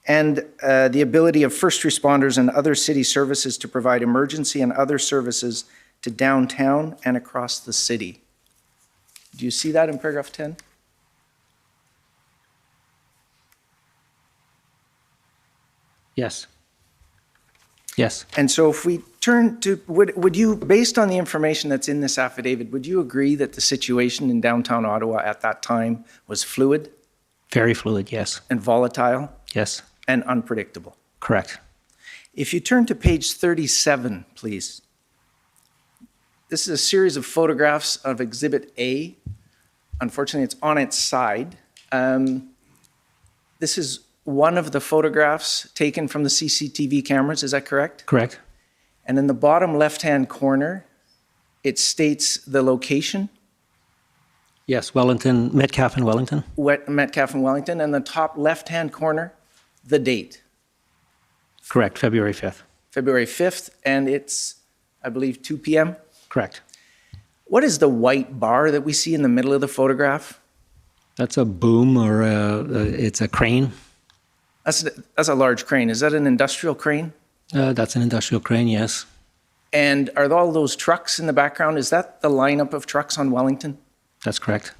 and the ability of first responders and other city services to provide emergency and other services to downtown and across the city. Do you see that in paragraph 10? Yes. Yes. And so if we turn to, would you, based on the information that's in this affidavit, would you agree that the situation in downtown Ottawa at that time was fluid? Very fluid, yes. And volatile? Yes. And unpredictable? Correct. If you turn to page 37, please. This is a series of photographs of Exhibit A. Unfortunately, it's on its side. This is one of the photographs taken from the CCTV cameras, is that correct? Correct. And in the bottom left-hand corner, it states the location. Yes, Wellington, Metcalfe and Wellington. Metcalfe and Wellington, and the top left-hand corner, the date. Correct, February 5th. February 5th, and it's, I believe, 2 p.m.? Correct. What is the white bar that we see in the middle of the photograph? That's a boom, or it's a crane. That's a large crane. Is that an industrial crane? That's an industrial crane, yes. And are all those trucks in the background, is that the lineup of trucks on Wellington? That's correct.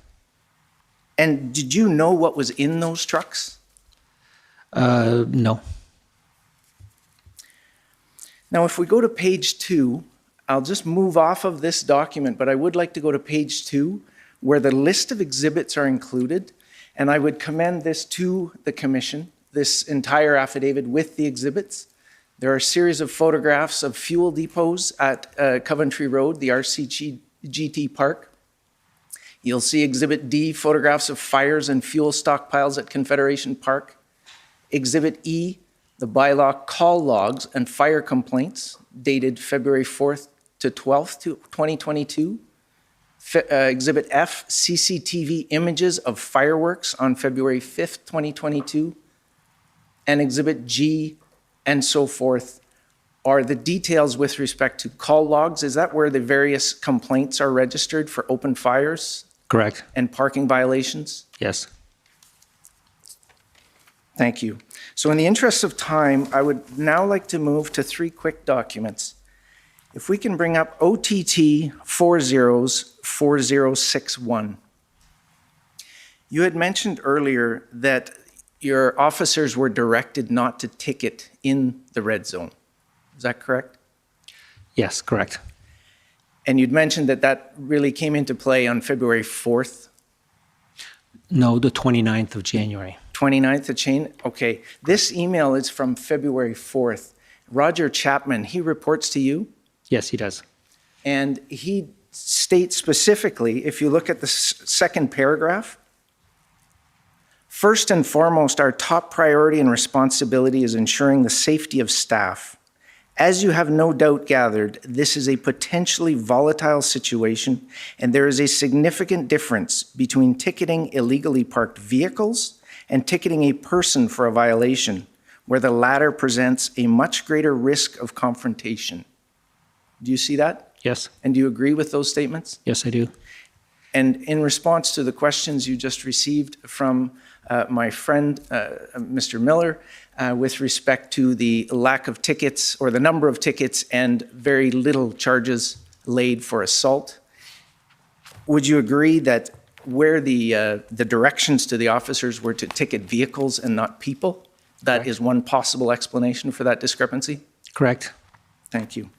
And did you know what was in those trucks? No. Now, if we go to page 2, I'll just move off of this document, but I would like to go to page 2, where the list of exhibits are included, and I would commend this to the commission, this entire affidavit with the exhibits. There are a series of photographs of fuel depots at Coventry Road, the RCGT Park. You'll see Exhibit D, photographs of fires and fuel stockpiles at Confederation Park. Exhibit E, the bylaw call logs and fire complaints dated February 4th to 12th, 2022. Exhibit F, CCTV images of fireworks on February 5th, 2022. And Exhibit G, and so forth, are the details with respect to call logs. Is that where the various complaints are registered for open fires? Correct. And parking violations? Yes. Thank you. So in the interest of time, I would now like to move to 3 quick documents. If we can bring up OTT 404061. You had mentioned earlier that your officers were directed not to ticket in the red zone. Is that correct? Yes, correct. And you'd mentioned that that really came into play on February 4th? No, the 29th of January. 29th of January? Okay. This email is from February 4th. Roger Chapman, he reports to you? Yes, he does. And he states specifically, if you look at the second paragraph, first and foremost, our top priority and responsibility is ensuring the safety of staff As you have no doubt gathered, this is a potentially volatile situation, and there is a significant difference between ticketing illegally parked vehicles and ticketing a person for a violation, where the latter presents a much greater risk of confrontation. Do you see that? Yes. And do you agree with those statements? Yes, I do. And in response to the questions you just received from my friend, Mr. Miller, with respect to the lack of tickets or the number of tickets and very little charges laid for assault, would you agree that where the directions to the officers were to ticket vehicles and not people, that is one possible explanation for that discrepancy? Correct. Thank you.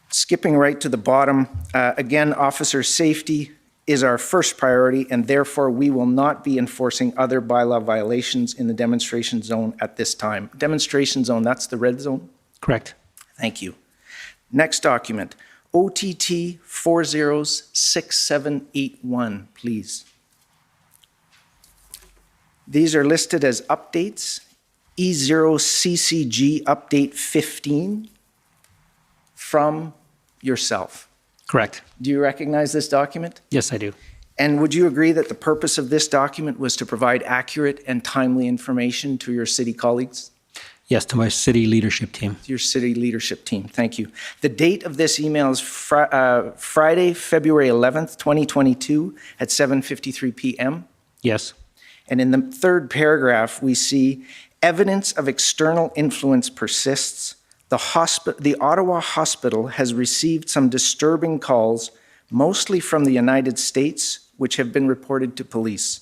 Skipping right to the bottom, again, officer safety is our first priority, and therefore we will not be enforcing other bylaw violations in the demonstration zone at this time. Demonstration zone, that's the red zone? Correct. Thank you. Next document, OTT 406781, please. These are listed as updates. E0CCG update 15 from yourself. Correct. Do you recognize this document? Yes, I do. And would you agree that the purpose of this document was to provide accurate and timely information to your city colleagues? Yes, to my city leadership team. Your city leadership team, thank you. The date of this email is Friday, February 11th, 2022 at 7:53 p.m. Yes. And in the third paragraph, we see evidence of external influence persists. The Ottawa Hospital has received some disturbing calls, mostly from the United States, which have been reported to police.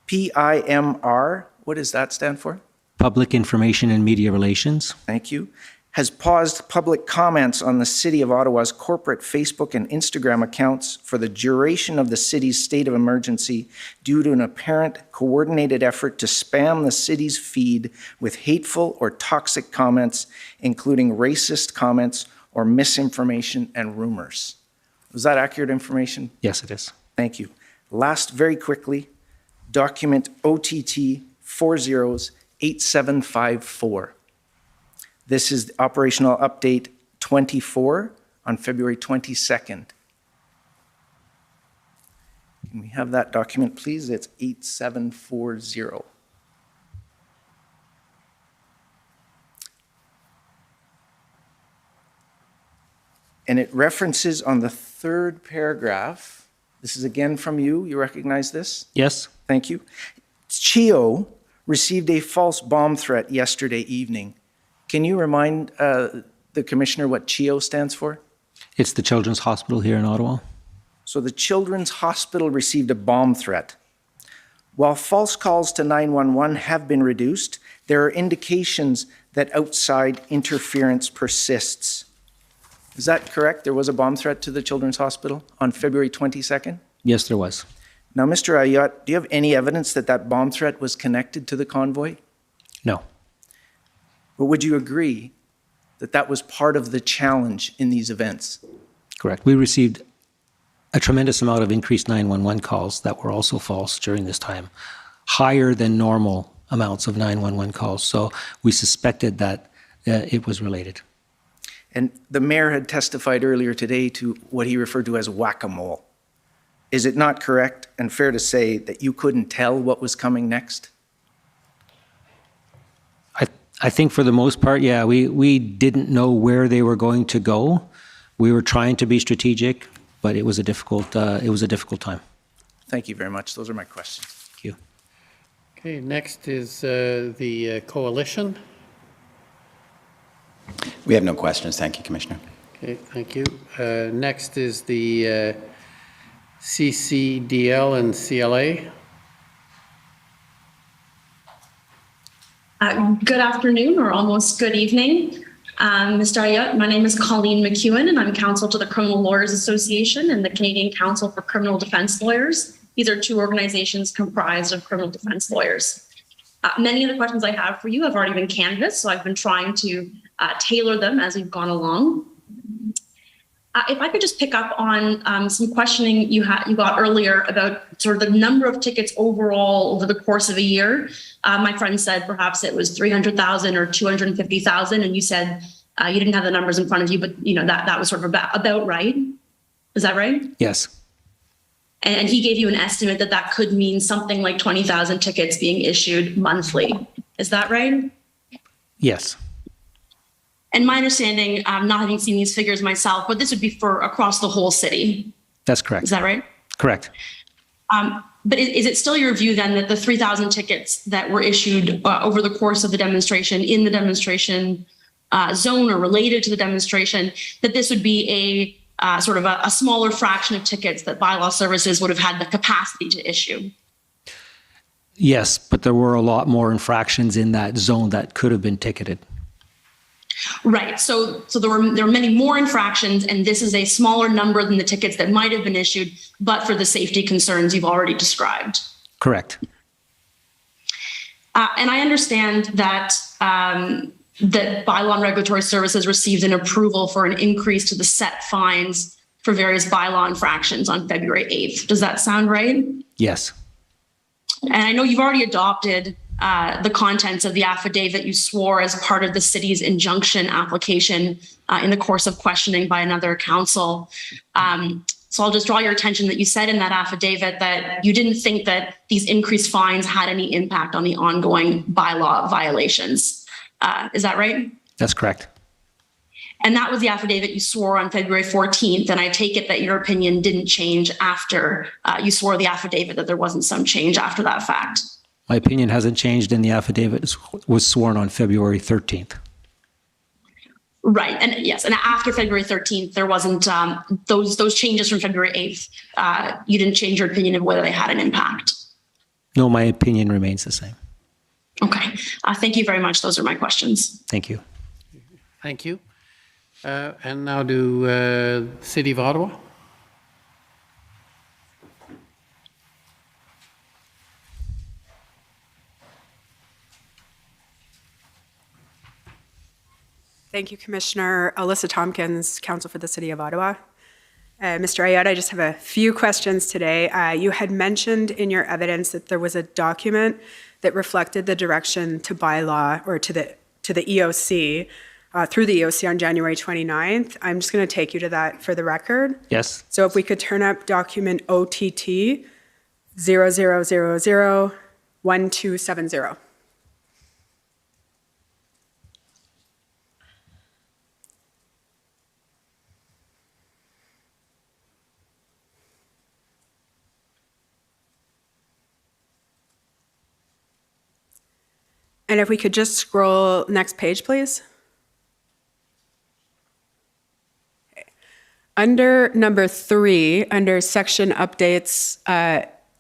PIMR, what does that stand for? Public Information and Media Relations. Thank you. Has paused public comments on the City of Ottawa's corporate Facebook and Instagram accounts for the duration of the city's state of emergency due to an apparent coordinated effort to spam the city's feed with hateful or toxic comments, including racist comments or misinformation and rumors. Was that accurate information? Yes, it is. Thank you. Last, very quickly, document OTT 408754. This is the operational update 24 on February 22nd. Can we have that document, please? It's 8740. And it references on the third paragraph. This is again from you. You recognize this? Yes. Thank you. H.A.I.L received a false bomb threat yesterday evening. Can you remind the Commissioner what H.A.I.L stands for? It's the Children's Hospital here in Ottawa. So the Children's Hospital received a bomb threat. While false calls to 911 have been reduced, there are indications that outside interference persists. Is that correct? There was a bomb threat to the Children's Hospital on February 22nd? Yes, there was. Now, Mr. Ayotte, do you have any evidence that that bomb threat was connected to the convoy? No. But would you agree that that was part of the challenge in these events? Correct. We received a tremendous amount of increased 911 calls that were also false during this time, higher than normal amounts of 911 calls. So we suspected that it was related. And the mayor had testified earlier today to what he referred to as whack-a-mole. Is it not correct and fair to say that you couldn't tell what was coming next? I think for the most part, yeah, we didn't know where they were going to go. We were trying to be strategic, but it was a difficult time. Thank you very much. Those are my questions. Thank you. Okay, next is the coalition. We have no questions. Thank you, Commissioner. Okay, thank you. Next is the CCDL and CLA. Good afternoon, or almost good evening. Mr. Ayotte, my name is Colleen McEwen, and I'm counsel to the Criminal Lawyers Association and the Canadian Council for Criminal Defence Lawyers. These are two organizations comprised of criminal defence lawyers. Many of the questions I have for you have already been canvassed, so I've been trying to tailor them as we've gone along. If I could just pick up on some questioning you got earlier about sort of the number of tickets overall over the course of a year. My friend said perhaps it was 300,000 or 250,000, and you said You didn't have the numbers in front of you, but that was sort of about right. Is that right? Yes. And he gave you an estimate that could mean something like 20,000 tickets being issued monthly. Is that right? Yes. And my understanding, not having seen these figures myself, but this would be for across the whole city. That's correct. Is that right? Correct. But is it still your view then that the 3,000 tickets that were issued over the course of the demonstration in the demonstration zone or related to the demonstration, that this would be a sort of a smaller fraction of tickets that bylaw services would have had the capacity to issue? Yes, but there were a lot more infractions in that zone that could have been ticketed. Right. So there were many more infractions, and this is a smaller number than the tickets that might have been issued, but for the safety concerns you've already described. Correct. And I understand that that bylaw and regulatory services received an approval for an increase to the set fines for various bylaw infractions on February 8th. Does that sound right? Yes. And I know you've already adopted the contents of the affidavit you swore as part of the city's injunction application in the course of questioning by another council. So I'll just draw your attention that you said in that affidavit that you didn't think that these increased fines had any impact on the ongoing bylaw violations. Is that right? That's correct. And that was the affidavit you swore on February 14th. And I take it that your opinion didn't change after you swore the affidavit, that there wasn't some change after that fact. My opinion hasn't changed, and the affidavit was sworn on February 13th. Right. And yes, and after February 13th, there wasn't those changes from February 8th. You didn't change your opinion of whether they had an impact. No, my opinion remains the same. Okay. Thank you very much. Those are my questions. Thank you. Thank you. And now to City of Ottawa. Thank you, Commissioner. Alyssa Tompkins, Counsel for the City of Ottawa. Mr. Ayotte, I just have a few questions today. You had mentioned in your evidence that there was a document that reflected the direction to bylaw or to the EOC through the EOC on January 29th. I'm just going to take you to that for the record. Yes. So if we could turn up document OTT 00001270. And if we could just scroll next page, please. Okay. Under number 3, under section updates,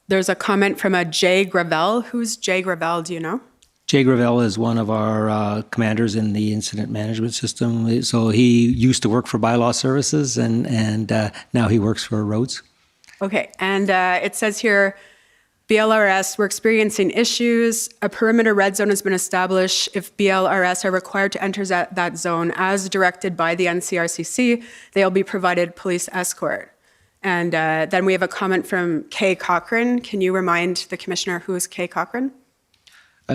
there's a comment from a Jay Gravel. Who's Jay Gravel, do you know? Jay Gravel is one of our commanders in the incident management system. So he used to work for bylaw services, and now he works for roads. Okay, and it says here, BLRS, we're experiencing issues. A perimeter red zone has been established. If BLRS are required to enter that zone as directed by the NCRCC, they'll be provided police escort. And then we have a comment from Kay Cochran. Can you remind the Commissioner who is Kay Cochran?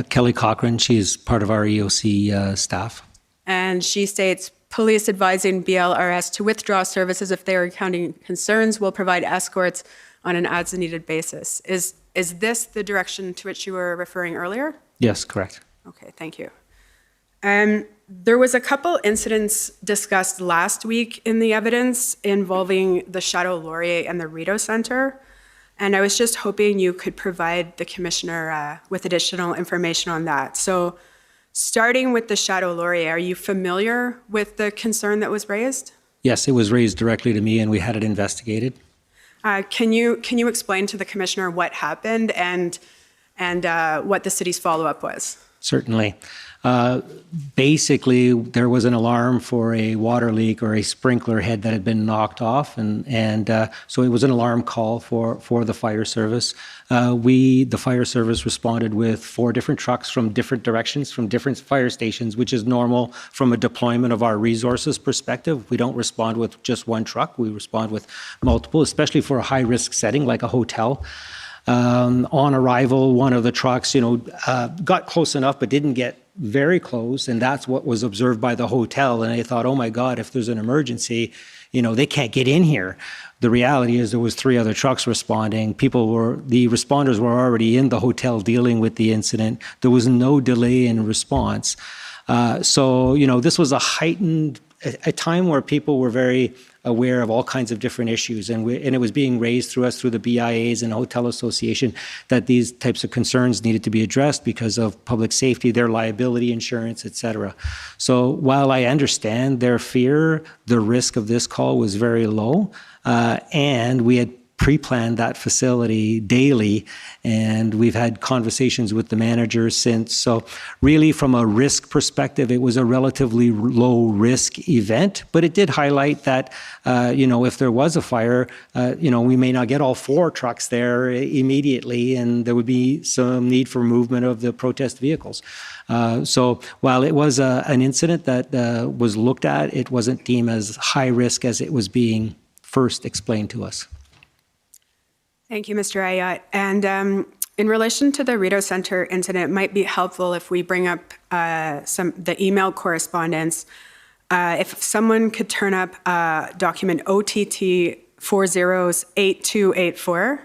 Kelly Cochran, she's part of our EOC staff. And she states, police advising BLRS to withdraw services if they are encountering concerns will provide escorts on an as-needed basis. Is this the direction to which you were referring earlier? Yes, correct. Okay, thank you. There was a couple incidents discussed last week in the evidence involving the Chateau Laurier and the Rideau Center. And I was just hoping you could provide the Commissioner with additional information on that. So starting with the Chateau Laurier, are you familiar with the concern that was raised? Yes, it was raised directly to me, and we had it investigated. Can you explain to the Commissioner what happened and what the city's follow-up was? Certainly. Basically, there was an alarm for a water leak or a sprinkler head that had been knocked off, and so it was an alarm call for the fire service. The fire service responded with 4 different trucks from different directions, from different fire stations, which is normal from a deployment of our resources perspective. We don't respond with just one truck. We respond with multiple, especially for a high-risk setting like a hotel. On arrival, one of the trucks, got close enough but didn't get very close, and that's what was observed by the hotel. And I thought, oh my God, if there's an emergency, they can't get in here. The reality is there was 3 other trucks responding. The responders were already in the hotel dealing with the incident. There was no delay in response. So this was a time where people were very aware of all kinds of different issues, and it was being raised through the BIAs and Hotel Association that these types of concerns needed to be addressed because of public safety, their liability insurance, etc. So while I understand their fear, the risk of this call was very low, and we had pre-planned that facility daily, and we've had conversations with the managers since. So really, from a risk perspective, it was a relatively low risk event, but it did highlight that, if there was a fire, we may not get all 4 trucks there immediately, and there would be some need for movement of the protest vehicles. So while it was an incident that was looked at, it wasn't deemed as high risk as it was being first explained to us. Thank you, Mr. Ayotte. And in relation to the Rideau Center incident, it might be helpful if we bring up the email correspondence. If someone could turn up document OTT 408284.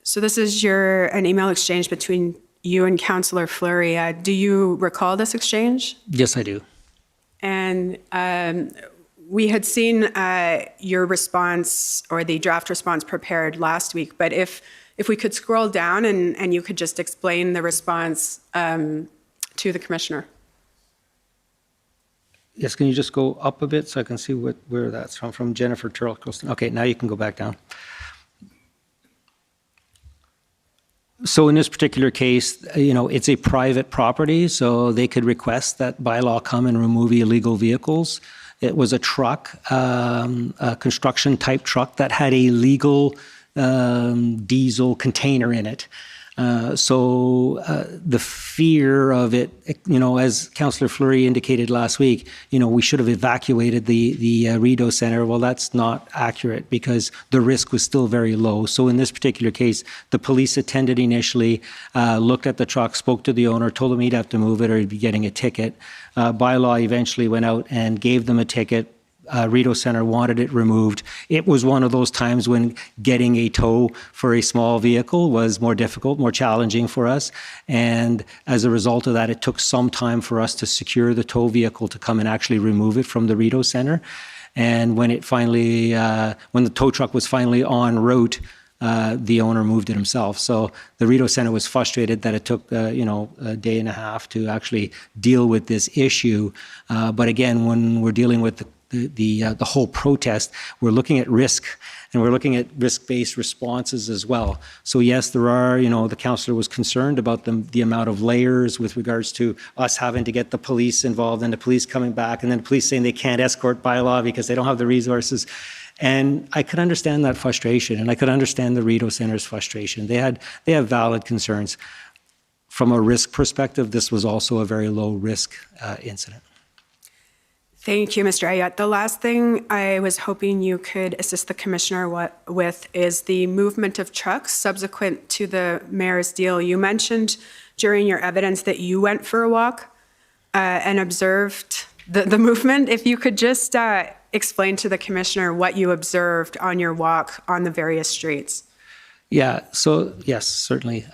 So this is an email exchange between you and Councillor Fleury. Do you recall this exchange? Yes, I do. And we had seen your response or the draft response prepared last week, but if we could scroll down and you could just explain the response to the Commissioner. Yes, can you just go up a bit so I can see where that's from Jennifer Turlcoston. Okay, now you can go back down. So in this particular case, it's a private property, so they could request that by law come and remove illegal vehicles. It was a truck, a construction type truck that had a legal diesel container in it. So the fear of it, as Councillor Fleury indicated last week, we should have evacuated the Rideau Center. Well, that's not accurate because the risk was still very low. So in this particular case, the police attended initially, looked at the truck, spoke to the owner, told him he'd have to move it or he'd be getting a ticket. Bylaw eventually went out and gave them a ticket. Rideau Center wanted it removed. It was one of those times when getting a tow for a small vehicle was more difficult, more challenging for us. And as a result of that, it took some time for us to secure the tow vehicle to come and actually remove it from the Rideau Center. And when it finally, when the tow truck was finally en route, the owner moved it himself. So the Rideau Center was frustrated that it took, a day and a half to actually deal with this issue. But again, when we're dealing with the whole protest, we're looking at risk, and we're looking at risk-based responses as well. So yes, there are, the councillor was concerned about the amount of layers with regards to us having to get the police involved and the police coming back, and then the police saying they can't escort by law because they don't have the resources. And I could understand that frustration, and I could understand the Rideau Center's frustration. They have valid concerns. From a risk perspective, this was also a very low risk incident. Thank you, Mr. Ayotte. The last thing I was hoping you could assist the Commissioner with is the movement of trucks subsequent to the mayor's deal. You mentioned during your evidence that you went for a walk and observed the movement. If you could just explain to the Commissioner what you observed on your walk on the various streets. Yeah, so yes, certainly.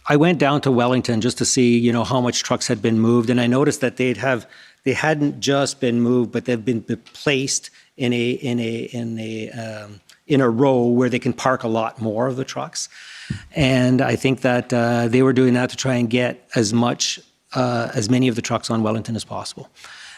I went down to Wellington just to see, how much trucks had been moved, and I noticed that they hadn't just been moved, but they've been placed in a row where they can park a lot more of the trucks. And I think that they were doing that to try and get as many of the trucks on Wellington as possible.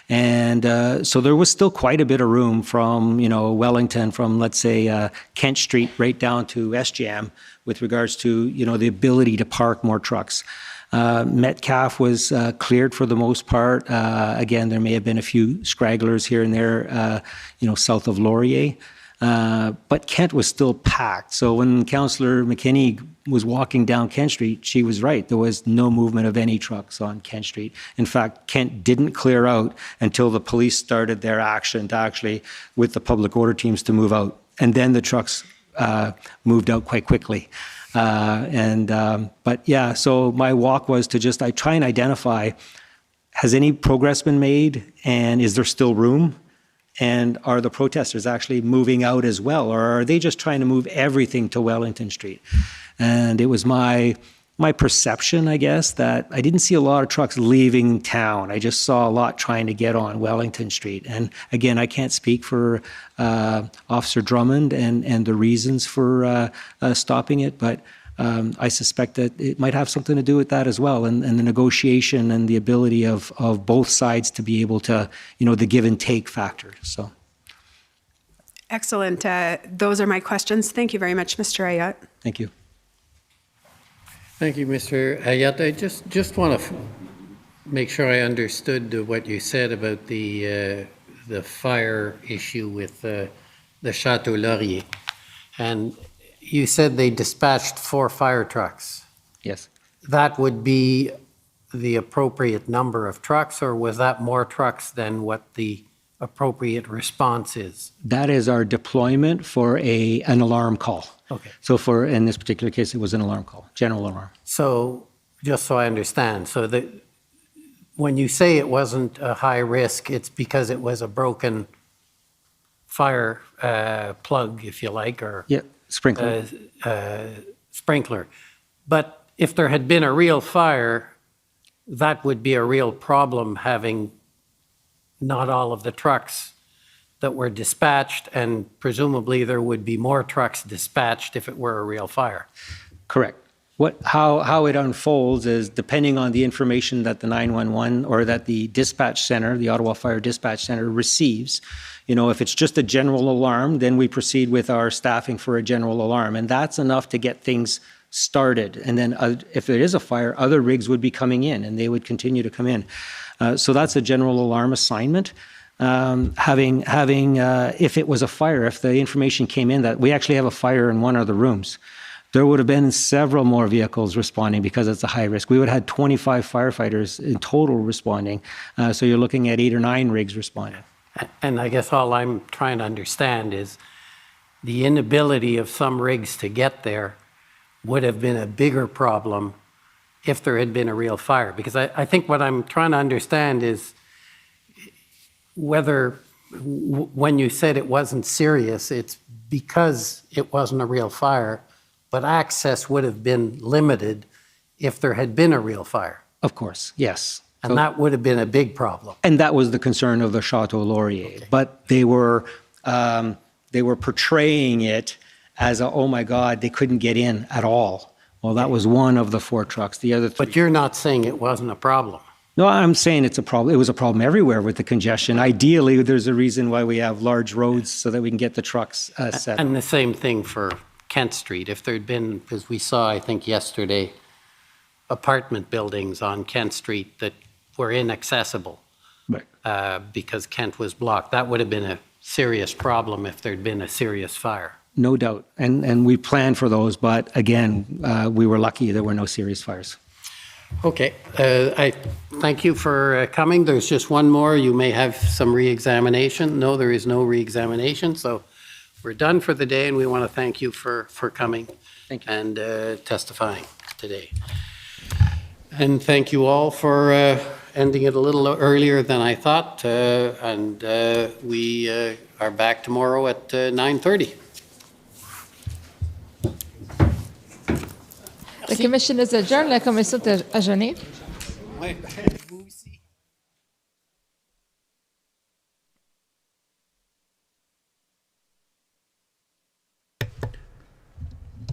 And so there was still quite a bit of room from, Wellington, from, let's say, Kent Street right down to SGM with regards to, the ability to park more trucks. Metcalfe was cleared for the most part. Again, there may have been a few stragglers here and there, south of Laurier. but Kent was still packed. So when Councillor McKinney was walking down Kent Street, she was right. There was no movement of any trucks on Kent Street. In fact, Kent didn't clear out until the police started their action to actually, with the public order teams, to move out. And then the trucks moved out quite quickly. But yeah, so my walk was to I try and identify, has any progress been made, and is there still room? And are the protesters actually moving out as well, or are they just trying to move everything to Wellington Street? And it was my perception, I guess, that I didn't see a lot of trucks leaving town. I just saw a lot trying to get on Wellington Street. And again, I can't speak for Officer Drummond and the reasons for stopping it, but I suspect that it might have something to do with that as well, and the negotiation and the ability of both sides to be able to, the give and take factor. So, Excellent. Those are my questions. Thank you very much, Mr. Ayotte. Thank you. Thank you, Mr. Ayotte. I just want to make sure I understood what you said about the fire issue with the Chateau Laurier. And you said they dispatched 4 fire trucks. Yes. That would be the appropriate number of trucks, or was that more trucks than what the appropriate response is? That is our deployment for an alarm call. Okay. So in this particular case, it was an alarm call, general alarm. So just so I understand, so that when you say it wasn't a high risk, it's because it was a broken fire plug, if you like, or sprinkler. Sprinkler. But if there had been a real fire, that would be a real problem, having not all of the trucks that were dispatched, and presumably there would be more trucks dispatched if it were a real fire. Correct. How it unfolds is depending on the information that the 911 or that the dispatch center, the Ottawa Fire Dispatch Center, receives. If it's just a general alarm, then we proceed with our staffing for a general alarm, and that's enough to get things started. And then if there is a fire, other rigs would be coming in, and they would continue to come in. So that's a general alarm assignment. If it was a fire, if the information came in that we actually have a fire in one of the rooms, there would have been several more vehicles responding because it's a high risk. We would have had 25 firefighters in total responding. So you're looking at 8 or 9 rigs responding. And I guess all I'm trying to understand is the inability of some rigs to get there would have been a bigger problem if there had been a real fire. Because I think what I'm trying to understand is whether, when you said it wasn't serious, it's because it wasn't a real fire, but access would have been limited if there had been a real fire. Of course, yes. And that would have been a big problem. And that was the concern of the Chateau Laurier. Okay. But they were portraying it as oh my God, they couldn't get in at all. Well, that was one of the 4 trucks. The other 3. But you're not saying it wasn't a problem. No, I'm saying it's a problem. It was a problem everywhere with the congestion. Ideally, there's a reason why we have large roads so that we can get the trucks set. And the same thing for Kent Street. If there'd been, because we saw, I think yesterday, apartment buildings on Kent Street that were inaccessible, right, because Kent was blocked, that would have been a serious problem if there'd been a serious fire. No doubt. And we planned for those, but again, we were lucky there were no serious fires. Okay. I thank you for coming. There's just one more. You may have some re-examination. No, there is no re-examination. So we're done for the day, and we want to thank you for coming and testifying today. And thank you all for ending it a little earlier than I thought. We are back tomorrow at 9:30. The commission is adjourned. La commission est adjournée.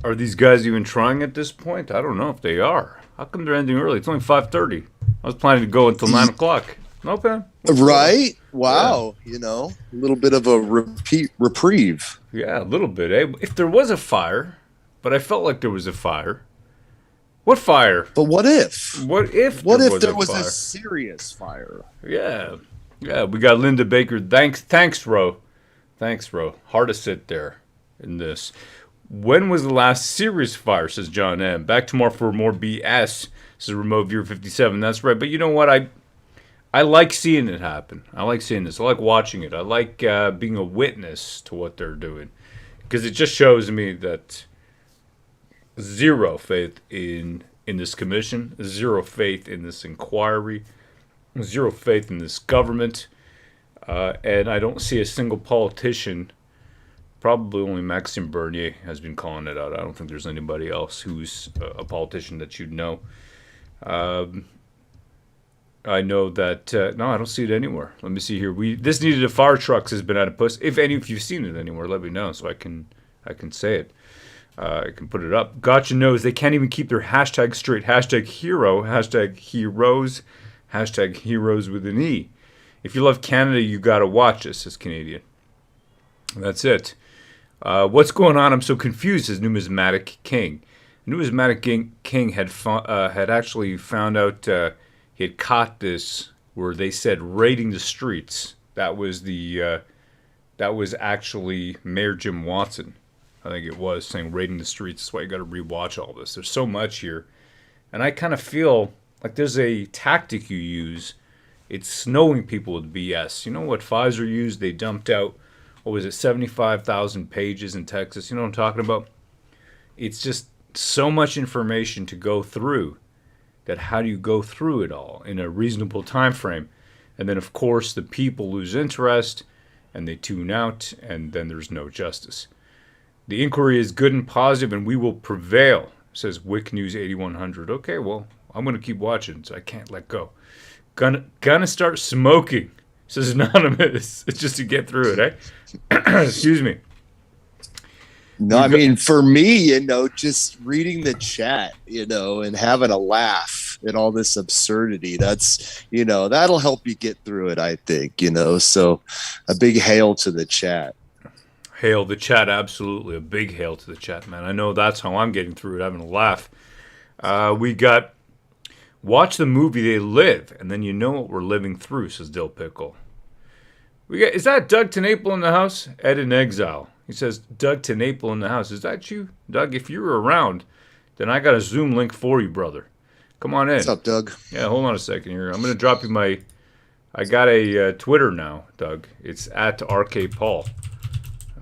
Are these guys even trying at this point? I don't know if they are. How come they're ending early? It's only 5:30. I was planning to go until 9 o'clock. Okay. Right? Wow. A little bit of a reprieve. Yeah, a little bit. Eh? If there was a fire, but I felt like there was a fire. What fire? But what if? What if there was a serious fire? Yeah. Yeah, we got Linda Baker. Thanks, Ro. Thanks, bro. Hard to sit there in this. When was the last serious fire, says John M. Back tomorrow for more BS, says Remote Viewer 57. That's right. But you know what? I like seeing it happen. I like seeing this. I like watching it. I like being a witness to what they're doing. Because it just shows me that zero faith in this commission, zero faith in this inquiry, zero faith in this government. And I don't see a single politician, probably only Maxime Bernier has been calling it out. I don't think there's anybody else who's a politician that you'd know. I know that, no, I don't see it anywhere. Let me see here. This needed a fire trucks has been at a post. If any of you've seen it anywhere, let me know so I can say it. I can put it up. Gotcha knows they can't even keep their hashtag straight. Hashtag hero, hashtag heroes, hashtag heroes with an E. If you love Canada, you got to watch us, says Canadian. That's it. What's going on? I'm so confused, says Numismatic King. Numismatic King had actually found out he had caught this where they said raiding the streets. That was actually Mayor Jim Watson. I think it was saying raiding the streets. That's why you got to rewatch all this. There's so much here. And I kind of feel like there's a tactic you use. It's snowing people with BS. You know what Pfizer used? They dumped out, 75,000 pages in Texas. You know what I'm talking about? It's just so much information to go through that how do you go through it all in a reasonable time frame? And then, of course, the people lose interest and they tune out, and then there's no justice. The inquiry is good and positive, and we will prevail, says Wick News 8100. Okay, well, I'm going to keep watching, so I can't let go. Gonna start smoking, says Anonymous, just to get through it, eh? Excuse me. No, I mean, for me, just reading the chat, and having a laugh at all this absurdity, that's, that'll help you get through it, I think, so a big hail to the chat. Hail the chat, absolutely. A big hail to the chat, man. I know that's how I'm getting through it, having a laugh. We got watch the movie They Live, and then you know what we're living through, says Dill Pickle. Is that Doug TenNapel in the house? Ed in Exile. He says, Doug TenNapel in the house. Is that you? Doug, if you're around, then I got a Zoom link for you, brother. Come on in. What's up, Doug? Yeah, hold on a second here. I'm going to drop you I got a Twitter now, Doug. It's at RK Paul.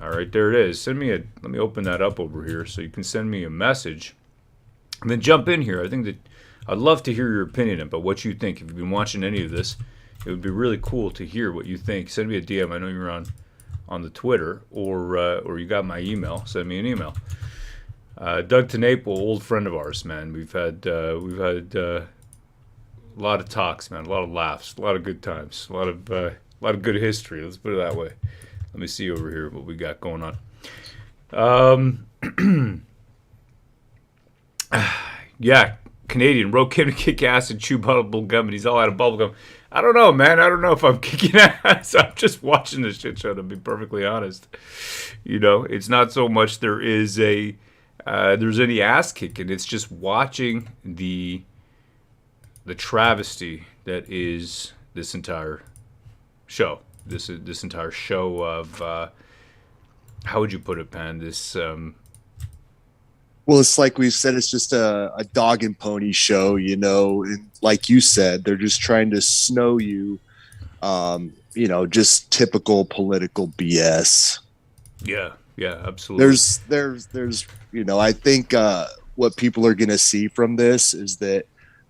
All right, there it is. Let me open that up over here so you can send me a message. And then jump in here. I think that I'd love to hear your opinion about what you think. If you've been watching any of this, it would be really cool to hear what you think. Send me a DM. I know you're on the Twitter, or you got my email. Send me an email. Doug TenNapel, old friend of ours, man. We've had a lot of talks, man. A lot of laughs, a lot of good times, a lot of good history. Let's put it that way. Let me see over here what we got going on. Yeah, Canadian. Roke him to kick ass and chew bubble gum, and he's all out of bubble gum. I don't know, man. I don't know if I'm kicking ass. I'm just watching this shit show, to be perfectly honest. It's not so much there's any ass kicking. It's just watching the travesty that is this entire show. This entire show of how would you put it, Pan? This well, it's like we've said, it's just a dog and pony show, and like you said, they're just trying to snow you, just typical political BS. Yeah, absolutely. There's I think what people are going to see from this is that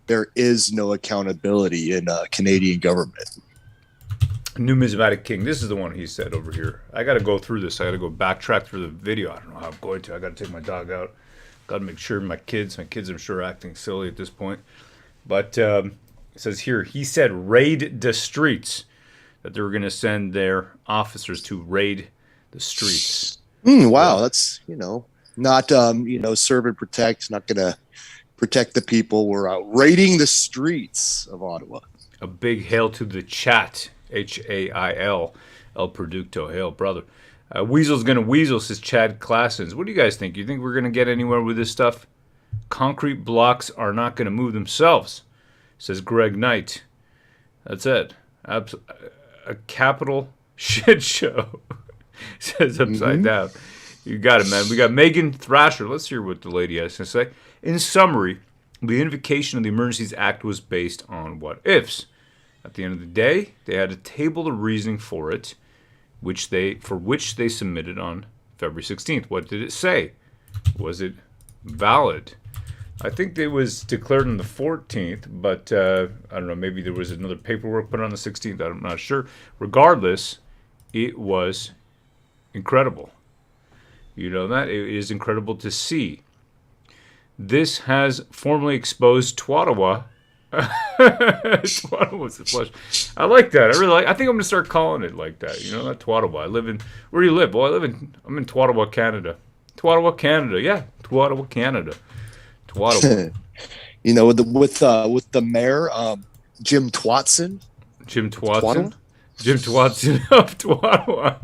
there is no accountability in Canadian government. Numismatic King. This is the one he said over here. I got to go through this. I got to go backtrack through the video. I don't know how I'm going to. I got to take my dog out. Got to make sure my kids, I'm sure, are acting silly at this point. But it says here, he said raid the streets, that they were going to send their officers to raid the streets. Wow, that's, not, serve and protect, not going to protect the people. We're out raiding the streets of Ottawa. A big hail to the chat. H.A.I.L. El Producto. Hail, brother. Weasel's gonna weasel, says Chad Classens. What do you guys think? You think we're gonna get anywhere with this stuff? Concrete blocks are not gonna move themselves, says Greg Knight. That's it. A capital shit show. says upside down. You got it, man. We got Megan Thrasher. Let's hear what the lady has to say. In summary, the invocation of the Emergencies Act was based on what ifs. At the end of the day, they had to table the reasoning for it, which they submitted on February 16th. What did it say? Was it valid? I think it was declared on the 14th, but I don't know, maybe there was another paperwork put on the 16th. I'm not sure. Regardless, it was incredible. You know that? It is incredible to see. This has formally exposed Twattawa. Twattawa's the flush. I like that. I think I'm going to start calling it like that. You know, that Twattawa. Where do you live? Well, I'm in Twattawa, Canada. Twattawa, Canada. Yeah, Twattawa, Canada. Twattawa. You know, with the mayor, Jim Twatson. Jim Twatson of Twattawa.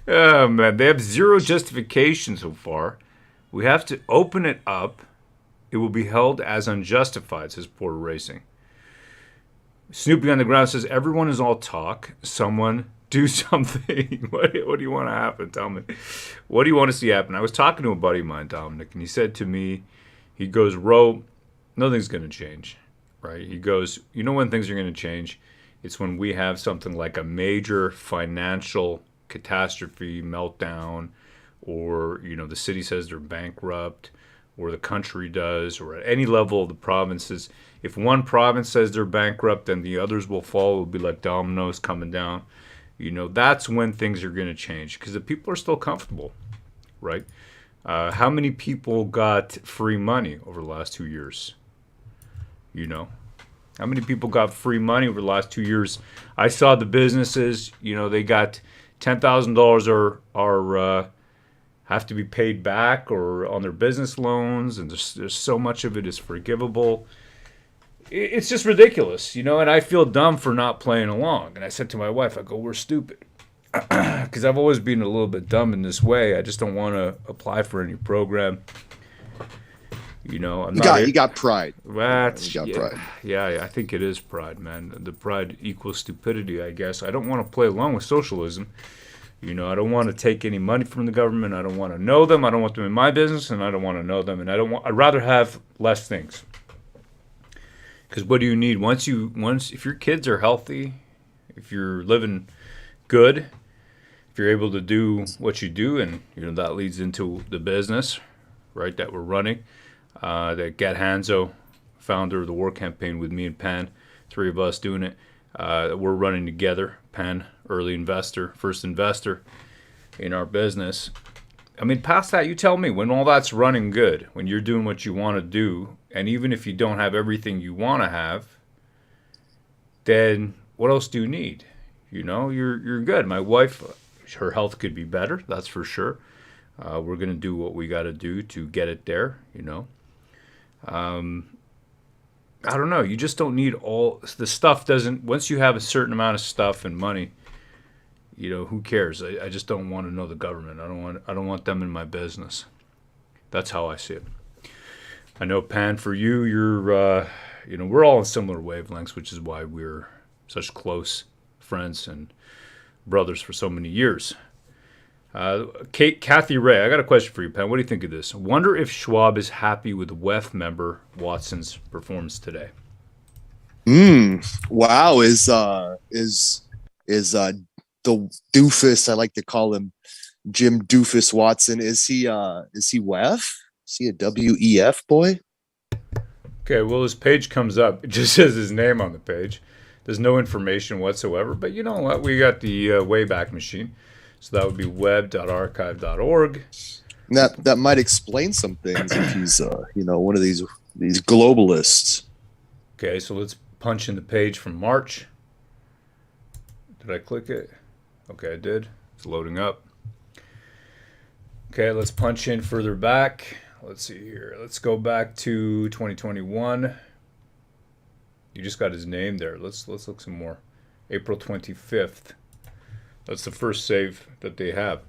Oh, man, they have zero justification so far. We have to open it up. It will be held as unjustified, says Porter Racing. Snoopy on the ground says, everyone is all talk. Someone do something. What do you want to happen? Tell me. What do you want to see happen? I was talking to a buddy of mine, Dominic, and he said to me, he goes, Ro, nothing's going to change, right? He goes, you know when things are going to change? It's when we have something like a major financial catastrophe, meltdown, or, you know, the city says they're bankrupt, or the country does, or at any level of the provinces. If one province says they're bankrupt, then the others will follow. It'll be like dominoes coming down. You know, that's when things are going to change, because the people are still comfortable, right? How many people got free money over the last 2 years? You know, how many people got free money over the last 2 years? I saw the businesses, you know, they got $10,000 are have to be paid back or on their business loans, and there's so much of it is forgivable. It's just ridiculous, you know, and I feel dumb for not playing along. And I said to my wife, I go, we're stupid. Because I've always been a little bit dumb in this way. I just don't want to apply for any program. You know, you got pride. That's, you got pride. Yeah, I think it is pride, man. The pride equals stupidity, I guess. I don't want to play along with socialism. You know, I don't want to take any money from the government. I don't want to know them. I don't want them in my business, and I don't want to know them. And I'd rather have less things. Because what do you need? If your kids are healthy, if you're living good, if you're able to do what you do, and you know that leads into the business, right, that we're running. That Gat Hanzo, founder of the War Campaign with me and Pan, three of us doing it. We're running together. Pan, early investor, first investor in our business. I mean, past that, you tell me, when all that's running good, when you're doing what you want to do, and even if you don't have everything you want to have, then what else do you need? You know, you're good. My wife, her health could be better, that's for sure. We're going to do what we got to do to get it there, you know. I don't know. You just don't need all the stuff. Once you have a certain amount of stuff and money, you know, who cares? I just don't want to know the government. I don't want them in my business. That's how I see it. I know, Pan, for you, you're, you know, we're all on similar wavelengths, which is why we're such close friends and brothers for so many years. Kathy Ray, I got a question for you, Pan. What do you think of this? Wonder if Schwab is happy with WEF member Watson's performance today. Wow, is the doofus, I like to call him Jim Doofus Watson, is he WEF? Is he a WEF boy? Okay, well, his page comes up. It just says his name on the page. There's no information whatsoever, but you know what? We got the Wayback Machine. So that would be web.archive.org. That might explain some things if he's you know, one of these globalists. Okay, so let's punch in the page from March. Did I click it? Okay, I did. It's loading up. Okay, let's punch in further back. Let's see here. Let's go back to 2021. You just got his name there. Let's look some more. April 25th. That's the first save that they have.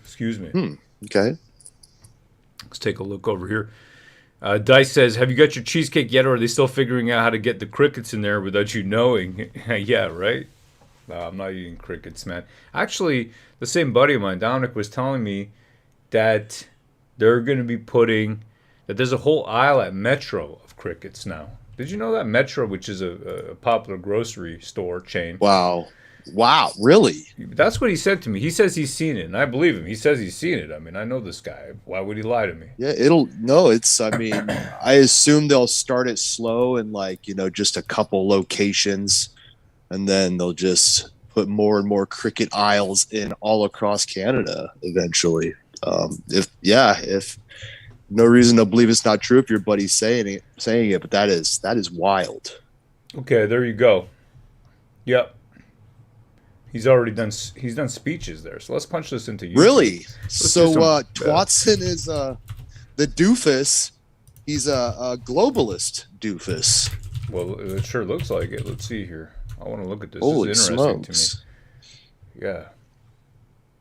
Excuse me. Okay. Let's take a look over here. Dice says, have you got your cheesecake yet, or are they still figuring out how to get the crickets in there without you knowing? Yeah, right? I'm not eating crickets, man. Actually, the same buddy of mine, Dominic, was telling me that they're going to be that there's a whole aisle at Metro of crickets now. Did you know that? Metro, which is a popular grocery store chain. Wow. Really? That's what he said to me. He says he's seen it, and I believe him. He says he's seen it. I mean, I know this guy. Why would he lie to me? Yeah, I assume they'll start it slow and just a couple locations, and then they'll just put more and more cricket aisles in all across Canada eventually. If no reason to believe it's not true if your buddy's saying it, but that is wild. Okay, there you go. Yep. He's done speeches there. So let's punch this into YouTube. Really? So Twatson is the doofus. He's a globalist doofus. Well, it sure looks like it. Let's see here. I want to look at this. Holy This is interesting smokes. to me. Yeah.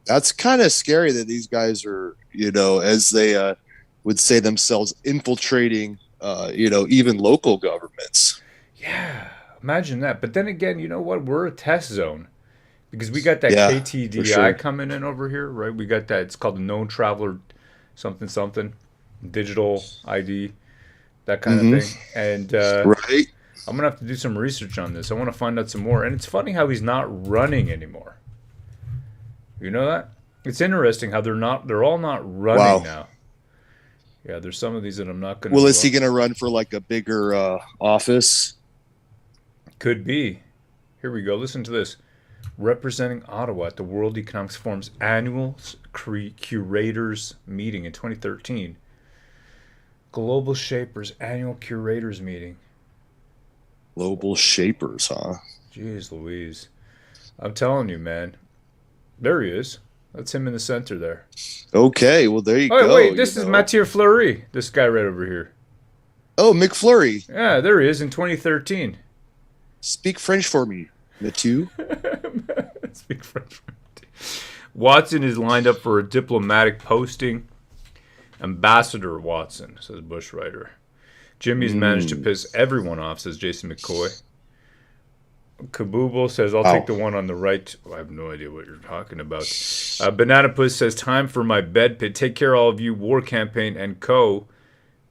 That's kind of scary that these guys are, as they would say themselves, infiltrating, even local governments. Yeah. Imagine that. But then again, you know what? We're a test zone. Because we got that KTDI for sure. coming in over here, right? We got that. It's called the Known Traveler something, digital ID, that kind of thing. And right. I'm going to have to do some research on this. I want to find out some more. And it's funny how he's not running anymore. You know that? It's interesting how they're all not running now. Yeah, there's some of these that I'm not going to Well, is he going to run for a bigger office? Could be. Here we go. Listen to this. Representing Ottawa at the World Economic Forum's annual curators meeting in 2013. Global Shapers annual curators meeting. Global Shapers, huh? Jeez Louise. I'm telling you, man. There he is. That's him in the center there. Okay, well, there you go. Wait, this is Mathieu Fleury. This guy right over here. Oh, McFlurry. Yeah, there he is in 2013. Speak French for me, Mathieu. Speak French. Watson is lined up for a diplomatic posting. Ambassador Watson, says Bushwriter. Jimmy's managed to piss everyone off, says Jason McCoy. Kabooble says, I'll take the one on the right. I have no idea what you're talking about. Banana Puss says, time for my bed pit. Take care, all of you. War Campaign and Co.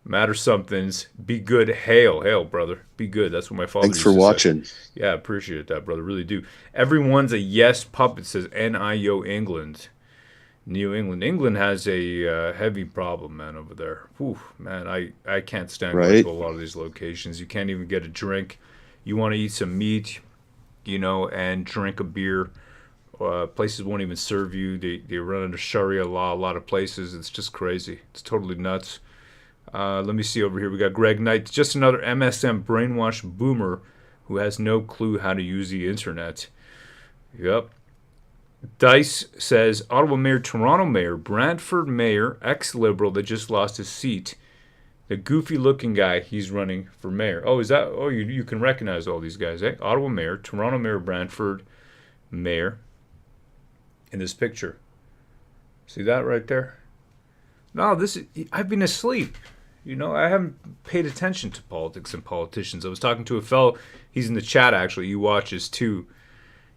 Matter somethings. Be good. Hail. Hail, brother. Be good. That's what my father Thanks for watching. Yeah, I appreciate that, brother. Really do. Everyone's a yes puppet, says NIO England. New England. England has a heavy problem, man, over there. Whew, man, I can't stand going to a lot of these locations. You can't even get a drink. You want to eat some meat, and drink a beer. Places won't even serve you. They run under Sharia law, a lot of places. It's just crazy. It's totally nuts. Let me see over here. We got Greg Knight, just another MSM brainwashed boomer who has no clue how to use the internet. Yep. Dice says, Ottawa Mayor, Toronto Mayor, Brantford Mayor, ex-Liberal that just lost his seat. The goofy-looking guy, he's running for mayor. Oh, is that? Oh, you can recognize all these guys, eh? Ottawa Mayor, Toronto Mayor, Brantford Mayor. In this picture. See that right there? No, I've been asleep. I haven't paid attention to politics and politicians. I was talking to a fellow, he's in the chat actually, he watches too.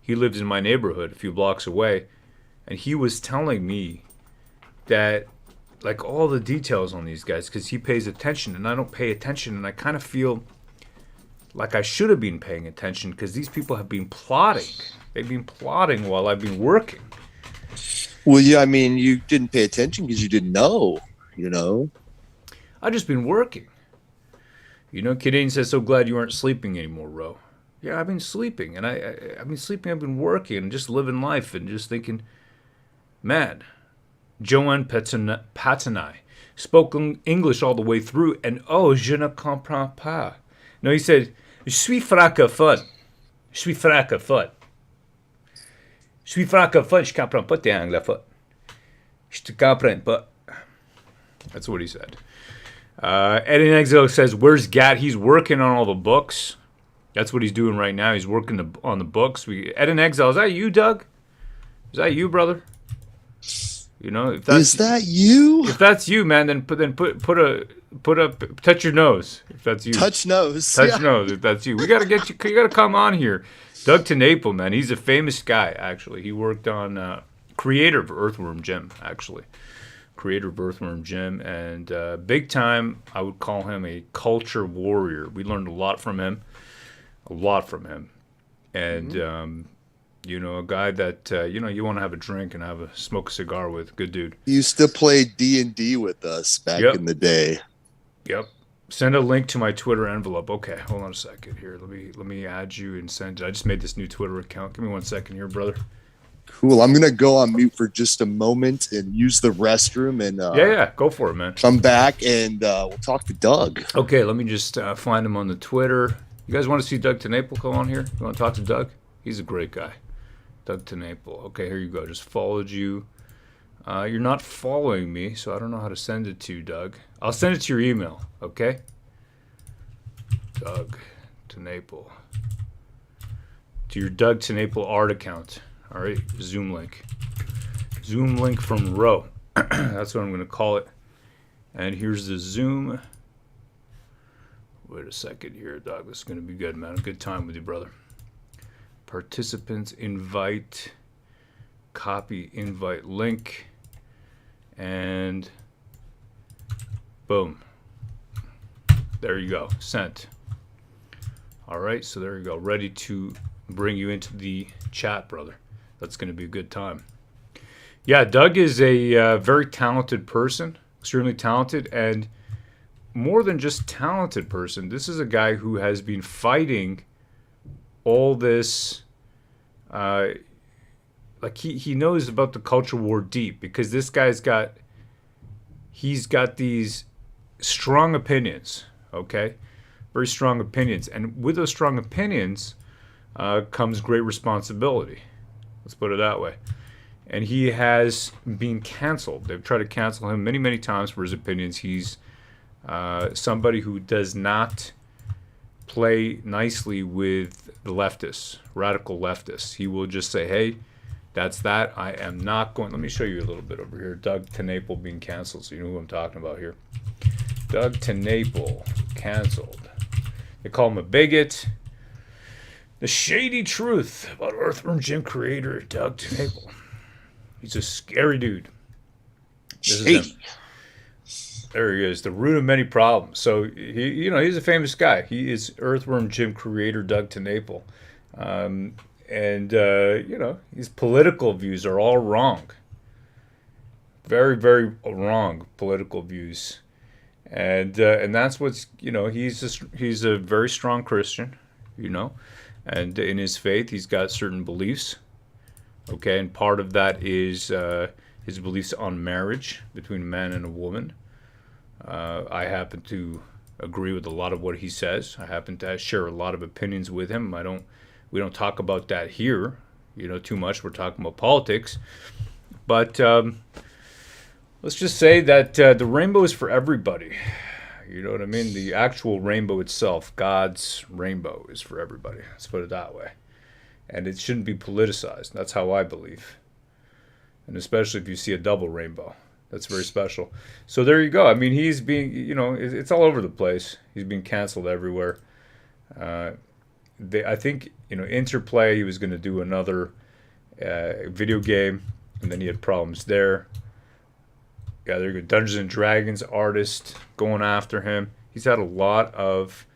He lives in my neighborhood a few blocks away, and he was telling me that, all the details on these guys, because he pays attention, and I don't pay attention, and I kind of feel like I should have been paying attention, because these people have been plotting. They've been plotting while I've been working. Well, yeah, I mean, you didn't pay attention because you didn't know, I've just been working. Canadian says, so glad you aren't sleeping anymore, Ro. Yeah, I've been sleeping, and I've been sleeping, I've been working, and just living life, and just thinking, man, Joanne Patanai spoke English all the way through, and je ne comprends pas. No, he said, je suis francophone. Je suis francophone. Je suis francophone, je comprends pas tes anglophone. Je te comprends pas. That's what he said. Ed in Exile says, where's Gat? He's working on all the books. That's what he's doing right now. He's working on the books. Ed in Exile, is that you, Doug? Is that you, brother? You know, if that's, is that you? If that's you, man, then touch your nose. If that's you, Touch nose. Touch nose. If that's you, we gotta get you. You gotta come on here. Doug TeNapel, man, he's a famous guy. Actually, he worked on creator of Earthworm Jim. Actually, creator of Earthworm Jim, and big time. I would call him a culture warrior. We learned a lot from him. And you know, a guy that you know you want to have a drink and smoke a cigar with. Good dude. He used to play D&D with us back in the day. Yep. Send a link to my Twitter envelope. Okay, hold on a second here. Let me add you and send it. I just made this new Twitter account. Give me 1 second here, brother. Cool. I'm gonna go on mute for just a moment and use the restroom and yeah, go for it, man. Come back and we'll talk to Doug. Okay, let me just find him on the Twitter. You guys want to see Doug TeNapel come on here? You want to talk to Doug? He's a great guy. Doug TeNapel. Okay, here you go. Just followed you. You're not following me, so I don't know how to send it to you, Doug. I'll send it to your email, okay? Doug TeNapel. To your Doug TeNapel art account. All right, Zoom link. Zoom link from Row. That's what I'm going to call it. And here's the Zoom. Wait a second here, Doug. This is going to be good, man. A good time with you, brother. Participants invite. Copy invite link. And boom. There you go. Sent. All right, so there you go. Ready to bring you into the chat, brother. That's going to be a good time. Yeah, Doug is a very talented person, extremely talented, and more than just talented person. This is a guy who has been fighting all this, like he knows about the culture war deep, because this guy's got these strong opinions, okay? Very strong opinions. And with those strong opinions comes great responsibility. Let's put it that way. And he has been canceled. They've tried to cancel him many, many times for his opinions. He's somebody who does not play nicely with the leftists, radical leftists. He will just say, hey, that's that. I am not going. Let me show you a little bit over here. Doug TeNapel being canceled, so you know who I'm talking about here. Doug TeNapel canceled. They call him a bigot. The shady truth about Earthworm Jim creator Doug TeNapel. He's a scary dude. This is him. There he is, the root of many problems. So he's a famous guy. He is Earthworm Jim creator Doug TeNapel, and his political views are all wrong. Very, very wrong political views, and that's what's he's a very strong Christian, and in his faith he's got certain beliefs. Okay, and part of that is his beliefs on marriage between a man and a woman. I happen to agree with a lot of what he says. I happen to share a lot of opinions with him. We don't talk about that here, too much. We're talking about politics. But let's just say that the rainbow is for everybody. You know what I mean? The actual rainbow itself, God's rainbow, is for everybody. Let's put it that way. And it shouldn't be politicized. That's how I believe. And especially if you see a double rainbow. That's very special. So there you go. I mean, he's being, it's all over the place. He's being canceled everywhere. I think, Interplay, he was going to do another video game, and then he had problems there. Yeah, there you go. Dungeons and Dragons artist going after him. He's had a lot of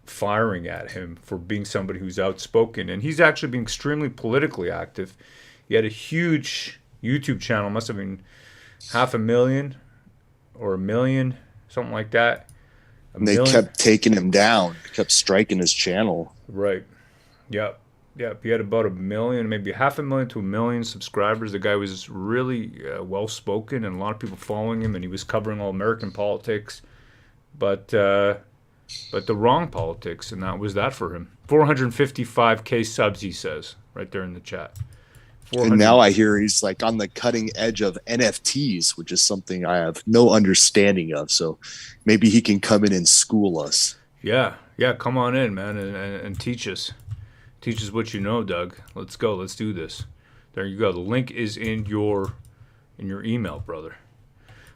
firing at him for being somebody who's outspoken, and he's actually been extremely politically active. He had a huge YouTube channel, must have been 500,000 or 1 million, something like that. And they kept taking him down, kept striking his channel. Right. Yep. He had about 1 million, maybe 500,000 to 1 million subscribers. The guy was really well-spoken, and a lot of people following him, and he was covering all American politics, but the wrong politics, and that was that for him. 455K subs, he says, right there in the chat. And now I hear he's like on the cutting edge of NFTs, which is something I have no understanding of. So maybe he can come in and school us. Yeah, come on in, man, and teach us. Teach us what you know, Doug. Let's go. Let's do this. There you go. The link is in your in your email, brother.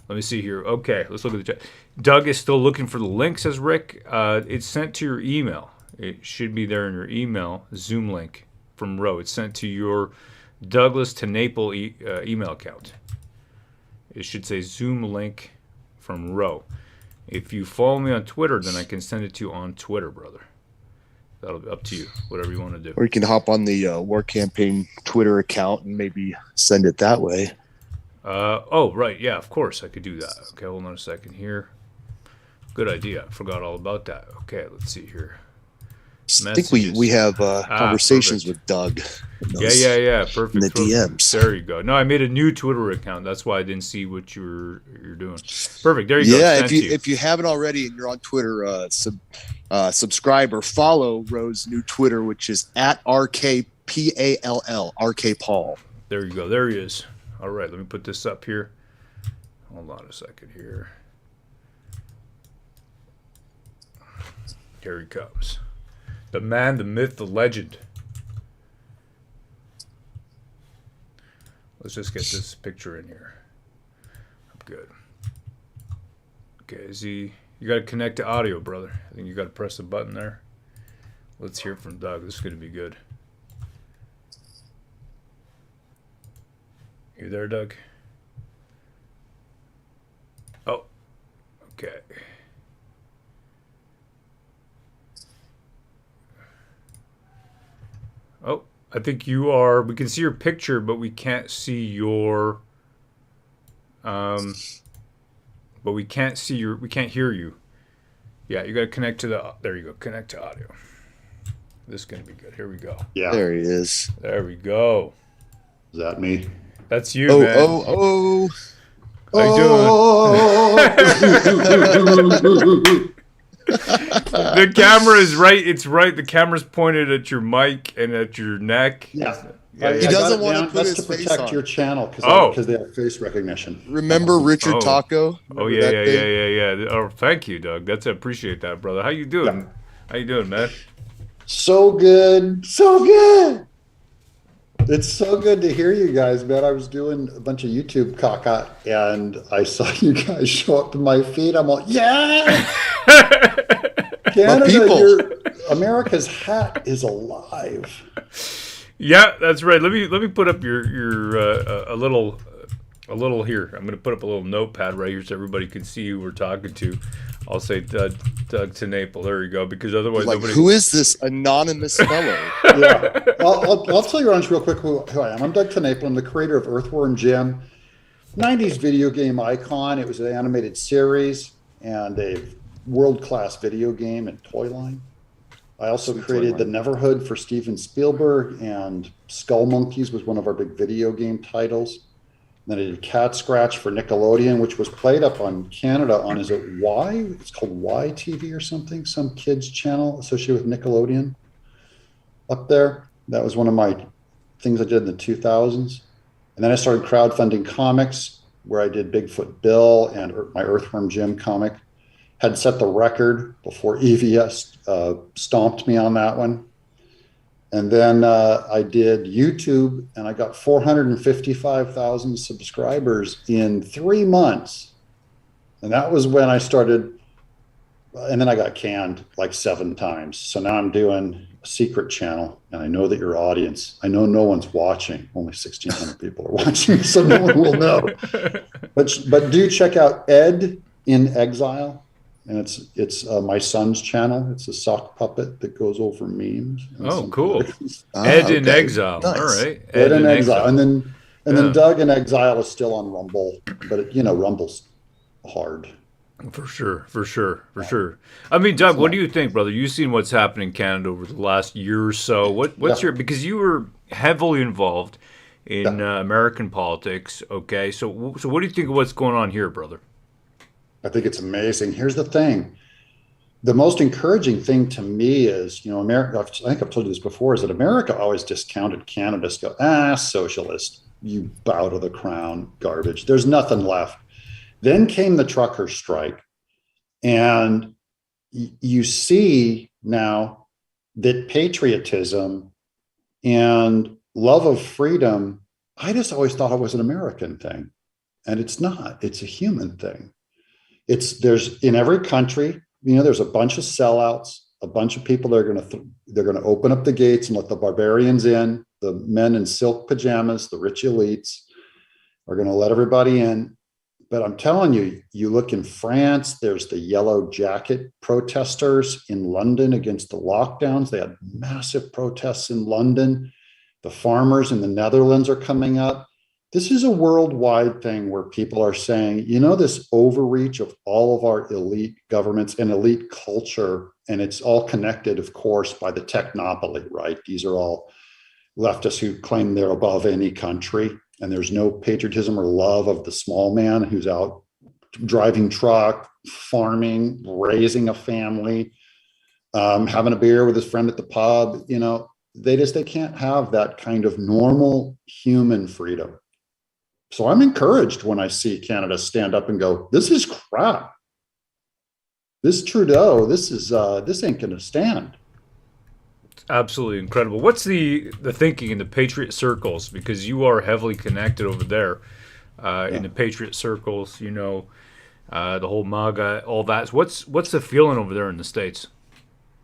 Let me see here. Okay, let's look at the chat. Doug is still looking for the link, says Rick. It's sent to your email. It should be there in your email, Zoom link from Roe. It's sent to your Douglas to Naple email account. It should say Zoom link from Roe. If you follow me on Twitter, then I can send it to you on Twitter, brother. That'll be up to you, whatever you want to do. Or you can hop on the War Campaign Twitter account and maybe send it that way. Oh, right. Yeah, of course I could do that. Okay, hold on a second here. Good idea. I forgot all about that. Okay, let's see here. I think we have conversations with Doug. Yeah. Perfect. In the DMs. There you go. No, I made a new Twitter account. That's why I didn't see what you're doing. Perfect. There you go. Yeah, if you haven't already and you're on Twitter, subscribe or follow Roe's new Twitter, which is at RKPALL, RK Paul. There you go. There he is. All right, let me put this up here. Hold on a second here. Here he comes. The man, the myth, the legend. Let's just get this picture in here. I'm good. Okay, you got to connect to audio, brother. I think you got to press the button there. Let's hear from Doug. This is going to be good. You there, Doug? Oh, okay. Oh, I think you are. We can see your picture, but we can't see your. But we can't see your. We can't hear you. Yeah, you got to connect to the. There you go. Connect to audio. This is gonna be good. Here we go. Yeah, there he is. There we go. Is that me? That's you, man. How you doing? The camera is right. It's right. The camera's pointed at your mic and at your neck. Yeah. He doesn't want to put that's his to face protect on. your channel because they have face recognition. Remember Richard Taco? Oh yeah. Oh, thank you, Doug. I appreciate that, brother. How you doing? Yeah. How you doing, man? So good. So good. It's so good to hear you guys, man. I was doing a bunch of YouTube caca and I saw you guys show up in my feed. I'm like, yeah! Canada, America's hat is alive. Yeah, that's right. Let me put up your a little here. I'm going to put up a little notepad right here so everybody can see who we're talking to. I'll say Doug to Naple. There you go. Because otherwise, nobody. Who is this anonymous fellow? Yeah, I'll tell you real quick who I am. I'm Doug Tenaple. I'm the creator of Earthworm Jim, 90s video game icon. It was an animated series and a world-class video game and toy line. I also created the Neverhood for Steven Spielberg, and Skull Monkeys was one of our big video game titles. Then I did Cat Scratch for Nickelodeon, which was played up on Canada on, is it Y? It's called Y TV or something, some kids channel associated with Nickelodeon up there. That was one of my things I did in the 2000s. And then I started crowdfunding comics, where I did Bigfoot Bill and my Earthworm Jim comic. Had set the record before EVS stomped me on that one. And then I did YouTube, and I got 455,000 subscribers in 3 months. And that was when I started, and then I got canned like 7 times. So now I'm doing a secret channel, and I know that your audience, I know no one's watching. Only 1,600 people are watching, so no one will know. But do check out Ed in Exile. And it's my son's channel. It's a sock puppet that goes over memes. Oh, cool! Ed in Exile. Nice. All right, Ed in Exile, and then Doug in Exile is still on Rumble, but Rumble's hard. For sure. I mean, Doug, what do you think, brother? You've seen what's happened in Canada over the last year or so. What's your, because you were heavily involved in American politics. Okay, so what do you think of what's going on here, brother? I think it's amazing. Here's the thing. The most encouraging thing to me is, America, I think I've told you this before, is that America always discounted Canada. Just go, socialist, you bow to the crown, garbage. There's nothing left. Then came the trucker strike. And you see now that patriotism and love of freedom, I just always thought it was an American thing. And it's not. It's a human thing. There's in every country, there's a bunch of sellouts, a bunch of people that are they're going to open up the gates and let the barbarians in. The men in silk pajamas, the rich elites, are going to let everybody in. But I'm telling you, you look in France, there's the yellow jacket protesters in London against the lockdowns. They had massive protests in London. The farmers in the Netherlands are coming up. This is a worldwide thing where people are saying, this overreach of all of our elite governments and elite culture, and it's all connected, of course, by the technopoly, right? These are all leftists who claim they're above any country, and there's no patriotism or love of the small man who's out driving truck, farming, raising a family, having a beer with his friend at the pub. They can't have that kind of normal human freedom. So I'm encouraged when I see Canada stand up and go, this is crap. This Trudeau, this ain't going to stand. It's absolutely incredible. What's the thinking in the Patriot circles? Because you are heavily connected over there in the Patriot circles, the whole MAGA, all that. What's the feeling over there in the States?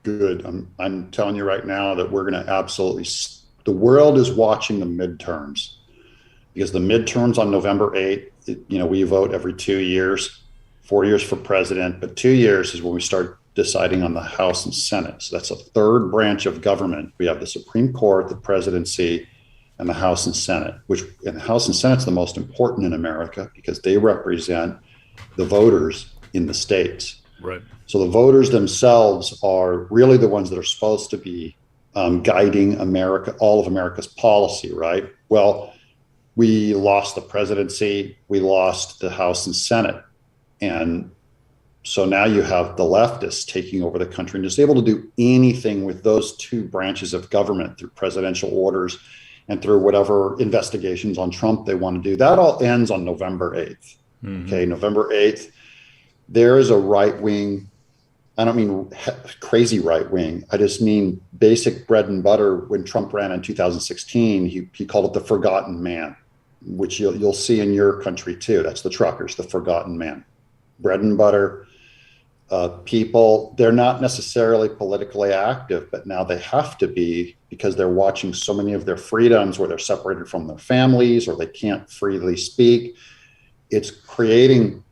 Good. I'm telling you right now that we're going to the world is watching the midterms. Because the midterms on November 8th, we vote every 2 years, 4 years for president, but 2 years is when we start deciding on the House and Senate. So that's a third branch of government. We have the Supreme Court, the presidency, and the House and Senate, and the House and Senate's the most important in America because they represent the voters in the states. Right. So the voters themselves are really the ones that are supposed to be guiding America, all of America's policy, right? Well, we lost the presidency, we lost the House and Senate. And so now you have the leftists taking over the country and just able to do anything with those two branches of government through presidential orders and through whatever investigations on Trump they want to do. That all ends on November 8th. Mm-hmm. Okay, November 8th, there is a right wing. I don't mean crazy right wing. I just mean basic bread and butter. When Trump ran in 2016, he called it the forgotten man, which you'll see in your country too. That's the truckers, the forgotten man. Bread and butter people, they're not necessarily politically active, but now they have to be because they're watching so many of their freedoms where they're separated from their families or they can't freely speak. It's creating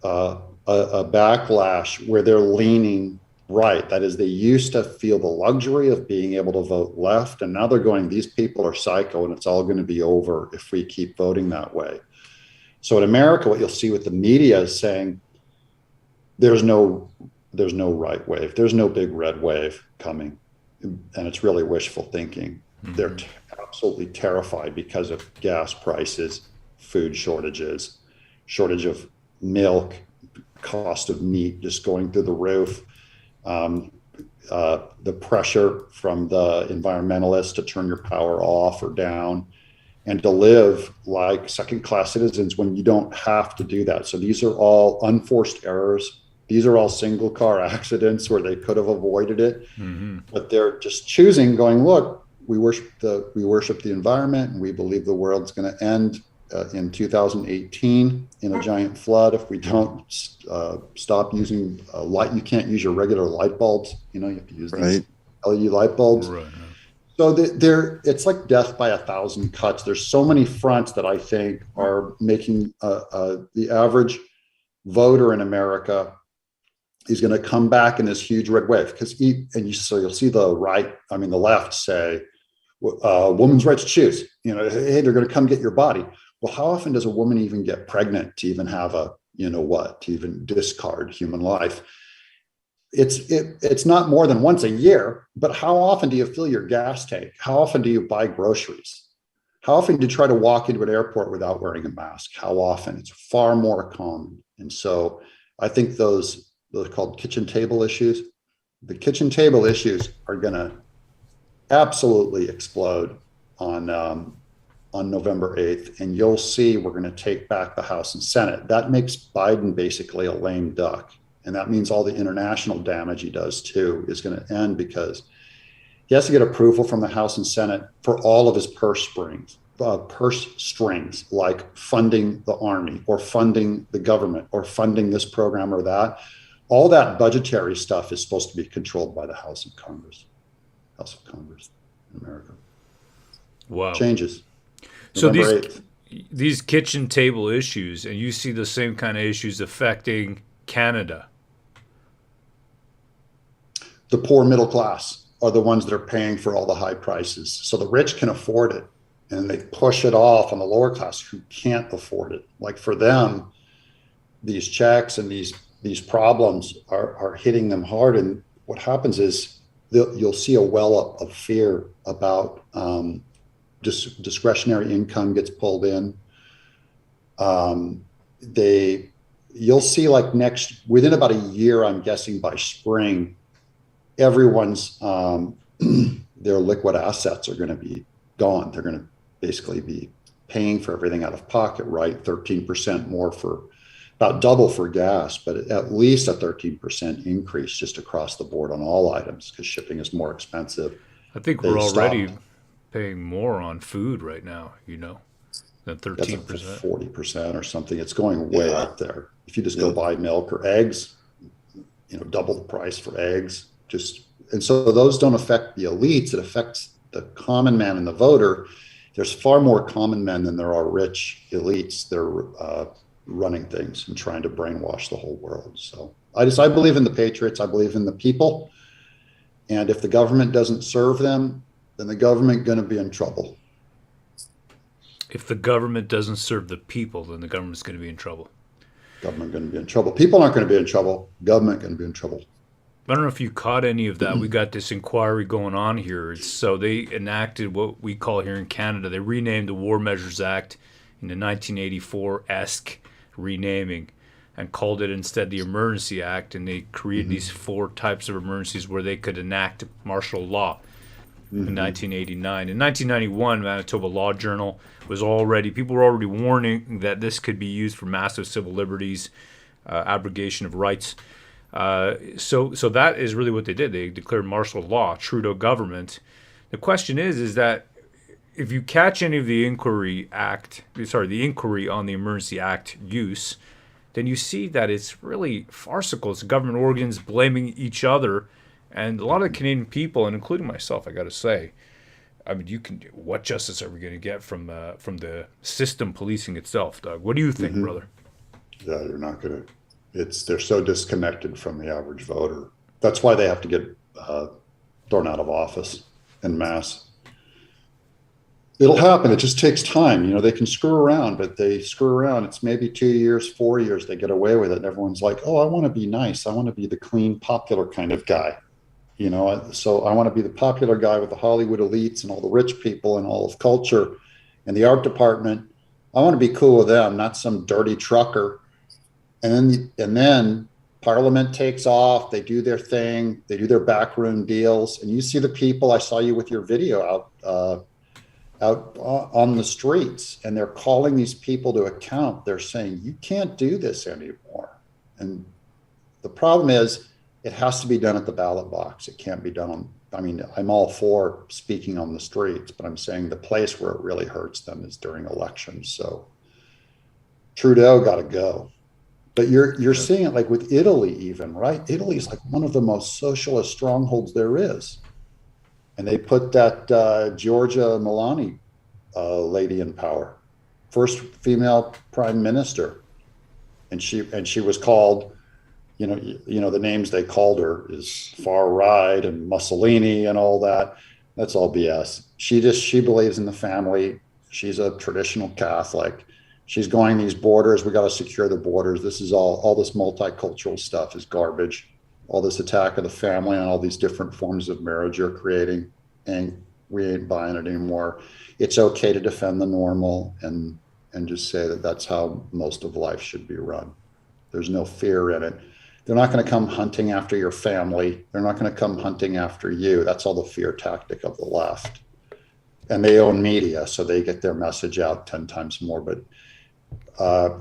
a backlash where they're leaning right. That is, they used to feel the luxury of being able to vote left, and now they're going, these people are psycho and it's all going to be over if we keep voting that way. So in America, what you'll see with the media is saying there's no right wave, there's no big red wave coming, and it's really wishful thinking. Mm-hmm. They're absolutely terrified because of gas prices, food shortages, shortage of milk, cost of meat just going through the roof. The pressure from the environmentalists to turn your power off or down and to live like second-class citizens when you don't have to do that. So these are all unforced errors. These are all single car accidents where they could have avoided it, but they're just choosing, going, look, we worship the environment and we believe the world's going to end in 2018 in a giant flood if we don't stop using light. You can't use your regular light bulbs. You have to use these LED light bulbs. Right. So it's like death by 1,000 cuts. There's so many fronts that I think are making the average voter in America is going to come back in this huge red wave. So you'll see the left say, women's rights to choose. Hey, they're going to come get your body. Well, how often does a woman even get pregnant to even have to even discard human life? It's not more than once a year, but how often do you fill your gas tank? How often do you buy groceries? How often do you try to walk into an airport without wearing a mask? How often? It's far more common. And so I think those called kitchen table issues, the kitchen table issues are going to absolutely explode on November 8th, and you'll see we're going to take back the House and Senate. That makes Biden basically a lame duck, and that means all the international damage he does too is going to end because he has to get approval from the House and Senate for all of his purse strings. purse strings, like funding the Army or funding the government or funding this program or that. All that budgetary stuff is supposed to be controlled by the House of Congress in America. Wow. Changes. So November 8th. these kitchen table issues, and you see the same kind of issues affecting Canada. The poor middle class are the ones that are paying for all the high prices. So the rich can afford it, and they push it off on the lower class who can't afford it. Like for them, these checks and these problems are hitting them hard. And what happens is you'll see a well up of fear about discretionary income gets pulled in. You'll see like within about a year, I'm guessing by spring, everyone's their liquid assets are going to be gone. They're going to basically be paying for everything out of pocket, right? 13% more for about double for gas, but at least a 13% increase just across the board on all items because shipping is more expensive. I think we're already paying more on food right now, than 13%. That's 40% or something. It's going way up there. If you just go buy milk or eggs, double the price for eggs. And so those don't affect the elites. It affects the common man and the voter. There's far more common men than there are rich elites. They're running things and trying to brainwash the whole world. So I believe in the patriots. I believe in the people. And if the government doesn't serve them, then the government going to be in trouble. If the government doesn't serve the people, then the government's going to be in trouble. Government going to be in trouble. People aren't going to be in trouble. Government going to be in trouble. I don't know if you caught any of that. We got this inquiry going on here. So they enacted what we call here in Canada. They renamed the War Measures Act in the 1984-esque renaming and called it instead the Emergency Act. And they created these 4 types of emergencies where they could enact martial law in 1989. In 1991, Manitoba Law Journal people were already warning that this could be used for massive civil liberties, abrogation of rights. So that is really what they did. They declared martial law, Trudeau government. The question is that if you catch any of the inquiry on the Emergency Act use, then you see that it's really farcical. It's government organs blaming each other, and a lot of the Canadian people, and including myself, I got to say, I mean, what justice are we going to get from the system policing itself, Doug? What do you think, brother? Yeah, you're not going to. They're so disconnected from the average voter. That's why they have to get thrown out of office en masse. It'll happen. It just takes time. They can screw around, but they screw around. It's maybe 2 years, 4 years, they get away with it. And everyone's like, oh, I want to be nice. I want to be the clean, popular kind of guy. So I want to be the popular guy with the Hollywood elites and all the rich people and all of culture and the art department. I want to be cool with them, not some dirty trucker. And then Parliament takes off. They do their thing. They do their backroom deals. And you see the people. I saw you with your video out on the streets, and they're calling these people to account. They're saying, you can't do this anymore. And the problem is it has to be done at the ballot box. It can't be done I'm all for speaking on the streets, but I'm saying the place where it really hurts them is during elections. So Trudeau got to go. But you're seeing it like with Italy even, right? Italy is like one of the most socialist strongholds there is. And they put that Giorgia Meloni lady in power, first female prime minister. And she was called, the names they called her is far right and Mussolini and all that. That's all BS. She believes in the family. She's a traditional Catholic. She's going these borders. We got to secure the borders. This is all this multicultural stuff is garbage. All this attack of the family and all these different forms of marriage you're creating, and we ain't buying it anymore. It's okay to defend the normal and just say that that's how most of life should be run. There's no fear in it. They're not going to come hunting after your family. They're not going to come hunting after you. That's all the fear tactic of the left. And they own media, so they get their message out 10 times more. But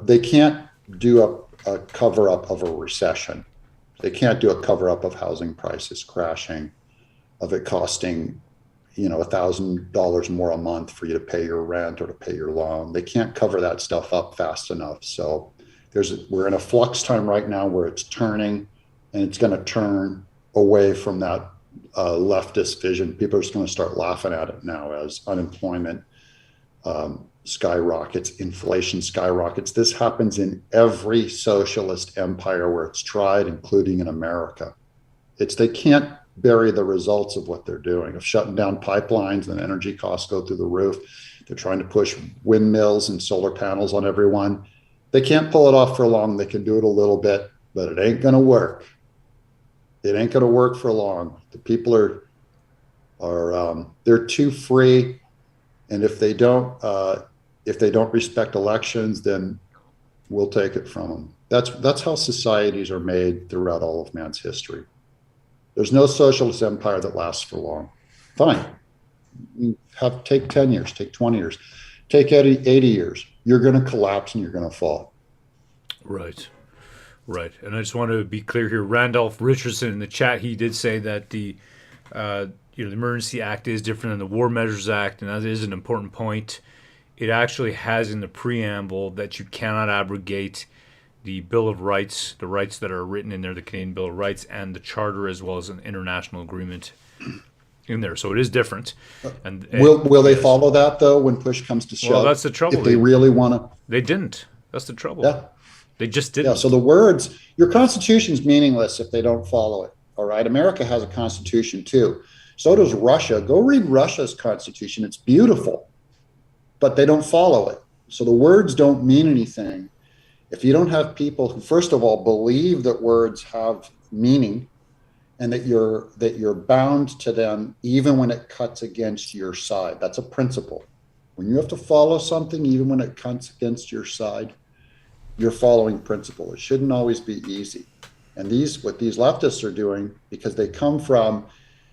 they can't do a cover-up of a recession. They can't do a cover-up of housing prices crashing, of it costing $1,000 more a month for you to pay your rent or to pay your loan. They can't cover that stuff up fast enough. So we're in a flux time right now where it's turning, and it's going to turn away from that leftist vision. People are just going to start laughing at it now as unemployment skyrockets, inflation skyrockets. This happens in every socialist empire where it's tried, including in America. They can't bury the results of what they're doing, of shutting down pipelines, and energy costs go through the roof. They're trying to push windmills and solar panels on everyone. They can't pull it off for long. They can do it a little bit, but it ain't going to work. It ain't going to work for long. The people they're too free, and if they don't respect elections, then we'll take it from them. That's how societies are made throughout all of man's history. There's no socialist empire that lasts for long. Fine, take 10 years, take 20 years, take 80 years. You're going to collapse and you're going to fall. Right. And I just want to be clear here. Randolph Richardson in the chat, he did say that the Emergency Act is different than the War Measures Act, and that is an important point. It actually has in the preamble that you cannot abrogate the Bill of Rights, the rights that are written in there, the Canadian Bill of Rights, and the Charter, as well as an international agreement in there. So it is different. And will they follow that, though, when push comes to shove? Well, that's the trouble. If they really want to. They didn't. That's the trouble. Yeah. They just didn't. Yeah, so the words, your Constitution's meaningless if they don't follow it. All right. America has a Constitution, too. So does Russia. Go read Russia's Constitution. It's beautiful, but they don't follow it. So the words don't mean anything if you don't have people who, first of all, believe that words have meaning and that you're bound to them even when it cuts against your side. That's a principle. When you have to follow something, even when it cuts against your side, you're following principle. It shouldn't always be easy. And what these leftists are doing, because they come from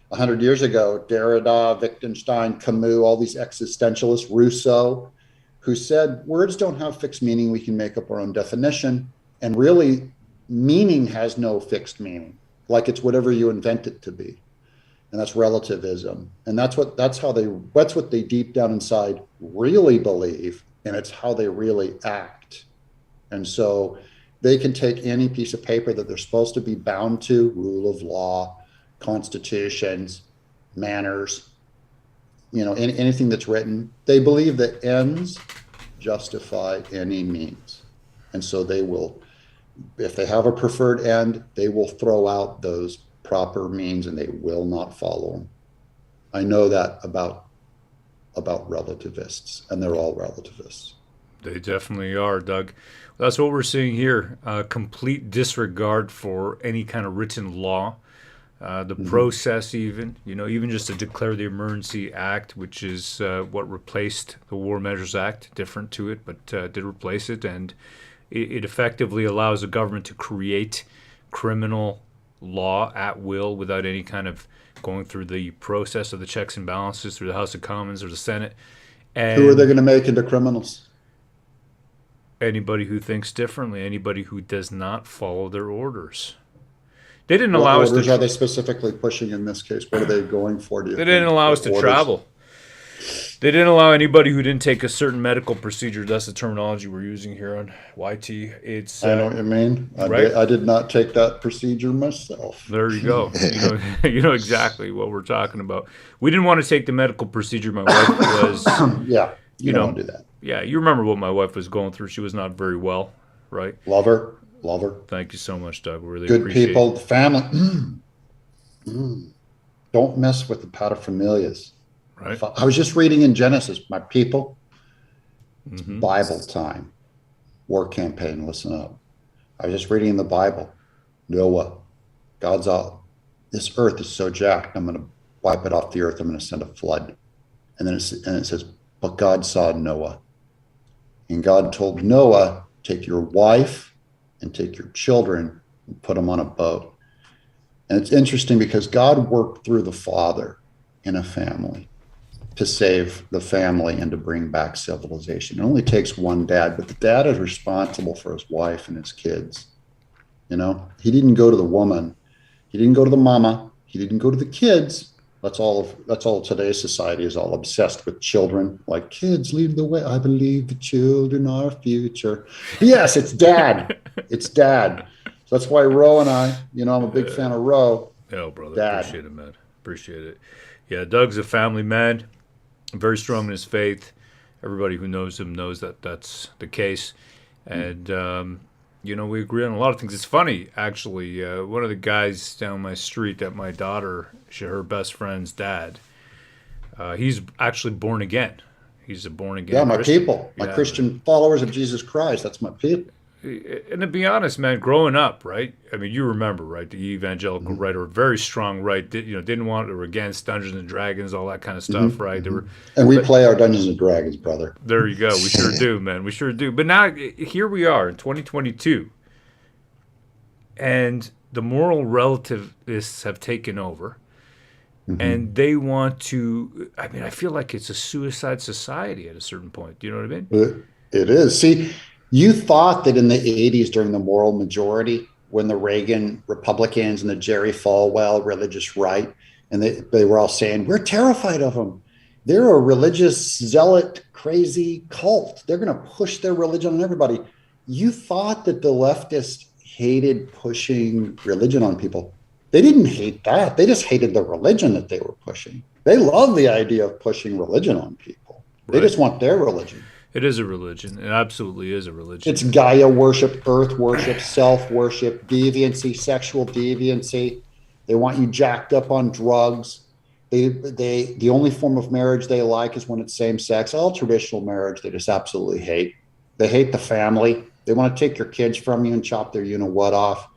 100 years ago, Derrida, Wittgenstein, Camus, all these existentialists, Rousseau, who said words don't have fixed meaning. We can make up our own definition. And really, meaning has no fixed meaning, like it's whatever you invent it to be. And that's relativism. And that's what they deep down inside really believe. And it's how they really act. And so they can take any piece of paper that they're supposed to be bound to, rule of law, constitutions, manners, anything that's written. They believe that ends justify any means. And so they will, if they have a preferred end, they will throw out those proper means and they will not follow them. I know that about relativists, and they're all relativists. They definitely are, Doug. That's what we're seeing here. Complete disregard for any kind of written law. The process even just to declare the Emergency Act, which is what replaced the War Measures Act, different to it, but did replace it. And it effectively allows the government to create criminal law at will without any kind of going through the process of the checks and balances through the House of Commons or the Senate. And who are they going to make into criminals? Anybody who thinks differently, anybody who does not follow their orders. They didn't allow us to. What orders are they specifically pushing in this case? What are they going for? They didn't allow us to travel. They didn't allow anybody who didn't take a certain medical procedure. That's the terminology we're using here on YT. It's I know what you mean. Right? I did not take that procedure myself. There you go. You know exactly what we're talking about. We didn't want to take the medical procedure. My wife was. Yeah, you don't want to do that. Yeah, you remember what my wife was going through. She was not very well, right? Love her. Thank you so much, Doug. We really good appreciate people, it. the family. Don't mess with the paterfamilias. Right. I was just reading in Genesis, my people. It's Bible time. War campaign, listen up. I was just reading in the Bible. Noah, God's out. This earth is so jacked. I'm going to wipe it off the earth. I'm going to send a flood. And then it says, but God saw Noah. And God told Noah, take your wife and take your children and put them on a boat. And it's interesting because God worked through the father in a family to save the family and to bring back civilization. It only takes one dad, but the dad is responsible for his wife and his kids. He didn't go to the woman. He didn't go to the mama. He didn't go to the kids That's all today's society is all obsessed with children. Like, kids lead the way. I believe the children are our future. Yes, it's dad. It's dad. So that's why Roe and I, I'm a big fan of Roe. Oh, brother, Dad. appreciate it, man. Appreciate it. Yeah, Doug's a family man, very strong in his faith. Everybody who knows him knows that that's the case. And, we agree on a lot of things. It's funny, actually. One of the guys down my street that my daughter, her best friend's dad, he's actually born again. He's a born again Yeah, my Christian. people, my Yeah. Christian followers of Jesus Christ. That's my people. And to be honest, man, growing up, right? I mean, you remember, right? The evangelical right, or very strong right, didn't want or against Dungeons and Dragons, all that kind of stuff, right? They were, And we play our Dungeons and Dragons, brother. there you go. We sure do, man. We sure do. But now, here we are in 2022, and the moral relativists have taken over, and they want to. I mean, I feel like it's a suicide society at a certain point. Do you know what I mean? It is. See, you thought that in the 80s during the moral majority, when the Reagan Republicans and the Jerry Falwell religious right, and they were all saying, we're terrified of them. They're a religious zealot, crazy cult. They're going to push their religion on everybody. You thought that the leftists hated pushing religion on people. They didn't hate that. They just hated the religion that they were pushing. They love the idea of pushing religion on people. They just want their religion. It is a religion. It absolutely is a religion. It's Gaia worship, earth worship, self worship, deviancy, sexual deviancy. They want you jacked up on drugs. The only form of marriage they like is when it's same sex. All traditional marriage they just absolutely hate. They hate the family. They want to take your kids from you and chop their what off.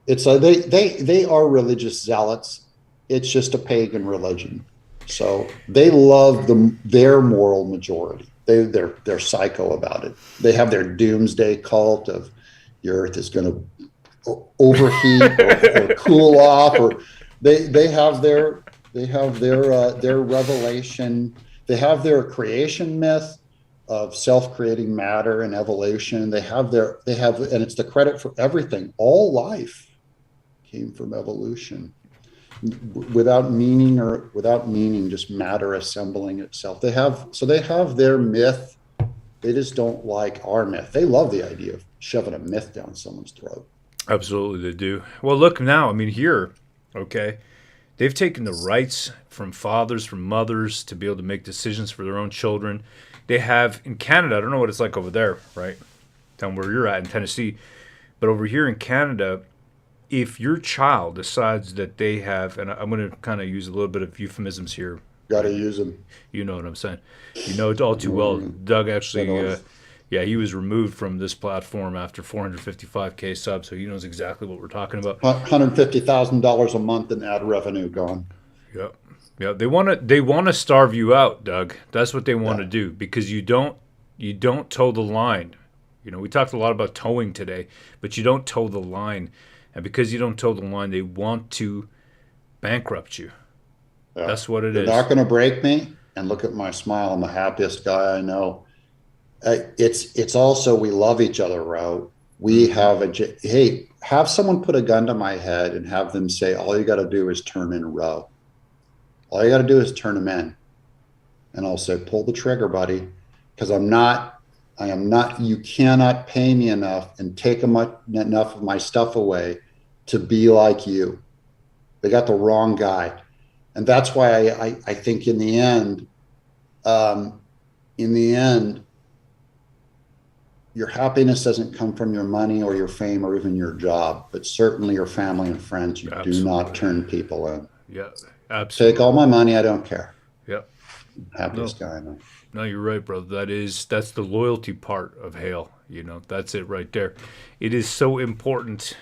It's they are religious zealots. It's just a pagan religion. So they love their moral majority. They're psycho about it. They have their doomsday cult of the earth is going to overheat or cool off, or they have their revelation. They have their creation myth of self-creating matter and evolution. They have and it's the credit for everything. All life came from evolution. Without meaning, just matter assembling itself. They have their myth. They just don't like our myth. They love the idea of shoving a myth down someone's throat. Absolutely, they do. Well, look now. I mean, here, okay, they've taken the rights from fathers, from mothers to be able to make decisions for their own children. They have in Canada. I don't know what it's like over there, right, down where you're at in Tennessee, but over here in Canada, if your child decides that they have, and I'm going to kind of use a little bit of euphemisms here. Got to use them. You know what I'm saying. You know it all too well. Doug actually, he was removed from this platform after 455K subs, so he knows exactly what we're talking about. $150,000 a month in ad revenue gone. Yep. Yeah, they want to starve you out, Doug. That's what they want to do, because you don't toe the line. We talked a lot about towing today, but you don't toe the line. And because you don't toe the line, they want to bankrupt you. Yeah. That's what it is. They're not going to break me. And look at my smile. I'm the happiest guy I know. It's also, we love each other, Ro. We have have someone put a gun to my head and have them say, all you got to do is turn in Ro. All you got to do is turn him in. And I'll say, pull the trigger, buddy. Because I am not, you cannot pay me enough and take enough of my stuff away to be like you. They got the wrong guy. And that's why I think in the end, your happiness doesn't come from your money or your fame or even your job, but certainly your family and friends. You do not turn people in. Yeah, absolutely. Take all my money. I don't care. Yep. Happiest guy I know. No, you're right, brother. That's the loyalty part of H.A.I.L. That's it right there. It is so important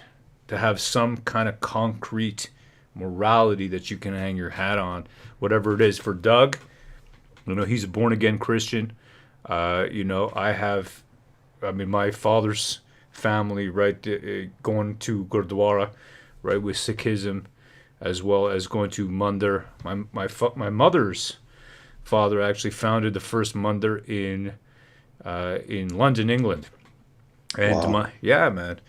to have some kind of concrete morality that you can hang your hat on, whatever it is. For Doug, he's a born-again Christian. My father's family, right, going to Gurdwara, right, with Sikhism, as well as going to Mandir. My mother's father actually founded the first Mandir in London, England. And wow. man.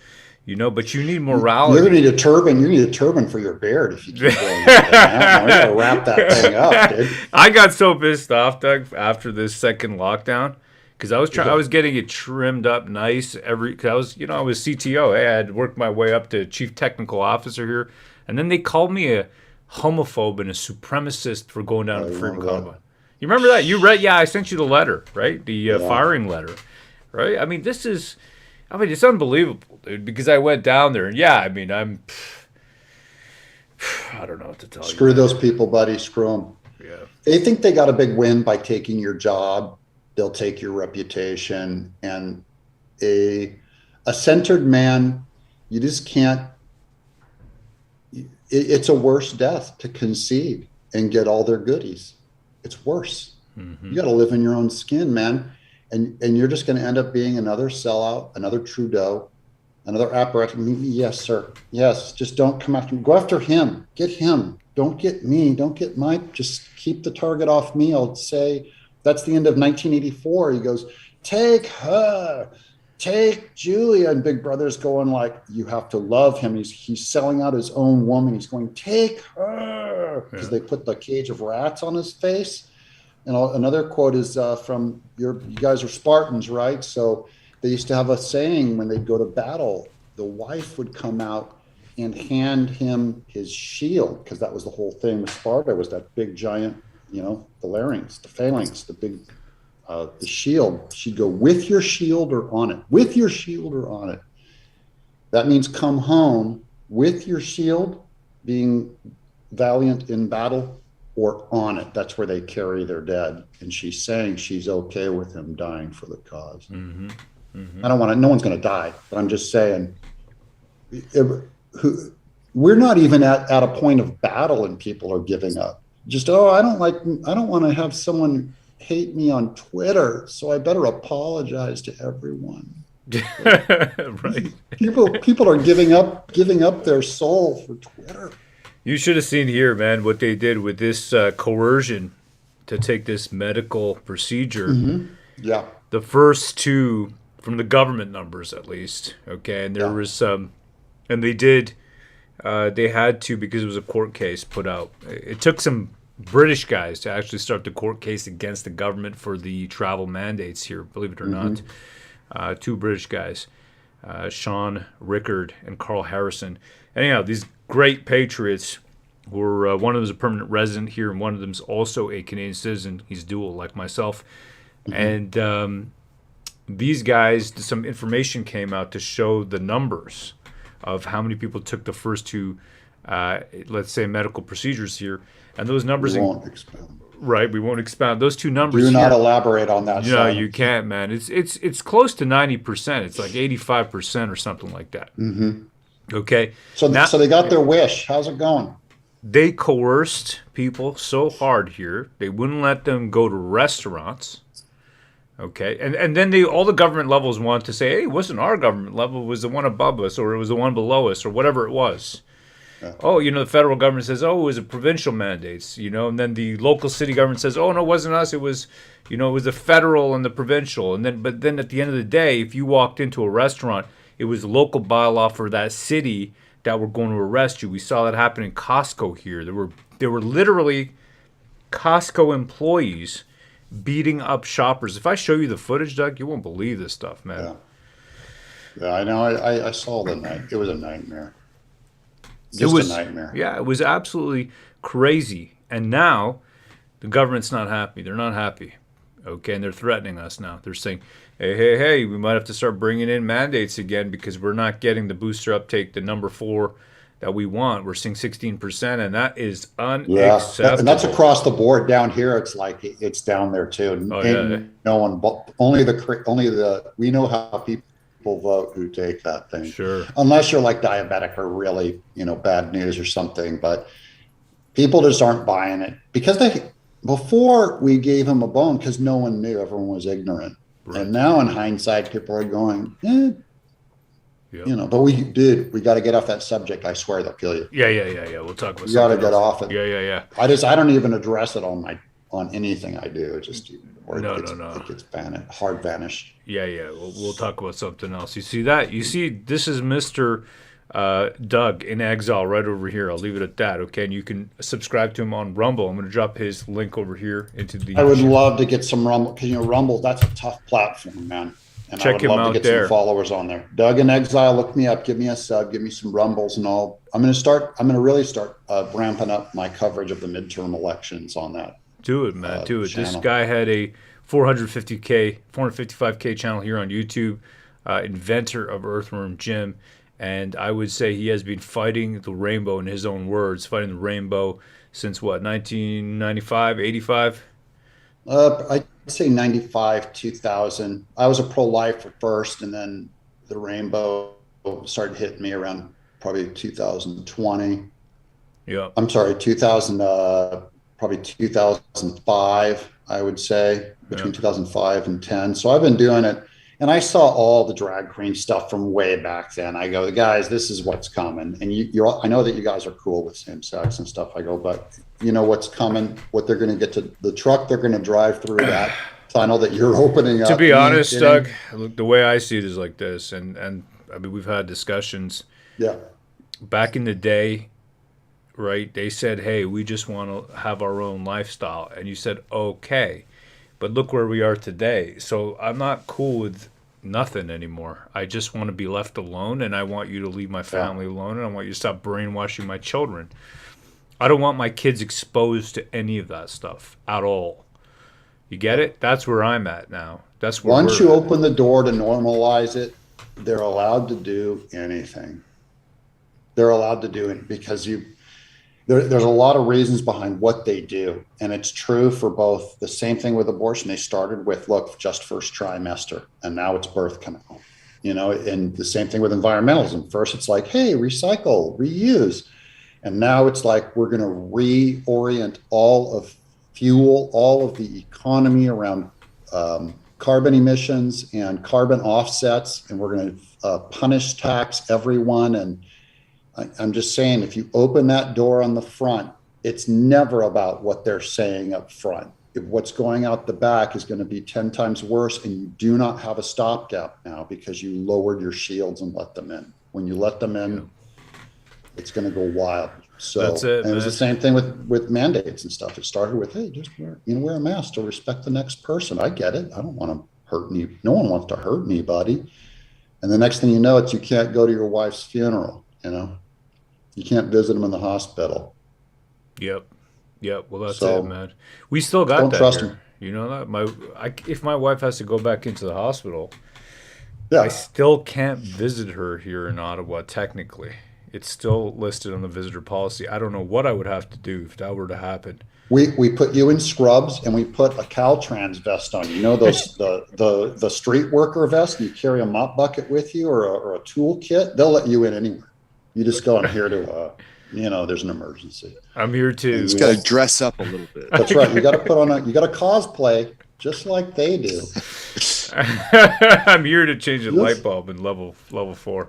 You know, but you need morality. You're gonna need a turban. You need a turban for your beard if you keep going that thing out. Now we gotta wrap that thing up, dude. I got so pissed off, Doug, after this second lockdown, because I was getting it trimmed up nice cause I was CTO. Hey, I had worked my way up to chief technical officer here, and then they called me a homophobe and a supremacist for going down to Freedom Combine. You remember that? You read? Yeah, I sent you the letter, right? The firing letter, right? I mean, it's unbelievable, dude, because I went down there and I don't know what to tell you. Screw those people, buddy. Screw them. Yeah. They think they got a big win by taking your job. They'll take your reputation, and a centered man, you just can't. It's a worse death to concede and get all their goodies. It's worse. Mm-hmm. You got to live in your own skin, man. And you're just going to end up being another sellout, another Trudeau, another apparatus. Yes, sir. Yes, just don't come after me. Go after him. Get him. Don't get me. Don't get just keep the target off me. I'll say that's the end of 1984. He goes, take her, take Julia. And Big Brother's going like, you have to love him. He's selling out his own woman. He's going, take her. Because they put the cage of rats on his face. And another quote is from you guys are Spartans, right? So they used to have a saying when they'd go to battle, the wife would come out and hand him his shield, because that was the whole thing with Sparta, was that big giant, the larynx, the phalanx, the big, the shield. She'd go, with your shield or on it, with your shield or on it. That means come home with your shield, being valiant in battle, or on it. That's where they carry their dead. And she's saying she's okay with him dying for the cause. Mm-hmm. Mm-hmm. I don't want to, no one's going to die, but I'm just saying, we're not even at a point of battle and people are giving up. Just, I don't want to have someone hate me on Twitter, so I better apologize to everyone. Right. People are giving up their soul for Twitter. You should have seen here, man, what they did with this coercion to take this medical procedure. Mm-hmm. Yeah. The first two, from the government numbers at least, okay, and there was some, and they had to, because it was a court case put out. It took some British guys to actually start the court case against the government for the travel mandates here, believe it or not. Two British guys, Sean Rickard and Carl Harrison. Anyhow, these great patriots were, one of them is a permanent resident here, and one of them is also a Canadian citizen. He's dual, like myself. Mm-hmm. And these guys, some information came out to show the numbers of how many people took the first two, let's say, medical procedures here. And those numbers... We won't expound. Right, we won't expound. Those two numbers Do not elaborate on that. No, you can't, man. It's close to 90%. It's like 85% or something like that. Mm-hmm. Okay. So they got their wish. How's it going? They coerced people so hard here. They wouldn't let them go to restaurants. Okay. And then all the government levels want to say, hey, it wasn't our government level. It was the one above us, or it was the one below us, or whatever it was. Yeah. Oh, the federal government says, oh, it was a provincial mandates, and then the local city government says, oh, no, it wasn't us. It was, it was the federal and the provincial. But then at the end of the day, if you walked into a restaurant, it was local bylaw for that city that were going to arrest you. We saw that happen in Costco here. There were literally Costco employees beating up shoppers. If I show you the footage, Doug, you won't believe this stuff, man. Yeah, I know. I saw the night. It was a nightmare. It was a nightmare. Yeah, it was absolutely crazy. And now the government's not happy. They're not happy. Okay, and they're threatening us now. They're saying, hey, we might have to start bringing in mandates again because we're not getting the booster uptake, the number 4 that we want. We're seeing 16%, and that is unacceptable. Yeah, and that's across the board. Down here, it's like it's down there too. Oh, yeah. No one, we know how people vote who take that thing. Sure. Unless you're like diabetic or really, bad news or something, but people just aren't buying it because before we gave him a bone because no one knew, everyone was ignorant. Right. And now in hindsight, people are going, but we got to get off that subject. I swear they'll kill you. Yeah. We'll talk about You got to get off it. Yeah. I don't even address it on anything I do. It's just or No, it gets hard vanished. Yeah. We'll talk about something else. You see that? You see, this is Mr. Doug in exile right over here. I'll leave it at that. Okay, and you can subscribe to him on Rumble. I'm going to drop his link over here into the. I would love to get some Rumble because Rumble, that's a tough platform, man. And Check I would him love out to get there. some followers on there. Doug in exile, look me up, give me a sub, give me some Rumbles, and I'm going to really start ramping up my coverage of the midterm elections on that. Do it, man. Do it. Channel. This guy had a 455K channel here on YouTube, inventor of Earthworm Jim. And I would say he has been fighting the rainbow, in his own words, fighting the rainbow since what, 1995, 85? I'd say 95, 2000. I was a pro-lifer first, and then the rainbow started hitting me around probably 2020. Yeah. I'm sorry, 2000, probably 2005, I would say, between 2005 and 10. So I've been doing it, and I saw all the drag queen stuff from way back then. I go, guys, this is what's coming. And I know that you guys are cool with same sex and stuff. I go, but you know what's coming, what they're going to get to, the truck they're going to drive through that tunnel that you're opening up. To be honest, Doug, look, the way I see it is like this, and I mean, we've had discussions. Yeah. Back in the day, right, they said, hey, we just want to have our own lifestyle. And you said, okay. But look where we are today. So I'm not cool with nothing anymore. I just want to be left alone, and I want you to leave my family alone, and I want you to stop brainwashing my children. I don't want my kids exposed to any of that stuff at all. You get it? That's where I'm at now. That's where once you open the door to normalize it, they're allowed to do anything. They're allowed to do it because there's a lot of reasons behind what they do. And it's true for both. The same thing with abortion. They started with, look, just first trimester, and now it's birth canal. And the same thing with environmentalism. First, it's like, hey, recycle, reuse. And now it's like, we're going to reorient all of fuel, all of the economy around carbon emissions and carbon offsets. And we're going to punish tax everyone. And I'm just saying, if you open that door on the front, it's never about what they're saying up front. If what's going out the back is going to be 10 times worse, and you do not have a stopgap now because you lowered your shields and let them in. When you let them in, it's going to go wild. So that's it, and it was the same thing with mandates and stuff. It started with, hey, just wear a mask to respect the next person. I get it. I don't want to hurt any. No one wants to hurt anybody. And the next thing you know, you can't go to your wife's funeral. You can't visit them in the hospital. Yep. Well, that's it, man. We still got that trust here. them. You know that? If my wife has to go back into the hospital, I still can't visit her here in Ottawa, technically. It's still listed on the visitor policy. I don't know what I would have to do if that were to happen. We put you in scrubs, and we put a Caltrans vest on. Those the street worker vest. You carry a mop bucket with you or a tool kit. They'll let you in anywhere. You just go in here to, there's an emergency. I'm here too. You got to dress up a little bit. That's right. You got to you got to cosplay just like they do. I'm here to change a light bulb in level 4.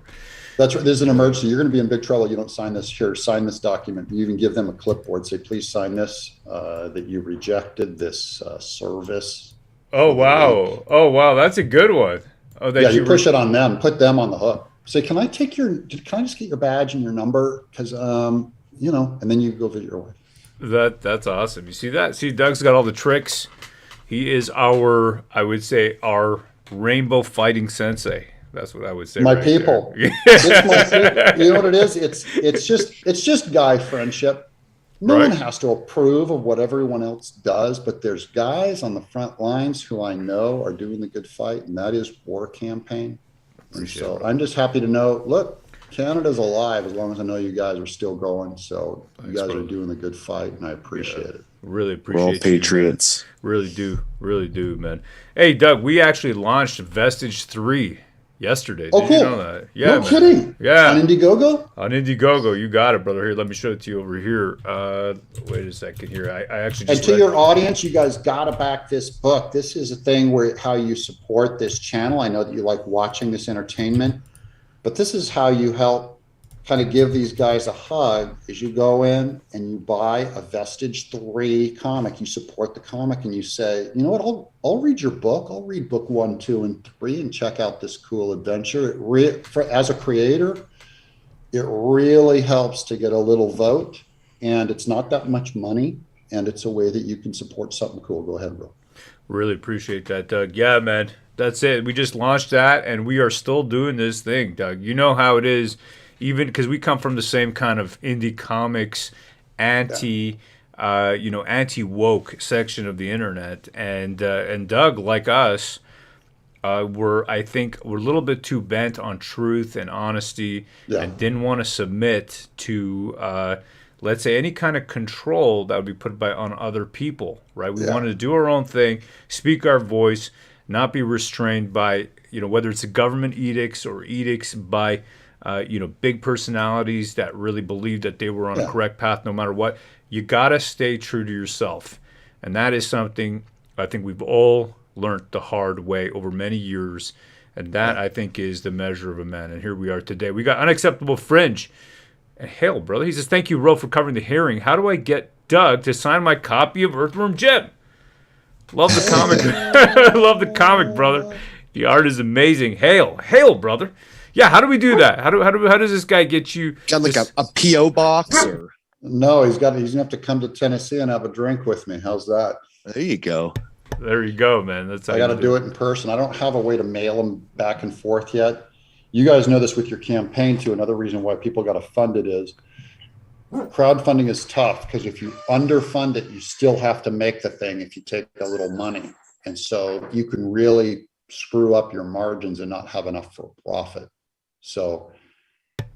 That's right. There's an emergency. You're going to be in big trouble. You don't sign this here. Sign this document. You even give them a clipboard. Say, please sign this, that you rejected this service. Oh, wow. That's a good one. Oh, yeah, you push it on them. Put them on the hook. Say, can I just get your badge and your number? Because, and then you go visit your wife. That's awesome. You see that? See, Doug's got all the tricks. He is our rainbow fighting sensei. That's what I would say. My people. It's my people. You know what it is? It's just guy friendship. No one has to approve of what everyone else does, but there's guys on the front lines who I know are doing the good fight, and that is War Campaign. And so I'm just happy to know, look, Canada's alive as long as I know you guys are still going. So you guys are doing the good fight, and I appreciate it. Really appreciate it. We're all patriots. Really do, man. Hey, Doug, we actually launched Vestige 3 yesterday. Oh, Did cool. you know that? Yeah, no kidding. Yeah. On Indiegogo? On Indiegogo. You got it, brother. Here, let me show it to you over here. Wait a second here. I actually just And to your audience, you guys got to back this book. This is a thing where how you support this channel. I know that you like watching this entertainment, but this is how you help kind of give these guys a hug is you go in and you buy a Vestige 3 comic. You support the comic and you say, you know what, I'll read your book. I'll read book 1, 2, and 3 and check out this cool adventure. As a creator, it really helps to get a little vote, and it's not that much money, and it's a way that you can support something cool. Go ahead, bro. Really appreciate that, Doug. Yeah, man, that's it. We just launched that, and we are still doing this thing, Doug. You know how it is. Even because we come from the same kind of indie comics, anti-woke section of the internet, and Doug, like us, we're a little bit too bent on truth and honesty, and didn't want to submit to, let's say, any kind of control that would be put on other people. Right? We wanted to do our own thing, speak our voice, not be restrained by whether it's the government edicts or edicts by big personalities that really believed that they were on a correct path no matter what. You got to stay true to yourself. And that is something I think we've all learned the hard way over many years. And that, I think, is the measure of a man. And here we are today. We got Unacceptable Fringe. And H.A.I.L, brother. He says, thank you, Ro, for covering the hearing. How do I get Doug to sign my copy of Earthworm Jim? Love the comic. Love the comic, brother. The art is amazing. H.A.I.L, brother. Yeah, how do we do that? How does this guy get you? Got like a PO box or? No, he's gonna have to come to Tennessee and have a drink with me. How's that? There you go. There you go, man. That's how I got to do it in person. I don't have a way to mail them back and forth yet. You guys know this with your campaign too. Another reason why people got to fund it is crowdfunding is tough because if you underfund it, you still have to make the thing if you take a little money, and so you can really screw up your margins and not have enough for profit. So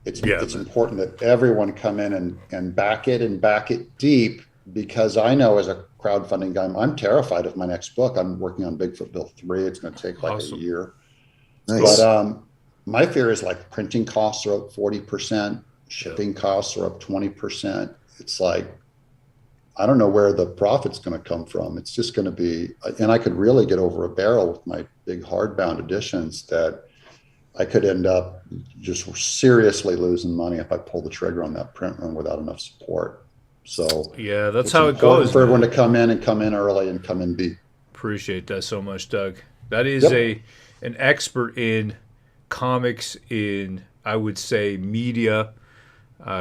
it's important that everyone come in and back it deep, because I know as a crowdfunding guy, I'm terrified of my next book. I'm working on Bigfoot Bill 3. It's going to take like a year. Nice. But my fear is like printing costs are up 40%, shipping costs are up 20%. It's like, I don't know where the profit's going to come from. It's just going to be, and I could really get over a barrel with my big hardbound editions that I could end up just seriously losing money if I pull the trigger on that print run without enough support. So yeah, that's how it goes. For everyone to come in early and come in deep. Appreciate that so much, Doug. That is an expert in comics, in I would say media,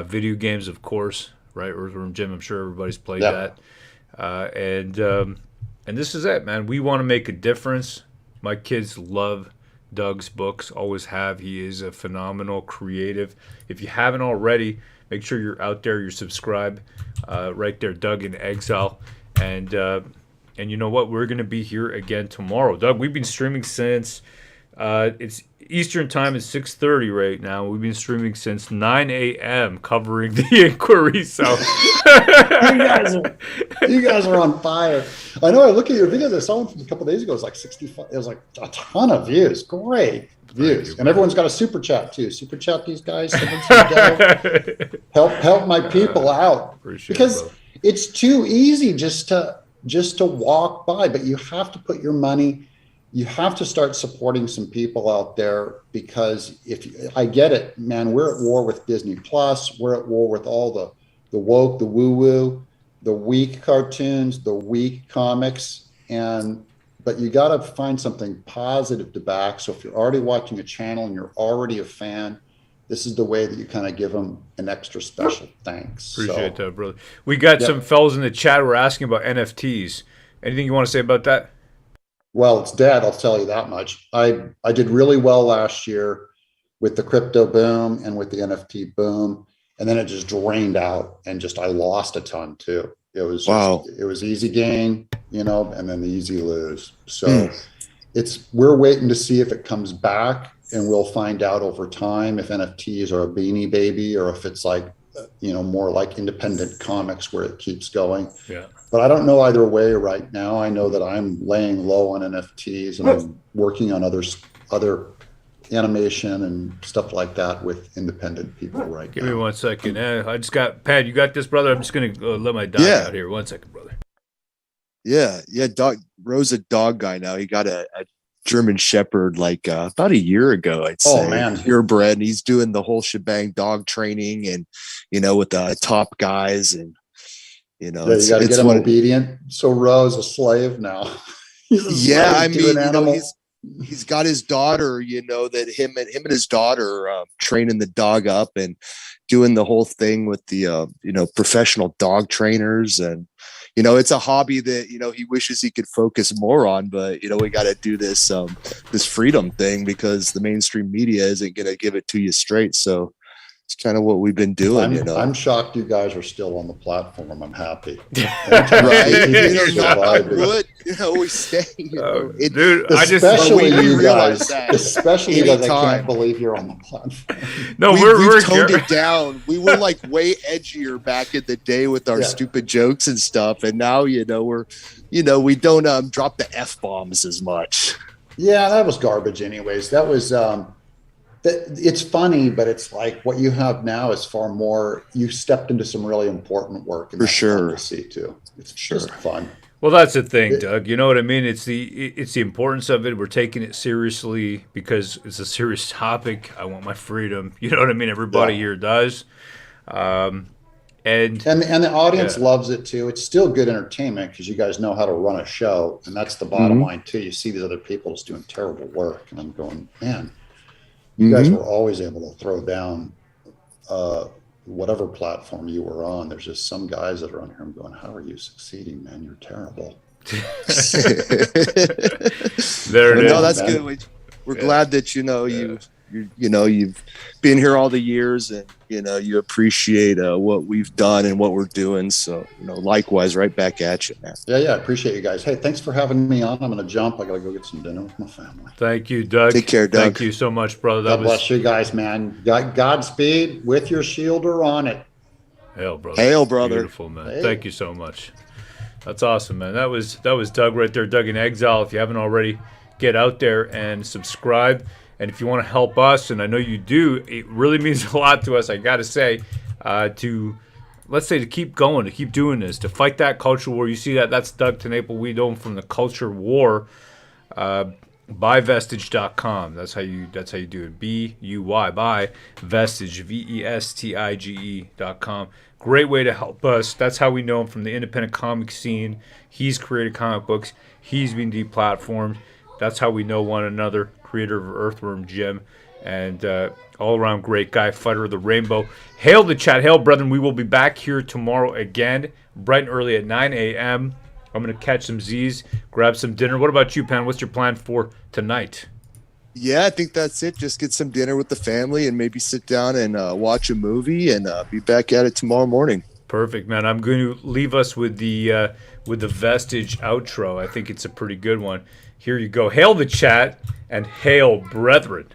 video games, of course, right? Earthworm Jim, I'm sure everybody's played that. And this is it, man. We want to make a difference. My kids love Doug's books, always have. He is a phenomenal creative. If you haven't already, make sure you're out there, you're subscribed, right there, Doug in Exile. And you know what? We're going to be here again tomorrow. Doug, we've been streaming since, it's Eastern time is 6:30 right now. We've been streaming since 9 a.m. covering the inquiry. So you guys are on fire. I know. I look at your videos. I saw one from a couple of days ago. It was like 65. It was like a ton of views. Great views. And everyone's got a super chat too. Super chat these guys. Help my people out. Appreciate because it's too easy just to walk by. But you have to put your money. You have to start supporting some people out there, because I get it, man, we're at war with Disney Plus. We're at war with all the woke, the woo-woo, the weak cartoons, the weak comics. But you got to find something positive to back. So if you're already watching a channel and you're already a fan, this is the way that you kind of give them an extra special thanks. Appreciate that, brother. We got some fellas in the chat who are asking about NFTs. Anything you want to say about that? Well, it's dead, I'll tell you that much. I did really well last year with the crypto boom and with the NFT boom, and then it just drained out, and I lost a ton too. It was it was easy gain, and then the easy lose. So we're waiting to see if it comes back, and we'll find out over time if NFTs are a beanie baby or if it's like, more like independent comics where it keeps going. Yeah. But I don't know either way right now. I know that I'm laying low on NFTs, and I'm working on other animation and stuff like that with independent people right now. Give me 1 second. I just got, Pat, you got this, brother? I'm just going to let my dog out here. 1 second, brother. Yeah. Dog. Ro's a dog guy now. He got a German Shepherd like about a year ago, I'd say. Oh, man. Purebred, and he's doing the whole shebang, dog training, and with the top guys, and yeah, you got to get him obedient. So Ro's a slave now. Yeah, I mean, he's got his daughter, that him and his daughter training the dog up and doing the whole thing with the professional dog trainers, and it's a hobby that he wishes he could focus more on, but we got to do this this freedom thing because the mainstream media isn't going to give it to you straight. So it's kind of what we've been doing. I'm shocked you guys are still on the platform. I'm happy. Right? We stay. Dude, especially you guys. Especially you guys. I can't believe you're on the platform. No, we've toned it down. We were like way edgier back in the day with our stupid jokes and stuff, and now we don't drop the F-bombs as much. Yeah, that was garbage. Anyways, that was. It's funny, but it's like what you have now is far more. You stepped into some really important work, and for sure. To see too. It's just fun. Well, that's the thing, Doug. You know what I mean? It's the importance of it. We're taking it seriously because it's a serious topic. I want my freedom. You know what I mean? Everybody here does. And the audience loves it too. It's still good entertainment because you guys know how to run a show, and that's the bottom line too. You see these other people just doing terrible work, and I'm going, man. You guys were always able to throw down whatever platform you were on. There's just some guys that are on here. I'm going, how are you succeeding, man? You're terrible. There it is. No, that's good. We're glad that you've been here all the years, and you appreciate what we've done and what we're doing. So likewise, right back at you, man. Yeah, I appreciate you guys. Hey, thanks for having me on. I'm gonna jump. I gotta go get some dinner with my family. Thank you, Doug. Take care, Doug. Thank you so much, brother. God bless you guys, man. Godspeed with your shielder on it. Hail, brother. Hail, brother. Beautiful, man. Hey. Thank you so much. That's awesome, man. That was Doug right there, Doug in Exile. If you haven't already, get out there and subscribe. And if you want to help us, and I know you do, it really means a lot to us, I got to say, to keep going, to keep doing this, to fight that culture war. You see that's Doug TeNapel. We know him from the culture war by vestige.com. That's how you do it. B-U-Y, by vestige, VESTIGE.com. Great way to help us. That's how we know him from the independent comic scene. He's created comic books. He's been deplatformed. That's how we know one another. Creator of Earthworm Jim, and all-around great guy, fighter of the rainbow. Hail the chat. Hail, brethren. We will be back here tomorrow again, bright and early at 9 a.m. I'm going to catch some Z's, grab some dinner. What about you, Pan? What's your plan for tonight? Yeah, I think that's it. Just get some dinner with the family and maybe sit down and watch a movie and be back at it tomorrow morning. Perfect, man. I'm going to leave us with the Vestige outro. I think it's a pretty good one. Here you go. Hail the chat and hail, brethren.